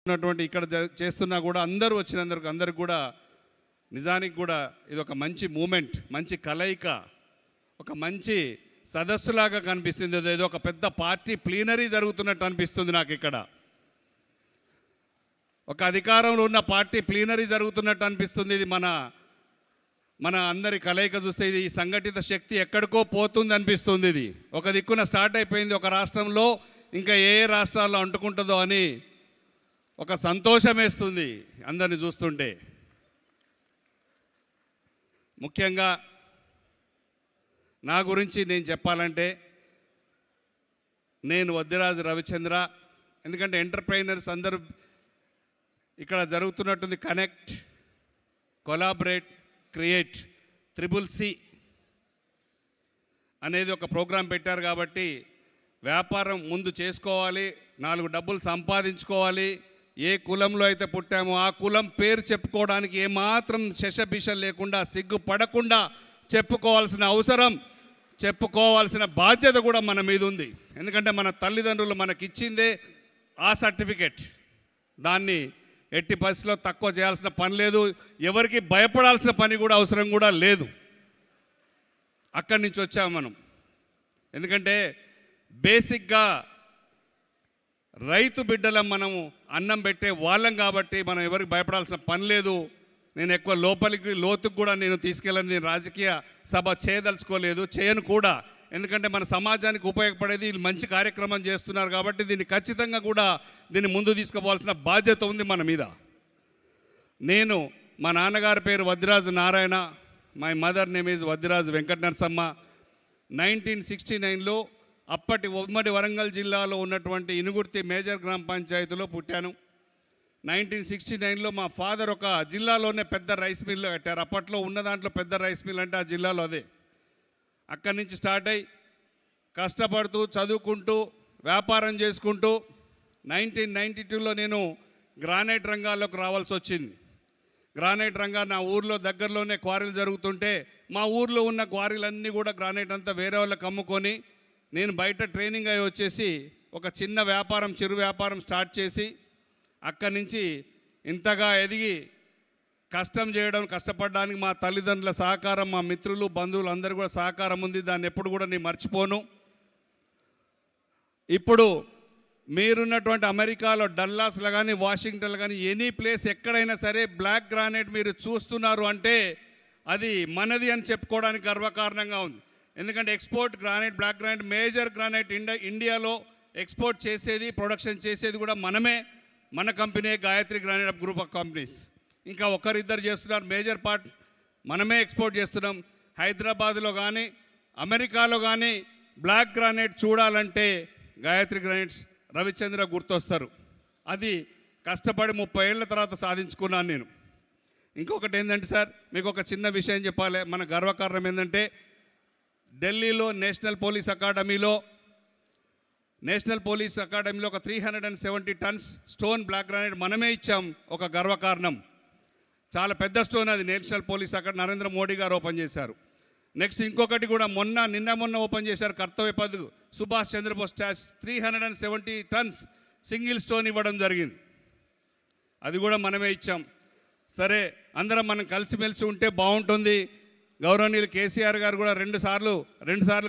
ఉన్నటువంటి ఇక్కడ చేస్తున్నా కూడా అందరూ వచ్చినందుకు అందరికి కూడా నిజానికి కూడా ఇది ఒక మంచి మూమెంట్, మంచి కలయిక, ఒక మంచి సదస్సులాగా కనిపిస్తుంది. ఏదో ఒక పెద్ద పార్టీ ప్లీనరీ జరుగుతున్నట్టు అనిపిస్తుంది నాకు ఇక్కడ. ఒక అధికారంలో ఉన్న పార్టీ ప్లీనరీ జరుగుతున్నట్టు అనిపిస్తుంది. ఇది మన అందరి కలయిక చూస్తే ఇది ఈ సంఘటిత శక్తి ఎక్కడికో పోతుంది అనిపిస్తుంది. ఇది ఒక దిక్కున స్టార్ట్ అయిపోయింది ఒక రాష్ట్రంలో, ఇంకా ఏ రాష్ట్రాల్లో అంటుకుంటుందో అని ఒక సంతోషం వేస్తుంది అందరిని చూస్తుంటే. ముఖ్యంగా నా గురించి నేను చెప్పాలంటే నేను వద్దిరాజు రవిచంద్ర. ఎందుకంటే ఎంటర్ప్రైనర్స్ అందరూ ఇక్కడ జరుగుతున్నట్టుంది కనెక్ట్, కొలాబరేట్, క్రియేట్, CCC అనేది ఒక ప్రోగ్రాం పెట్టారు. కాబట్టి వ్యాపారం ముందు చేసుకోవాలి, 4 డబ్బులు సంపాదించుకోవాలి. ఏ కులంలో అయితే పుట్టామో ఆ కులం పేరు చెప్పుకోవడానికి ఏమాత్రం శశభిష లేకుండా, సిగ్గుపడకుండా చెప్పుకోవాల్సిన అవసరం, చెప్పుకోవాల్సిన బాధ్యత కూడా మన మీద ఉంది. ఎందుకంటే మన తల్లిదండ్రులు మనకిచ్చిందే ఆ సర్టిఫికెట్. దాన్ని ఎట్టి పరిస్థితిలో తక్కువ చేయాల్సిన పని లేదు, ఎవరికి భయపడాల్సిన పని కూడా అవసరం కూడా లేదు. అక్కడి నుంచి వచ్చాము మనం. ఎందుకంటే బేసిక్గా రైతు బిడ్డలం, మనము అన్నం పెట్టే వాళ్ళం కాబట్టి మనం ఎవరికి భయపడాల్సిన పని లేదు. నేను ఎక్కువ లోతుకు కూడా నేను తీసుకెళ్ళని, నేను రాజకీయ సభ చేయదలుచుకోలేదు, చేయను కూడా. ఎందుకంటే మన సమాజానికి ఉపయోగపడేది వీళ్ళు మంచి కార్యక్రమం చేస్తున్నారు కాబట్టి దీన్ని ఖచ్చితంగా కూడా దీన్ని ముందు తీసుకుపోవాల్సిన బాధ్యత ఉంది మన మీద. మా నాన్నగారి పేరు Vaddiraju Narayana, my mother name is Vaddiraju Venkata Narasamma. 1969లో అప్పటి ఉమ్మడి వరంగల్ జిల్లాలో ఉన్నటువంటి ఇనుగుర్తి మేజర్ గ్రామ పంచాయతీలో పుట్టాను. 1969లో మా ఫాదర్ ఒక జిల్లాలోనే పెద్ద రైస్ మిల్లు కట్టారు. అప్పట్లో ఉన్న దాంట్లో పెద్ద రైస్ మిల్ అంటే ఆ జిల్లాలో అదే. అక్కడి నుంచి స్టార్ట్ అయ్యి కష్టపడుతూ చదువుకుంటూ వ్యాపారం చేసుకుంటూ 1992లో నేను గ్రానైట్ రంగాల్లోకి రావాల్సి వచ్చింది. గ్రానైట్ రంగా నా ఊర్లో దగ్గరలోనే క్వారీలు జరుగుతుంటే మా ఊర్లో ఉన్న క్వారీలన్నీ కూడా గ్రానైట్ అంతా వేరే వాళ్ళకి అమ్ముకొని నేను బయట ట్రైనింగ్ అయ్యి వచ్చేసి ఒక చిన్న వ్యాపారం, చిరు వ్యాపారం స్టార్ట్ చేసి అక్కడి నుంచి ఇంతగా ఎదిగి కష్టపడడానికి మా తల్లిదండ్రుల సహకారం, మా మిత్రులు, బంధువులు అందరూ కూడా సహకారం ఉంది. దాన్ని ఎప్పుడు కూడా నేను మర్చిపోను. ఇప్పుడు మీరున్నటువంటి అమెరికాలో డల్లాస్లో కానీ వాషింగ్టన్లో కానీ ఎనీ ప్లేస్ ఎక్కడైనా సరే బ్లాక్ గ్రానైట్ మీరు చూస్తున్నారు అంటే అది మనది అని చెప్పుకోవడానికి గర్వకారణంగా ఉంది. ఎందుకంటే export granite, black granite, major granite ఇండియాలో ఎక్స్పోర్ట్ చేసేది, ప్రొడక్షన్ చేసేది కూడా మనమే. మన company Gayatri granite group of companies. ఇంకా ఒకరిద్దరు చేస్తున్నారు, మేజర్ పార్ట్ మనమే ఎక్స్పోర్ట్ చేస్తున్నాం. హైదరాబాద్లో కానీ అమెరికాలో కానీ బ్లాక్ గ్రానైట్ చూడాలంటే గాయత్రి గ్రానైట్స్ రవిచంద్ర గుర్తొస్తారు. అది కష్టపడి 30 ఏళ్ల తర్వాత సాధించుకున్నాను నేను. ఇంకొకటి ఏంటంటే సార్, మీకు ఒక చిన్న విషయం చెప్పాలి. మన గర్వకారణం ఏంటంటే ఢిల్లీలో నేషనల్ పోలీస్ అకాడమీలో ఒక 370 టన్స్ స్టోన్ బ్లాక్ గ్రానైట్ మనమే ఇచ్చాం. ఒక గర్వకారణం. చాలా పెద్ద స్టోన్ అది. National police academy Narendra Modi గారు ఓపెన్ చేశారు. నెక్స్ట్ ఇంకొకటి కూడా నిన్న ఓపెన్ చేశారు, Kartavya Path Subhash Chandrabose 370 tons single stone ఇవ్వడం జరిగింది. అది కూడా మనమే ఇచ్చాం. సరే, అందరం మనం కలిసిమెలిసి ఉంటే బాగుంటుంది. గౌరవనీయులు కేసీఆర్ గారు కూడా రెండు సార్లు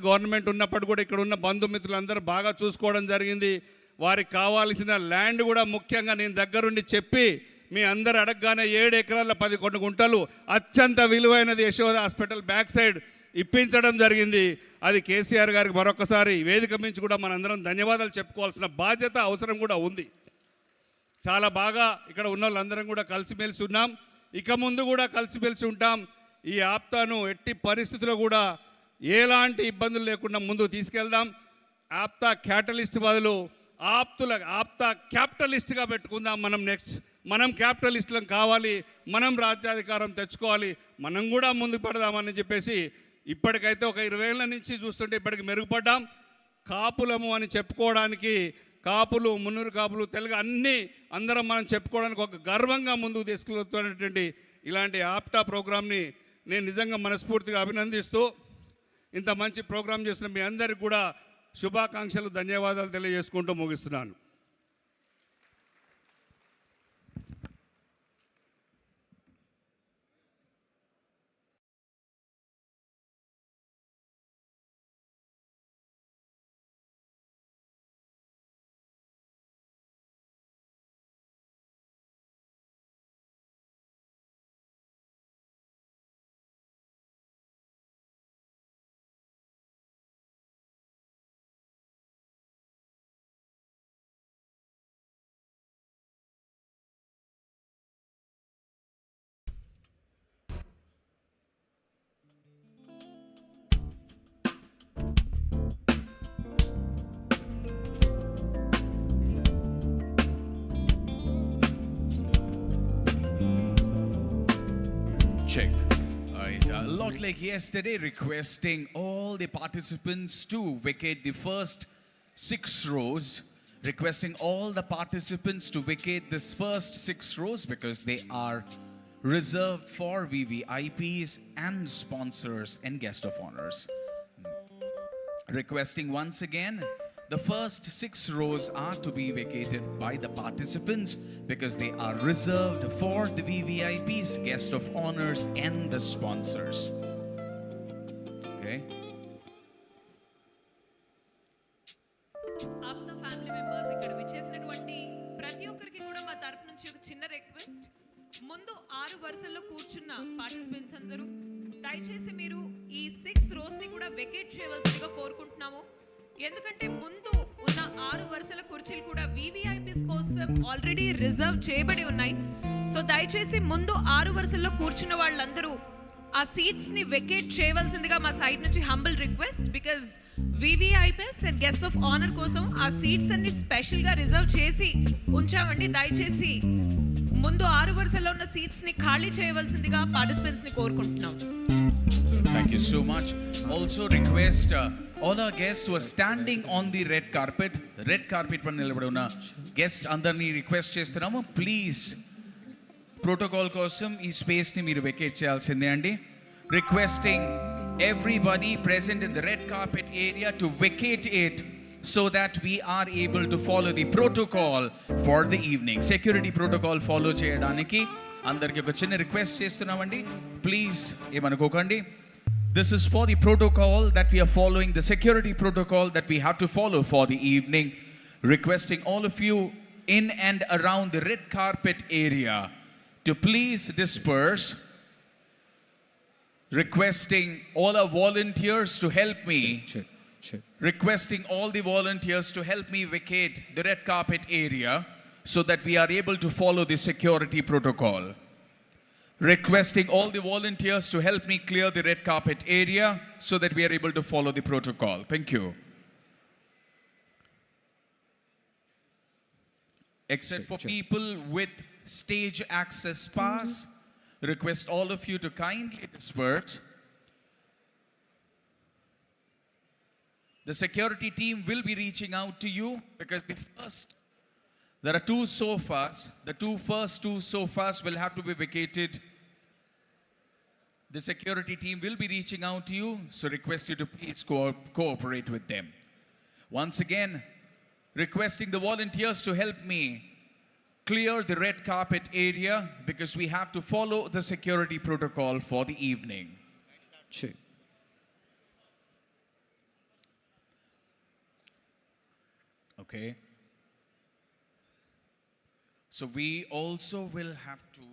గవర్నమెంట్ ఉన్నప్పుడు కూడా ఇక్కడ ఉన్న బంధుమిత్రులందరూ బాగా చూసుకోవడం జరిగింది. వారికి కావాల్సిన ల్యాండ్ కూడా ముఖ్యంగా నేను దగ్గరుండి చెప్పి మీ అందరు అడగగానే 7 ఎకరాల 11 గుంటలు అత్యంత విలువైనది యశోద హాస్పిటల్ బ్యాక్ సైడ్ ఇప్పించడం జరిగింది. అది కేసీఆర్ గారికి మరొకసారి వేదిక మించి కూడా మనందరం ధన్యవాదాలు చెప్పుకోవాల్సిన బాధ్యత, అవసరం కూడా ఉంది. చాలా బాగా ఇక్కడ ఉన్న వాళ్ళందరం కూడా కలిసిమెలిసి ఉన్నాం. ఇక ముందు కూడా కలిసిమెలిసి ఉంటాం. ఈ ఆప్తాను ఎట్టి పరిస్థితుల్లో కూడా ఎలాంటి ఇబ్బందులు లేకుండా ముందుకు తీసుకెళ్దాం. ఆప్తా క్యాటలిస్ట్ బదులు ఆప్తా క్యాపిటలిస్ట్గా పెట్టుకుందాం. మనం క్యాపిటలిస్టులం కావాలి, మనం రాజ్యాధికారం తెచ్చుకోవాలి, మనం కూడా ముందుకు పడదామని చెప్పేసి ఇప్పటికైతే ఒక 20 ఏళ్ళ నుంచి చూస్తుంటే ఇప్పటికి మెరుగుపడ్డాం. కాపులము అని చెప్పుకోవడానికి, కాపులు, మున్నూరు కాపులు, తెలుగు అన్నీ అందరం మనం చెప్పుకోవడానికి ఒక గర్వంగా ముందుకు తీసుకెళ్తున్నటువంటి ఇలాంటి ఆప్టా ప్రోగ్రామ్ని నేను నిజంగా మనస్ఫూర్తిగా అభినందిస్తూ ఇంత మంచి ప్రోగ్రాం చేసిన మీ అందరికీ కూడా శుభాకాంక్షలు, ధన్యవాదాలు తెలియజేసుకుంటూ ముగిస్తున్నాను. Check. Alright, a lot like yesterday, requesting all the participants to vacate the first 6 rows. Requesting all the participants to vacate this first 6 rows because they are reserved for VVIPs and sponsors and guest of honors. Requesting once again, the first 6 rows are to be vacated by the participants because they are reserved for the VVIPs, guest of honors, and the sponsors. Okay? APTA family members ఇక్కడ విచ్చేసినటువంటి ప్రతి ఒక్కరికి కూడా మా తరపు నుంచి ఒక చిన్న రిక్వెస్ట్. ముందు 6 వరుసల్లో కూర్చున్న పార్టిసిపెంట్స్ అందరూ దయచేసి మీరు ఈ 6 రోస్ ని కూడా వెకేట్ చేయవలసిందిగా కోరుకుంటున్నాము. ఎందుకంటే ముందు ఉన్న 6 వరుసల కుర్చీలు కూడా వివిఐపీస్ కోసం ఆల్రెడీ రిజర్వ్ చేయబడి ఉన్నాయి. సో దయచేసి ముందు 6 వరుసల్లో కూర్చున్న వాళ్ళందరూ ఆ సీట్స్ ని వెకేట్ చేయవలసిందిగా మా సైడ్ నుంచి humble request. Because VVIPs and guest of honour కోసం ఆ సీట్స్ అన్ని స్పెషల్ గా రిజర్వ్ చేసి ఉంచామండి. దయచేసి ముందు 6 వరుసల్లో ఉన్న సీట్స్ ని ఖాళీ చేయవలసిందిగా పార్టిసిపెంట్స్ ని కోరుకుంటున్నాం. Thank you so much. Also request all our guests who are standing on the red carpet పైన నిలబడి ఉన్న గెస్ట్ అందరినీ రిక్వెస్ట్ చేస్తున్నాము, ప్లీజ్ ప్రోటోకాల్ కోసం ఈ స్పేస్ ని మీరు వెకేట్ చేయాల్సిందే అండి. Requesting everybody present in the red carpet area to vacate it so that we are able to follow the protocol for the evening. Security protocol follow చేయడానికి అందరికీ ఒక చిన్న రిక్వెస్ట్ చేస్తున్నామండి, ప్లీజ్ ఏమనుకోకండి. This is for the protocol that we are following, the security protocol that we have to follow for the evening. Requesting all of you in and around the red carpet area to please disperse. Requesting all our volunteers to help me. Requesting all the volunteers to help me vacate the red carpet area so that we are able to follow the security protocol. Requesting all the volunteers to help me clear the red carpet area so that we are able to follow the protocol. Thank you. Except for people with stage access pass, request all of you to kindly disperse. The security team will be reaching out to you because there are 2 sofas. The first two sofas will have to be vacated. The security team will be reaching out to you, so request you to please cooperate with them. Once again, requesting the volunteers to help me clear the red carpet area because we have to follow the security protocol for the evening. Okay. So we also will have to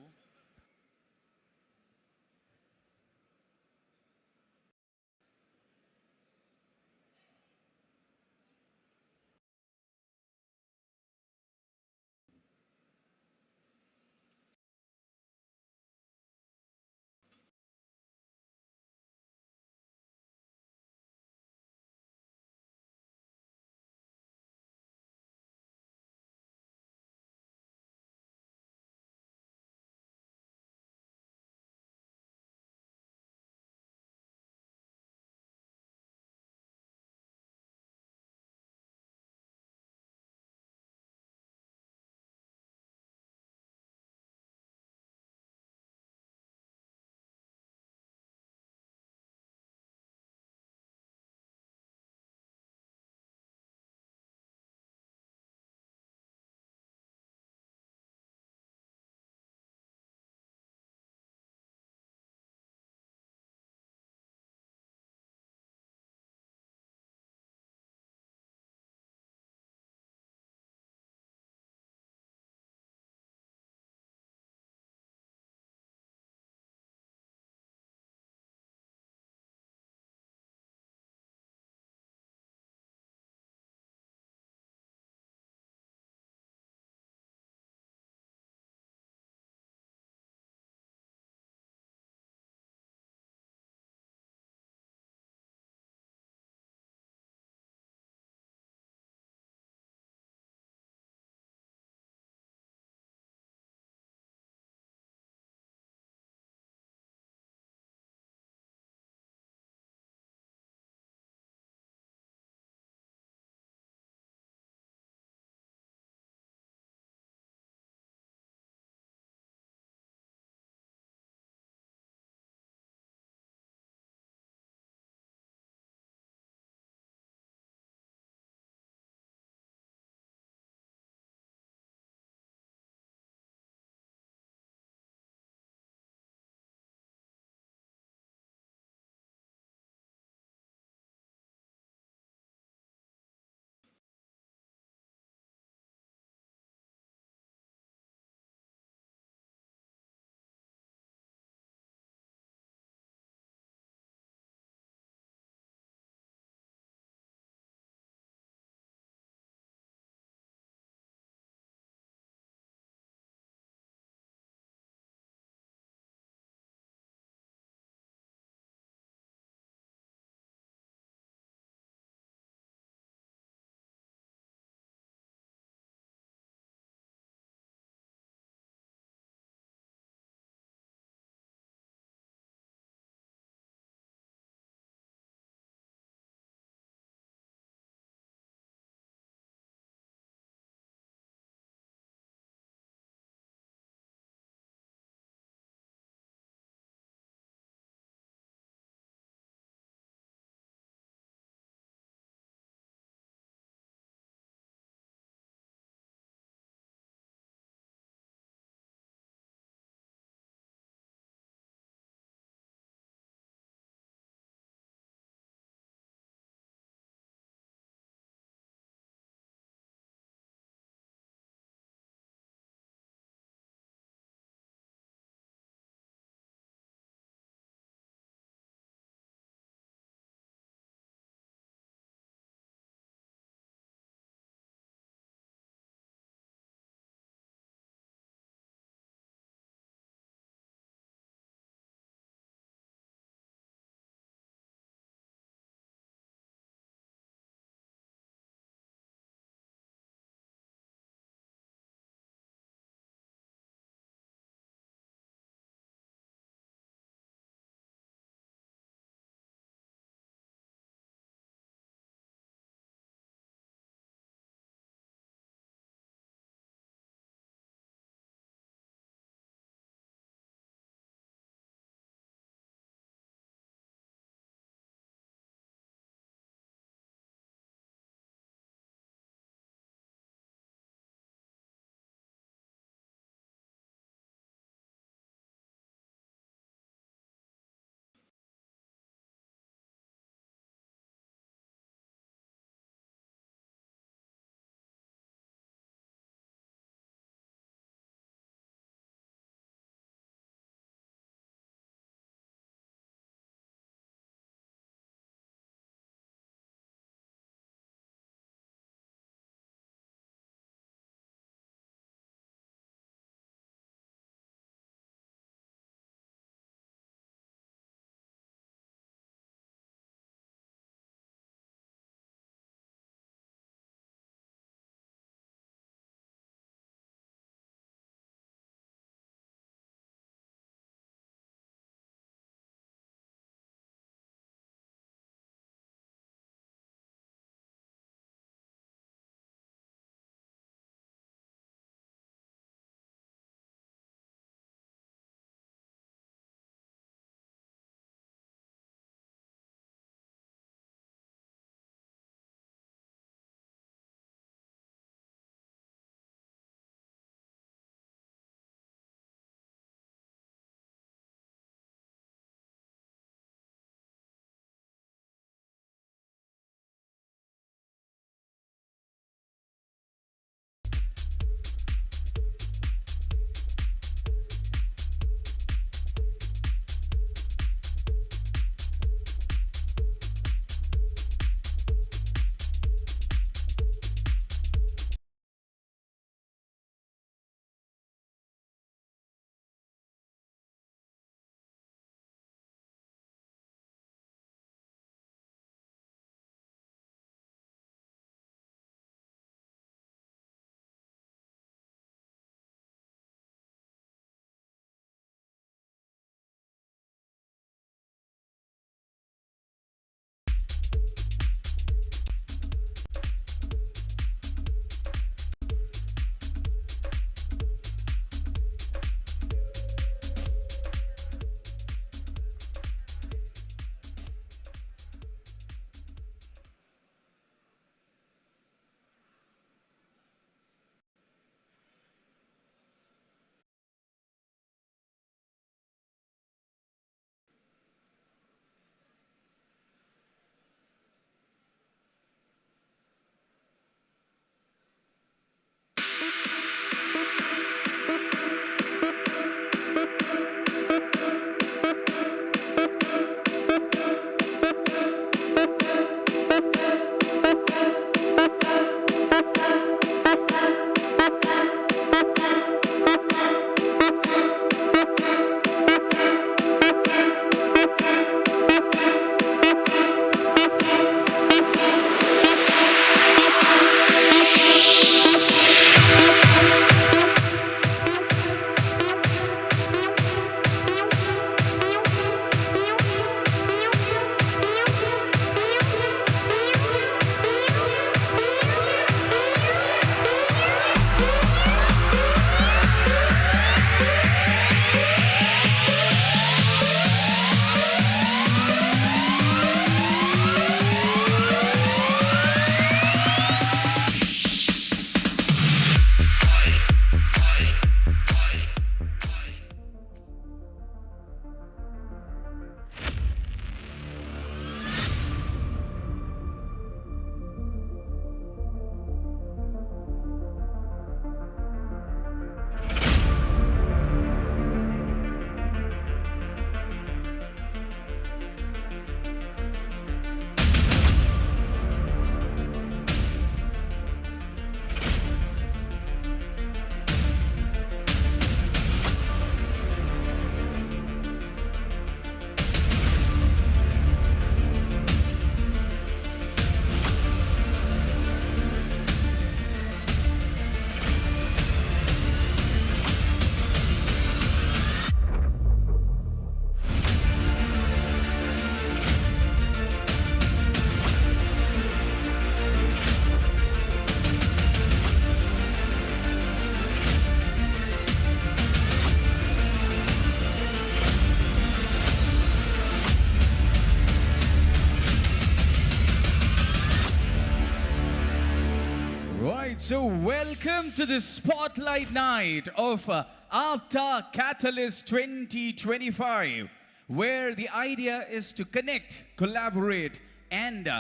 So welcome to the spotlight night of APTA Katalyst 2025, where the idea is to connect, collaborate, and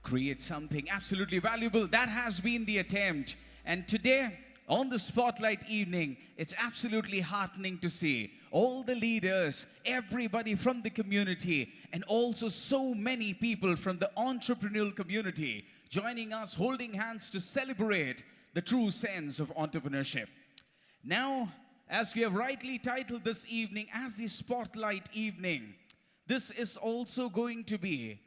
create something absolutely valuable. That has been the attempt. And today, on the spotlight evening, it's absolutely heartening to see all the leaders, everybody from the community, and also so many people from the entrepreneurial community joining us, holding hands to celebrate the true sense of entrepreneurship. Now, as we have rightly titled this evening as the spotlight evening, this is also going to be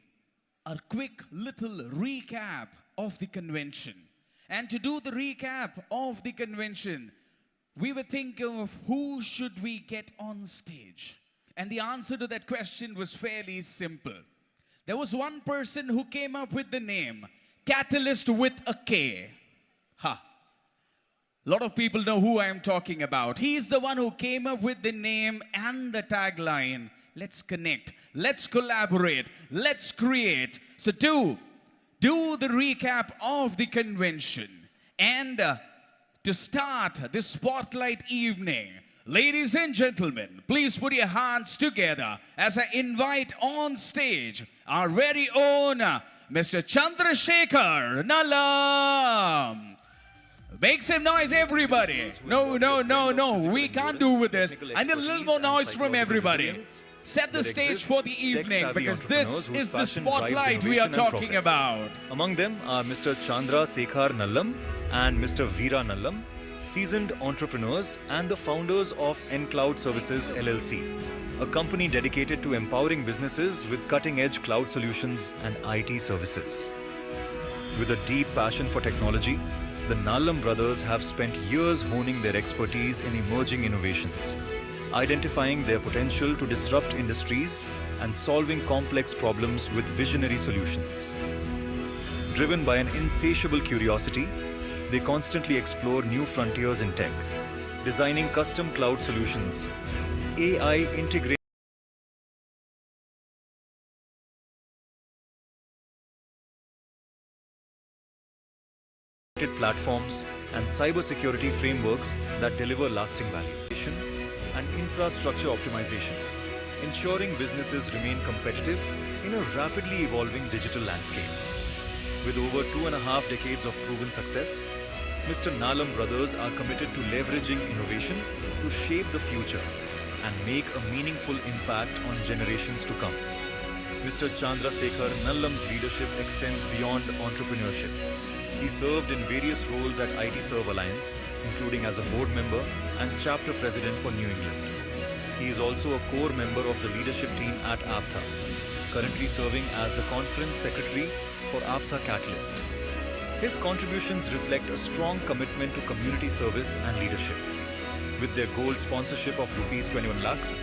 a quick little recap of the convention. And to do the recap of the convention, we were thinking of who should we get on stage. And the answer to that question was fairly simple. There was one person who came up with the name Catalyst with a K. Ha. A lot of people know who I am talking about. He's the one who came up with the name and the tagline. Let's connect, let's collaborate, let's create. So do the recap of the convention. And to start this spotlight evening, ladies and gentlemen, please put your hands together as I invite on stage our very own Mr. Chandrasekhar Nallam. Make some noise, everybody. No, we can't do with this. I need a little more noise from everybody. Set the stage for the evening, because this is the spotlight we are talking about. Among them are Mr. Chandrasekhar Nallam and Mr. Veera Nallam, seasoned entrepreneurs and the founders of nCloud Services LLC, a company dedicated to empowering businesses with cutting-edge cloud solutions and IT services. With a deep passion for technology, the Nallam brothers have spent years honing their expertise in emerging innovations, identifying their potential to disrupt industries and solving complex problems with visionary solutions. Driven by an insatiable curiosity, they constantly explore new frontiers in tech, designing custom cloud solutions, AI integrated platforms and cybersecurity frameworks that deliver lasting value and infrastructure optimization, ensuring businesses remain competitive in a rapidly evolving digital landscape. With over 2.5 decades of proven success, Mr. Nallam brothers are committed to leveraging innovation to shape the future and make a meaningful impact on generations to come. Mr. Chandrasekhar Nallam's leadership extends beyond entrepreneurship. He served in various roles at IT Serve Alliance, including as a board member and chapter president for New England. He is also a core member of the leadership team at APTA, currently serving as the conference secretary for APTA Katalyst. His contributions reflect a strong commitment to community service and leadership. With their gold sponsorship of Rs 21 lakhs,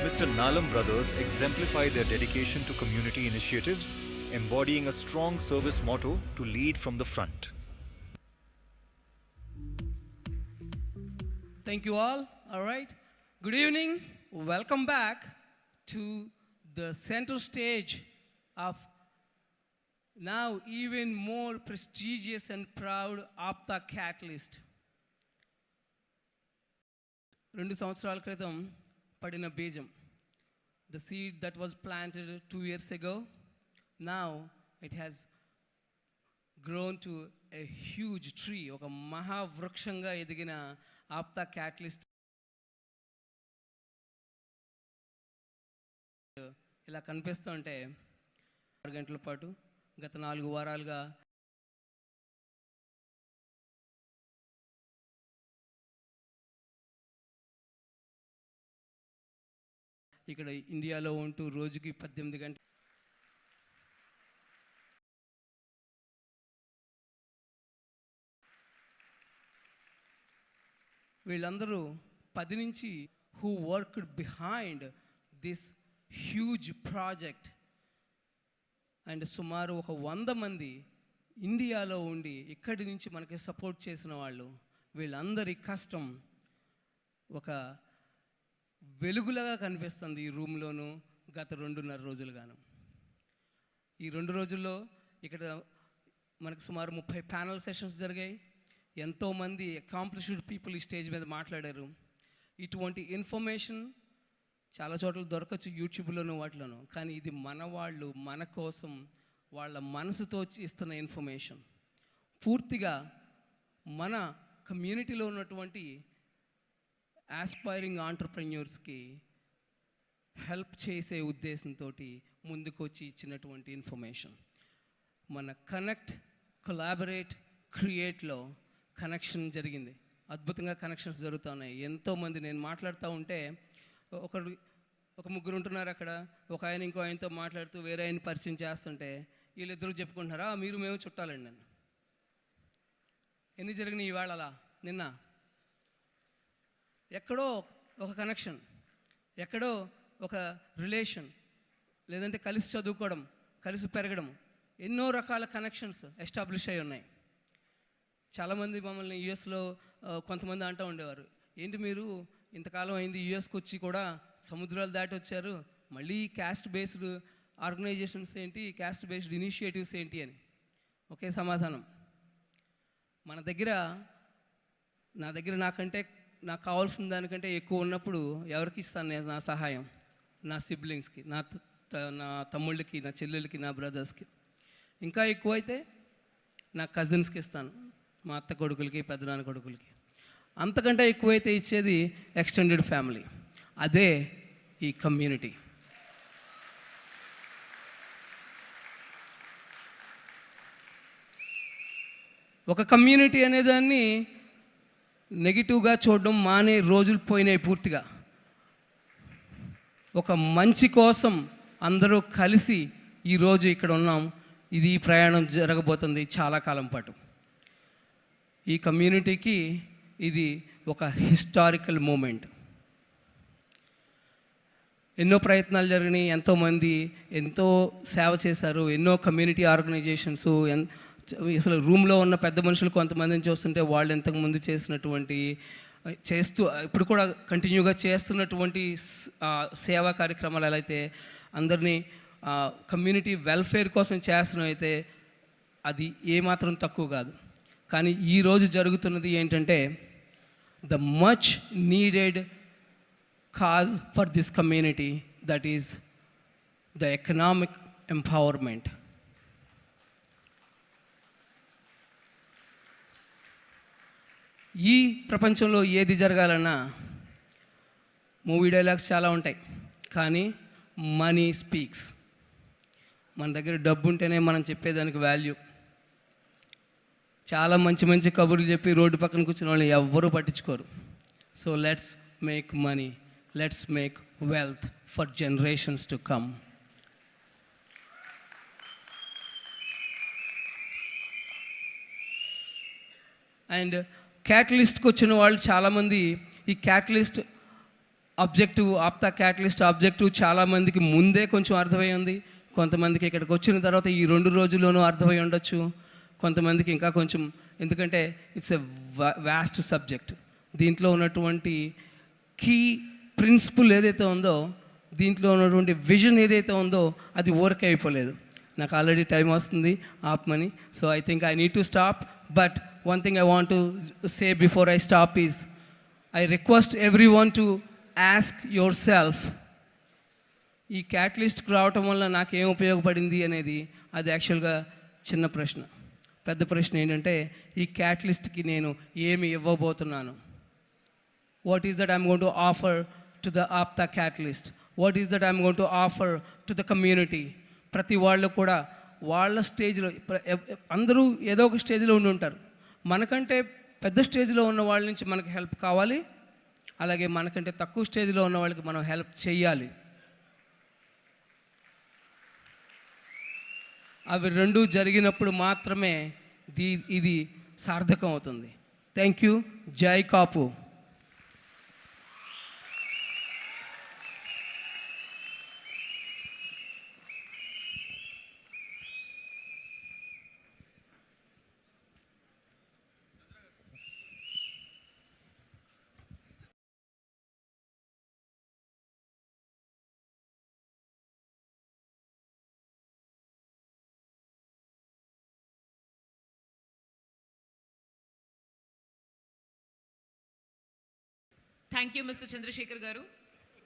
Mr. Nallam brothers exemplify their dedication to community initiatives, embodying a strong service motto to lead from the front. Thank you all. All right. Good evening. Welcome back to the center stage of now even more prestigious and proud APTA Katalyst. 2 సంవత్సరాల క్రితం పడిన బీజం. The seed that was planted 2 years ago, now it has grown to a huge tree, ఒక మహావృక్షంగా ఎదిగిన APTA Katalyst ఇలా కనిపిస్తుంటే 6 గంటల పాటు గత 4 వారాలుగా ఇక్కడ ఇండియాలో ఉంటూ రోజుకి 18 గంటలు వీళ్ళందరూ 10 నుంచి who worked behind this huge project and సుమారు ఒక 100 మంది ఇండియాలో ఉండి ఇక్కడి నుంచి మనకి సపోర్ట్ చేసిన వాళ్ళు. వీళ్ళందరి కష్టం ఒక వెలుగులాగా కనిపిస్తుంది ఈ రూమ్లోనూ గత 2.5 రోజులుగాను. ఈ 2 రోజుల్లో ఇక్కడ మనకు సుమారు 30 ప్యానల్ సెషన్స్ జరిగాయి. ఎంతోమంది అకాంప్లిష్డ్ పీపుల్ ఈ స్టేజ్ మీద మాట్లాడారు. ఇటువంటి ఇన్ఫర్మేషన్ చాలా చోట్ల దొరకచ్చు, యూట్యూబ్లోను వాటిలోను. కానీ ఇది మన వాళ్ళు మన కోసం వాళ్ళ మనసుతో ఇస్తున్న ఇన్ఫర్మేషన్. పూర్తిగా మన కమ్యూనిటీలో ఉన్నటువంటి ఆస్పైరింగ్ ఆంటర్ప్రెన్యూర్స్కి హెల్ప్ చేసే ఉద్దేశంతో ముందుకు వచ్చి ఇచ్చినటువంటి ఇన్ఫర్మేషన్. మన కనెక్ట్, కొలాబరేట్, క్రియేట్లో కనెక్షన్ జరిగింది. అద్భుతంగా కనెక్షన్స్ జరుగుతున్నాయి. ఎంతోమంది నేను మాట్లాడుతూ ఉంటే ఒక ముగ్గురు ఉంటున్నారు అక్కడ, ఒక ఆయన ఇంకో ఆయనతో మాట్లాడుతూ వేరే ఆయన పరిచయం చేస్తుంటే వీళ్ళిద్దరూ చెప్పుకుంటున్నారా మీరు మేము చుట్టాలండి. నన్ను ఎన్ని జరిగినాయి ఇవాళ అలా. నిన్న ఎక్కడో ఒక కనెక్షన్, ఎక్కడో ఒక రిలేషన్, లేదంటే కలిసి చదువుకోవడం, కలిసి పెరగడం, ఎన్నో రకాల కనెక్షన్స్ ఎస్టాబ్లిష్ అయి ఉన్నాయి. చాలామంది మమ్మల్ని యూఎస్లో కొంతమంది అంటూ ఉండేవారు, ఏంటి మీరు ఇంతకాలం అయింది యూఎస్కి వచ్చి కూడా సముద్రాలు దాటి వచ్చారు, మళ్ళీ క్యాస్ట్ బేస్డ్ ఆర్గనైజేషన్స్ ఏంటి, క్యాస్ట్ బేస్డ్ ఇనిషియేటివ్స్ ఏంటి అని. ఒకే సమాధానం, నా దగ్గర నాకంటే నాకు కావాల్సిన దానికంటే ఎక్కువ ఉన్నప్పుడు ఎవరికి ఇస్తాను నేను నా సహాయం? నా సిబ్లింగ్స్కి, నా తమ్ముళ్ళకి, నా చెల్లెళ్ళకి, నా బ్రదర్స్కి. ఇంకా ఎక్కువైతే నా కజిన్స్కి ఇస్తాను, మా అత్త కొడుకులకి, పెద్దనాన్న కొడుకులకి. అంతకంటే ఎక్కువైతే ఇచ్చేది ఎక్స్టెండెడ్ ఫ్యామిలీ. అదే ఈ కమ్యూనిటీ. ఒక కమ్యూనిటీ అనేదాన్ని నెగిటివ్గా చూడడం మానే రోజులు పోయినాయి పూర్తిగా. ఒక మంచి కోసం అందరూ కలిసి ఈరోజు ఇక్కడ ఉన్నాం. ఇది ప్రయాణం జరగబోతుంది చాలా కాలం పాటు. ఈ కమ్యూనిటీకి ఇది ఒక హిస్టారికల్ మూమెంట్. ఎన్నో ప్రయత్నాలు జరిగినాయి, ఎంతోమంది ఎంతో సేవ చేశారు, ఎన్నో కమ్యూనిటీ ఆర్గనైజేషన్స్. అసలు రూమ్లో ఉన్న పెద్ద మనుషులు కొంతమందిని చూస్తుంటే వాళ్ళు ఇంతకుముందు చేస్తూ ఇప్పుడు కూడా కంటిన్యూగా చేస్తున్నటువంటి సేవా కార్యక్రమాలు ఎలా అయితే అందరినీ కమ్యూనిటీ వెల్ఫేర్ కోసం చేస్తున్నాం అయితే అది ఏమాత్రం తక్కువ కాదు. కానీ ఈరోజు జరుగుతున్నది ఏంటంటే the much needed cause for this community, that is the economic empowerment. ఈ ప్రపంచంలో ఏది జరగాలన్నా మూవీ డైలాగ్స్ చాలా ఉంటాయి, కానీ మనీ స్పీక్స్. మన దగ్గర డబ్బు ఉంటేనే మనం చెప్పేదానికి వాల్యూ. చాలా మంచి మంచి కబుర్లు చెప్పి రోడ్డు పక్కన కూర్చున్న వాళ్ళని ఎవ్వరూ పట్టించుకోరు. So let's make money, let's make wealth for generations to come. And క్యాటలిస్ట్కి వచ్చిన వాళ్ళు చాలామంది ఈ catalyst objective, APTA catalyst objective చాలామందికి ముందే కొంచెం అర్థమై ఉంది. కొంతమందికి ఇక్కడికి వచ్చిన తర్వాత ఈ 2 రోజుల్లోనూ అర్థమై ఉండొచ్చు. కొంతమందికి ఇంకా కొంచెం, ఎందుకంటే ఇట్స్ ఎ వాస్ట్ సబ్జెక్ట్. దీంట్లో ఉన్నటువంటి కీ ప్రిన్సిపల్ ఏదైతే ఉందో, దీంట్లో ఉన్నటువంటి విజన్ ఏదైతే ఉందో అది వర్క్ అయిపోలేదు. నాకు ఆల్రెడీ టైం వస్తుంది ఆపమని. So I think I need to stop. But one thing I want to say before I stop is, I request everyone to ask yourself, ఈ క్యాటలిస్ట్కి రావటం వల్ల నాకేం ఉపయోగపడింది అనేది. అది యాక్చువల్గా చిన్న ప్రశ్న. పెద్ద ప్రశ్న ఏంటంటే ఈ క్యాటలిస్ట్కి నేను ఏమి ఇవ్వబోతున్నాను? What is that I'm going to offer to the APTA catalyst? What is that I'm going to offer to the community? ప్రతి వాళ్ళు కూడా వాళ్ళ స్టేజ్లో, అందరూ ఏదో ఒక స్టేజ్లో ఉండి ఉంటారు. మనకంటే పెద్ద స్టేజ్లో ఉన్న వాళ్ళ నుంచి మనకి హెల్ప్ కావాలి, అలాగే మనకంటే తక్కువ స్టేజ్లో ఉన్న వాళ్ళకి మనం హెల్ప్ చేయాలి. అవి రెండూ జరిగినప్పుడు మాత్రమే ఇది సార్థకం అవుతుంది. Thank you. జై కాపు. థ్యాంక్ యూ మిస్టర్ చంద్రశేఖర్ గారు.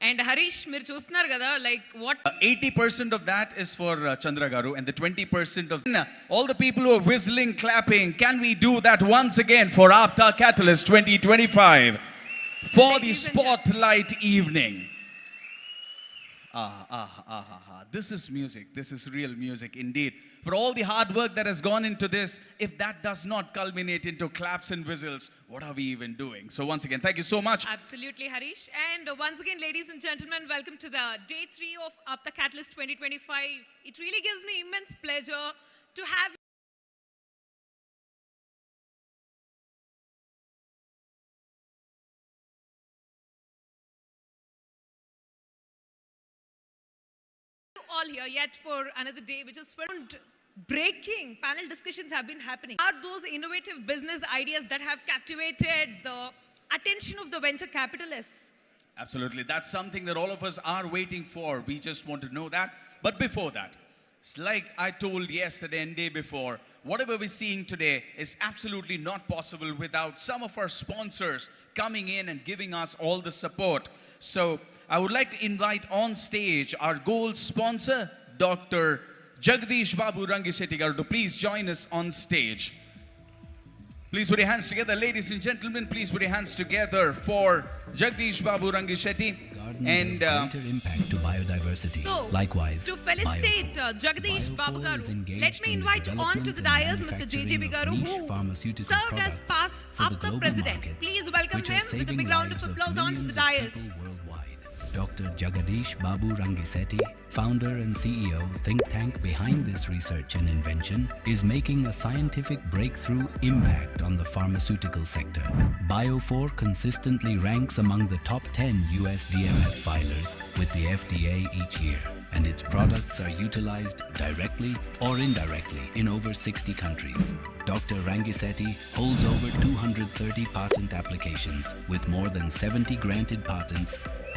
అండ్ హరీష్ మీరు చూస్తున్నారు కదా like what 80% of that is for Chandra Garu, and the 20% of all the people who are whistling, clapping. Can we do that once again for APTA Katalyst 2025 for the spotlight evening? This is music. This is real music indeed. For all the hard work that has gone into this, if that does not culminate into claps and whistles, what are we even doing? So once again, thank you so much. Absolutely, Harish. And once again, ladies and gentlemen, welcome to the day 3 of APTA Katalyst 2025. It really gives me immense pleasure to have you all here yet for another day, which is breaking panel discussions have been happening. Are those innovative business ideas that have captivated the attention of the venture capitalists? Absolutely. That's something that all of us are waiting for. We just want to know that. But before that, like I told yesterday and day before, whatever we're seeing today is absolutely not possible without some of our sponsors coming in and giving us all the support. So I would like to invite on stage our gold sponsor, Dr. Jagdish Babu Rangishetty garu, to please join us on stage. Please put your hands together, ladies and gentlemen. Please put your hands together for Jagdish Babu Rangishetty. And greater impact to biodiversity. So, Likewise, to felicitate Jagdish Babu garu, let me invite on to the dais Mr. JJB garu, who served as past APTA president. Please welcome him with a big round of applause onto the dais. Dr. Jagadish Babu Rangishetty, founder and CEO think tank behind this research and invention, is making a scientific breakthrough impact on the pharmaceutical sector. Bio4 consistently ranks among the top 10 US DMF filers with the FDA each year, and its products are utilized directly or indirectly in over 60 countries. Dr. Rangishetty holds over 230 patent applications with more than 70 granted patents.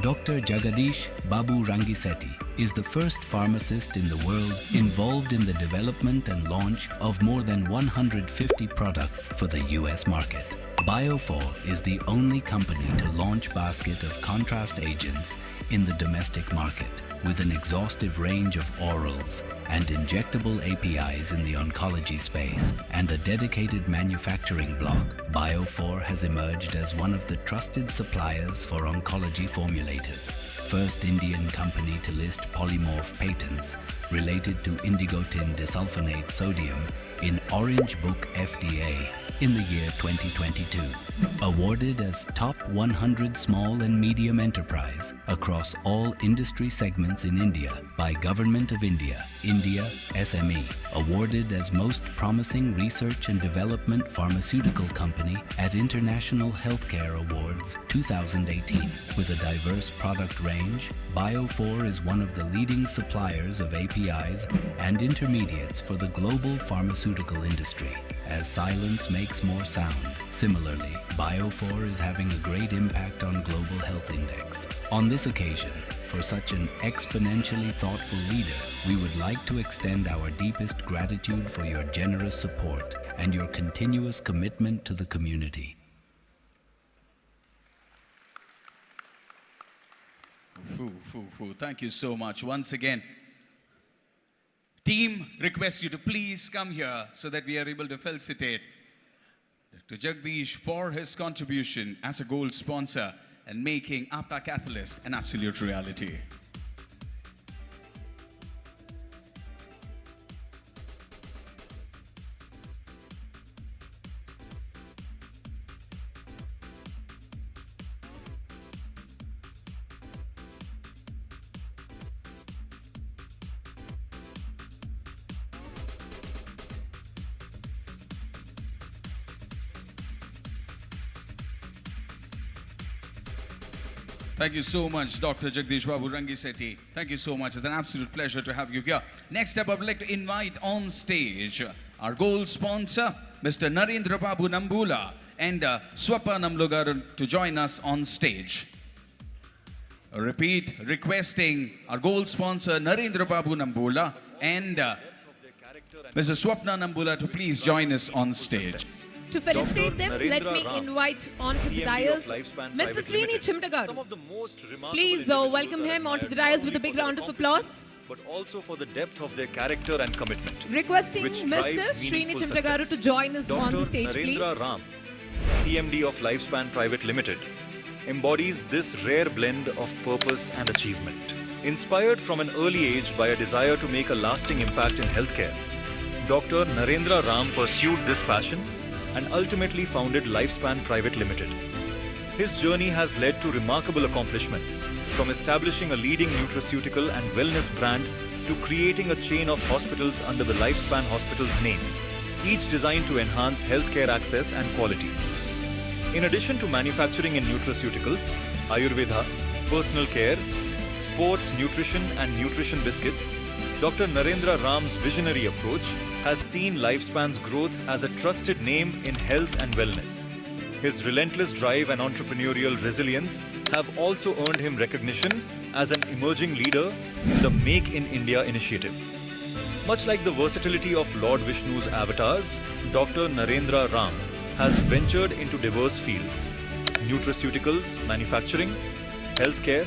Dr. Jagadish Babu Rangishetty is the first pharmacist in the world involved in the development and launch of more than 150 products for the US market. Bio4 is the only company to launch basket of contrast agents in the domestic market, with an exhaustive range of orals and injectable APIs in the oncology space and a dedicated manufacturing block. Bio4 has emerged as one of the trusted suppliers for oncology formulators. First Indian company to list polymorph patents related to indigotin disulfonate sodium in Orange Book FDA in the year 2022. Awarded as top 100 small and medium enterprise across all industry segments in India by Government of India, India SME. Awarded as most promising research and development pharmaceutical company at International Healthcare Awards 2018. With a diverse product range, Bio4 is one of the leading suppliers of APIs and intermediates for the global pharmaceutical industry. As silence makes more sound, similarly, Bio4 is having a great impact on Global Health Index. On this occasion, for such an exponentially thoughtful leader, we would like to extend our deepest gratitude for your generous support and your continuous commitment to the community. Thank you so much. Once again, team request you to please come here so that we are able to felicitate Dr. Jagdish for his contribution as a gold sponsor and making APTA Katalyst an absolute reality. Thank you so much, Dr. Jagdish Babu Rangishetty. Thank you so much. It's an absolute pleasure to have you here. Next up, I would like to invite on stage our gold sponsor, Mr. Narendra Babu Nambula, and Swapa Namlugaru to join us on stage. Repeat, requesting our gold sponsor, Narendra Babu Nambula, and Mr. Swapna Nambula to please join us on stage. To felicitate them, let Narendra me Ram, invite onto the CMD dais of Lifespan Mr. Private Srini Limited. Chimtagaru. Some of the most remarkable Please individuals welcome are him onto admired the not dais only with a for big their round of applause. accomplishments, but also for the depth of their character and commitment, Requesting which Mr. drives Srini meaningful Chimtagaru to success. join us on the Dr. stage, Narendra please. Ram, CMD of Lifespan Private Limited, embodies this rare blend of purpose and achievement. Inspired from an early age by a desire to make a lasting impact in healthcare, Dr. Narendra Ram pursued this passion and ultimately founded Lifespan Private Limited. His journey has led to remarkable accomplishments, from establishing a leading nutraceutical and wellness brand to creating a chain of hospitals under the Lifespan Hospitals name, each designed to enhance healthcare access and quality. In addition to manufacturing in nutraceuticals, Ayurveda, personal care, sports, nutrition and nutrition biscuits, Dr. Narendra Ram's visionary approach has seen Lifespan's growth as a trusted name in health and wellness. His relentless drive and entrepreneurial resilience have also earned him recognition as an emerging leader in the Make in India initiative. Much like the versatility of Lord Vishnu's avatars, Dr. Narendra Ram has ventured into diverse fields: nutraceuticals, manufacturing, healthcare,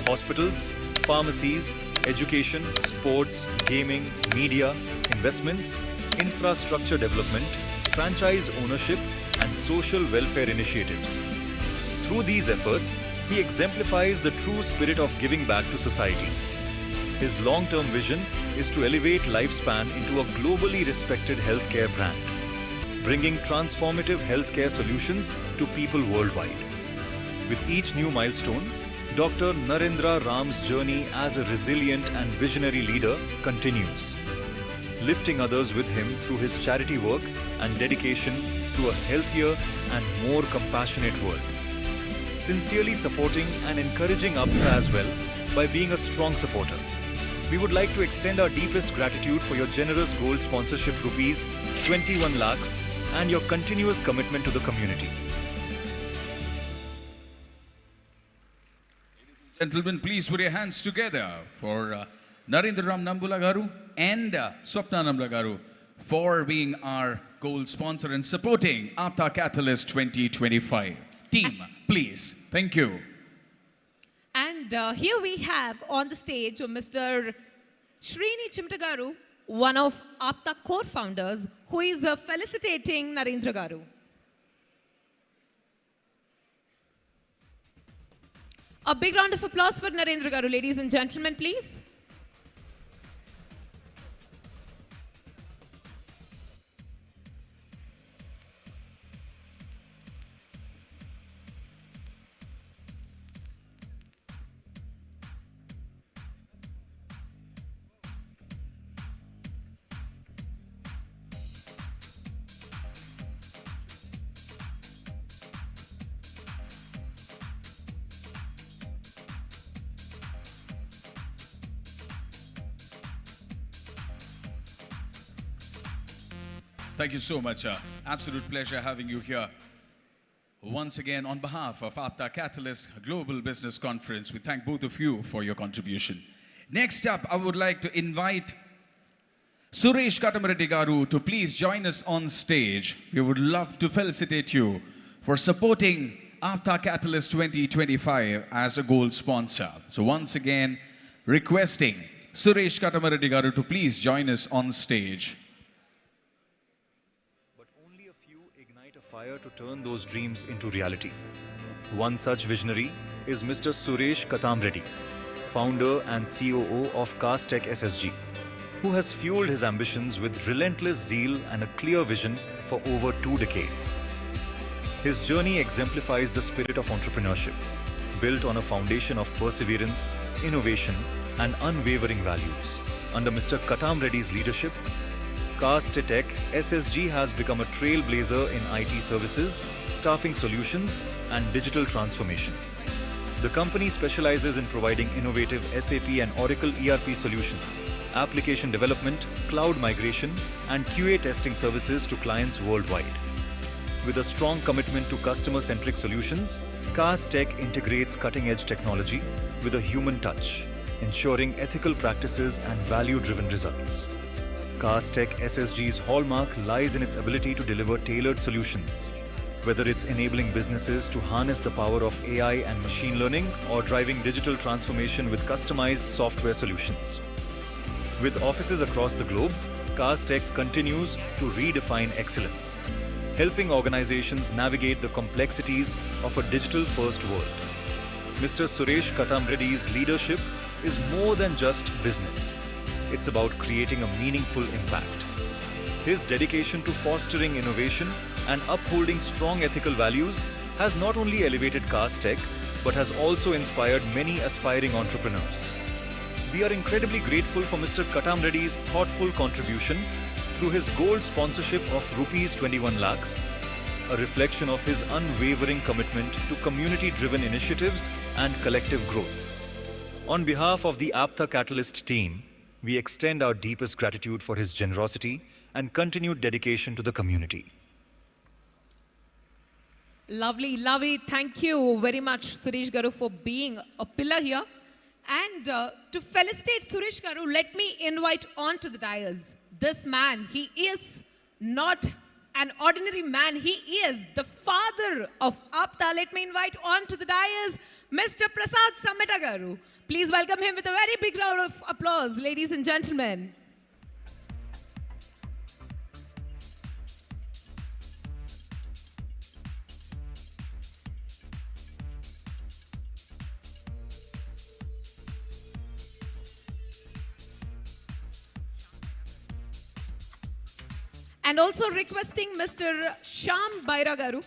hospitals, pharmacies, education, sports, gaming, media, investments, infrastructure development, franchise ownership, and social welfare initiatives. Through these efforts, he exemplifies the true spirit of giving back to society. His long-term vision is to elevate Lifespan into a globally respected healthcare brand, bringing transformative healthcare solutions to people worldwide. With each new milestone, Dr. Narendra Ram's journey as a resilient and visionary leader continues, lifting others with him through his charity work and dedication to a healthier and more compassionate world. Sincerely supporting and encouraging APTA as well by being a strong supporter. We would like to extend our deepest gratitude for your generous gold sponsorship rupees 21 lakhs and your continuous commitment to the community. Gentlemen, please put your hands together for Narendra Ram Nambula Garu and Swapna Nambula Garu for being our gold sponsor and supporting APTA Katalyst 2025. Team, please. Thank you. And here we have on the stage Mr. Srini Chimtagaru, one of APTA core founders, who is felicitating Narendra Garu. A big round of applause for Narendra Garu, ladies and gentlemen, please. Thank you so much. Absolute pleasure having you here. Once again, on behalf of APTA Katalyst Global Business Conference, we thank both of you for your contribution. Next up, I would like to invite Suresh Katamaredi Garu to please join us on stage. We would love to felicitate you for supporting APTA Katalyst 2025 as a gold sponsor. So once again, requesting Suresh Katamaredi Garu to please join us on stage. Fire to turn those dreams into reality. One such visionary is Mr. Suresh Katamreddy, founder and COO of Castech SSG, who has fueled his ambitions with relentless zeal and a clear vision for over 2 decades. His journey exemplifies the spirit of entrepreneurship, built on a foundation of perseverance, innovation, and unwavering values. Under Mr. Katamreddy's leadership, Castech SSG has become a trailblazer in IT services, staffing solutions, and digital transformation. The company specializes in providing innovative SAP and Oracle ERP solutions, application development, cloud migration, and QA testing services to clients worldwide. With a strong commitment to customer-centric solutions, Castech integrates cutting-edge technology with a human touch, ensuring ethical practices and value-driven results. Castech SSG's hallmark lies in its ability to deliver tailored solutions, whether it's enabling businesses to harness the power of AI and machine learning or driving digital transformation with customized software solutions. With offices across the globe, Castech continues to redefine excellence, helping organizations navigate the complexities of a digital-first world. Mr. Suresh Katamreddy's leadership is more than just business. It's about creating a meaningful impact. His dedication to fostering innovation and upholding strong ethical values has not only elevated Castech, but has also inspired many aspiring entrepreneurs. We are incredibly grateful for Mr. Katamreddy's thoughtful contribution through his gold sponsorship of Rs 21 lakhs, a reflection of his unwavering commitment to community-driven initiatives and collective growth. On behalf of the APTA Katalyst team, we extend our deepest gratitude for his generosity and continued dedication to the community. Lovely, lovely. Thank you very much, Suresh Garu, for being a pillar here. And to felicitate Suresh Garu, let me invite on to the dais this man. He is not an ordinary man. He is the father of APTA. Let me invite on to the dais Mr. Prasad Sameta Garu. Please welcome him with a very big round of applause, ladies and gentlemen. And also requesting Mr. Shyam Baira Garu,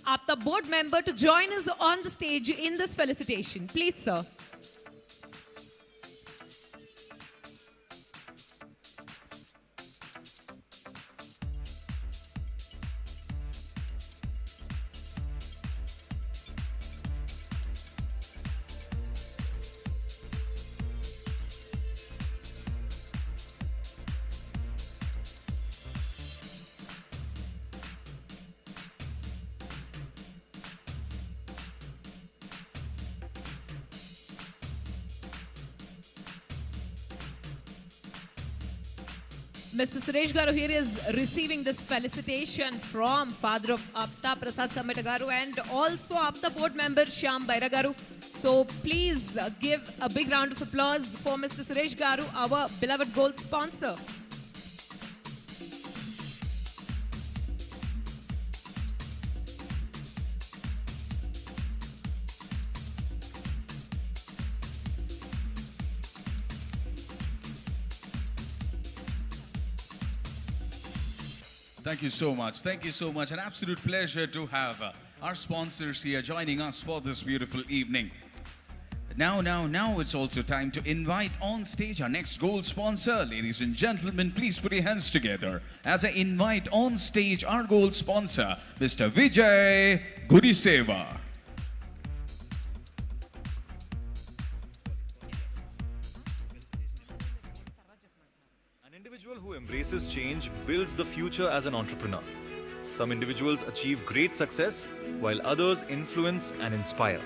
APTA board member, to join us on the stage in this felicitation. Please, sir. Mr. Suresh Garu here is receiving this felicitation from father of APTA, Prasad Sameta Garu, and also APTA board member Shyam Baira Garu. So please give a big round of applause for Mr. Suresh Garu, our beloved gold sponsor. Thank you so much. Thank you so much. An absolute pleasure to have our sponsors here joining us for this beautiful evening. Now it's also time to invite on stage our next gold sponsor. Ladies and gentlemen, please put your hands together as I invite on stage our gold sponsor, Mr. Vijay Gudiseva. Who embraces change builds the future as an entrepreneur. Some individuals achieve great success while others influence and inspire.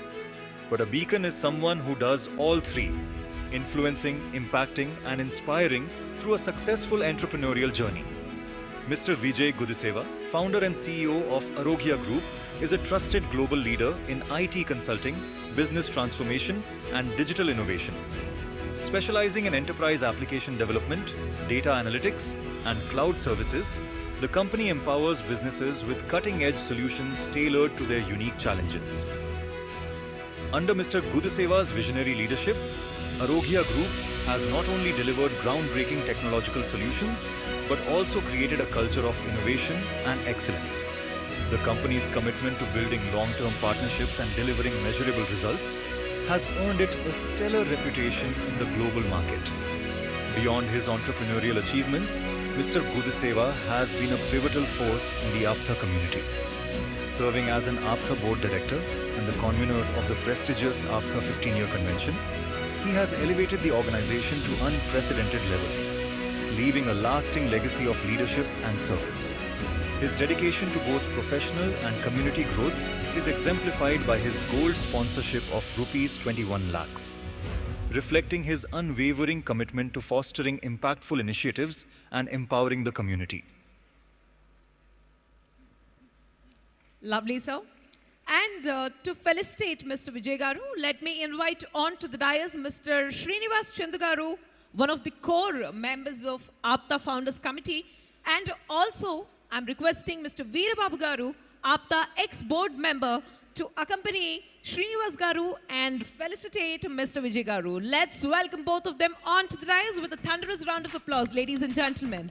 But a beacon is someone who does all three, influencing, impacting and inspiring through a successful entrepreneurial journey. Mr. Vijay Gudiseva, founder and CEO of Arogya Group, is a trusted global leader in IT consulting, business transformation and digital innovation. Specializing in enterprise application development, data analytics, and cloud services, the company empowers businesses with cutting-edge solutions tailored to their unique challenges. Under Mr. Gudiseva's visionary leadership, Arogya Group has not only delivered groundbreaking technological solutions, but also created a culture of innovation and excellence. The company's commitment to building long-term partnerships and delivering measurable results has earned it a stellar reputation in the global market. Beyond his entrepreneurial achievements, Mr. Gudiseva has been a pivotal force in the APTA community. Serving as an APTA board director and the convener of the prestigious APTA 15-year convention, he has elevated the organization to unprecedented levels, leaving a lasting legacy of leadership and service. His dedication to both professional and community growth is exemplified by his gold sponsorship of Rs 21 lakhs. reflecting his unwavering commitment to fostering impactful initiatives and empowering the community. Lovely, sir. And to felicitate Mr. Vijay Garu, let me invite on to the dais Mr. Srinivas Chandu Garu, one of the core members of APTA Founders Committee. And also, I'm requesting Mr. Veerababu Garu, APTA ex-board member, to accompany Srinivas Garu and felicitate Mr. Vijay Garu. Let's welcome both of them on to the dais with a thunderous round of applause, ladies and gentlemen.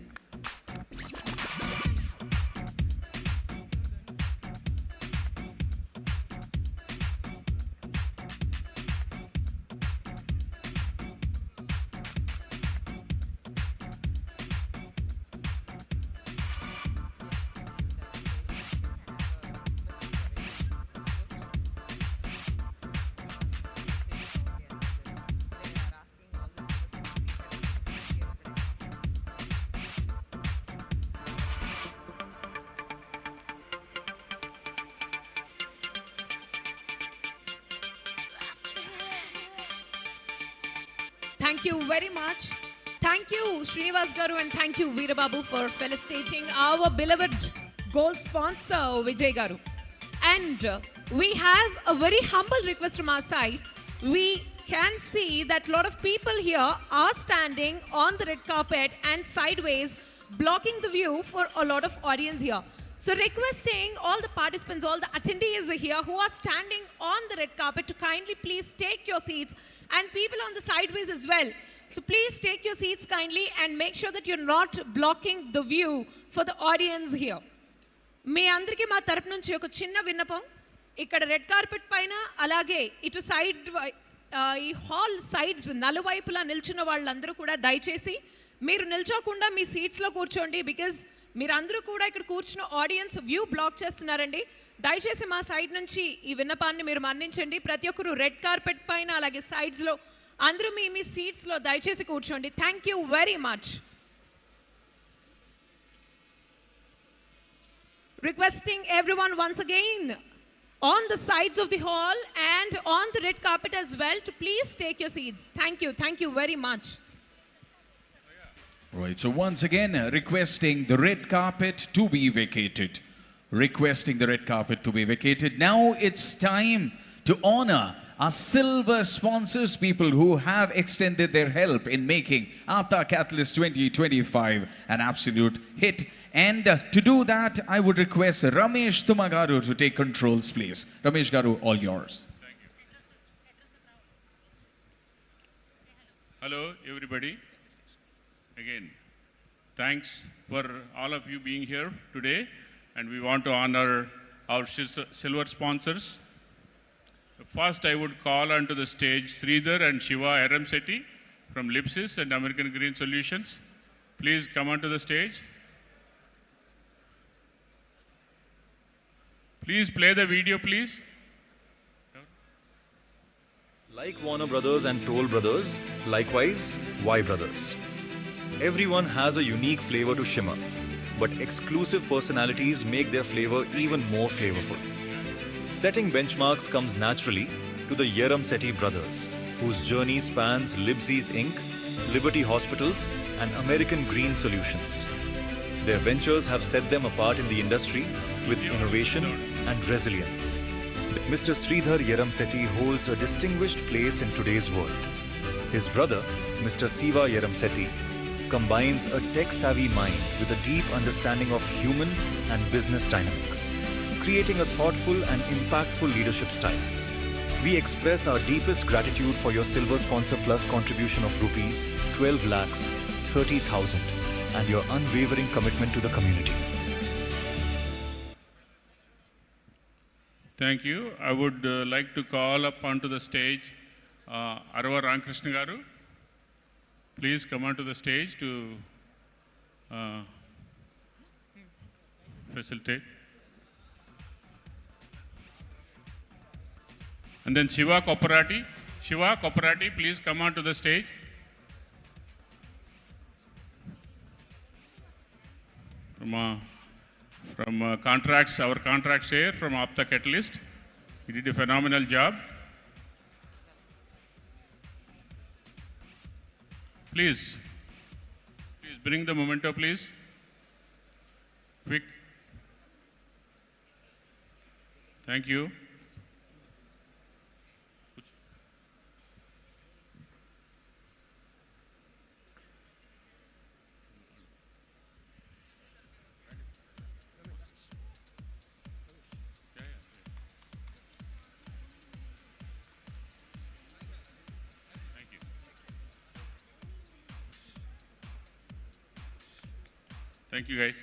Thank you very much. Thank you, Srinivas Garu, and thank you, Veerababu, for felicitating our beloved gold sponsor, Vijay Garu. And we have a very humble request from our side. We can see that a lot of people here are standing on the red carpet and sideways, blocking the view for a lot of audience here. So requesting all the participants, all the attendees here who are standing on the red carpet to kindly please take your seats, and people on the sideways as well. So please take your seats kindly and make sure that you're not blocking the view for the audience here. మీ అందరికీ మా తరపు నుంచి ఒక చిన్న విన్నపం. ఇక్కడ red carpet పైన అలాగే ఇటు సైడ్ ఈ హాల్ సైడ్స్ నలువైపులా నిల్చున్న వాళ్ళందరూ కూడా దయచేసి మీరు నిల్చోకుండా మీ సీట్స్లో కూర్చోండి. బికాజ్ మీరందరూ కూడా ఇక్కడ కూర్చున్న ఆడియన్స్ వ్యూ బ్లాక్ చేస్తున్నారండి. దయచేసి మా సైడ్ నుంచి ఈ విన్నపాన్ని మీరు మన్నించండి. ప్రతి ఒక్కరు రెడ్ కార్పెట్ పైన అలాగే సైడ్స్లో అందరూ మీ మీ సీట్స్లో దయచేసి కూర్చోండి. Thank you very much. Requesting everyone once again on the sides of the hall and on the red carpet as well to please take your seats. Thank you very much. Right, so once again, requesting the red carpet to be vacated. Requesting the red carpet to be vacated. Now it's time to honor our silver sponsors, people who have extended their help in making APTA Katalyst 2025 an absolute hit. And to do that, I would request Ramesh Tumagaru to take controls, please. Ramesh Garu, all yours. Hello, everybody. Again, thanks for all of you being here today. And we want to honor our silver sponsors. First, I would call onto the stage Sridhar and Shiva Eramseti from Lipsis and American Green Solutions. Please come onto the stage. Please play the video, please. Like Warner Brothers and Toll Brothers, likewise, Y Brothers. Everyone has a unique flavor to shimmer, but exclusive personalities make their flavor even more flavorful. Setting benchmarks comes naturally to the Yeramseti brothers, whose journey spans Libsy's Inc., Liberty Hospitals, and American Green Solutions. Their ventures have set them apart in the industry with innovation and resilience. Mr. Sridhar Yeramseti holds a distinguished place in today's world. His brother, Mr. Siva Yeramseti, combines a tech-savvy mind with a deep understanding of human and business dynamics, creating a thoughtful and impactful leadership style. We express our deepest gratitude for your Silver Sponsor Plus contribution of rupees 12,30,000 and your unwavering commitment to the community. Thank you. I would like to call up onto the stage Arava Ramkrishna Garu. Please come onto the stage to facilitate. And then Shiva Koparati. Shiva Koparati, please come onto the stage. From contracts, our contract share from APTA Katalyst. He did a phenomenal job. Please bring the memento, please. Quick. Thank you. Thank you, guys.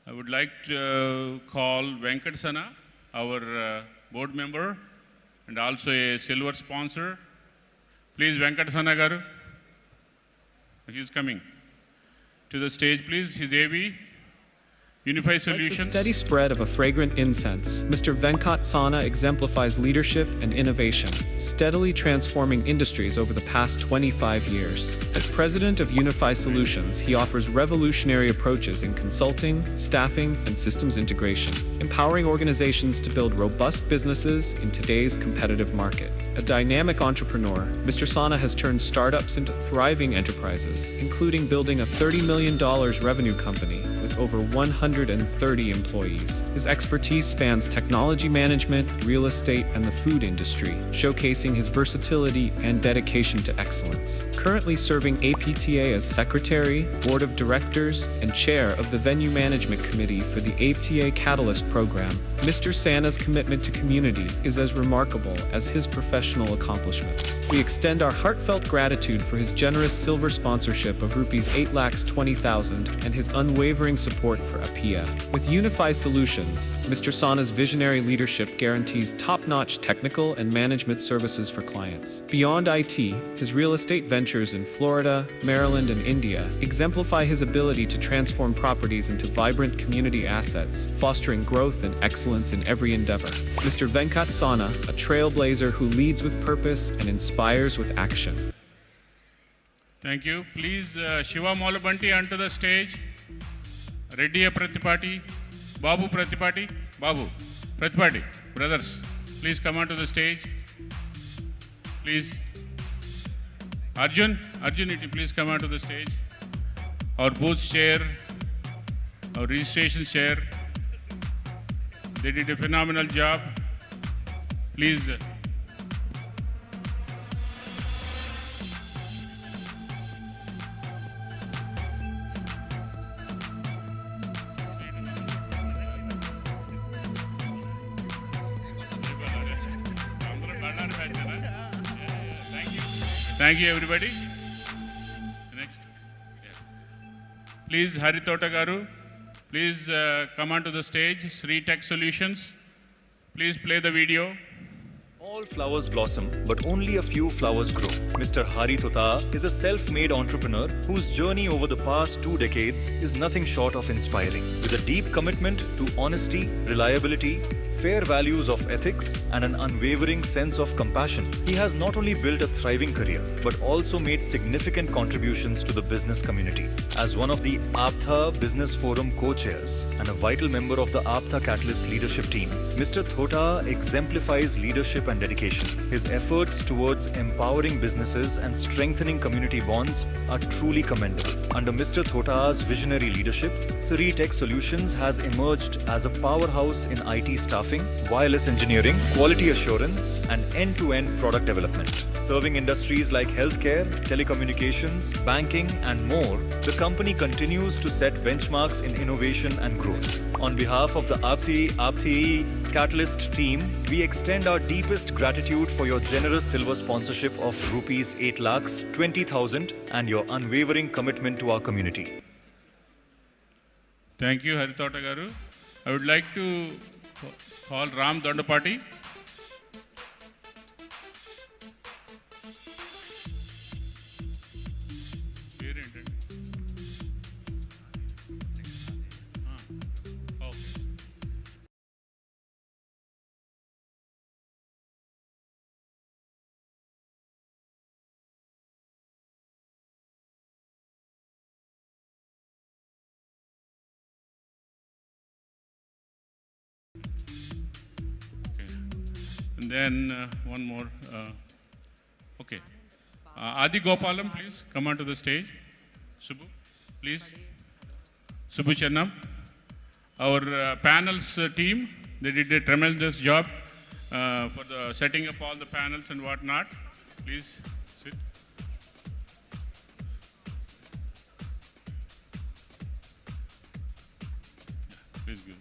I would like to call Venkat Sana, our board member and also a silver sponsor. Please, Venkat Sana garu. He's coming to the stage, please. His AV, Unify Like the Solutions. steady spread of a fragrant incense, Mr. Venkat Sana exemplifies leadership and innovation, steadily transforming industries over the past 25 years. As president of Unify Solutions, he offers revolutionary approaches in consulting, staffing, and systems integration, empowering organizations to build robust businesses in today's competitive market. A dynamic entrepreneur, Mr. Sana has turned startups into thriving enterprises, including building a $30 million revenue company with over 130 employees. His expertise spans technology management, real estate, and the food industry, showcasing his versatility and dedication to excellence. Currently serving APTA as Secretary, Board of Directors, and Chair of the Venue Management Committee for the APTA Katalyst program, Mr. Sana's commitment to community is as remarkable as his professional accomplishments. We extend our heartfelt gratitude for his generous silver sponsorship of Rs 8,20,000 and his unwavering support for APTA. With Unify Solutions, Mr. Sana's visionary leadership guarantees top-notch technical and management services for clients. Beyond IT, his real estate ventures in Florida, Maryland, and India exemplify his ability to transform properties into vibrant community assets, fostering growth and excellence in every endeavor. Mr. Venkat Sana, a trailblazer who leads with purpose and inspires with action. Thank you. Please, Shiva Malabanti onto the stage. Reddy Pratipati, Babu Pratipati, brothers, please come onto the stage. Please. Arjun, if you please come onto the stage. Our booth chair, our registration chair, they did a phenomenal job. Please. Thank you, everybody. Next. Yeah. Please, Haritota Garu, please come onto the stage. Sri Tech Solutions, please play the video. All flowers blossom, but only a few flowers grow. Mr. Hari Tota is a self-made entrepreneur whose journey over the past 2 decades is nothing short of inspiring. With a deep commitment to honesty, reliability, fair values of ethics, and an unwavering sense of compassion, he has not only built a thriving career, but also made significant contributions to the business community. As one of the APTA Business Forum co-chairs and a vital member of the APTA Katalyst leadership team, Mr. Thota exemplifies leadership and dedication. His efforts towards empowering businesses and strengthening community bonds are truly commendable. Under Mr. Thota's visionary leadership, Sri Tech Solutions has emerged as a powerhouse in IT staffing, wireless engineering, quality assurance, and end-to-end product development. Serving industries like healthcare, telecommunications, banking, and more, the company continues to set benchmarks in innovation and growth. On behalf of the APTA Katalyst team, we extend our deepest gratitude for your generous silver sponsorship of Rs 8,20,000 and your unwavering commitment to our community. Thank you, Haritota Garu. I would like to call Ram Dandapati. And then one more. Okay. Adi Gopalam, please come onto the stage. Subbu, please. Subbu Chennam. Our panels team, they did a tremendous job for the setting up all the panels and whatnot. Please sit. Please give.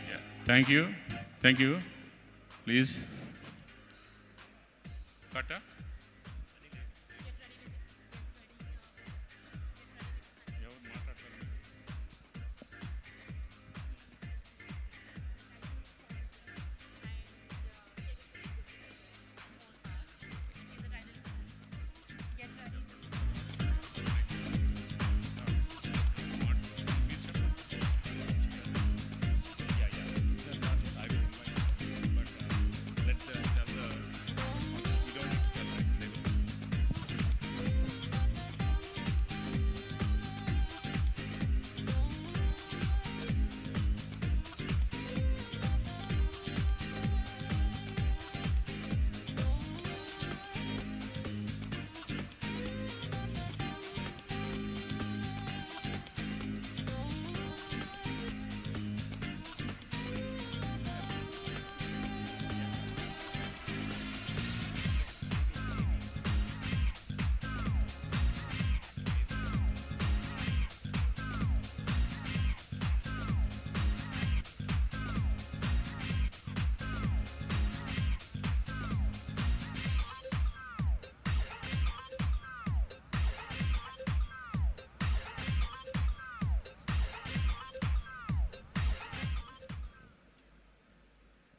Yeah, thank you. Thank you. Please. Kata.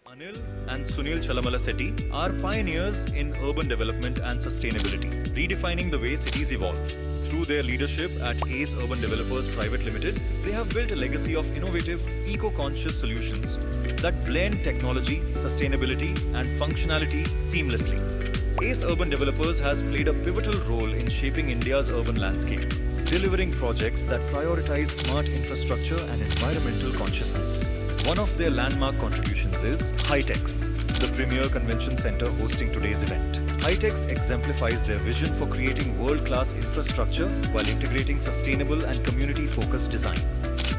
Anil and Sunil Chalamala are pioneers in urban development and sustainability, redefining the way cities evolve. Through their leadership at ACE Urban Developers Private Limited, they have built a legacy of innovative, eco-conscious solutions that blend technology, sustainability, and functionality seamlessly. ACE Urban Developers has played a pivotal role in shaping India's urban landscape, delivering projects that prioritize smart infrastructure and environmental consciousness. One of their landmark contributions is Hitex, the premier convention center hosting today's event. Hitex exemplifies their vision for creating world-class infrastructure while integrating sustainable and community-focused design.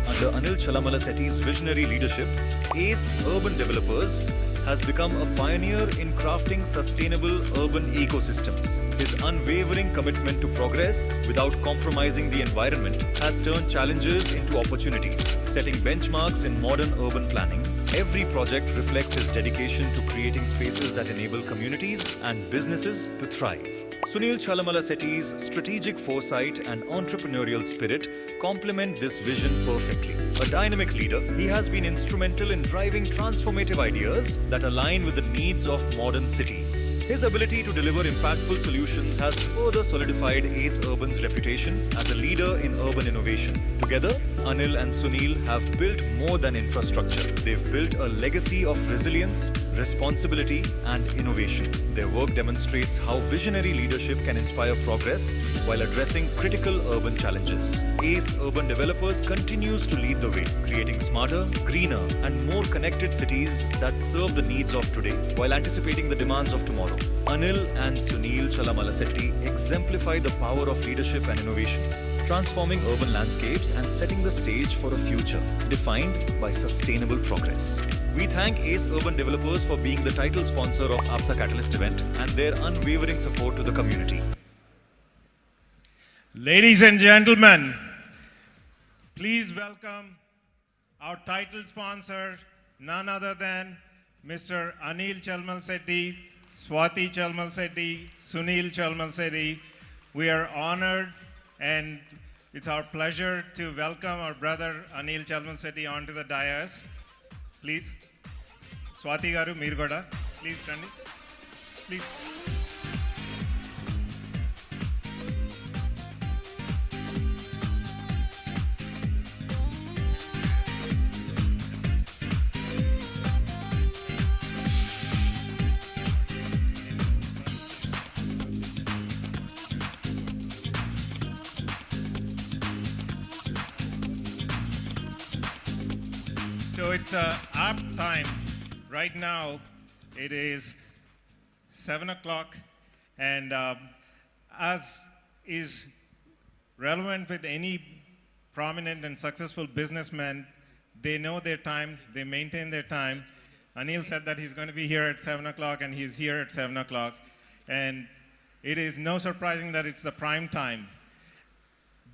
Under Anil Chalamala visionary leadership, ACE Urban Developers has become a pioneer in crafting sustainable urban ecosystems. His unwavering commitment to progress without compromising the environment has turned challenges into opportunities, setting benchmarks in modern urban planning. Every project reflects his dedication to creating spaces that enable communities and businesses to thrive. Sunil Chalamala Setty's strategic foresight and entrepreneurial spirit complement this vision perfectly. A dynamic leader, he has been instrumental in driving transformative ideas that align with the needs of modern cities. His ability to deliver impactful solutions has further solidified ACE Urban's reputation as a leader in urban innovation. Together, Anil and Sunil have built more than infrastructure. They've built a legacy of resilience, responsibility, and innovation. Their work demonstrates how visionary leadership can inspire progress while addressing critical urban challenges. ACE Urban Developers continues to lead the way, creating smarter, greener, and more connected cities that serve the needs of today while anticipating the demands of tomorrow. Anil and Sunil Chalamala Setty exemplify the power of leadership and innovation, transforming urban landscapes and setting the stage for a future defined by sustainable progress. We thank ACE Urban Developers for being the title sponsor of APTA Katalyst event and their unwavering support to the community. Ladies and gentlemen, please welcome our title sponsor, none other than Mr. Anil Chalmal Setty, Swati Chalmal Setty, Sunil Chalmal Setty. We are honored and it's our pleasure to welcome our brother Anil Chalmal Setty onto the dais. Please, Swati Garu, Meer Goda, please stand. Please. So it's apt time. Right now, it is 7 o'clock, and as is relevant with any prominent and successful businessman, they know their time, they maintain their time. Anil said that he's going to be here at 7 o'clock, and he's here at 7 o'clock. And it is no surprising that it's the prime time.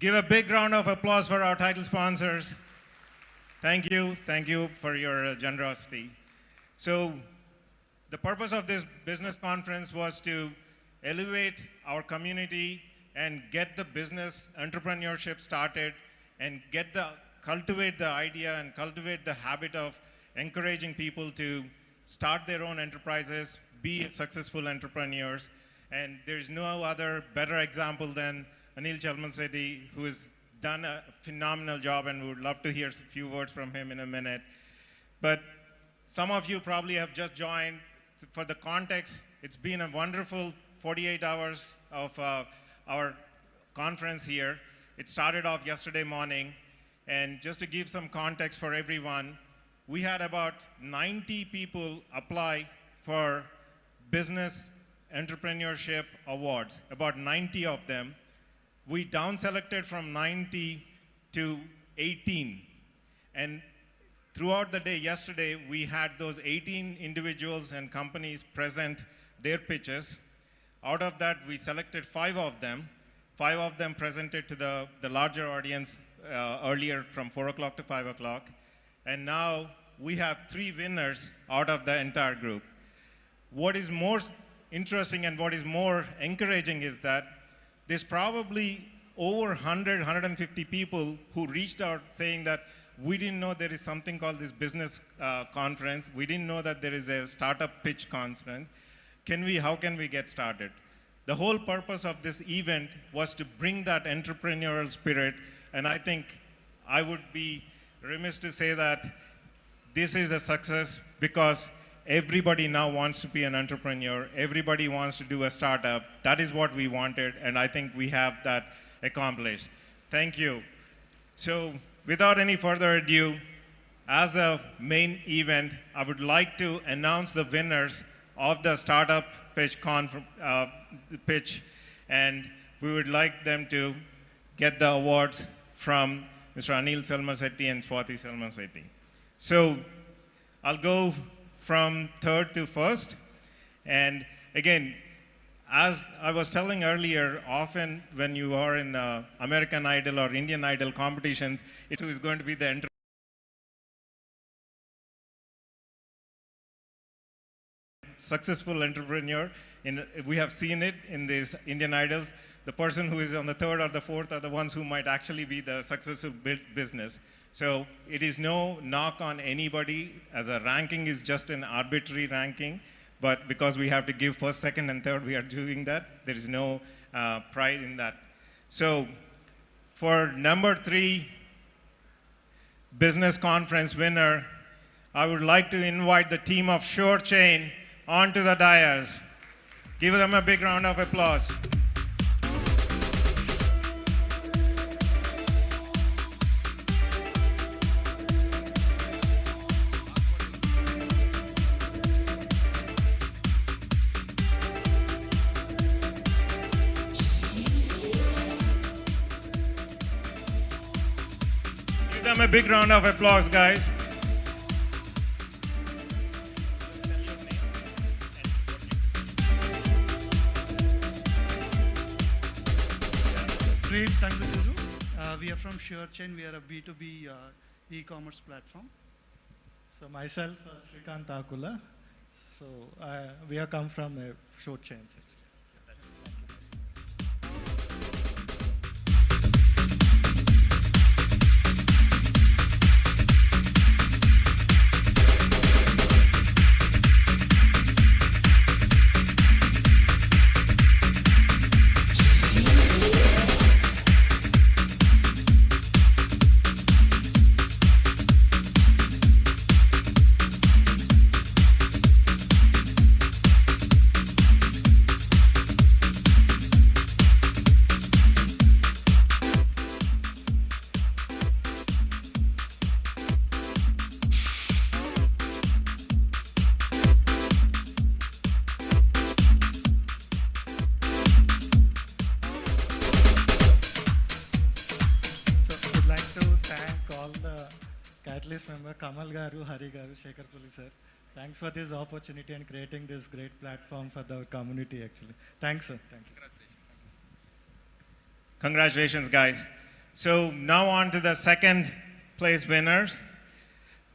Give a big round of applause for our title sponsors. Thank you for your generosity. So the purpose of this business conference was to elevate our community and get the business entrepreneurship started and cultivate the idea and cultivate the habit of encouraging people to start their own enterprises, be successful entrepreneurs. And there's no other better example than Anil Chalmansetti, who has done a phenomenal job, and we would love to hear a few words from him in a minute. But some of you probably have just joined. For the context, it's been a wonderful 48 hours of our conference here. It started off yesterday morning, and just to give some context for everyone, we had about 90 people apply for business entrepreneurship awards, about 90 of them. We down-selected from 90 to 18. And throughout the day yesterday, we had those 18 individuals and companies present their pitches. Out of that, we selected 5 of them. 5 of them presented to the larger audience earlier from 4 o'clock to 5 o'clock. And now we have 3 winners out of the entire group. What is more interesting and what is more encouraging is that there's probably over 100, 150 people who reached out saying that we didn't know there is something called this business conference. We didn't know that there is a startup pitch conference. How can we get started? The whole purpose of this event was to bring that entrepreneurial spirit, and I think I would be remiss to say that this is a success because everybody now wants to be an entrepreneur. Everybody wants to do a startup. That is what we wanted, and I think we have that accomplished. Thank you. So without any further ado, as a main event, I would like to announce the winners of the startup pitch, and we would like them to get the awards from Mr. Anil Selmasetti and Swati Selmasetti. So I'll go from third to first. And again, as I was telling earlier, often when you are in American Idol or Indian Idol competitions, it is going to be the successful entrepreneur. We have seen it in these Indian Idols. The person who is on the third or the fourth are the ones who might actually be the successful business. So it is no knock on anybody. The ranking is just an arbitrary ranking, but because we have to give first, second, and third, we are doing that. There is no pride in that. So for number 3 business conference winner, I would like to invite the team of Sure Chain onto the dais. Give them a big round of applause. Give them a big round of applause, guys. Great, thank you, Guru. We are from Sure Chain. We are a B2B e-commerce platform. So myself, Shrikant Akula. So we have come from Sure Chain. Catalyst member Kamal Garu, Hari Garu, Shekhar Puli sir. Thanks for this opportunity and creating this great platform for the community actually. Thanks sir. Thank you. Congratulations, guys. So now on to the second place winners.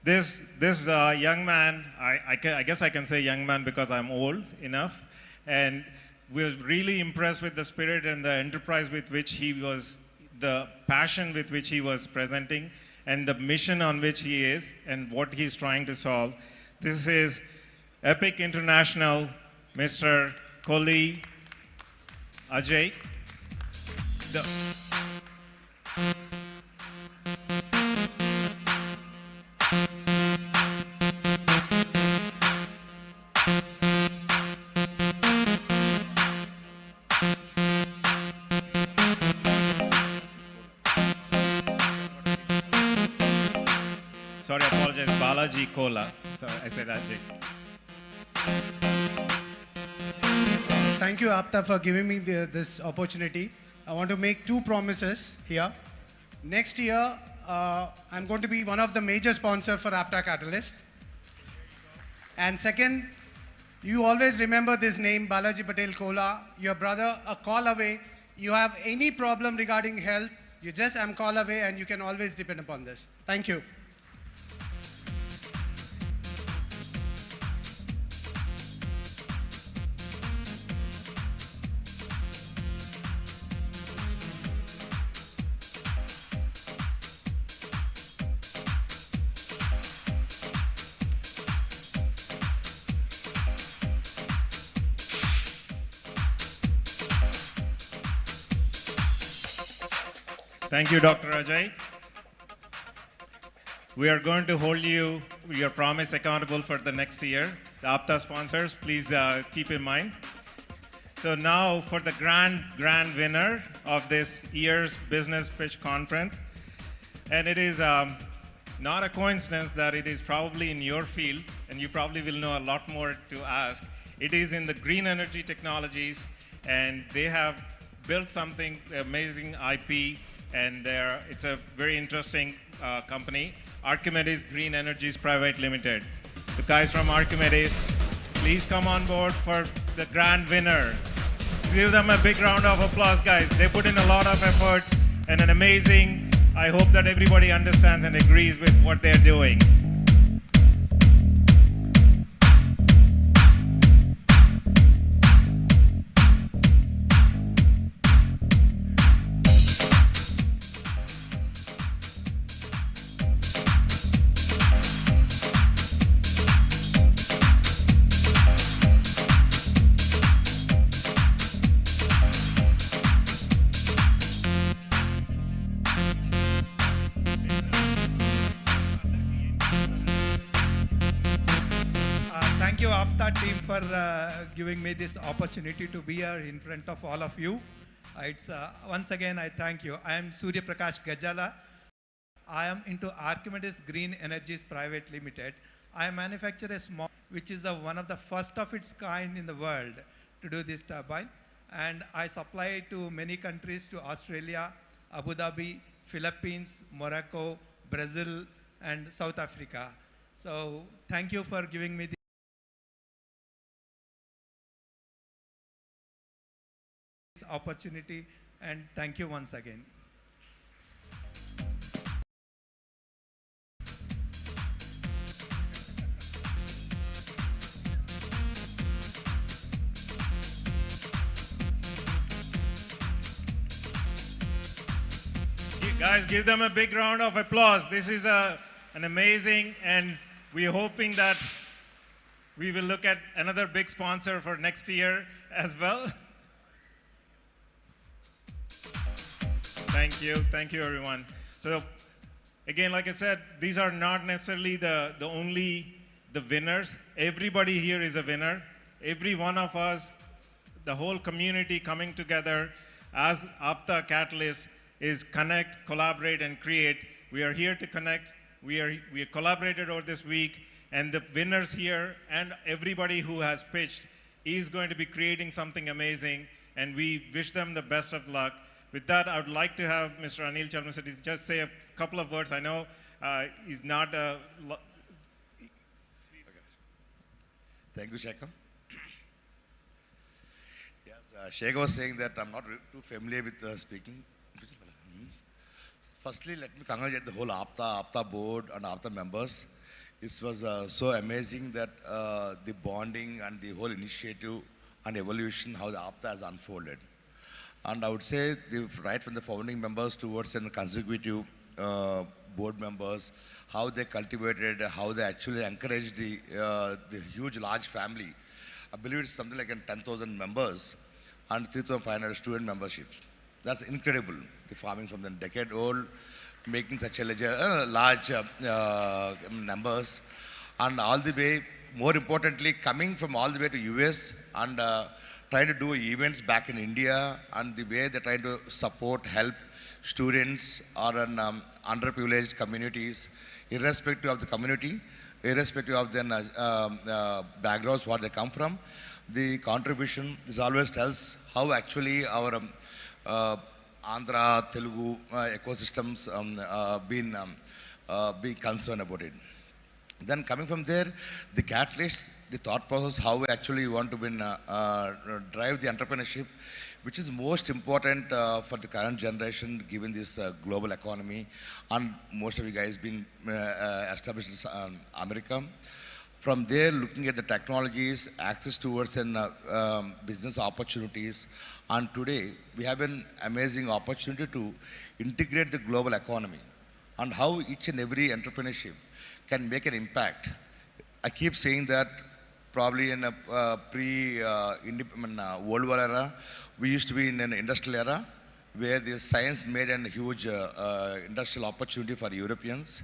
This young man, I guess I can say young man because I'm old enough, and we were really impressed with the spirit and the enterprise with which he was, the passion with which he was presenting, and the mission on which he is, and what he's trying to solve. This is Epic International, Mr. Kohli Ajay. Sorry, I apologize. Balaji Kola. Sorry, I said Ajay. Thank you, APTA, for giving me this opportunity. I want to make two promises here. Next year, I'm going to be one of the major sponsors for APTA Katalyst. And second, you always remember this name, Balaji Patel Kola, your brother, a call away. You have any problem regarding health, you just call away and you can always depend upon this. Thank you. Thank you, Dr. Ajay. We are going to hold you, your promise, accountable for the next year. The APTA sponsors, please keep in mind. So now for the grand winner of this year's Business Pitch Conference. And it is not a coincidence that it is probably in your field, and you probably will know a lot more to ask. It is in the green energy technologies, and they have built something amazing IP, and it's a very interesting company, Archimedes Green Energies Private Limited. The guys from Archimedes, please come on board for the grand winner. Give them a big round of applause, guys. They put in a lot of effort and an amazing, I hope that everybody understands and agrees with what they're doing. Thank you, APTA team, for giving me this opportunity to be here in front of all of you. Once again, I thank you. I am Surya Prakash Gajala. I am into Archimedes Green Energies Private Limited. I manufacture a small, which is one of the first of its kind in the world to do this turbine. And I supply to many countries, to Australia, Abu Dhabi, Philippines, Morocco, Brazil, and South Africa. So thank you for giving me this opportunity, and thank you once again. Guys, give them a big round of applause. This is an amazing, and we're hoping that we will look at another big sponsor for next year as well. Thank you everyone. So again, like I said, these are not necessarily the winners. Everybody here is a winner. Every one of us, the whole community coming together as APTA Katalyst is connect, collaborate, and create. We are here to connect. We collaborated over this week, and the winners here and everybody who has pitched is going to be creating something amazing, and we wish them the best of luck. With that, I would like to have Mr. Anil Chalmasetti just say a couple of words. I know is not a. Thank you, Shekhar. Yes, Shekhar was saying that I'm not too familiar with speaking. Firstly, let me congratulate the whole APTA board and APTA members. It was so amazing that the bonding and the whole initiative and evolution, how the APTA has unfolded. And I would say, right from the founding members towards the consecutive board members, how they cultivated, how they actually encouraged the huge, large family. I believe it's something like 10,000 members and 3,500 student memberships. That's incredible. The farming from the decade old, making such a large numbers, and all the way, more importantly, coming from all the way to US and trying to do events back in India, and the way they're trying to support, help students or underprivileged communities, irrespective of the community, irrespective of their backgrounds, where they come from. The contribution is always tells how actually our Andhra, Telugu ecosystems being concerned about it. Then coming from there, the catalyst, the thought process, how we actually want to drive the entrepreneurship, which is most important for the current generation, given this global economy, and most of you guys being established in America. From there, looking at the technologies, access towards business opportunities, and today we have an amazing opportunity to integrate the global economy and how each and every entrepreneurship can make an impact. I keep saying that probably in a World War era, we used to be in an industrial era where the science made a huge industrial opportunity for Europeans.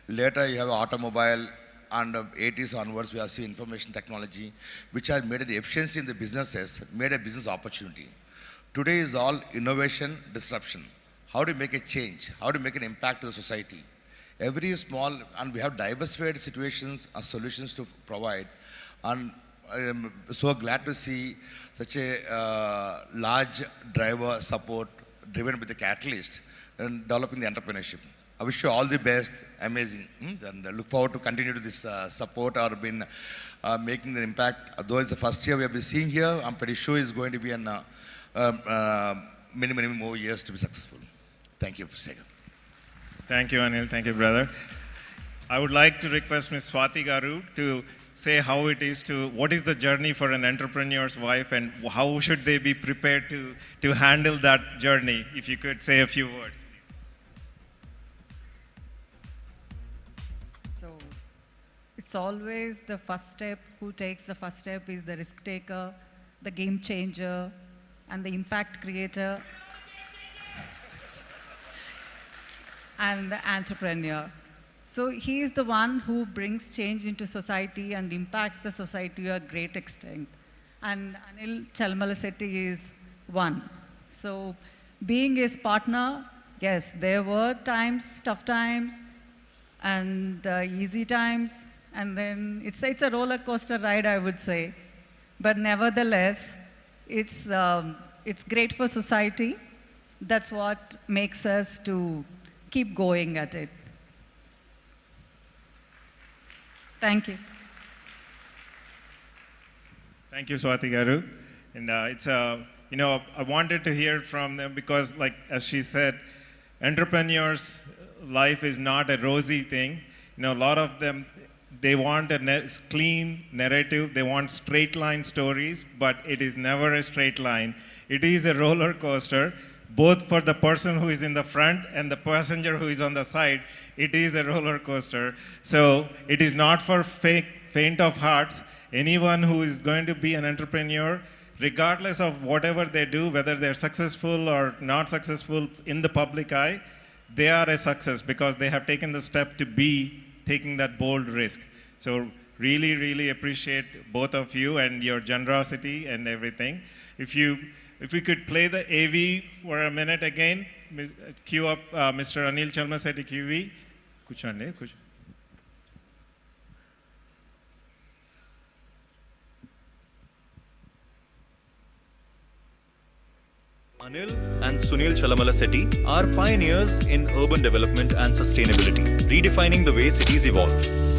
Later, you have automobile, and 80s onwards, we have seen information technology, which has made the efficiency in the businesses, made a business opportunity. Today is all innovation, disruption. How to make a change, how to make an impact to the society. Every small, and we have diversified situations and solutions to provide. And I am so glad to see such a large driver support driven with the catalyst and developing the entrepreneurship. I wish you all the best, amazing, and I look forward to continue to this support or been making the impact. Though it's the first year we have been seeing here, I'm pretty sure it's going to be many more years to be successful. Thank you, Shekhar. Thank you, Anil. Thank you, brother. I would like to request Ms. Swati Garu to say how it is what is the journey for an entrepreneur's wife, and how should they be prepared to handle that journey, if you could say a few words. So it's always the first step. Who takes the first step is the risk taker, the game changer, and the impact creator, and the entrepreneur. So he is the one who brings change into society and impacts the society to a great extent. And Anil Chalmalasetti is one. So being his partner, yes, there were times, tough times, and easy times, and then it's a roller coaster ride, I would say. But nevertheless, it's great for society. That's what makes us to keep going at it. Thank you. Thank you, Swati Garu. And I wanted to hear from them because, like as she said, entrepreneurs' life is not a rosy thing. A lot of them, they want a clean narrative. They want straight line stories, but it is never a straight line. It is a roller coaster, both for the person who is in the front and the passenger who is on the side. It is a roller coaster. So it is not for faint of hearts. Anyone who is going to be an entrepreneur, regardless of whatever they do, whether they're successful or not successful in the public eye, they are a success because they have taken the step to be taking that bold risk. So really, really appreciate both of you and your generosity and everything. If we could play the AV for a minute again, cue up Mr. Anil Chalmalasetti QV. Kuchande, kuch. Anil and Sunil Chalamala Setti are pioneers in urban development and sustainability, redefining the way cities evolve.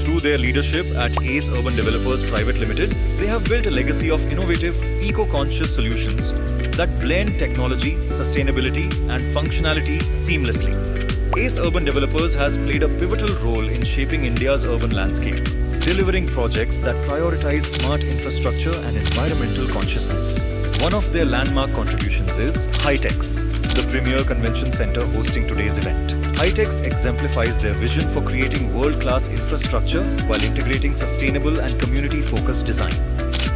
Through their leadership at ACE Urban Developers Private Limited, they have built a legacy of innovative, eco-conscious solutions that blend technology, sustainability, and functionality seamlessly. ACE Urban Developers has played a pivotal role in shaping India's urban landscape, delivering projects that prioritize smart infrastructure and environmental consciousness. One of their landmark contributions is Hitex, the premier convention center hosting today's event. Hitex exemplifies their vision for creating world-class infrastructure while integrating sustainable and community-focused design.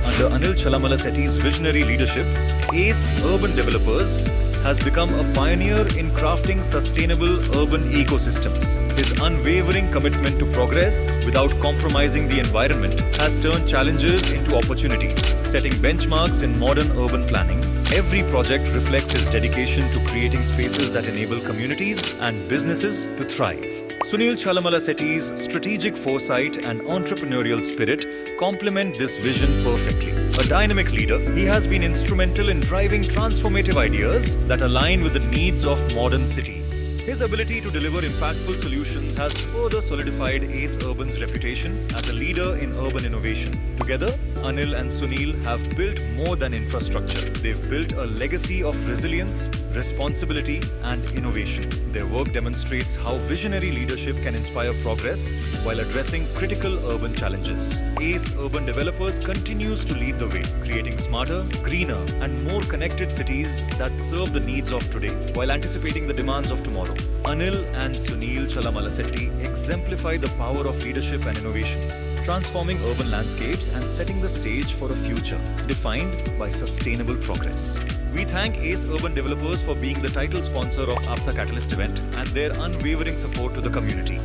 Under Anil Chalamala Setti's visionary leadership, ACE Urban Developers has become a pioneer in crafting sustainable urban ecosystems. His unwavering commitment to progress without compromising the environment has turned challenges into opportunities, setting benchmarks in modern urban planning. Every project reflects his dedication to creating spaces that enable communities and businesses to thrive. Sunil Chalamala Setti's strategic foresight and entrepreneurial spirit complement this vision perfectly. A dynamic leader, he has been instrumental in driving transformative ideas that align with the needs of modern cities. His ability to deliver impactful solutions has further solidified ACE Urban's reputation as a leader in urban innovation. Together, Anil and Sunil have built more than infrastructure. They've built a legacy of resilience, responsibility, and innovation. Their work demonstrates how visionary leadership can inspire progress while addressing critical urban challenges. ACE Urban Developers continues to lead the way, creating smarter, greener, and more connected cities that serve the needs of today while anticipating the demands of tomorrow. Anil and Sunil Chalamala Setti exemplify the power of leadership and innovation, transforming urban landscapes and setting the stage for a future defined by sustainable progress. We thank ACE Urban Developers for being the title sponsor of APTA Katalyst event and their unwavering support to the community.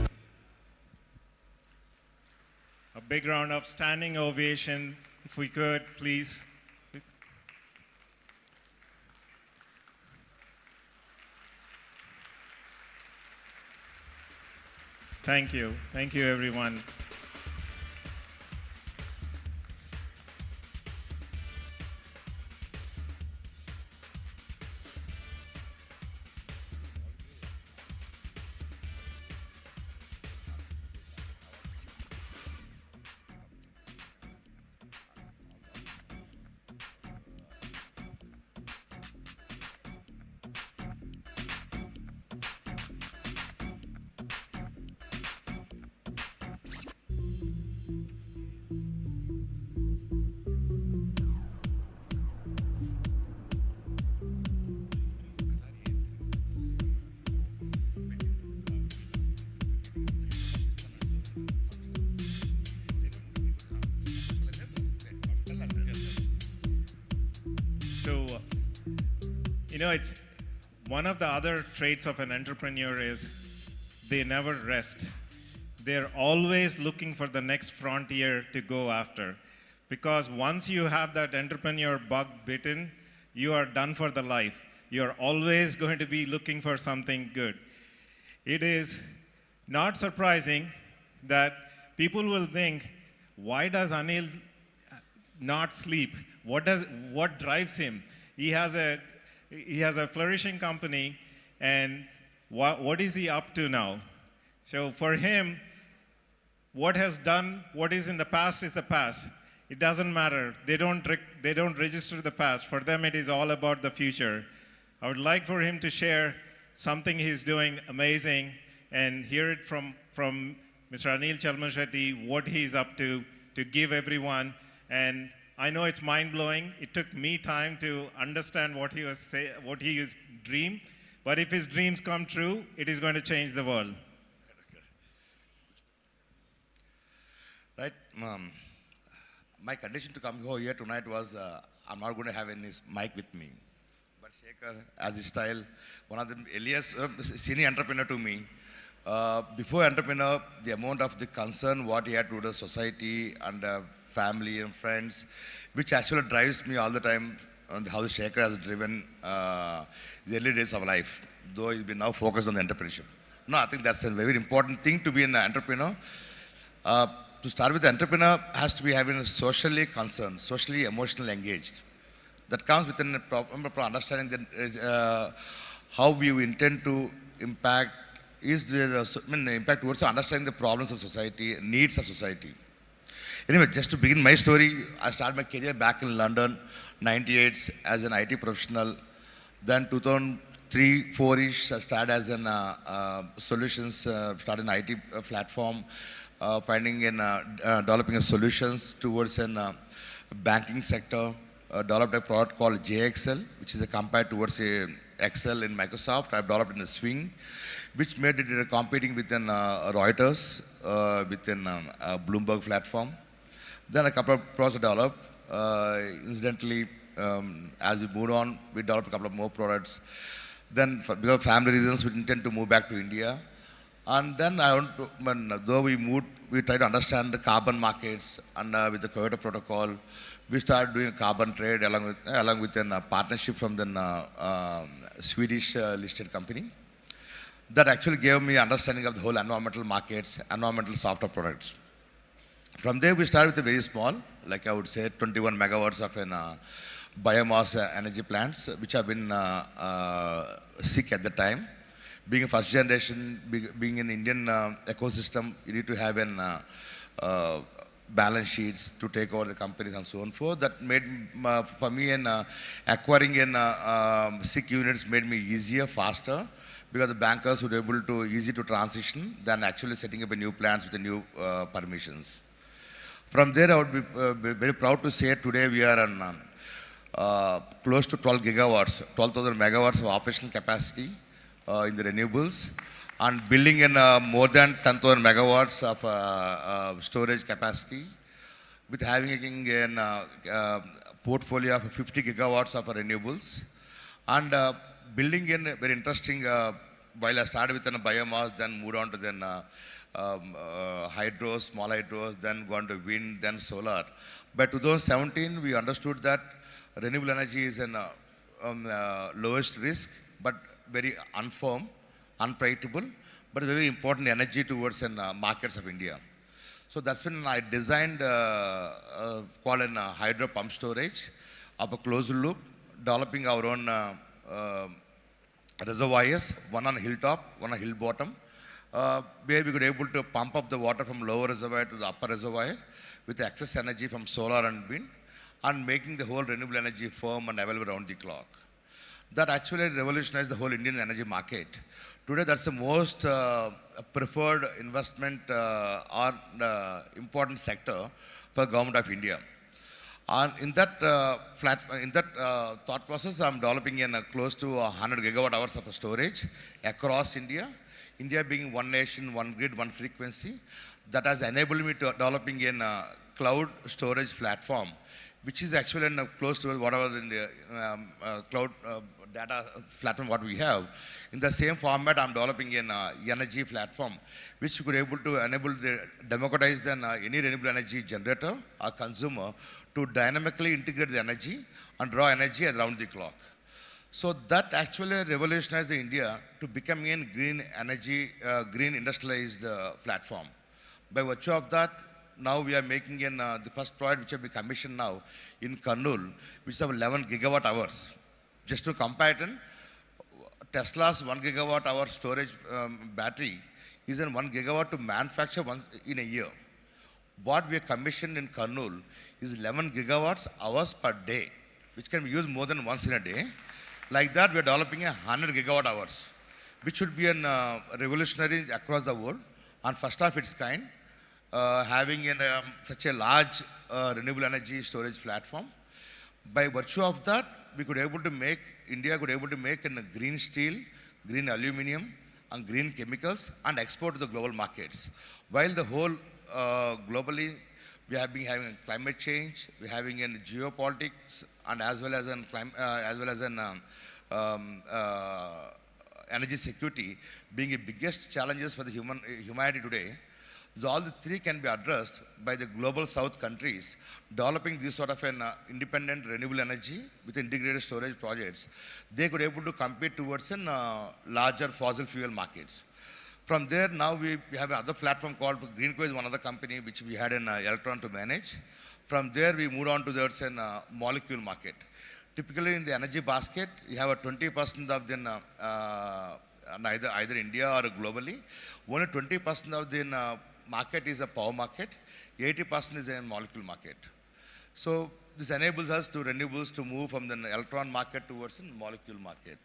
A big round of standing ovation, if we could, please. Thank you. Thank you, everyone. So, it's one of the other traits of an entrepreneur is they never rest. They're always looking for the next frontier to go after. Because once you have that entrepreneur bug bitten, you are done for the life. You're always going to be looking for something good. It is not surprising that people will think, why does Anil not sleep? What drives him? He has a flourishing company, and what is he up to now? So for him, what is in the past is the past. It doesn't matter. They don't register the past. For them, it is all about the future. I would like for him to share something he's doing amazing and hear it from Mr. Anil Chalamala Setti, what he's up to give everyone. And I know it's mind-blowing. It took me time to understand what his dream. But if his dreams come true, it is going to change the world. Right. My condition to come here tonight was I'm not going to have any mic with me. But Shekhar, as his style, one of the earliest senior entrepreneur to me. Before entrepreneur, the amount of the concern what he had to the society and family and friends, which actually drives me all the time on how Shekhar has driven the early days of life, though he's been now focused on the entrepreneurship. No, I think that's a very important thing to be an entrepreneur. To start with, the entrepreneur has to be having a socially concerned, socially emotionally engaged. That comes within a proper understanding that how we intend to impact is the impact towards understanding the problems of society, needs of society. Anyway, just to begin my story, I started my career back in London, 98 as an IT professional. Then 2003, 4-ish, I started as an solutions, started an IT platform, finding and developing a solutions towards an banking sector. Developed a product called JXL, which is a compared towards a Excel in Microsoft. I've developed in a Swing, which made it competing within Reuters, within a Bloomberg platform. Then a couple of products developed. Incidentally, as we moved on, we developed a couple of more products. Then, because of family reasons, we intend to move back to India. And then though we moved, we tried to understand the carbon markets, and with the Kyoto Protocol, we started doing carbon trade along with a partnership from the Swedish listed company. That actually gave me understanding of the whole environmental markets, environmental software products. From there, we started with a very small, like I would say, 21 megawatts of an biomass energy plants, which have been sick at the time. Being a first generation, being an Indian ecosystem, you need to have an balance sheets to take over the companies and so on forth. That made for me acquiring sick units made me easier, faster, because the bankers would be able to easy to transition than actually setting up a new plants with the new permissions. From there, I would be very proud to say today we are on close to 12 gigawatts, 12,000 megawatts of operational capacity in the renewables, and building in more than 10,000 megawatts of storage capacity, with having a portfolio of 50 gigawatts of renewables, and building in very interesting, while I started with biomass, then moved on to then hydros, small hydros, then gone to wind, then solar. By 2017, we understood that renewable energy is an lowest risk, but very unfirm, unpredictable, but very important energy towards markets of India. So that's when I designed called a hydro pump storage of a closed loop, developing our own reservoirs, one on hilltop, one on hill bottom, where we could able to pump up the water from lower reservoir to the upper reservoir with excess energy from solar and wind, and making the whole renewable energy firm and available around the clock. That actually revolutionized the whole Indian energy market. Today, that's the most preferred investment or important sector for the government of India. And in that thought process, I'm developing close to 100 gigawatt hours of storage across India. India being one nation, one grid, one frequency, that has enabled me to developing a cloud storage platform, which is actually close to whatever in the cloud data platform what we have. In the same format, I'm developing an energy platform, which could able to enable the democratize any renewable energy generator or consumer to dynamically integrate the energy and draw energy around the clock. So that actually revolutionized India to become a green energy, green industrialized platform. By virtue of that, now we are making the first project which will be commissioned now in Kurnool, which is 11 gigawatt hours. Just to compare it, Tesla's 1 gigawatt hour storage battery is 1 gigawatt to manufacture once in a year. What we have commissioned in Kurnool is 11 gigawatts hours per day, which can be used more than once in a day. Like that, we are developing 100 gigawatt hours, which should be revolutionary across the world, and first of its kind, having such a large renewable energy storage platform. By virtue of that, we could able to make, India could able to make green steel, green aluminum, and green chemicals, and export to the global markets. While the whole globally, we have been having climate change, we are having geopolitics, and as well as energy security being the biggest challenges for the humanity today. So all the three can be addressed by the global south countries developing this sort of independent renewable energy with integrated storage projects. They could able to compete towards larger fossil fuel markets. From there, now we have another platform called Greenco is one other company which we had an electron to manage. From there, we moved on to the molecule market. Typically in the energy basket, you have a 20% of the either India or globally. Only 20% of the market is a power market. 80% is a molecule market. So this enables us to renewables to move from the electron market towards the molecule market.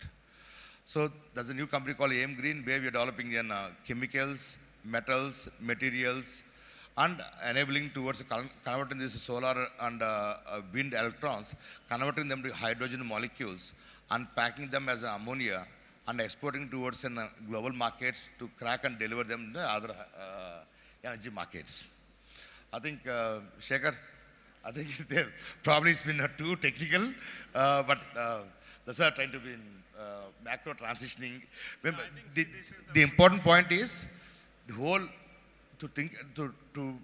So there's a new company called AM Green where we are developing in chemicals, metals, materials, and enabling towards converting these solar and wind electrons, converting them to hydrogen molecules and packing them as ammonia and exporting towards global markets to crack and deliver them to other energy markets. I think, Shekhar, I think probably it's been too technical, but that's why I'm trying to be in macro transitioning. Remember, the important point is the whole to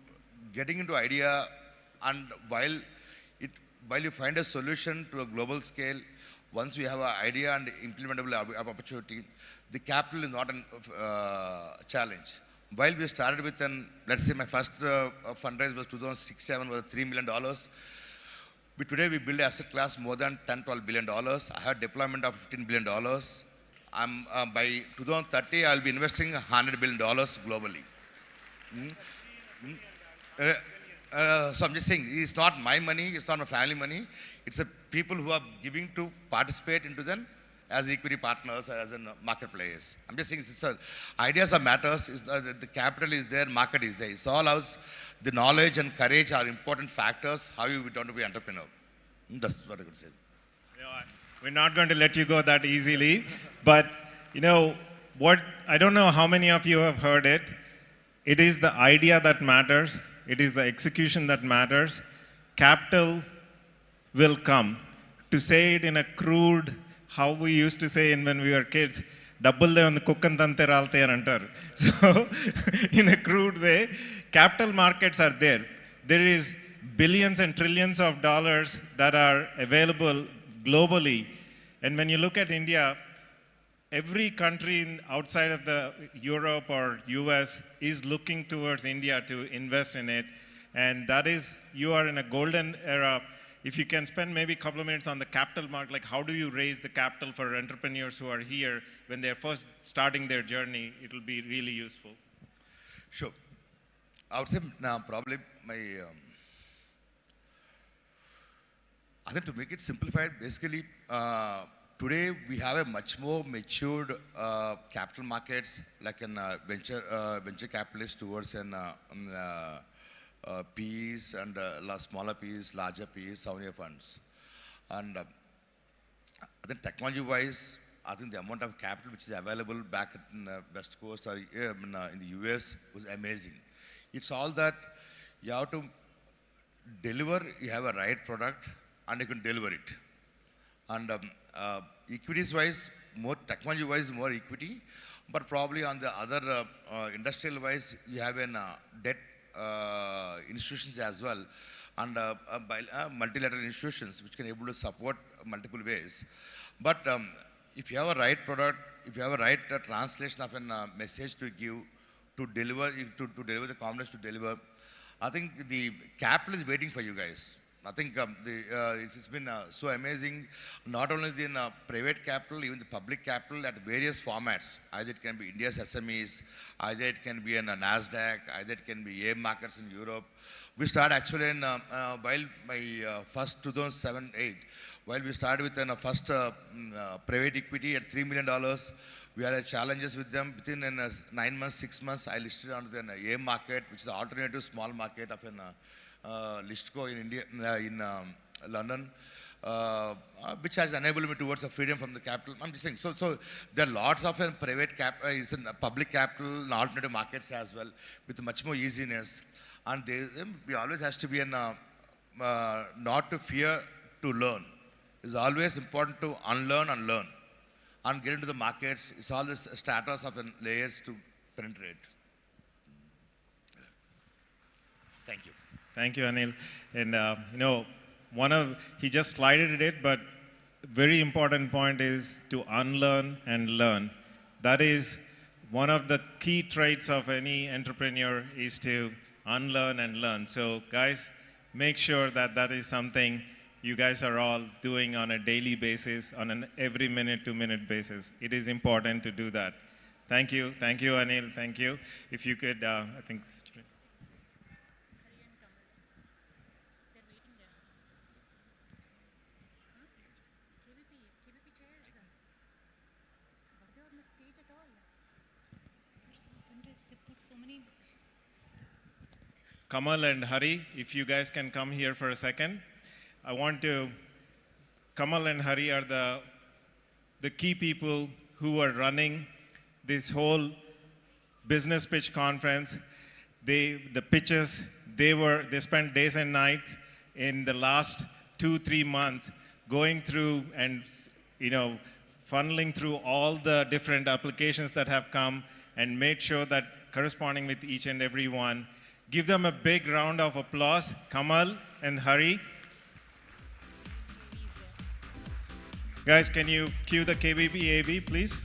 getting into idea, and while you find a solution to a global scale, once we have an idea and implementable opportunity, the capital is not a challenge. While we started with let's say my first fundraise was 2006-07 was $3 million. Today we build asset class more than $10-12 billion. I have deployment of $15 billion. By 2030, I'll be investing $100 billion globally. So I'm just saying, it's not my money, it's not my family money. It's a people who are giving to participate into them as equity partners, as in market players. I'm just saying, ideas are matters. The capital is there, market is there. It's all us. The knowledge and courage are important factors. How you want to be entrepreneur. That's what I could say. We're not going to let you go that easily, but I don't know how many of you have heard it. It is the idea that matters. It is the execution that matters. Capital will come. To say it in a crude, how we used to say when we were kids, "Dabbulle on the kukkantante ralte" antar. So, in a crude way, capital markets are there. There is billions and trillions of dollars that are available globally. And when you look at India, every country outside of the Europe or US is looking towards India to invest in it. And that is, you are in a golden era. If you can spend maybe a couple of minutes on the capital market, like how do you raise the capital for entrepreneurs who are here when they're first starting their journey, it will be really useful. Sure. I would say now probably I think to make it simplified, basically, today we have a much more matured capital markets, like in venture capitalists towards Ps and smaller Ps, larger Ps, sovereign funds. And I think technology-wise, I think the amount of capital which is available back in the West Coast or in the US was amazing. It's all that you have to deliver, you have a right product, and you can deliver it. And equities-wise, more technology-wise, more equity, but probably on the other industrial-wise, you have debt institutions as well, and multilateral institutions which can able to support multiple ways. But if you have a right product, if you have a right translation of a message to give, to deliver the combination to deliver, I think the capital is waiting for you guys. I think it's been so amazing, not only the private capital, even the public capital at various formats. Either it can be India's SMEs, either it can be in a NASDAQ, either it can be AIM markets in Europe. We started actually in, while my first 2007-08, while we started with first private equity at $3 million, we had challenges with them. Within 9 months, 6 months, I listed onto the AIM market, which is an alternative small market of Listco in India, in London, which has enabled me towards the freedom from the capital. I'm just saying, so there are lots of private capital, public capital, and alternative markets as well, with much more easiness. And we always has to be not to fear to learn. It's always important to unlearn and learn, and get into the markets. It's all this status of layers to penetrate. Thank you. Thank you, Anil. And he just slided it, but very important point is to unlearn and learn. That is one of the key traits of any entrepreneur, is to unlearn and learn. So guys, make sure that that is something you guys are all doing on a daily basis, on an every minute to minute basis. It is important to do that. Thank you, Anil, thank you. If you could, I think. Kamal and Hari, if you guys can come here for a second. Kamal and Hari are the key people who are running this whole business pitch conference. The pitches, they spent days and nights in the last 2-3 months going through and, funneling through all the different applications that have come and made sure that corresponding with each and every one. Give them a big round of applause, Kamal and Hari. Guys, can you cue the KBP-AB, please?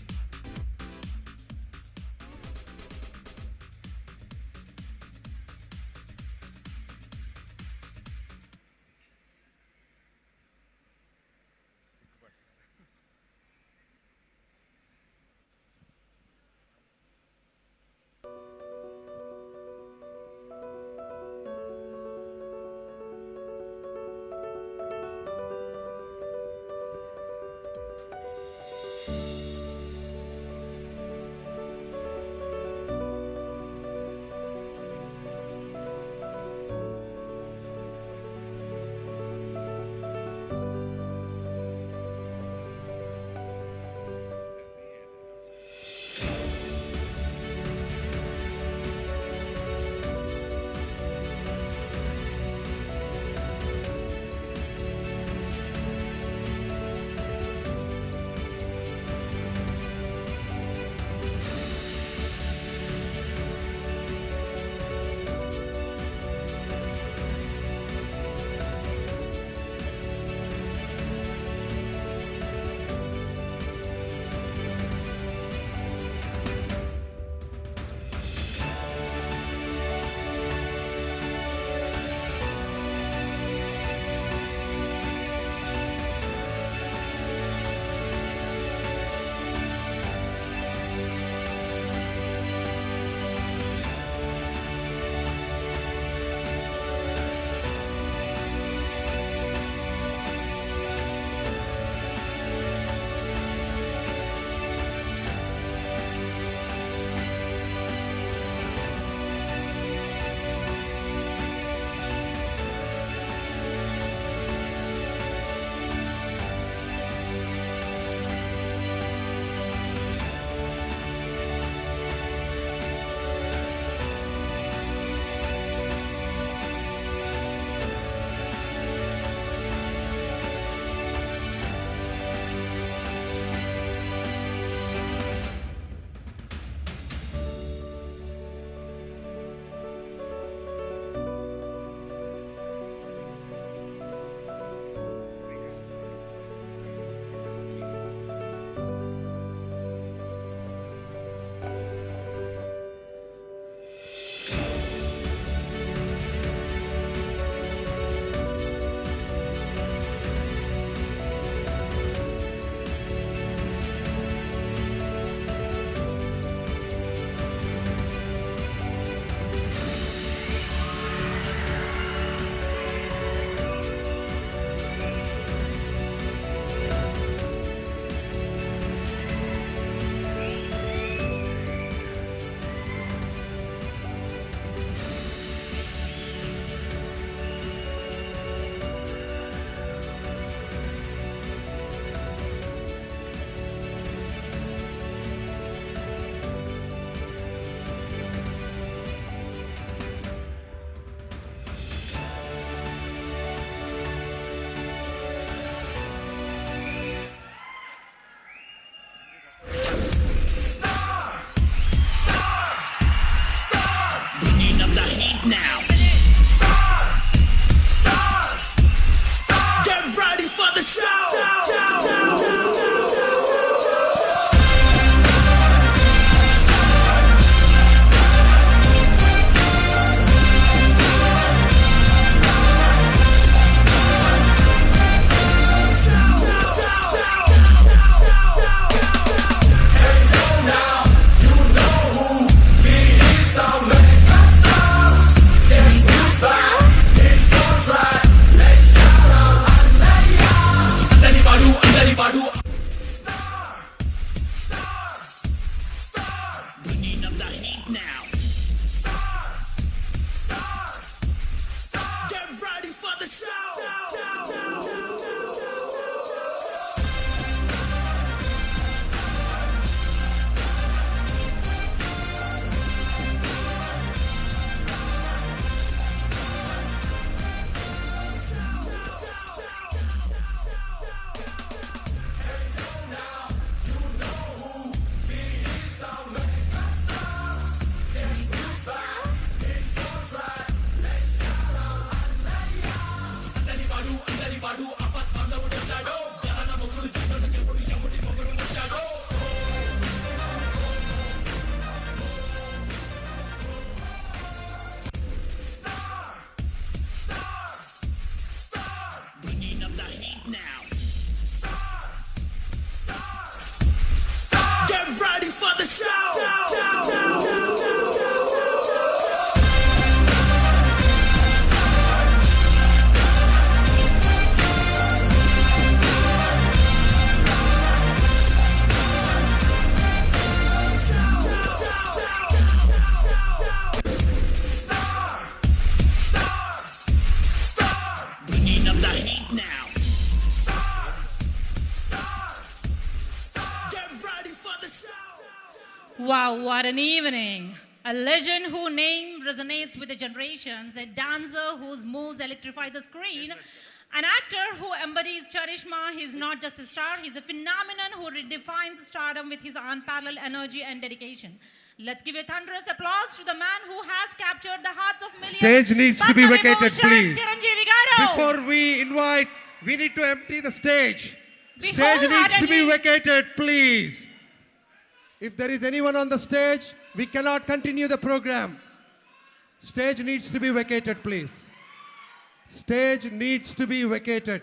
what an evening. A legend whose name resonates with the generations, a dancer whose moves electrify the screen, an actor who embodies charisma. He's not just a star, he's a phenomenon who redefines stardom with his unparalleled energy and dedication. Let's give a thunderous applause to the man who has captured the hearts of millions. Stage needs to be vacated, please. Chiranjeevi Garu. Before we invite, we need to empty the stage. Stage needs to be vacated, please. If there is anyone on the stage, we cannot continue the program. Stage needs to be vacated, please. Stage needs to be vacated.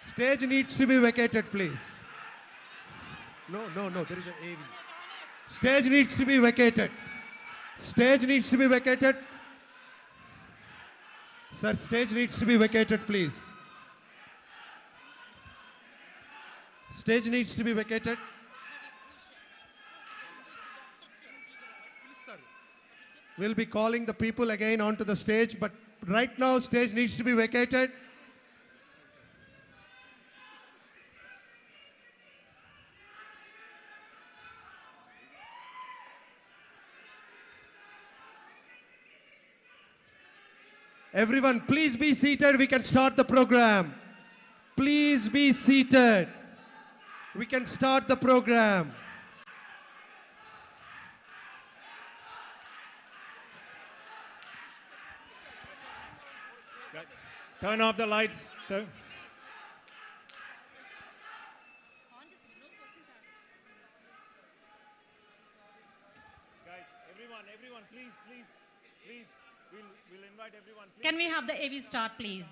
Stage needs to be vacated, please. No, there is an AV. Stage needs to be vacated. Stage needs to be vacated. Sir, stage needs to be vacated, please. Stage needs to be vacated. We'll be calling the people again onto the stage, but right now stage needs to be vacated. Everyone, please be seated. We can start the program. Please be seated. We can start the program. Turn off the lights. Guys, everyone, please. We'll invite everyone. Please. Can we have the AV start, please?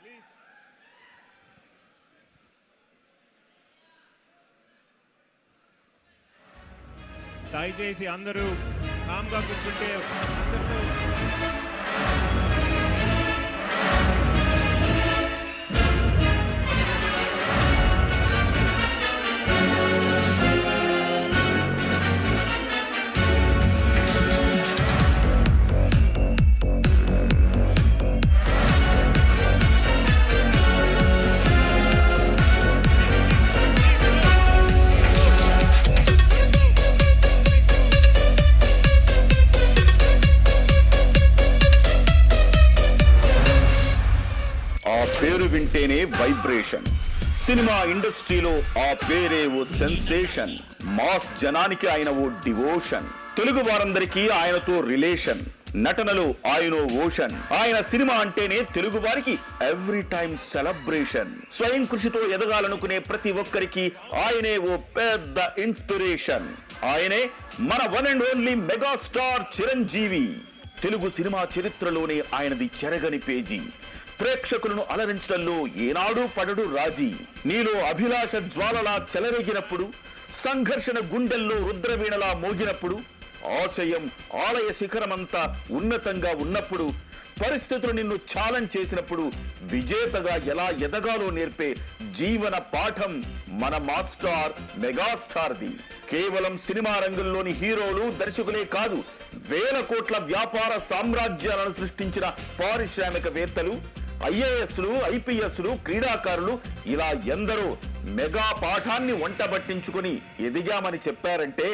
Please. దయచేసి అందరూ కామ్గా కూర్చుంటే అందరూ పేరు వింటేనే vibration. Cinema ఇండస్ట్రీలో ఆ పేరే ఓ సెన్సేషన్. మాస్ జనానికి ఆయన ఓ డివోషన్. తెలుగు వారందరికీ ఆయనతో రిలేషన్. నటనలో ఆయన ఓషన్. ఆయన సినిమా అంటేనే తెలుగు వారికి ఎవ్రీ టైమ్ సెలబ్రేషన్. స్వయం కృషితో ఎదగాలనుకునే ప్రతి ఒక్కరికి ఆయనే ఓ పెద్ద ఇన్స్పిరేషన్. ఆయనే మన one and only megastar Chiranjeevi. Telugu cinema చరిత్రలోనే ఆయనది చెరగని పేజీ. ప్రేక్షకులను అలరించడంలో ఏనాడు పడడు రాజీ. నీలో అభిలాష జ్వాలలా చెలరేగినప్పుడు, సంఘర్షణ గుండెల్లో రుద్రవీణలా మోగినప్పుడు, ఆశయం ఆలయ శిఖరమంతా ఉన్నతంగా ఉన్నప్పుడు, పరిస్థితులు నిన్ను ఛాలెంజ్ చేసినప్పుడు విజేతగా ఎలా ఎదగాలో నేర్పే జీవన పాఠం మన మాస్టార్ మెగాస్టార్ది. కేవలం సినిమా రంగంలోని హీరోలు, దర్శకులే కాదు, వేల కోట్ల వ్యాపార సామ్రాజ్యాలను సృష్టించిన పారిశ్రామికవేత్తలు, ఐఏఎస్లు, ఐపీఎస్లు, క్రీడాకారులు ఇలా ఎందరో మెగా పాఠాన్ని వంటబట్టించుకుని ఎదిగామని చెప్పారంటే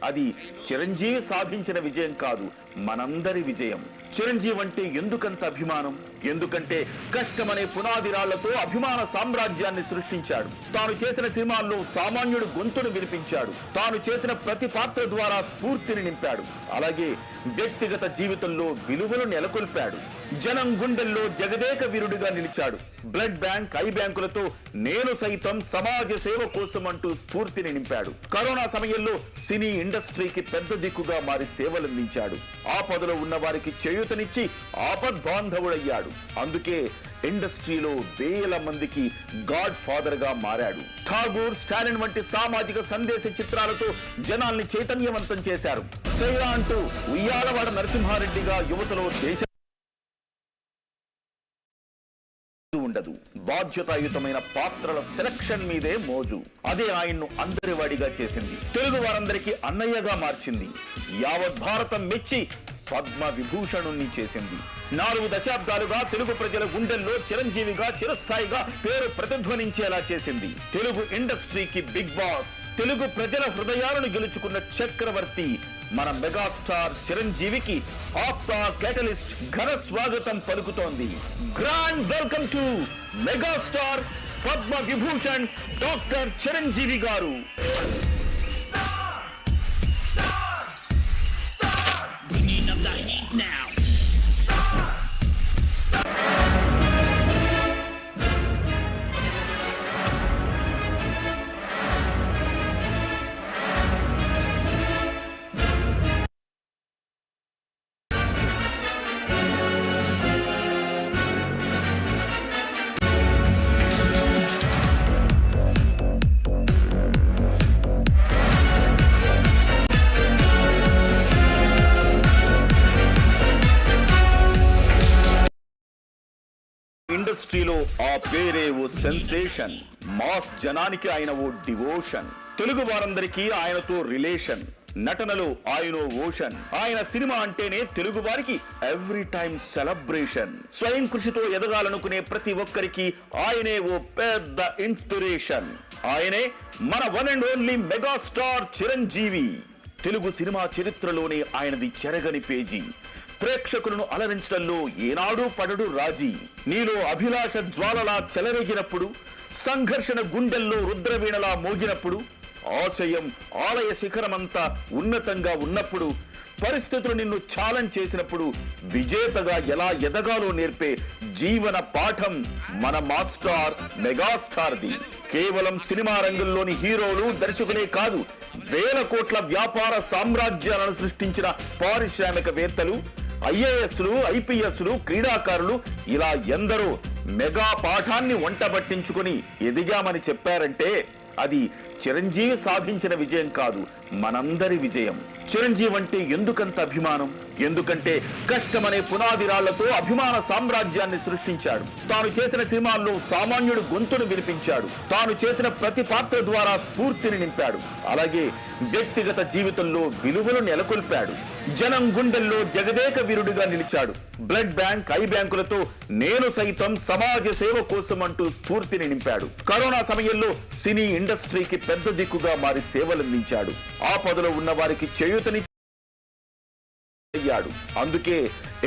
అది చిరంజీవి సాధించిన విజయం కాదు, మనందరి విజయం. చిరంజీవి అంటే ఎందుకంత అభిమానం? ఎందుకంటే కష్టమనే పునాది రాళ్లతో అభిమాన సామ్రాజ్యాన్ని సృష్టించాడు. తాను చేసిన సినిమాల్లో సామాన్యుడు గొంతును వినిపించాడు. తాను చేసిన ప్రతి పాత్ర ద్వారా స్ఫూర్తిని నింపాడు. అలాగే వ్యక్తిగత జీవితంలో విలువలు నెలకొల్పాడు. జనం గుండెల్లో జగదేక వీరుడిగా నిలిచాడు. బ్లడ్ బ్యాంక్, ఐ బ్యాంకులతో నేను సైతం సమాజ సేవ కోసం అంటూ స్ఫూర్తిని నింపాడు. కరోనా సమయంలో సినీ ఇండస్ట్రీకి పెద్ద దిక్కుగా మారి సేవలందించాడు. ఆపదలో ఉన్న వారికి చేయూతనిచ్చి ఆపద్ బాంధవుడయ్యాడు. అందుకే ఇండస్ట్రీలో వేల మందికి గాడ్ ఫాదర్ గా మారాడు. ఠాగూర్, స్టాలిన్ వంటి సామాజిక సందేశ చిత్రాలతో జనాల్ని చైతన్యవంతం చేశారు. సైరా అంటూ ఉయ్యాలవాడ నరసింహారెడ్డిగా యువతలో దేశ ఉండదు. బాధ్యతాయుతమైన పాత్రల సెలక్షన్ మీదే మోజు. అదే ఆయన్ను అందరివాడిగా చేసింది. తెలుగు వారందరికీ అన్నయ్యగా మార్చింది. యావత్ భారతం మెచ్చి పద్మ విభూషణుణ్ణి చేసింది. 4 దశాబ్దాలుగా తెలుగు ప్రజల గుండెల్లో చిరంజీవిగా చిరస్థాయిగా పేరు ప్రతిధ్వనించేలా చేసింది. తెలుగు ఇండస్ట్రీకి బిగ్ బాస్, తెలుగు ప్రజల హృదయాలను గెలుచుకున్న చక్రవర్తి మన మెగాస్టార్ చిరంజీవికి ఆప్తా కేటలిస్ట్ ఘన స్వాగతం పలుకుతోంది. Grand welcome to megastar Padma Vibhushan doctor Chiranjeevi గారు. ఇండస్ట్రీలో ఆ పేరే ఓ సెన్సేషన్, మాస్ జనానికి ఆయన ఓ డివోషన్, తెలుగు వారందరికీ ఆయనతో రిలేషన్, నటనలో ఆయన ఓషన్, ఆయన సినిమా అంటేనే తెలుగు వారికి ఎవ్రీ టైం సెలబ్రేషన్, స్వయం కృషితో ఎదగాలనుకునే ప్రతి ఒక్కరికి ఆయనే ఓ పెద్ద ఇన్స్పిరేషన్. ఆయనే మన one and only megastar Chiranjeevi. Telugu cinema చరిత్రలోనే ఆయనది చెరగని పేజీ. ప్రేక్షకులను అలరించడంలో ఏనాడు పడడు రాజీ. నీలో అభిలాష జ్వాలలా చెలరేగినప్పుడు, సంఘర్షణ గుండెల్లో రుద్రవీణలా మోగినప్పుడు, ఆశయం ఆలయ శిఖరమంతా ఉన్నతంగా ఉన్నప్పుడు, పరిస్థితులు నిన్ను ఛాలెంజ్ చేసినప్పుడు విజేతగా ఎలా ఎదగాలో నేర్పే జీవన పాఠం మన మాస్టార్ మెగాస్టార్ది. కేవలం సినిమా రంగంలోని హీరోలు దర్శకులే కాదు, వేల కోట్ల వ్యాపార సామ్రాజ్యాలను సృష్టించిన పారిశ్రామికవేత్తలు, ఐఏఎస్లు, ఐపీఎస్లు, క్రీడాకారులు ఇలా ఎందరో మెగా పాఠాన్ని వంటబట్టించుకుని ఎదిగామని చెప్పారంటే అది చిరంజీవి సాధించిన విజయం కాదు, మనందరి విజయం. చిరంజీవి అంటే ఎందుకంత అభిమానం? ఎందుకంటే కష్టమనే పునాది రాళ్లతో అభిమాన సామ్రాజ్యాన్ని సృష్టించాడు. తాను చేసిన సినిమాల్లో సామాన్యుడు గొంతును వినిపించాడు. తాను చేసిన ప్రతి పాత్ర ద్వారా స్ఫూర్తిని నింపాడు. అలాగే వ్యక్తిగత జీవితంలో విలువలు నెలకొల్పాడు. జనం గుండెల్లో జగదేక వీరుడిగా నిలిచాడు. బ్లడ్ బ్యాంక్, ఐ బ్యాంకులతో నేను సైతం సమాజ సేవ కోసం అంటూ స్ఫూర్తిని నింపాడు. కరోనా సమయంలో సినీ ఇండస్ట్రీకి పెద్ద దిక్కుగా మారి సేవలందించాడు. ఆపదలో ఉన్న వారికి చేయూతని అయ్యాడు. అందుకే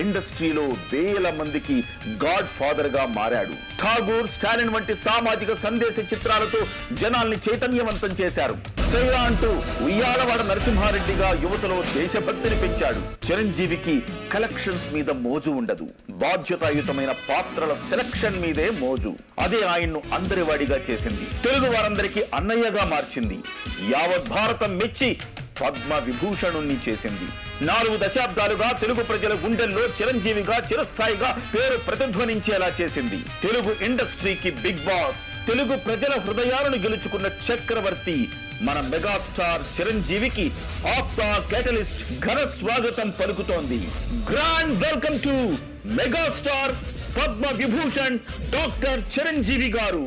ఇండస్ట్రీలో వేల మందికి గాడ్ ఫాదర్ గా మారాడు. ఠాగూర్, స్టాలిన్ వంటి సామాజిక సందేశ చిత్రాలతో జనాల్ని చైతన్యవంతం చేశారు. సైరా అంటూ ఉయ్యాలవాడ నరసింహారెడ్డిగా యువతలో దేశభక్తిని పెంచాడు. చిరంజీవికి కలెక్షన్స్ మీద మోజు ఉండదు, బాధ్యతాయుతమైన పాత్రల సెలక్షన్ మీదే మోజు. అదే ఆయన్ను అందరివాడిగా చేసింది, తెలుగు వారందరికీ అన్నయ్యగా మార్చింది. యావత్ భారతం మెచ్చి పద్మ విభూషణుణ్ణి చేసింది. 4 దశాబ్దాలుగా తెలుగు ప్రజల గుండెల్లో చిరంజీవిగా చిరస్థాయిగా పేరు ప్రతిధ్వనించేలా చేసింది. తెలుగు ఇండస్ట్రీకి బిగ్ బాస్, తెలుగు ప్రజల హృదయాలను గెలుచుకున్న చక్రవర్తి మన మెగాస్టార్ చిరంజీవికి ఆప్తా కేటలిస్ట్ ఘన స్వాగతం పలుకుతోంది. Grand welcome to megastar Padma Vibhushan doctor Chiranjeevi గారు.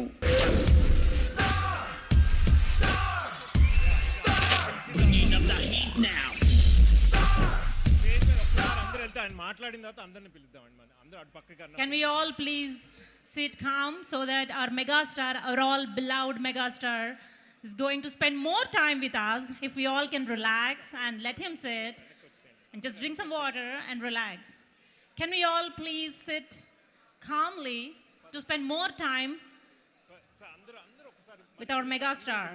Can we all please sit calm so that our megastar, our all beloved megastar, is going to spend more time with us. If we all can relax and let him sit and just drink some water and relax. Can we all please sit calmly to spend more time with our megastar?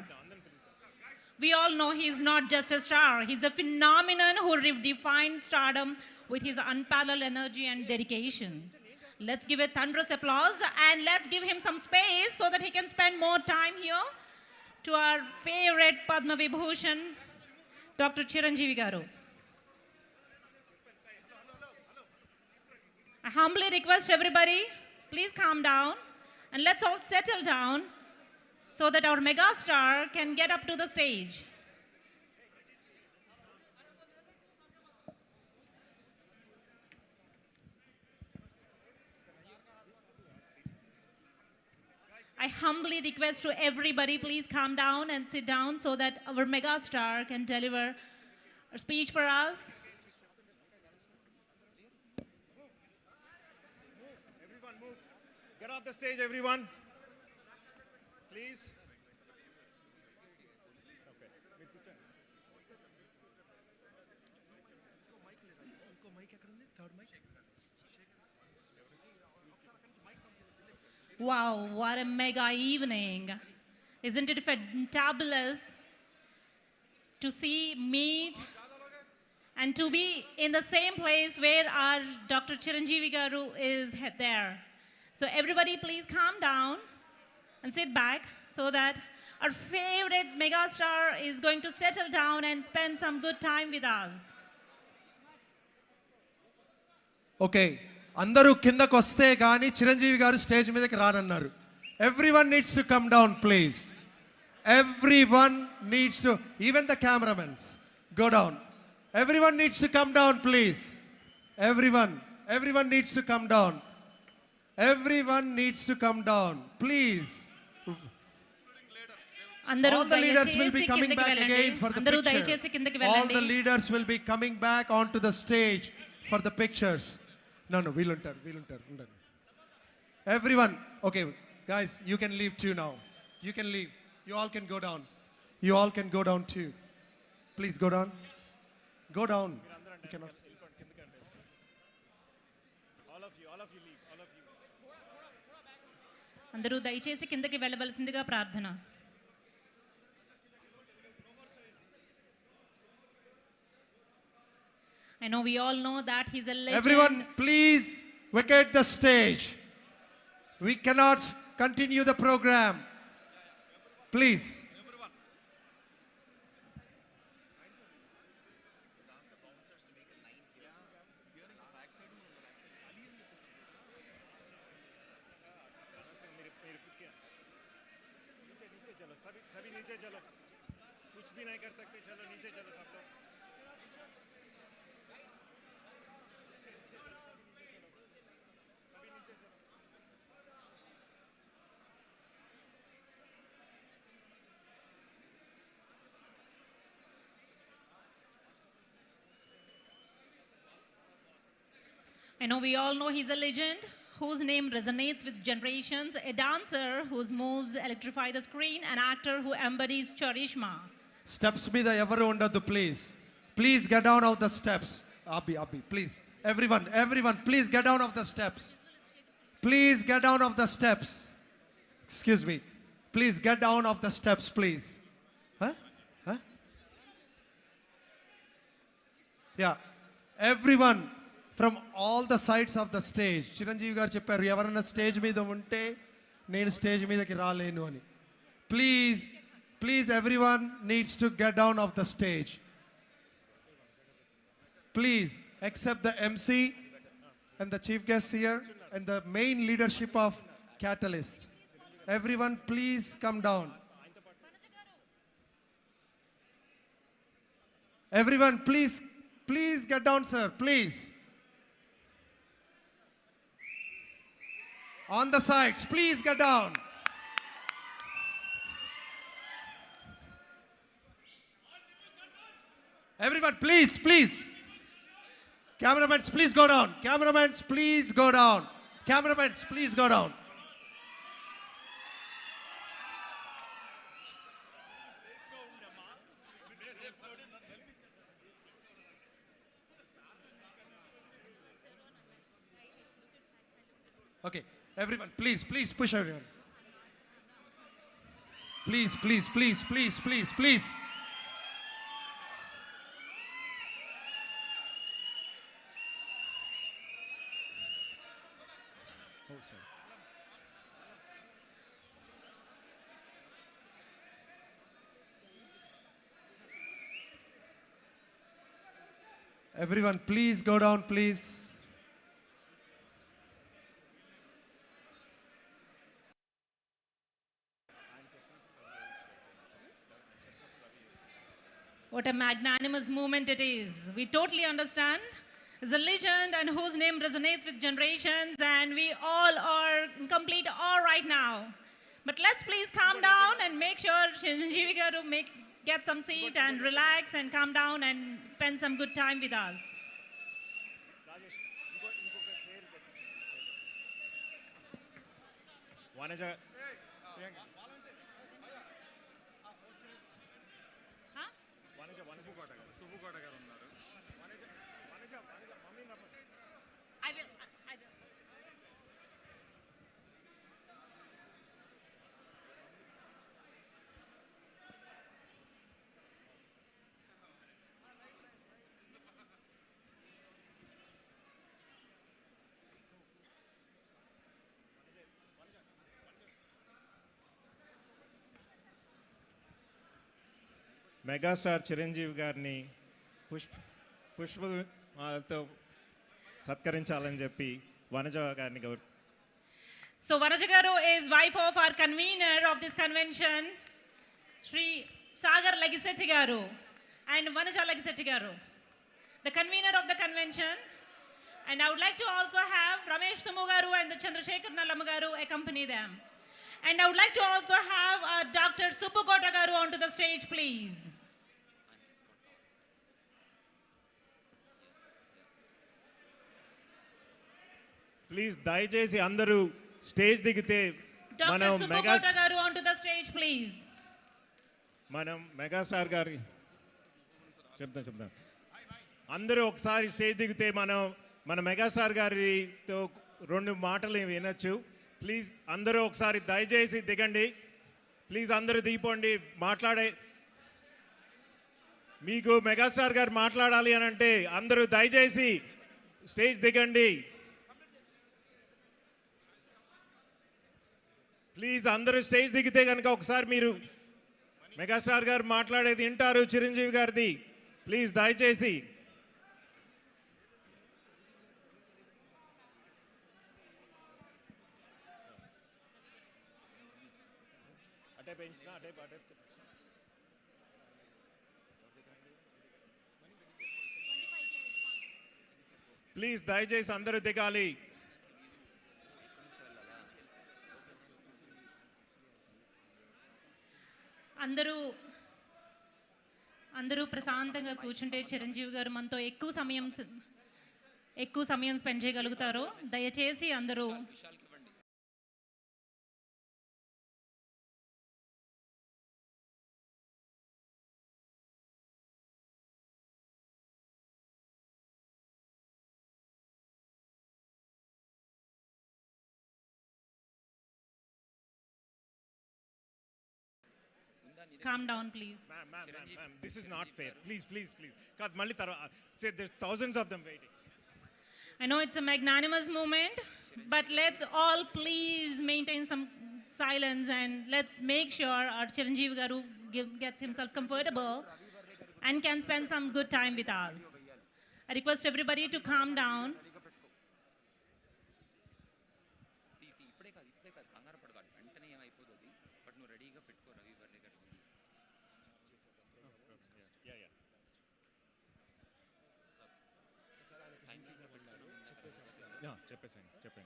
We all know he is not just a star. He's a phenomenon who redefined stardom with his unparalleled energy and dedication. Let's give a thunderous applause and let's give him some space so that he can spend more time here to our favorite Padma Vibhushan, Dr. Chiranjeevi Garu. I humbly request everybody, please calm down and let's all settle down so that our megastar can get up to the stage. I humbly request to everybody, please calm down and sit down so that our megastar can deliver a speech for us. Get off the stage, everyone. Please. Wow, what a mega evening. Isn't it fantabulous to see, meet, and to be in the same place where our Dr. Chiranjeevi Garu is there. So everybody please calm down and sit back so that our favorite megastar is going to settle down and spend some good time with us. Okay. అందరూ కిందకు వస్తే కానీ చిరంజీవి గారు stage మీదకి రానన్నారు. Everyone needs to come down, please. Everyone needs to, even the cameramen, go down. Everyone needs to come down, please. Everyone needs to come down. Everyone needs to come down, please. All the leaders will be coming back again for the picture. All the leaders will be coming back onto the stage for the pictures. No, we'll enter. Everyone, okay, guys, you can leave too now. You can leave. You all can go down. You all can go down too. Please go down. Go down. You cannot. All of you leave. All of you. అందరూ దయచేసి కిందకి వెళ్ళవలసిందిగా ప్రార్థన. I know we all know that he's a legend. Everyone, please vacate the stage. We cannot continue the program. Please. सभी नीचे चलो. कुछ भी नहीं कर सकते. चलो नीचे चलो सब लोग. I know we all know he's a legend whose name resonates with generations, a dancer whose moves electrify the screen, an actor who embodies charisma. Steps మీద ఎవరు ఉండొద్దు, please. Please get down of the steps. Abhi, please. Everyone, please get down of the steps. Please get down of the steps. Excuse me. Please get down of the steps, please. Huh? Yeah. Everyone from all the sides of the stage. Chiranjeevi గారు చెప్పారు ఎవరైనా stage మీద ఉంటే నేను stage మీదకి రాలేను అని. Please everyone needs to get down off the stage. Please accept the MC and the chief guests here and the main leadership of Katalyst. Everyone please come down. Everyone please get down, sir, please. On the sides, please get down. Everyone, please. Cameramen, please go down. Cameramen, please go down. Cameramen, please go down. Okay, everyone, please push everyone. Please. Oh, sorry. Everyone, please go down, please. What a magnanimous movement it is. We totally understand. He's a legend and whose name resonates with generations, and we all are in complete awe right now. But let's please calm down and make sure Chiranjeevi Garu get some seat and relax and calm down and spend some good time with us. Vanaja సుబ్బుకోట గారు ఉన్నారు. Megastar Chiranjeevi గారిని పుష్పమాలతో సత్కరించాలని చెప్పి వనజ గారిని So Vanaja garu is wife of our convener of this convention, Sri Sagar Lagisetti garu and Vanaja Lagisetti garu, the convener of the convention. And I would like to also have Ramesh Thumu garu and Chandrasekhar Nallam garu accompany them. And I would like to also have Dr. Subbukota garu onto the stage, please. Please దయచేసి అందరూ stage దిగితే Dr. Subbukota garu onto the stage, please. మనం megastar గారి చెప్తాం అందరూ ఒకసారి stage దిగితే మన మెగాస్టార్ గారితో 2 మాటలు వినొచ్చు. ప్లీజ్ అందరూ ఒకసారి దయచేసి దిగండి. ప్లీజ్ అందరూ దిగిపోండి. మీకు మెగాస్టార్ గారు మాట్లాడాలి అని అంటే అందరూ దయచేసి స్టేజ్ దిగండి. ప్లీజ్ అందరూ స్టేజ్ దిగితే కనుక ఒకసారి మీరు మెగాస్టార్ గారు మాట్లాడేది వింటారు చిరంజీవి గారిది. ప్లీజ్ దయచేసి ప్లీజ్ దయచేసి అందరూ దిగాలి. అందరూ ప్రశాంతంగా కూర్చుంటే చిరంజీవి గారు మనతో ఎక్కువ సమయం స్పెండ్ చేయగలుగుతారు. దయచేసి అందరూ calm down, please. Ma'am, this is not fair. Please. Because malli say there's thousands of them waiting. I know it's a magnanimous movement, but let's all please maintain some silence and let's make sure our Chiranjeevi garu gets himself comfortable and can spend some good time with us. I request everybody to calm down.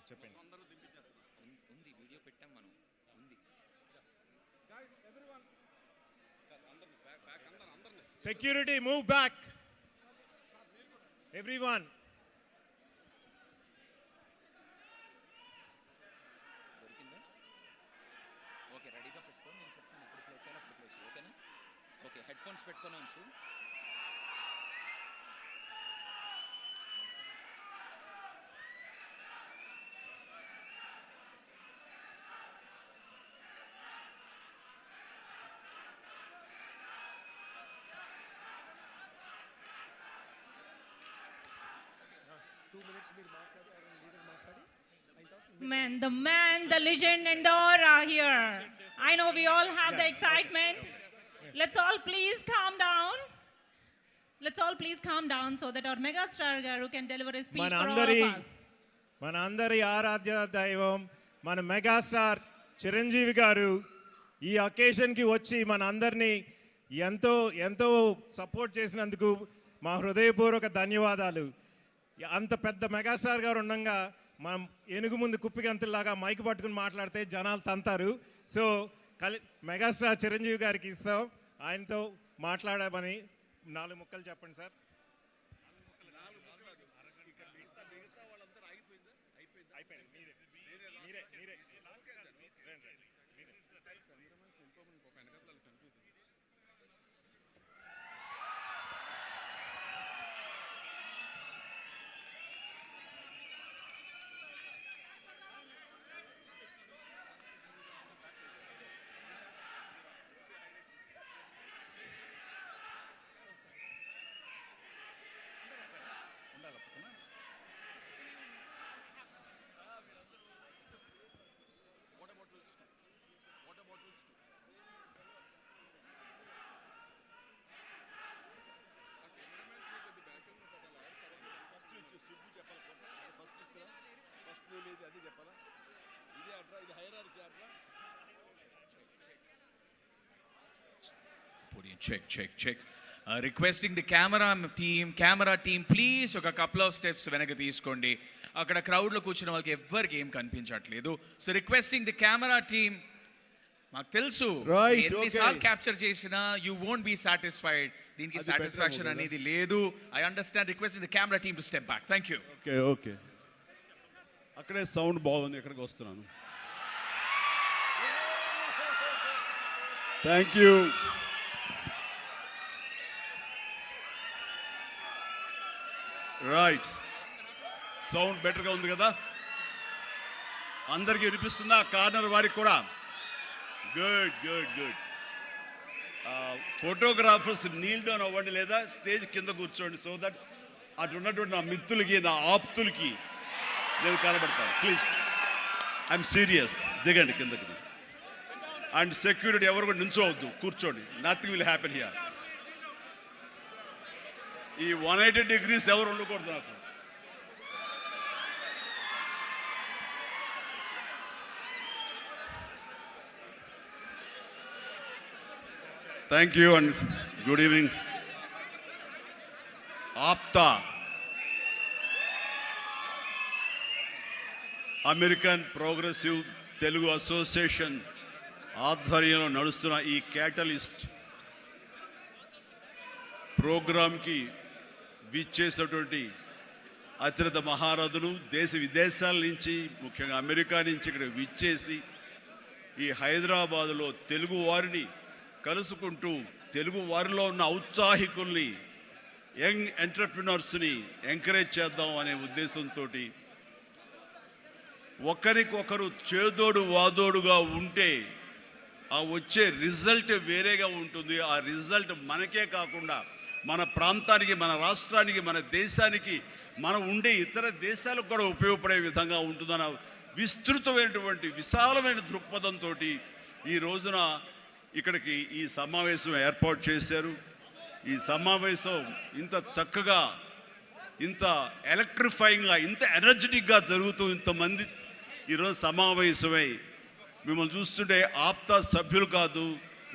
చెప్పండి. Video పెట్టాం మనం. Security, move back. Everyone. Okay రెడీగా పెట్టుకో. నేను చెప్తాను ఎప్పుడు close చేయాలి అప్పుడు క్లోజ్ చేయాలి. ఓకేనా? ఓకే హెడ్ ఫోన్స్ పెట్టుకొని ఉంచు. The man, the legend and the aura here. I know we all have the excitement. Let's all please calm down. So that our megastar garu can deliver a speech for all of us. మన అందరి ఆరాధ్య దైవం మన megastar Chiranjeevi గారు ఈ అకేషన్కి వచ్చి మన అందరినీ ఎంతో సపోర్ట్ చేసినందుకు మా హృదయపూర్వక ధన్యవాదాలు. అంత పెద్ద మెగాస్టార్ గారు ఉండగా మనం ఏనుగు ముందు కుప్పిగంతుల్లాగా మైక్ పట్టుకుని మాట్లాడితే జనాలు తంతారు. సో మెగాస్టార్ చిరంజీవి గారికి ఇస్తాం. ఆయనతో మాట్లాడమని 4 ముక్కలు చెప్పండి sir. Check. Requesting the camera team, please ఒక couple of steps వెనక తీసుకోండి. అక్కడ క్రౌడ్లో కూర్చున్న వాళ్ళకి ఎవ్వరికి ఏం కనిపించట్లేదు. So requesting the camera team, మాకు తెలుసు ఎన్నిసార్లు క్యాప్చర్ చేసినా యూ వోంట్ బీ సాటిస్ఫైడ్. దీనికి సాటిస్ఫాక్షన్ అనేది లేదు. I understand. Requesting the camera team to step back. Thank you. Okay అక్కడే సౌండ్ బాగుంది, ఎక్కడికి వస్తున్నాను. Thank you. రైట్, సౌండ్ బెటర్గా ఉంది కదా, అందరికీ వినిపిస్తుందా? కార్నర్ వారికి కూడా గుడ్. ఫోటోగ్రాఫర్స్ నీల్ డౌన్ అవ్వండి లేదా స్టేజ్ కింద కూర్చోండి, సో దట్ అటు ఉన్నటువంటి నా మిత్రులకి నా ఆప్తులకి నేను కనబడతాను. Please, I'm serious. దిగండి కిందకి. అండ్ సెక్యూరిటీ ఎవరు కూడా నించోవద్దు, కూర్చోండి. Nothing will happen here. ఈ 180 degrees ఎవరు ఉండకూడదు నాకు. Thank you and good evening. APTA, American progressive Telugu association ఆధ్వర్యంలో నడుస్తున్న ఈ క్యాటలిస్ట్ ప్రోగ్రాంకి విచ్చేసినటువంటి అతిరథ మహారథులు దేశ విదేశాల నుంచి, ముఖ్యంగా అమెరికా నుంచి ఇక్కడ విచ్చేసి ఈ హైదరాబాదులో తెలుగు వారిని కలుసుకుంటూ తెలుగు వారిలో ఉన్న ఔత్సాహికుల్ని, యంగ్ ఎంటర్ప్రినర్స్ని ఎంకరేజ్ చేద్దాం అనే ఉద్దేశంతో ఒకరికొకరు చేదోడు వాదోడుగా ఉంటే ఆ వచ్చే రిజల్ట్ వేరేగా ఉంటుంది. ఆ రిజల్ట్ మనకే కాకుండా మన ప్రాంతానికి, మన రాష్ట్రానికి, మన దేశానికి, మనం ఉండే ఇతర దేశాలకు కూడా ఉపయోగపడే విధంగా ఉంటుందన్న విస్తృతమైనటువంటి విశాలమైన దృక్పథంతో ఈ రోజున ఇక్కడికి ఈ సమావేశం ఏర్పాటు చేశారు. ఈ సమావేశం ఇంత చక్కగా, ఇంత ఎలక్ట్రిఫైయింగ్గా, ఇంత ఎనర్జెటిక్గా జరుగుతూ ఇంతమంది ఈరోజు సమావేశమై మిమ్మల్ని చూస్తుంటే ఆప్తా సభ్యులు కాదు,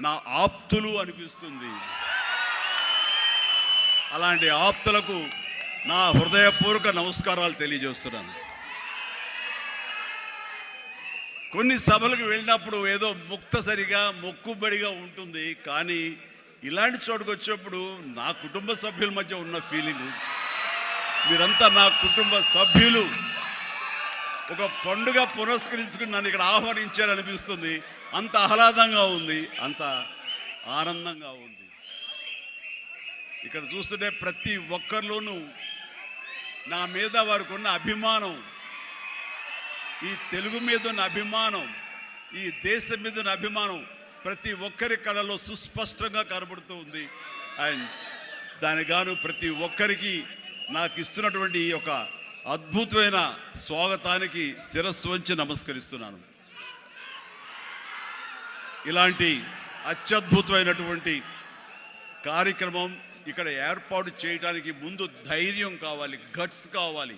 నా ఆప్తులు అనిపిస్తుంది. అలాంటి ఆప్తులకు నా హృదయపూర్వక నమస్కారాలు తెలియజేస్తున్నాను. కొన్ని సభలకు వెళ్ళినప్పుడు ఏదో ముక్తసరిగా మొక్కుబడిగా ఉంటుంది, కానీ ఇలాంటి చోటుకు వచ్చినప్పుడు నా కుటుంబ సభ్యుల మధ్య ఉన్న ఫీలింగు, మీరంతా నా కుటుంబ సభ్యులు, ఒక పండుగ పురస్కరించుకుని నన్ను ఇక్కడ ఆహ్వానించారనిపిస్తుంది. అంత ఆహ్లాదంగా ఉంది, అంత ఆనందంగా ఉంది. ఇక్కడ చూస్తుంటే ప్రతి ఒక్కరిలోనూ నా మీద వారికి ఉన్న అభిమానం, ఈ తెలుగు మీద ఉన్న అభిమానం, ఈ దేశం మీద ఉన్న అభిమానం ప్రతి ఒక్కరి కళలో సుస్పష్టంగా కనబడుతూ ఉంది. అండ్ దానికి గాను ప్రతి ఒక్కరికి నాకు ఇస్తున్నటువంటి ఈ యొక్క అద్భుతమైన స్వాగతానికి శిరస్సు వంచి నమస్కరిస్తున్నాను. ఇలాంటి అత్యద్భుతమైనటువంటి కార్యక్రమం ఇక్కడ ఏర్పాటు చేయడానికి ముందు ధైర్యం కావాలి, గట్స్ కావాలి.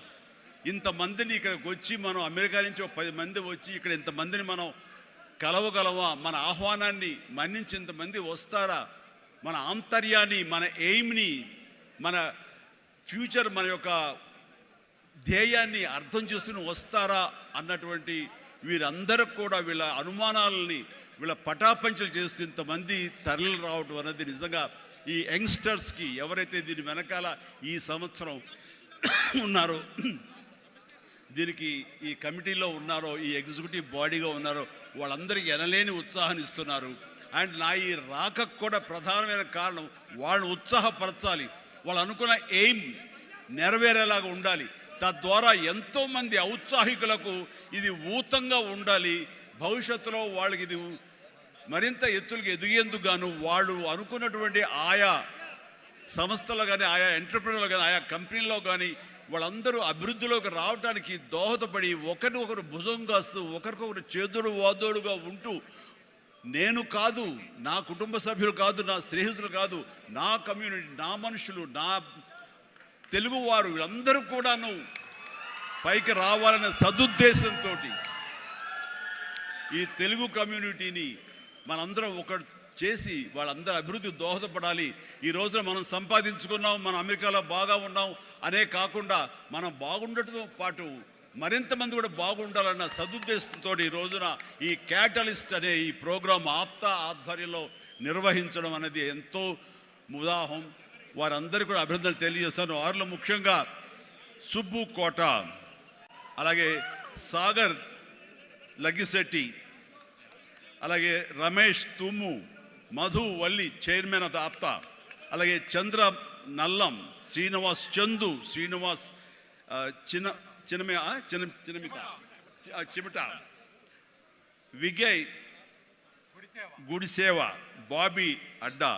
ఇంతమందిని ఇక్కడికి వచ్చి మనం అమెరికా నుంచి 10 మంది వచ్చి ఇక్కడ ఇంతమందిని మనం కలవగలమా? మన ఆహ్వానాన్ని మన్నించి ఇంతమంది వస్తారా? మన ఆంతర్యాన్ని, మన ఎయిమ్ని, మన ఫ్యూచర్, మన యొక్క ధ్యేయాన్ని అర్థం చేసుకుని వస్తారా అన్నటువంటి వీరందరికి కూడా వీళ్ళ అనుమానాలని, వీళ్ళ పటాపంచలు చేస్తూ ఇంతమంది తరలి రావటం అనేది నిజంగా ఈ యంగ్స్టర్స్కి, ఎవరైతే దీని వెనకాల ఈ సంవత్సరం ఉన్నారో, దీనికి ఈ కమిటీలో ఉన్నారో, ఈ ఎగ్జిక్యూటివ్ బాడీగా ఉన్నారో, వాళ్ళందరికీ ఎనలేని ఉత్సాహాన్ని ఇస్తున్నారు. అండ్ నా ఈ రాకకు కూడా ప్రధానమైన కారణం వాళ్ళు ఉత్సాహపరచాలి, వాళ్ళు అనుకున్న ఎయిమ్ నెరవేరేలాగా ఉండాలి. తద్వారా ఎంతోమంది ఔత్సాహికులకు ఇది ఊతంగా ఉండాలి. భవిష్యత్తులో వాళ్ళకి ఇది మరింత ఎత్తులకు ఎదిగేందుకు గాను వాళ్ళు అనుకున్నటువంటి ఆయా సంస్థలు కానీ, ఆయా ఎంటర్ప్రెన్యూర్లు కానీ, ఆయా కంపెనీల్లో కానీ వాళ్ళందరూ అభివృద్ధిలోకి రావడానికి దోహదపడి ఒకరినొకరు భుజం కాస్తూ ఒకరికొకరు చేదుడు వాదోడుగా ఉంటూ, నేను కాదు, నా కుటుంబ సభ్యులు కాదు, నా స్నేహితులు కాదు, నా కమ్యూనిటీ, నా మనుషులు, నా తెలుగువారు వీళ్ళందరూ కూడాను పైకి రావాలనే సదుద్దేశంతో ఈ తెలుగు కమ్యూనిటీని మనందరం ఒక చేసి వాళ్ళందరూ అభివృద్ధి దోహదపడాలి. ఈ రోజున మనం సంపాదించుకున్నాం, మనం అమెరికాలో బాగా ఉన్నాం అనే కాకుండా మనం బాగుండటంతో పాటు మరింత మంది కూడా బాగుండాలన్న సదుద్దేశంతో ఈ రోజున ఈ క్యాటలిస్ట్ అనే ఈ ప్రోగ్రాం ఆప్తా ఆధ్వర్యంలో నిర్వహించడం అనేది ఎంతో ఉదాహరణ. వారందరికీ కూడా అభినందనలు తెలియజేస్తాను. వారిలో ముఖ్యంగా సుబ్బు కోట, అలాగే సాగర్ లగ్గిశెట్టి, అలాగే Ramesh Tummu, Madhu Valli chairman of the APTA, అలాగే చంద్ర నల్లం, శ్రీనివాస్ చందు, శ్రీనివాస్ చిమిట, విజయ్ గుడిసేవ, బాబీ అడ్డా.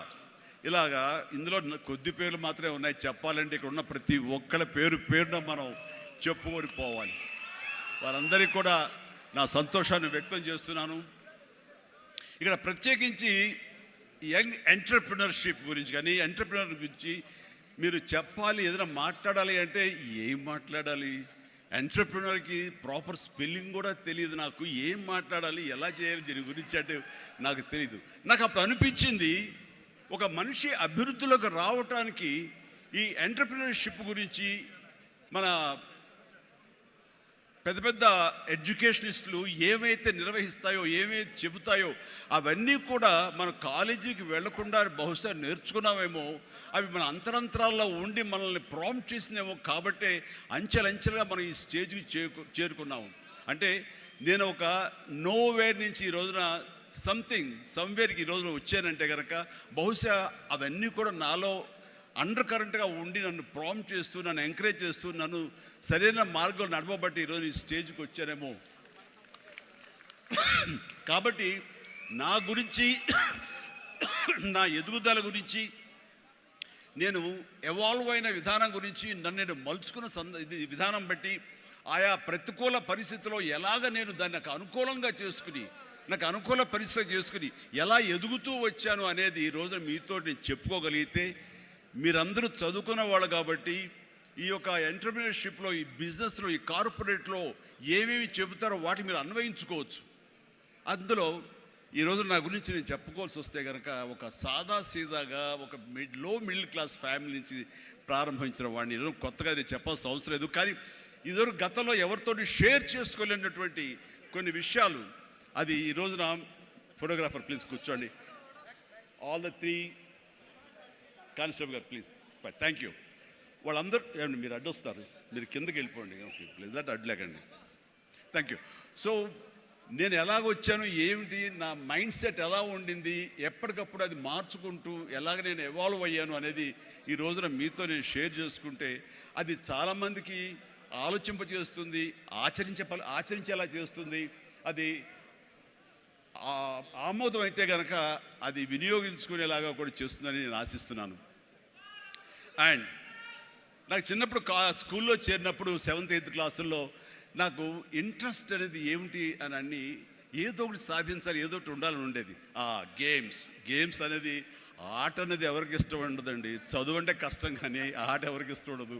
ఇలాగా ఇందులో కొద్ది పేర్లు మాత్రమే ఉన్నాయి. చెప్పాలంటే ఇక్కడ ఉన్న ప్రతి ఒక్కళ్ళ పేరున మనం చెప్పుకొని పోవాలి. వారందరికీ కూడా నా సంతోషాన్ని వ్యక్తం చేస్తున్నాను. ఇక్కడ ప్రత్యేకించి యంగ్ ఎంటర్ప్రినర్షిప్ గురించి కానీ ఎంటర్ప్రినర్ గురించి మీరు చెప్పాలి, ఏదైనా మాట్లాడాలి అంటే ఏం మాట్లాడాలి? ఎంటర్ప్రినర్కి ప్రాపర్ స్పెల్లింగ్ కూడా తెలియదు నాకు. ఏం మాట్లాడాలి, ఎలా చేయాలి దీని గురించి అంటే నాకు తెలియదు. నాకు అప్పుడు అనిపించింది, ఒక మనిషి అభివృద్ధిలోకి రావటానికి ఈ ఎంటర్ప్రినర్షిప్ గురించి మన పెద్ద పెద్ద ఎడ్యుకేషనిస్టులు ఏమైతే నిర్వహిస్తాయో, ఏమైతే చెబుతాయో అవన్నీ కూడా మన కాలేజీకి వెళ్లకుండా బహుశా నేర్చుకున్నామేమో. అవి మన అంతరంతరాల్లో ఉండి మనల్ని ప్రాంప్ట్ చేసినేమో. కాబట్టే అంచెలంచెలుగా మనం ఈ స్టేజ్కి చేరుకున్నాము. అంటే నేను ఒక నోవేర్ నుంచి ఈ రోజున సమ్వేర్కి ఈ రోజున వచ్చానంటే కనుక బహుశా అవన్నీ కూడా నాలో అండర్ కరెంట్గా ఉండి నన్ను ప్రాంప్ట్ చేస్తూ, నన్ను ఎంకరేజ్ చేస్తూ, నన్ను సరైన మార్గంలో నడవబట్టి ఈరోజు ఈ స్టేజ్కి వచ్చానేమో. కాబట్టి నా గురించి, నా ఎదుగుదల గురించి, నేను ఎవాల్వ్ అయిన విధానం గురించి, నన్ను నేను మలుచుకున్న విధానం బట్టి, ఆయా ప్రతికూల పరిస్థితిలో ఎలాగ నేను దాన్ని నాకు అనుకూలంగా చేసుకుని, నాకు అనుకూల పరిస్థితి చేసుకుని ఎలా ఎదుగుతూ వచ్చాను అనేది ఈ రోజున మీతో నేను చెప్పుకోగలిగితే, మీరందరూ చదువుకున్న వాళ్ళు కాబట్టి ఈ యొక్క ఎంటర్ప్రినర్షిప్లో, ఈ బిజినెస్లో, ఈ కార్పొరేట్లో ఏమేమి చెబుతారో వాటి మీరు అన్వయించుకోవచ్చు. అందులో ఈరోజు నా గురించి నేను చెప్పుకోవాల్సి వస్తే కనుక ఒక సాదాసీదాగా ఒక లో మిడిల్ క్లాస్ ఫ్యామిలీ నుంచి ప్రారంభించిన వాడిని ఈరోజు కొత్తగా నేను చెప్పాల్సిన అవసరం లేదు. కానీ ఇదివరకు గతంలో ఎవరితో షేర్ చేసుకోలేనటువంటి కొన్ని విషయాలు, అది ఈ రోజున ఫోటోగ్రాఫర్ ప్లీజ్ కూర్చోండి. ఆల్ ద 3 కానిస్టేబుల్ గారు ప్లీజ్, థ్యాంక్ యూ. వాళ్ళందరూ ఏమండి మీరు అడ్డొస్తారు, మీరు కిందకి వెళ్ళిపోండి ప్లీజ్, దట్ అడ్లేకండి. Thank you. సో నేను ఎలాగొచ్చాను, ఏమిటి నా మైండ్ సెట్ ఎలా ఉండింది, ఎప్పటికప్పుడు అది మార్చుకుంటూ ఎలాగ నేను ఎవాల్వ్ అయ్యాను అనేది ఈ రోజున మీతో నేను షేర్ చేసుకుంటే అది చాలామందికి ఆలోచింపజేస్తుంది, ఆచరించేలా చేస్తుంది. అది ఆమోదం అయితే కనుక అది వినియోగించుకునేలాగా కూడా చేస్తుందని నేను ఆశిస్తున్నాను. అండ్ నాకు చిన్నప్పుడు స్కూల్లో చేరినప్పుడు 7th 8th క్లాసుల్లో నాకు ఇంట్రెస్ట్ అనేది ఏమిటి అని అన్ని ఏదో ఒకటి సాధించాలి, ఏదో ఒకటి ఉండాలని ఉండేది. గేమ్స్ అనేది, ఆట అనేది ఎవరికి ఇష్టం ఉండదండి. చదువు అంటే కష్టం కానీ ఆట ఎవరికి ఇష్టం ఉండదు.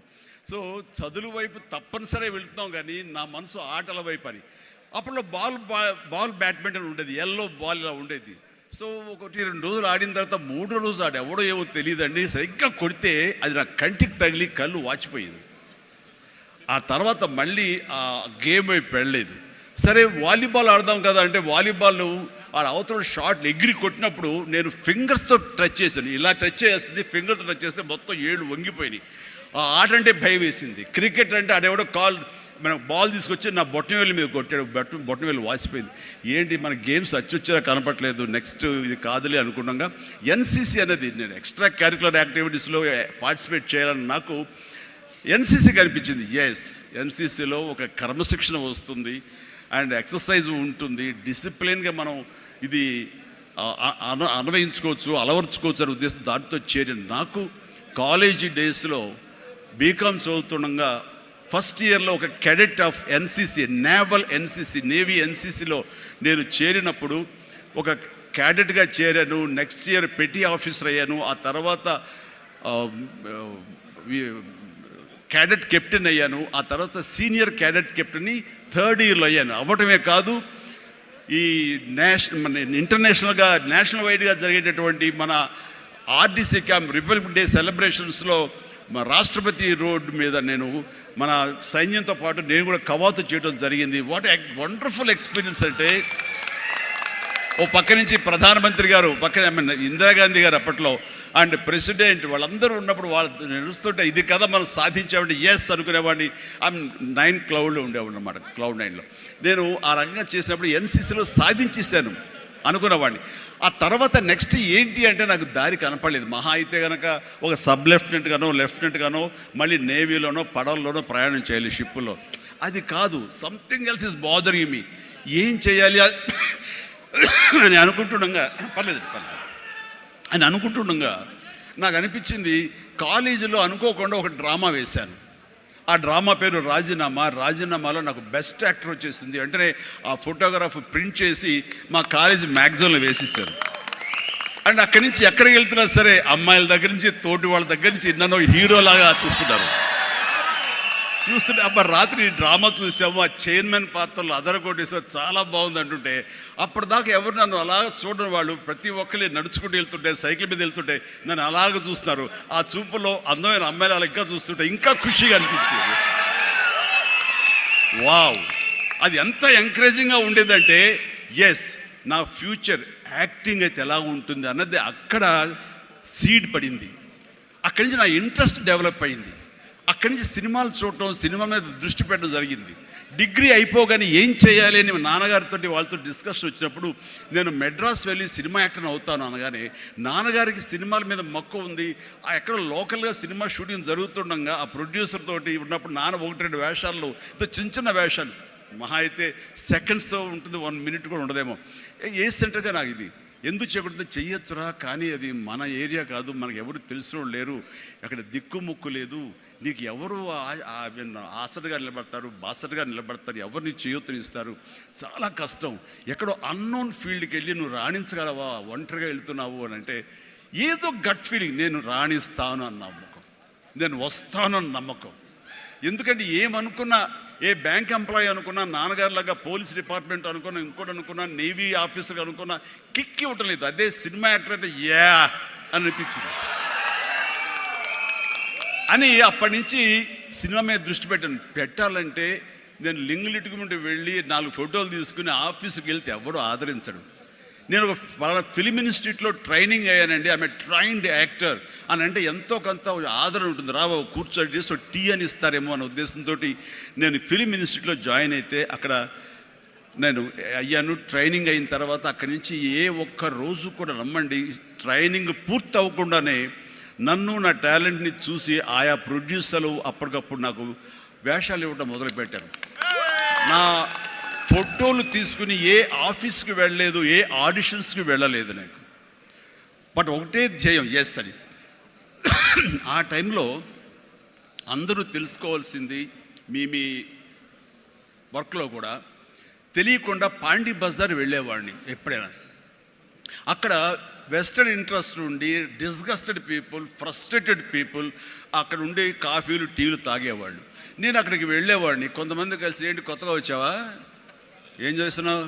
సో చదువు వైపు తప్పనిసరిగా వెళుతున్నాం కానీ నా మనసు ఆటల వైపు అని. అప్పుడు బాల్ బ్యాడ్మింటన్ ఉండేది, ఎల్లో బాల్ ఇలా ఉండేది. సో 1-2 రోజులు ఆడిన తర్వాత 3వ రోజు ఆడు ఎవడో ఏమో తెలియదండి, సరిగ్గా కొడితే అది నా కంటికి తగిలి కళ్ళు వాచిపోయింది. ఆ తర్వాత మళ్ళీ ఆ గేమ్ వైపు వెళ్ళలేదు. సరే వాలీబాల్ ఆడదాం కదా అంటే వాలీబాల్ ఆ అవతల షాట్ ఎగిరి కొట్టినప్పుడు నేను ఫింగర్స్తో టచ్ చేశాను. ఇలా టచ్ చేస్తుంది, ఫింగర్తో టచ్ చేస్తే మొత్తం ఏళ్ళు వంగిపోయినాయి. ఆ ఆట అంటే భయం వేసింది. క్రికెట్ అంటే ఆడెవడో మనం బాల్ తీసుకొచ్చి నా బొట్టనవేలు మీద కొట్టాడు, బొట్టనవేలు వాసిపోయింది. ఏంటి మన గేమ్స్ అచ్చొచ్చేలా కనపట్లేదు, నెక్స్ట్ ఇది కాదులే అనుకున్నాగా ఎన్సీసీ అనేది, నేను ఎక్స్ట్రా కరికులర్ యాక్టివిటీస్లో పార్టిసిపేట్ చేయాలని నాకు ఎన్సీసీ కనిపించింది. ఎన్సీసీలో ఒక క్రమశిక్షణ వస్తుంది అండ్ ఎక్సర్సైజ్ ఉంటుంది, డిసిప్లిన్గా మనం ఇది అన్వయించుకోవచ్చు, అలవర్చుకోవచ్చు అనే ఉద్దేశం దాంతో చేరిన నాకు కాలేజీ డేస్లో బీకామ్ చదువుతుండగా ఫస్ట్ ఇయర్లో ఒక క్యాడెట్ ఆఫ్ ఎన్సీసీ, నేవీ ఎన్సీసీలో నేను చేరినప్పుడు ఒక క్యాడెట్గా చేరాను. నెక్స్ట్ ఇయర్ పెటీ ఆఫీసర్ అయ్యాను. ఆ తర్వాత క్యాడెట్ కెప్టెన్ అయ్యాను. ఆ తర్వాత సీనియర్ క్యాడెట్ కెప్టెన్ని 3rd ఇయర్లో అయ్యాను. అవ్వటమే కాదు, ఈ ఇంటర్నేషనల్గా నేషనల్ వైడ్గా జరిగేటటువంటి మన ఆర్డీసీ క్యాంప్ రిపబ్లిక్ డే సెలబ్రేషన్స్లో మా రాష్ట్రపతి రోడ్డు మీద నేను మన సైన్యంతో పాటు నేను కూడా కవాతు చేయడం జరిగింది. వాట్ వండర్ఫుల్ ఎక్స్పీరియన్స్ అంటే, ఓ పక్క నుంచి ప్రధానమంత్రి గారు, పక్కన ఇందిరాగాంధీ గారు అప్పట్లో అండ్ ప్రెసిడెంట్ వాళ్ళందరూ ఉన్నప్పుడు వాళ్ళు నడుస్తుంటే ఇది కదా మనం సాధించామంటే ఎస్ అనుకునేవాడిని. ఐమ్ 9 క్లౌడ్లో ఉండేవాడిని అనమాట, క్లౌడ్ 9లో. నేను ఆ రకంగా చేసినప్పుడు ఎన్సీసీలో సాధించేసాను అనుకునేవాడిని. ఆ తర్వాత నెక్స్ట్ ఏంటి అంటే నాకు దారి కనపడలేదు. మహా అయితే కనుక ఒక సబ్ లెఫ్టినెంట్ గానో మళ్ళీ నేవీలోనో పడవల్లోనో ప్రయాణం చేయాలి, షిప్పులో. అది కాదు, something else is bothering me. ఏం చేయాలి అని అనుకుంటుండగా నాకు అనిపించింది, కాలేజీలో అనుకోకుండా ఒక డ్రామా వేశాను. ఆ డ్రామా పేరు రాజీనామాలో నాకు బెస్ట్ యాక్టర్ వచ్చేసింది. వెంటనే ఆ ఫోటోగ్రాఫ్ ప్రింట్ చేసి మా కాలేజీ మ్యాగజైన్లో వేసిస్తారు. అండ్ అక్కడి నుంచి ఎక్కడికి వెళ్తున్నా సరే అమ్మాయిల దగ్గర నుంచి తోటి వాళ్ళ దగ్గర నుంచి నన్ను హీరోలాగా చూస్తుంటే అబ్బా రాత్రి డ్రామా చూసాము, ఆ చైర్మన్ పాత్రలు అదరగొట్టేసాము, చాలా బాగుంది అంటుంటే అప్పటిదాకా ఎవరు నన్ను అలాగ చూడని వాళ్ళు ప్రతి ఒక్కరి నడుచుకుంటూ వెళ్తుంటే, సైకిల్ మీద వెళ్తుంటే నన్ను అలాగ చూస్తారు. ఆ చూపులో అందమైన అమ్మాయిలు అలా ఇంకా చూస్తుంటే ఇంకా ఖుషిగా అనిపించేది. వావ్, అది ఎంత ఎంకరేజింగ్గా ఉండేదంటే ఎస్ నా ఫ్యూచర్ యాక్టింగ్ అయితే ఎలా ఉంటుంది అన్నది అక్కడ సీడ్ పడింది. అక్కడి నుంచి నా ఇంట్రెస్ట్ డెవలప్ అయింది. అక్కడి నుంచి సినిమాలు చూడటం, సినిమా మీద దృష్టి పెట్టడం జరిగింది. డిగ్రీ అయిపోగానే ఏం చేయాలి అని నాన్నగారితో వాళ్ళతో డిస్కషన్ వచ్చినప్పుడు నేను మెడ్రాస్ వెళ్ళి సినిమా యాక్టర్ అవుతాను అనగానే నాన్నగారికి సినిమాల మీద మక్కువ ఉంది. ఆ ఎక్కడ లోకల్గా సినిమా షూటింగ్ జరుగుతుండగా ఆ ప్రొడ్యూసర్ తోటి ఉన్నప్పుడు నాన్న 1-2 వేషాల్లో చిన్న వేషాలు, మహా అయితే సెకండ్స్తో ఉంటుంది, 1 మినిట్ కూడా ఉండదేమో. ఏ సెంటర్గా నాకు ఇది ఎందుకు చేయకూడదు, చెయ్యొచ్చురా, కానీ అది మన ఏరియా కాదు, మనకు ఎవరు తెలిసిన లేరు, అక్కడ దిక్కుముక్కు లేదు, నీకు ఎవరు ఆసటగా నిలబడతారు, బాసటగా నిలబడతారు, ఎవరిని చేయూతనిస్తారు, చాలా కష్టం, ఎక్కడో అన్నోన్ ఫీల్డ్కి వెళ్ళి నువ్వు రాణించగలవా, ఒంటరిగా వెళ్తున్నావు అని అంటే ఏదో గట్ ఫీలింగ్, నేను రాణిస్తాను అన్న నమ్మకం, నేను వస్తాను అన్న నమ్మకం. ఎందుకంటే ఏమనుకున్నా, ఏ బ్యాంక్ ఎంప్లాయీ అనుకున్నా, నాన్నగారిలాగా పోలీస్ డిపార్ట్మెంట్ అనుకున్నా, ఇంకోటి అనుకున్నా, నేవీ ఆఫీసర్ అనుకున్నా కిక్ ఇవ్వటం లేదు. అదే సినిమా యాక్టర్ అయితే యా అని అనిపించింది అని అప్పటి నుంచి సినిమా మీద దృష్టి పెట్టాలంటే నేను లింగులిటుకు ముందు వెళ్ళి 4 ఫోటోలు తీసుకుని ఆఫీస్కి వెళ్తే ఎవడో ఆదరించడు. నేను ఒక ఫిలిం ఇన్స్టిట్యూట్లో ట్రైనింగ్ అయ్యానండి, ఆమె ట్రైన్డ్ యాక్టర్ అని అంటే ఎంతో కొంత ఆదరణ ఉంటుంది. రా కూర్చోటి చేసి టీ అని ఇస్తారేమో అనే ఉద్దేశంతో నేను ఫిలిం ఇన్స్టిట్యూట్లో జాయిన్ అయితే అక్కడ నేను అయ్యాను. ట్రైనింగ్ అయిన తర్వాత అక్కడి నుంచి ఏ ఒక్క రోజు కూడా రమ్మండి, ట్రైనింగ్ పూర్తి అవ్వకుండానే నన్ను నా టాలెంట్ని చూసి ఆయా ప్రొడ్యూసర్లు అప్పటికప్పుడు నాకు వేషాలు ఇవ్వడం మొదలుపెట్టారు. నా ఫోటోలు తీసుకుని ఏ ఆఫీస్కి వెళ్ళలేదు, ఏ ఆడిషన్స్కి వెళ్ళలేదు నాకు, బట్ ఒకటే ధ్యేయం ఎస్ అని. ఆ టైంలో అందరూ తెలుసుకోవాల్సింది, మీ వర్క్లో కూడా తెలియకుండా పాండీ బజార్ వెళ్ళేవాడిని ఎప్పుడైనా. అక్కడ వెస్టర్న్ ఇంట్రెస్ట్ నుండి డిస్గస్టెడ్ పీపుల్, ఫ్రస్ట్రేటెడ్ పీపుల్ అక్కడ ఉండే కాఫీలు టీలు తాగేవాళ్ళు. నేను అక్కడికి వెళ్ళేవాడిని. కొంతమంది కలిసి ఏంటి కొత్తగా వచ్చావా, ఏం చేస్తున్నావు,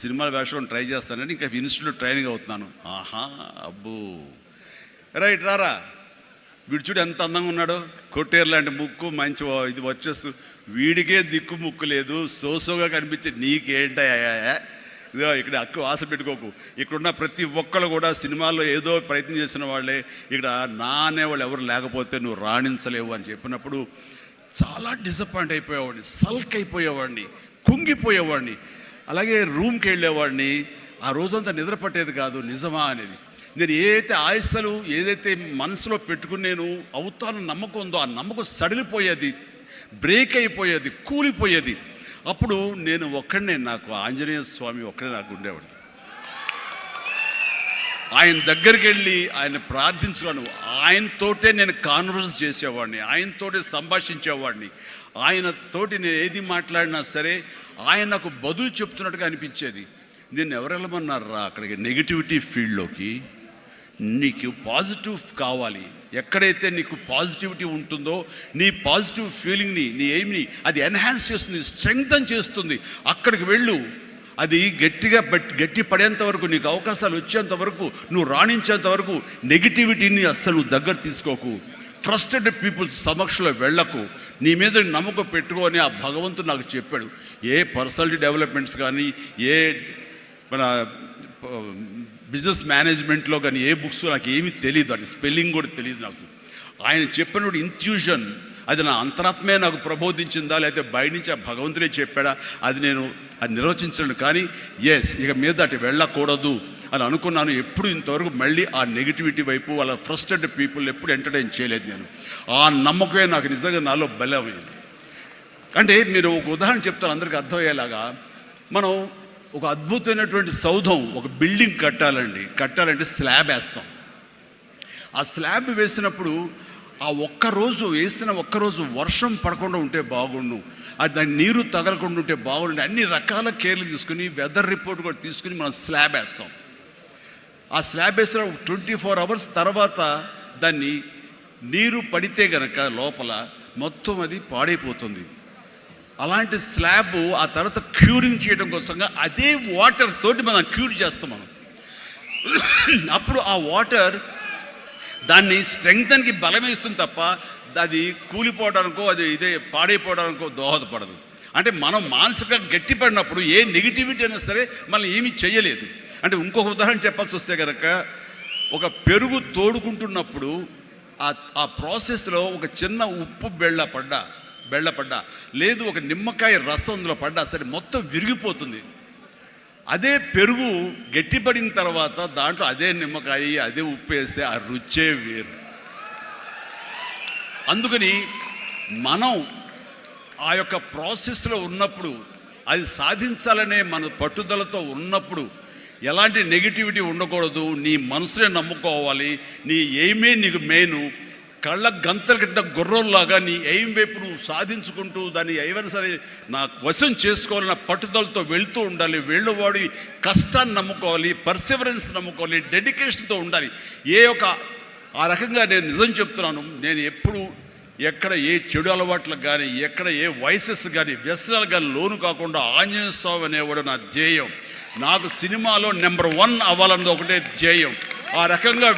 సినిమాల వేషం ట్రై చేస్తానని, ఇంకా ఇన్స్టిట్యూట్లో ట్రైనింగ్ అవుతున్నాను. ఆహా అబ్బో రైట్ రారా, వీడు చూడు ఎంత అందంగా ఉన్నాడో, కొట్టేరు లాంటి ముక్కు, మంచి ఇది వచ్చేస్తూ, వీడికే దిక్కు ముక్కు లేదు, సోసోగా కనిపించే నీకేంటయ్యా, ఇదో ఇక్కడ అక్కు ఆశ పెట్టుకోకు, ఇక్కడున్న ప్రతి ఒక్కళ్ళు కూడా సినిమాల్లో ఏదో ప్రయత్నం చేసిన వాళ్ళే, ఇక్కడ నా అనేవాళ్ళు ఎవరు లేకపోతే నువ్వు రాణించలేవు అని చెప్పినప్పుడు చాలా డిసప్పాయింట్ అయిపోయేవాడిని, సల్క్ అయిపోయేవాడిని, కుంగిపోయేవాడిని. అలాగే రూమ్కి వెళ్ళేవాడిని, ఆ రోజంతా నిద్ర పట్టేది కాదు. నిజమా అనేది నేను ఏదైతే ఆశలు ఏదైతే మనసులో పెట్టుకుని నేను అవుతాను నమ్మకం ఉందో ఆ నమ్మకం సడిలిపోయేది, బ్రేక్ అయిపోయేది, కూలిపోయేది. అప్పుడు నేను ఒక్కడనే, నాకు ఆంజనేయ స్వామి ఒక్కడే నాకు ఉండేవాడు. ఆయన దగ్గరికి వెళ్ళి ఆయన ప్రార్థించున్నాను, ఆయనతోటే నేను కాన్వర్స్ చేసేవాడిని, ఆయనతోటే సంభాషించేవాడిని. ఆయనతోటి నేను ఏది మాట్లాడినా సరే ఆయన నాకు బదులు చెప్తున్నట్టుగా అనిపించేది. నేను ఎవరు వెళ్ళమన్నారా అక్కడికి, నెగిటివిటీ ఫీల్డ్లోకి? నీకు పాజిటివ్ కావాలి, ఎక్కడైతే నీకు పాజిటివిటీ ఉంటుందో నీ పాజిటివ్ ఫీలింగ్ని, నీ ఎయిమ్ని అది ఎన్హాన్స్ చేస్తుంది, స్ట్రెంగ్తన్ చేస్తుంది. అక్కడికి వెళ్ళు, అది గట్టి పడేంత వరకు, నీకు అవకాశాలు వచ్చేంత వరకు, నువ్వు రాణించేంత వరకు నెగిటివిటీని అస్సలు దగ్గర తీసుకోకు. ఫ్రస్ట్రేటెడ్ పీపుల్స్ సమక్షంలో వెళ్ళకు, నీ మీద నమ్మకం పెట్టుకో అని ఆ భగవంతుడు నాకు చెప్పాడు. ఏ పర్సనాలిటీ డెవలప్మెంట్స్ కానీ, ఏ మన బిజినెస్ మేనేజ్మెంట్లో కానీ ఏ బుక్స్ నాకు ఏమీ తెలియదు, అది స్పెల్లింగ్ కూడా తెలియదు నాకు. ఆయన చెప్పినప్పుడు ఇంట్యూషన్, అది నా అంతరాత్మే నాకు ప్రబోధించిందా లేకపోతే బయట నుంచి ఆ భగవంతుడే చెప్పాడా, అది నిర్వచించలేను. కానీ ఇక మీద అటు వెళ్ళకూడదు అని అనుకున్నాను. ఎప్పుడు ఇంతవరకు మళ్ళీ ఆ నెగిటివిటీ వైపు, వాళ్ళ ఫ్రస్ట్రేటెడ్ పీపుల్ ఎప్పుడు ఎంటర్టైన్ చేయలేదు నేను. ఆ నమ్మకమే నాకు నిజంగా నాలో బలమైంది. అంటే మీరు ఒక ఉదాహరణ చెప్తాను అందరికీ అర్థమయ్యేలాగా. మనం ఒక అద్భుతమైనటువంటి సౌధం, ఒక బిల్డింగ్ కట్టాలంటే స్లాబ్ వేస్తాం. ఆ స్లాబ్ వేసినప్పుడు ఆ వేసిన ఒక్కరోజు వర్షం పడకుండా ఉంటే బాగుండు, అది దాని నీరు తగలకుండా ఉంటే బాగుండు, అన్ని రకాల కేర్లు తీసుకుని వెదర్ రిపోర్ట్ కూడా తీసుకుని మనం స్లాబ్ వేస్తాం. ఆ స్లాబ్ వేసిన 24 hours తర్వాత దాన్ని నీరు పడితే గనక లోపల మొత్తం అది పాడైపోతుంది. అలాంటి స్లాబ్ ఆ తర్వాత క్యూరింగ్ చేయడం కోసంగా అదే వాటర్ తోటి మనం క్యూర్ చేస్తాం మనం. అప్పుడు ఆ వాటర్ దాన్ని స్ట్రెంగ్త్కి బలం ఇస్తుంది తప్ప అది కూలిపోవడానికో ఇదే పాడైపోవడానికో దోహదపడదు. అంటే మనం మానసికంగా గట్టిపడినప్పుడు ఏ నెగిటివిటీ అయినా సరే మనల్ని ఏమీ చేయలేదు. అంటే ఇంకొక ఉదాహరణ చెప్పాల్సి వస్తే కనుక, ఒక పెరుగు తోడుకుంటున్నప్పుడు ఆ ప్రాసెస్లో ఒక చిన్న ఉప్పు బెళ్ళపడ్డా లేదు ఒక నిమ్మకాయ రసం అందులో పడ్డా సరే మొత్తం విరిగిపోతుంది. అదే పెరుగు గట్టిపడిన తర్వాత దాంట్లో అదే నిమ్మకాయ అదే ఉప్పు వేస్తే ఆ రుచే వేరు. అందుకని మనం ఆ యొక్క ప్రాసెస్లో ఉన్నప్పుడు, అది సాధించాలనే మన పట్టుదలతో ఉన్నప్పుడు ఎలాంటి నెగిటివిటీ ఉండకూడదు. నీ మనసునే నమ్ముకోవాలి. నీ ఎయిమే నీకు మెయిన్. కళ్ళ గంతలు కట్టిన గుర్రంలాగా నీ ఎయిమ్ వైపు నువ్వు సాధించుకుంటూ దాన్ని ఏమైనా సరే నా వశం చేసుకోవాలన్న పట్టుదలతో వెళ్తూ ఉండాలి. వెళ్ళేవాడి కష్టాన్ని నమ్ముకోవాలి, పర్సివరెన్స్ నమ్ముకోవాలి, డెడికేషన్తో ఉండాలి. ఆ రకంగా నేను నిజం చెప్తున్నాను. నేను ఎక్కడ ఏ చెడు అలవాట్లకు కానీ, ఎక్కడ ఏ వయసెస్ కానీ, వ్యసనాలు కానీ లోను కాకుండా ఆంజనేయ స్వామి అనేవాడు నా ధ్యేయం. నాకు సినిమాలో నెంబర్ 1 అవ్వాలన్నది ఒకటే ధ్యేయం. ఆ రకంగా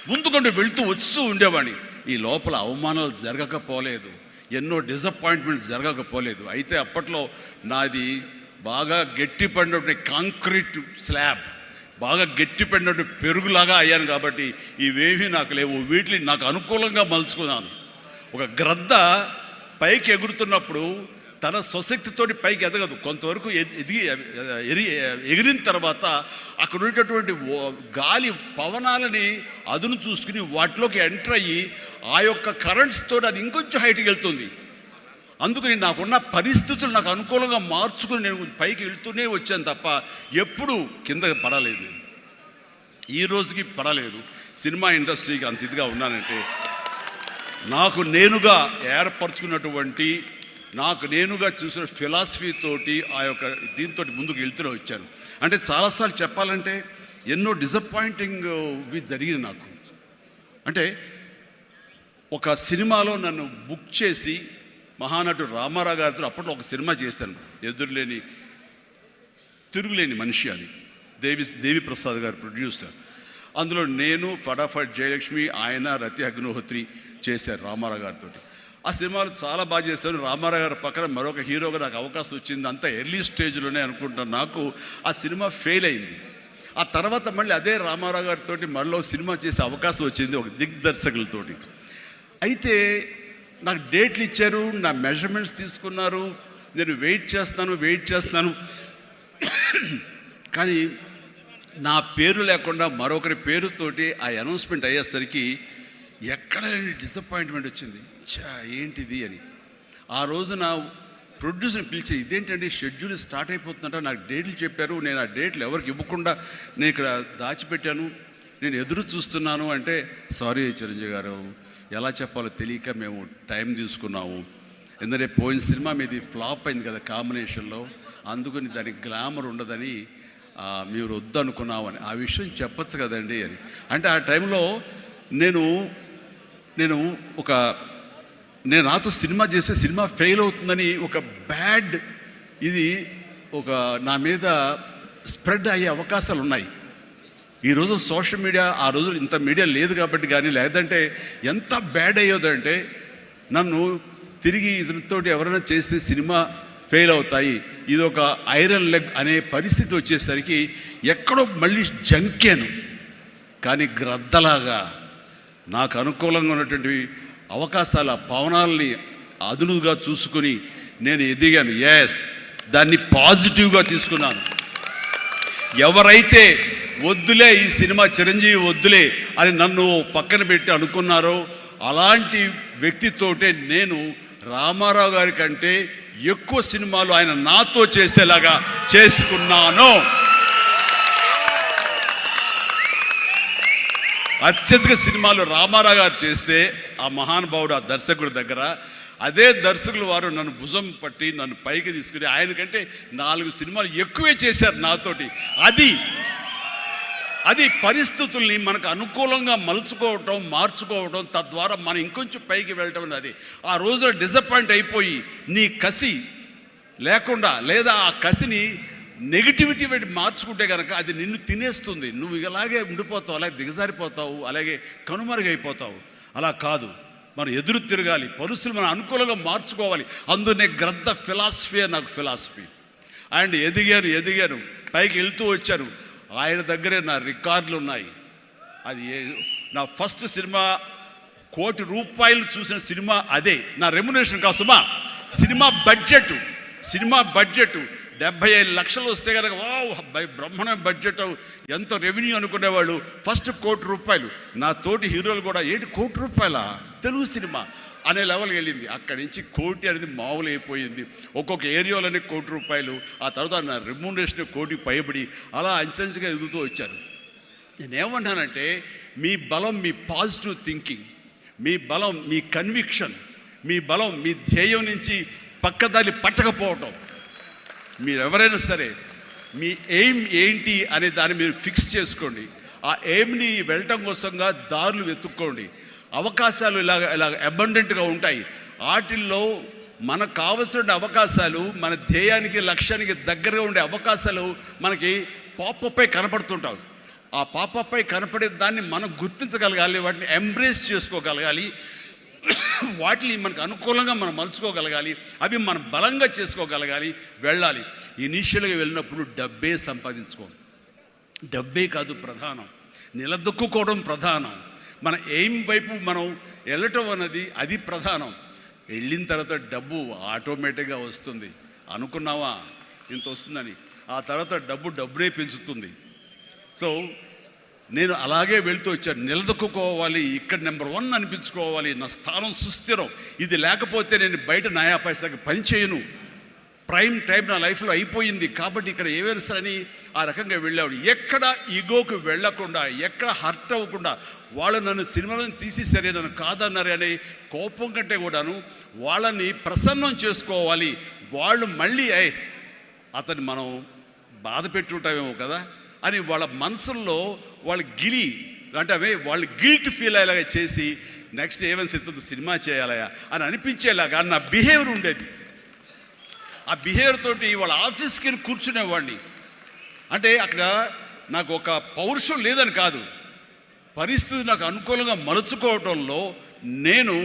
ముందుకుంటూ వస్తూ ఉండేవాడిని. ఈ లోపల అవమానాలు జరగకపోలేదు, ఎన్నో డిసప్పాయింట్మెంట్స్ జరగకపోలేదు. అయితే అప్పట్లో నాది బాగా గట్టిపడినటువంటి కాంక్రీట్ స్లాబ్, బాగా గట్టిపడినట్టు పెరుగులాగా అయ్యాను కాబట్టి ఇవేమీ నాకు లేవు. వీటిని నాకు అనుకూలంగా మలుచుకున్నాను. ఒక గ్రద్ద పైకి ఎగురుతున్నప్పుడు తన స్వశక్తితోటి పైకి ఎదగదు. కొంతవరకు ఎగిరిన తర్వాత అక్కడ ఉండేటటువంటి గాలి పవనాలని అదును చూసుకుని వాటిలోకి ఎంటర్ అయ్యి ఆ యొక్క కరెంట్స్ తోటి అది ఇంకొంచెం హైట్కి వెళ్తుంది. అందుకని నాకున్న పరిస్థితులు నాకు అనుకూలంగా మార్చుకుని నేను పైకి వెళ్తూనే వచ్చాను తప్ప ఎప్పుడూ కిందకి పడలేదు. ఈ రోజుకి పడలేదు. సినిమా ఇండస్ట్రీకి అంత ఇదిగా ఉన్నానంటే నాకు నేనుగా ఏర్పరచుకున్నటువంటి, నాకు నేనుగా చూసిన ఫిలాసఫీ తోటి ఆ యొక్క దీంతో ముందుకు వెళ్తూనే వచ్చాను. అంటే చాలాసార్లు చెప్పాలంటే ఎన్నో డిసప్పాయింటింగ్ జరిగింది నాకు. అంటే ఒక సినిమాలో నన్ను బుక్ చేసి మహానటుడు రామారావు గారితో అప్పట్లో ఒక సినిమా చేశాను, తిరుగులేని మనిషి అని. దేవి ప్రసాద్ గారు ప్రొడ్యూసర్. అందులో నేను, ఫటాఫట్ జయలక్ష్మి, ఆయన, రతి అగ్నిహోత్రి చేశారు రామారావు గారితో. ఆ సినిమాలు చాలా బాగా చేశాను. రామారావు గారి పక్కన మరొక హీరోగా నాకు అవకాశం వచ్చింది. అంతా ఎర్లీ స్టేజ్లోనే అనుకుంటాను. నాకు ఆ సినిమా ఫెయిల్ అయింది. ఆ తర్వాత మళ్ళీ అదే రామారావు గారితో మళ్ళీ సినిమా చేసే అవకాశం వచ్చింది ఒక దిగ్దర్శకులతోటి. అయితే నాకు డేట్లు ఇచ్చారు, నా మెజర్మెంట్స్ తీసుకున్నారు, నేను వెయిట్ చేస్తాను. కానీ నా పేరు లేకుండా మరొకరి పేరుతోటి ఆ అనౌన్స్మెంట్ అయ్యేసరికి ఎక్కడ డిసప్పాయింట్మెంట్ వచ్చింది. ఏంటిది అని ఆ రోజున ప్రొడ్యూసర్ని పిలిచి, ఇదేంటండి షెడ్యూల్ స్టార్ట్ అయిపోతుందంట, నాకు డేట్లు చెప్పారు, నేను ఆ డేట్లు ఎవరికి ఇవ్వకుండా నేను ఇక్కడ దాచిపెట్టాను, నేను ఎదురు చూస్తున్నాను అంటే, సారీ చిరంజీవి గారు, ఎలా చెప్పాలో తెలియక మేము టైం తీసుకున్నాము. ఎందుకంటే పోయిన సినిమా మీది ఫ్లాప్ అయింది కదా కాంబినేషన్లో, అందుకని దానికి గ్లామర్ ఉండదని మీరు వద్దనుకున్నావు అని. ఆ విషయం చెప్పచ్చు కదండి అని అంటే, ఆ టైంలో నేను నాతో సినిమా చేస్తే సినిమా ఫెయిల్ అవుతుందని ఒక బ్యాడ్ ఒక నా మీద స్ప్రెడ్ అయ్యే అవకాశాలు ఉన్నాయి. ఈరోజు సోషల్ మీడియా, ఆ రోజు ఇంత మీడియా లేదు కాబట్టి కానీ, లేదంటే ఎంత బ్యాడ్ అయ్యేదంటే నన్ను తిరిగి ఇతనితోటి ఎవరైనా చేస్తే సినిమా ఫెయిల్ అవుతాయి, ఇది ఒక ఐరన్ లెగ్ అనే పరిస్థితి వచ్చేసరికి ఎక్కడో మళ్ళీ జంకాను. కానీ గ్రద్దలాగా నాకు అనుకూలంగా ఉన్నటువంటి అవకాశాల పవనాల్ని అదునుగా చూసుకుని నేను ఎదిగాను. ఎస్, దాన్ని పాజిటివ్గా తీసుకున్నాను. ఎవరైతే వద్దులే ఈ సినిమా చిరంజీవి వద్దులే అని నన్ను పక్కన పెట్టి అనుకున్నారో అలాంటి వ్యక్తితోటే నేను రామారావు గారి కంటే ఎక్కువ సినిమాలు ఆయన నాతో చేసేలాగా చేసుకున్నాను. అత్యధిక సినిమాలు రామారావు గారు చేస్తే ఆ మహానుభావుడు ఆ దర్శకుడి దగ్గర, అదే దర్శకులు వారు నన్ను భుజం పట్టి నన్ను పైకి తీసుకుని ఆయన కంటే 4 సినిమాలు ఎక్కువే చేశారు నాతోటి. అది పరిస్థితుల్ని మనకు అనుకూలంగా మలుచుకోవటం, మార్చుకోవటం, తద్వారా మనం ఇంకొంచెం పైకి వెళ్ళటం అనేది. ఆ రోజున డిసప్పాయింట్ అయిపోయి నీ కసి లేకుండా, లేదా ఆ కసిని నెగిటివిటీ పెట్టి మార్చుకుంటే కనుక అది నిన్ను తినేస్తుంది. నువ్వు ఇలాగే ఉండిపోతావు, అలాగే దిగజారిపోతావు, అలాగే కనుమరుగైపోతావు. అలా కాదు, మనం ఎదురు తిరగాలి, పరిస్థితులు మనం అనుకూలంగా మార్చుకోవాలి. అందునే గ్రద్ద ఫిలాసఫీ నాకు ఫిలాసఫీ. అండ్ ఎదిగాను, పైకి వెళ్తూ వచ్చాను. ఆయన దగ్గరే నా రికార్డులు ఉన్నాయి. అది నా ఫస్ట్ సినిమా ₹1 కోటి చూసిన సినిమా అదే. నా రెమ్యునరేషన్ కాసుమా, సినిమా బడ్జెట్ 75 లక్షలు వస్తే కనుక బ్రహ్మాండ బడ్జెట్, ఎంత రెవెన్యూ అనుకునేవాళ్ళు. ఫస్ట్ ₹1 కోటి. నా తోటి హీరోలు కూడా ₹1 కోటి తెలుగు సినిమా అనే లెవెల్కి వెళ్ళింది. అక్కడి నుంచి కోటి అనేది మామూలు అయిపోయింది. ఒక్కొక్క ఏరియాలోనే ₹1 కోటి, ఆ తర్వాత నా రెమ్యూనరేషన్ ₹1 కోటి పైబడి అలా అంచెంచుగా ఎదుగుతూ వచ్చాను. నేనేమన్నానంటే, మీ బలం మీ పాజిటివ్ థింకింగ్, మీ బలం మీ కన్విక్షన్, మీ బలం మీ ధ్యేయం నుంచి పక్కదారి పట్టకపోవటం. మీరెవరైనా సరే మీ ఎయిమ్ ఏంటి అనే దాన్ని మీరు ఫిక్స్ చేసుకోండి. ఆ ఎయిమ్ని వెళ్ళటం కోసంగా దారులు వెతుక్కోండి. అవకాశాలు ఇలాగ అబండెంట్గా ఉంటాయి. వాటిల్లో మనకు కావలసిన అవకాశాలు, మన ధ్యేయానికి లక్ష్యానికి దగ్గరగా ఉండే అవకాశాలు మనకి పాపపై కనపడుతుంటాయి. ఆ పాపపై కనపడే దాన్ని మనం గుర్తించగలగాలి, వాటిని ఎంబ్రేస్ చేసుకోగలగాలి, వాటిని మనకు అనుకూలంగా మనం మలుచుకోగలగాలి, అవి మనం బలంగా చేసుకోగలగాలి, వెళ్ళాలి. ఇనీషియల్గా వెళ్ళినప్పుడు డబ్బే సంపాదించుకోండి. డబ్బే కాదు ప్రధానం, నిలదొక్కుకోవడం ప్రధానం. మన ఎయిమ్ వైపు మనం వెళ్ళటం అన్నది అది ప్రధానం. వెళ్ళిన తర్వాత డబ్బు ఆటోమేటిక్గా వస్తుంది. అనుకున్నావా ఇంత వస్తుందని, ఆ తర్వాత డబ్బునే పెంచుతుంది. సో నేను అలాగే వెళ్తూ వచ్చాను. నిలదొక్కుకోవాలి, ఇక్కడ నెంబర్ 1 అనిపించుకోవాలి, నా స్థానం సుస్థిరం. ఇది లేకపోతే నేను బయట నయా పైసాకి పని చేయను. ప్రైమ్ టైం నా లైఫ్లో అయిపోయింది కాబట్టి ఇక్కడ ఏమైనా సరే అని ఆ రకంగా వెళ్ళాడు. ఎక్కడ ఈగోకి వెళ్ళకుండా, ఎక్కడ హర్ట్ అవ్వకుండా, వాళ్ళు నన్ను సినిమాలను తీసేసరే, నన్ను కాదన్నారే అనే కోపం కంటే కూడాను వాళ్ళని ప్రసన్నం చేసుకోవాలి. వాళ్ళు మళ్ళీ అతన్ని మనం బాధ పెట్టుంటామేమో కదా అని వాళ్ళ మనసుల్లో వాళ్ళు గిల్ట్ ఫీల్ అయ్యేలాగా చేసి నెక్స్ట్ ఏమైనా సిద్ధం సినిమా చేయాలయా అని అనిపించేలాగా నా బిహేవియర్ ఉండేది. ఆ బిహేవియర్ తోటి వాళ్ళ ఆఫీస్కి వెళ్ళి కూర్చునేవాడిని. అంటే అక్కడ నాకు ఒక పౌరుషం లేదని కాదు, పరిస్థితి నాకు అనుకూలంగా మలుచుకోవడంలో నేను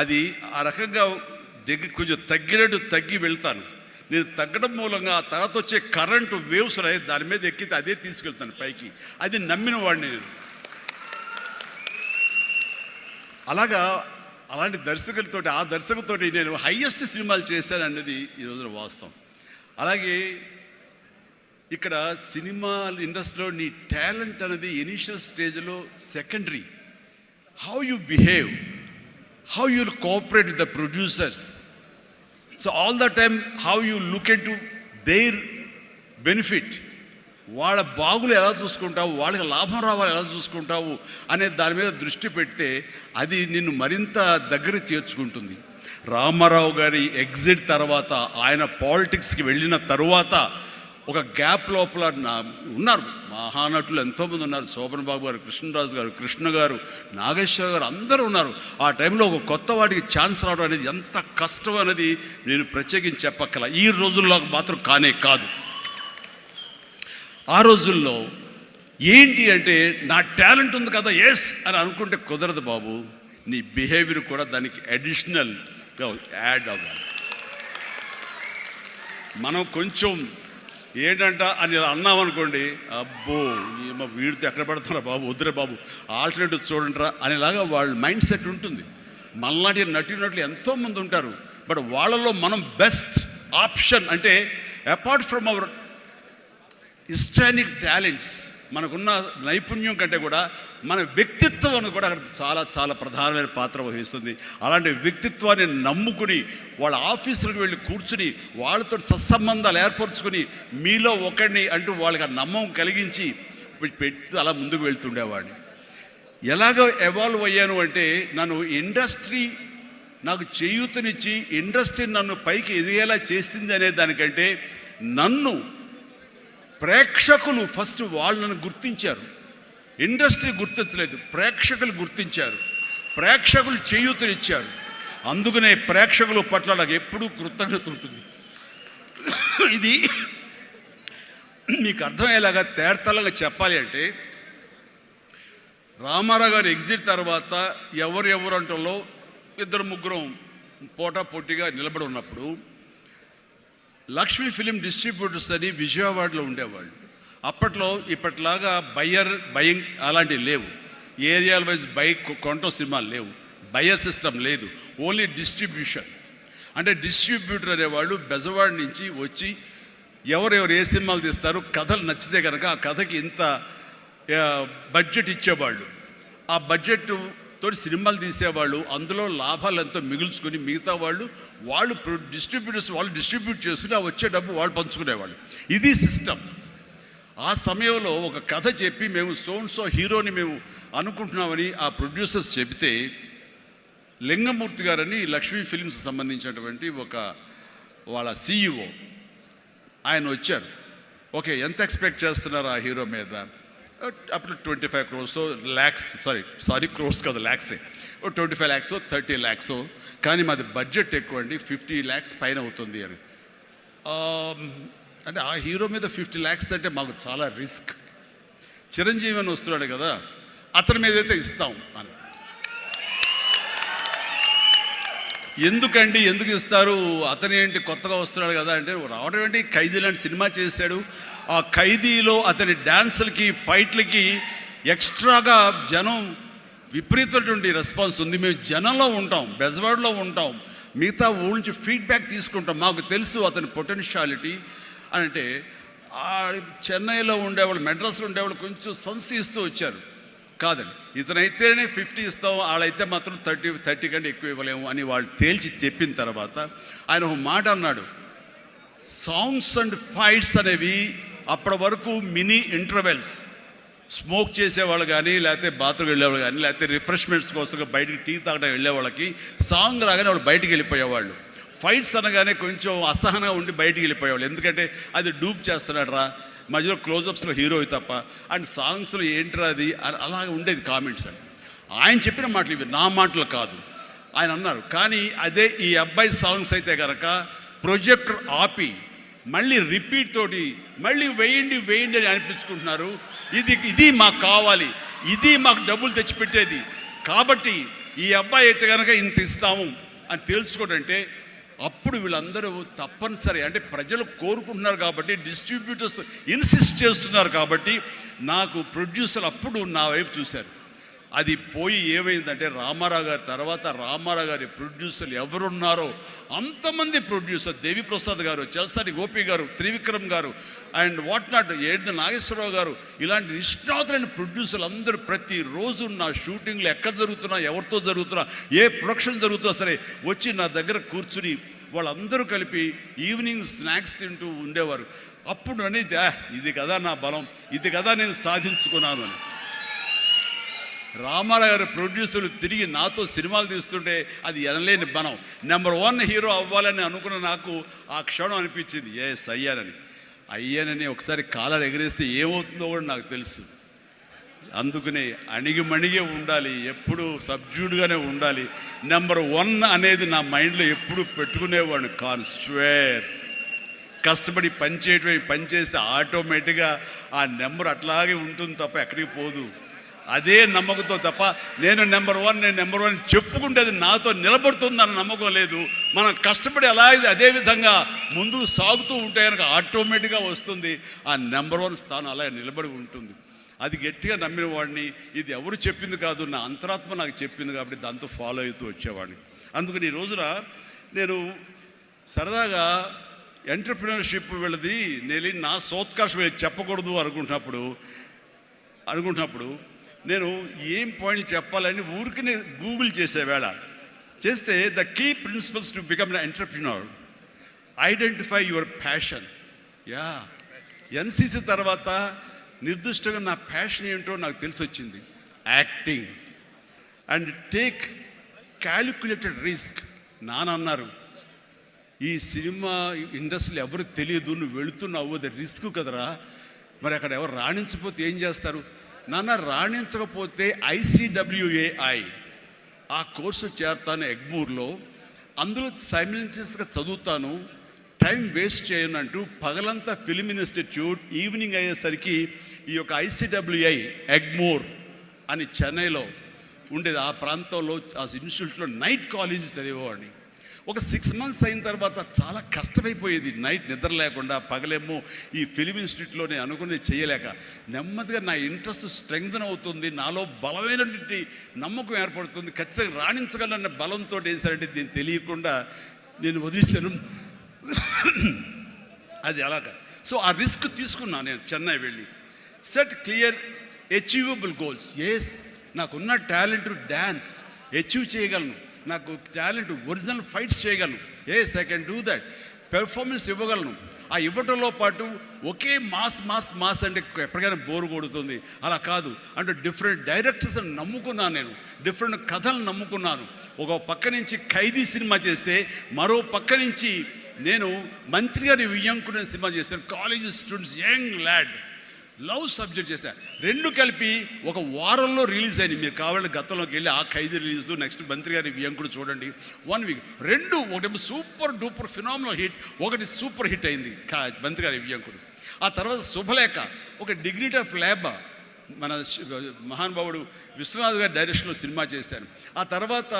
అది ఆ రకంగా కొంచెం తగ్గి వెళ్తాను. నేను తగ్గడం మూలంగా ఆ తర్వాత వచ్చే కరెంటు వేవ్స్ దాని మీద ఎక్కితే అదే తీసుకెళ్తాను పైకి. అది నమ్మిన వాడిని నేను. అలాంటి దర్శకులతోటి, ఆ దర్శకులతోటి నేను హైయెస్ట్ సినిమాలు చేశాను అన్నది ఈ రోజున వాస్తవం. అలాగే ఇక్కడ సినిమా ఇండస్ట్రీలో నీ టాలెంట్ అనేది ఇనీషియల్ స్టేజ్లో secondary. How you behave, how you cooperate with the producers. So all the time how you look in to their benefit, వాళ్ళ బాగులు ఎలా చూసుకుంటావు, వాళ్ళకి లాభం రావాలి ఎలా చూసుకుంటావు అనే దాని మీద దృష్టి పెడితే అది నిన్ను మరింత దగ్గర చేర్చుకుంటుంది. రామారావు గారి ఎగ్జిట్ తర్వాత, ఆయన పాలిటిక్స్కి వెళ్ళిన తరువాత ఒక గ్యాప్ లోపల ఉన్నారు మహానటులు ఎంతోమంది ఉన్నారు. శోభన్ బాబు గారు, కృష్ణరాజు గారు, కృష్ణ గారు, నాగేశ్వర గారు అందరూ ఉన్నారు. ఆ టైంలో ఒక కొత్త వాటికి ఛాన్స్ రావడం అనేది ఎంత కష్టం అనేది నేను ప్రత్యేకించి చెప్పక్కల. ఈ రోజుల్లో మాత్రం కానే కాదు. ఆ రోజుల్లో ఏంటి అంటే నా టాలెంట్ ఉంది కదా ఎస్ అని అనుకుంటే కుదరదు బాబు. నీ బిహేవియర్ కూడా దానికి అడిషనల్గా యాడ్ అవ్వాలి. మనం కొంచెం ఏంటంట అని అన్నామనుకోండి, అబ్బో వీడితో ఎక్కడ పడుతున్నా బాబు, వద్దురే బాబు, ఆల్టర్నేటివ్ చూడండిరా అనేలాగా వాళ్ళ మైండ్ సెట్ ఉంటుంది. మనలాంటి నటులు ఎంతోమంది ఉంటారు. బట్ వాళ్ళలో మనం బెస్ట్ ఆప్షన్ అంటే అపార్ట్ ఫ్రమ్ అవర్ హిస్టానిక్ టాలెంట్స్, మనకున్న నైపుణ్యం కంటే కూడా మన వ్యక్తిత్వం అని కూడా చాలా చాలా ప్రధానమైన పాత్ర వహిస్తుంది. అలాంటి వ్యక్తిత్వాన్ని నమ్ముకుని వాళ్ళ ఆఫీసులకు వెళ్ళి కూర్చుని వాళ్ళతో సత్సంబంధాలు ఏర్పరచుకుని మీలో ఒకడిని అంటూ వాళ్ళకి ఆ నమ్మకం కలిగించి పెట్టి అలా ముందుకు వెళ్తుండేవాడిని. ఎలాగో ఎవాల్వ్ అయ్యాను అంటే నన్ను ఇండస్ట్రీ నాకు చేయూతనిచ్చి ఇండస్ట్రీ నన్ను పైకి ఎదిగేలా చేసింది అనే దానికంటే నన్ను ప్రేక్షకులు ఫస్ట్ వాళ్ళను గుర్తించారు. ఇండస్ట్రీ గుర్తించలేదు, ప్రేక్షకులు గుర్తించారు, ప్రేక్షకులు చేయూతనిచ్చారు. అందుకనే ప్రేక్షకుల పట్ల నాకు ఎప్పుడూ కృతజ్ఞత ఉంటుంది. ఇది మీకు అర్థమయ్యేలాగా తేటతెల్లంగా చెప్పాలి అంటే రామారావు గారు ఎగ్జిట్ తర్వాత ఎవరు అంటలో ఇద్దరు ముగ్గురం పోటాపోటీగా నిలబడి ఉన్నప్పుడు లక్ష్మీ ఫిలిం డిస్ట్రిబ్యూటర్స్ అని విజయవాడలో ఉండేవాళ్ళు. అప్పట్లో ఇప్పట్లాగా బయింగ్ అలాంటివి లేవు. ఏరియాల వైజ్ కొనటం సినిమాలు లేవు, బయర్ సిస్టమ్ లేదు, ఓన్లీ డిస్ట్రిబ్యూషన్. అంటే డిస్ట్రిబ్యూటర్ అనేవాళ్ళు బెజవాడ నుంచి వచ్చి ఎవరెవరు ఏ సినిమాలు తీస్తారు, కథలు నచ్చితే కనుక ఆ కథకి ఇంత బడ్జెట్ ఇచ్చేవాళ్ళు. ఆ బడ్జెట్ తోటి సినిమాలు తీసేవాళ్ళు, అందులో లాభాలు ఎంతో మిగుల్చుకొని మిగతా వాళ్ళు డిస్ట్రిబ్యూటర్స్ వాళ్ళు డిస్ట్రిబ్యూట్ చేసుకుని ఆ వచ్చే డబ్బు వాళ్ళు పంచుకునేవాళ్ళు. ఇది సిస్టమ్. ఆ సమయంలో ఒక కథ చెప్పి మేము సో హీరోని మేము అనుకుంటున్నామని ఆ ప్రొడ్యూసర్స్ చెబితే లింగమూర్తి గారని లక్ష్మీ ఫిలిమ్స్ సంబంధించినటువంటి వాళ్ళ CEO ఆయన వచ్చారు. ఓకే, ఎంత ఎక్స్పెక్ట్ చేస్తున్నారు ఆ హీరో మీద? అప్పుడు 25 crores lakhs, సారీ క్రోర్స్ కాదు, ల్యాక్సే. 25 lakhs 30 lakhs, కానీ మాది బడ్జెట్ ఎక్కువ అండి, 50 lakhs పైన అవుతుంది అని. అంటే ఆ హీరో మీద 50 lakhs అంటే మాకు చాలా రిస్క్. చిరంజీవి అని వస్తున్నాడు కదా, అతని మీద అయితే ఇస్తాం అని. ఎందుకు ఇస్తారు, అతను ఏంటి కొత్తగా వస్తున్నాడు కదా అంటే, రావడం ఏంటి, ఖైదీ లాంటి సినిమా చేశాడు. ఆ ఖైదీలో అతని డ్యాన్సులకి ఫైట్లకి ఎక్స్ట్రాగా జనం విపరీతమైనటువంటి రెస్పాన్స్ ఉంది. మేము జనంలో ఉంటాం, బెజవాడలో ఉంటాం, మిగతా ఊళ్ళ నుంచి ఫీడ్బ్యాక్ తీసుకుంటాం, మాకు తెలుసు అతని పొటెన్షియాలిటీ అని. అంటే చెన్నైలో ఉండేవాళ్ళు, మెడ్రాస్లో ఉండేవాళ్ళు కొంచెం సంశయిస్తూ వచ్చారు. కాదండి, ఇతనైతేనే 50 ఇస్తాం, వాళ్ళైతే మాత్రం 30 కంటే ఎక్కువ ఇవ్వలేము అని వాళ్ళు తేల్చి చెప్పిన తర్వాత ఆయన ఒక మాట అన్నాడు, సాంగ్స్ అండ్ ఫైట్స్ అనేవి అప్పటి వరకు మినీ ఇంటర్వెల్స్, స్మోక్ చేసేవాళ్ళు కానీ, లేకపోతే బాత్రూమ్ వెళ్ళేవాళ్ళు కానీ, లేకపోతే రిఫ్రెష్మెంట్స్ కోసం బయటికి టీ తాగడానికి వెళ్ళే వాళ్ళకి సాంగ్ రాగానే వాళ్ళు బయటికి వెళ్ళిపోయేవాళ్ళు. ఫైట్స్ అనగానే కొంచెం అసహనంగా ఉండి బయటికి వెళ్ళిపోయేవాళ్ళు. ఎందుకంటే అది డూప్ చేస్తున్నాడు రా, మధ్యలో క్లోజప్స్లో హీరో తప్ప, అండ్ సాంగ్స్లో ఏంట్రా అది అలాగే ఉండేది కామెంట్స్ అని. ఆయన చెప్పిన మాటలు ఇవి నా మాటలు కాదు, ఆయన అన్నారు. కానీ అదే ఈ అబ్బాయి సాంగ్స్ అయితే కనుక ప్రొజెక్టర్ ఆపి మళ్ళీ రిపీట్ తోటి మళ్ళీ వేయండి అని అనిపించుకుంటున్నారు. ఇది మాకు కావాలి, ఇది మాకు డబ్బులు తెచ్చిపెట్టేది, కాబట్టి ఈ అబ్బాయి అయితే కనుక ఇంత ఇస్తాము అని తేల్చుకోవడంటే అప్పుడు వీళ్ళందరూ తప్పనిసరి, అంటే ప్రజలు కోరుకుంటున్నారు కాబట్టి, డిస్ట్రిబ్యూటర్స్ ఇన్సిస్ట్ చేస్తున్నారు కాబట్టి నాకు ప్రొడ్యూసర్ అప్పుడు నా వైపు చూశారు. అది పోయి ఏమైందంటే రామారావు గారి తర్వాత రామారావు గారి ప్రొడ్యూసర్లు ఎవరున్నారో అంతమంది ప్రొడ్యూసర్, దేవిప్రసాద్ గారు, చలసాని గోపి గారు, త్రివిక్రమ్ గారు అండ్ వాట్ నాట్, ఏడు నాగేశ్వరరావు గారు, ఇలాంటి నిష్ణాతులైన ప్రొడ్యూసర్లు అందరూ ప్రతిరోజు నా షూటింగ్లు ఎక్కడ జరుగుతున్నా, ఎవరితో జరుగుతున్నా, ఏ ప్రొడక్షన్ జరుగుతున్నా సరే వచ్చి నా దగ్గర కూర్చుని వాళ్ళందరూ కలిపి ఈవినింగ్ స్నాక్స్ తింటూ ఉండేవారు. అప్పుడు అనేది ఇది కదా నా బలం, ఇది కదా నేను సాధించుకున్నాను అని. రామారావు గారి ప్రొడ్యూసర్లు తిరిగి నాతో సినిమాలు తీస్తుంటే అది ఎనలేని బలం. నెంబర్ 1 హీరో అవ్వాలని అనుకున్న నాకు ఆ క్షణం అనిపించింది ఎస్ అయ్యానని. అయ్యానని ఒకసారి కాలర్ ఎగరేస్తే ఏమవుతుందో కూడా నాకు తెలుసు. అందుకనే అణిగిమణిగే ఉండాలి, ఎప్పుడు సబ్జ్యూడ్గానే ఉండాలి. నెంబర్ 1 అనేది నా మైండ్లో ఎప్పుడు పెట్టుకునేవాడిని కాను. స్వేర్ కష్టపడి పని చేస్తే ఆటోమేటిక్గా ఆ నెంబర్ అట్లాగే ఉంటుంది తప్ప ఎక్కడికి పోదు. అదే నమ్మకంతో తప్ప నేను నెంబర్ 1 చెప్పుకుంటే అది నాతో నిలబడుతుందన్న నమ్మకం లేదు. మనం కష్టపడి అలాగే అదే విధంగా ముందుకు సాగుతూ ఉంటే కనుక ఆటోమేటిక్గా వస్తుంది. ఆ నెంబర్ 1 స్థానం అలాగే నిలబడి ఉంటుంది. అది గట్టిగా నమ్మిన వాడిని. ఇది ఎవరు చెప్పింది కాదు, నా అంతరాత్మ నాకు చెప్పింది కాబట్టి దాంతో ఫాలో అవుతూ వచ్చేవాడిని. అందుకని ఈ రోజున నేను సరదాగా ఎంటర్ప్రినర్షిప్ వెళ్ళది నేను నా సోత్కర్షం చెప్పకూడదు అనుకుంటున్నప్పుడు నేను ఏం పాయింట్ చెప్పాలని ఊరికి గూగుల్ చేసే వేళ చేస్తే the key principles to become an entrepreneur, identify your passion. NCC తర్వాత నిర్దిష్టంగా నా ప్యాషన్ ఏంటో నాకు తెలిసి వచ్చింది. Acting and take calculated risk. నాన్నన్నారు ఈ సినిమా ఇండస్ట్రీలో ఎవరు తెలియదు, నువ్వు వెళుతున్నావు, అది రిస్క్ కదరా, మరి అక్కడ ఎవరు రాణించకపోతే ఏం చేస్తారు? నాన్న రాణించకపోతే ICWAI ఆ కోర్సు చేరతాను ఎగ్మూర్లో, అందులో సైమిల్టేనియస్గా చదువుతాను, టైం వేస్ట్ చేయను అంటూ పగలంతా ఫిల్మ్ ఇన్స్టిట్యూట్, ఈవినింగ్ అయ్యేసరికి ఈ యొక్క ICWI ఎగ్మూర్ అని చెన్నైలో ఉండేది. ఆ ప్రాంతంలో ఆ ఇన్స్టిట్యూట్లో నైట్ కాలేజీ చదివేవాడిని. ఒక 6 months అయిన తర్వాత చాలా కష్టమైపోయేది. నైట్ నిద్ర లేకుండా పగలేమో ఈ ఫిలిం ఇన్స్టిట్యూట్లో నేను అనుకునేది చేయలేక నెమ్మదిగా నా ఇంట్రెస్ట్ స్ట్రెంగ్తన్ అవుతుంది, నాలో బలమైనటువంటి నమ్మకం ఏర్పడుతుంది, ఖచ్చితంగా రాణించగలన్న బలంతో వేసారంటే దీన్ని తెలియకుండా నేను వదిలేశాను. అది అలాగా. సో ఆ రిస్క్ తీసుకున్నాను నేను చెన్నై వెళ్ళి. Set clear achievable goals. Yes, నాకున్న టాలెంట్ డ్యాన్స్ అచీవ్ చేయగలను, నాకు టాలెంట్ ఒరిజినల్ ఫైట్స్ చేయగలను. Yes, I can do that. Performance ఇవ్వగలను. ఆ ఇవ్వటంలో పాటు ఒకే మాస్ అంటే ఎప్పటికైనా బోరు కొడుతుంది. అలా కాదు, అంటే డిఫరెంట్ డైరెక్టర్స్ని నమ్ముకున్నాను నేను, డిఫరెంట్ కథలను నమ్ముకున్నాను. ఒక పక్క నుంచి ఖైదీ సినిమా చేస్తే మరో పక్క నుంచి నేను మంత్రి గారి వియ్యంకుడు సినిమా చేశాను. College students, young lad, love subject చేశాను. రెండు కలిపి ఒక వారంలో రిలీజ్ అయింది. మీరు కావాలంటే గతంలోకి వెళ్ళి ఆ ఖైదీ రిలీజ్, నెక్స్ట్ మంత్రి గారి వియ్యంకుడు చూడండి. 1 week. రెండు, ఒకటి సూపర్ డూపర్ ఫినామినల్ హిట్, ఒకటి సూపర్ హిట్ అయింది మంత్రి గారి వియ్యంకుడు. ఆ తర్వాత శుభలేఖ, ఒక డిగ్నిటీ ఆఫ్ లేబర్, మన మహానుభావుడు విశ్వనాథ్ గారి డైరెక్షన్లో సినిమా చేశాను. ఆ తర్వాత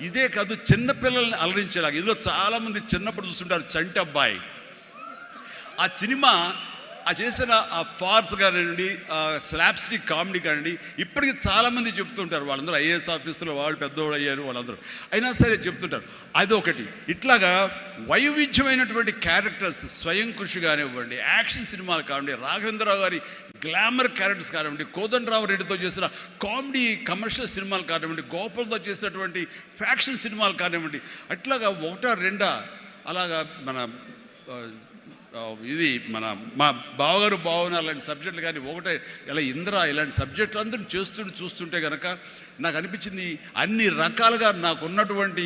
ఇదే కాదు, చిన్నపిల్లల్ని అలరించేలాగా, ఇందులో చాలామంది చిన్నప్పుడు చూస్తుంటారు చంటి అబ్బాయి. ఆ సినిమా ఆ చేసిన ఆ ఫార్స్ కానివ్వండి, స్లాప్స్టిక్ కామెడీ కానివ్వండి, ఇప్పటికీ చాలామంది చెప్తుంటారు. వాళ్ళందరూ IAS ఆఫీసులో వాళ్ళు పెద్దవాళ్ళు అయ్యారు, వాళ్ళందరూ అయినా సరే చెప్తుంటారు. అదొకటి. ఇట్లాగా వైవిధ్యమైనటువంటి క్యారెక్టర్స్, స్వయం కృషి కానివ్వండి, యాక్షన్ సినిమాలు కానివ్వండి, రాఘవేంద్రరావు గారి గ్లామర్ క్యారెక్టర్స్ కానివ్వండి, కోదండరావు రెడ్డితో చేసిన కామెడీ కమర్షియల్ సినిమాలు కానివ్వండి, గోపాల్తో చేసినటువంటి ఫ్యాక్షన్ సినిమాలు కానివ్వండి, అట్లాగా 1-2 అలాగా మన ఇది మా బావగారు భావన అలాంటి సబ్జెక్టులు కానీ, ఒకటే ఇలా ఇంద్ర ఇలాంటి సబ్జెక్టులు అందరూ చూస్తుంటే కనుక నాకు అనిపించింది అన్ని రకాలుగా నాకున్నటువంటి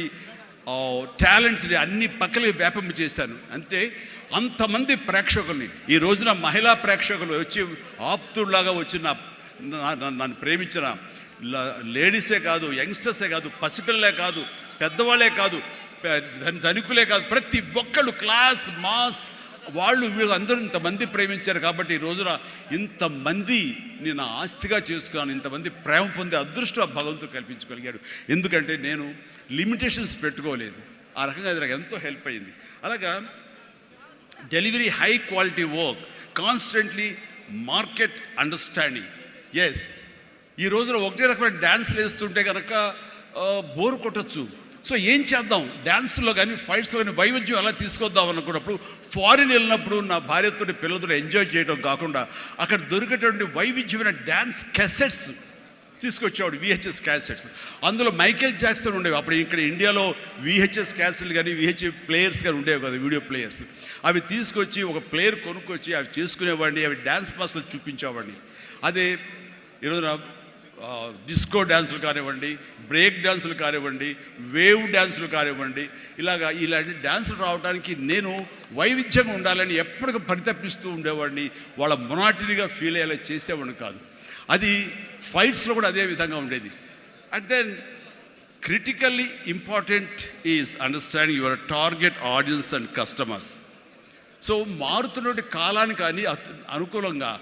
టాలెంట్స్ని అన్ని పక్కలకి వ్యాపింప చేశాను. అంటే అంతమంది ప్రేక్షకుల్ని ఈ రోజున మహిళా ప్రేక్షకులు వచ్చి ఆప్తుల్లాగా వచ్చి నన్ను ప్రేమించిన లేడీసే కాదు, యంగ్స్టర్సే కాదు, పసిపిల్లలే కాదు, పెద్దవాళ్ళే కాదు, ధనికులే కాదు, ప్రతి ఒక్కళ్ళు క్లాస్ మాస్ వాళ్ళు వీళ్ళు అందరూ ఇంతమంది ప్రేమించారు. కాబట్టి ఈ రోజున ఇంతమంది నేను ఆస్తిగా చేసుకున్నాను, ఇంతమంది ప్రేమ పొందే అదృష్టం భగవంతుడు కల్పించగలిగాడు. ఎందుకంటే నేను లిమిటేషన్స్ పెట్టుకోలేదు. ఆ రకంగా అది నాకు ఎంతో హెల్ప్ అయింది. అలాగా delivery, high quality work, constantly market understanding. Yes, ఈ రోజున ఒకటే రకమైన డ్యాన్స్లు వేస్తుంటే కనుక బోర్ కొట్టచ్చు. సో ఏం చేద్దాం, డ్యాన్స్లో కానీ ఫైట్స్లో కానీ వైవిధ్యం ఎలా తీసుకొద్దాం అనుకున్నప్పుడు ఫారిన్ వెళ్ళినప్పుడు నా భార్యతో పిల్లలతో ఎంజాయ్ చేయడం కాకుండా అక్కడ దొరికేటువంటి వైవిధ్యమైన డ్యాన్స్ క్యాసెట్స్ తీసుకొచ్చేవాడు, VHS క్యాసెట్స్. అందులో మైకేల్ జాక్సన్ ఉండేవి. అప్పుడు ఇక్కడ ఇండియాలో VHS క్యాసెట్లు కానీ VHS ప్లేయర్స్ కానీ ఉండేవి కదా, వీడియో ప్లేయర్స్. అవి తీసుకొచ్చి ఒక ప్లేయర్ కొనుక్కొచ్చి అవి చేసుకునేవాడిని, అవి డ్యాన్స్ మాస్టర్లు చూపించేవాడిని. అదే ఈరోజున డిస్కో డ్యాన్సులు కానివ్వండి, బ్రేక్ డ్యాన్సులు కానివ్వండి, వేవ్ డ్యాన్సులు కానివ్వండి, ఇలాంటి డ్యాన్సులు రావడానికి నేను వైవిధ్యంగా ఉండాలని ఎప్పటికీ పరితపిస్తూ ఉండేవాడిని. వాళ్ళ మొనాటినిగా ఫీల్ అయ్యేలా చేసేవాడిని కాదు. అది ఫైట్స్లో కూడా అదే విధంగా ఉండేది. And then critically important is understanding your target audience and customers. So మారుతున్నటువంటి కాలానికి అనుకూలంగా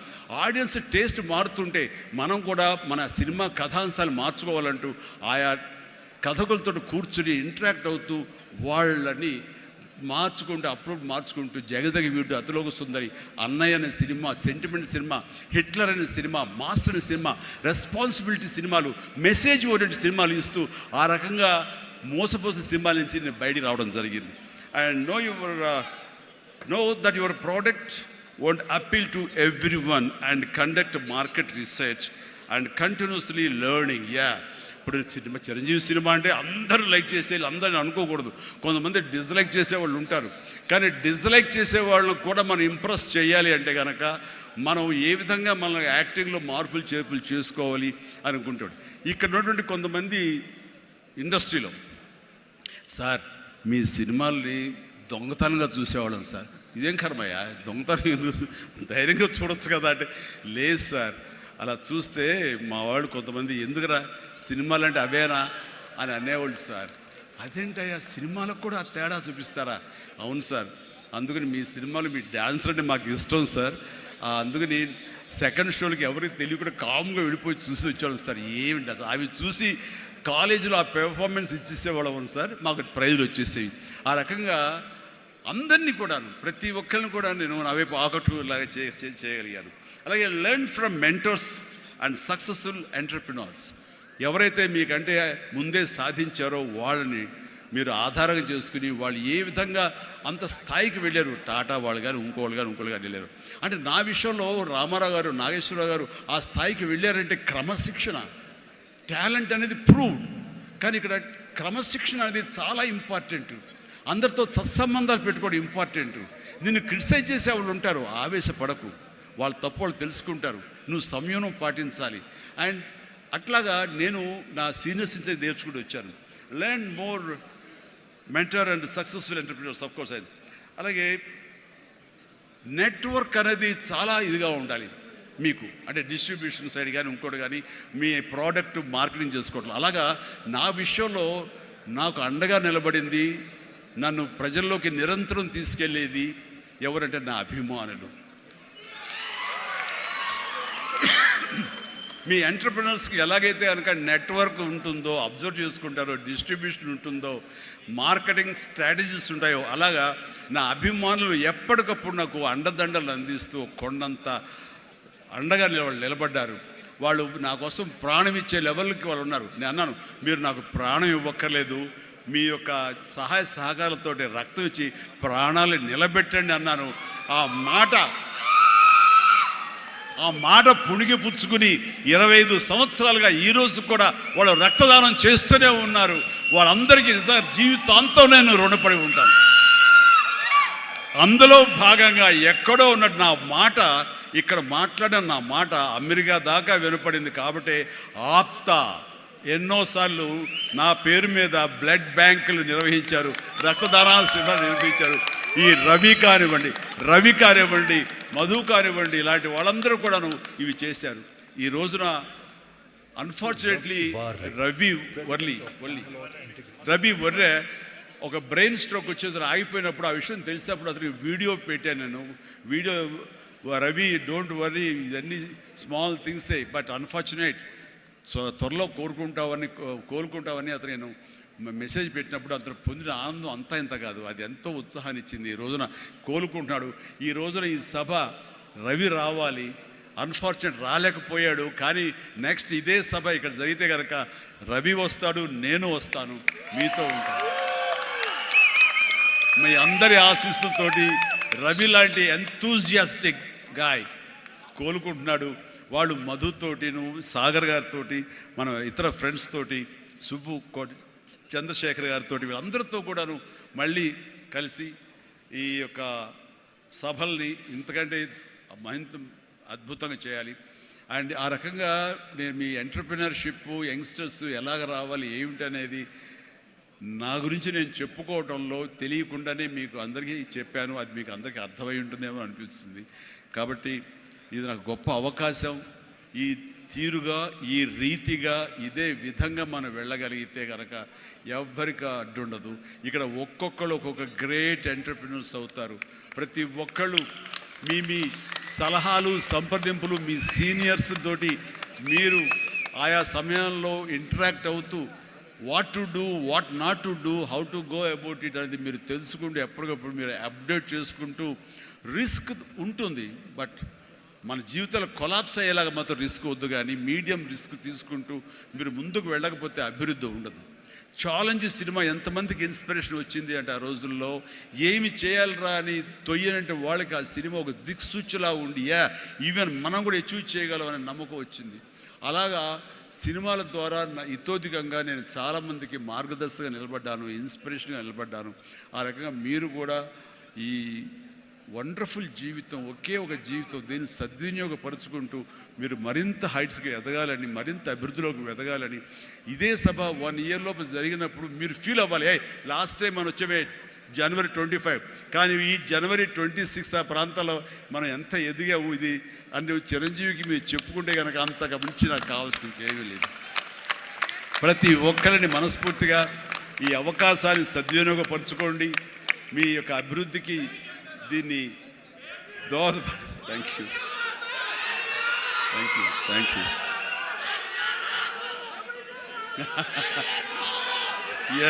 ఆడియన్స్ టేస్ట్ మారుతుంటే మనం కూడా మన సినిమా కథాంశాలు మార్చుకోవాలంటూ ఆయా కథకులతో కూర్చుని ఇంటరాక్ట్ అవుతూ వాళ్ళని మార్చుకుంటూ అప్లోడ్ మార్చుకుంటూ జగదగ వీడు అతిలోక సుందరి, అన్నయ్య అనే సినిమా, సెంటిమెంట్ సినిమా, హిట్లర్ అనే సినిమా, మాస్టర్ అనే సినిమా, రెస్పాన్సిబిలిటీ సినిమాలు, మెసేజ్ ఓరియంటెడ్ సినిమాలు ఇస్తూ ఆ రకంగా మోసపోసే సినిమాల నుంచి నేను బయటికి రావడం జరిగింది. And know that your product won't appeal to everyone and conduct market research and continuously learning. ఇప్పుడు సినిమా చిరంజీవి సినిమా అంటే అందరూ లైక్ చేసేయాలి, అందరిని అనుకోకూడదు. కొంతమంది డిస్లైక్ చేసేవాళ్ళు ఉంటారు. కానీ డిస్లైక్ చేసేవాళ్ళని కూడా మనం ఇంప్రెస్ చేయాలి అంటే కనుక మనం ఏ విధంగా మన యాక్టింగ్లో మార్పులు చేర్పులు చేసుకోవాలి అనుకుంటాడు. ఇక్కడ ఉన్నటువంటి కొంతమంది ఇండస్ట్రీలో, సార్ మీ సినిమాల్ని దొంగతనంగా చూసేవాళ్ళం సార్, ఇదేం కర్మయ్యా దొంగతనం ఎందుకు, ధైర్యంగా చూడొచ్చు కదా అంటే, లేదు సార్ అలా చూస్తే మా వాళ్ళు కొంతమంది ఎందుకురా సినిమాలు అంటే అవేనా అని అనేవాళ్ళు సార్. అదేంటయ్యా సినిమాలకు కూడా ఆ తేడా చూపిస్తారా? అవును సార్, అందుకని మీ సినిమాలు మీ డ్యాన్స్ అంటే మాకు ఇష్టం సార్, అందుకని సెకండ్ షోలకి ఎవరికి తెలియకుండా కామ్గా వెళ్ళిపోయి చూసి వచ్చేవాళ్ళం సార్. ఏమిటి అసలు అవి చూసి కాలేజీలో ఆ పెర్ఫార్మెన్స్ ఇచ్చేసేవాళ్ళం సార్, మాకు ప్రైజులు వచ్చేసేవి. ఆ రకంగా అందరినీ కూడాను, ప్రతి ఒక్కరిని కూడా నేను నా వైపు ఆకట్టులాగా చేయగలిగాను. అలాగే learn from mentors and successful entrepreneurs. ఎవరైతే మీకంటే ముందే సాధించారో వాళ్ళని మీరు ఆధారంగా చేసుకుని వాళ్ళు ఏ విధంగా అంత స్థాయికి వెళ్ళారు, టాటా వాళ్ళు కానీ ఇంకోళ్ళు కానీ వెళ్ళారు. అంటే నా విషయంలో రామారావు గారు, నాగేశ్వరరావు గారు ఆ స్థాయికి వెళ్ళారంటే క్రమశిక్షణ, టాలెంట్ అనేది ప్రూవ్డ్. కానీ ఇక్కడ క్రమశిక్షణ అనేది చాలా ఇంపార్టెంట్. అందరితో సత్సంబంధాలు పెట్టుకోవడం ఇంపార్టెంట్. నిన్ను క్రిటిసైజ్ చేసే వాళ్ళు ఉంటారు, ఆవేశపడకు, వాళ్ళ తప్పు వాళ్ళు తెలుసుకుంటారు, నువ్వు సంయమనం పాటించాలి. అండ్ అట్లాగా నేను నా సీనియర్స్ నుంచి నేర్చుకుంటూ వచ్చాను. Learn more mentor and successful entrepreneurs of course. అలాగే నెట్వర్క్ అనేది చాలా ఇదిగా ఉండాలి మీకు, అంటే డిస్ట్రిబ్యూషన్ సైడ్ కానీ ఇంకోటి కానీ మీ ప్రోడక్ట్ మార్కెటింగ్ చేసుకోవట్లేదు. అలాగా నా విషయంలో నాకు అండగా నిలబడింది, నన్ను ప్రజల్లోకి నిరంతరం తీసుకెళ్ళేది ఎవరంటే నా అభిమానులు. మీ ఎంటర్ప్రినర్స్కి ఎలాగైతే కనుక నెట్వర్క్ ఉంటుందో, అబ్జర్వ్ చేసుకుంటారో, డిస్ట్రిబ్యూషన్ ఉంటుందో, మార్కెటింగ్ స్ట్రాటజీస్ ఉంటాయో, అలాగా నా అభిమానులు ఎప్పటికప్పుడు నాకు అండదండలు అందిస్తూ కొండంత అండగా నిలబడ్డారు. వాళ్ళు నా కోసం ప్రాణం ఇచ్చే లెవెల్కి వాళ్ళు ఉన్నారు. నేను అన్నాను, మీరు నాకు ప్రాణం ఇవ్వక్కర్లేదు, మీ యొక్క సహాయ సహకారాలతో రక్తం ఇచ్చి ప్రాణాలు నిలబెట్టండి అన్నాను. ఆ మాట పుణిగి పుచ్చుకుని 25 సంవత్సరాలుగా ఈరోజు కూడా వాళ్ళు రక్తదానం చేస్తూనే ఉన్నారు. వాళ్ళందరికీ నిజంగా జీవితాంతం నేను రుణపడి ఉంటాను. అందులో భాగంగా ఎక్కడో ఉన్నట్టు నా మాట, ఇక్కడ మాట్లాడిన నా మాట అమెరికా దాకా వినపడింది. కాబట్టి ఆప్తా ఎన్నోసార్లు నా పేరు మీద బ్లడ్ బ్యాంకులు నిర్వహించారు, రక్తదానాల శిబిరాలు నిర్వహించారు. ఈ రవి కానివ్వండి, మధు కానివ్వండి, ఇలాంటి వాళ్ళందరూ కూడాను ఇవి చేశారు. ఈ రోజున అన్ఫార్చునేట్లీ రవి వర్రే ఒక బ్రెయిన్ స్ట్రోక్ వచ్చేది ఆగిపోయినప్పుడు ఆ విషయం తెలిసినప్పుడు అతనికి వీడియో పెట్టాను నేను. వీడియో, రవి డోంట్ వర్రీ, ఇవన్నీ స్మాల్ థింగ్సే, బట్ అన్ఫార్చునేట్, త్వరలో కోలుకుంటావని అతను నేను మెసేజ్ పెట్టినప్పుడు అతను పొందిన ఆనందం అంతా ఇంత కాదు, అది ఎంతో ఉత్సాహాన్ని ఇచ్చింది. ఈ రోజున కోలుకుంటున్నాడు. ఈ రోజున ఈ సభ రవి రావాలి, అన్ఫార్చునేట్ రాలేకపోయాడు. కానీ నెక్స్ట్ ఇదే సభ ఇక్కడ జరిగితే కనుక రవి వస్తాడు, నేను వస్తాను, మీతో ఉంటాను. మీ అందరి ఆశీస్సులతోటి రవి లాంటి ఎంతూజియాస్టిక్ గాయ్ కోలుకుంటున్నాడు. వాళ్ళు మధుతోటి, సాగర్ గారితో, మన ఇతర ఫ్రెండ్స్ తోటి, సుబ్బు చంద్రశేఖర్ గారితో, వీళ్ళందరితో కూడాను మళ్ళీ కలిసి ఈ యొక్క సభల్ని ఇంతకంటే అద్భుతంగా చేయాలి. అండ్ ఆ రకంగా నేను మీ ఎంటర్‌ప్రెన్యూర్‌షిప్ యంగ్స్టర్స్ ఎలాగ రావాలి ఏమిటి అనేది నా గురించి నేను చెప్పుకోవడంలో తెలియకుండానే మీకు అందరికీ చెప్పాను. అది మీకు అందరికీ అర్థమై ఉంటుందేమో అనిపిస్తుంది. కాబట్టి ఇది నాకు గొప్ప అవకాశం. ఈ తీరుగా ఈ రీతిగా ఇదే విధంగా మనం వెళ్ళగలిగితే కనుక ఎవ్వరికి అడ్డుండదు. ఇక్కడ ఒక్కొక్కళ్ళు ఒక్కొక్క గ్రేట్ ఎంటర్‌ప్రెన్యూర్స్ అవుతారు. ప్రతి ఒక్కళ్ళు మీ మీ సలహాలు సంప్రదింపులు మీ సీనియర్స్ తోటి మీరు ఆయా సమయంలో ఇంటరాక్ట్ అవుతూ what to do what not to do how to go about it అనేది మీరు తెలుసుకుంటూ ఎప్పటికప్పుడు మీరు అప్డేట్ చేసుకుంటూ రిస్క్ ఉంటుంది. బట్ మన జీవితాలు కొలాప్స్ అయ్యేలాగా మాత్రం రిస్క్ వద్దు. కానీ మీడియం రిస్క్ తీసుకుంటూ మీరు ముందుకు వెళ్ళకపోతే అభివృద్ధి ఉండదు. ఛాలెంజ్ సినిమా ఎంతమందికి ఇన్స్పిరేషన్ వచ్చింది అంటే ఆ రోజుల్లో ఏమి చేయాలరా అని తొయ్యనంటే వాళ్ళకి ఆ సినిమా ఒక దిక్సూచిలా ఉండి ఈవెన్ మనం కూడా అచీవ్ చేయగలం అనే నమ్మకం వచ్చింది. అలాగా సినిమాల ద్వారా ఇతోధికంగా నేను చాలామందికి మార్గదర్శకంగా నిలబడ్డాను, ఇన్స్పిరేషన్గా నిలబడ్డాను. ఆ రకంగా మీరు కూడా ఈ వండర్ఫుల్ జీవితం ఒకే ఒక జీవితం దీన్ని సద్వినియోగపరుచుకుంటూ మీరు మరింత హైట్స్కి ఎదగాలని మరింత అభివృద్ధిలోకి ఎదగాలని ఇదే సభ 1 year లోపు జరిగినప్పుడు మీరు ఫీల్ అవ్వాలి. లాస్ట్ టైం మనం వచ్చే January 25 కానీ ఈ January 26 ఆ ప్రాంతాల్లో మనం ఎంత ఎదిగాము ఇది అని చిరంజీవికి మీరు చెప్పుకుంటే కనుక అంతగా మించి నాకు కావాల్సిన ఇంకేమీ లేదు. ప్రతి ఒక్కరిని మనస్ఫూర్తిగా ఈ అవకాశాన్ని సద్వినియోగపరచుకోండి. మీ యొక్క అభివృద్ధికి దీన్ని thank you thank you thank you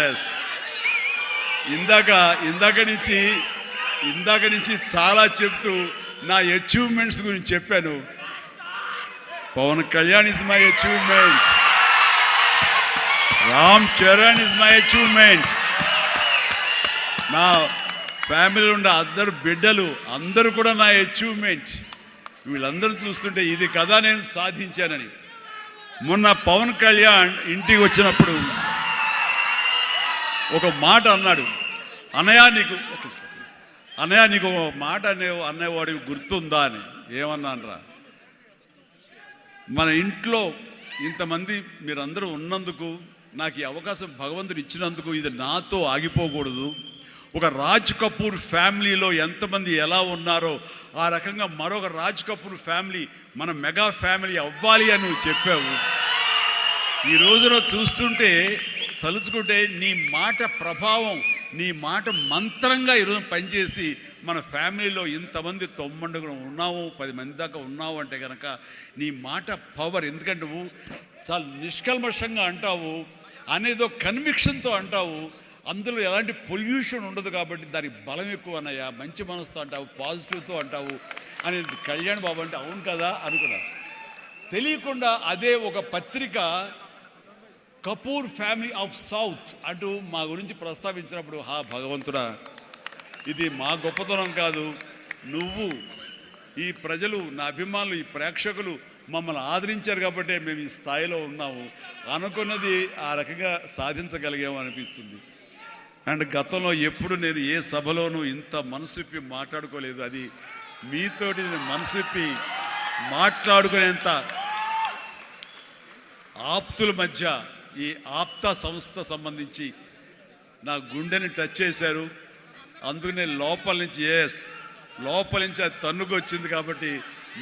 yes ఇందాక నుంచి చాలా చెప్తూ నా అచీవ్మెంట్స్ గురించి చెప్పాను. Pawan Kalyan is my achievement, Ram Charan is my achievement, నా ఫ్యామిలీలో ఉన్న అందరు బిడ్డలు అందరూ కూడా నా అచీవ్మెంట్. వీళ్ళందరూ చూస్తుంటే ఇది కదా నేను సాధించానని. మొన్న పవన్ కళ్యాణ్ ఇంటికి వచ్చినప్పుడు ఒక మాట అన్నాడు, అన్నయ్య నీకు ఒక మాట అన్నవాడికి గుర్తుందా అని. ఏమన్నానరా, మన ఇంట్లో ఇంతమంది మీరందరూ ఉన్నందుకు నాకు ఈ అవకాశం భగవంతుడు ఇచ్చినందుకు ఇది నాతో ఆగిపోకూడదు. ఒక రాజ్ కపూర్ ఫ్యామిలీలో ఎంతమంది ఎలా ఉన్నారో ఆ రకంగా మరొక రాజ్ కపూర్ ఫ్యామిలీ మన మెగా ఫ్యామిలీ అవ్వాలి అని నువ్వు చెప్పావు. ఈ రోజున చూస్తుంటే తలుచుకుంటే నీ మాట ప్రభావం, నీ మాట మంత్రంగా ఈరోజు పనిచేసి మన ఫ్యామిలీలో ఇంతమంది 90 ఉన్నావు, 10 మంది దాకా ఉన్నావు అంటే కనుక నీ మాట పవర్. ఎందుకంటే నువ్వు చాలా నిష్కల్మషంగా అంటావు, అనేదో కన్విక్షన్తో అంటావు, అందులో ఎలాంటి పొల్యూషన్ ఉండదు కాబట్టి దానికి బలం ఎక్కువ అన్నయ్య. మంచి మనసుతో అంటావు, పాజిటివ్తో అంటావు అని కళ్యాణ్ బాబు అంటే అవును కదా అనుకున్నా. తెలియకుండా అదే ఒక పత్రిక కపూర్ ఫ్యామిలీ ఆఫ్ సౌత్ అంటూ మా గురించి ప్రస్తావించినప్పుడు భగవంతుడా, ఇది మా గొప్పతనం కాదు, నువ్వు ఈ ప్రజలు నా అభిమానులు ఈ ప్రేక్షకులు మమ్మల్ని ఆదరించారు కాబట్టి మేము ఈ స్థాయిలో ఉన్నాము అనుకున్నది ఆ రకంగా సాధించగలిగాము అనిపిస్తుంది. అండ్ గతంలో ఎప్పుడు నేను ఏ సభలోనూ ఇంత మనసిప్పి మాట్లాడుకోలేదు. అది మీతోటి నేను మనసిప్పి మాట్లాడుకునేంత ఆప్తుల మధ్య ఈ ఆప్తా సంస్థ సంబంధించి నా గుండెని టచ్ చేశారు. అందుకు నేను లోపల నుంచి అది తన్నుకు వచ్చింది కాబట్టి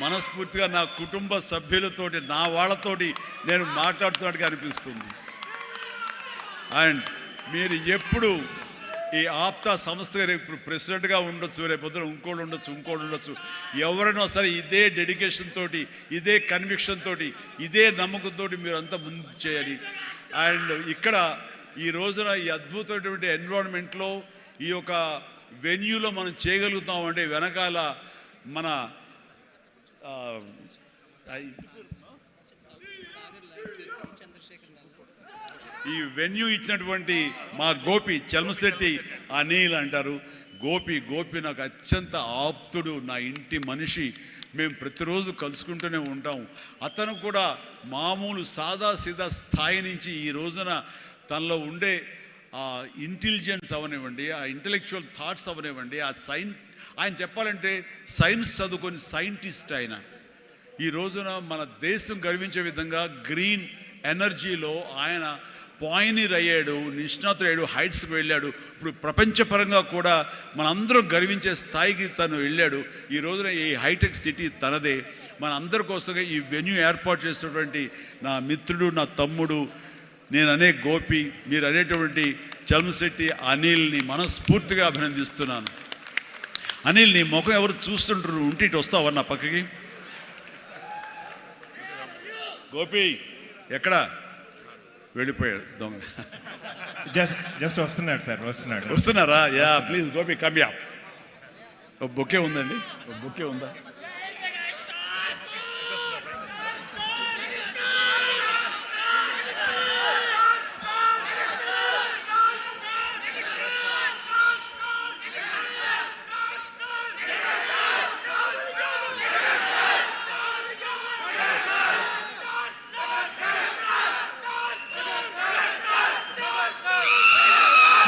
మనస్ఫూర్తిగా నా కుటుంబ సభ్యులతోటి నా వాళ్ళతోటి నేను మాట్లాడుతున్నట్టుగా అనిపిస్తుంది. అండ్ మీరు ఎప్పుడు ఈ ఆప్తా సంస్థ ఇప్పుడు ప్రెసిడెంట్గా ఉండొచ్చు, రేపొద్దున ఇంకోటి ఉండొచ్చు, ఎవరైనా సరే ఇదే డెడికేషన్ తోటి, ఇదే కన్విక్షన్ తోటి, ఇదే నమ్మకంతో మీరు అంతా ముందు చేయాలి. అండ్ ఇక్కడ ఈ రోజున ఈ అద్భుతమైనటువంటి ఎన్విరాన్మెంట్లో ఈ యొక్క వెన్యూలో మనం చేయగలుగుతామంటే వెనకాల మన ఈ వెన్యూ ఇచ్చినటువంటి మా గోపి చల్మశెట్టి అనిల్ అంటారు. గోపి నాకు అత్యంత ఆప్తుడు, నా ఇంటి మనిషి. మేము ప్రతిరోజు కలుసుకుంటూనే ఉంటాం. అతను కూడా మామూలు సాదాసీదా స్థాయి నుంచి ఈ రోజున తనలో ఉండే ఆ ఇంటెలిజెన్స్ అవనివ్వండి, ఆ ఇంటలెక్చువల్ థాట్స్ అవనివ్వండి, ఆయన చెప్పాలంటే సైన్స్ చదువుకొని సైంటిస్ట్ ఆయన. ఈ రోజున మన దేశం గర్వించే విధంగా గ్రీన్ ఎనర్జీలో ఆయన పాయినీర్ అయ్యాడు, నిష్ణాతుడయ్యాడు, హైట్స్కి వెళ్ళాడు. ఇప్పుడు ప్రపంచపరంగా కూడా మనందరం గర్వించే స్థాయికి తను వెళ్ళాడు. ఈ రోజున ఈ హైటెక్ సిటీ తనదే. మన అందరి కోసంగా ఈ వెన్యూ ఏర్పాటు చేసినటువంటి నా మిత్రుడు, నా తమ్ముడు, నేను అనే గోపి, మీరు అనేటువంటి చల్మశెట్టి అనిల్ని మనస్ఫూర్తిగా అభినందిస్తున్నాను. అనిల్, నీ ముఖం ఎవరు చూస్తుంటారు, ఉంటే ఇటు వస్తావా నా పక్కకి? గోపి ఎక్కడ వెళ్ళిపోయాడు దొంగ? జస్ట్ వస్తున్నాడు సార్, వస్తున్నారా? Yeah, please Gopi come yeah. ఒక బొకే ఉందండి, ఒక బొకే ఉందా?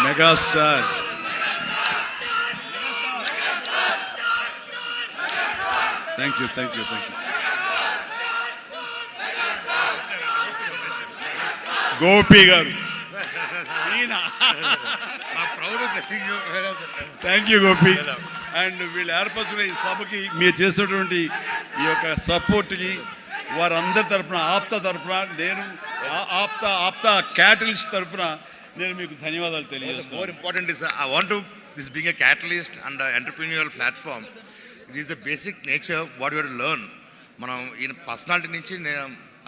Megastar thank you. గోపి గారు, థ్యాంక్ యూ గోపి. అండ్ వీళ్ళు ఏర్పరచిన ఈ సభకి మీరు చేసినటువంటి ఈ యొక్క సపోర్ట్కి వారందరి తరఫున, ఆప్తా తరఫున, నేను ఆప్తా క్యాటలిస్ట్ తరఫున నేను మీకు ధన్యవాదాలు తెలియజేస్తాను. More important is I want to this being a catalyst and an entrepreneurial platform. It is the basic nature what we have to learn. మనం ఈయన పర్సనాలిటీ నుంచి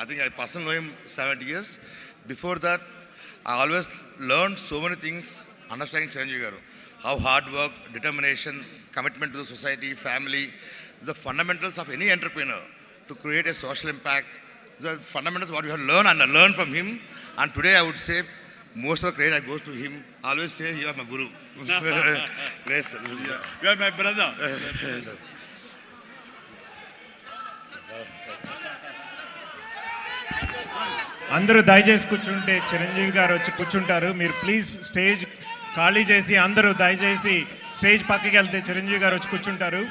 I think I personally know him 70 years. Before that, I always learned so many things understanding Chiranjeevi garu. How hard work, determination, commitment to the society, family, the fundamentals of any entrepreneur to create a social impact. The fundamentals what we have learned and I learned from him. And today I would say most of the credit goes to him. I always say you are my guru. Yes, sir. You are my brother. Yes, sir. అందరూ దయచేసి కూర్చుంటే చిరంజీవి గారు వచ్చి కూర్చుంటారు. మీరు please stage ఖాళీ చేసి అందరూ దయచేసి స్టేజ్ పక్కకి వెళ్తే చిరంజీవి గారు వచ్చి కూర్చుంటారు.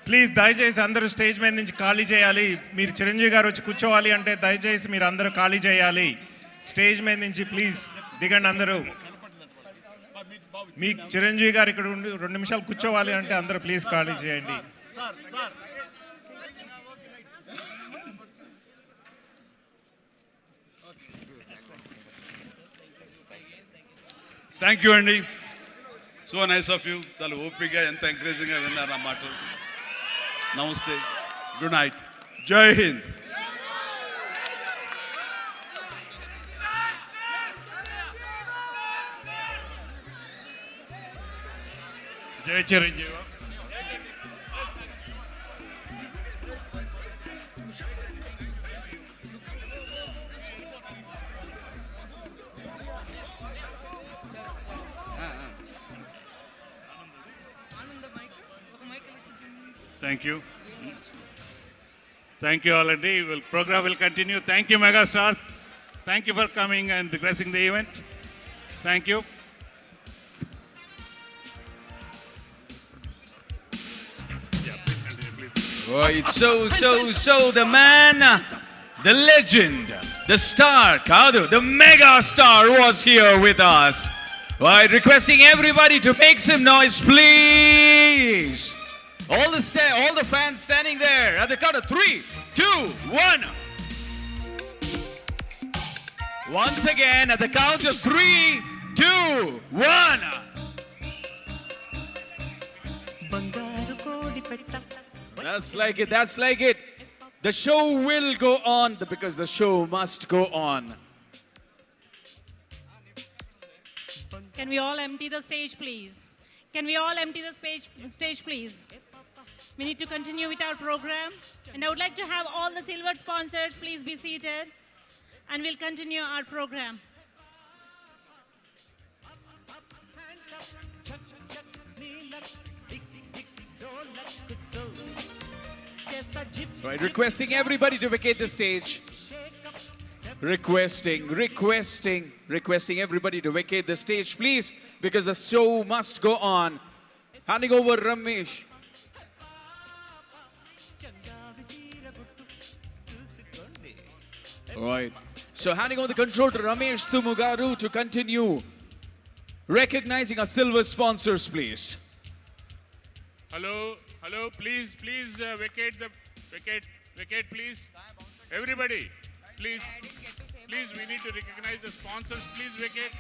ప్లీజ్ దయచేసి అందరూ స్టేజ్ మీద నుంచి ఖాళీ చేయాలి. మీరు చిరంజీవి గారు వచ్చి కూర్చోవాలి అంటే దయచేసి మీరు అందరూ ఖాళీ చేయాలి. స్టేజ్ మీద నుంచి ప్లీజ్ దిగండి అందరూ. మీ చిరంజీవి గారు ఇక్కడ ఉండి 2 నిమిషాలు కూర్చోవాలి అంటే అందరూ ప్లీజ్ ఖాళీ చేయండి. థ్యాంక్ యూ అండి. So nice of you. చాలా ఓపికగా, ఎంత ఎంకరేజింగ్గా విన్నారు నా మాటలు. నమస్తే, గుడ్ నైట్, జై హింద్. జై Chiranjeevi. Thank you. Thank you all, and the program will continue. Thank you, Megastar. Thank you for coming and gracing the event. Thank you. Right, so the man, the legend, the star, Kadu, the mega star was here with us. Right, requesting everybody to make some noise, please. All the fans standing there at the count of 3, 2, 1. Once again at the count of 3, 2, 1. That's like it. The show will go on because the show must go on. Can we all empty the stage, please? Can we all empty the stage, please? We need to continue with our program. And I would like to have all the silver sponsors, please be seated. And we'll continue our program. Right, requesting everybody to vacate the stage. Requesting everybody to vacate the stage, please, because the show must go on. Handing over Ramesh. All right. So handing over the control to Ramesh Tumugaru to continue recognizing our silver sponsors, please. Hello, please, vacate, please. Everybody, please, we need to recognize the sponsors. Please vacate.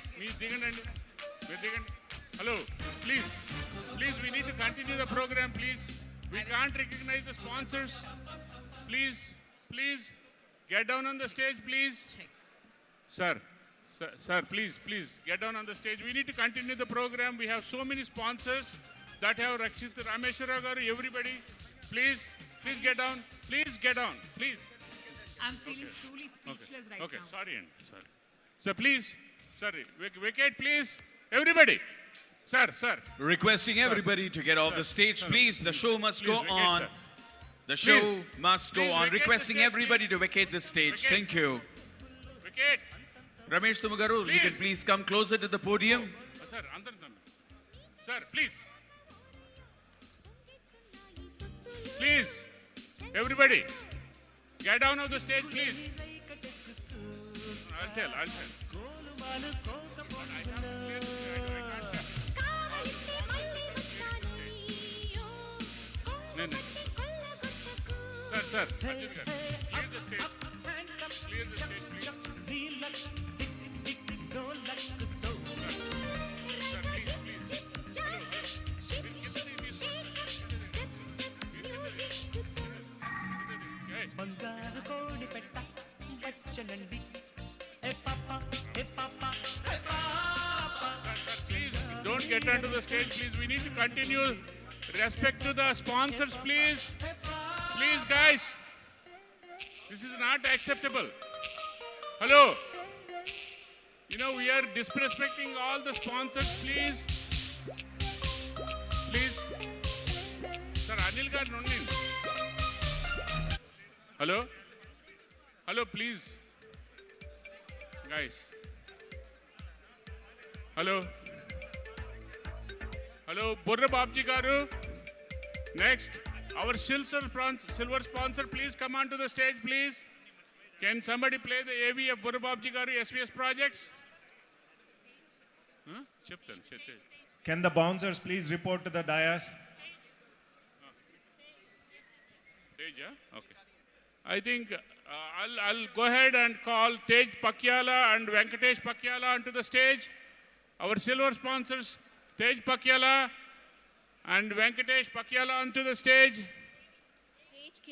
Hello, please, we need to continue the program, please. We can't recognize the sponsors. Please, get down on the stage, please. Sir, please, get down on the stage. We need to continue the program. We have so many sponsors that have Rakshit Rameshwara Garu, everybody. Please get down. Please. I'm feeling truly speechless right Okay, now. sorry. Sir, please, vacate, please. Everybody. Sir. Requesting everybody to get off the stage, please. The show must go on. Sir. The show must go Please on. vacate the Requesting stage, everybody to vacate the stage. Vacate. Thank you. Vacate. Ramesh Tumugaru, you can please come closer to the podium. Sir, please. Please, everybody, get down off the stage, please. I'll tell. No. Sir, Arjun Garu, clear the stage, please. Sir, please. Please, don't get onto the stage, please. We need to continue. Respect to the sponsors, please. Please, guys. This is not acceptable. Hello. We are disrespecting all the sponsors, please. Sir, Anil Garu Nonni. Hello, please. Guys. Hello, Burra Babji Garu. Next, our silver sponsor, please come onto the stage, please. Can somebody play the AV of Burra Babji Garu SVS projects? Can the bouncers please report to the dais? Tej, okay. I think I'll go ahead and call Tej Pakyala and Venkatesh Pakyala onto the stage. Our silver sponsors, Tej Pakyala and Venkatesh Pakyala onto the stage.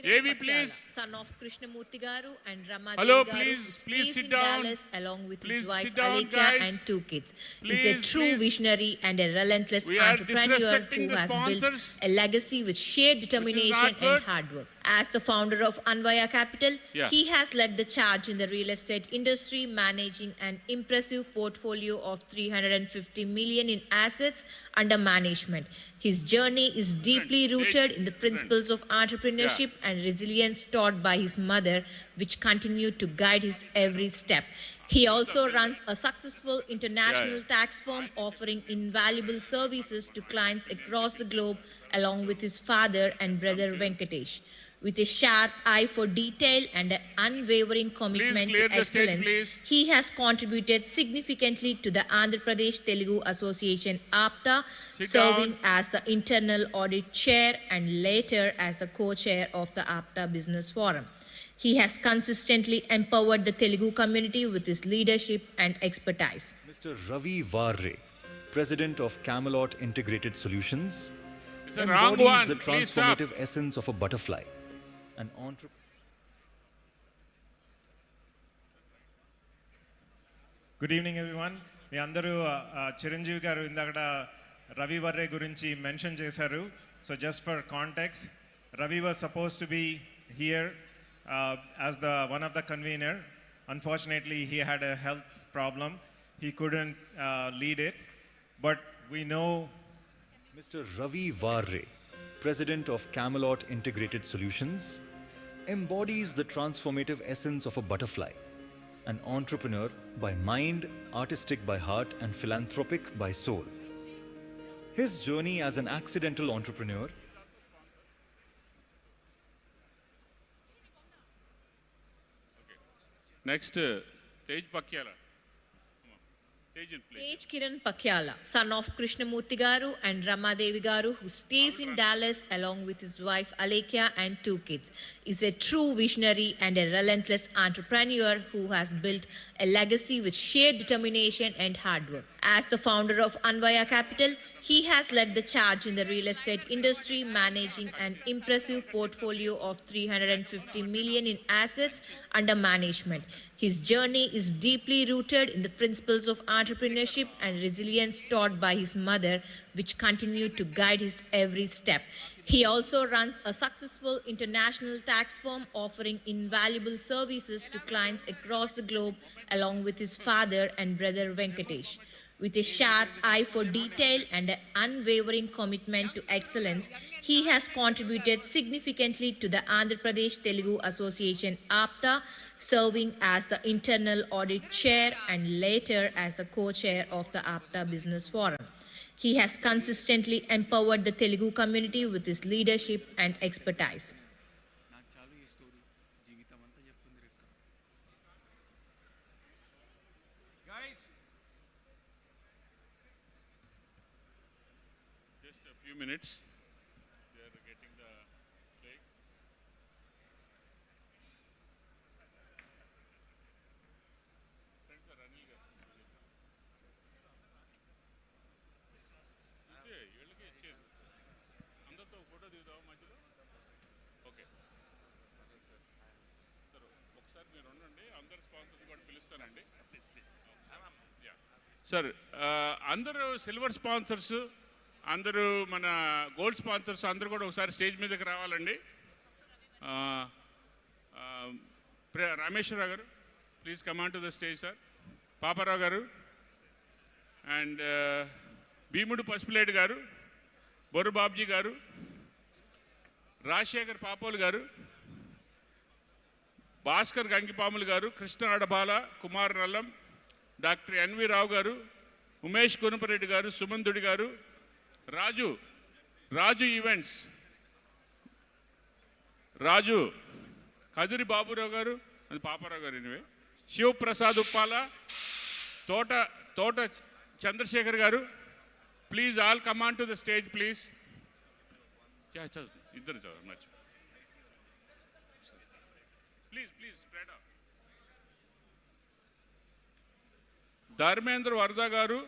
AV, please. Son of Krishnamurthy Garu and Rama Hello, Garu, please, who please stays sit in down. Dallas along with Please his wife sit down, Alika guys. and 2 kids. He's Please, a true visionary and a relentless We are entrepreneur disrespecting who the has built sponsors, a legacy with sheer determination not and good. hard work. As the founder of Anvaya Capital, Yeah. he has led the charge in the real estate industry, managing an impressive portfolio of 350 million in assets under management. His journey is deeply rooted in the principles of entrepreneurship and resilience taught by his mother, which continue to guide his every step. He also runs a successful international tax firm offering invaluable services to clients across the globe, along with his father and brother Venkatesh. With a sharp eye for detail and an unwavering commitment clear to the stage, excellence, please. he has contributed significantly to the Andhra Pradesh Telugu Association APTA, Sit serving down. as the internal audit chair and later as the co-chair of the APTA Business Forum. He has consistently empowered the Telugu community with his leadership and expertise. Mr. Ravi Varre, President of Camelot Integrated Solutions, It's a wrong embodies one. the Please stop. transformative essence of a butterfly. An entrepreneur. Good evening, everyone. మీ అందరూ చిరంజీవి గారు ఇందాక రవి వర్రే గురించి mention చేశారు. So just for context, Ravi was supposed to be here as one of the convener. Unfortunately, he had a health problem. He couldn't lead it. But we know Mr. Ravi Varre, President of Camelot Integrated Solutions, embodies the transformative essence of a butterfly. An entrepreneur by mind, artistic by heart, and philanthropic by soul. His journey as an accidental entrepreneur Next, Tej Pakyala. Tej Kiran Pakyala, son of Krishnamurti Garu and Ramadevi Garu, who stays in Dallas along with his wife Alekia and 2 kids, is a true visionary and a relentless entrepreneur who has built a legacy with sheer determination and hard work. As the founder of Anvaya Capital, he has led the charge in the real estate industry, managing an impressive portfolio of 350 million in assets under management. His journey is deeply rooted in the principles of entrepreneurship and resilience taught by his mother, which continue to guide his every step. He also runs a successful international tax firm offering invaluable services to clients across the globe, along with his father and brother Venkatesh. With a sharp eye for detail and an unwavering commitment to excellence, he has contributed significantly to the Andhra Pradesh Telugu Association APTA, serving as the internal audit chair and later as the co-chair of the APTA Business Forum. He has consistently empowered the Telugu community with his leadership and expertise. Minutes. They are getting the flag. Friends are running. అందరితో photo దిగుదాం మధ్యలో. Okay sir ఒకసారి మీరు ఉండండి, అందరు sponsors కూడా పిలుస్తానండి. Sir అందరూ silver sponsors, అందరూ మన గోల్డ్ స్పాన్సర్స్ అందరూ కూడా ఒకసారి స్టేజ్ మీదకి రావాలండి. రామేశ్వరరావు గారు please come on to the stage sir. Paparao గారు అండ్ భీముడు పసుపులేడు గారు, బొర్రు బాబ్జీ గారు, రాజశేఖర్ పాపోలు గారు, భాస్కర్ గంగిపాములు గారు, కృష్ణ అడబాల, కుమార్ నల్లం, డాక్టర్ ఎన్వి రావు గారు, ఉమేష్ కునుపరెడ్డి గారు, సుమంతుడి గారు, రాజు ఈవెంట్స్, రాజు కదిరి బాబురావు గారు, అది పాపారావు గారు, ఎనివే శివప్రసాద్ ఉప్పాల, తోట చంద్రశేఖర్ గారు, please all come on to the stage please. ఇద్దరు చదువు మర్చి please please spread out. Dharmendra వరద గారు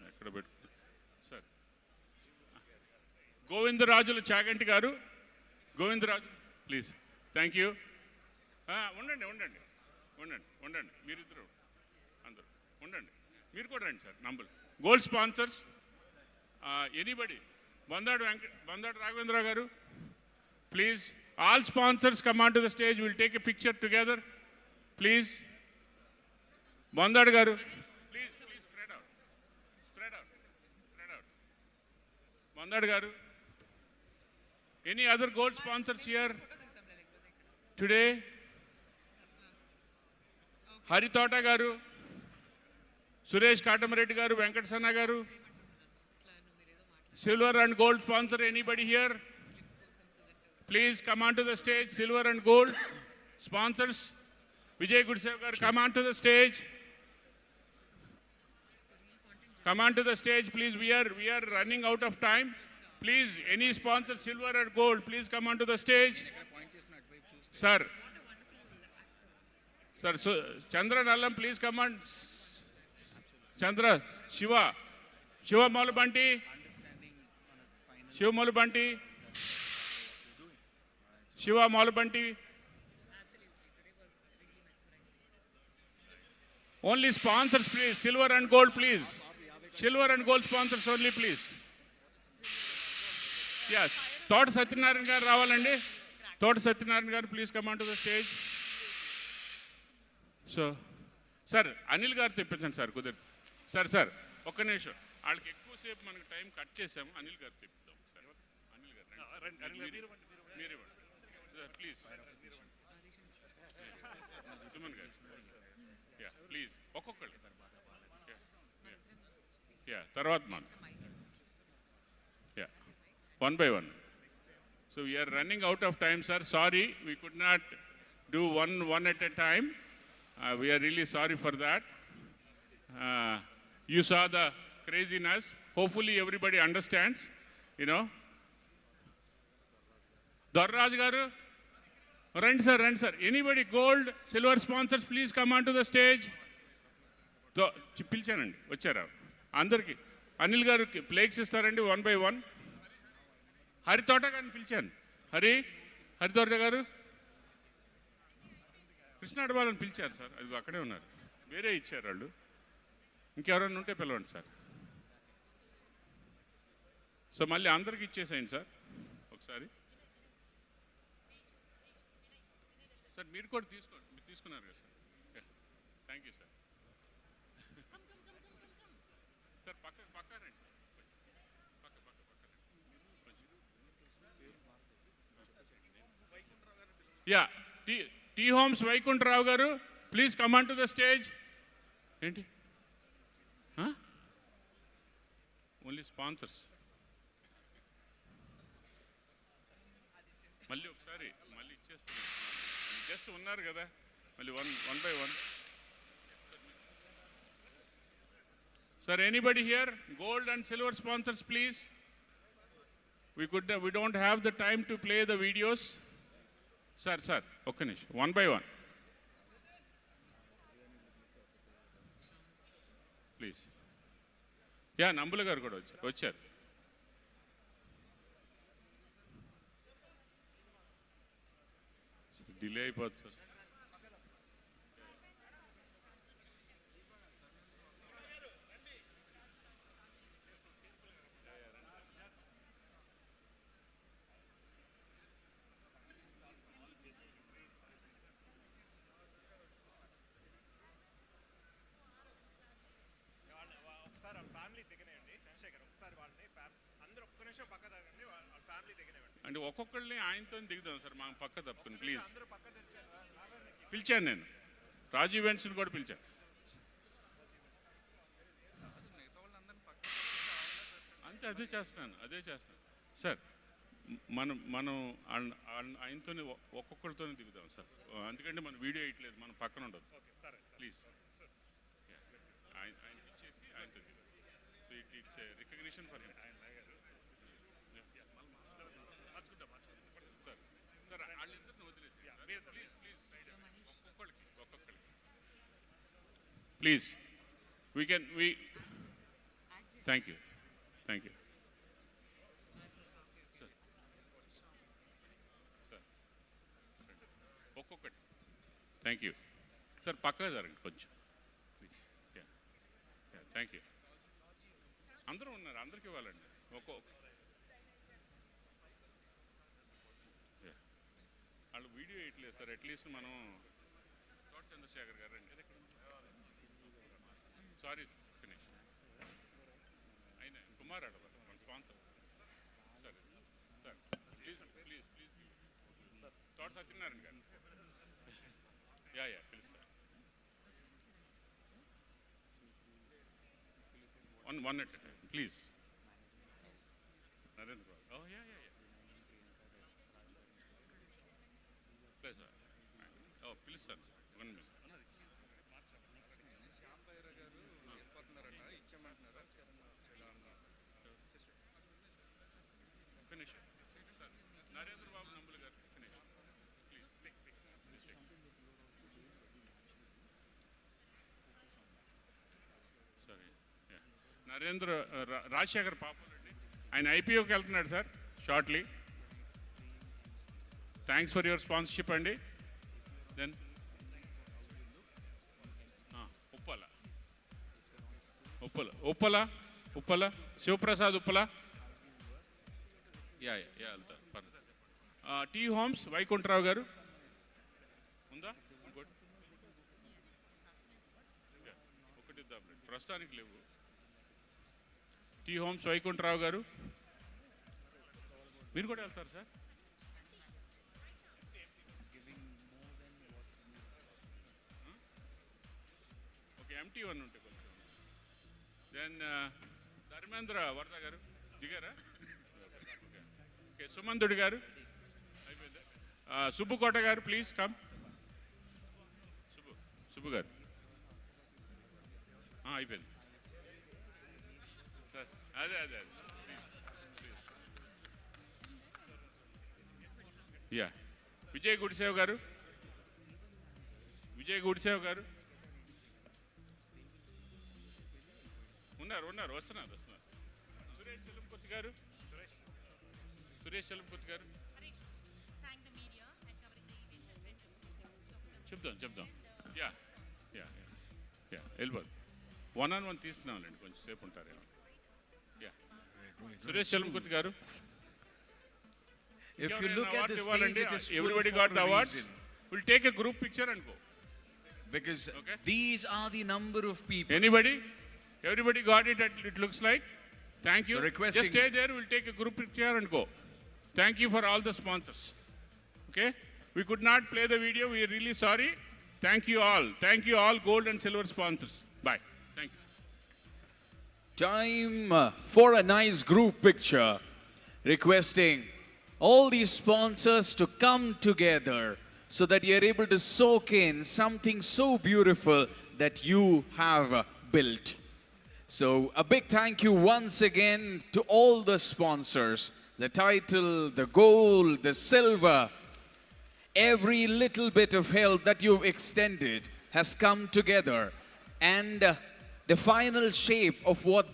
ఎక్కడ పెట్టు సార్. గోవిందరాజుల చాగంటి గారు, గోవిందరాజు ప్లీజ్. Thank you. ఉండండి ఉండండి ఉండండి ఉండండి మీరిద్దరు అందరూ ఉండండి, మీరు కూడా రండి sir. Number gold sponsors anybody. Bandadu Raghavendra garu please. All sponsors come on to the stage, will take a picture together please. Bandadu garu please please spread out spread out spread out. Bandadu garu, any other gold sponsors here today? Harithota garu, Suresh Katamareddy garu, Venkatasanna garu, silver and gold sponsor anybody here? Please come on to the stage. Silver and gold sponsors. Vijay Gudsev garu, come on to the stage. Come on to the stage, please. We are running out of time. Please, any sponsor, silver or gold, please come on to the stage. Sir. Sir, so Chandra Nallam, please come on. Chandra, Shiva Malubanti. Shiva Malubanti. Shiva Malubanti. Only sponsors, please. Silver and gold, please. Silver and gold sponsors only, please. Yes. Thought Satyanarayan garu ravalandi. Thought Satyanarayan garu, please come on to the stage. So, sir, Anil garu తెప్పించండి sir కుదిరి. Sir ఒక్క నిమిషం, వాళ్ళకి ఎక్కువసేపు మనకి time cut చేసాము. అనిల్ గారు తెప్పిద్దాం sir. Anil గారు మీరు ఇవ్వండి ప్లీజ్. సుమన్ గారు ప్లీజ్ ఒక్కొక్కళ్ళు. తర్వాత మనం one by one. So we are running out of time, sir. Sorry, we could not do one at a time. We are really sorry for that. You saw the craziness. Hopefully everybody understands, you know. Dorraj garu, run sir. Anybody gold, silver sponsors, please come onto the stage. పిలిచానండి వచ్చారా అందరికి అనిల్ గారు plaques ఇస్తారండి 1 by 1. హరితోట గారిని పిలిచాను. హరితోట గారు కృష్ణాడబాలని పిలిచారు sir. అది అక్కడే ఉన్నారు, వేరే ఇచ్చారు వాళ్ళు. ఇంకెవరైనా ఉంటే పిలవండి సార్. సో మళ్ళీ అందరికి ఇచ్చేసేయండి సార్ ఒకసారి. సార్ మీరు కూడా తీసుకోండి, మీరు తీసుకున్నారు కదా sir. Thank you sir. Sir పక్క రండి. యా టీ హోమ్స్ వైకుంఠరావు గారు, please come on to the stage. ఏంటి ఓన్లీ స్పాన్సర్స్. మళ్ళీ ఒకసారి మళ్ళీ ఇచ్చేస్తున్నాను. జస్ట్ ఉన్నారు కదా, మళ్ళీ one by 1. Sir, anybody here? Gold and silver sponsors, please. We don't have the time to play the videos. Sir, okay, Nish. 1 by 1. Please. Yeah, Nambula garu kuda vacharu. Delay అయిపోతుంది sir. అంటే ఒక్కొక్కళ్ళని ఆయనతో దిగుదాం sir, మాకు పక్క తప్పుకుని please. పిలిచాను నేను, రాజు ఈవెంట్స్ని కూడా పిలిచాను. అంతే, అదే చేస్తున్నాను సార్. మనం ఆయనతోనే ఒక్కొక్కరితోనే దిగుదాం సార్. ఎందుకంటే మనం వీడియో వేయట్లేదు, మనం పక్కన ఉండదు ప్లీజ్. ఆయన ఇచ్చేసి ఆయనతో it's recognition for him. Sir వాళ్ళిద్దరిని వదిలేసి ప్లీజ్ ఒక్కొక్కరికి ప్లీజ్. Thank you sir. ఒక్కొక్కటి థ్యాంక్ యూ సార్. పక్కగా జరగండి కొంచెం ప్లీజ్. Thank you. అందరూ ఉన్నారు, అందరికి ఇవ్వాలండి. వాళ్ళు వీడియో వేయట్లేదు సార్. అట్లీస్ట్ మనం తోట చంద్రశేఖర్ గారు రండి. సారీ ఫినిష్ అయినా కుమార్ అడవ మన స్పాన్సర్ సార్. ప్లీజ్ తోట సత్యనారాయణ గారు. Yeah please sir. one at a time please. Narendra Babu. Oh yeah please sir. Oh please sir, 1 minute. Finish it sir. Narendra Babu Nambula garu finish please. Sorry. Narendra Rajasekhar Papareddy, ఆయన ఐపీఓకి వెళ్తున్నాడు sir shortly. Thanks for your sponsorship అండి. Then Uppala Sivaprasad Uppala. వెళ్తారు. T homes Vaikuntharao గారు ఉందా? ఒకటి ప్రస్తుతానికి లేవు. టీ హోమ్స్ వైకుంఠరావు గారు, మీరు కూడా వెళ్తారు సార్? ఓకే, ఎంటీ వన్ ఉంటే కొంచెం. దెన్ ధర్మేంద్ర వరద గారు దిగారా? ఓకే, సుమంతుడి గారు Subbu Kota garu, please come. Subbu garu. Ayipindi. Sir, అదే. Yeah. Vijay Gudsev garu. ఉన్నారు వస్తున్నారు. సురేష్ చలంపతి గారు చెప్దాం యా వెళ్ళిపోదు 1-on-1 తీస్తున్నాంలేండి కొంచెం సేపు ఉంటారేమో. యా సురేష్ చలంపతి గారు. If you look at the stage, it is full everybody for got the a awards. reason. We'll take a group picture and go. Because these are the number of people. Everybody got it, it looks like. Thank you. So requesting, just stay there, we'll take a group picture and go. Thank you for all the sponsors. Okay? We could not play the video, we are really sorry. Thank you all gold and silver sponsors. Bye. Thank you. Time for a nice group picture. Requesting all these sponsors to come together so that you're able to soak in something so beautiful that you have built. So a big thank you once again to all the sponsors, the title, the gold, the silver. Every little bit of help that you've extended has come together, and the final shape of what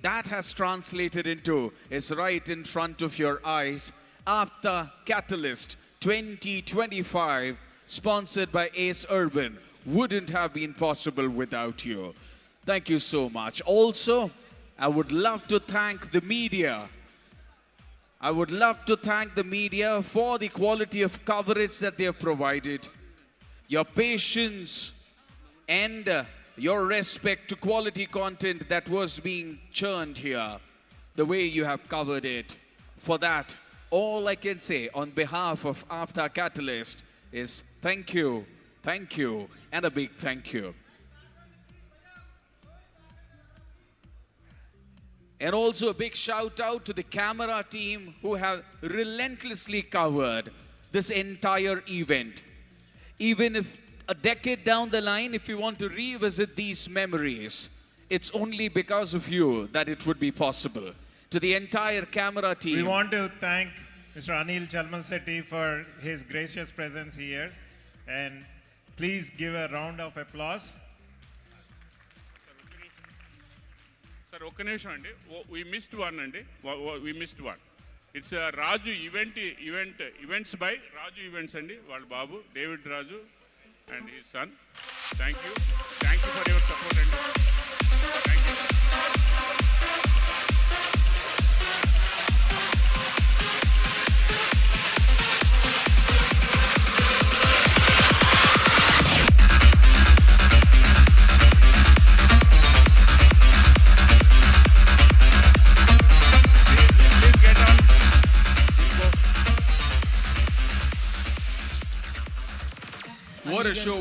that has translated into is right in front of your eyes. APTA Katalyst 2025, sponsored by Ace Urban, wouldn't have been possible without you. Thank you so much. Also, I would love to thank the media. For the quality of coverage that they have provided, your patience and your respect to quality content that was being churned here, the way you have covered it. For that, all I can say on behalf of APTA Katalyst is thank you, and a big thank you. And also a big shout out to the camera team who have relentlessly covered this entire event. Even if a decade down the line, if you want to revisit these memories, it's only because of you that it would be possible. To the entire camera team. We want to thank Mr. Anil Chalmalsetti for his gracious presence here. And please give a round of applause. Sir, ఒక్క నిమిషం అండి. We missed one అండి. We missed one. It's a Raju events by Raju Events అండి. వాళ్ళ బాబు David Raju and his son. Thank you for your support అండి. Thank you.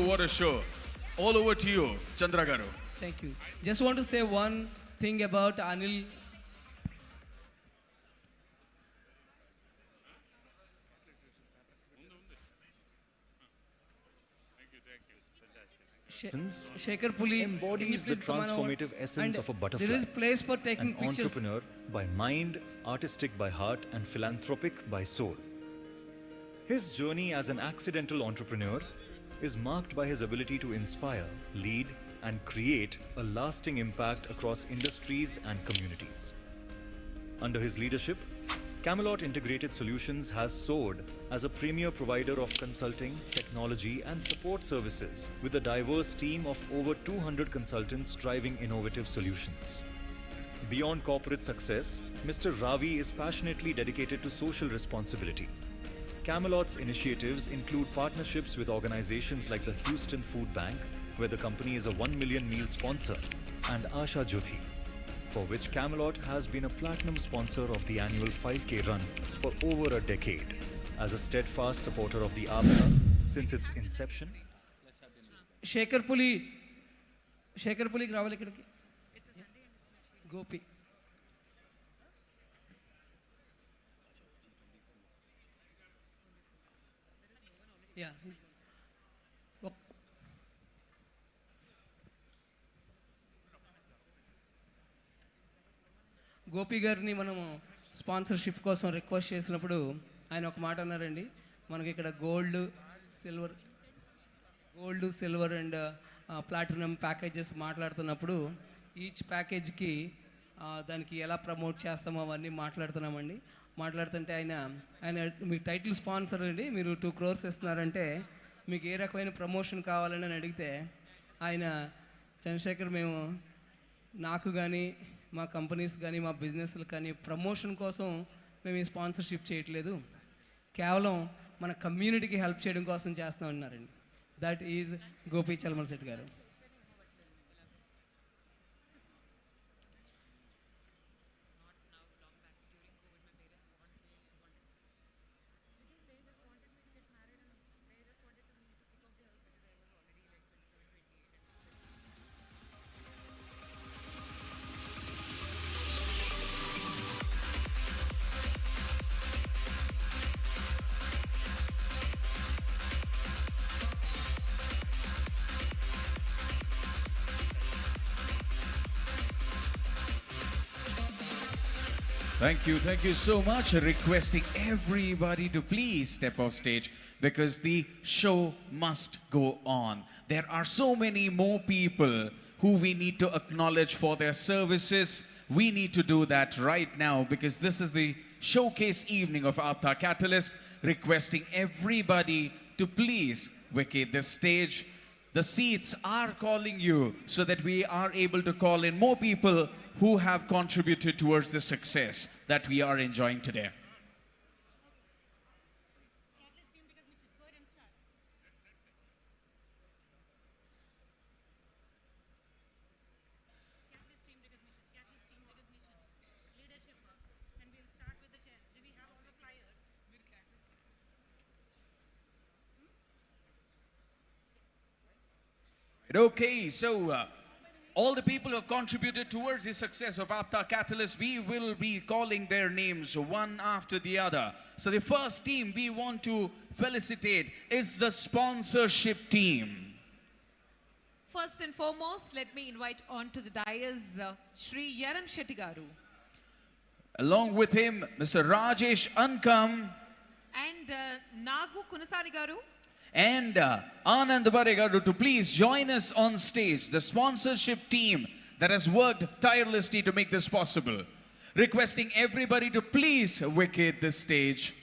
What a show. All over to you, Chandra Garu. Thank you. Just want to say one thing about Anil. Shekhar Puli embodies the transformative essence of a butterfly. There is place for taking an pictures. Entrepreneur by mind, artistic by heart, and philanthropic by soul. His journey as an accidental entrepreneur is marked by his ability to inspire, lead, and create a lasting impact across industries and communities. Under his leadership, Camelot Integrated Solutions has soared as a premier provider of consulting, technology, and support services with a diverse team of over 200 consultants driving innovative solutions. Beyond corporate success, Mr. Ravi is passionately dedicated to social responsibility. Camelot's initiatives include partnerships with organizations like the Houston Food Bank, where the company is a 1 million meal sponsor, and Asha Jyoti, for which Camelot has been a platinum sponsor of the annual 5K run for over a decade. As a steadfast supporter of the APTA since its inception, Shekhar Puli రావాలి ఇక్కడికి. Gopi. Yeah. Gopi గారిని మనము sponsorship కోసం request చేసినప్పుడు ఆయన ఒక మాట అన్నారండి, మనకి ఇక్కడ gold silver and platinum packages మాట్లాడుతున్నప్పుడు ఈచ్ ప్యాకేజ్కి దానికి ఎలా ప్రమోట్ చేస్తామో అవన్నీ మాట్లాడుతున్నామండి. మాట్లాడుతుంటే ఆయన మీ టైటిల్ స్పాన్సర్ అండి, మీరు 2 crores ఇస్తున్నారంటే మీకు ఏ రకమైన ప్రమోషన్ కావాలని అని అడిగితే ఆయన, చంద్రశేఖర్, మేము నాకు కానీ మా కంపెనీస్ కానీ మా బిజినెస్లు కానీ ప్రమోషన్ కోసం మేము ఈ స్పాన్సర్షిప్ చేయట్లేదు, కేవలం మన కమ్యూనిటీకి హెల్ప్ చేయడం కోసం చేస్తాం అన్నారండి. దట్ ఈజ్ గోపి చల్మల్ శెట్టి గారు. Thank you so much. Requesting everybody to please step off stage because the show must go on. There are so many more people who we need to acknowledge for their services. We need to do that right now because this is the showcase evening of APTA Katalyst. Requesting everybody to please vacate the stage. The seats are calling you so that we are able to call in more people who have contributed towards the success that we are enjoying today. Okay, so all the people who have contributed towards the success of APTA Katalyst, we will be calling their names one after the other. So the first team we want to felicitate is the sponsorship team. First and foremost, let me invite onto the dais Shri Yaram Shetty Garu. Along with him, Mr. Rajesh Ankam. And Nagu Kunasani Garu. And Anand Varegaru to please join us on stage, the sponsorship team that has worked tirelessly to make this possible. Requesting everybody to please vacate the stage.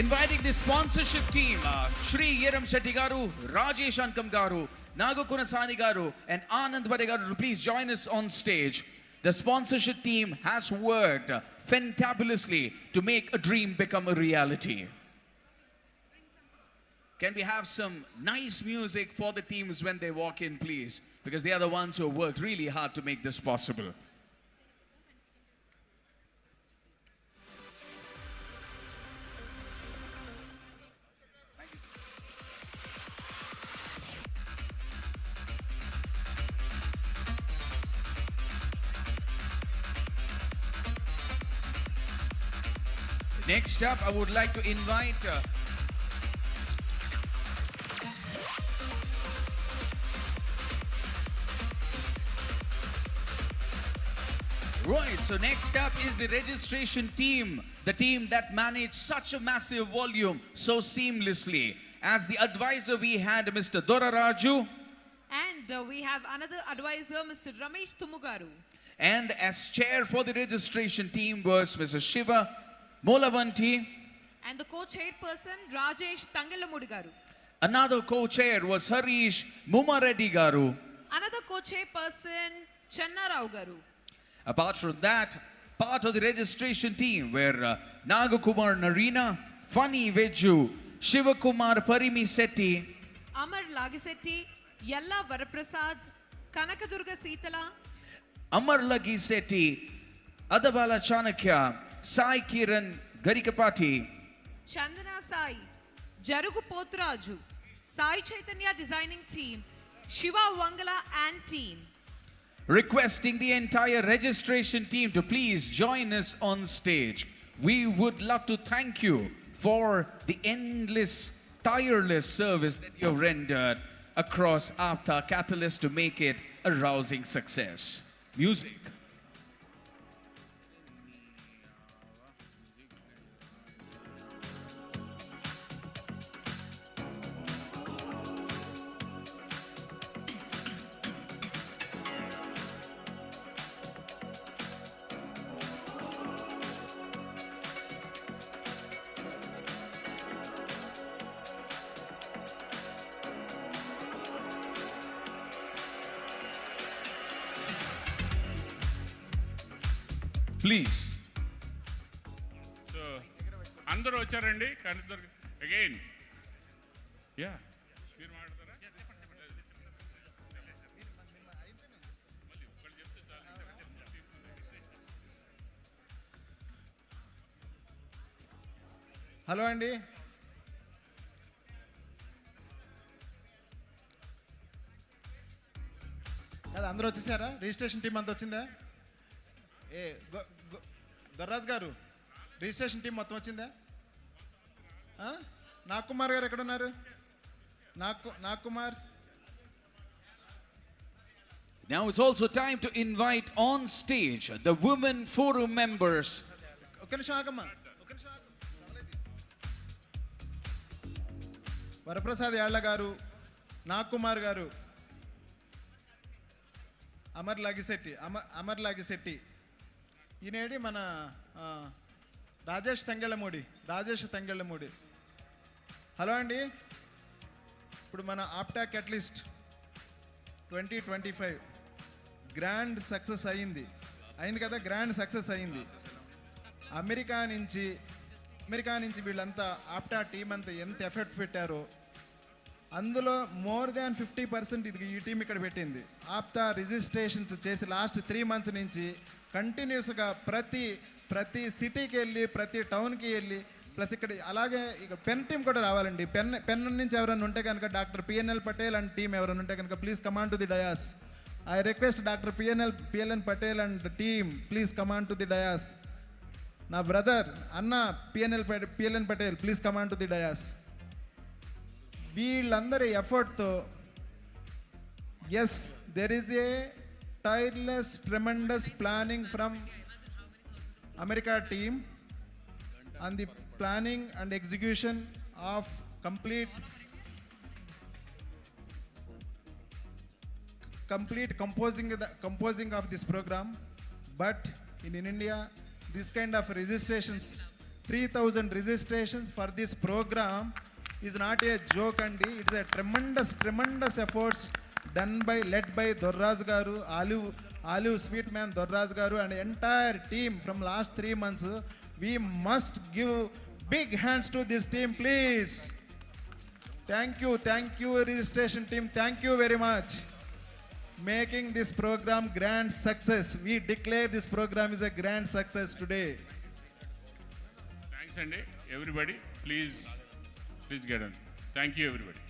Inviting the sponsorship team, Shri Yaram Shetty Garu, Rajesh Ankam Garu, Nagu Kunasani Garu, and Anand Varegaru to please join us on stage. The sponsorship team has worked fantabulously to make a dream become a reality. Can we have some nice music for the teams when they walk in, please? Because they are the ones who have worked really hard to make this possible. Next up, I would like to invite right, so next up is the registration team, the team that managed such a massive volume so seamlessly. As the advisor, we had Mr. Doraraju. And we have another advisor, Mr. Ramesh Tumugaru. And as chair for the registration team was Mr. Shiva Molavanti. And the co-chairperson, Rajesh Tangelamudi Garu. Another co-chair was Harish Mumareddy Garu. Another co-chairperson, Channa Rao Garu. Apart from that, part of the registration team were Nagakumar Narina, Funny Veju, Shivakumar Parimi Setti, Amar Lagisetti, Yalla Varaprasad, Kanakadurga Sitala, Amar Lagi Setti, Adabala Chanakya, Sai Kiran Garikapati, Chandana Sai, Jarugu Potraju, Sai Chaitanya Designing Team, Shiva Wangala and team. requesting the entire registration team to please join us on stage. We would love to thank you for the endless, tireless service that you have rendered across APTA Katalyst to make it a rousing success. Music. Please. So, అందరూ వచ్చారండి కానీ again yeah మీరు మాట్లాడతారా hello అండి, అది అందరూ వచ్చేసారా? Registration team అంతా వచ్చిందా? ఏ దర్రాజ్ గారు, రిజిస్ట్రేషన్ టీం మొత్తం వచ్చిందా? నాగకుమార్ గారు ఎక్కడున్నారు? Nagakumar. Now it's also time to invite on stage the Women Forum members. ఒక్క నిమిషం ఆగమ్మా, వరప్రసాద్ యాళ్ళ గారు, నాగకుమార్ గారు, అమర్ లాగిశెట్టి, ఈయనేడి మన రాజేష్ తంగెళ్ళమూడి. హలో అండి, ఇప్పుడు మన ఆప్టా క్యాటలిస్ట్ 2025 గ్రాండ్ సక్సెస్ అయింది కదా, గ్రాండ్ సక్సెస్ అయింది. అమెరికా నుంచి వీళ్ళంతా ఆప్టా టీం అంతా ఎంత ఎఫర్ట్ పెట్టారో అందులో మోర్ దాన్ 50% ఇది ఈ టీం ఇక్కడ పెట్టింది. ఆప్టా రిజిస్ట్రేషన్స్ చేసి లాస్ట్ 3 months నుంచి కంటిన్యూస్గా ప్రతి సిటీకి వెళ్ళి ప్రతి టౌన్కి వెళ్ళి, ప్లస్ ఇక్కడ అలాగే ఇక పెన్ టీం కూడా రావాలండి. పెన్ నుంచి ఎవరైనా ఉంటే కనుక doctor PNL Patel and team ఎవరైనా ఉంటే కనుక please come on to the dais. I request doctor PLN Patel and team please come on to the dais. నా బ్రదర్ అన్న PLN Patel please come on to the dais. వీళ్ళందరి ఎఫర్ట్తో as there is a tireless, tremendous planning from America team and the planning and execution of complete composing of this program. But in India, this kind of registrations, 3,000 registrations for this program is not a joke, and it's a tremendous efforts led by Dorraj Garu, Alive Sweet Man Dorraj Garu and entire team from last 3 months. We must give big hands to this team, please. Thank you registration team, thank you very much. Making this program grand success. We declare this program is a grand success today. Thanks Andy. Everybody, please get on. Thank you everybody.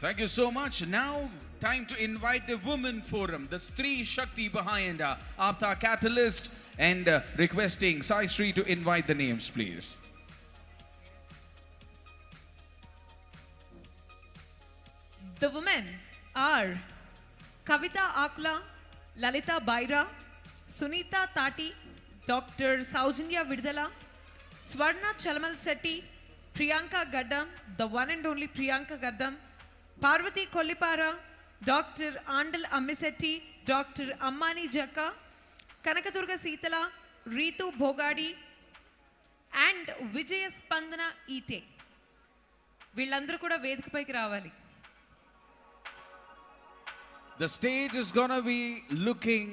Thank you so much. Now, time to invite the Women Forum, the Stree Shakti behind APTA Katalyst, and requesting Sai Sri to invite the names, please. The women are Kavita Akula, Lalita Baira, Sunita Tati, Dr. Saujanya Vidala, Swarna Chalamal Setti, Priyanka Gaddam, the one and only Priyanka Gaddam, Parvati Kollipara, Dr. Andal Ammisetti, Dr. Ammani Jakka, Kanakadurga Sitala, Ritu Bhogadi, and Vijaya Spandana Ete. వీళ్ళందరూ కూడా వేదికపైకి రావాలి. The stage is gonna be looking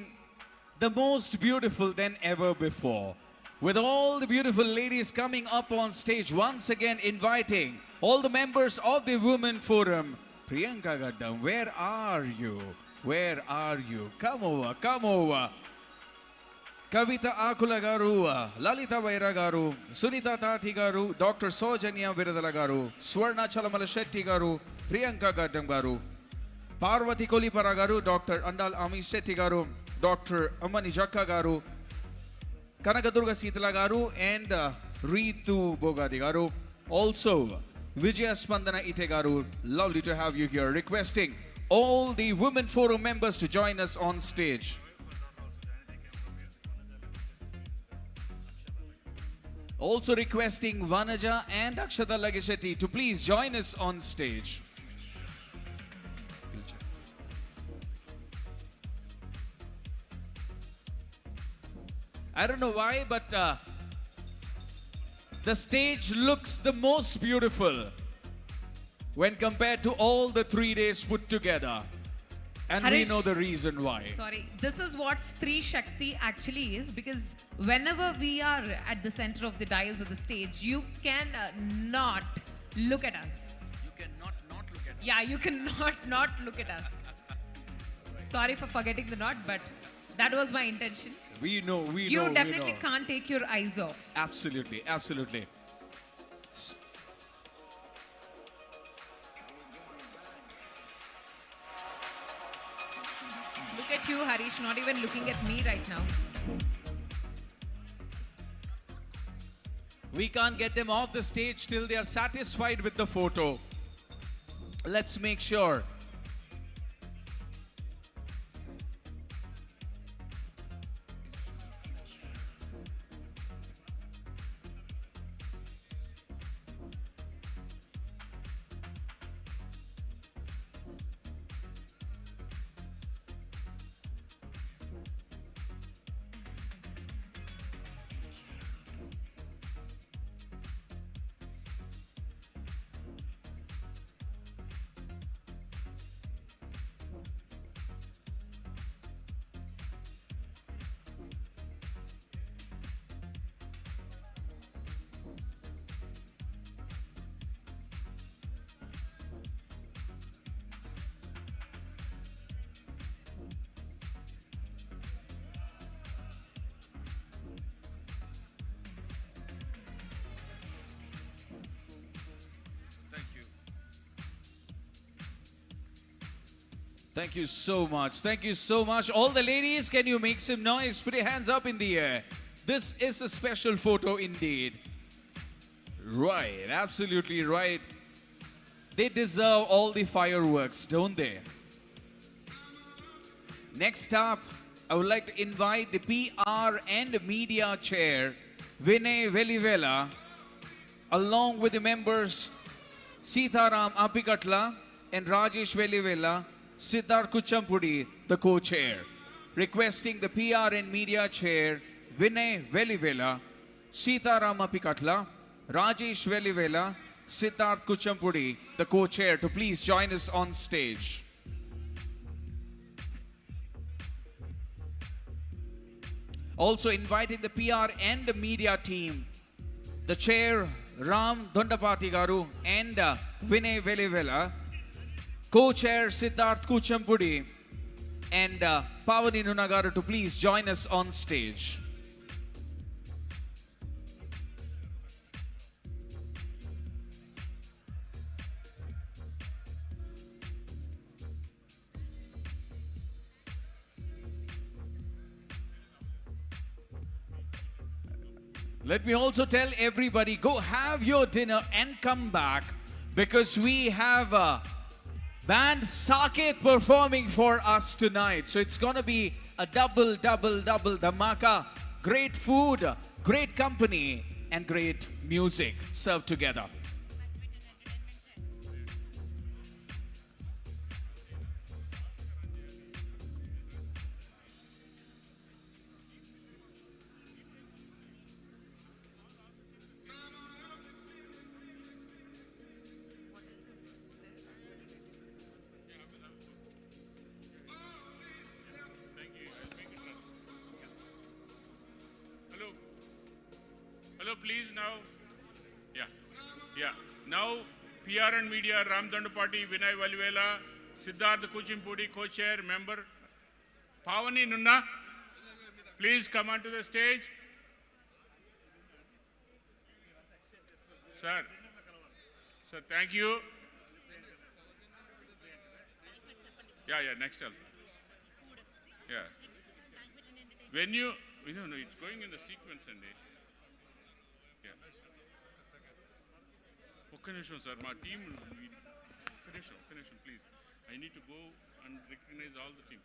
the most beautiful than ever before. With all the beautiful ladies coming up on stage, once again inviting all the members of the Women Forum. Priyanka Gaddam, where are you? Where are you? Come over, come over. Kavita Akula garu, Lalita Vaira garu, Sunita Tati garu, Dr. Sojanya Viradala garu, Swarna Chalamala Shetty garu, Priyanka Gaddam garu, Parvati Kolipara garu, Dr. Andal Amish Shetty garu, Dr. Amani Jakka garu, Kanakadurga Sitala garu, and Ritu Bogadi garu. Also, Vijaya Spandana Ite garu, lovely to have you here. Requesting all the Women Forum members to join us on stage. Also requesting Vanaja and Akshata Lagishetty to please join us on stage. I don't know why, but the stage looks the most beautiful when compared to all the 3 days put together. And we Harish, know the reason why. Sorry, this is what Stree Shakti actually is, because whenever we are at the center of the dais of the stage, you can not look at us. You cannot not look at us. Yeah, you cannot not look at us. Sorry for forgetting the not, but that was my intention. We know, we You know, definitely we know. can't take your eyes off. Absolutely, absolutely. Look at you, Harish, not even looking at me right now. We can't get them off the stage till they are satisfied with the photo. Let's make sure. Thank you so much. Thank you so much. All the ladies, can you make some noise? Put your hands up in the air. This is a special photo indeed. Right, absolutely right. They deserve all the fireworks, don't they? Next up, I would like to invite the PR and Media Chair, Vinay Velivela, along with the members Sitaram Apikatla and Rajesh Velivela, Siddharth Kuchampudi, the co-chair. Requesting the PR and Media Chair, Vinay Velivela, Sitaram Apikatla, Rajesh Velivela, Siddharth Kuchampudi, the co-chair, to please join us on stage. Also inviting the PR and the media team, the chair Ram Dondapati Garu and Vinay Velivela, co-chair Siddharth Kuchampudi and Pavani Nunagaru to please join us on stage. Let me also tell everybody, go have your dinner and come back, because we have band Saket performing for us tonight. So it's going to be a double dhamaka. Great food, great company, and great music served together. Hello, please now. Yeah. Now, PR and media, Ram Dandapati, Vinay Valivela, Siddharth Kuchimpudi, co-chair, member, Pavani Nunna, please come onto the stage. Sir, thank you. Yeah, next up. Yeah. When you, no, it's going in the sequence, and yeah. ఒక్క నిమిషం sir మా team ఒక్క నిమిషం please I need to go and recognise all the team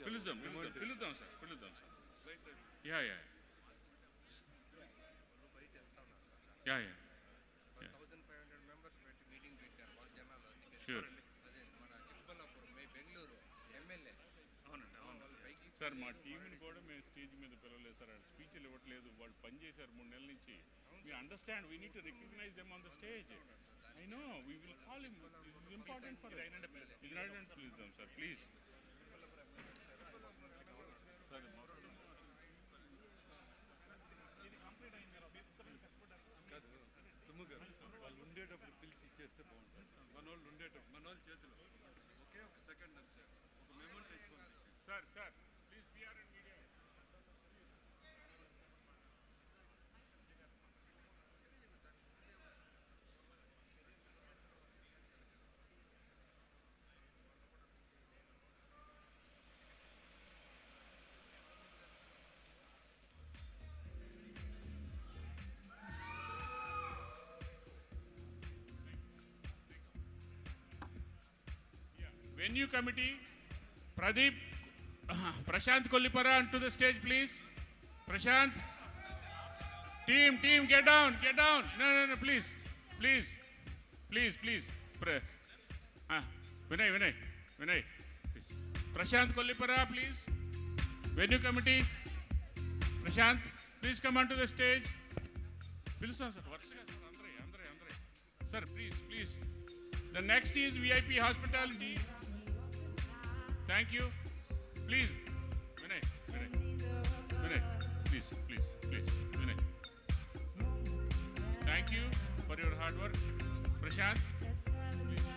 పిలుద్దాం sir yeah sure sir మా టీంని కూడా మేము స్టేజ్ మీద పిలవలేదు సార్ స్పీచ్లు ఇవ్వట్లేదు వాళ్ళు పనిచేశారు 3 నెలల నుంచి we understand we need to recognize them on the stage. I know we will call him. This is important for us. Please them sir please వాళ్ళు ఉండేటప్పుడు పిలిచి ఇచ్చేస్తే బాగుంటుంది మనోళ్ళు ఉండేటప్పుడు మనోళ్ళ చేతిలో ఒకే ఒక సెకండ్ సార్ ఒక మెమోని తెచ్చుకోండి sir please PR and media. Venue committee, Pradeep, Prashant Kollipara onto the stage, please. Prashant. Team, get down. No, please. Please. Vinay, please. Prashant Kollipara, please. Venue committee. Prashant, please come onto the stage. Please, sir. Sir, please. The next is VIP hospitality. Thank you. Please, Vinay, please, Vinay. Thank you for your hard work. Prashant, please.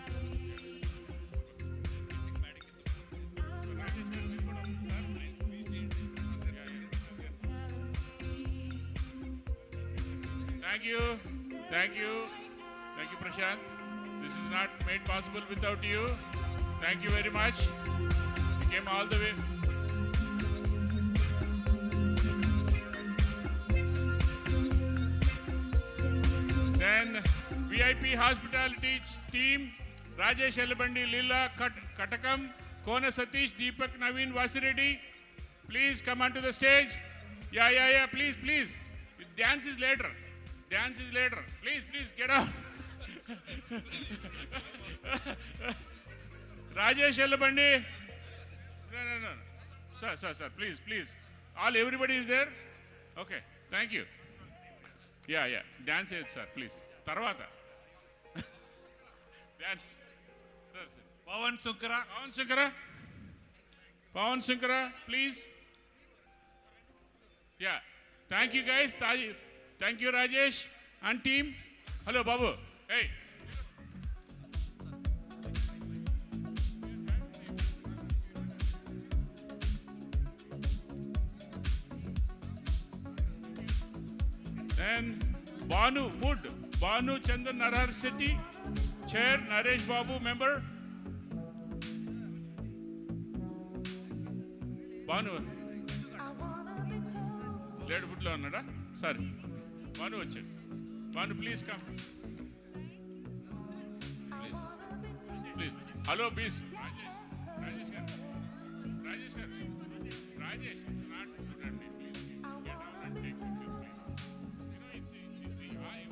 Thank you, Prashant. This is not made possible without you. Thank you very much. You came all the way. Then VIP hospitality team, Rajesh Elabandi, Lila Katakam, Kona Satish, Deepak Naveen Vasireddy. Please come onto the stage. Yeah, please. Dance is later. Please, get out. Rajesh Elabandi. No. Sir, please. Everybody is there? Okay, thank you. Yeah. Dance it, sir, please. Tarvata. Dance. Sir. Pawan Sunkara, please. Yeah. Thank you, guys. Thank you, Rajesh and team. Hello, Babu. Hey. Then Banu Chandan Narhar City, Chair Naresh Babu, member. Banu. Led Woodlaw, nada? Sorry. Banu, please come. Please. Hello, please. Rajesh, it's not good at me, please. Get down and take pictures, please. It's the eye.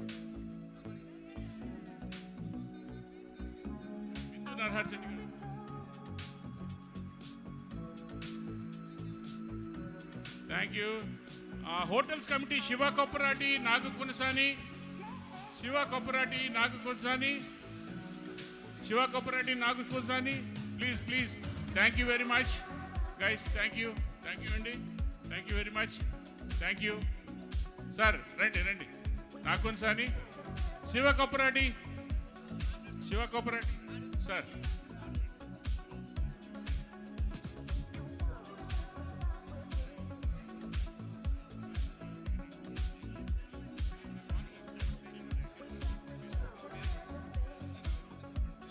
Bindu Narhar City. Thank you. Hotels Committee, Shiva Koparati, Nagakunsani. Please. Thank you very much. Guys, thank you. Thank you, Andy. Thank you very much. Thank you. Sir, ready. Nakun Sani. Shiva Koparati. Sir.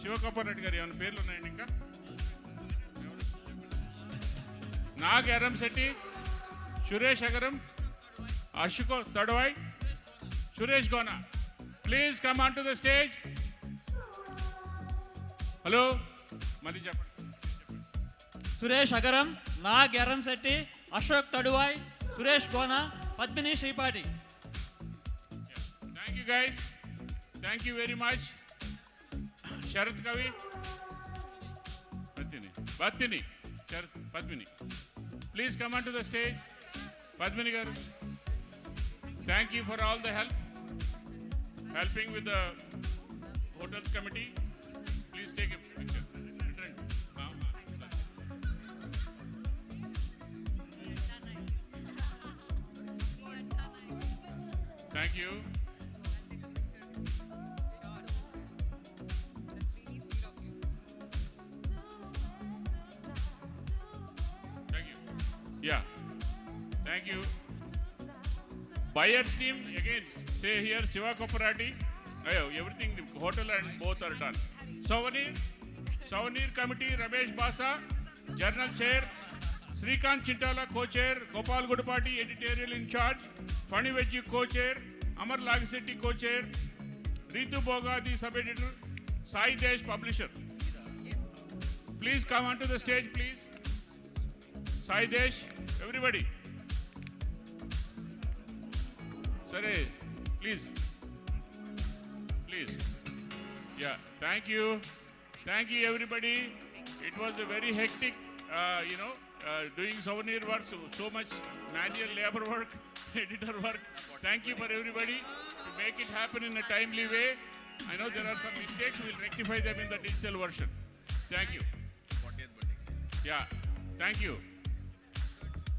Shivakappareddy garu ఏమైనా పేర్లు ఉన్నాయండి ఇంకా? నాగ్ ఎరం శెట్టి, సురేష్ అగరం, అశుకో Tadavai, Suresh Gona. Please come on to the stage. Hello, మళ్ళీ చెప్పండి. Suresh Agaram, Nag Eram Setty, Ashok Taduvai, Suresh Gona, Padmini Sripati. Thank you guys. Thank you very much. Sarath Kavi, Bhattini, Padmini. Please come onto the stage. Padmini garu, thank you for all the helping with the hotels committee. Please take a picture. Thank you. Yeah, thank you. Buyers team, again, say here, Shiva Koparati. Everything, the hotel and both are done. Souvenir committee, Ramesh Basa, Journal Chair, Srikant Chintala, Co-Chair, Gopal Gudupati, Editorial in charge, Funny Veggie Co-Chair, Amar Lagsetti Co-Chair, Ritu Boga, the Sub-Editor, Sai Desh Publisher. Please come onto the stage, please. Sai Desh, everybody. Sare, please. Yeah, thank you. Thank you, everybody. It was a very hectic, doing souvenir work, so much manual labor work, editor work. Thank you for everybody to make it happen in a timely way. I know there are some mistakes. We'll rectify them in the digital version. Thank you. Yeah, thank you.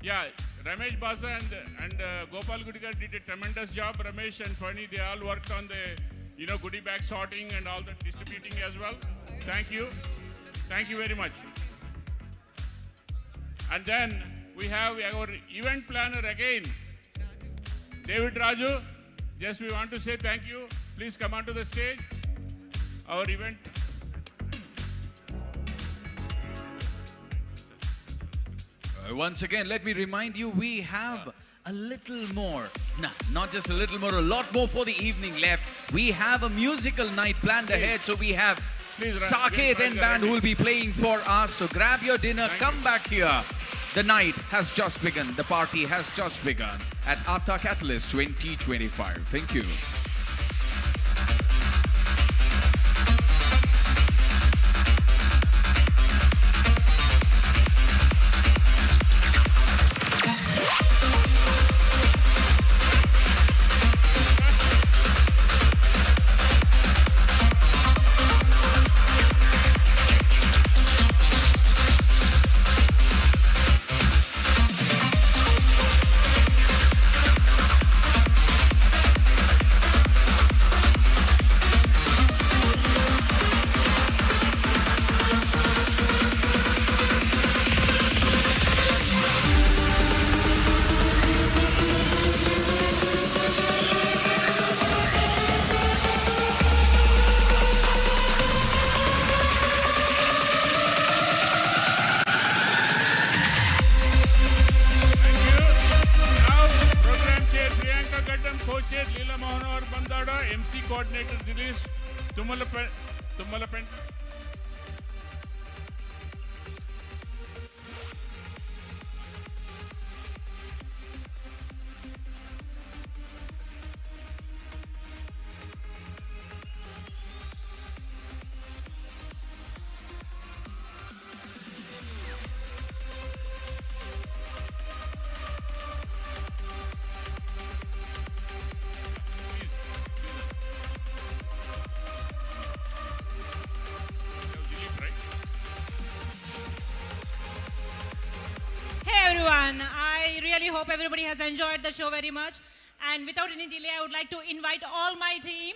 Yeah, Ramesh Basa and Gopal Gudikar did a tremendous job. Ramesh and Fani, they all worked on the, goodie bag sorting and all the distributing as well. Thank you. Thank you very much. And then we have our event planner again, David Raju. Just we want to say thank you. Please come onto the stage. Our event. Once again, let me remind you, we have a little more. Nah, not just a little more, a lot more for the evening left. We have a musical night planned ahead. So we have Saket and band who will be playing for us. So grab your dinner, come back here. The night has just begun. The party has just begun at APTA Katalyst 2025. Thank you. Coordinator release, Tumalapen. hope everybody has enjoyed the show very much. And without any delay, I would like to invite all my team.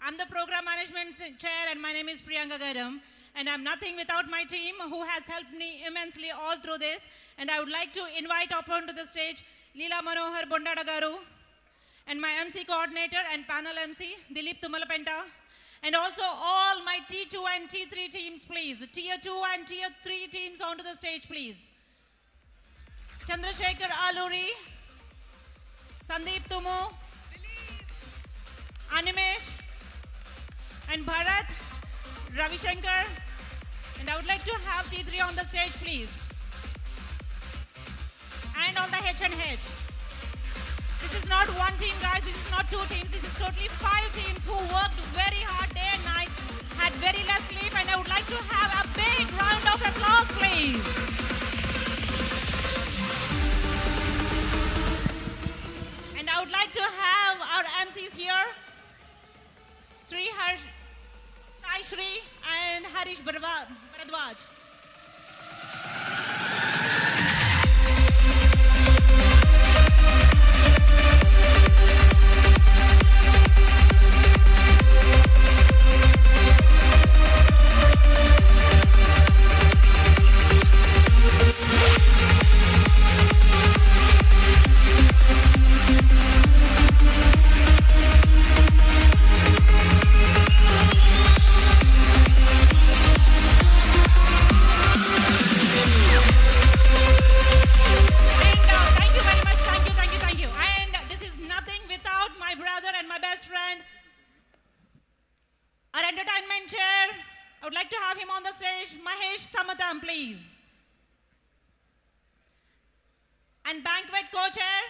I'm the program management chair and my name is Priyanka Garam. And I'm nothing without my team who has helped me immensely all through this. And I would like to invite up onto the stage Leela Manohar Bondada Garu and my MC coordinator and panel MC Dilip Tumalapenta. And also all my T2 and T3 teams, please. Tier 2 and Tier 3 teams onto the stage, please. Chandrasekhar Aluri, Sandeep Tumu, Animesh, and Bharat, Ravi Shankar. And I would like to have T3 on the stage, please. And on the H&H. This is not one team, guys. This is not two teams. This is totally 5 teams who worked very hard day and night, had very less sleep, and I would like to have a big round of applause, please. And I would like to have our MCs here, Sri Sai Shri and Harish Bharadwaj. Our entertainment chair, I would like to have him on the stage, Mahesh Samatam, please. And banquet co-chair,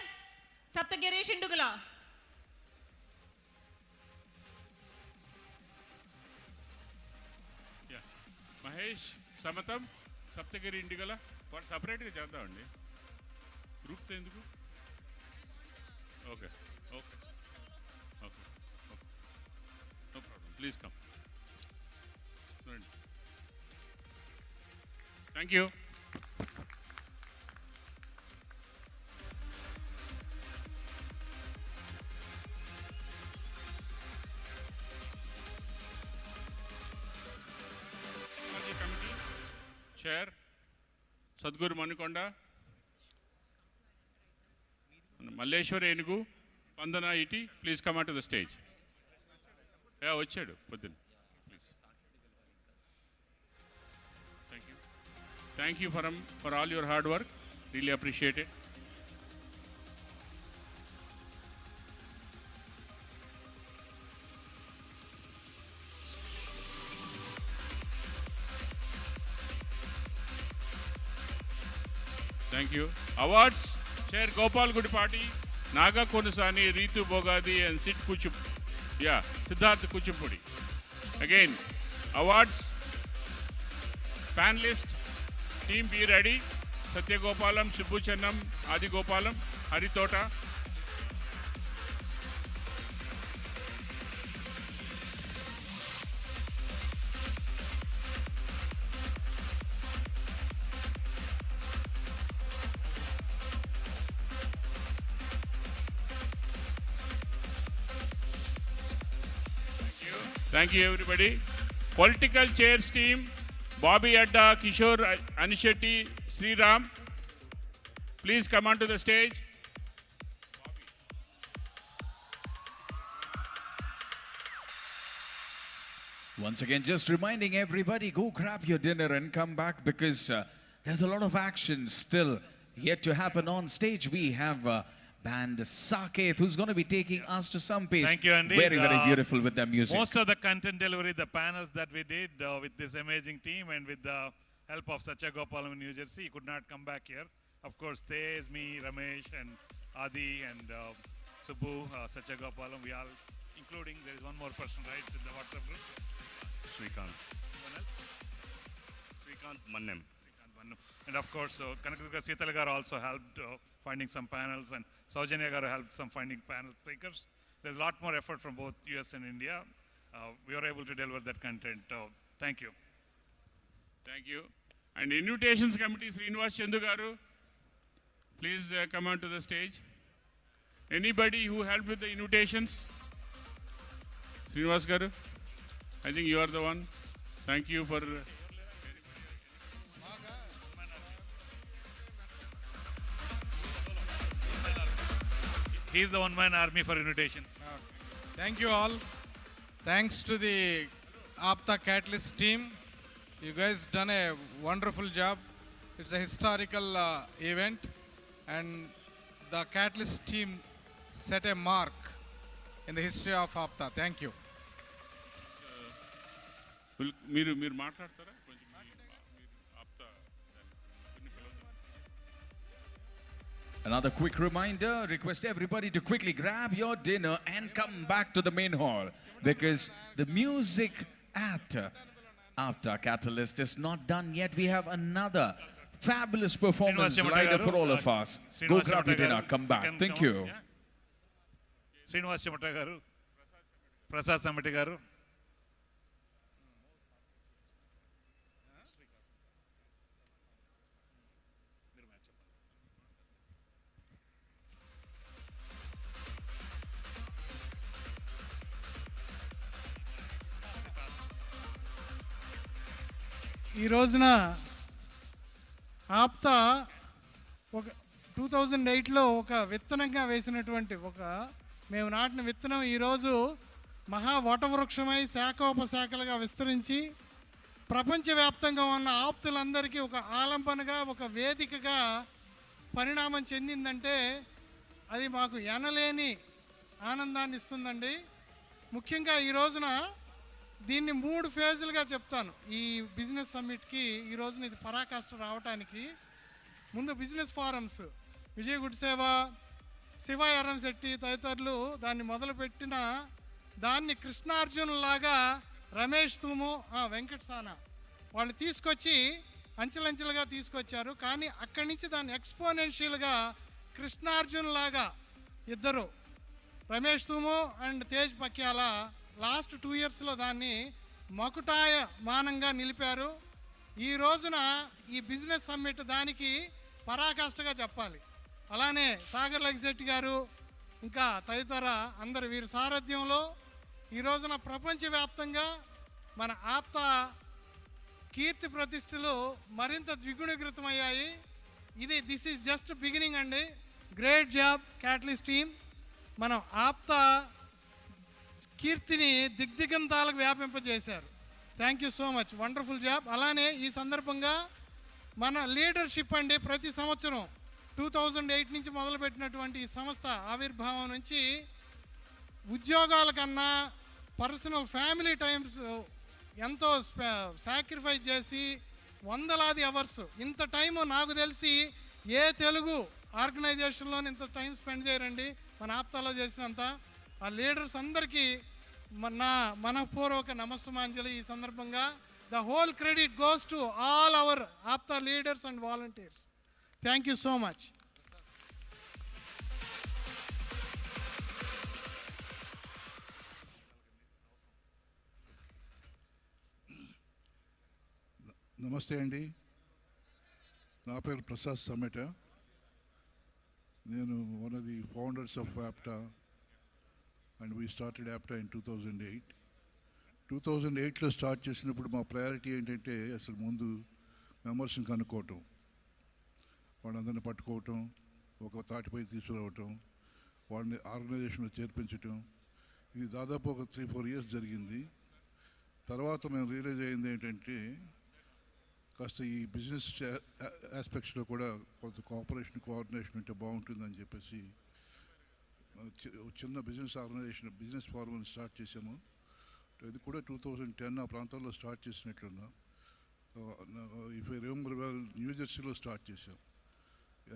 Saptagiri Shindugula. Yeah. Mahesh Samatam, Saptagiri Indigala. What separate గా చేద్దామండి group ఎందుకు okay okay okay no problem please come thank you committee chair Sadguru Manikonda Malleswara Enugu Vandana Ete please come on to the stage వచ్చాడు పొద్దున్న please thank you for all your hard work really appreciate it Thank you. Awards, Chair Gopal Gudipati, Naga Konasani, Ritu Bogadi, and Siddharth Kuchimpudi. Again, awards, panelist, team be ready. Satya Gopalam, Subbu Channam, Adi Gopalam, Haritota. Thank you, everybody. Political chairs team, Bobby Adda, Kishore Anishetty, Sri Ram. Please come onto the stage. Once again, just reminding everybody, go grab your dinner and come back because there's a lot of action still yet to happen on stage. We have band Saket, who's going to be taking us to some place. Thank you, Andy. Very, very beautiful with their music. Most of the content delivery, the panels that we did with this amazing team and with the help of Satya Gopalam in New Jersey, he could not come back here. Of course, Tej, me, Ramesh, and Adi, and Subbu, Satya Gopalam, we all, including, there is one more person, right, in the WhatsApp group? Srikanth. One else? Srikanth Mannem. And of course, Kanakadurga Seetala garu also helped finding some panels, and Saujanya garu helped some finding panel speakers. There's a lot more effort from both US and India. We were able to deliver that content. Thank you. Thank you. And invitations committee, Srinivas Chandu garu. please come onto the stage. Anybody who helped with the invitations? Srinivas Garu, I think you are the one. Thank you for... He is the one-man army for invitations. Thank you all. Thanks to the APTA Katalyst team. You guys done a wonderful job. It's a historical event, and the Katalyst team set a mark in the history of APTA. Thank you. మీరు మాట్లాడతారా కొంచెం APTA. Another quick reminder, request everybody to quickly grab your dinner and come back to the main hall, because the music at APTA Katalyst is not done yet. We have another fabulous performance lined up for all of us. Go grab your dinner, come back. Thank you. Srinivas చెమట గారు, ప్రసాద్ సమటి గారు. ఈ రోజున ఆప్తా ఒక 2008లో ఒక విత్తనంగా వేసినటువంటి మేము నాటిన విత్తనం ఈరోజు మహా వటవృక్షమై శాఖోపశాఖలుగా విస్తరించి ప్రపంచవ్యాప్తంగా ఉన్న ఆప్తులందరికీ ఒక ఆలంబనగా, ఒక వేదికగా పరిణామం చెందిందంటే అది మాకు ఎనలేని ఆనందాన్ని ఇస్తుందండి. ముఖ్యంగా ఈ రోజున దీన్ని 3 ఫేజులుగా చెప్తాను. ఈ బిజినెస్ సమ్మిట్కి ఈ రోజున ఇది పరాకాష్ట రావడానికి ముందు బిజినెస్ ఫారమ్స్ విజయ్ గుడిసేవ, శివ ఎర్రంశెట్టి తదితరులు దాన్ని మొదలుపెట్టిన దాన్ని కృష్ణార్జునులాగా రమేష్ తూము, వెంకట్ సానా వాళ్ళు తీసుకొచ్చి అంచెలంచెలుగా తీసుకొచ్చారు. కానీ అక్కడి నుంచి దాన్ని ఎక్స్పోనెన్షియల్గా కృష్ణార్జునులాగా ఇద్దరు రమేష్ తూము అండ్ తేజ్ పక్యాల లాస్ట్ 2 ఇయర్స్లో దాన్ని మకుటాయమానంగా నిలిపారు. ఈ రోజున ఈ బిజినెస్ సమ్మిట్ దానికి పరాకాష్ఠగా చెప్పాలి. అలానే సాగర్ లగ్జెట్టి గారు ఇంకా తదితర అందరు వీరి సారథ్యంలో ఈ రోజున ప్రపంచవ్యాప్తంగా మన ఆప్తా కీర్తి ప్రతిష్టలు మరింత ద్విగుణీకృతమయ్యాయి. దిస్ ఈజ్ జస్ట్ బిగినింగ్ అండి. Great job catalyst team. మనం ఆప్తా కీర్తిని దిగ్దిగంతాలకు వ్యాపింపజేశారు. Thank you so much, wonderful job. అలానే ఈ సందర్భంగా మన లీడర్షిప్ అండి, ప్రతి సంవత్సరం 2008 నుంచి మొదలుపెట్టినటువంటి ఈ సంస్థ ఆవిర్భావం నుంచి ఉద్యోగాల కన్నా పర్సనల్ ఫ్యామిలీ టైమ్స్ ఎంతో సాక్రిఫైస్ చేసి వందలాది అవర్స్, ఇంత టైము నాకు తెలిసి ఏ తెలుగు ఆర్గనైజేషన్లోని ఇంత టైం స్పెండ్ చేయరండి మన ఆప్తాలో చేసినంత. ఆ లీడర్స్ అందరికీ నా మనపూర్వక నమస్సుమాంజలి. ఈ సందర్భంగా the whole credit goes to all our APTA leaders and volunteers. Thank you so much. Namaste అండి, నా పేరు ప్రసాద్ సమేట. నేను one of the founders of APTA and we started APTA in 2008. 2008లో స్టార్ట్ చేసినప్పుడు మా ప్రయారిటీ ఏంటంటే అసలు ముందు మెంబర్స్ని కనుక్కోవటం, వాళ్ళందరినీ పట్టుకోవటం, ఒక తాటిపై తీసుకురావటం, వాళ్ళని ఆర్గనైజేషన్లో చేర్పించటం. ఇది దాదాపు ఒక 3-4 ఇయర్స్ జరిగింది. తర్వాత మేము రియలైజ్ అయింది ఏంటంటే కాస్త ఈ బిజినెస్ ఆస్పెక్ట్స్లో కూడా కొంత కోఆపరేషన్ కోఆర్డినేషన్ ఉంటే బాగుంటుందని చెప్పేసి చిన్న బిజినెస్ ఆర్గనైజేషన్ బిజినెస్ ఫార్మ్ని స్టార్ట్ చేసాము. ఇది కూడా 2010 ఆ ప్రాంతాల్లో స్టార్ట్ చేసినట్లున్నా. ఇఫ్ ఐ రిమెంబర్ వెల్ న్యూజెర్సీలో స్టార్ట్ చేసాం.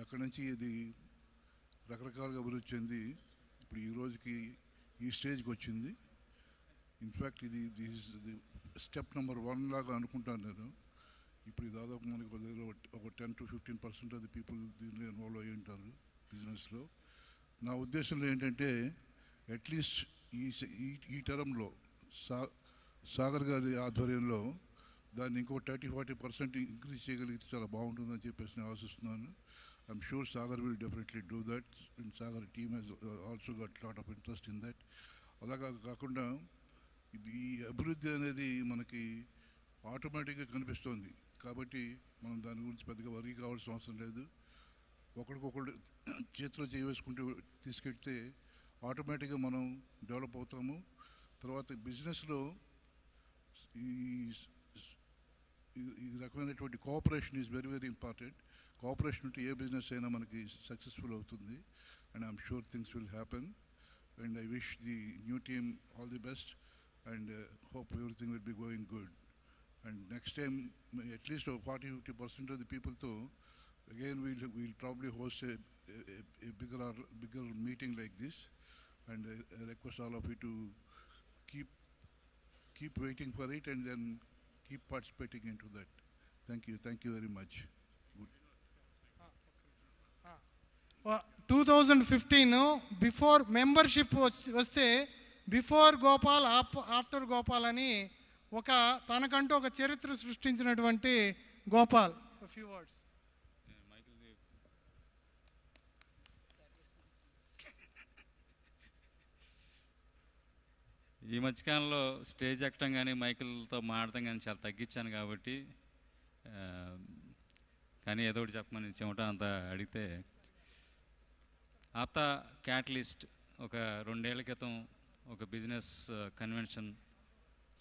అక్కడి నుంచి ఇది రకరకాలుగా అభివృద్ధి చెంది ఇప్పుడు ఈ రోజుకి ఈ స్టేజ్కి వచ్చింది. ఇన్ఫ్యాక్ట్ ఇది స్టెప్ నెంబర్ 1 లాగా అనుకుంటాను నేను. ఇప్పుడు దాదాపు మనకి ఒక 10 to 15% ఆఫ్ ది పీపుల్ దీనిలో ఇన్వాల్వ్ అయ్యి ఉంటారు బిజినెస్లో. నా ఉద్దేశంలో ఏంటంటే అట్లీస్ట్ ఈ టర్మ్లో సాగర్ గారి ఆధ్వర్యంలో దాన్ని ఇంకో 30-40% ఇంక్రీజ్ చేయగలిగితే చాలా బాగుంటుందని చెప్పేసి నేను ఆశిస్తున్నాను. I'm sure Sagar will definitely do that, and Sagar team has also got a lot of interest in that. అలాగా కాకుండా ఈ అభివృద్ధి అనేది మనకి ఆటోమేటిక్గా కనిపిస్తుంది, కాబట్టి మనం దాని గురించి పెద్దగా వరీ కావాల్సిన అవసరం లేదు. ఒకరికొకరు చేతిలో వేసుకుంటూ తీసుకెళ్తే ఆటోమేటిక్గా మనం డెవలప్ అవుతాము. తర్వాత బిజినెస్లో ఈ రకమైనటువంటి cooperation is very very important. Cooperation ఉంటే ఏ బిజినెస్ అయినా మనకి సక్సెస్ఫుల్ అవుతుంది. And I'm sure things will happen. And I wish the new team all the best and hope everything will be going good. And next time, at least 40-50% of the people though, again we'll probably host a bigger meeting like this. And I request all of you to keep waiting for it and then keep participating into that. Thank you very much. Good. 2015 before membership వస్తే before Gopal after Gopal అని తనకంటూ ఒక చరిత్ర సృష్టించినటువంటి Gopal. Few words. ఈ మధ్యకాలంలో stage ఎక్కడం కానీ మైకిల్తో మాడటం కానీ చాలా తగ్గించాను కాబట్టి, కానీ ఏదో ఒకటి చెప్పమని చెమట అంతా అడిగితే, ఆప్తా క్యాటలిస్ట్ ఒక 2 ఏళ్ల క్రితం ఒక బిజినెస్ కన్వెన్షన్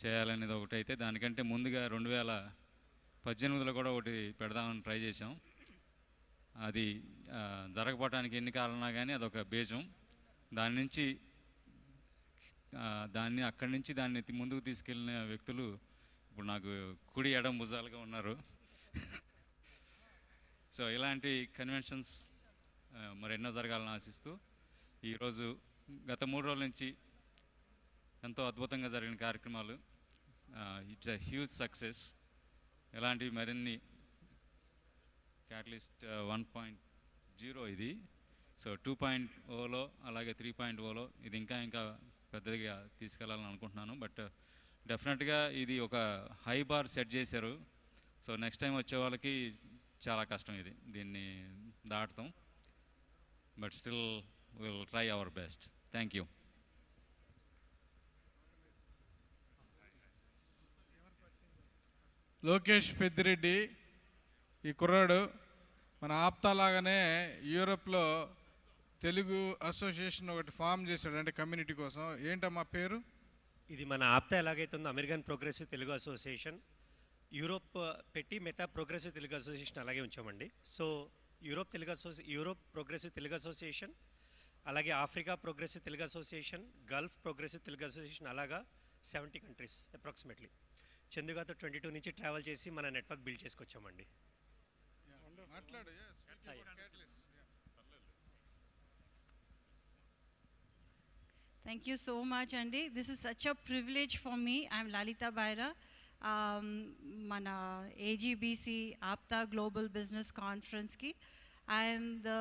చేయాలనేది ఒకటి అయితే, దానికంటే ముందుగా 2018లో కూడా ఒకటి పెడదామని ట్రై చేసాం. అది జరగకపోవడానికి ఎన్ని కారణాలు కానీ అదొక బీజం. అక్కడి నుంచి దాన్ని ముందుకు తీసుకెళ్ళిన వ్యక్తులు ఇప్పుడు నాకు కుడి ఎడం భుజాలుగా ఉన్నారు. సో ఇలాంటి కన్వెన్షన్స్ మరెన్నో జరగాలని ఆశిస్తూ, ఈరోజు గత 3 రోజుల నుంచి ఎంతో అద్భుతంగా జరిగిన కార్యక్రమాలు, ఇట్స్ ఎ హ్యూజ్ సక్సెస్. ఇలాంటివి మరిన్ని క్యాటలిస్ట్ 1.0 ఇది. సో 2.0లో అలాగే 3.0లో ఇది ఇంకా పెద్దదిగా తీసుకెళ్ళాలని అనుకుంటున్నాను. బట్ డెఫినెట్గా ఇది ఒక హై బార్ సెట్ చేశారు. సో నెక్స్ట్ టైం వచ్చే వాళ్ళకి చాలా కష్టం దీన్ని దాటతాం. But still will try our best. Thank you. Lokesh Peddireddy, ఈ కుర్రాడు మన ఆప్తా లాగానే యూరోప్లో తెలుగు అసోసియేషన్ ఒకటి ఫామ్ చేశాడు, అంటే కమ్యూనిటీ కోసం. ఏంటమ్మా పేరు? ఇది మన ఆప్తా ఎలాగైతుందో American progressive Telugu association, Europe పెట్టి మిగతా ప్రోగ్రెసివ్ తెలుగు అసోసియేషన్ అలాగే ఉంచామండి. So Europe progressive Telugu association, అలాగే Africa progressive Telugu association, Gulf progressive Telugu association, అలాగా 70 కంట్రీస్ అప్రాక్సిమేట్లీ. చందుగాతో 22 నుంచి ట్రావెల్ చేసి మన నెట్వర్క్ బిల్డ్ చేసుకొచ్చామండి. Thank you so much, Andy. This is such a privilege for me. I'm Lalita Baira, mana AGBC APTA Global Business Conference ki. I am the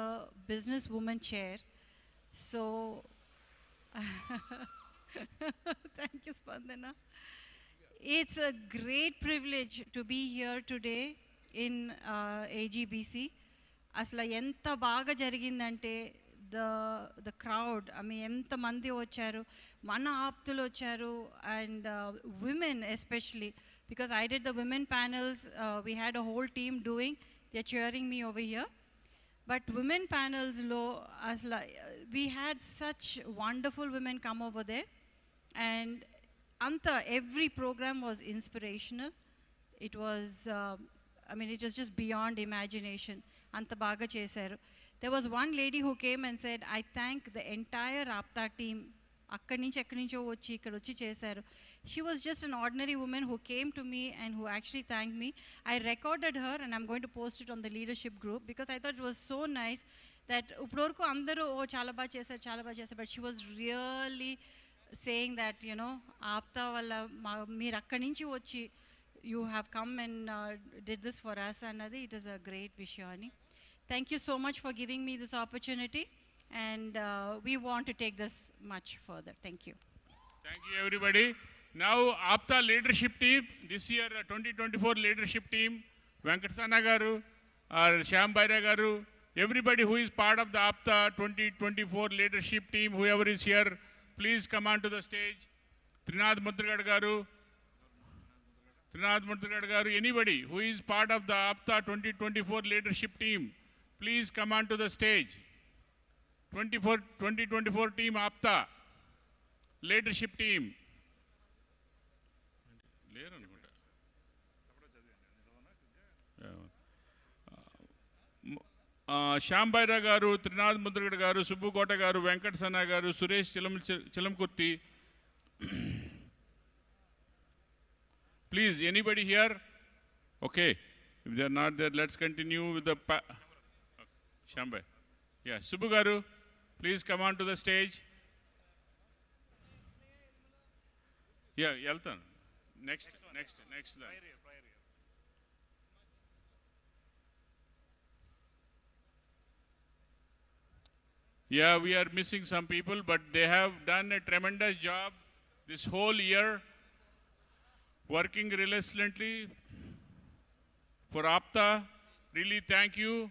Business Woman Chair. So, thank you, Spandana. It's a great privilege to be here today in AGBC. Asla enta baga jarigindante the crowd, I mean enta mandi vacharu, mana aaptulo vacharu, and women especially, because I did the women panels, we had a whole team doing, they're cheering me over here. But women panels lo asla we had such wonderful women come over there, and anta every program was inspirational. It was I mean it was just beyond imagination. Anta baga chesaru. There was one lady who came and said, I thank the entire APTA team. Akkadi nunchi ekkadi nuncho vachi ikkada vachi chesaru. She was just an ordinary woman who came to me and who actually thanked me. I recorded her and I'm going to post it on the leadership group, because I thought it was so nice that upproku andaru chaala ba chesaru, but she was really saying that, you know, APTA valla meer akkadi nunchi vachi you have come and did this for us, anadi it is a great vishayani. Thank you so much for giving me this opportunity, and we want to take this much further. Thank you. Thank you, everybody. Now, APTA leadership team, this year 2024 leadership team, Venkatasana garu, Shyam Baira garu, Everybody who is part of the APTA 2024 leadership team, whoever is here, please come onto the stage. Trinath Mudragad garu, anybody who is part of the APTA 2024 leadership team, please come onto the stage. 2024 team APTA leadership team. Shambaira garu, Trinath Mudragad garu, Subbu Kota garu, Venkat Sana garu, Suresh Chilamkurti. Please, anybody here? Okay. If they are not there, let's continue with the Shambai. Yeah, Subbu garu, please come on to the stage. Yeah, Yaltan. Next. Yeah, we are missing some people, but they have done a tremendous job this whole year, working relentlessly for APTA. Really thank you,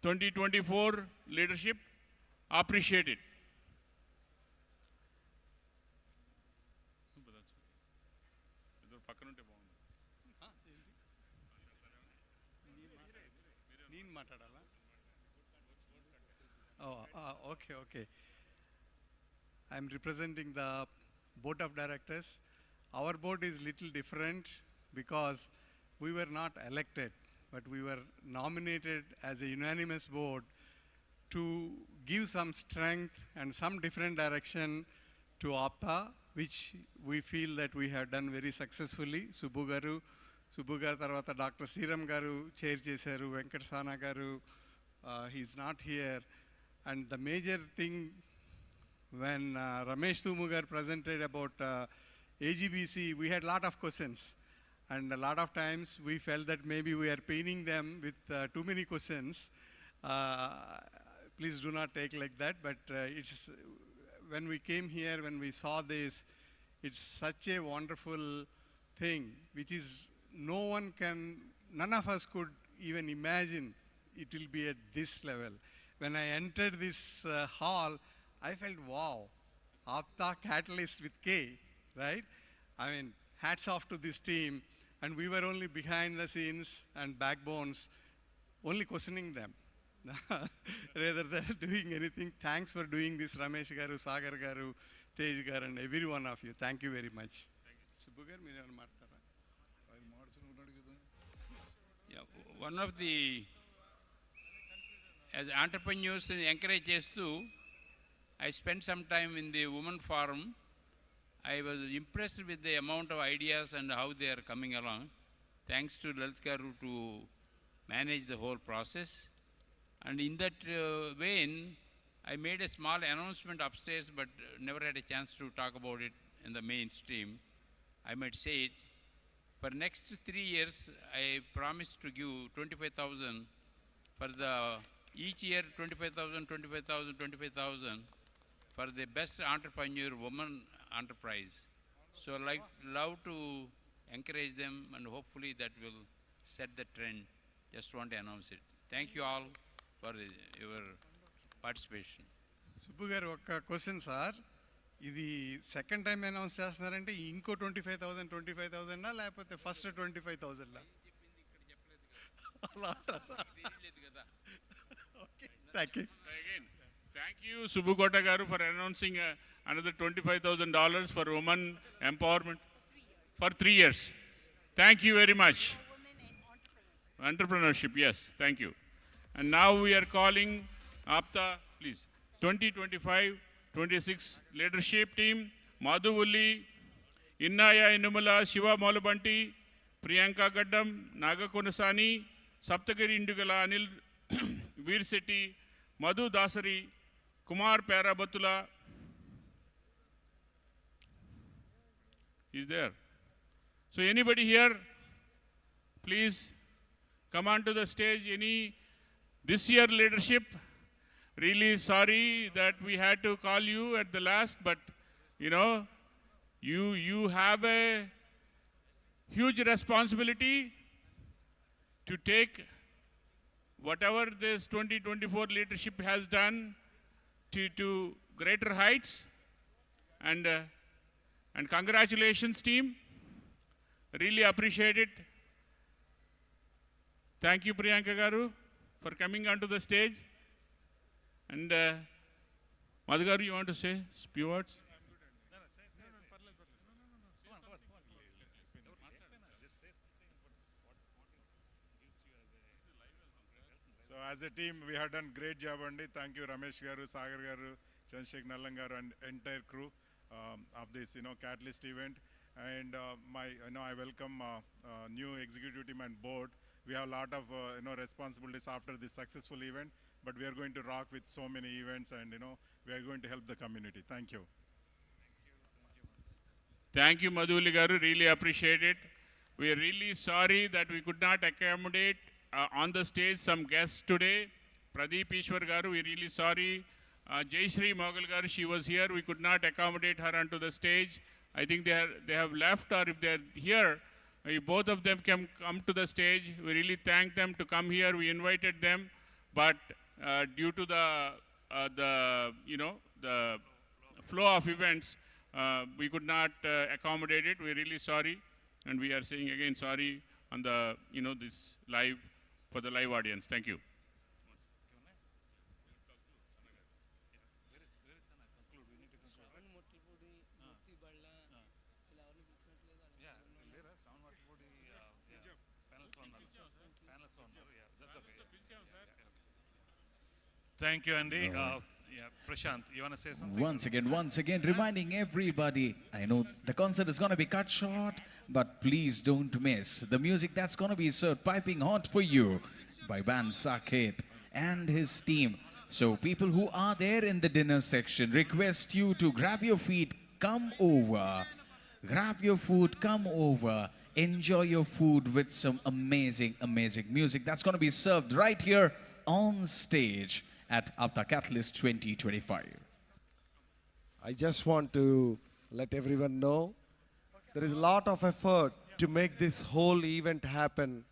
2024 leadership. Appreciate it. Okay. I'm representing the board of directors. Our board is little different because we were not elected, but we were nominated as a unanimous board to give some strength and some different direction to APTA, which we feel that we have done very successfully. Subbu garu tarvata Dr. Sriram garu chair chesaru, Venkat Sana garu, he's not here. And the major thing, when Ramesh Tumugar presented about AGBC, we had a lot of questions. And a lot of times we felt that maybe we are paining them with too many questions. Please do not take like that, but it's when we came here, when we saw this, it's such a wonderful thing, which is none of us could even imagine it will be at this level. When I entered this hall, I felt, wow, APTA Katalyst with K, right? I mean, hats off to this team. And we were only behind the scenes and backbones, only questioning them, rather than doing anything. Thanks for doing this, Ramesh garu, Sagar garu, Tej garu, and every one of you. Thank you very much. Subbu garu, meer emanna maartara? Yeah, one of the, as entrepreneurs encourage chestu, I spent some time in the Women Forum. I was impressed with the amount of ideas and how they are coming along. Thanks to Lalit garu to manage the whole process. And in that vein, I made a small announcement upstairs, but never had a chance to talk about it in the mainstream. I might say it. For next 3 years, I promised to give 25,000 for the each year 25,000 for the best entrepreneur woman enterprise. So I love to encourage them, and hopefully that will set the trend. Just want to announce it. Thank you all for your participation. Subbu garu, oka question sir. Idi second time announce chestunarante inko 25,000 na lepothe first 25,000 la? Okay, thank you. Again, thank you, Subbu Kota garu, for announcing another $25,000 for women empowerment for 3 years. Thank you very much. Entrepreneurship, yes, thank you. And now we are calling APTA, please, 2025-26 leadership team, Madhu Ulli, Innaya Inumala, Shiva Molabanti, Priyanka Gaddam, Naga Konasani, Saptagiri Indugala, Anil Veer Setti, Madhu Dasari, Kumar Parabatula is there. So anybody here, please come onto the stage. This year leadership, really sorry that we had to call you at the last, but you have a huge responsibility to take whatever this 2024 leadership has done to greater heights. And congratulations, team. Really appreciate it. Thank you, Priyanka Garu, for coming onto the stage. And Madhu Garu, you want to say a few words? So as a team, we have done great job, Andy. Thank you, Ramesh Garu, Sagar Garu, Chandrasekhar Nallan Garu, and entire crew of this, Catalyst event. And I welcome new executive team and board. We have a lot of responsibilities after this successful event, but we are going to rock with so many events, and we are going to help the community. Thank you. Thank you, Madhuli Garu. Really appreciate it. We are really sorry that we could not accommodate on the stage some guests today. Pradeep Ishwar Garu, we're really sorry. Jayashree Mogal Garu, she was here. We could not accommodate her onto the stage. I think they have left, or if they're here, if both of them can come to the stage. We really thank them to come here. We invited them, but due to the flow of events, we could not accommodate it. We're really sorry, and we are saying again sorry on the this live for the live audience. Thank you. Thank you, Andy. Prashant, you want to say something? Once again, reminding everybody, I know the concert is going to be cut short, but please don't miss the music that's going to be served piping hot for you by band Saket and his team. So people who are there in the dinner section, request you to grab your feet, come over, grab your food, come over, enjoy your food with some amazing music that's going to be served right here on stage at APTA Katalyst 2025. I just want to let everyone know there is a lot of effort to make this whole event happen.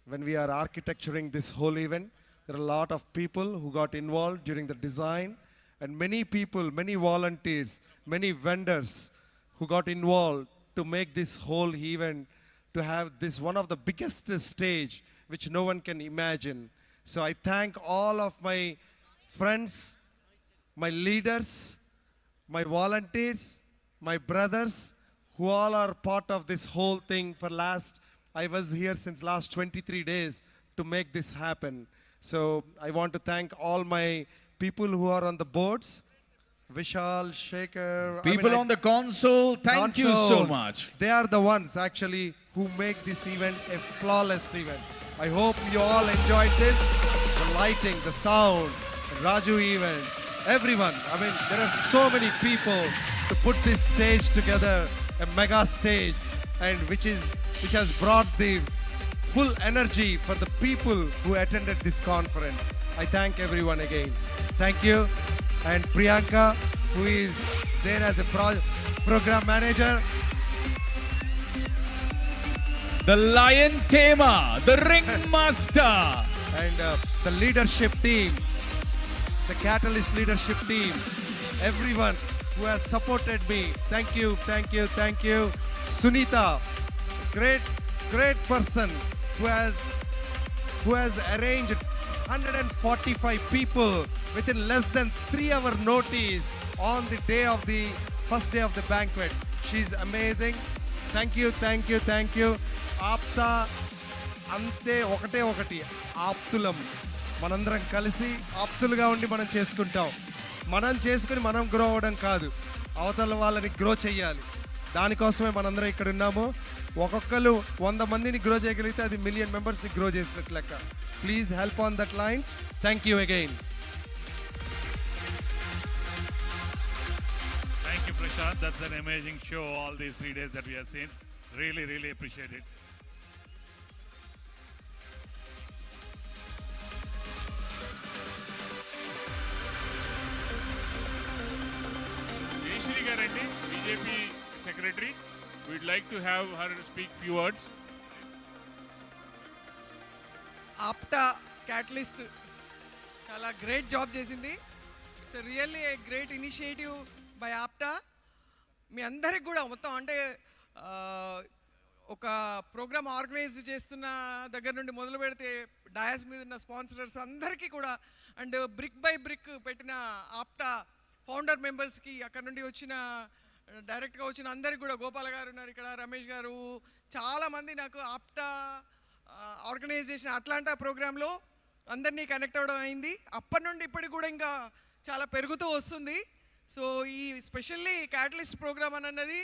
When we are architecturing this whole event, there are a lot of people who got involved during the design, and many people, many volunteers, many vendors who got involved to make this whole event, to have this one of the biggest stage which no one can imagine. So I thank all of my friends, my leaders, my volunteers, my brothers, who all are part of this whole thing for I was here since last 23 days to make this happen. So I want to thank all my people who are on the boards, Vishal, Shekhar. People on the console, thank you so much. They are the ones actually who make this event a flawless event. I hope you all enjoyed this. The lighting, the sound, Raju event, everyone. There are so many people to put this stage together, a mega stage, and which has brought the full energy for the people who attended this conference. I thank everyone again. Thank you. And Priyanka, who is there as a program manager. The Lion Tamer, the Ringmaster. And the leadership team, the Catalyst leadership team, everyone who has supported me. Thank you, thank you, thank you. Sunita, great person who has arranged 145 people within less than 3-hour notice on the first day of the banquet. She's amazing. Thank you, thank you, thank you. APTA ante ఒకటి ఆప్తులం మనందరం కలిసి ఆప్తులుగా ఉండి మనం చేసుకుంటాం. మనం చేసుకుని మనం grow అవ్వడం కాదు, అవతల వాళ్ళని గ్రో చేయాలి. దానికోసమే మనందరం ఇక్కడ ఉన్నాము. ఒక్కొక్కరు 100 మందిని గ్రో చేయగలిగితే అది మిలియన్ మెంబర్స్ని గ్రో చేసినట్లు లెక్క. Please help on that lines. Thank you again. Thank you, Prashant. That's an amazing show all these 3 days that we have seen. Really appreciate it. Jayashree Garanti, BJP Secretary, we'd like to have her speak few words. APTA catalyst చాలా great job చేసింది. It's really a great initiative by APTA. మీ అందరికి కూడా మొత్తం అంటే ఒక programme organise చేస్తున్న దగ్గర నుండి మొదలు పెడితే డయాస్ మీద ఉన్న స్పాన్సరర్స్ అందరికీ కూడా అండ్ బ్రిక్ బై బ్రిక్ పెట్టిన ఆప్టా ఫౌండర్ మెంబర్స్కి, అక్కడ నుండి వచ్చిన డైరెక్ట్గా వచ్చిన అందరికి కూడా, గోపాల్ గారు ఉన్నారు ఇక్కడ, రమేష్ గారు, చాలామంది నాకు ఆప్టా ఆర్గనైజేషన్ అట్లాంటా ప్రోగ్రాంలో అందరినీ కనెక్ట్ అవ్వడం అయింది. అప్పటి నుండి ఇప్పటికి కూడా ఇంకా చాలా పెరుగుతూ వస్తుంది. సో ఈ స్పెషల్లీ క్యాటలిస్ట్ ప్రోగ్రామ్ అన్నది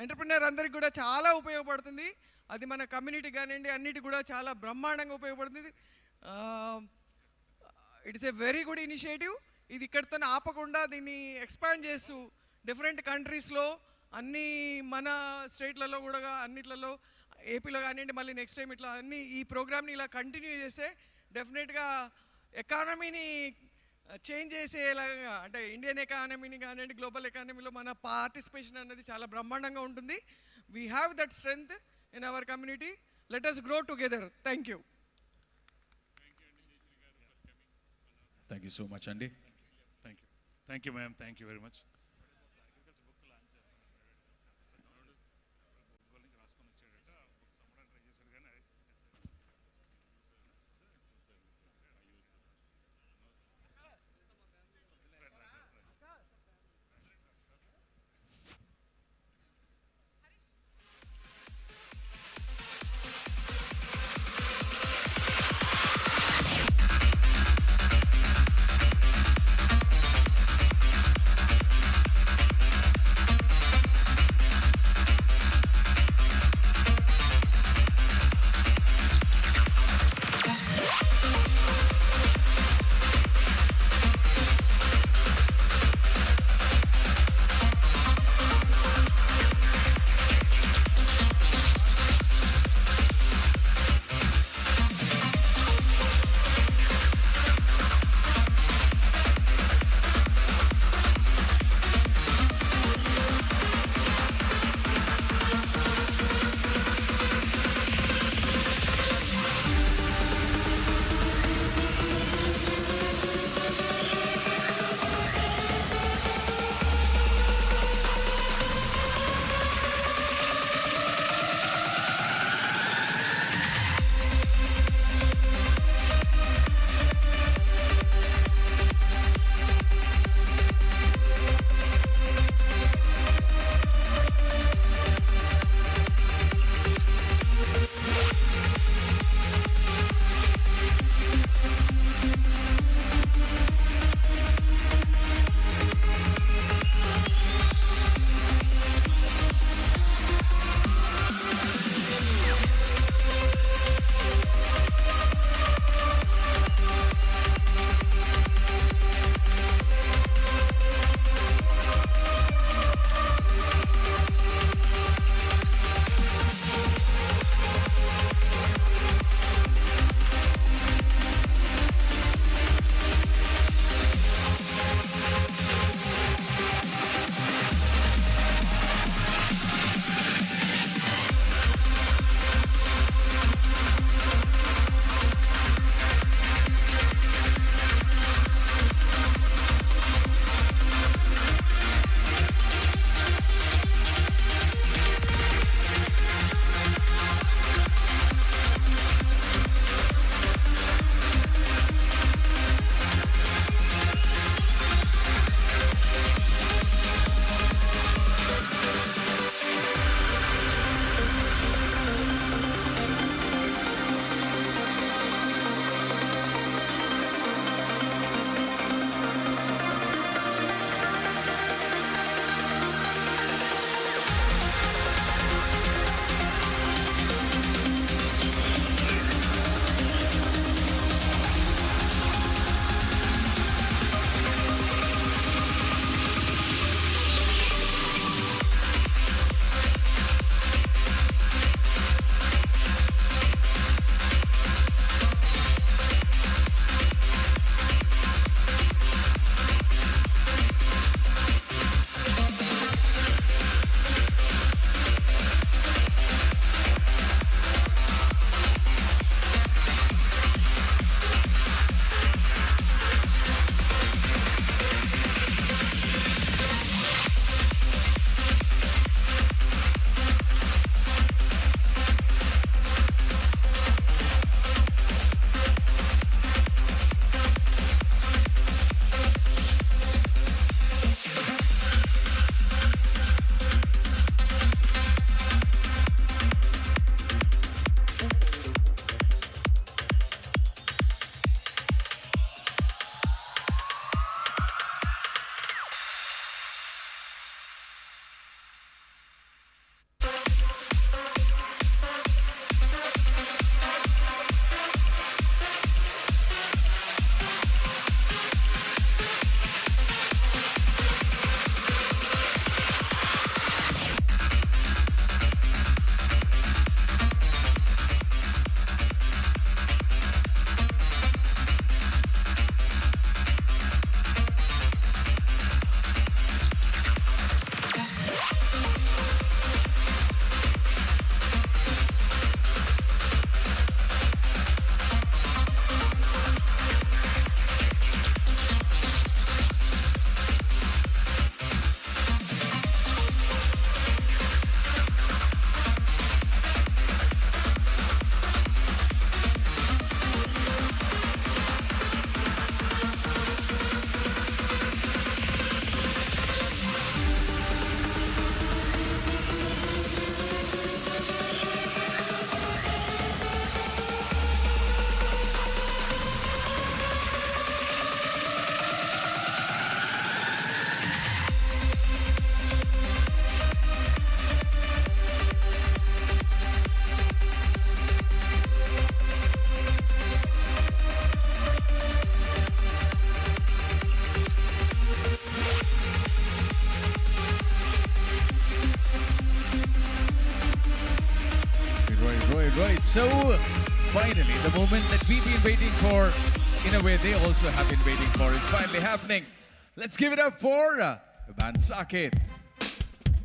ఎంటర్ప్రినర్ అందరికి కూడా చాలా ఉపయోగపడుతుంది. అది మన కమ్యూనిటీ కానివ్వండి అన్నిటి కూడా చాలా బ్రహ్మాండంగా ఉపయోగపడుతుంది. It's a very good initiative. ఇది ఇక్కడితో ఆపకుండా దీన్ని ఎక్స్పాండ్ చేస్తూ డిఫరెంట్ కంట్రీస్లో అన్ని మన స్టేట్లలో కూడా అన్నిట్లలో ఏపీలో కానివ్వండి మళ్ళీ నెక్స్ట్ టైం ఇట్లా అన్ని ఈ ప్రోగ్రామ్ని ఇలా కంటిన్యూ చేస్తే డెఫినెట్గా ఎకానమీని చేంజ్ చేసేలాగా, అంటే ఇండియన్ ఎకానమీని కానివ్వండి గ్లోబల్ ఎకానమీలో మన పార్టిసిపేషన్ అనేది చాలా బ్రహ్మాండంగా ఉంటుంది. We have that strength in our community. Let us grow together. Thank you. Thank you so much అండి. Thank you ma'am. Thank you very much. right. So, finally, the moment that we've been waiting for, in a way, they also have been waiting for, is finally happening. Let's give it up for Band Saket.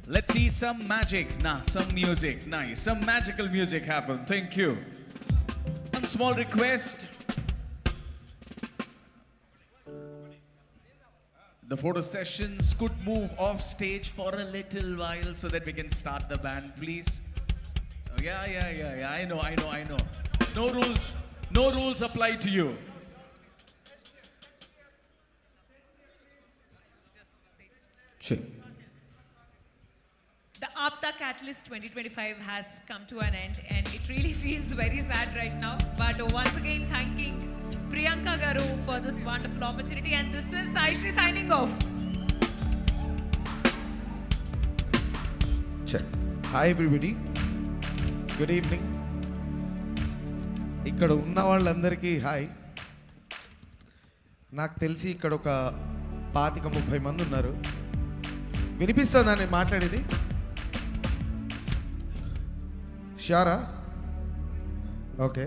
Let's see some magic. Some music. Nice. Some magical music happen. Thank you. One small request. The photo sessions could move off stage for a little while so that we can start the band, please. Oh, yeah. I know. No rules apply to you. Sure. The APTA Katalyst 2025 has come to an end, and it really feels very sad right now. But once again, thanking Priyanka Garu for this wonderful opportunity, and this is Aishri signing off. Check. Hi everybody. Good evening. ఇక్కడ ఉన్న వాళ్ళందరికీ hi. నాకు తెలిసి ఇక్కడ ఒక 25-30 మంది ఉన్నారు. వినిపిస్తుందా నేను మాట్లాడేది? షూరా? ఓకే.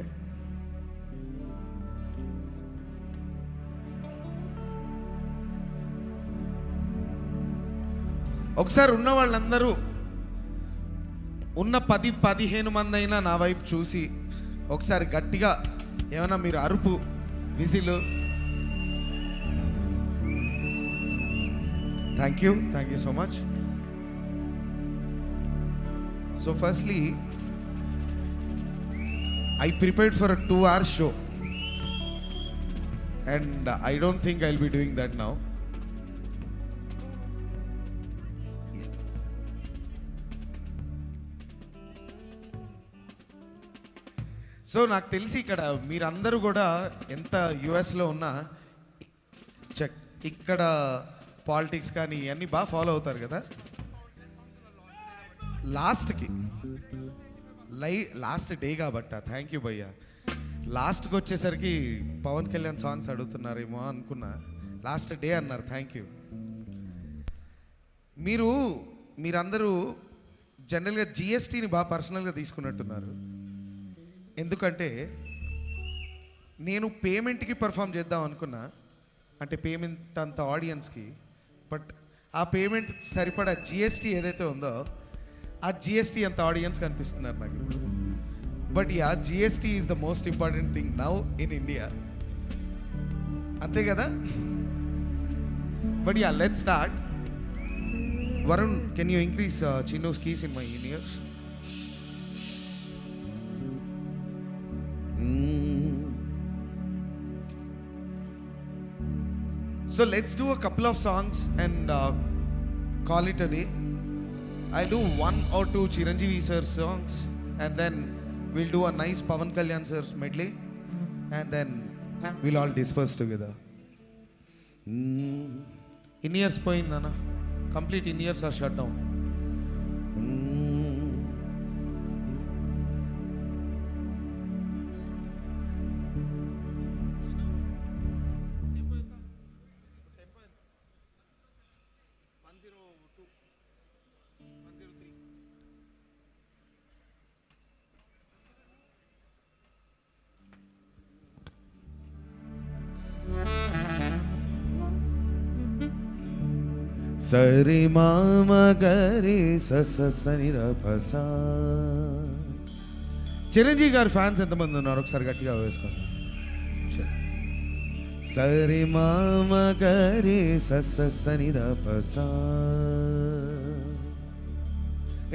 ఒకసారి ఉన్న వాళ్ళందరూ ఉన్న 10-15 మంది అయినా నా వైపు చూసి ఒకసారి గట్టిగా ఏమైనా మీరు అరుపు whistle. Thank you so much. So firstly I prepared for a 2-hour show and I don't think I'll be doing that now. So నాకు తెలిసి ఇక్కడ మీరందరూ కూడా ఎంత యుఎస్లో ఉన్నా చెక్ ఇక్కడ పాలిటిక్స్ కానీ ఇవన్నీ బాగా ఫాలో అవుతారు కదా. లాస్ట్ డే కాబట్ట. థ్యాంక్ యూ భయ్యా. లాస్ట్కి వచ్చేసరికి పవన్ కళ్యాణ్ సాంగ్స్ అడుగుతున్నారేమో అనుకున్నా. లాస్ట్ డే అన్నారు. Thank you. మీరందరూ జనరల్గా జిఎస్టీని బాగా పర్సనల్గా తీసుకున్నట్టున్నారు. ఎందుకంటే నేను పేమెంట్కి పర్ఫామ్ చేద్దాం అనుకున్నా, అంటే పేమెంట్ అంత ఆడియన్స్కి. బట్ ఆ పేమెంట్ సరిపడా జిఎస్టీ ఏదైతే ఉందో ఆ జిఎస్టీ అంత ఆడియన్స్ కనిపిస్తున్నారు నాకు ఇప్పుడు. But yeah, GST is the most important thing now in India. అంతే కదా? But yeah, let's start. Varun, can you increase Chinnu's keys in my years? So let's do a couple of songs and call it a day. I'll do 1 or 2 Chiranjeevi sir songs and then we'll do a nice Pavan Kalyan sir's medley and then we'll all disperse together. In-ears poyindana. Complete in-ears are shut down. సరి మామ గరి సని రస. చిరంజీవి గారి fans ఎంతమంది ఉన్నారు ఒకసారి గట్టిగా వేసుకోండి. సరి మామ గరి సని రస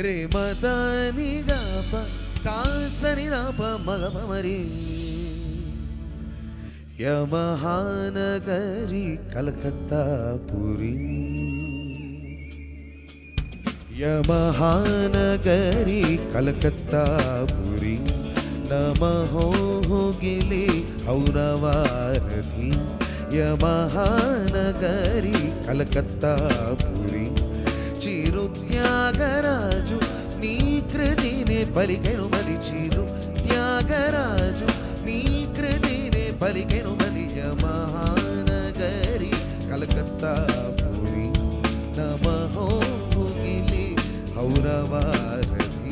రే మదని గప సాసని రప మగ మరి యమహానగరి కలకత్తా పురి యమహానగరి కలకత్తా పురి నమః గిలి ఔరవారధి యమహానగరి కలకత్తా పురి చిరు త్యాగరాజు నీ కృతినే పలికెను మరి చిరు త్యాగరాజు నీ కృతినే పలికెను మరి యమహానగరి కలకత్తా పురి నమః ఔరవారధి.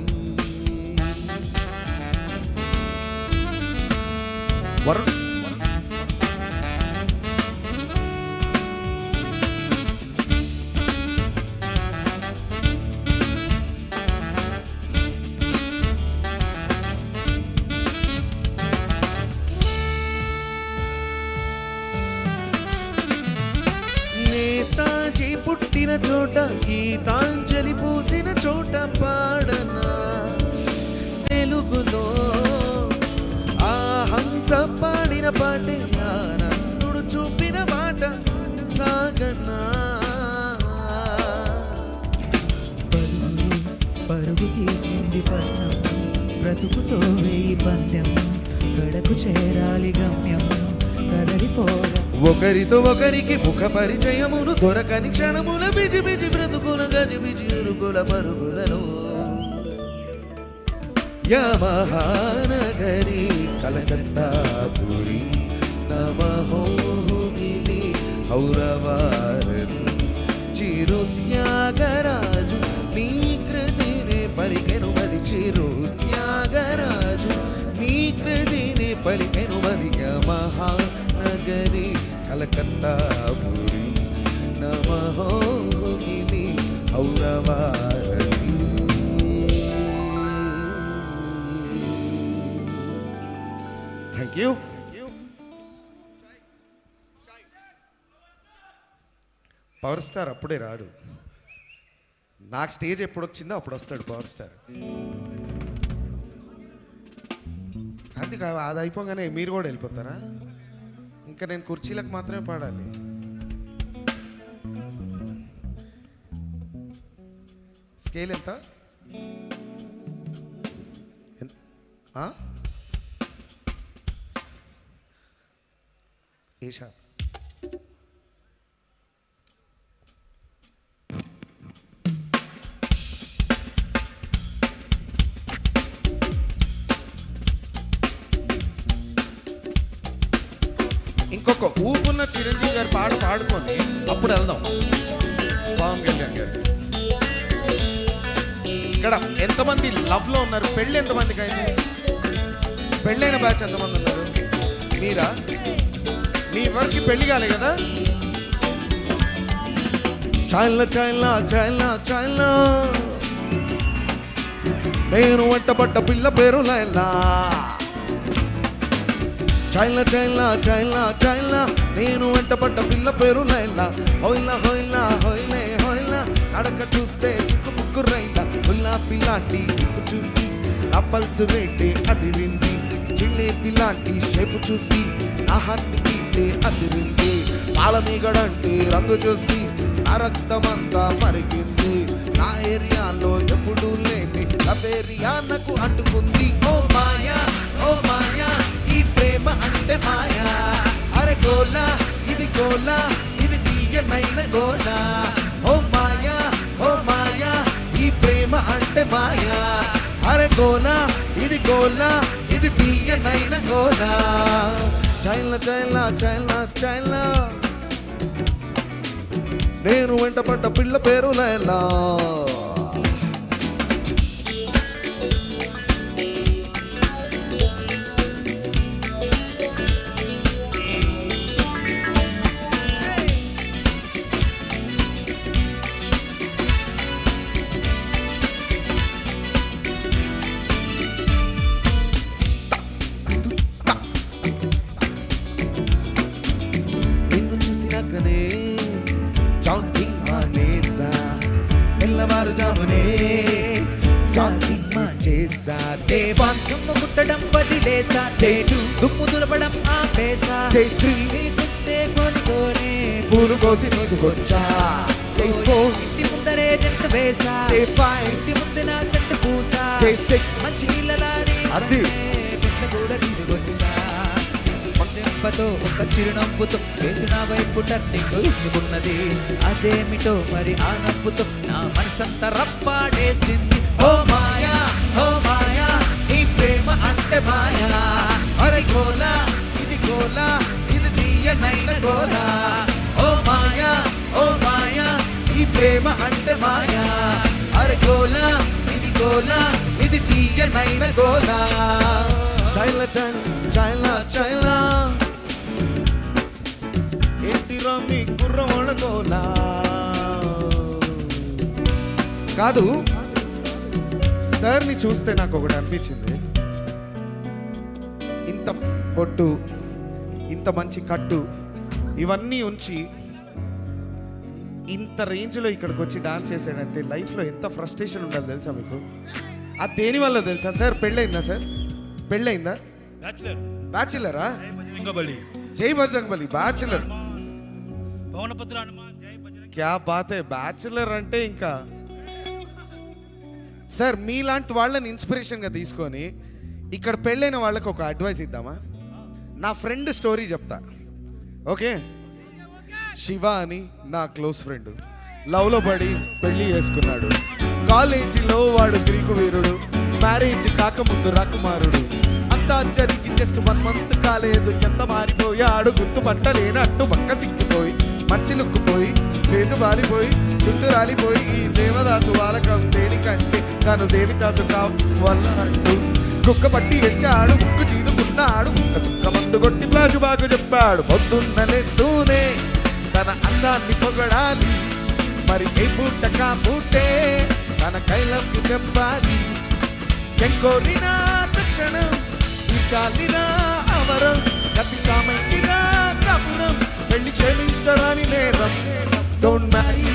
నేతాజీ పుట్టిన చోట గీతాంజలి పూసిన చోట పాడనా తెలుగులో ఆ హంస పాడిన పాటే ఆనందుడు చూపిన మాట సాగనా పరుగు తీసింది పట్నం బ్రతుకుతో వేయి పందెం గడకు చేరాలి గమ్యం కదలిపోగా ఒకరితో ఒకరికి ముఖ పరిచయమును దొరకని క్షణముల బిజి బిజి బ్రతుకుల గజి బిజి ఉరుకుల పరుగులలో యమహానగరి కలకత్తా పురి నమహోగిలి ఔరవారని చిరుత్యాగరాజు నీ కృతినే పలికెను మరి చిరుత్యాగరాజు నీ కృతినే పలికెను మరి యమహానగరి కలకత్తా పురి నమహోగిలి ఔరవారని. Thank you. పవర్ స్టార్ అప్పుడే రాడు, నాకు స్టేజ్ ఎప్పుడు వచ్చిందో అప్పుడు వస్తాడు పవర్ స్టార్. అది అది అయిపోగానే మీరు కూడా వెళ్ళిపోతారా? ఇంకా నేను కుర్చీలకు మాత్రమే పాడాలి. స్కేల్ ఎంత? ఏ షాప్? ఇంకొక ఊపున్న చిరంజీవి గారు పాడుకొని అప్పుడు వెళ్దాం. పవన్ కళ్యాణ్ గారు ఇక్కడ ఎంతమంది లవ్లో ఉన్నారు? పెళ్ళి ఎంతమందికి అయింది? పెళ్ళైన బ్యాచ్ ఎంతమంది ఉన్నారు? మీరా? మీ ఎవరికి పెళ్లి కాలే కదా? చైల్లా చైల్లా చైల్లా చైల్లా నేను వెంటబడ్డ పిల్ల పేరు లైలా. చైల్లా చైల్లా చైల్లా చైల్లా నేను వెంటబడ్డ పిల్ల పేరు లైలా. హోయిలా హోయిలా హోయిలే హోయిలా నడక చూస్తే ముక్కు ముక్కు రైలా. హుల్లా పిల్లాంటి ముక్కు చూసి ఆ పల్స్ రేటే అదిరింది. జిలేబీ లాంటి షేపు చూసి నా హార్ట్ బీటే అదిరింది. పాలమీగడంటే రంగు చూసి నా రక్తమంతా మరిగింది. నా ఏరియాలో ఎప్పుడు లేని లవేరియా నాకు అంటుకుంది. ఓ మాయా ఓ మాయా ఈ ప్రేమ అంటే మాయా. అరే గోలా ఇది గోలా ఇది తీయనైన గోలా. ఓ మాయా ఈ ప్రేమ అంటే మాయా. అరే గోలా ఇది గోలా ఇది తీయనైన గోలా. చైల్లా చైల్లా చైల్లా చైల్లా నేను వెంటపడ్డ పిల్ల పేరు లైలా. నిన్ను చూసినాకనే జాగింగ్ మానేసా. తెల్లవారుజామునే జాగింగ్ చేసా. దేవాంగమ్మ పుట్టడం వదిలేసా. తేజు దుమ్ము దులపడం ఆపేసా. గుంటే కొనుకోనే పూలు కోసి తీసుకొచ్చా. ఇంటి ముందరే జంట వేసా. ఇంటి ముందు నా సెట్ పూసా. మంచి నీళ్ళలారి కూడా తీసుకొచ్చా. దెంపతో ఒక చిరునవ్వుతో వేసిన వైపు టర్నింగ్ ఇచ్చుకున్నది. అదేమిటో మరి ఆ నవ్వుతో నా మనసంతా రప్పాడేసింది. ఓ మాయా ఈ ప్రేమ అంటే మాయా. అరే గోలా ఇది తీయనైన గోలా. ఓ మాయా ఈ ప్రేమ అంటే మాయా. అరే గోలా ఇది తీయనైన గోలా. చైలా చైలా చైలా ఏంటిరా మీ కుర్రవాళ్ళ గోలా. కాదు సార్ని చూస్తే నాకు ఒకటి అనిపించింది, ఇంత పొట్టు, ఇంత మంచి కట్టు, ఇవన్నీ ఉంచి ఇంత రేంజ్లో ఇక్కడికి వచ్చి డాన్స్ చేసాడంటే లైఫ్లో ఎంత ఫ్రస్ట్రేషన్ ఉండాలి తెలుసా మీకు? అది దేనివల్ల తెలుసా సార్? పెళ్ళయిందా సార్? పెళ్ళయిందా? బ్యాచులరా? జై బజరంగబలి బ్యాచులర్. క్యా బాత్ హై, బ్యాచులర్ అంటే ఇంకా. సార్ మీలాంటి వాళ్ళని ఇన్స్పిరేషన్గా తీసుకొని ఇక్కడ పెళ్ళైన వాళ్ళకి ఒక అడ్వైస్ ఇద్దామా? నా ఫ్రెండ్ స్టోరీ చెప్తా, ఓకే? శివ అని నా క్లోజ్ ఫ్రెండ్ లవ్లో పడి పెళ్లి చేసుకున్నాడు. కాలేజీలో వాడు గ్రీకు వీరుడు, మ్యారేజ్ కాకముందు రాకుమారుడు. అంతా జరిగి జస్ట్ 1 month కాలేదు, ఎంత మారిపోయాడు గుర్తుపట్టలేనట్టు. పక్క సిక్కిపోయి మంచి లుక్కుపోయి ఫేసు వాలిపోయి చుట్టూ రాలిపోయి ఈ దేవదాసు వాలకం దేనికంటే తను దేవిదాసు వల్ల అంటూ కుక్క పట్టి ఎచ్చాడు, ముక్కు చీదుకున్నాడు, ముక్క చుక్క మందు కొట్టి ఫ్లాష్ బాగు చెప్పాడు. పొద్దున్న లేస్తూనే తన అందాన్ని పొగడాలి, మరి ఏ పూట కాపుటే తన కైలకు చెప్పాలి. ఎంకోరినా తక్షణం చాలిరా అవరం, గతి సామైరా కపురం, పెళ్లి క్షమించరాని నేరం. Don't marry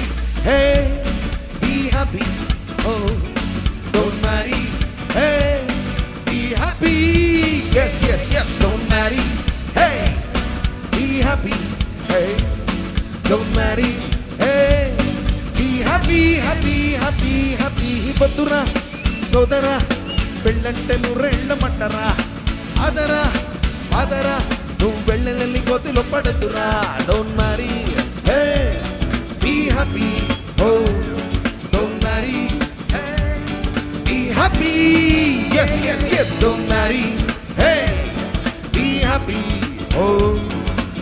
hey be happy, oh don't marry hey be happy. yes yes yes don't marry hey be happy hey don't marry hey be happy happy happy happy. బతురా సోదరా పెళ్ళంటే నువ్వెళ్ళమంటరా, ఆదరా ఆదరా నువ్వు వెళ్ళని గోతిలో పడదురా. Don't marry hey be happy, oh don't marry hey be happy. yes yes yes don't marry hey be happy, oh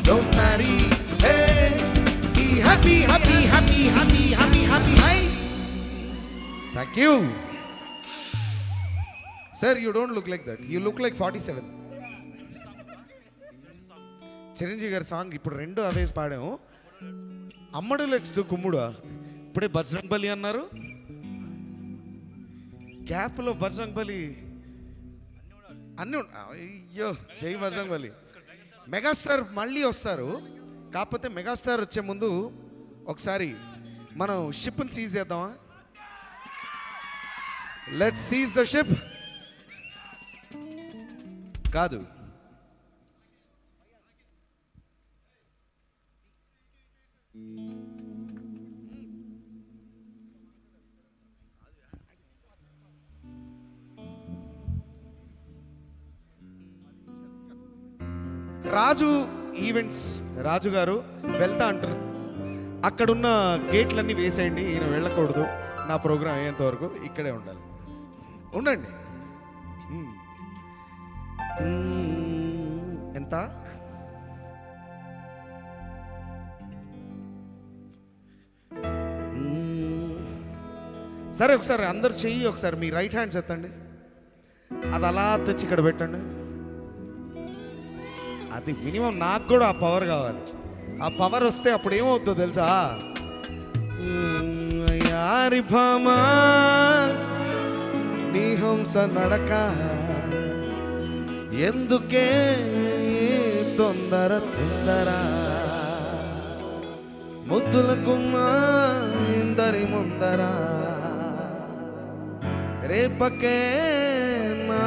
don't marry hey be happy happy happy happy happy happy. Hi, thank you sir. You don't look like that, you look like 47. Chiranjeevi గారి song ఇప్పుడు 2 అవే పాడాము. అమ్మడు let's do కుమ్ముడు, ఇప్పుడే బజరంగబలి అన్నారు, గ్యాప్లో బజరంగబలి అన్నీ. అయ్యో జై Bajrangbali. Megastar మళ్ళీ వస్తారు, కాకపోతే మెగాస్టార్ వచ్చే ముందు ఒకసారి మనం షిప్ని సీజ్ చేద్దామా? Let's seize the ship. కాదు రాజు ఈవెంట్స్ రాజు గారు వెళ్తా అంటారు, అక్కడున్న గేట్లన్నీ వేసేయండి, ఈయన వెళ్ళకూడదు, నా ప్రోగ్రాం అయ్యేంత వరకు ఇక్కడే ఉండాలి, ఉండండి. ఎంత సరే ఒకసారి అందరు చెయ్యి, ఒకసారి మీ రైట్ హ్యాండ్స్ ఎత్తండి, అది అలా తెచ్చి ఇక్కడ పెట్టండి. అది మినిమం నాకు కూడా ఆ పవర్ కావాలి. ఆ పవర్ వస్తే అప్పుడు ఏమవుతుందో తెలుసా? యారి భామా నీ హంస నడక ఎందుకే తొందర తొందర, ముద్దుల గుమ్మ ఇందరి ముందర, రేపకే నా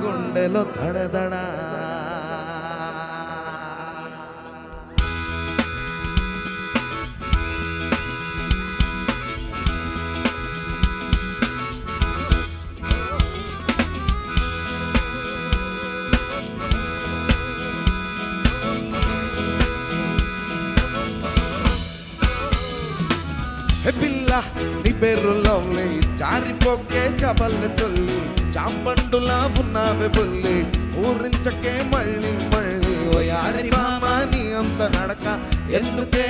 గుండెలో దడదడ. పిల్ల నీ పేరు లవ్లీ, జారిపోకే చబల్లె తొల్లి, చాంపండులా ఉన్నావే బుల్లి, ఊరించకే మళ్ళీ మళ్ళీ. ఓ యారి మామ నీ హంస నడక ఎందుకే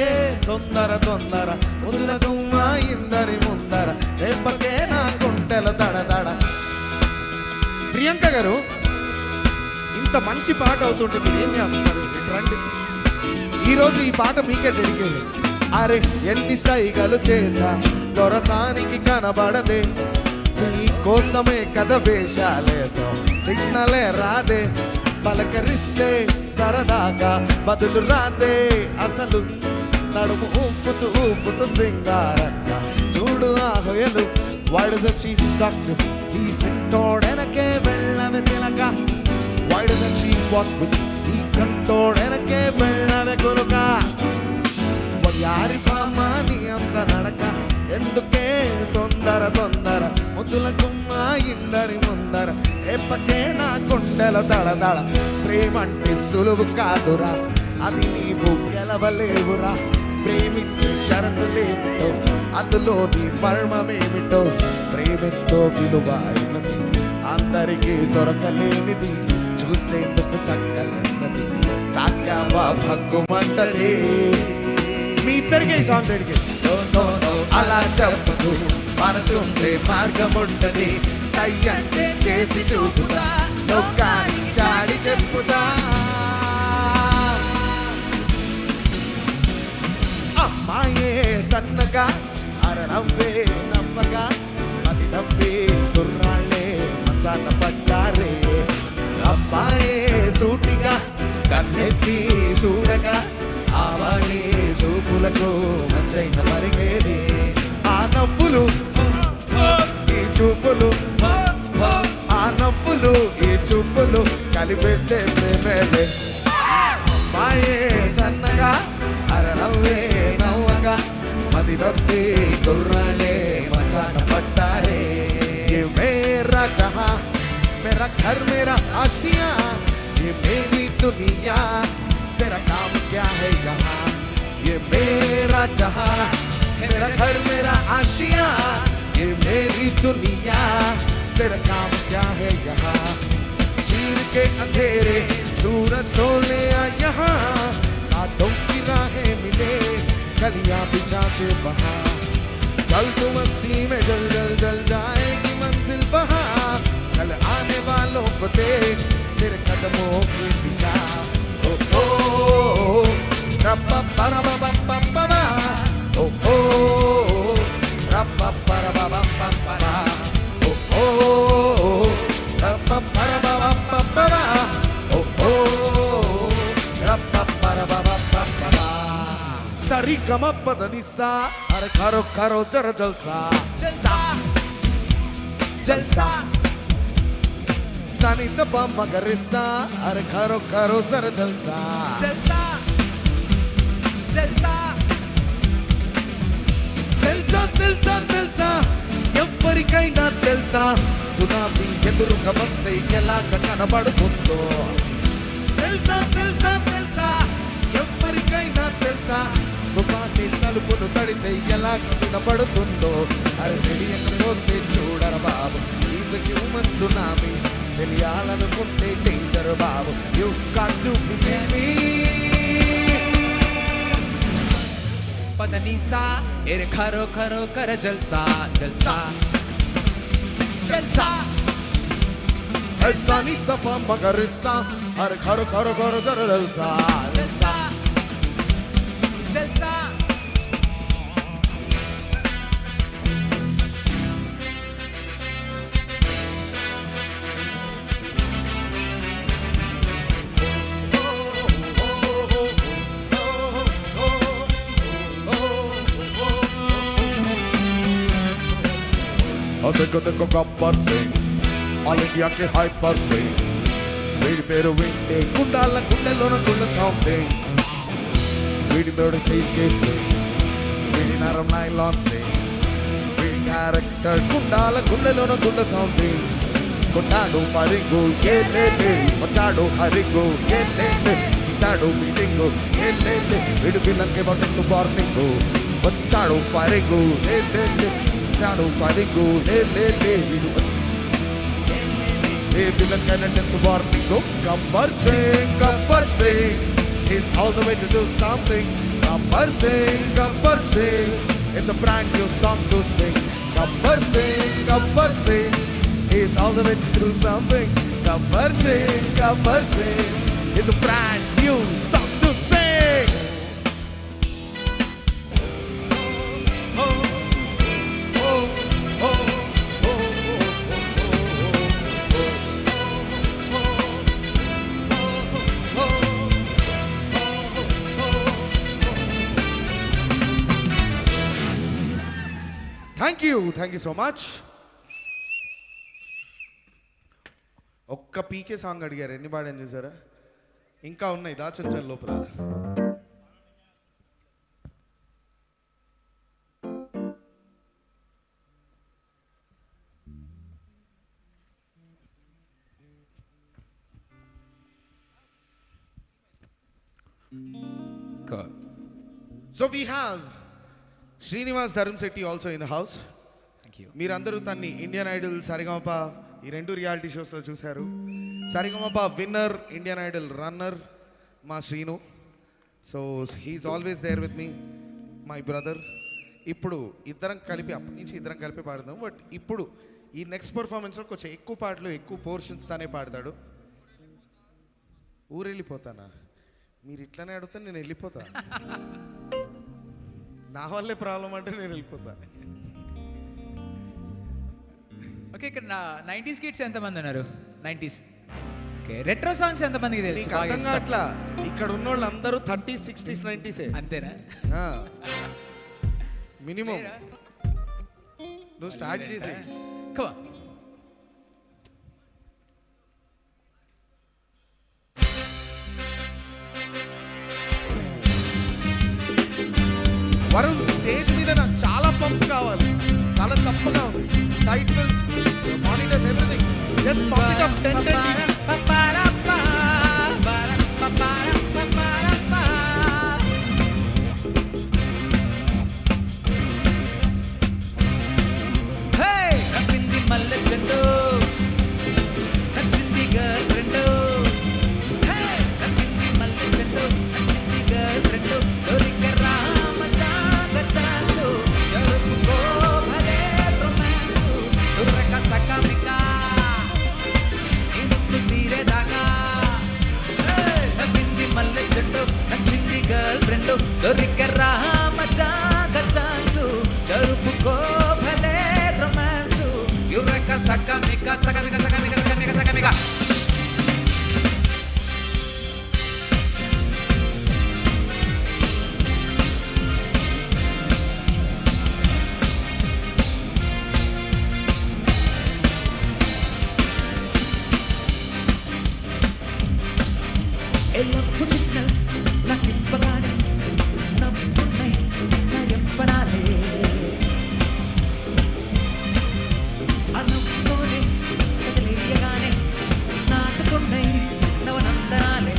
తొందర తొందర, ముదుల గుమ్మ ఇందరి ముందర, రేపకే నా గుంటెల దడదడ. ప్రియాంక గారు ఇంత మంచి పాట అవుతుంటే మీరు ఏం చేస్తున్నారు? రండి, ఈరోజు ఈ పాట మీకే డెడికేట్. అరే ఎన్ని సైగలు చేసా దొరసానికి కనబడదే, నీ కోసమే కథ వేషాలేసా సిగ్నలే రాదే, పలకరిస్తే సరదాగా బదులు రాదే, అసలు నడుము ఊపుతూ ఊపుతూ సింగారంగా చూడు ఆ హొయలు. Why doesn't she talk to me? ఈ సింటోడెనకే వెళ్ళవే సిలక. Why doesn't she walk with me? ఈ కంటోడెనకే వెళ్ళవే కొలుక. వయారి పామ నీ అంశ నడక, ఎందుకే తొందర తొందర, ముద్దుల గుమ్మ ఇందరి ముందర, రేపకే నా కొండెల దళదళ. ప్రేమంటే సులువు కాదురా, అది నీవు గెలవలేవురా. ప్రేమించే షరతులేమిటో, అందులోని మర్మమేమిటో, ప్రేమితో విలువైనది అందరికీ దొరకలేనిది, చూసేందుకు చక్కనది తాకావా భగ్గుమంటలే. మీ ఇద్దరికే ఈ సాంగ్ అడిగే. అలా చెప్పదు, మనసుండే మార్గం ఉంటది, సై అంటే చేసి చూపుతా, లోకాన్ని చాడి చెప్పుతా. అమ్మాయే సన్నగా అరనవ్వే నవ్వగా, అది నవ్వే కుర్రాళ్ళే మంచాన పడ్డారే. అమ్మాయే సూటిగా కన్నెత్తి చూడగా, ఆవాళే చూపులకు మంచైన మరిగేది. ఆ నవ్వులు ఈ చూపులు, ఆ నవ్వులు ఈ చూపులు కలిపేస్తే ప్రేమేలే. అమ్మాయే సన్నగా అరనవ్వే నవ్వగా, మది నవ్వి కుర్రాళ్ళే మంచాన పట్టారే. ये मेरा जहां मेरा घर मेरा आशिया, ये मेरी दुनिया तेरा काम क्या है यहाँ. ये मेरा जहां मेरा घर मेरा आशिया, ये मेरी दुनिया तेरा काम क्या है यहाँ. चीर के अंधेरे सूरज ढोले यहाँ, कांटों की राहें मिले कलियां बिछाते वहाँ. कल तो मस्ती में जल जल जल जाएगी मंजिल वहाँ. कल आने वालों को देख तेरे कदमों की दिशा. ओ ओ रप्पा परा बा बा बा, ओ ओ रप्पा परा बा बा बा, ओ ओ रप्पा परा बा बा बा, ओ ओ रप्पा परा बा बा बा. सरी गम पदनी सा, अरे करो करो जरा जलसा जलसा जलसा. सनी दबा मगर सा, अरे करो करो जरा जलसा जलसा जलसा. తెలుసా తెలుసా తెలుసా ఎవ్వరికైనా తెలుసా, సునామీ ఎదురుగా వస్తే ఎలాగ కనబడుతుందో. తెలుసా తెలుసా తెలుసా ఎవ్వరికైనా తెలుసా, తుఫాని తలుపును తడితే ఎలా వినపడుతుందో. అరే తెలియకపోతే చూడరు బాబు, ఈజ్ హ్యూమన్ సునామీ, తెలియాలనుకుంటే డేంజర్ బాబు. You got to believe me. पदनीसा एरे खरो खरो कर जलसा जलसा जलसा. ऐसा नहीं दफा मगर सा, अरे खरो खरो खरो जरा जलसा जलसा जलसा. देखो देखो गब्बर सिंह, ऑल इंडिया के हाइपर सिंह, వీడి పేరు వింటే గుండాల గుండెలోన గుండ సౌండింగ్. వీడి పేరు సీకేసి, వీడి నరం నైలాన్ సింగ్, వీడి క్యారెక్టర్ గుండాల గుండెలోన గుండ సౌండింగ్. కొట్టాడు పరిగు ఏ లేలే, వచ్చాడు హరిగు ఏ లేలే, ఇస్తాడు మీటింగు ఏ లేలే, వీడు పిల్లలకి బట్టెట్టు వార్నింగ్. వచ్చాడు పరిగు ఏ లేలే, చాడు పరిగు లే లే లే, వీడు ఏ విధంగా warning. Gabbar Singh is all the way to do something. Gabbar Singh, it's a brand new song to sing. Gabbar Singh is all the way to do something. Gabbar Singh is a brand new song to sing. Thank you so much. ఒక్క పీకే song అడిగారు, ఎన్ని పాడాను చూసారా? ఇంకా ఉన్నాయి దాచుంచాను లోపల. So we have Srinivas Dharamsetti also in the house. Thank you. మీరందరూ తన్ని ఇండియన్ ఐడల్, సరిగమప ఈ రెండు రియాలిటీ షోస్లో చూశారు. Saregamapa winner, Indian Idol runner మా Srinu. So he is always there with me, my brother. ఇప్పుడు ఇద్దరం కలిపి, అప్పటి నుంచి ఇద్దరం కలిపి పాడుదాం. బట్ ఇప్పుడు ఈ నెక్స్ట్ పర్ఫార్మెన్స్లో కొంచెం ఎక్కువ పాటలు, ఎక్కువ పోర్షన్స్ తానే పాడతాడు. ఊరు వెళ్ళిపోతానా? మీరు ఇట్లానే అడిగితే నేను వెళ్ళిపోతా. నా వల్లే ప్రాబ్లం అంటే నేను వెళ్ళిపోతా. ఓకే, ఇక్కడ 90s కిడ్స్ ఎంతమంది ఉన్నారు? 90s. ఓకే, రెట్రో సాంగ్స్ ఎంతమందికి తెలుసు? అర్థం కావట్లా. ఇక్కడ ఉన్న వాళ్ళు అందరూ 30s, 60s, 90s. అంతేనా? మినిమం. నువ్వు స్టార్ట్ చేసి వరుణ్, స్టేజ్ మీద నాకు చాలా పంప్ కావాలి, చాలా చప్పగా ఉంది. Titles, monitors, everything. Just pump it up 10 నచ్చింది మల్లె చెట్టు, నచ్చింది గర్ల్ ఫ్రెండ్. నచ్చింది మల్లె చెట్టు, నచ్చింది గర్ల్ ఫ్రెండ్. దొరికే రామచాగ చాలు, జరుపుకో భలే రొమాన్సు. దుర్రక సకమిక ఇందు తీరేదాకా. నచ్చింది మల్లె చెట్టు, నచ్చింది గర్ల్ ఫ్రెండ్. దొరికే రామచాగ చాలు, జరుపుకో భలే రొమాన్సు. యురక సకమిక సకమిక సకమిక సకమిక సకమిక. ఎల్లప్పు సిగ్నల్ నాకింపగానే నవ్వుతున్నాయి నా ఎంపనాలే. అనుకోనే కదలియగానే నాటుకున్నాయి నవనందనాలే.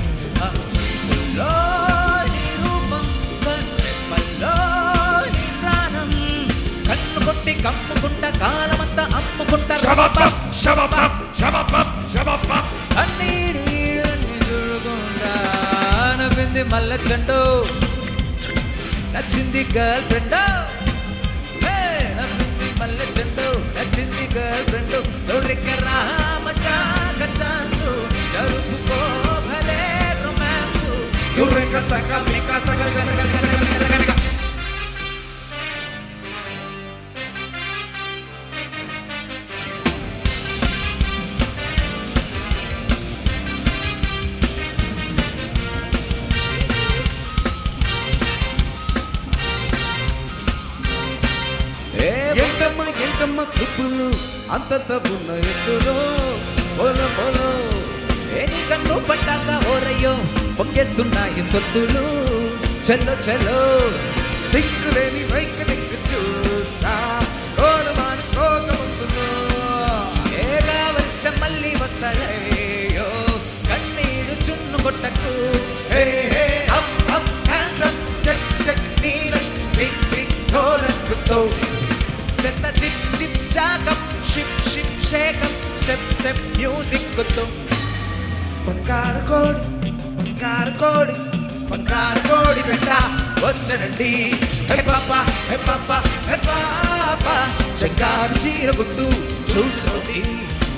లో నీ రూపం, కన్నెప్పల్లో నీ ప్రాణం. కన్ను కొట్టి కమ్ముకుంటా, కాలమంతా అమ్ముకుంటా. అన్నీడు నవ్వింది మల్లె చెండు, నచ్చింది గర్ల్ ఫ్రెండ్. నవ్వింది మల్లె చెండు, నచ్చింది గర్ల్ ఫ్రెండ్. దొరికే రామచాగ చాన్సు, జరుపుకో భలే రొమాన్సు. యురక సకమిక సకమిక సకమిక సకమిక సకమిక. ఎంతమ్మ సుబ్బులు అంతంత ఉన్న ఎత్తులో పొలం పొలం. ఏని కన్ను పట్టాక ఓరయ్యో పొక్కేస్తున్నాయి సొత్తులు. చలో చలో సిగ్గులేని వైఖరికి చూసా కోరమాని కోకముందులో. ఏ రావలిస్తే మళ్ళీ వస్తాయో కన్నీరు చున్ను కొట్టకు. Up up hands up, check check నీలం బిగ్ బిగ్ ఢోలకుతో. చేస్తా జిప్ జిప్ చాకప్, ship ship shake up, step step music గుర్తు. బంగారు కోడి బంగారు కోడి బంగారు కోడి పెట్ట వచ్చనండి. హే పాపా హే పాపా హే పాపా, చెంగారు చీర గుర్తు చూసుకోండి.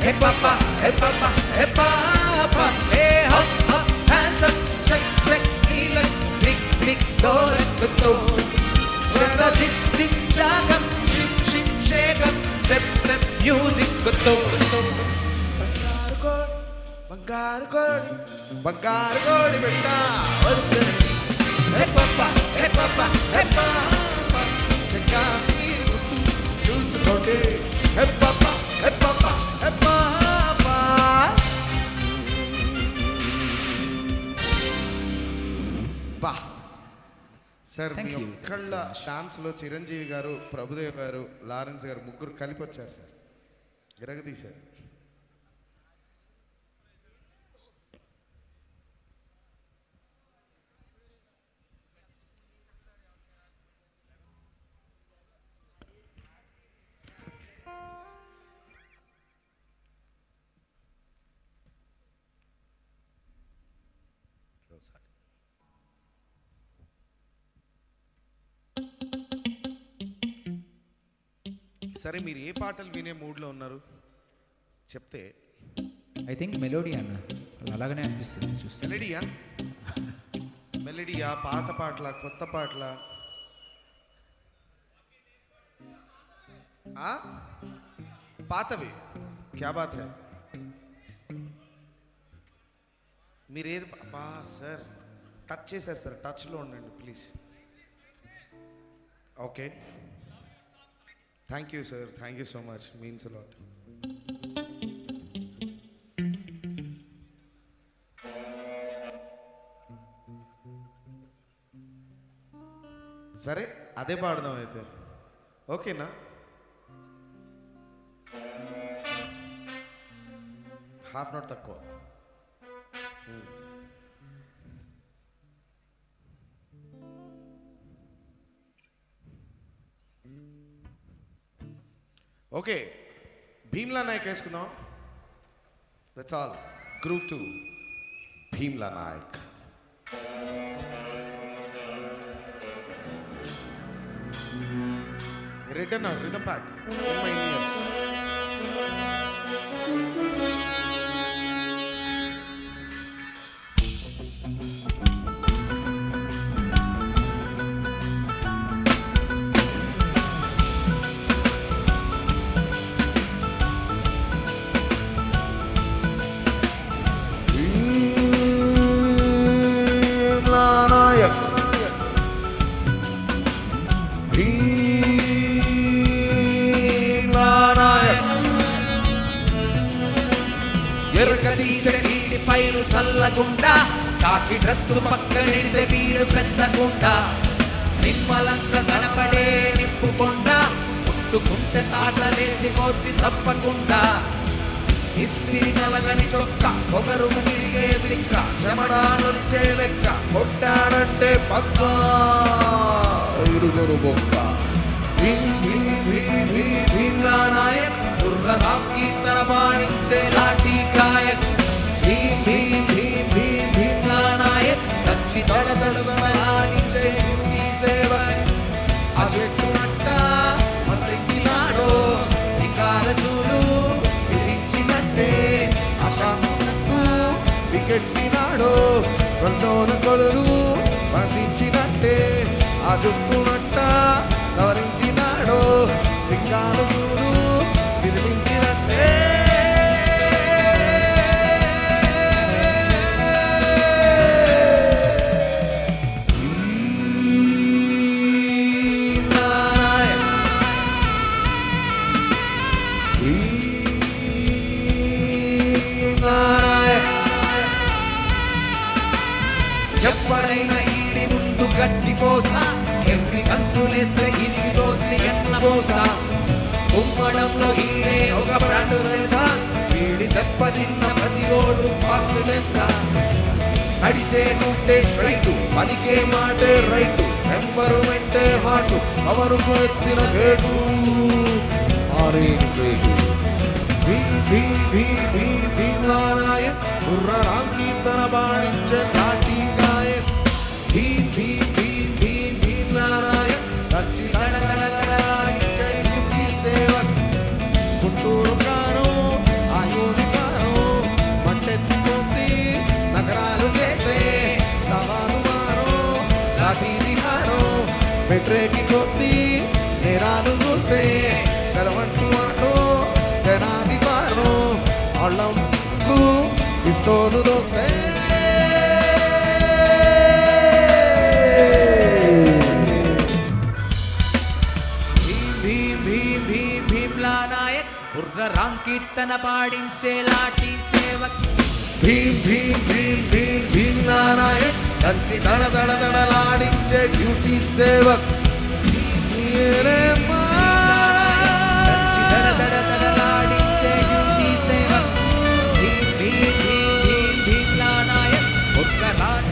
hey papa, hey papa, hey papa, hey hop hop, hands up, check check, electric big door at the door. Just a tick tick jack up, shake shake shake up, step step, music the door. బంగారు కోడి బంగారు కోడి బిడ్డ వద్దని Hey papa, hey papa, hey papa, చెక్కా చూసుకోండి హే పాపా హే పాపా హే పాపా. బా సార్ మీ ఒక్కళ్ళ డాన్స్లో చిరంజీవి గారు, ప్రభుదేవ్ గారు, లారెన్స్ గారు ముగ్గురు కలిపి వచ్చారు సార్, విరగదీశారు. సరే మీరు ఏ పాటలు వినే మూడ్లో ఉన్నారు చెప్తే. ఐ థింక్ మెలోడీ అన్న, అలాగనే అనిపిస్తుంది చూస్తే. మెలోడీయా? మెలోడీయా? పాత పాటల, కొత్త పాటల? పాతవి. క్యా బాత్ హై. మీరేది బా సార్ టచ్ చేశారు సార్, టచ్లో ఉండండి please. Okay, thank you sir, thank you so much, means a lot. సరే అదే పాడదాం అయితే, ఓకేనా? హాఫ్ నోట్ తక్కువ. ఓకే, భీమ్లా నాయక్ వేసుకుందాం. That's all. Group 2 Bheemla Nayak. Return rhythm pad in my ears. పైరు సల్లగుండా కాకి డ్రస్సు పక్కనెడితే వీడు పెద్దగుండా నిమ్మలంగా కనపడే నిప్పుకుండా పుట్టుకుంటే తాటలేసి కోతి తప్పకుండా ఇస్త్రీ నలగని చొక్క ఒకరుగా తిరిగే దిక్క చెమడాలొచ్చే లెక్క కొట్టాడంటే పక్క ఇరుగురు బొక్క భీమ్లా నాయక్ దుర్గరాం కీర్తన బాణించే లాఠీ కాయక్ భీమ్లా నాయక్ కచ్చి తడతడలాడించే సేవక్ ఆ చెట్టు నట్ట మంత్రించినాడో సికాల చూలు విధించినట్టే అశాంతకు వికెట్టినాడో రెండోన కొలులు బంధించినట్టే ఆ జుట్టు నట్ట సవరించినాడో సింగాల చూలు విధించినట్టే ఎప్పుడైనా ఈడి ముందు గట్టి కోస ఎన్ని కంతులేస్తే ఇరిగి దోత్తి ఎన్న పోస ఉమ్మడంలో ఈడే ఒక బ్రాండ్ తెలుసా వీడి దెబ్బతిన్న ప్రతి ఓడు ఫాస్ట్ తెలుసా అడిచే గుంటే స్ట్రైట్ పలికే మాటే రైట్ టెంపర్మెంటే హాట్ కవరుకు ఎత్తిన గేటు ఆరేను గేటు భీమ్లా నాయక్ దుర్గరాం కీర్తన బాణించే లాఠీ కాయక్ భీమ్లా నాయక్ కచ్చి తడతడలాడించే యుక్తి సేవక్ గుంటూరు కారం ఆ వ్యతిరేకి కొద్ది నేరాలు చూస్తే సెలవంటూ అంటూ శనాది వారు వాళ్ళకు పిస్తోలు దోస్తే భీమ్లా నాయక్ బుర్ర రామ్ కీర్తన పాడించే లాఠీ సేవక్ భీమ్ భీమ్ భీమ్ భీమ్ భీమ్లా నాయక్ కంచి దడ దడ దడలాడించే డ్యూటీ సేవక్ కంచి దడ దడ దడలాడించే డ్యూటీ సేవక్ భీమ్లా నాయక్ బుర్ర Ram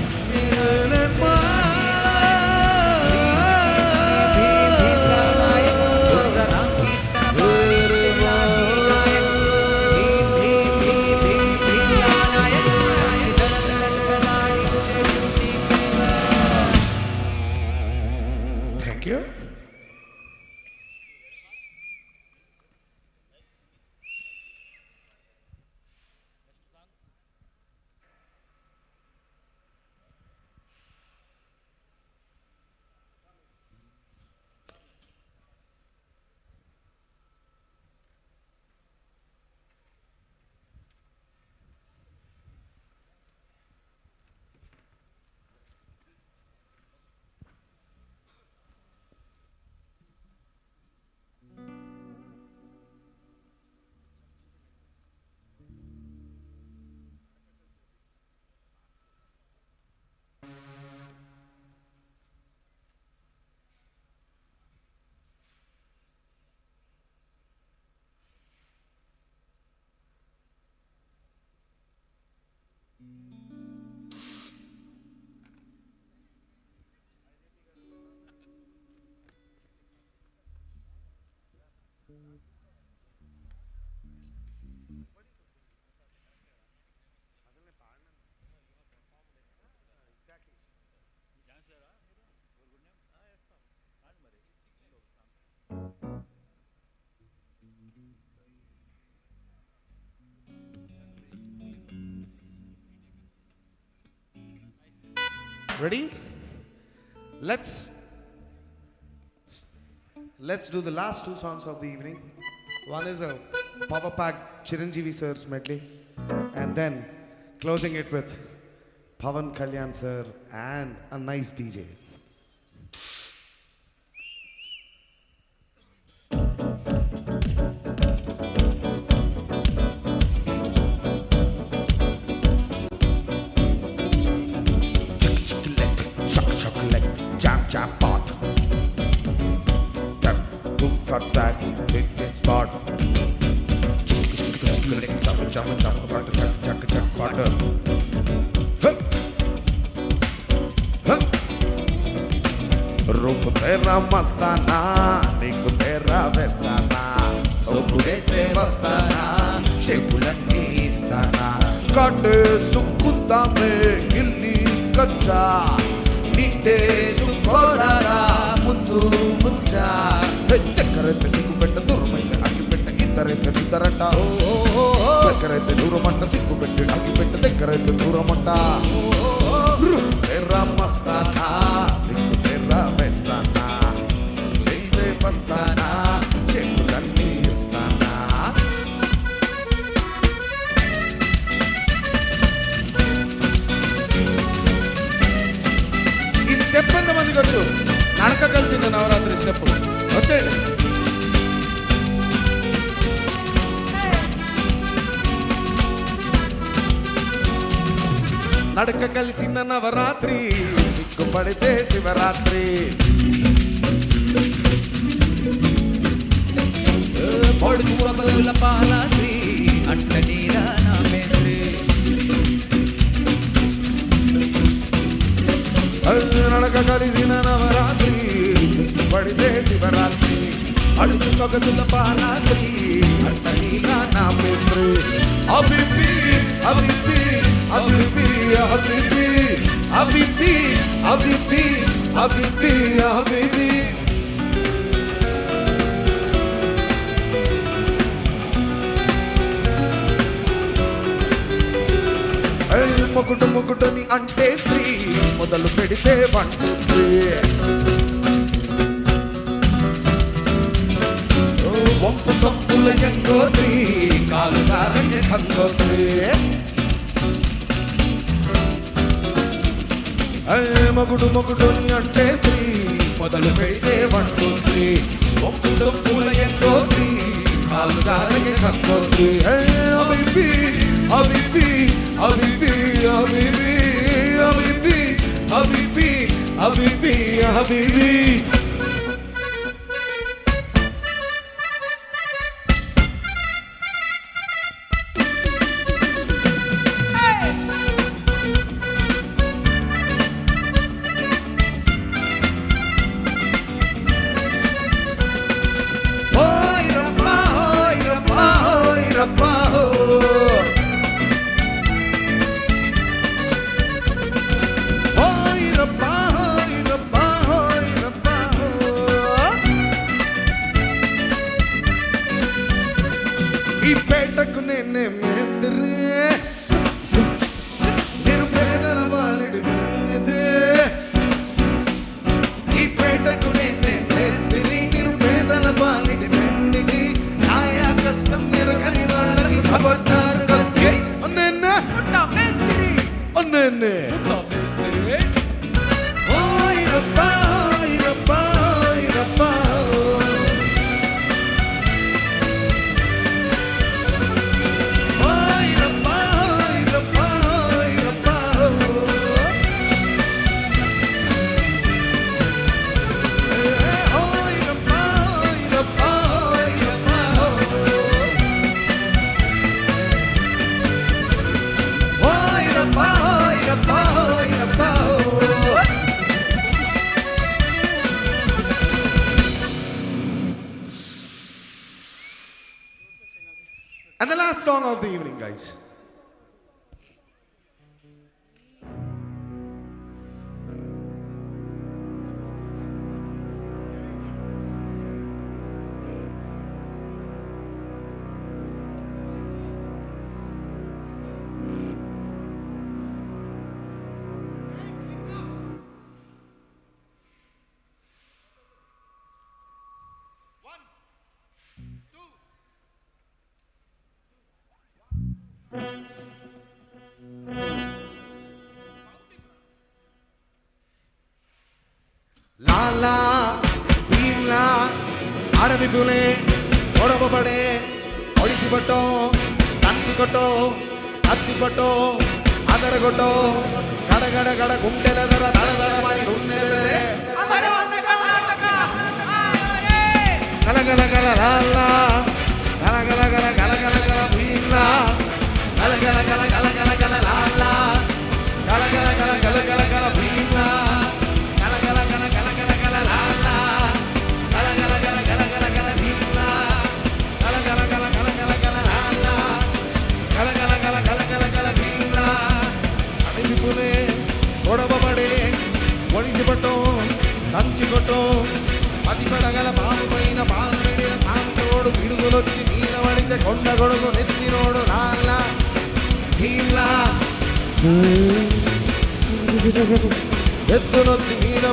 Ready? Let's do the last two songs of the evening. One is a power pack Chiranjeevi sir's medley, and then closing it with Pawan Kalyan sir and a nice DJ. Jam pot. For that, hit this spot. रूप तेरा मस्ताना नीक तेरा वेस्ताना सोपुरे से वस्ताना शेपुलन्नी Istana काटे सुकुता में गिल्ली कच्चा नीटे सुकोरारा मुद्दू मुच्चा దగ్గరైతే సిగ్గుపెట్ట దూరమైతే అగ్గిపెట్ట ఇద్దరైతే ఇద్దరంట దగ్గరైతే దూరమంట సిగ్గుపెట్టి అగ్గిపెట్ట దగ్గరైతే దూరమంట తెర్రా మస్తానా నీకు తెర్రా వేస్తానా వేస్తే వస్తానా చెక్కులన్నీ ఇస్తానా ఈ స్టెప్ ఎంతమందికి వచ్చు నడక కలిసింది నవరాత్రి స్టెప్ వచ్చేయండి నడక కలిసిన నవరాత్రి సిగ్గుపడితే శివరాత్రి పొడుచు సొగసుల పాలాత్రి అంట నీరా నా మేత్రి నడక కలిసిన నవరాత్రి సిగ్గుపడితే శివరాత్రి అడుగు సొగసుల పాలాత్రి అంట నీరా నా మేత్రి అభిపి అభిపి అభిపి అభిపి అభిపి అభిపి అభిపి అభిపి మొగుడు మొగుడుని అంటే స్త్రీ మొదలు పెడితే 1 2 3 ಒಂಪು ಸೊಪ್ಪುಲ ಗಂಗೋತ್ರಿ ಕಾಲು ಕಾಲಕ್ಕೆ ಗಂಗೋತ್ರಿ మగుడు మగుడుని అంటే శ్రీ మొదలు పెడితే వంటోత్రి ఒప్పు సొప్పుల ఎంటోత్రి కాలు జారగే కక్కోత్రి అబిబి అబిబి అబిబి అబిబి అబిబి అబిబి అబిబి అబిబి ఈ పేటకు నేనే మేస్త్రి నిరుపేదల వాలిడి ఈ పేటకు నేనే మేస్త్రి నిరుపేదల వాలిడి నిండికి ఆయా కష్టం ఎరగని వాళ్ళకి ఖబర్దార్ కస్తే అన్నే మేస్త్రి అన్నే మేస్త్రి ఓయ్ రబ్బా ఓయ్ రబ్బా ఓయ్ రబ్బా And the last song of the evening, guys. లాలా భీమ్లా ఆడమిదులే ఒడవబడే ఒడిసిబట్టో తంచికొట్టో అత్తిపట్టో అదరగొట్టో గడగడ గడ గుండెలెదర దడదడమని గుండెలెదరే గలగల గల లాలా గలగల గల గలగల గల భీమ్లా గలగల గల గలగల గల లాలా గలగల గల గలగల గల భీమ్లా ఒడవబడే ఒడిసిబట్టో తంచికొట్టో పది పడగల బాబుపైన బాలుడిన సాంతోడు పిడుగులొచ్చి మీద పడితే కొండ గొడుగు నెత్తినోడు లాలా భీమ్లా ఎత్తులొచ్చి మీద